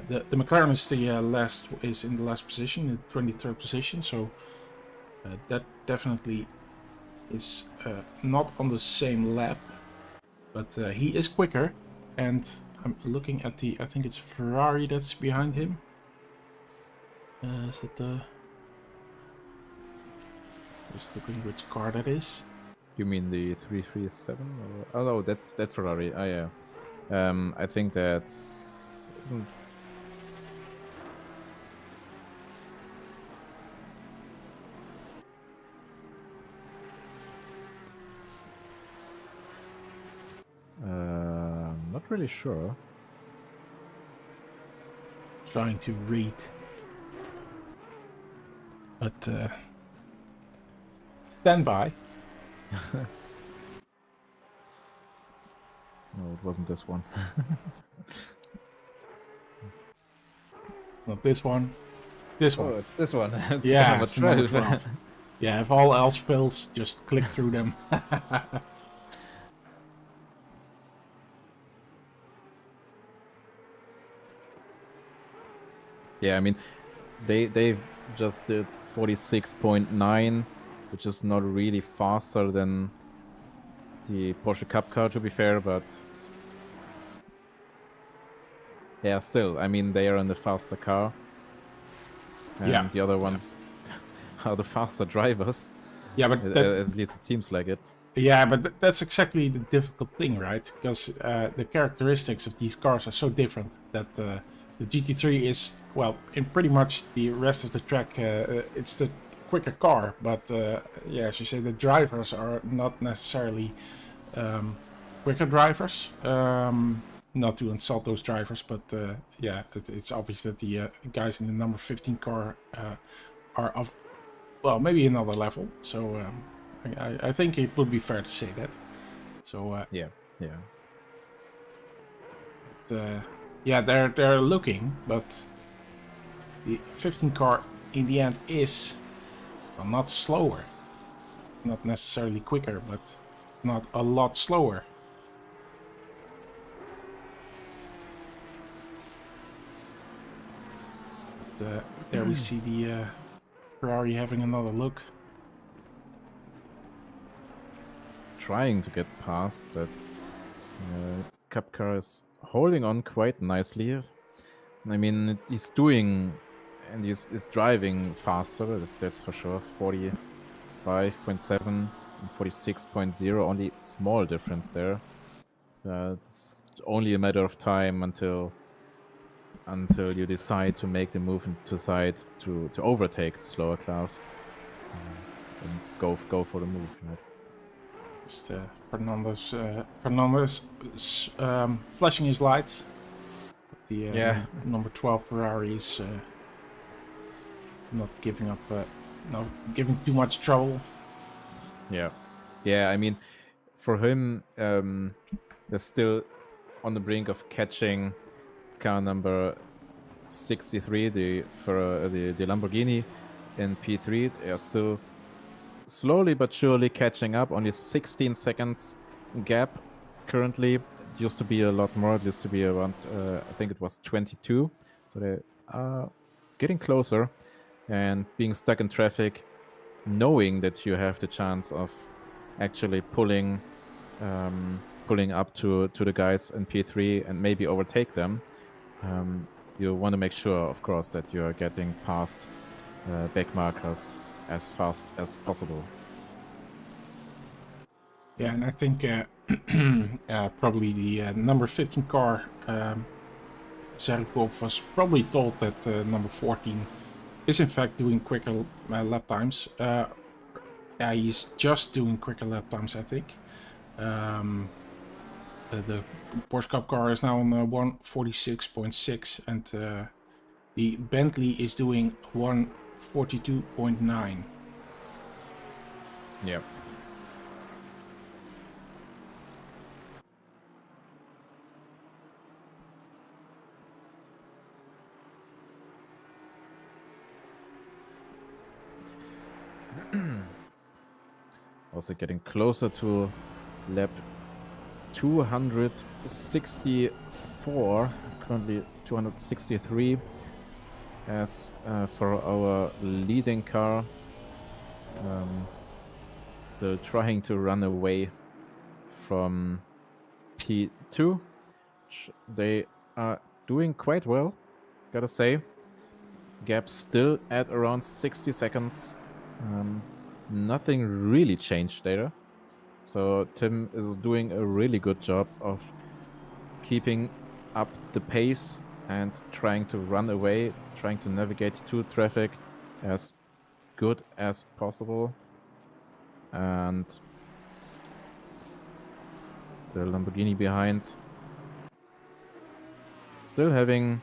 [SPEAKER 1] the McLaren is in the last position, in the 23rd position. So that definitely is not on the same lap, but he is quicker. And I'm looking at I think it's Ferrari that's behind him. Is that the... Just looking which car that is.
[SPEAKER 2] You mean the 337? Or... Oh no, that Ferrari. Oh yeah. I think that's... Isn't... Not really sure.
[SPEAKER 1] Trying to read. But stand by.
[SPEAKER 2] No, it wasn't this one.
[SPEAKER 1] Not this one. This one.
[SPEAKER 2] Oh, it's this one. It's
[SPEAKER 1] Yeah,
[SPEAKER 2] number
[SPEAKER 1] it's number
[SPEAKER 2] 12.
[SPEAKER 1] 12. Yeah, if all else fails, just click through them.
[SPEAKER 2] Yeah, I mean, they've just did 46.9, which is not really faster than the Porsche Cup car, to be fair, but yeah, still, I mean, they are in the faster car, and
[SPEAKER 1] Yeah.
[SPEAKER 2] the other ones are the faster drivers.
[SPEAKER 1] Yeah, but that,
[SPEAKER 2] At least it seems like it.
[SPEAKER 1] yeah, but that's exactly the difficult thing, right? Because the characteristics of these cars are so different that the GT3 is, well, in pretty much the rest of the track, it's the quicker car. But yeah, as you say, the drivers are not necessarily quicker drivers. Not to insult those drivers, but yeah, it's obvious that the guys in the number 15 car are of, well, maybe another level. So I think it would be fair to say that. So
[SPEAKER 2] Yeah.
[SPEAKER 1] yeah, they're looking, but the 15 car in the end is, well, not slower. It's not necessarily quicker, but it's not a lot slower. But, there we see the Ferrari having another look.
[SPEAKER 2] Trying to get past, but Cup car is holding on quite nicely. I mean, he's doing, and he's driving faster, that's for sure. 45.7 and 46.0, only small difference there. It's only a matter of time until you decide to make the move and decide to overtake the slower class and go for the move, right?
[SPEAKER 1] Just Fernando's flashing his lights. The number 12 Ferrari is not giving up, not giving too much trouble.
[SPEAKER 2] Yeah, I mean, for him, they're still on the brink of catching car number 63, the Lamborghini in P3. They are still slowly but surely catching up. Only 16 seconds gap currently. It used to be a lot more. It used to be around, I think it was 22. So they are getting closer, and being stuck in traffic, knowing that you have the chance of actually pulling up to the guys in P3 and maybe overtake them. You want to make sure, of course, that you are getting past back markers as fast as possible.
[SPEAKER 1] Yeah, and I think probably the number 15 car, Zaripov, was probably told that number 14 is in fact doing quicker lap times. Yeah, he's just doing quicker lap times, I think. The Porsche Cup car is now on 146.6, and the Bentley is doing 142.9.
[SPEAKER 2] Yeah. Also getting closer to lap 264, currently 263, as for our leading car, still trying to run away from P2. They are doing quite well, gotta say. Gap still at around 60 seconds. Nothing really changed there. So Tim is doing a really good job of keeping up the pace and trying to run away, trying to navigate through traffic as good as possible. And the Lamborghini behind still doing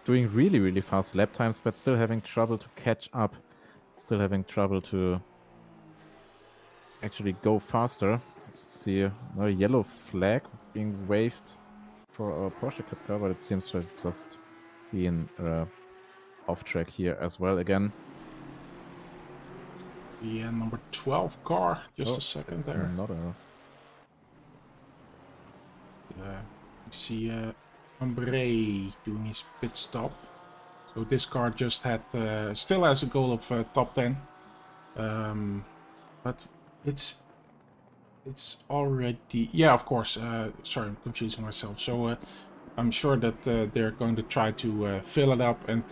[SPEAKER 2] really, really fast lap times, but still having trouble to catch up. Still having trouble to actually go faster. See another yellow flag being waved for our Porsche Cup car, but it seems to just be in off track here as well again.
[SPEAKER 1] The number 12 car, just a second
[SPEAKER 2] it's
[SPEAKER 1] there.
[SPEAKER 2] Not a...
[SPEAKER 1] You see Ambre doing his pit stop. So this car just had, still has a goal of top 10. But it's already, yeah, of course, sorry, I'm confusing myself. So I'm sure that they're going to try to fill it up and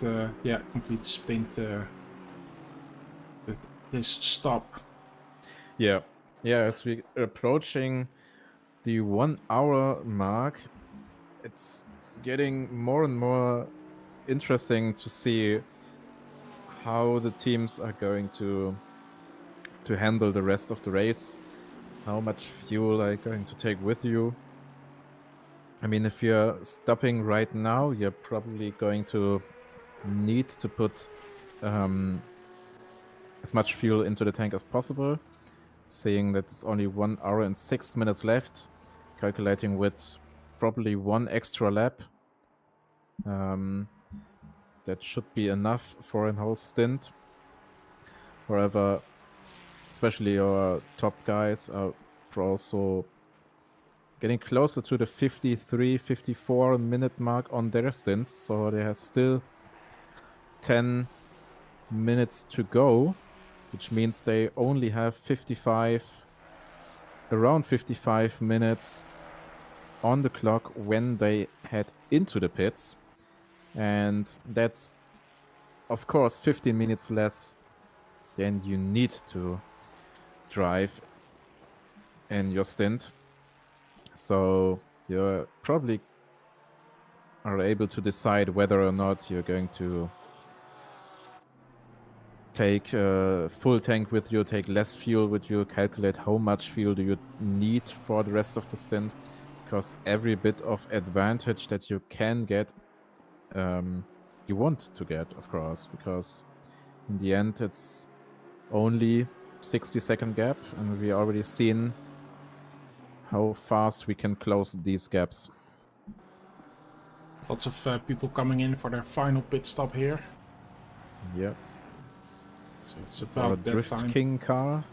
[SPEAKER 1] yeah, complete the stint with this stop.
[SPEAKER 2] Yeah, as we're approaching the 1 hour mark, it's getting more and more interesting to see how the teams are going to handle the rest of the race. How much fuel are you going to take with you? I mean, if you're stopping right now, you're probably going to need to put as much fuel into the tank as possible, seeing that it's only 1 hour and 6 minutes left, calculating with probably 1 extra lap. That should be enough for a whole stint. However, especially our top guys are also getting closer to the 53, 54 minute mark on their stints, so they have still 10 minutes to go, which means they only have around 55 minutes on the clock when they head into the pits. And that's, of course, 15 minutes less than you need to drive in your stint. So you probably are able to decide whether or not you're going to take a full tank with you, take less fuel with you, calculate how much fuel do you need for the rest of the stint, because every bit of advantage that you can get, you want to get, of course, because in the end it's only 60-second gap, and we already seen how fast we can close these gaps.
[SPEAKER 1] Lots of people coming in for their final pit stop here.
[SPEAKER 2] Yeah.
[SPEAKER 1] So
[SPEAKER 2] it's our Drift King car.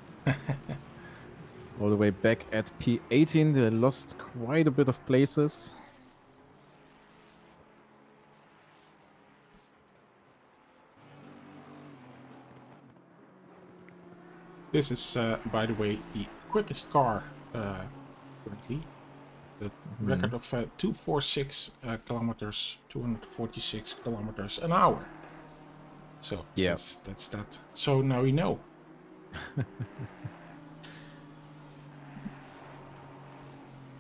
[SPEAKER 2] All the way back at P18, they lost quite a bit of places.
[SPEAKER 1] This is, by the way, the quickest car currently. The record of 246 kilometers, 246 kilometers an hour. So
[SPEAKER 2] yeah,
[SPEAKER 1] that's that. So now we know.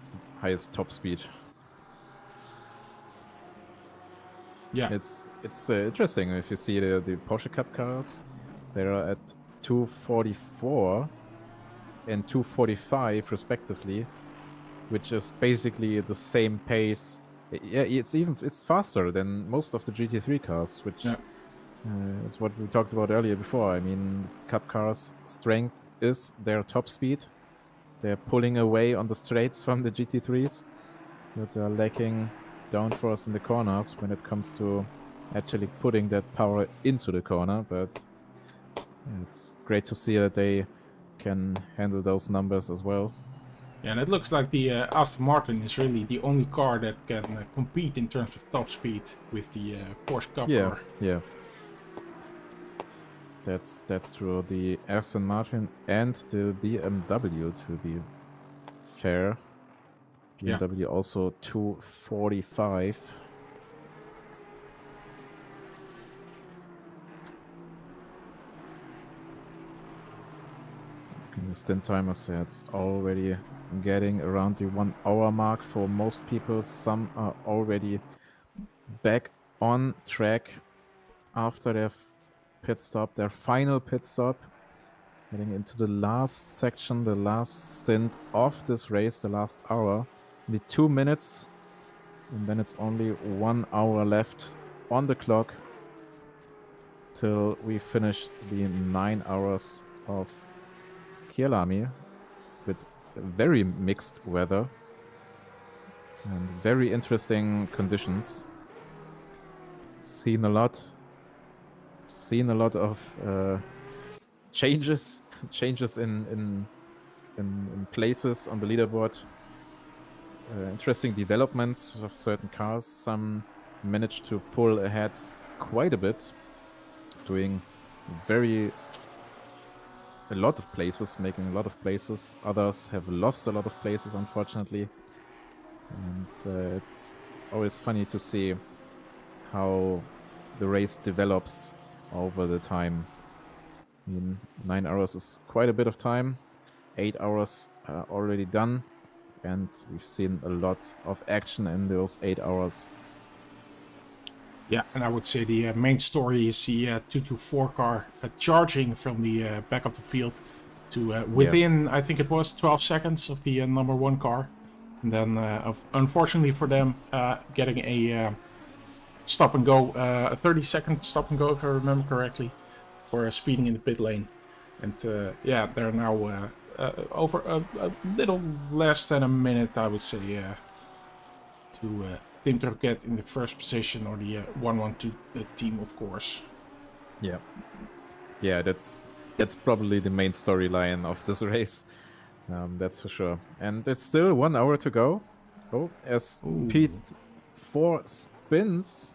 [SPEAKER 2] It's the highest top speed.
[SPEAKER 1] Yeah,
[SPEAKER 2] it's interesting if you see the Porsche Cup cars. They are at 244 and 245 respectively, which is basically the same pace. Yeah, it's faster than most of the GT3 cars, which is what we talked about earlier before. I mean, Cup cars' strength is their top speed. They're pulling away on the straights from the GT3s, but they're lacking downforce in the corners when it comes to actually putting that power into the corner. But yeah, it's great to see that they can handle those numbers as well.
[SPEAKER 1] Yeah, and it looks like the Aston Martin is really the only car that can compete in terms of top speed with the Porsche Cup car.
[SPEAKER 2] Yeah, that's true. The Aston Martin and the BMW, to be fair. BMW also 245. The stint timer, so it's already getting around the 1 hour mark for most people. Some are already back on track after their pit stop, their final pit stop, heading into the last section, the last stint of this race, the last hour. Only 2 minutes, and then it's only 1 hour left on the clock till we finish the 9 hours of Kyalami. with very mixed weather and very interesting conditions. Seen a lot of changes in places on the leaderboard. Interesting developments of certain cars. Some managed to pull ahead quite a bit, doing making a lot of places. Others have lost a lot of places, unfortunately. And it's always funny to see how the race develops over the time. I mean, 9 hours is quite a bit of time. 8 hours are already done, and we've seen a lot of action in those 8 hours.
[SPEAKER 1] Yeah, and I would say the main story is the 224 car charging from the back of the field to within, I think it was 12 seconds of the number 1 car. And then, unfortunately for them, getting a stop and go, a 30-second stop and go, if I remember correctly, for speeding in the pit lane. And yeah, they're now over a little less than a minute, I would say, to Team Troquet in the first position, or the 112 team, of course.
[SPEAKER 2] Yeah, that's probably the main storyline of this race. That's for sure. And it's still 1 hour to go. Oh, as P4 spins.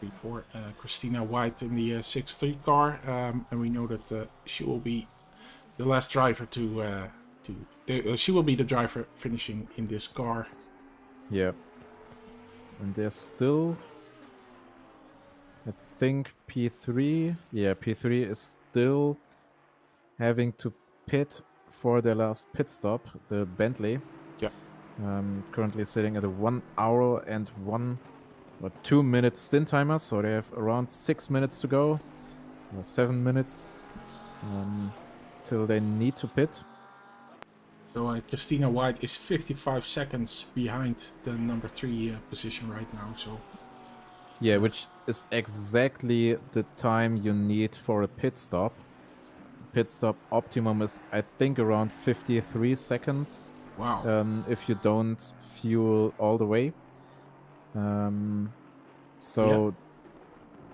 [SPEAKER 1] Before Christina White in the 6-3 car, and we know that she will be the last driver she will be the driver finishing in this car.
[SPEAKER 2] Yeah. And there's still, I think, P3. Yeah, P3 is still having to pit for their last pit stop, the Bentley.
[SPEAKER 1] Yeah.
[SPEAKER 2] Currently sitting at a 1 hour and 2 minute stint timer, so they have around 6 minutes to go, or 7 minutes, till they need to pit.
[SPEAKER 1] So Christina White is 55 seconds behind the number 3 position right now. So
[SPEAKER 2] yeah, which is exactly the time you need for a pit stop. Pit stop optimum is, I think, around 53 seconds.
[SPEAKER 1] Wow.
[SPEAKER 2] If you don't fuel all the way.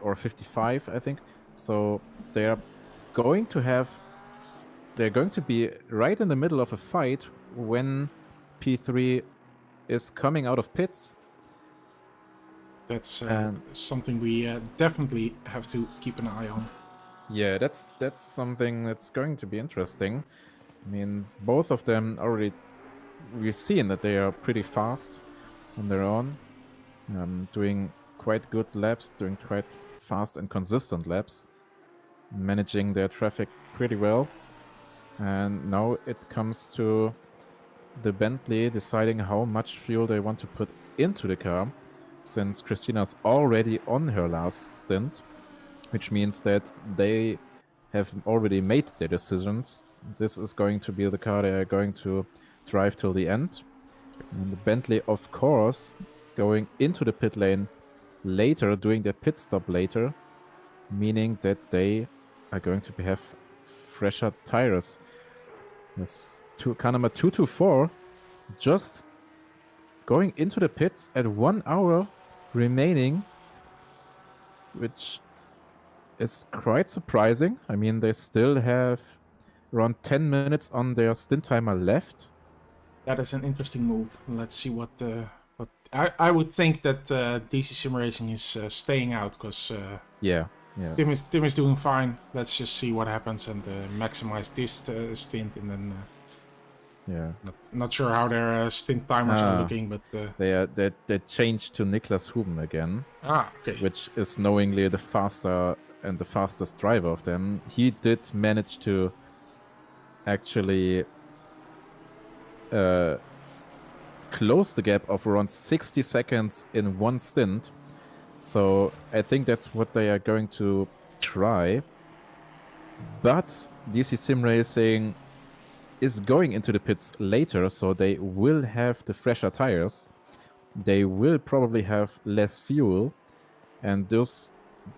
[SPEAKER 2] Or 55, I think. So they're going to be right in the middle of a fight when P3 is coming out of pits.
[SPEAKER 1] That's something we definitely have to keep an eye on.
[SPEAKER 2] Yeah, that's something that's going to be interesting. I mean, both of them already, we've seen that they are pretty fast on their own, doing quite good laps, doing quite fast and consistent laps, managing their traffic pretty well. And now it comes to the Bentley deciding how much fuel they want to put into the car, since Christina's already on her last stint, which means that they have already made their decisions. This is going to be the car they are going to drive till the end. And the Bentley, of course, going into the pit lane later, doing their pit stop later, meaning that they are going to have fresher tires. Yes, car number 224 just going into the pits at 1 hour remaining, which is quite surprising. I mean, they still have around 10 minutes on their stint timer left.
[SPEAKER 1] That is an interesting move. Let's see what I would think that DC-SimRacing is staying out, because
[SPEAKER 2] yeah.
[SPEAKER 1] Tim is doing fine. Let's just see what happens and maximize this stint, and then
[SPEAKER 2] yeah.
[SPEAKER 1] Not sure how their stint timers are looking, but
[SPEAKER 2] they changed to Niklas Huben again.
[SPEAKER 1] Okay.
[SPEAKER 2] Which is knowingly the fastest driver of them. He did manage to actually close the gap of around 60 seconds in one stint. So I think that's what they are going to try. But DC-SimRacing is going into the pits later, so they will have the fresher tires. They will probably have less fuel, and those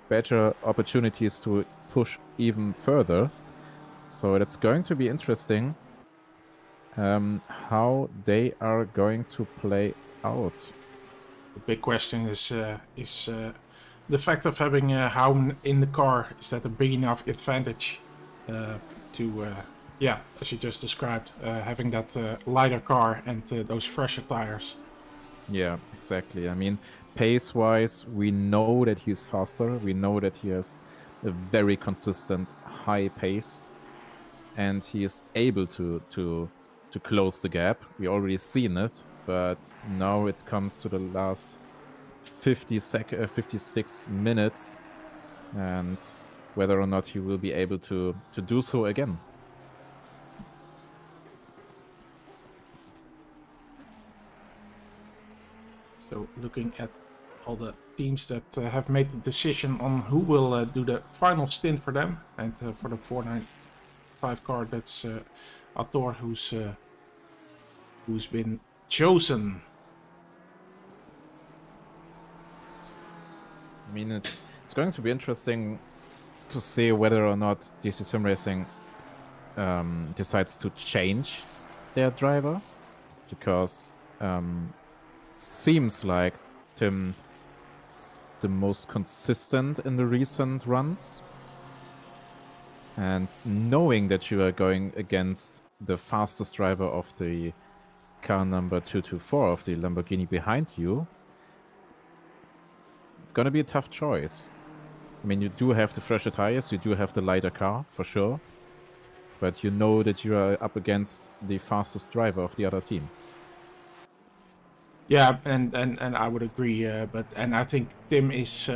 [SPEAKER 2] better opportunities to push even further. So that's going to be interesting. how they are going to play out.
[SPEAKER 1] The big question is the fact of having Houn in the car. Is that a big enough advantage to, as you just described, having that lighter car and those fresher tires?
[SPEAKER 2] Yeah, exactly. I mean, pace-wise, we know that he's faster. We know that he has a very consistent high pace, and he is able to close the gap. We already seen it, but now it comes to the last 56 minutes, and whether or not he will be able to do so again.
[SPEAKER 1] So looking at all the teams that have made the decision on who will do the final stint for them, and for the 495 car, that's Ator who's been chosen.
[SPEAKER 2] I mean, it's going to be interesting to see whether or not DC-SimRacing decides to change their driver, because seems like Tim is the most consistent in the recent runs. And knowing that you are going against the fastest driver of the car number 224 of the Lamborghini behind you, it's going to be a tough choice. I mean, you do have the fresher tires, you do have the lighter car, for sure. But you know that you are up against the fastest driver of the other team.
[SPEAKER 1] Yeah, and I would agree. But I think Tim is,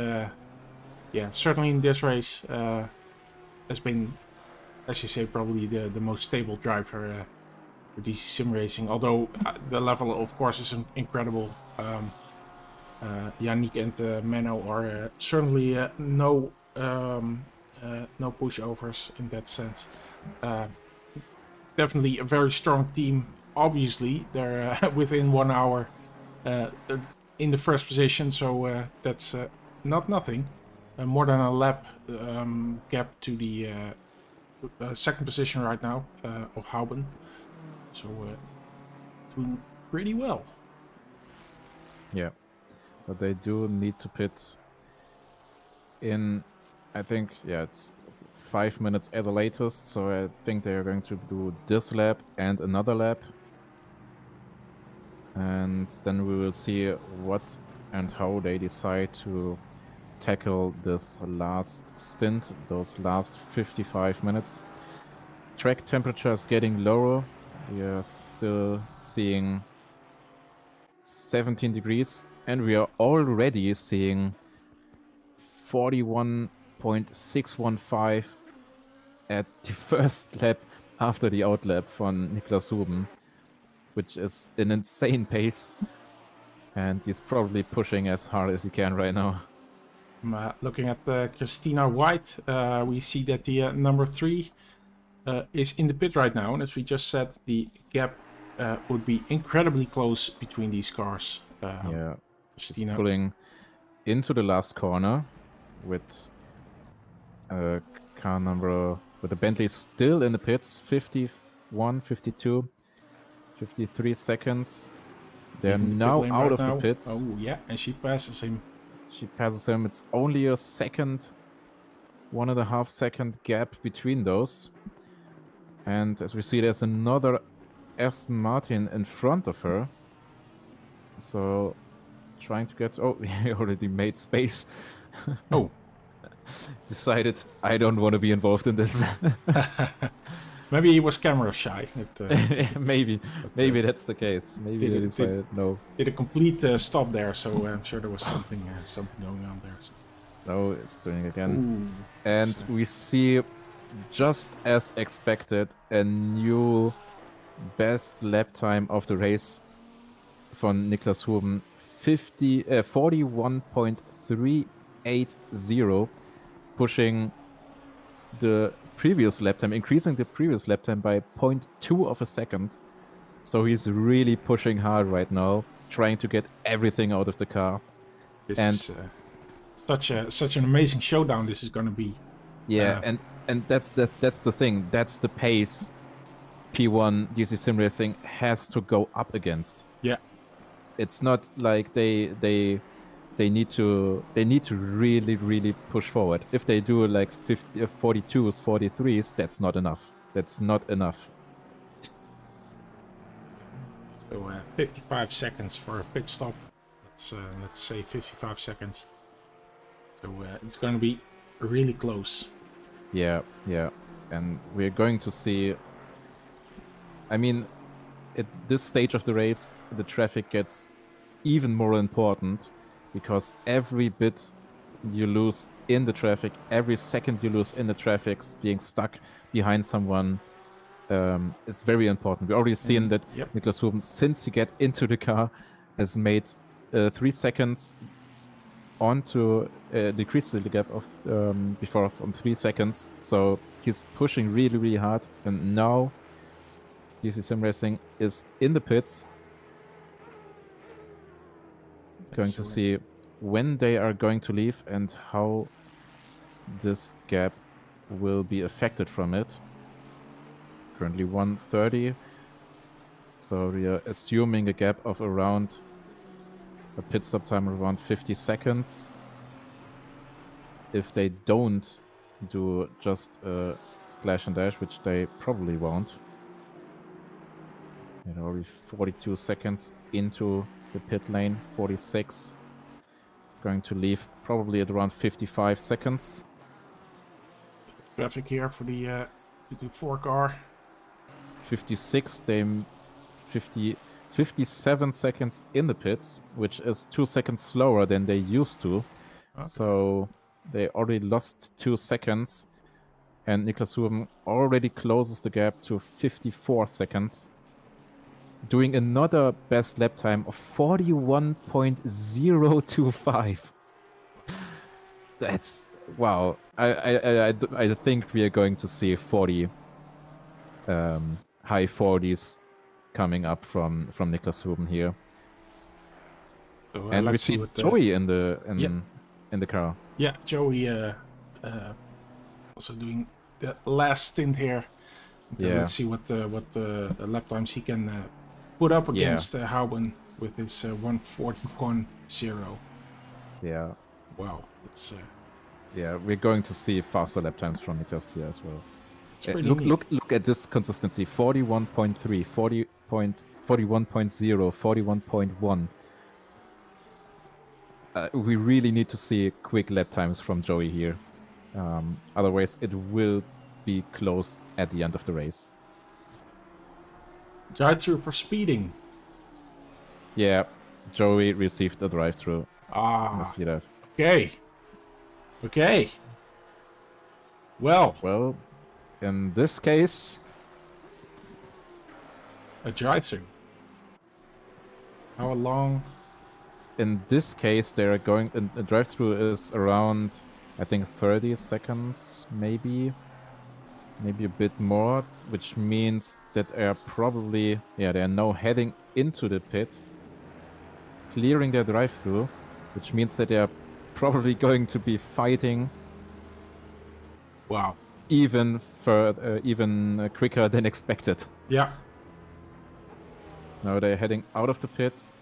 [SPEAKER 1] certainly in this race, has been, as you say, probably the most stable driver for DC-SimRacing. Although the level, of course, is incredible. Yannick and Menno are certainly no pushovers in that sense. Definitely a very strong team. Obviously, they're within 1 hour in the first position, so that's not nothing. More than a lap gap to the second position right now of Hauben. So doing pretty well.
[SPEAKER 2] Yeah, but they do need to pit in, I think, it's 5 minutes at the latest, so I think they are going to do this lap and another lap. And then we will see what and how they decide to tackle this last stint, those last 55 minutes. Track temperature is getting lower. We are still seeing 17 degrees, and we are already seeing 41.615 at the first lap after the outlap from Niklas Huben, which is an insane pace, and he's probably pushing as hard as he can right now.
[SPEAKER 1] Looking at Christina White, we see that the number 3 is in the pit right now, and as we just said, the gap would be incredibly close between these cars. Christina
[SPEAKER 2] she's pulling into the last corner with a car number, with the Bentley still in the pits, 51, 52, 53 seconds. They're now out of the pits.
[SPEAKER 1] Oh yeah, and she passes him.
[SPEAKER 2] It's only a second, 1.5 second gap between those. And as we see, there's another Aston Martin in front of her. So trying to get... Oh, he already made space.
[SPEAKER 1] Oh.
[SPEAKER 2] Decided, I don't want to be involved in this.
[SPEAKER 1] Maybe he was camera shy.
[SPEAKER 2] Maybe that's the case. Maybe they decided no.
[SPEAKER 1] Did a complete stop there, so I'm sure there was something going on there. So.
[SPEAKER 2] No, it's doing it again.
[SPEAKER 1] Ooh,
[SPEAKER 2] and we see, just as expected, a new best lap time of the race from Niklas Huben, 41.380, pushing the previous lap time, increasing the previous lap time by 0.2 of a second. So he's really pushing hard right now, trying to get everything out of the car.
[SPEAKER 1] This is such an amazing showdown this is going to be.
[SPEAKER 2] Yeah, and that's the thing. That's the pace P1 DC-SimRacing has to go up against.
[SPEAKER 1] Yeah.
[SPEAKER 2] It's not like they need to really push forward. If they do like 42s, 43s, that's not enough. That's not enough.
[SPEAKER 1] So 55 seconds for a pit stop. Let's say 55 seconds. So it's going to be really close.
[SPEAKER 2] Yeah, and we're going to see. I mean, at this stage of the race, the traffic gets even more important because every bit you lose in the traffic, every second you lose in the traffic, being stuck behind someone, is very important. We've already seen that Niklas Huben, since he get into the car, has made 3 seconds on to decrease the gap of before from 3 seconds. So he's pushing really hard, and now DC-SimRacing is in the pits. Going to see when they are going to leave and how this gap will be affected from it. Currently 1:30, so we are assuming a gap of around a pit stop time of around 50 seconds. If they don't do just a splash and dash, which they probably won't. And already 42 seconds into the pit lane, 46. Going to leave probably at around 55 seconds.
[SPEAKER 1] Traffic here for the 4 car.
[SPEAKER 2] 56, they 57 seconds in the pits, which is 2 seconds slower than they used to. Okay. So they already lost 2 seconds, and Niklas Huben already closes the gap to 54 seconds, doing another best lap time of 41.025. That's wow. I think we are going to see 40 high 40s coming up from Niklas Huben here. So, and we see Joey in the car.
[SPEAKER 1] Yeah, Joey also doing the last stint here. Let's see what lap times he can put up against Huben with his 1:41.0.
[SPEAKER 2] Yeah.
[SPEAKER 1] Wow, it's.
[SPEAKER 2] Yeah, we're going to see faster lap times from Niklas here as well. Look at this consistency: 41.3, 41.0, 41.1. We really need to see quick lap times from Joey here. Otherwise, it will be close at the end of the race.
[SPEAKER 1] Drive-through for speeding.
[SPEAKER 2] Yeah, Joey received a drive-through.
[SPEAKER 1] Ah,
[SPEAKER 2] I see that.
[SPEAKER 1] Okay. Well,
[SPEAKER 2] in this case,
[SPEAKER 1] a drive-through. How long?
[SPEAKER 2] In this case, they are going. A drive-through is around, I think, 30 seconds, maybe a bit more, which means that they are probably, they are now heading into the pit, clearing their drive-through, which means that they are probably going to be fighting.
[SPEAKER 1] Wow.
[SPEAKER 2] Even quicker than expected.
[SPEAKER 1] Yeah.
[SPEAKER 2] Now they're heading out of the pits.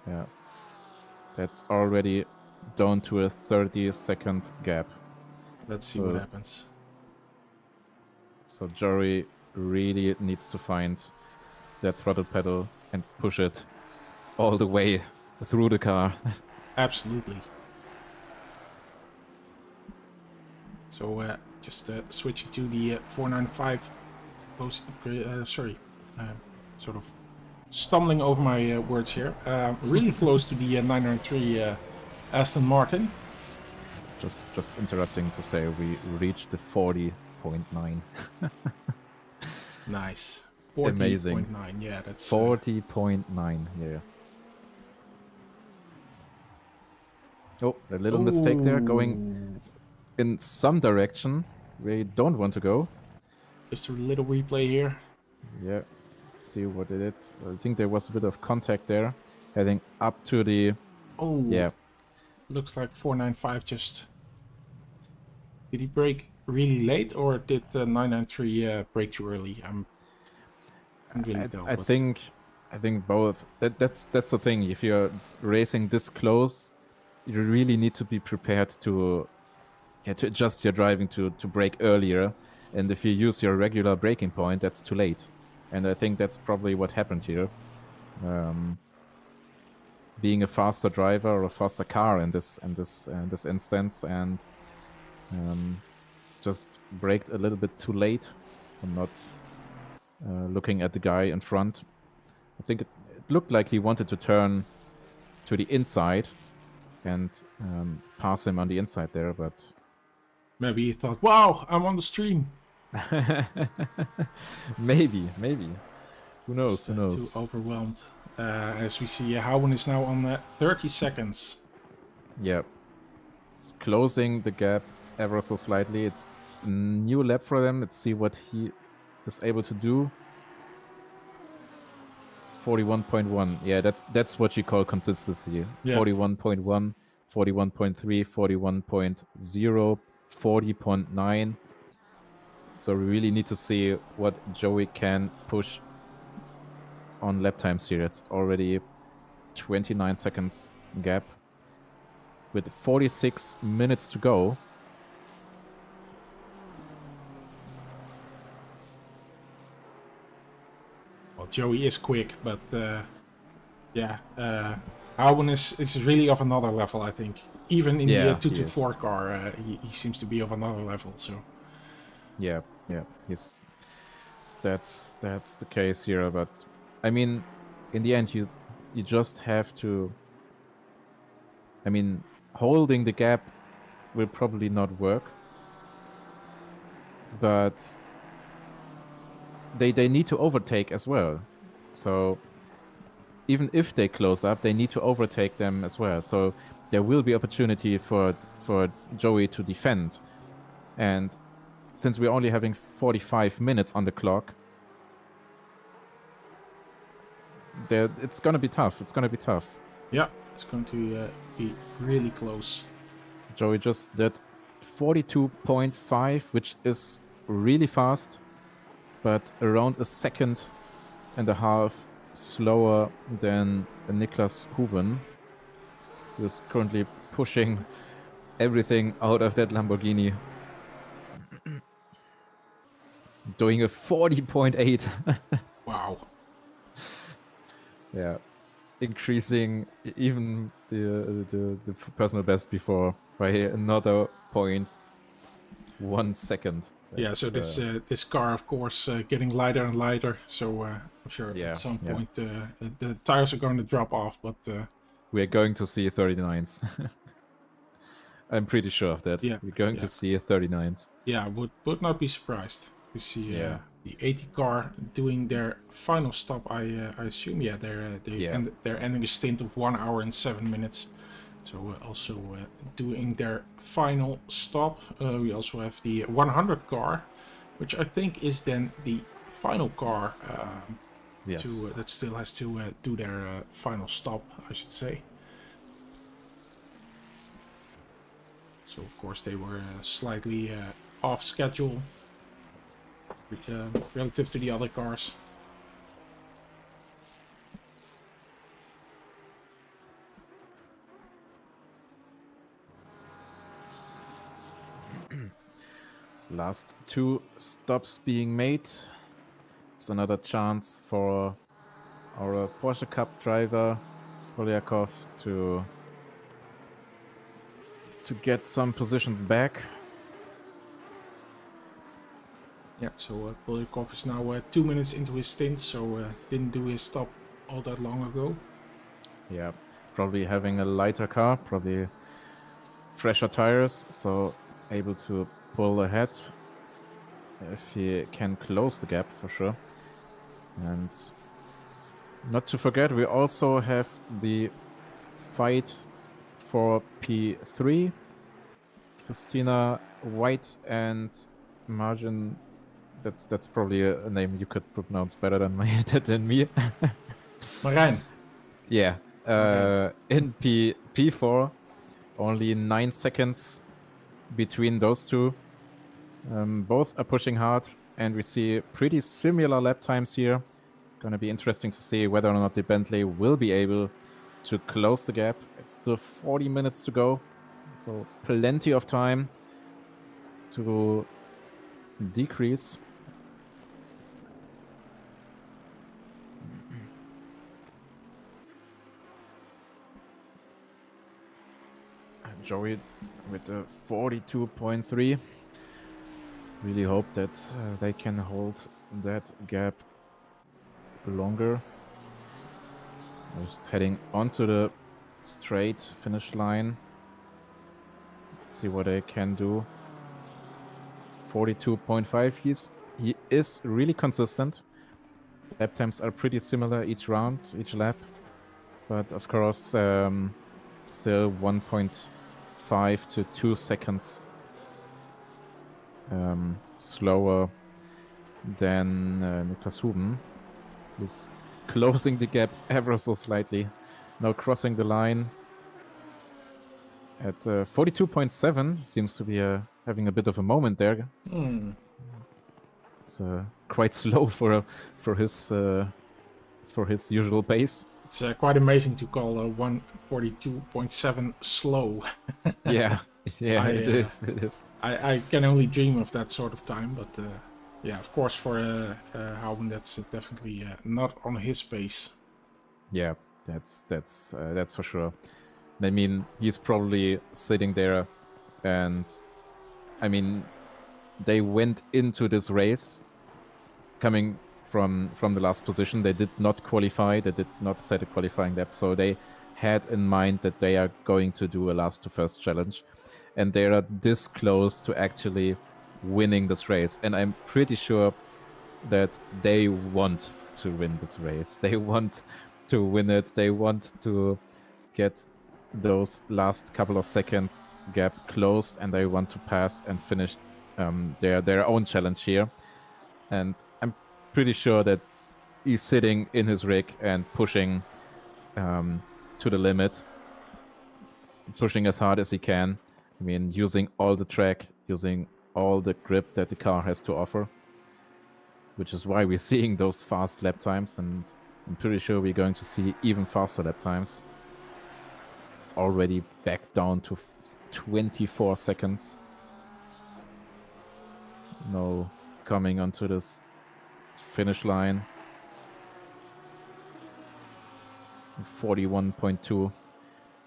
[SPEAKER 2] Yeah. That's already down to a 30-second gap.
[SPEAKER 1] Let's see what happens.
[SPEAKER 2] So Joey really needs to find that throttle pedal and push it all the way through the car.
[SPEAKER 1] Absolutely. So just switching to the 495. Sort of stumbling over my words here. Really close to the 993 Aston Martin.
[SPEAKER 2] Just interrupting to say we reached the 40.9.
[SPEAKER 1] Nice.
[SPEAKER 2] 40. Amazing.
[SPEAKER 1] 40.9. Yeah, that's
[SPEAKER 2] 40.9. Yeah. Oh, a little mistake there, going in some direction we don't want to go.
[SPEAKER 1] Just a little replay here.
[SPEAKER 2] Yeah. Let's see what it is. I think there was a bit of contact there, heading up to the.
[SPEAKER 1] Oh. Yeah. Looks like 495 just. Did he brake really late, or did 993 break too early? I can't really tell.
[SPEAKER 2] I
[SPEAKER 1] But
[SPEAKER 2] think both. That's the thing. If you're racing this close, you really need to be prepared to adjust your driving to brake earlier. And if you use your regular braking point, that's too late. And I think that's probably what happened here. Being a faster driver or a faster car in this instance, and just braked a little bit too late and not looking at the guy in front. I think it looked like he wanted to turn to the inside and pass him on the inside there, but
[SPEAKER 1] maybe he thought, "Wow, I'm on the stream."
[SPEAKER 2] maybe. Who knows?
[SPEAKER 1] Too overwhelmed. As we see, Houwen is now on 30 seconds.
[SPEAKER 2] Yeah, it's closing the gap ever so slightly. It's a new lap for them. Let's see what he is able to do. 41.1. Yeah, that's what you call consistency.
[SPEAKER 1] Yeah.
[SPEAKER 2] 41.1, 41.3, 41.0, 40.9. So we really need to see what Joey can push on lap times here. It's already 29 seconds gap with 46 minutes to go.
[SPEAKER 1] Well, Joey is quick, but Houwen is really of another level, I think. Even in the 224 car, he seems to be of another level. So
[SPEAKER 2] yeah, that's the case here. But I mean, in the end, you just have to. I mean, holding the gap will probably not work, but they need to overtake as well. So even if they close up, they need to overtake them as well. So there will be opportunity for Joey to defend. And since we're only having 45 minutes on the clock, it's going to be tough.
[SPEAKER 1] yeah, it's going to be really close.
[SPEAKER 2] Joey just did 42.5, which is really fast, but around a second and a half slower than Niklas Huben, who's currently pushing everything out of that Lamborghini. Doing a 40.8.
[SPEAKER 1] Wow.
[SPEAKER 2] Yeah. Increasing even the personal best before by another 0.1 second.
[SPEAKER 1] Yeah, so this car, of course, getting lighter and lighter. So I'm sure at some point the tires are going to drop off. But
[SPEAKER 2] we're going to see 39s. I'm pretty sure of that.
[SPEAKER 1] Yeah,
[SPEAKER 2] we're going to see 39s.
[SPEAKER 1] Yeah, would not be surprised. We see the 80 car doing their final stop. I assume. Yeah, they're ending a stint of 1 hour and 7 minutes. So also doing their final stop. We also have the 100 car, which I think is then the final car that still has to do their final stop, I should say. So of course they were slightly off schedule relative to the other cars.
[SPEAKER 2] Last 2 stops being made. It's another chance for our Porsche Cup driver Polyakov to get some positions back.
[SPEAKER 1] Yeah, so Polyakov is now 2 minutes into his stint, so didn't do his stop all that long ago.
[SPEAKER 2] Yeah, probably having a lighter car, probably fresher tires, so able to pull ahead if he can close the gap for sure. And not to forget, we also have the fight for P3. Christina White and Margin. That's probably a name you could pronounce better than me.
[SPEAKER 1] Marijn.
[SPEAKER 2] Yeah. In P4, only 9 seconds between those two. Both are pushing hard, and we see pretty similar lap times here. Gonna be interesting to see whether or not the Bentley will be able to close the gap. It's still 40 minutes to go, so plenty of time to decrease. Joey with the 42.3. Really hope that they can hold that gap longer. Just heading onto the straight finish line. Let's see what they can do. 42.5. He is really consistent. Lap times are pretty similar each round, each lap, but of course still 1.5 to 2 seconds slower than Niklas Huben, who's closing the gap ever so slightly. Now crossing the line at 42.7. Seems to be having a bit of a moment there. It's quite slow for his usual pace.
[SPEAKER 1] It's quite amazing to call 142.7 slow.
[SPEAKER 2] Yeah, it is.
[SPEAKER 1] I can only dream of that sort of time, but yeah, of course for Houben that's definitely not on his pace.
[SPEAKER 2] Yeah, that's for sure. I mean, he's probably sitting there, and I mean, they went into this race coming from the last position. They did not qualify. They did not set a qualifying lap, so they had in mind that they are going to do a last to first challenge, and they are this close to actually winning this race. And I'm pretty sure that they want to win this race. They want to win it. They want to get those last couple of seconds gap closed, and they want to pass and finish their own challenge here. And I'm pretty sure that he's sitting in his rig and pushing to the limit, pushing as hard as he can. I mean, using all the track, using all the grip that the car has to offer, which is why we're seeing those fast lap times, and I'm pretty sure we're going to see even faster lap times. It's already back down to 24 seconds. No coming onto this finish line. 41.2.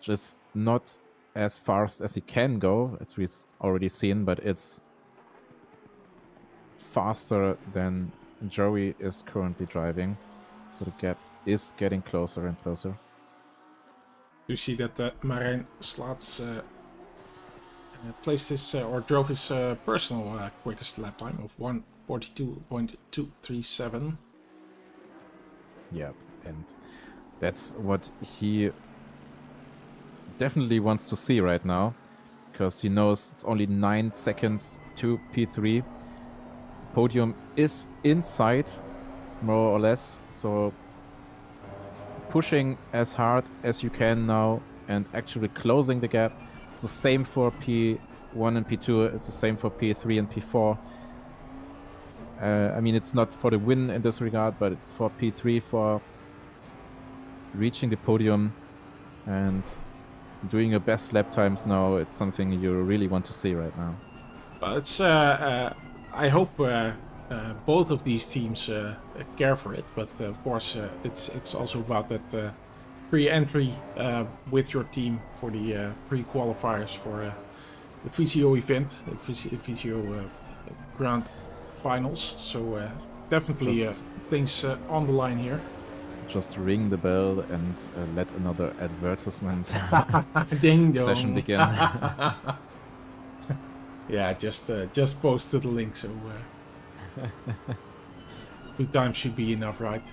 [SPEAKER 2] Just not as fast as he can go, as we've already seen, but it's faster than Joey is currently driving. So the gap is getting closer and closer.
[SPEAKER 1] You see that Marijn Slaats placed his or drove his personal quickest lap time of 1:42.237.
[SPEAKER 2] Yeah, and that's what he definitely wants to see right now, because he knows it's only 9 seconds to P3. Podium is in sight, more or less, so pushing as hard as you can now and actually closing the gap. It's the same for P1 and P2, it's the same for P3 and P4. I mean, it's not for the win in this regard, but it's for P3, for reaching the podium and doing your best lap times now. It's something you really want to see right now.
[SPEAKER 1] But it's I hope both of these teams care for it, but of course it's also about that free entry with your team for the pre-qualifiers for the VCO event, the VCO Grand Finals. So definitely things on the line here.
[SPEAKER 2] Just ring the bell and let another advertisement
[SPEAKER 1] Ding dong.
[SPEAKER 2] session begin.
[SPEAKER 1] Yeah, just posted the link, so 2 times should be enough, right?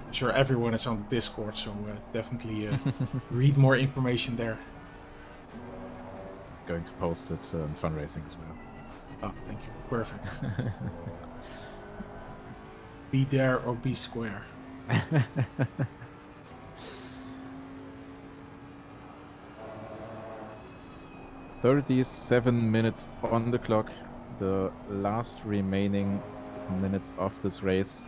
[SPEAKER 1] I'm sure everyone is on the Discord, so definitely read more information there.
[SPEAKER 2] Going to post it on fundraising as well.
[SPEAKER 1] Oh, thank you. Perfect. Be there or be square.
[SPEAKER 2] 37 minutes on the clock. the last remaining minutes of this race.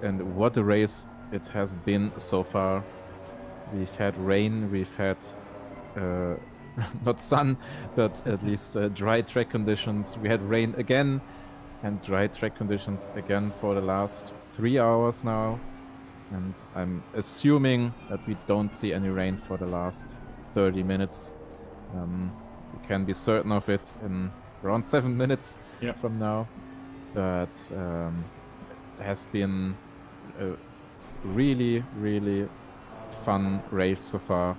[SPEAKER 2] And what a race it has been so far. We've had rain, we've had not sun, but at least dry track conditions. We had rain again and dry track conditions again for the last 3 hours now. And I'm assuming that we don't see any rain for the last 30 minutes. We can be certain of it in around 7 minutes from now. But it has been a really, really fun race so far,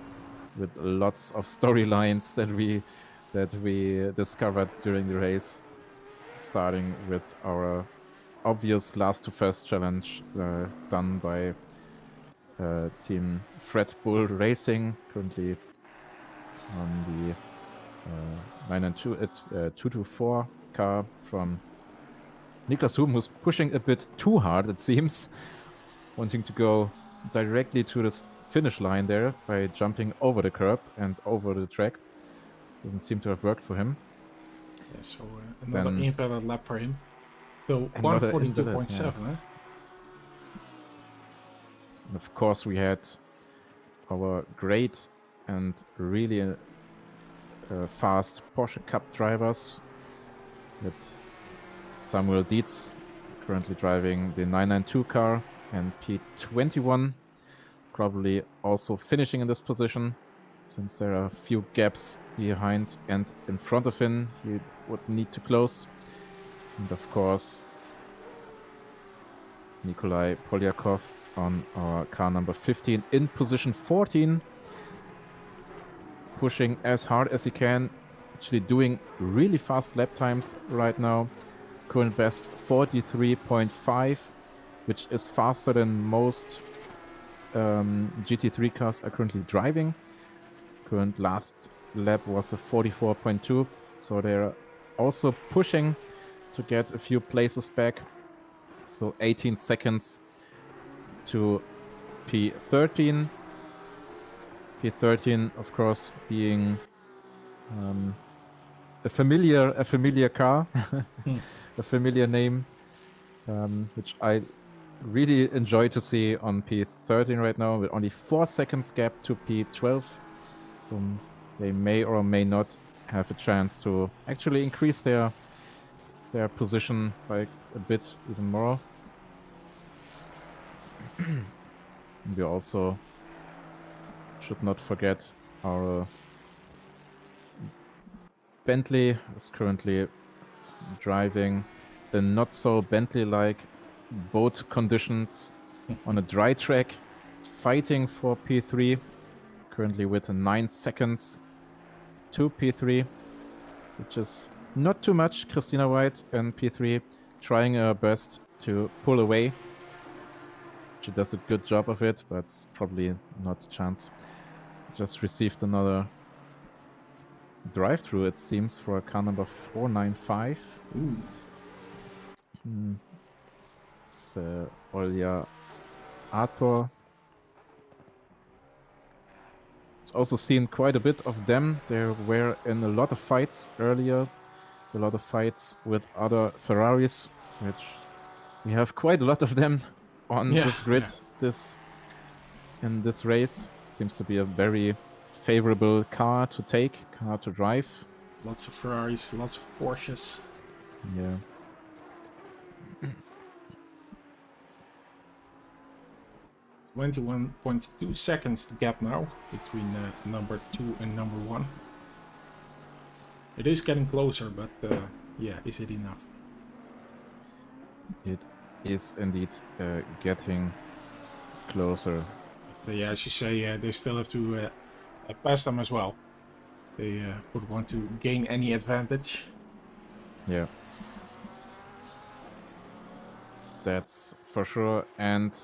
[SPEAKER 2] with lots of storylines that we discovered during the race, starting with our obvious last to first challenge done by team Fred Bull Racing, currently on the 224 car from Niklas Huben, who's pushing a bit too hard, it seems, wanting to go directly to the finish line there by jumping over the curb and over the track. Doesn't seem to have worked for him.
[SPEAKER 1] Yeah, so another invalid lap for him. Still 142.7,
[SPEAKER 2] yeah. And of course, we had our great and really fast Porsche Cup drivers, with Samuel Dietz currently driving the 992 car, and P21 probably also finishing in this position, since there are a few gaps behind and in front of him he would need to close. And of course, Nikolai Polyakov on our car number 15 in position 14, pushing as hard as he can, actually doing really fast lap times right now. Current best 43.5, which is faster than most GT3 cars are currently driving. Current last lap was a 44.2, so they're also pushing to get a few places back. So 18 seconds to P13. P13, of course, being a familiar car, a familiar name, which I really enjoy to see on P13 right now, with only 4 seconds gap to P12. So they may or may not have a chance to actually increase their position by a bit even more. We also should not forget our Bentley is currently driving a not so Bentley-like boat conditions on a dry track, fighting for P3, currently with 9 seconds to P3, which is not too much. Christina White and P3 trying her best to pull away. She does a good job of it, but probably not a chance. Just received another drive-through, it seems, for car number 495. It's Olja Arthur. It's also seen quite a bit of them. They were in a lot of fights earlier, a lot of fights with other Ferraris, which we have quite a lot of them on this grid. In this race, seems to be a very favorable car to drive.
[SPEAKER 1] Lots of Ferraris, lots of Porsches.
[SPEAKER 2] Yeah.
[SPEAKER 1] 21.2 seconds the gap now between number 2 and number 1. It is getting closer, but yeah, is it enough?
[SPEAKER 2] It is indeed getting closer.
[SPEAKER 1] But yeah, as you say, they still have to pass them as well. They would want to gain any advantage.
[SPEAKER 2] Yeah. That's for sure. And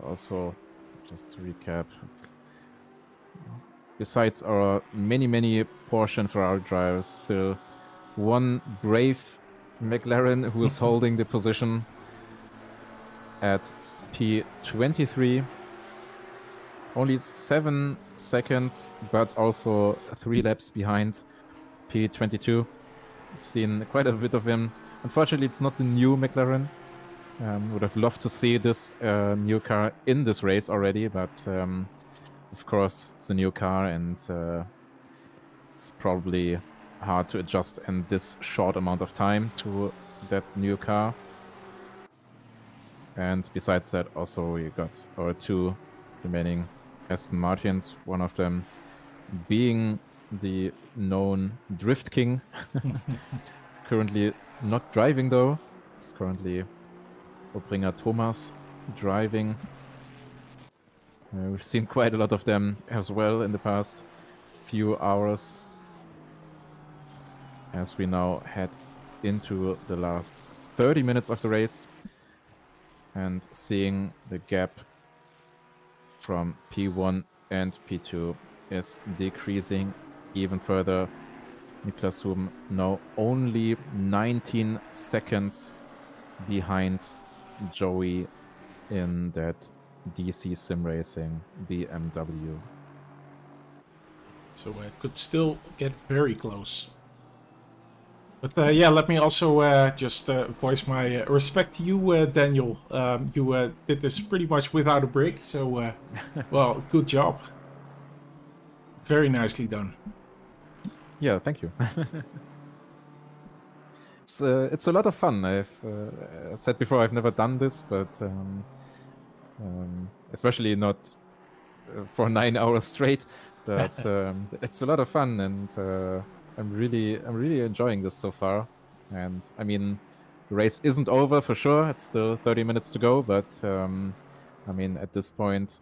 [SPEAKER 2] also, just to recap, besides our many Porsche and Ferrari drivers, still one brave McLaren who is holding the position at P23. Only 7 seconds, but also 3 laps behind P22. Seen quite a bit of him. Unfortunately, it's not the new McLaren. Would have loved to see this new car in this race already, but of course it's a new car and it's probably hard to adjust in this short amount of time to that new car. And besides that, also we got our 2 remaining Aston Martins, one of them being the known Drift King. Currently not driving though. It's currently Obringer Thomas driving. We've seen quite a lot of them as well in the past few hours. As we now head into the last 30 minutes of the race and seeing the gap from P1 and P2 is decreasing even further. Niklas Huben now only 19 seconds behind Joey in that DC-SimRacing BMW.
[SPEAKER 1] So it could still get very close. But yeah, let me also just voice my respect to you, Daniel. You did this pretty much without a break, so well, good job. Very nicely done.
[SPEAKER 2] Yeah, thank you. It's a lot of fun. I've said before I've never done this, but especially not for 9 hours straight. But it's a lot of fun, and I'm really enjoying this so far. And I mean, the race isn't over for sure. It's still 30 minutes to go, but I mean, at this point,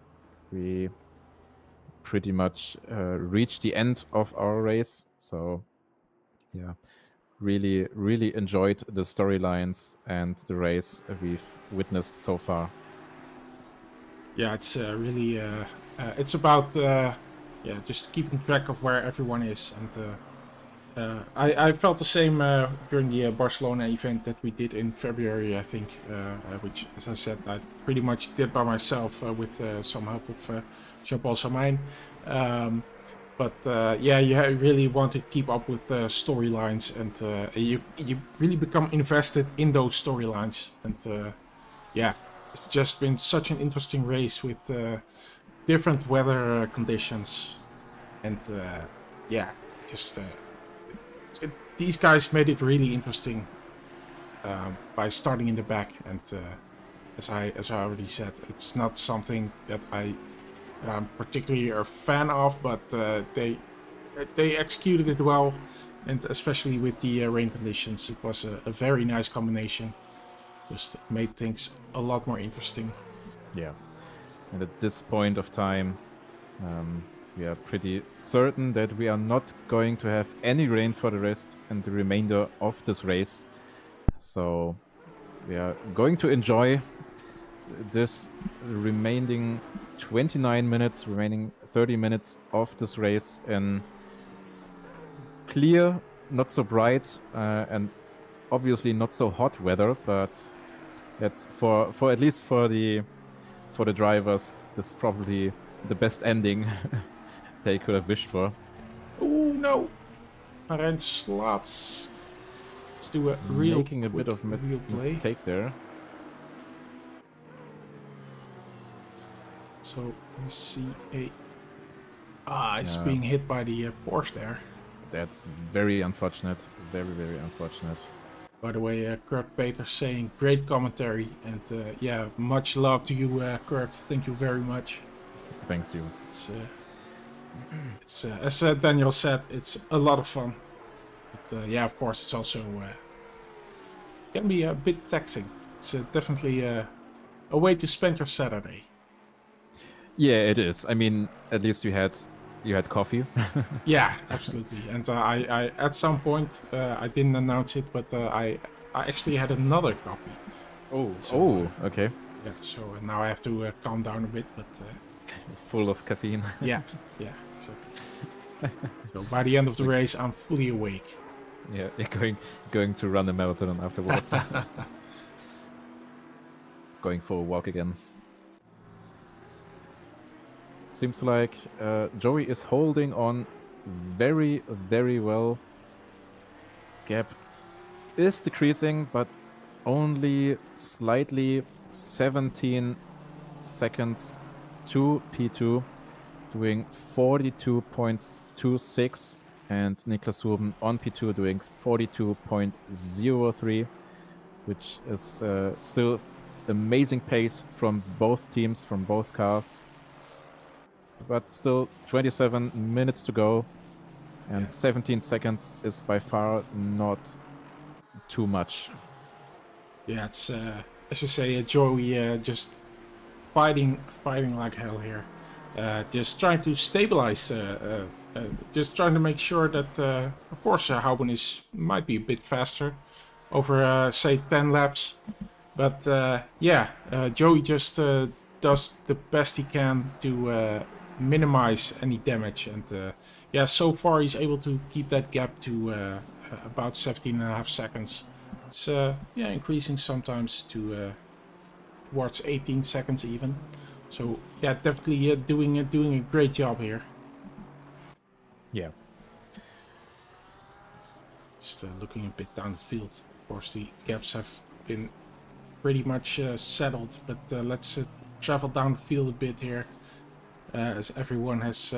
[SPEAKER 2] we pretty much reached the end of our race. So yeah, really enjoyed the storylines and the race we've witnessed so far.
[SPEAKER 1] Yeah, it's really it's about yeah, just keeping track of where everyone is, and I felt the same during the Barcelona event that we did in February, I think, which, as I said, I pretty much did by myself with some help of Jean-Paul Samain. But yeah, you really want to keep up with the storylines, and you really become invested in those storylines. And yeah, it's just been such an interesting race with different weather conditions, and yeah, just these guys made it really interesting by starting in the back. And as I already said, it's not something that I'm particularly a fan of, but they executed it well, and especially with the rain conditions, it was a very nice combination. Just made things a lot more interesting.
[SPEAKER 2] Yeah, and at this point of time, we are pretty certain that we are not going to have any rain for the rest and the remainder of this race. So we are going to enjoy this remaining 29 minutes, remaining 30 minutes of this race in clear, not so bright, and obviously not so hot weather, but that's for at least for the drivers, that's probably the best ending they could have wished for.
[SPEAKER 1] Oh no! Arend Slats. Let's do a real
[SPEAKER 2] making a bit of mistake there.
[SPEAKER 1] So we see it's being hit by the Porsche there.
[SPEAKER 2] That's very unfortunate. Very unfortunate.
[SPEAKER 1] By the way, Kurt Peters saying great commentary, and yeah, much love to you, Kurt. Thank you very much.
[SPEAKER 2] Thanks you.
[SPEAKER 1] It's as Daniel said, it's a lot of fun. But yeah, of course, it's also can be a bit taxing. It's definitely a way to spend your Saturday.
[SPEAKER 2] Yeah, it is. I mean, at least you had coffee.
[SPEAKER 1] Yeah, absolutely. And I at some point I didn't announce it, but I actually had another coffee.
[SPEAKER 2] Okay.
[SPEAKER 1] Yeah, so now I have to calm down a bit, but
[SPEAKER 2] full of caffeine.
[SPEAKER 1] yeah. So by the end of the race, I'm fully awake.
[SPEAKER 2] Yeah, you're going to run a marathon afterwards. Going for a walk again. Seems like Joey is holding on very well gap is decreasing, but only slightly. 17 seconds to P2, doing 42.26, and Niklas Huben on P2 doing 42.03, which is still amazing pace from both teams, from both cars. But still 27 minutes to go, and 17 seconds is by far not too much.
[SPEAKER 1] Yeah, it's as you say, Joey just fighting like hell here. Just trying to stabilize, just trying to make sure that, of course, Houben might be a bit faster over, say, 10 laps. But Joey just does the best he can to minimize any damage. And so far he's able to keep that gap to about 17.5 seconds. It's increasing sometimes to towards 18 seconds even. So yeah, definitely doing a great job here.
[SPEAKER 2] Yeah.
[SPEAKER 1] Just looking a bit down the field. Of course, the gaps have been pretty much settled, but let's travel down the field a bit here, as everyone has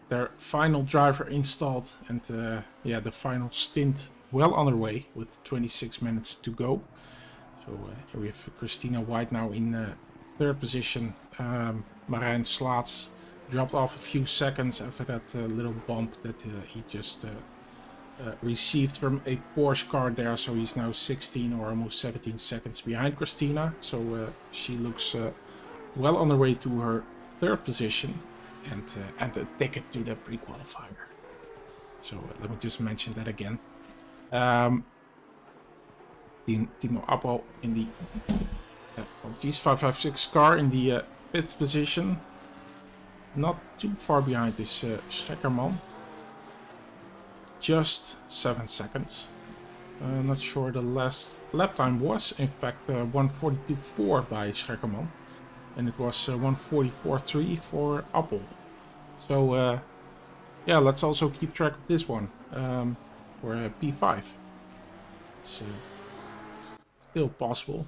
[SPEAKER 1] their final driver installed, and the final stint well underway with 26 minutes to go. So here we have Christina White now in third position. Marijn Slaats dropped off a few seconds after that little bump that he just received from a Porsche car there. So he's now 16 or almost 17 seconds behind Christina. So she looks well on her way to her third position and a ticket to the pre-qualifier. So let me just mention that again. Timo Appel in the 556 car in the 5th position. Not too far behind is Scheckerman. Just 7 seconds. Not sure the last lap time was. In fact, 1:42.4 by Scheckerman. And it was 1:44.3 for Appel. So, let's also keep track of this one. For P5. It's still possible.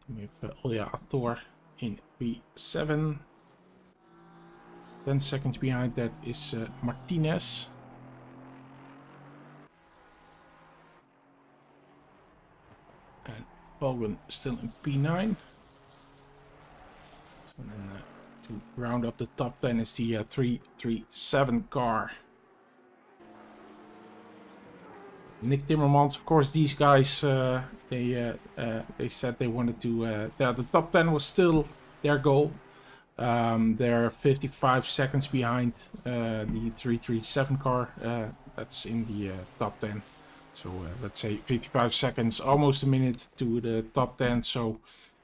[SPEAKER 1] We have Olja Athor in P7. 10 seconds behind that is Martinez. And Bowen still in P9. And then to round up the top 10 is the 337 car. Nick Timmermans, of course, these guys, they said they wanted to, the top 10 was still their goal. They're 55 seconds behind the 337 car, that's in the top 10. So let's say 55 seconds, almost a minute to the top 10. So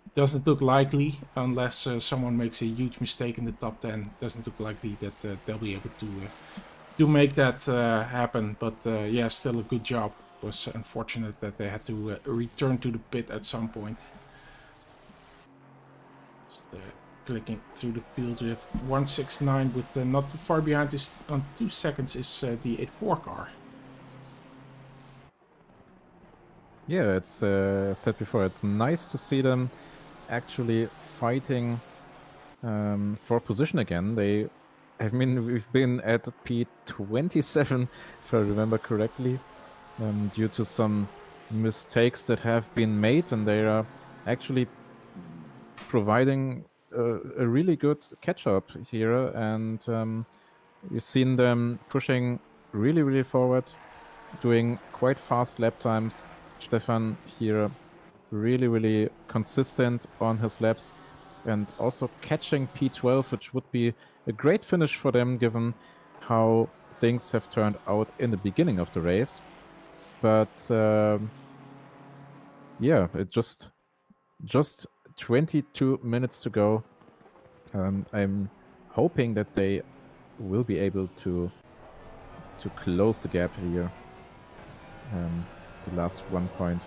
[SPEAKER 1] it doesn't look likely, unless someone makes a huge mistake in the top 10, doesn't look likely that they'll be able to make that happen. But still a good job. It was unfortunate that they had to return to the pit at some point. Just, clicking through the field, we have 169 with not too far behind this on 2 seconds is the 84 car.
[SPEAKER 2] Yeah, it's said before, it's nice to see them actually fighting for position again. We've been at P27, if I remember correctly, due to some mistakes that have been made, and they are actually providing a really good catch-up here, and we've seen them pushing really, really forward, doing quite fast lap times. Stefan here really, really consistent on his laps, and also catching P12, which would be a great finish for them given how things have turned out in the beginning of the race. But it just 22 minutes to go. I'm hoping that they will be able to close the gap here. The last 1 point,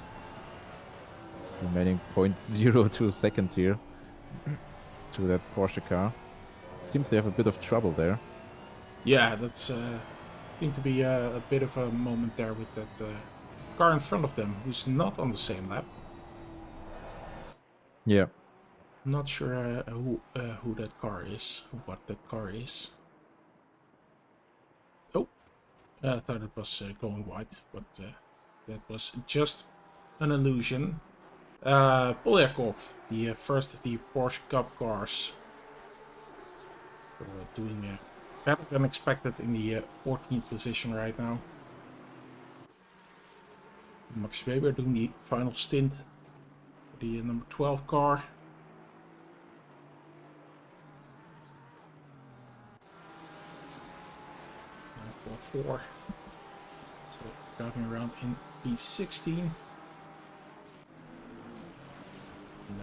[SPEAKER 2] remaining 0.02 seconds here to that Porsche car. Seems they have a bit of trouble there.
[SPEAKER 1] Yeah, that's Seemed to be a bit of a moment there with that car in front of them, who's not on the same lap.
[SPEAKER 2] Yeah.
[SPEAKER 1] Not sure who that car is, what that car is. Oh, I thought it was going wide, but that was just an illusion. Polyakov, the first of the Porsche Cup cars, so, doing better than expected in the 14th position right now. Max Weber doing the final stint for the number 12 car. For 4. So driving around in P16. And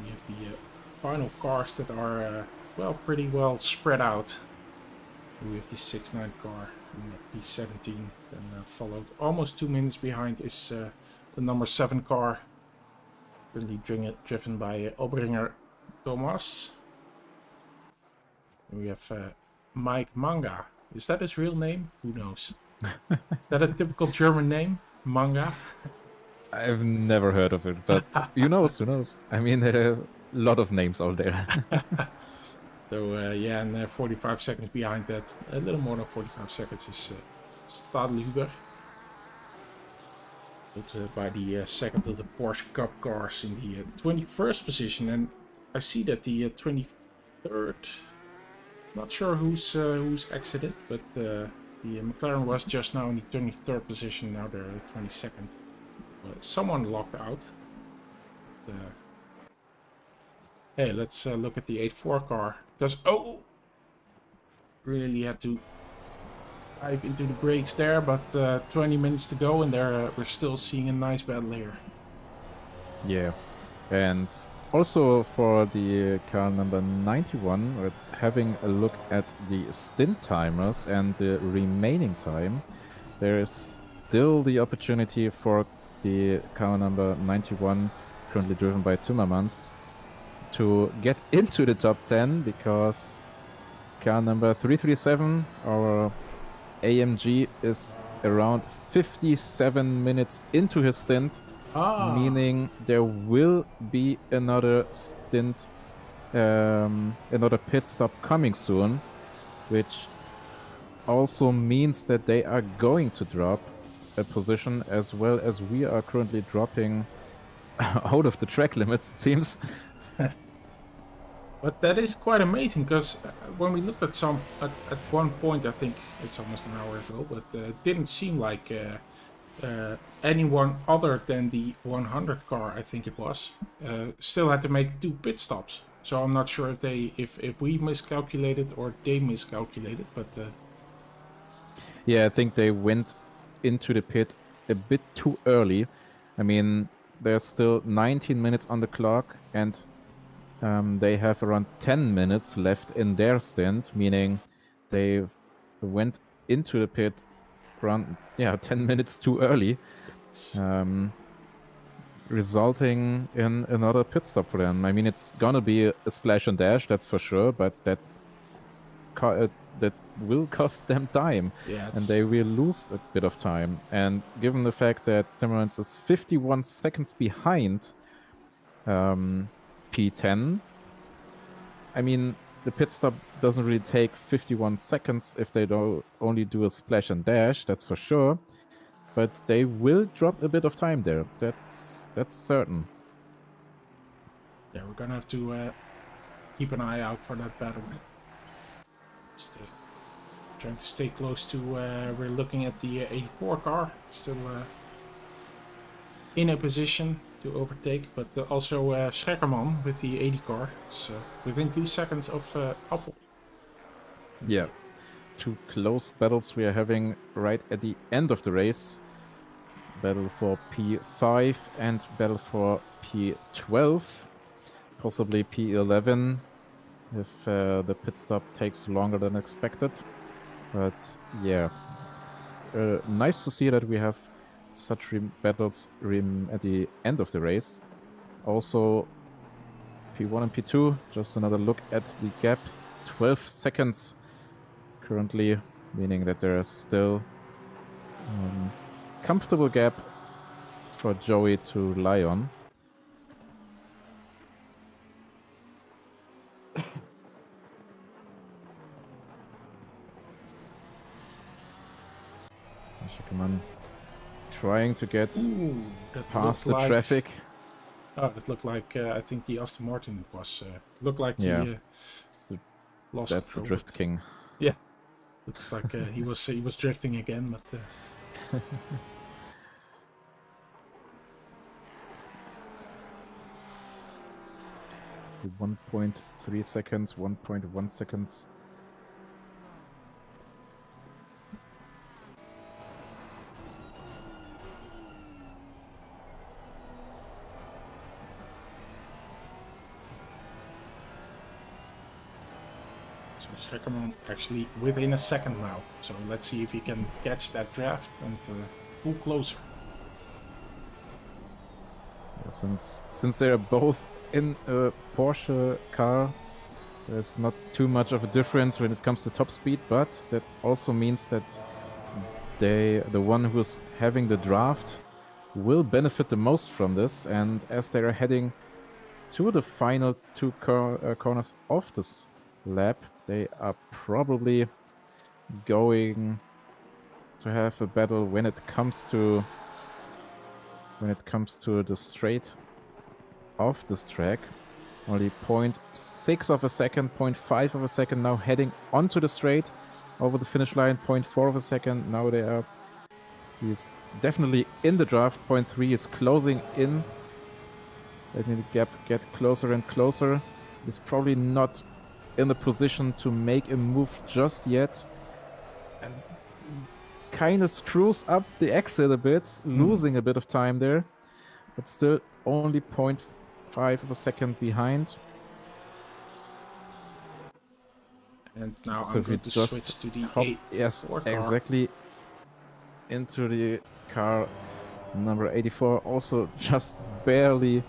[SPEAKER 1] we have the final cars that are well, pretty well spread out. We have the 6-9 car in P17, and followed almost 2 minutes behind is the number 7 car, currently driven by Obringer Thomas. And we have Mike Manga. Is that his real name? Who knows? Is that a typical German name? Manga?
[SPEAKER 2] I've never heard of it, but who knows, who knows? I mean, there are a lot of names out there.
[SPEAKER 1] So, yeah, and 45 seconds behind that, a little more than 45 seconds, is Stadlhuber. By the second of the Porsche Cup cars in the 21st position. And I see that the 23rd, not sure who's exited, but the McLaren was just now in the 23rd position, now they're 22nd. Someone locked out. Hey, let's look at the 8-4 car. Because, oh! Really had to dive into the brakes there, but 20 minutes to go, and there we're still seeing a nice battle here.
[SPEAKER 2] Yeah, and also for the car number 91, we're having a look at the stint timers and the remaining time. There is still the opportunity for the car number 91, currently driven by Timmermans, to get into the top 10, because car number 337, our AMG, is around 57 minutes into his stint, meaning there will be another stint, another pit stop coming soon, which also means that they are going to drop a position, as well as we are currently dropping out of the track limits, it seems.
[SPEAKER 1] But that is quite amazing, because when we looked at at one point, I think it's almost an hour ago, but it didn't seem like anyone other than the 100 car, I think it was, still had to make 2 pit stops. So I'm not sure if we miscalculated or they miscalculated, but
[SPEAKER 2] yeah, I think they went into the pit a bit too early. I mean, there's still 19 minutes on the clock, and they have around 10 minutes left in their stint, meaning they went into the pit around 10 minutes too early, resulting in another pit stop for them. I mean, it's gonna be a splash and dash, that's for sure, but that will cost them time, and they will lose a bit of time. And given the fact that Timmermans is 51 seconds behind P10, I mean, the pit stop doesn't really take 51 seconds if they only do a splash and dash, that's for sure. But they will drop a bit of time there. That's certain.
[SPEAKER 1] Yeah, we're gonna have to keep an eye out for that battle. Just trying to stay close to. We're looking at the 84 car, still in a position to overtake, but also Scheckerman with the 80 car, so within 2 seconds of Appel.
[SPEAKER 2] Yeah, 2 close battles we are having right at the end of the race. Battle for P5 and battle for P12, possibly P11 if the pit stop takes longer than expected. But yeah, it's nice to see that we have such battles at the end of the race. Also, P1 and P2, just another look at the gap. 12 seconds currently meaning that there is still comfortable gap for Joey to rely on. Shikaman trying to get past the traffic.
[SPEAKER 1] Oh, it looked like I think the Aston Martin was looked like
[SPEAKER 2] yeah.
[SPEAKER 1] he lost
[SPEAKER 2] That's
[SPEAKER 1] control,
[SPEAKER 2] the Drift King.
[SPEAKER 1] Yeah, looks like he was drifting again, but.
[SPEAKER 2] 1.3 seconds, 1.1 seconds.
[SPEAKER 1] So Scheckerman actually within a second now. So let's see if he can catch that draft and pull closer.
[SPEAKER 2] Yeah, since they are both in a Porsche car, there's not too much of a difference when it comes to top speed, but that also means that the one who's having the draft will benefit the most from this, and as they are heading to the final two corners of this lap, they are probably going to have a battle when it comes to the straight of this track. Only 0.6 of a second, 0.5 of a second now heading onto the straight over the finish line, 0.4 of a second. Now he's definitely in the draft. 0.3 is closing in. Let me get closer and closer. He's probably not in the position to make a move just yet. And kind of screws up the exit a bit, losing a bit of time there. But still only 0.5 of a second behind.
[SPEAKER 1] And now so I'm going to switch to the 8.
[SPEAKER 2] Yes, exactly. Into the car number 84. Also just barely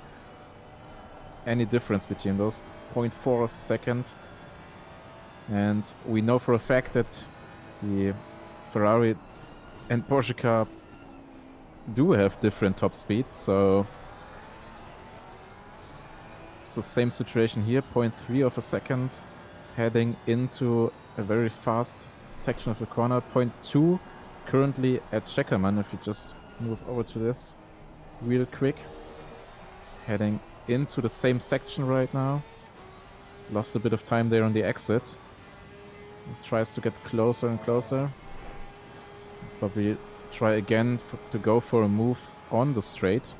[SPEAKER 2] any difference between those. 0.4 of a second. And we know for a fact that the Ferrari and Porsche car do have different top speeds, so it's the same situation here. 0.3 of a second heading into a very fast section of the corner. 0.2 currently at Scheckerman, if you just move over to this real quick. Heading into the same section right now. Lost a bit of time there on the exit. Tries to get closer and closer. Probably try again to go for a move on the straight.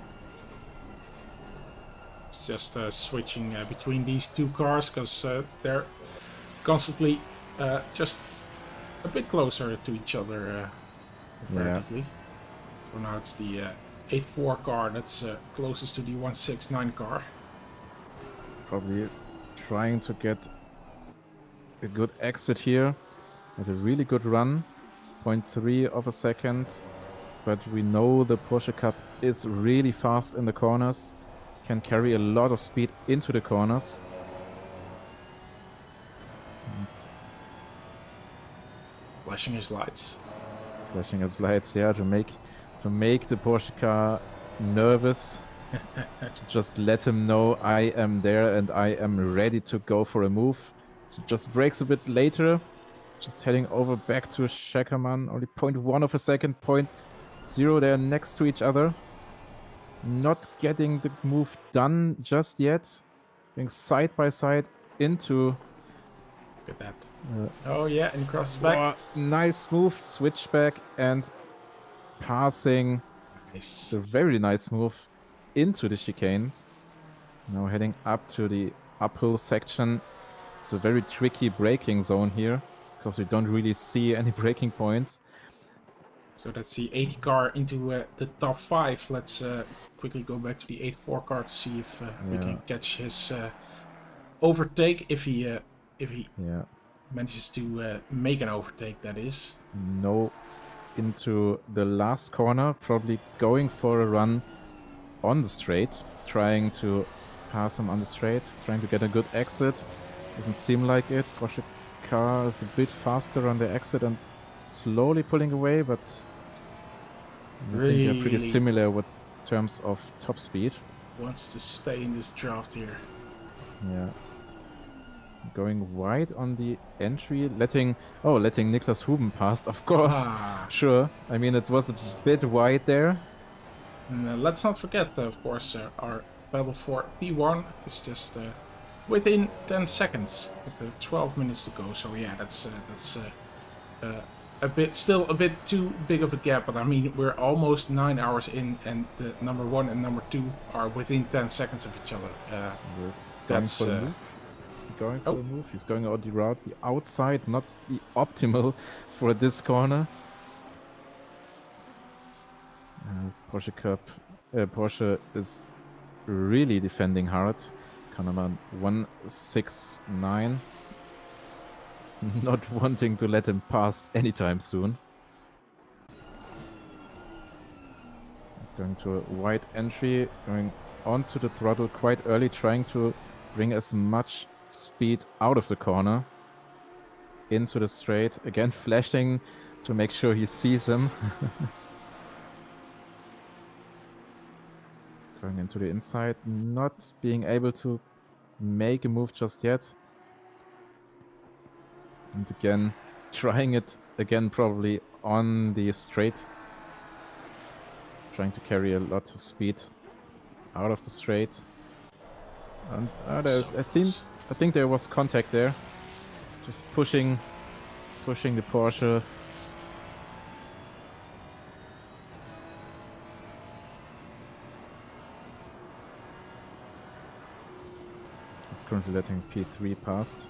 [SPEAKER 1] It's just switching between these two cars because they're constantly just a bit closer to each other comparatively. Yeah. So now it's the 8.4 car that's closest to the 1.69 car.
[SPEAKER 2] Probably trying to get a good exit here with a really good run. 0.3 of a second, but we know the Porsche Cup is really fast in the corners, can carry a lot of speed into the corners. And
[SPEAKER 1] flashing his lights.
[SPEAKER 2] Flashing its lights, yeah, to make the Porsche car nervous. To just let him know I am there and I am ready to go for a move. So just brakes a bit later. Just heading over back to Scheckerman. Only 0.1 of a second, 0.0 they're next to each other. Not getting the move done just yet. Being side by side into...
[SPEAKER 1] Look at that. Oh yeah, and he crosses back.
[SPEAKER 2] Oh, nice move, switchback and passing.
[SPEAKER 1] Nice.
[SPEAKER 2] A very nice move into the chicanes. Now heading up to the uphill section. It's a very tricky braking zone here, because we don't really see any braking points.
[SPEAKER 1] So that's the 80 car into the top 5. Let's quickly go back to the 8.4 car to see if we can catch his overtake, if he manages to make an overtake, that is.
[SPEAKER 2] No, into the last corner, probably going for a run on the straight, trying to pass him on the straight, trying to get a good exit. Doesn't seem like it. Porsche car is a bit faster on the exit and slowly pulling away, but I think they're pretty
[SPEAKER 1] Really
[SPEAKER 2] similar with terms of top speed.
[SPEAKER 1] wants to stay in this draft here.
[SPEAKER 2] Yeah. Going wide on the entry, letting Niklas Huben past, of course.
[SPEAKER 1] Ah,
[SPEAKER 2] Sure. I mean, it was a bit wide there.
[SPEAKER 1] and let's not forget, of course, our battle for P1 is just within 10 seconds with the 12 minutes to go. So yeah, that's still a bit too big of a gap. But I mean, we're almost 9 hours in, and the number 1 and number 2 are within 10 seconds of each other.
[SPEAKER 2] That's going for the move. Is he going for the move? He's going out the route, the outside, not the optimal for this corner. This Porsche is really defending hard. Car number 169. Not wanting to let him pass anytime soon. He's going to a wide entry, going onto the throttle quite early, trying to bring as much speed out of the corner into the straight. Again, flashing to make sure he sees him. Going into the inside, not being able to make a move just yet. And again, trying it again probably on the straight. Trying to carry a lot of speed out of the straight. And I think there was contact there. Just pushing the Porsche. It's currently letting P3 past.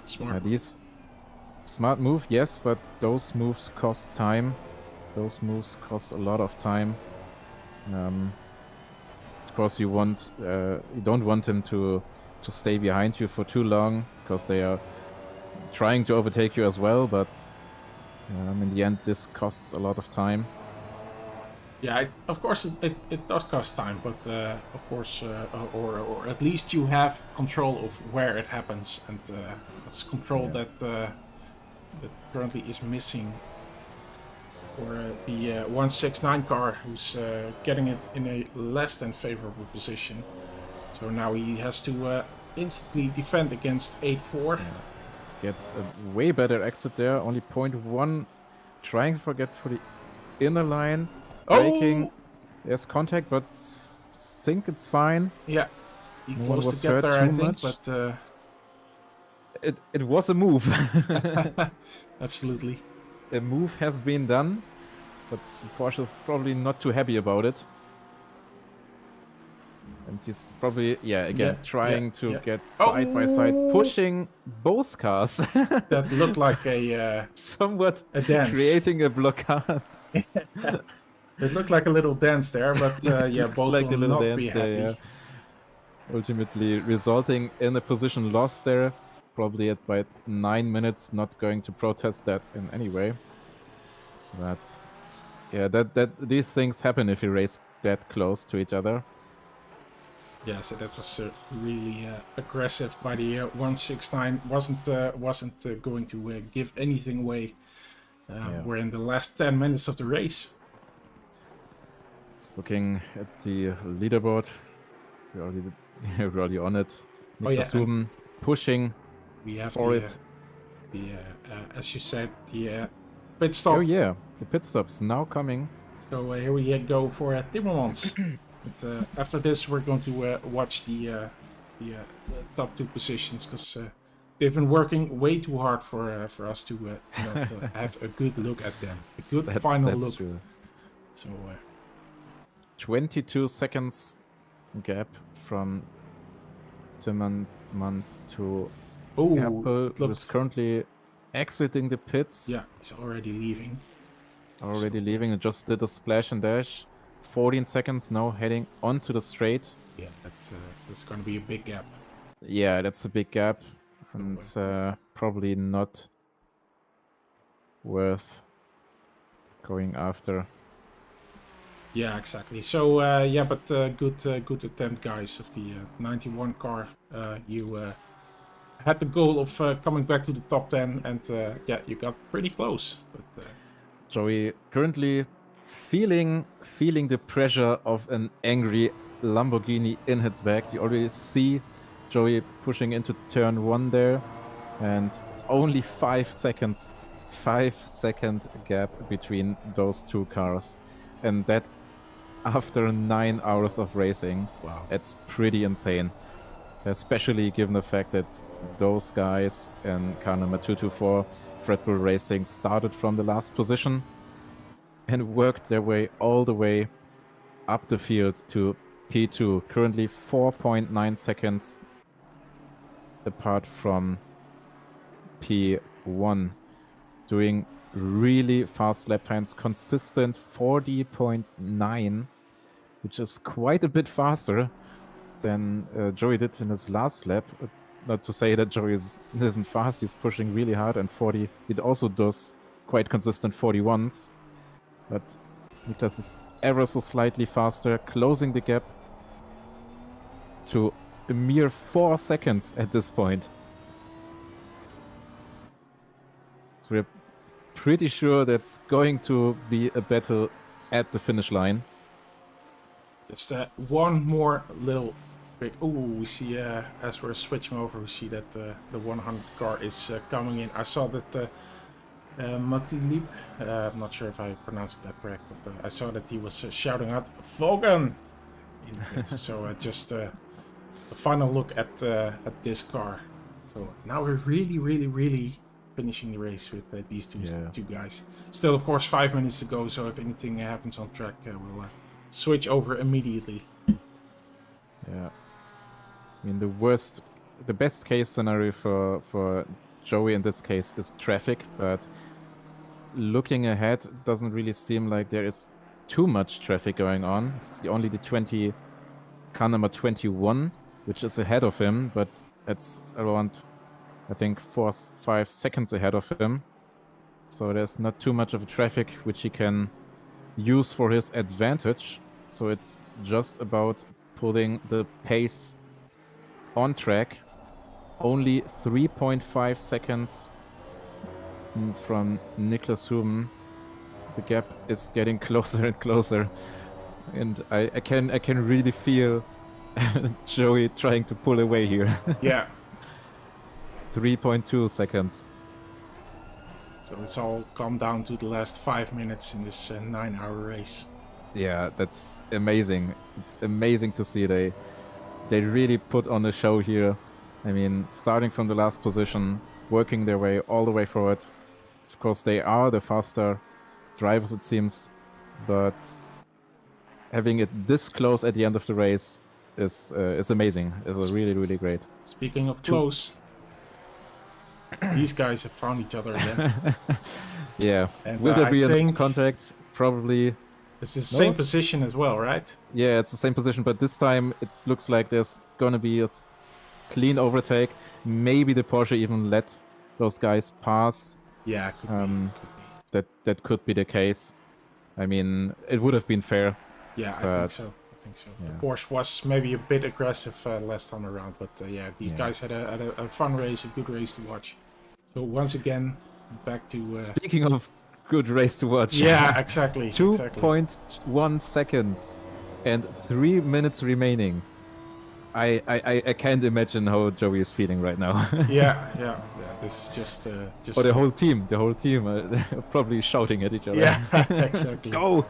[SPEAKER 1] Smart.
[SPEAKER 2] These smart move, yes, but those moves cost time. Those moves cost a lot of time. Of course, you don't want him to stay behind you for too long, because they are trying to overtake you as well. But in the end, this costs a lot of time.
[SPEAKER 1] Yeah, of course it does cost time, but of course, or at least you have control of where it happens, and that's control that currently is missing for the 169 car, who's getting it in a less than favorable position. So now he has to instantly defend against 8-4.
[SPEAKER 2] Yeah. Gets a way better exit there, only 0.1, trying to get for the inner line. Braking. There's contact, but think it's fine.
[SPEAKER 1] Yeah, he
[SPEAKER 2] No
[SPEAKER 1] close
[SPEAKER 2] one was
[SPEAKER 1] to get
[SPEAKER 2] hurt
[SPEAKER 1] there, I
[SPEAKER 2] too
[SPEAKER 1] think,
[SPEAKER 2] much.
[SPEAKER 1] but
[SPEAKER 2] it was a move.
[SPEAKER 1] absolutely.
[SPEAKER 2] A move has been done, but the Porsche is probably not too happy about it. And he's probably, trying to get side by side, pushing both cars.
[SPEAKER 1] That looked like a
[SPEAKER 2] somewhat
[SPEAKER 1] a dance,
[SPEAKER 2] creating a blockade.
[SPEAKER 1] It looked like a little dance there, but yeah, both
[SPEAKER 2] like
[SPEAKER 1] will
[SPEAKER 2] a little
[SPEAKER 1] not
[SPEAKER 2] dance
[SPEAKER 1] be happy.
[SPEAKER 2] there, yeah. Ultimately resulting in a position loss there. Probably at by 9 minutes, not going to protest that in any way. But yeah, that these things happen if you race that close to each other.
[SPEAKER 1] Yeah, so that was really aggressive by the 169. Wasn't going to give anything away. We're in the last 10 minutes of the race.
[SPEAKER 2] Looking at the leaderboard, we're already on it. Niklas Huben pushing.
[SPEAKER 1] We have
[SPEAKER 2] for it.
[SPEAKER 1] As you said, the pit stop.
[SPEAKER 2] Oh yeah, the pit stop's now coming.
[SPEAKER 1] So here we go for Timmermans. But after this, we're going to watch the top 2 positions, because they've been working way too hard for us to not have a good look at them, a good final look.
[SPEAKER 2] True.
[SPEAKER 1] So
[SPEAKER 2] 22 seconds gap from Timmermans to Apple, who's currently exiting the pits.
[SPEAKER 1] Yeah, he's already leaving.
[SPEAKER 2] Leaving and just did a splash and dash. 14 seconds now heading onto the straight.
[SPEAKER 1] Yeah, that's going to be a big gap.
[SPEAKER 2] Yeah, that's a big gap, and probably not worth going after.
[SPEAKER 1] Yeah, exactly. So yeah, but good attempt, guys, of the 91 car. You had the goal of coming back to the top 10, and yeah, you got pretty close. But
[SPEAKER 2] Joey currently feeling the pressure of an angry Lamborghini in his back. You already see Joey pushing into turn 1 there, and it's only 5 seconds. 5-second gap between those two cars, and that after 9 hours of racing.
[SPEAKER 1] wow,
[SPEAKER 2] It's pretty insane, especially given the fact that those guys in car number 224 Red Bull Racing started from the last position and worked their way all the way up the field to P2, currently 4.9 seconds apart from P1, doing really fast lap times, consistent 40.9, which is quite a bit faster than Joey did in his last lap. Not to say that Joey isn't fast, he's pushing really hard, and 40, it also does quite consistent 41s, but Niklas is ever so slightly faster, closing the gap to a mere 4 seconds at this point. So we're pretty sure that's going to be a battle at the finish line.
[SPEAKER 1] just one more little bit. Oh, we see as we're switching over, we see that the 100 car is coming in. I saw that Matilip, I'm not sure if I pronounced that correct, but I saw that he was shouting out Vogan. So just a final look at this car. So now we're really finishing the race with these two guys. Still, of course, 5 minutes to go. So if anything happens on track, we'll switch over immediately.
[SPEAKER 2] Yeah, I mean the best case scenario for Joey in this case is traffic, but looking ahead, it doesn't really seem like there is too much traffic going on. It's only the car number 21, which is ahead of him, but it's around, I think, 4-5 seconds ahead of him. So there's not too much of traffic which he can use for his advantage. So it's just about putting the pace on track. Only 3.5 seconds from Niklas Huben. The gap is getting closer and closer, and I can really feel Joey trying to pull away here.
[SPEAKER 1] Yeah.
[SPEAKER 2] 3.2 seconds.
[SPEAKER 1] So it's all come down to the last 5 minutes in this 9-hour race.
[SPEAKER 2] Yeah, that's amazing. It's amazing to see they really put on a show here. I mean, starting from the last position, working their way all the way forward. Of course, they are the faster drivers, it seems, but having it this close at the end of the race is amazing. It's really great.
[SPEAKER 1] Speaking of close, these guys have found each other again.
[SPEAKER 2] Yeah.
[SPEAKER 1] And,
[SPEAKER 2] will there be
[SPEAKER 1] a
[SPEAKER 2] contact? Probably.
[SPEAKER 1] It's the same position as well, right?
[SPEAKER 2] Yeah, it's the same position, but this time it looks like there's gonna be a clean overtake. Maybe the Porsche even let those guys pass.
[SPEAKER 1] Yeah, could be.
[SPEAKER 2] That could be the case. I mean, it would have been fair.
[SPEAKER 1] Yeah, I think so. Yeah. The Porsche was maybe a bit aggressive last time around, but yeah, these guys had a fun race, a good race to watch. So once again, back to...
[SPEAKER 2] Speaking of good race to watch.
[SPEAKER 1] Yeah, exactly.
[SPEAKER 2] 2.1 seconds and 3 minutes remaining. I can't imagine how Joey is feeling right now.
[SPEAKER 1] yeah. This is just.
[SPEAKER 2] Or the whole team. Probably shouting at each other.
[SPEAKER 1] Yeah, exactly.
[SPEAKER 2] Go.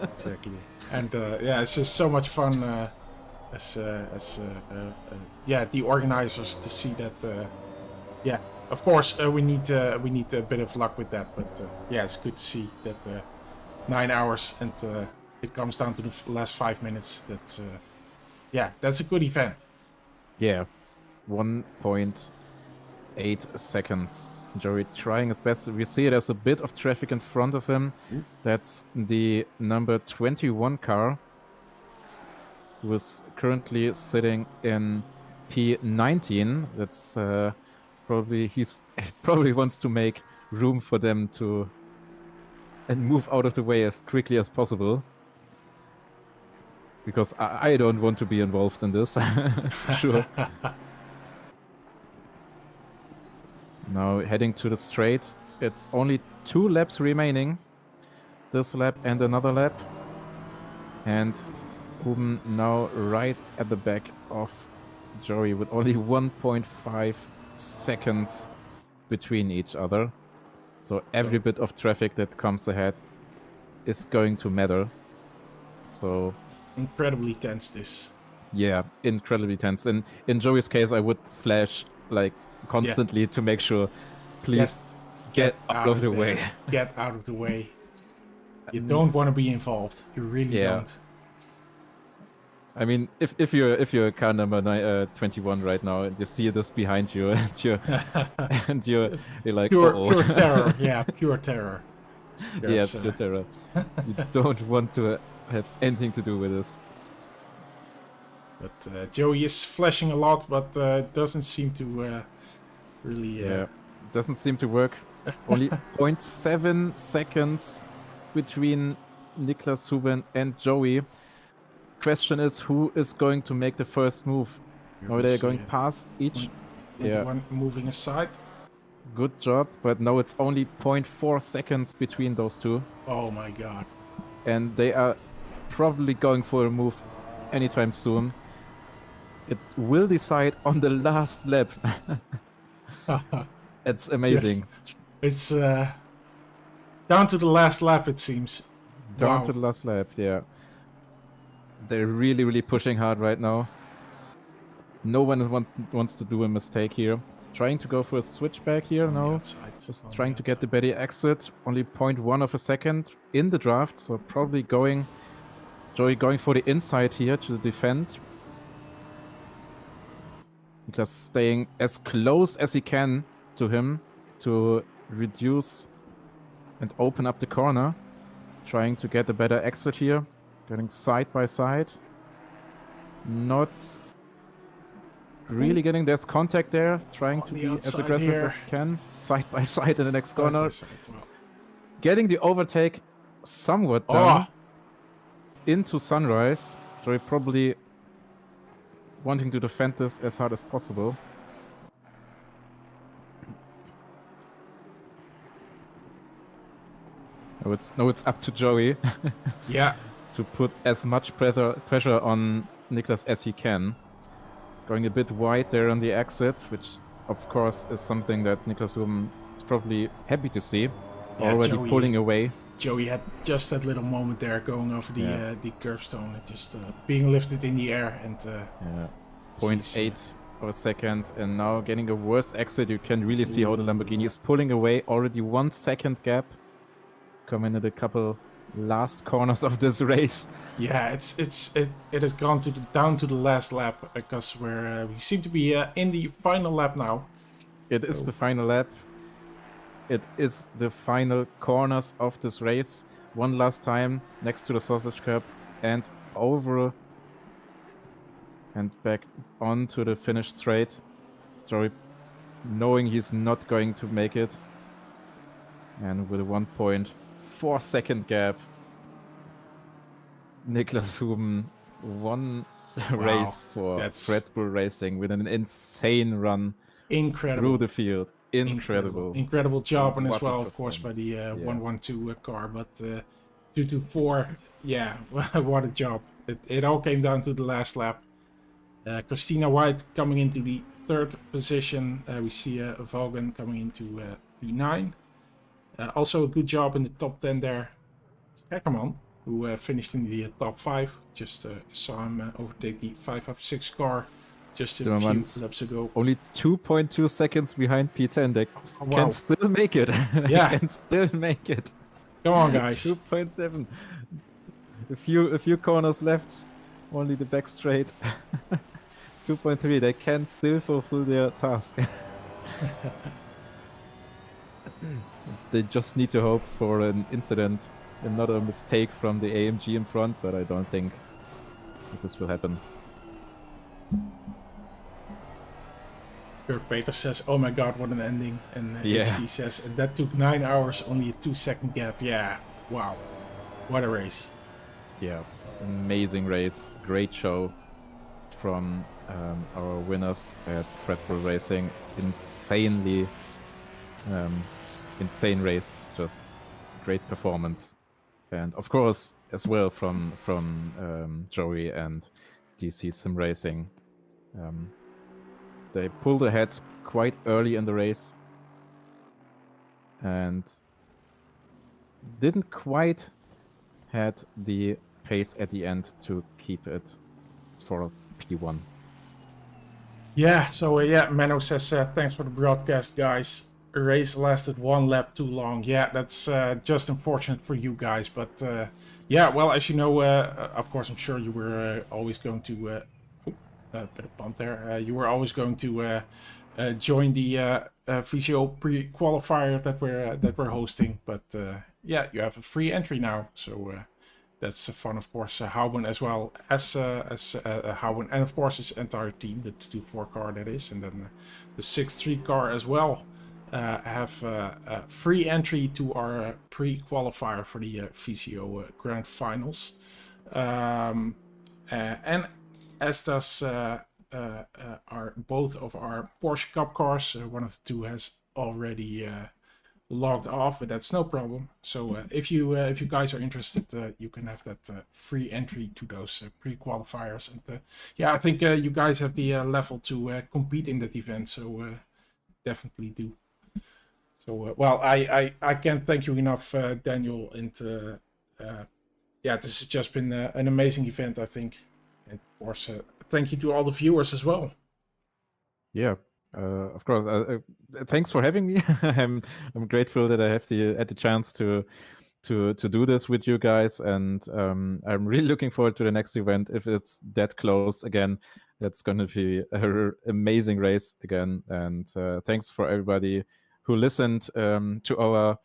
[SPEAKER 1] Exactly. And yeah, it's just so much fun as the organizers to see that. Yeah, of course we need a bit of luck with that, but yeah, it's good to see that 9 hours and it comes down to the last 5 minutes. That's a good event.
[SPEAKER 2] Yeah, 1.8 seconds. Joey trying his best. We see there's a bit of traffic in front of him. That's the number 21 car, who is currently sitting in P19. That's probably wants to make room for them and move out of the way as quickly as possible. Because I don't want to be involved in this. Sure. Now heading to the straight. It's only 2 laps remaining. This lap and another lap. And Ruben now right at the back of Joey with only 1.5 seconds between each other. So every bit of traffic that comes ahead is going to matter. So
[SPEAKER 1] incredibly tense this.
[SPEAKER 2] yeah, incredibly tense. And in Joey's case, I would flash like constantly to make sure, please get out of the way.
[SPEAKER 1] Get out of the way. You don't want to be involved. You really don't.
[SPEAKER 2] I mean, if you're car number 21 right now and you see this behind you and you're like
[SPEAKER 1] pure terror. Yeah, pure terror.
[SPEAKER 2] Yes, pure terror. You don't want to have anything to do with this.
[SPEAKER 1] But Joey is flashing a lot, but doesn't seem to really.
[SPEAKER 2] Doesn't seem to work. Only 0.7 seconds between Niklas Huben and Joey. Question is, who is going to make the first move? Are they going past each?
[SPEAKER 1] One moving aside.
[SPEAKER 2] Good job, but no, it's only 0.4 seconds between those two.
[SPEAKER 1] Oh my god.
[SPEAKER 2] And they are probably going for a move anytime soon. It will decide on the last lap. It's amazing.
[SPEAKER 1] It's down to the last lap, it seems.
[SPEAKER 2] Down to the last lap, yeah. They're really pushing hard right now. No one wants to do a mistake here. Trying to go for a switchback here, no. Just trying to get the Betty exit. Only 0.1 of a second in the draft, so probably Joey going for the inside here to defend. Niklas staying as close as he can to him to reduce and open up the corner. Trying to get a better exit here. Getting side by side. Not really getting, there's contact there. Trying to be as aggressive as he can. Side by side in the next corner. Getting the overtake somewhat down into Sunrise. Joey probably wanting to defend this as hard as possible. No, it's up to Joey.
[SPEAKER 1] Yeah.
[SPEAKER 2] To put as much pressure on Niklas as he can. Going a bit wide there on the exit, which of course is something that Niklas Huben is probably happy to see. Yeah, already Joey, pulling away.
[SPEAKER 1] Joey had just that little moment there going over the curbstone and just being lifted in the air and
[SPEAKER 2] 0.8 of a second, and now getting a worse exit. You can really see how the Lamborghini is pulling away. Already 1 second gap. Coming in a couple last corners of this race.
[SPEAKER 1] Yeah, it has gone down to the last lap because we seem to be in the final lap now.
[SPEAKER 2] It is the final lap. It is the final corners of this race. One last time next to the sausage cup and over and back onto the finish straight. Joey knowing he's not going to make it. And with a 1.4 second gap, Niklas Huben won the race for Red Bull Racing with an insane run through the field.
[SPEAKER 1] Incredible job, and as well, of course, by the 112 car. But 224, yeah, what a job. It all came down to the last lap. Christina White coming into the 3rd position. We see Vaughan coming into P9. Also a good job in the top 10 there. Heckerman, who finished in the top 5. Just saw him overtake the 556 car just a few laps ago.
[SPEAKER 2] Only 2.2 seconds behind P10. They can still make it.
[SPEAKER 1] Yeah.
[SPEAKER 2] Can still make it.
[SPEAKER 1] Come on, guys.
[SPEAKER 2] 2.7. A few corners left. Only the back straight. 2.3. They can still fulfill their task. They just need to hope for an incident and not a mistake from the AMG in front, but I don't think that this will happen.
[SPEAKER 1] Kurt Peters says, "Oh my god, what an ending." And HD says, "And that took 9 hours, only a 2-second gap." Yeah, wow. What a race.
[SPEAKER 2] Yeah, amazing race. Great show from our winners at Red Bull Racing. Insanely Insane race, just great performance, and of course as well from Joey and DC-SimRacing. They pulled ahead quite early in the race and didn't quite had the pace at the end to keep it for P1.
[SPEAKER 1] Yeah, so yeah, Mano says, thanks for the broadcast, guys. The race lasted 1 lap too long. Yeah, that's just unfortunate for you guys. But yeah, well, as you know, of course, I'm sure you were always going to... bit of bump there. You were always going to join the VCO pre-qualifier that we're hosting. But yeah, you have a free entry now. So that's fun, of course. Houben as well as Houben, and of course his entire team, the 2-4 car that is, and then the 6-3 car as well, have free entry to our pre-qualifier for the VCO Grand Finals, and as does both of our Porsche Cup cars. One of the two has already logged off, but that's no problem. So if you guys are interested, you can have that free entry to those pre-qualifiers. And yeah, I think you guys have the level to compete in that event, so definitely do. So well, I can't thank you enough, Daniel, and yeah, this has just been an amazing event, I think. And of course, thank you to all the viewers as well.
[SPEAKER 2] Yeah, of course. Thanks for having me. I'm grateful that I have the chance to do this with you guys, and I'm really looking forward to the next event. If it's that close again, that's going to be an amazing race again. And thanks for everybody who listened to our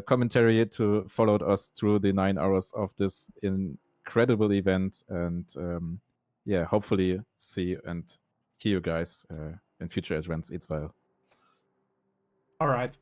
[SPEAKER 2] commentary, to followed us through the 9 hours of this incredible event. And yeah, hopefully see and hear you guys in future events as well.
[SPEAKER 1] All right.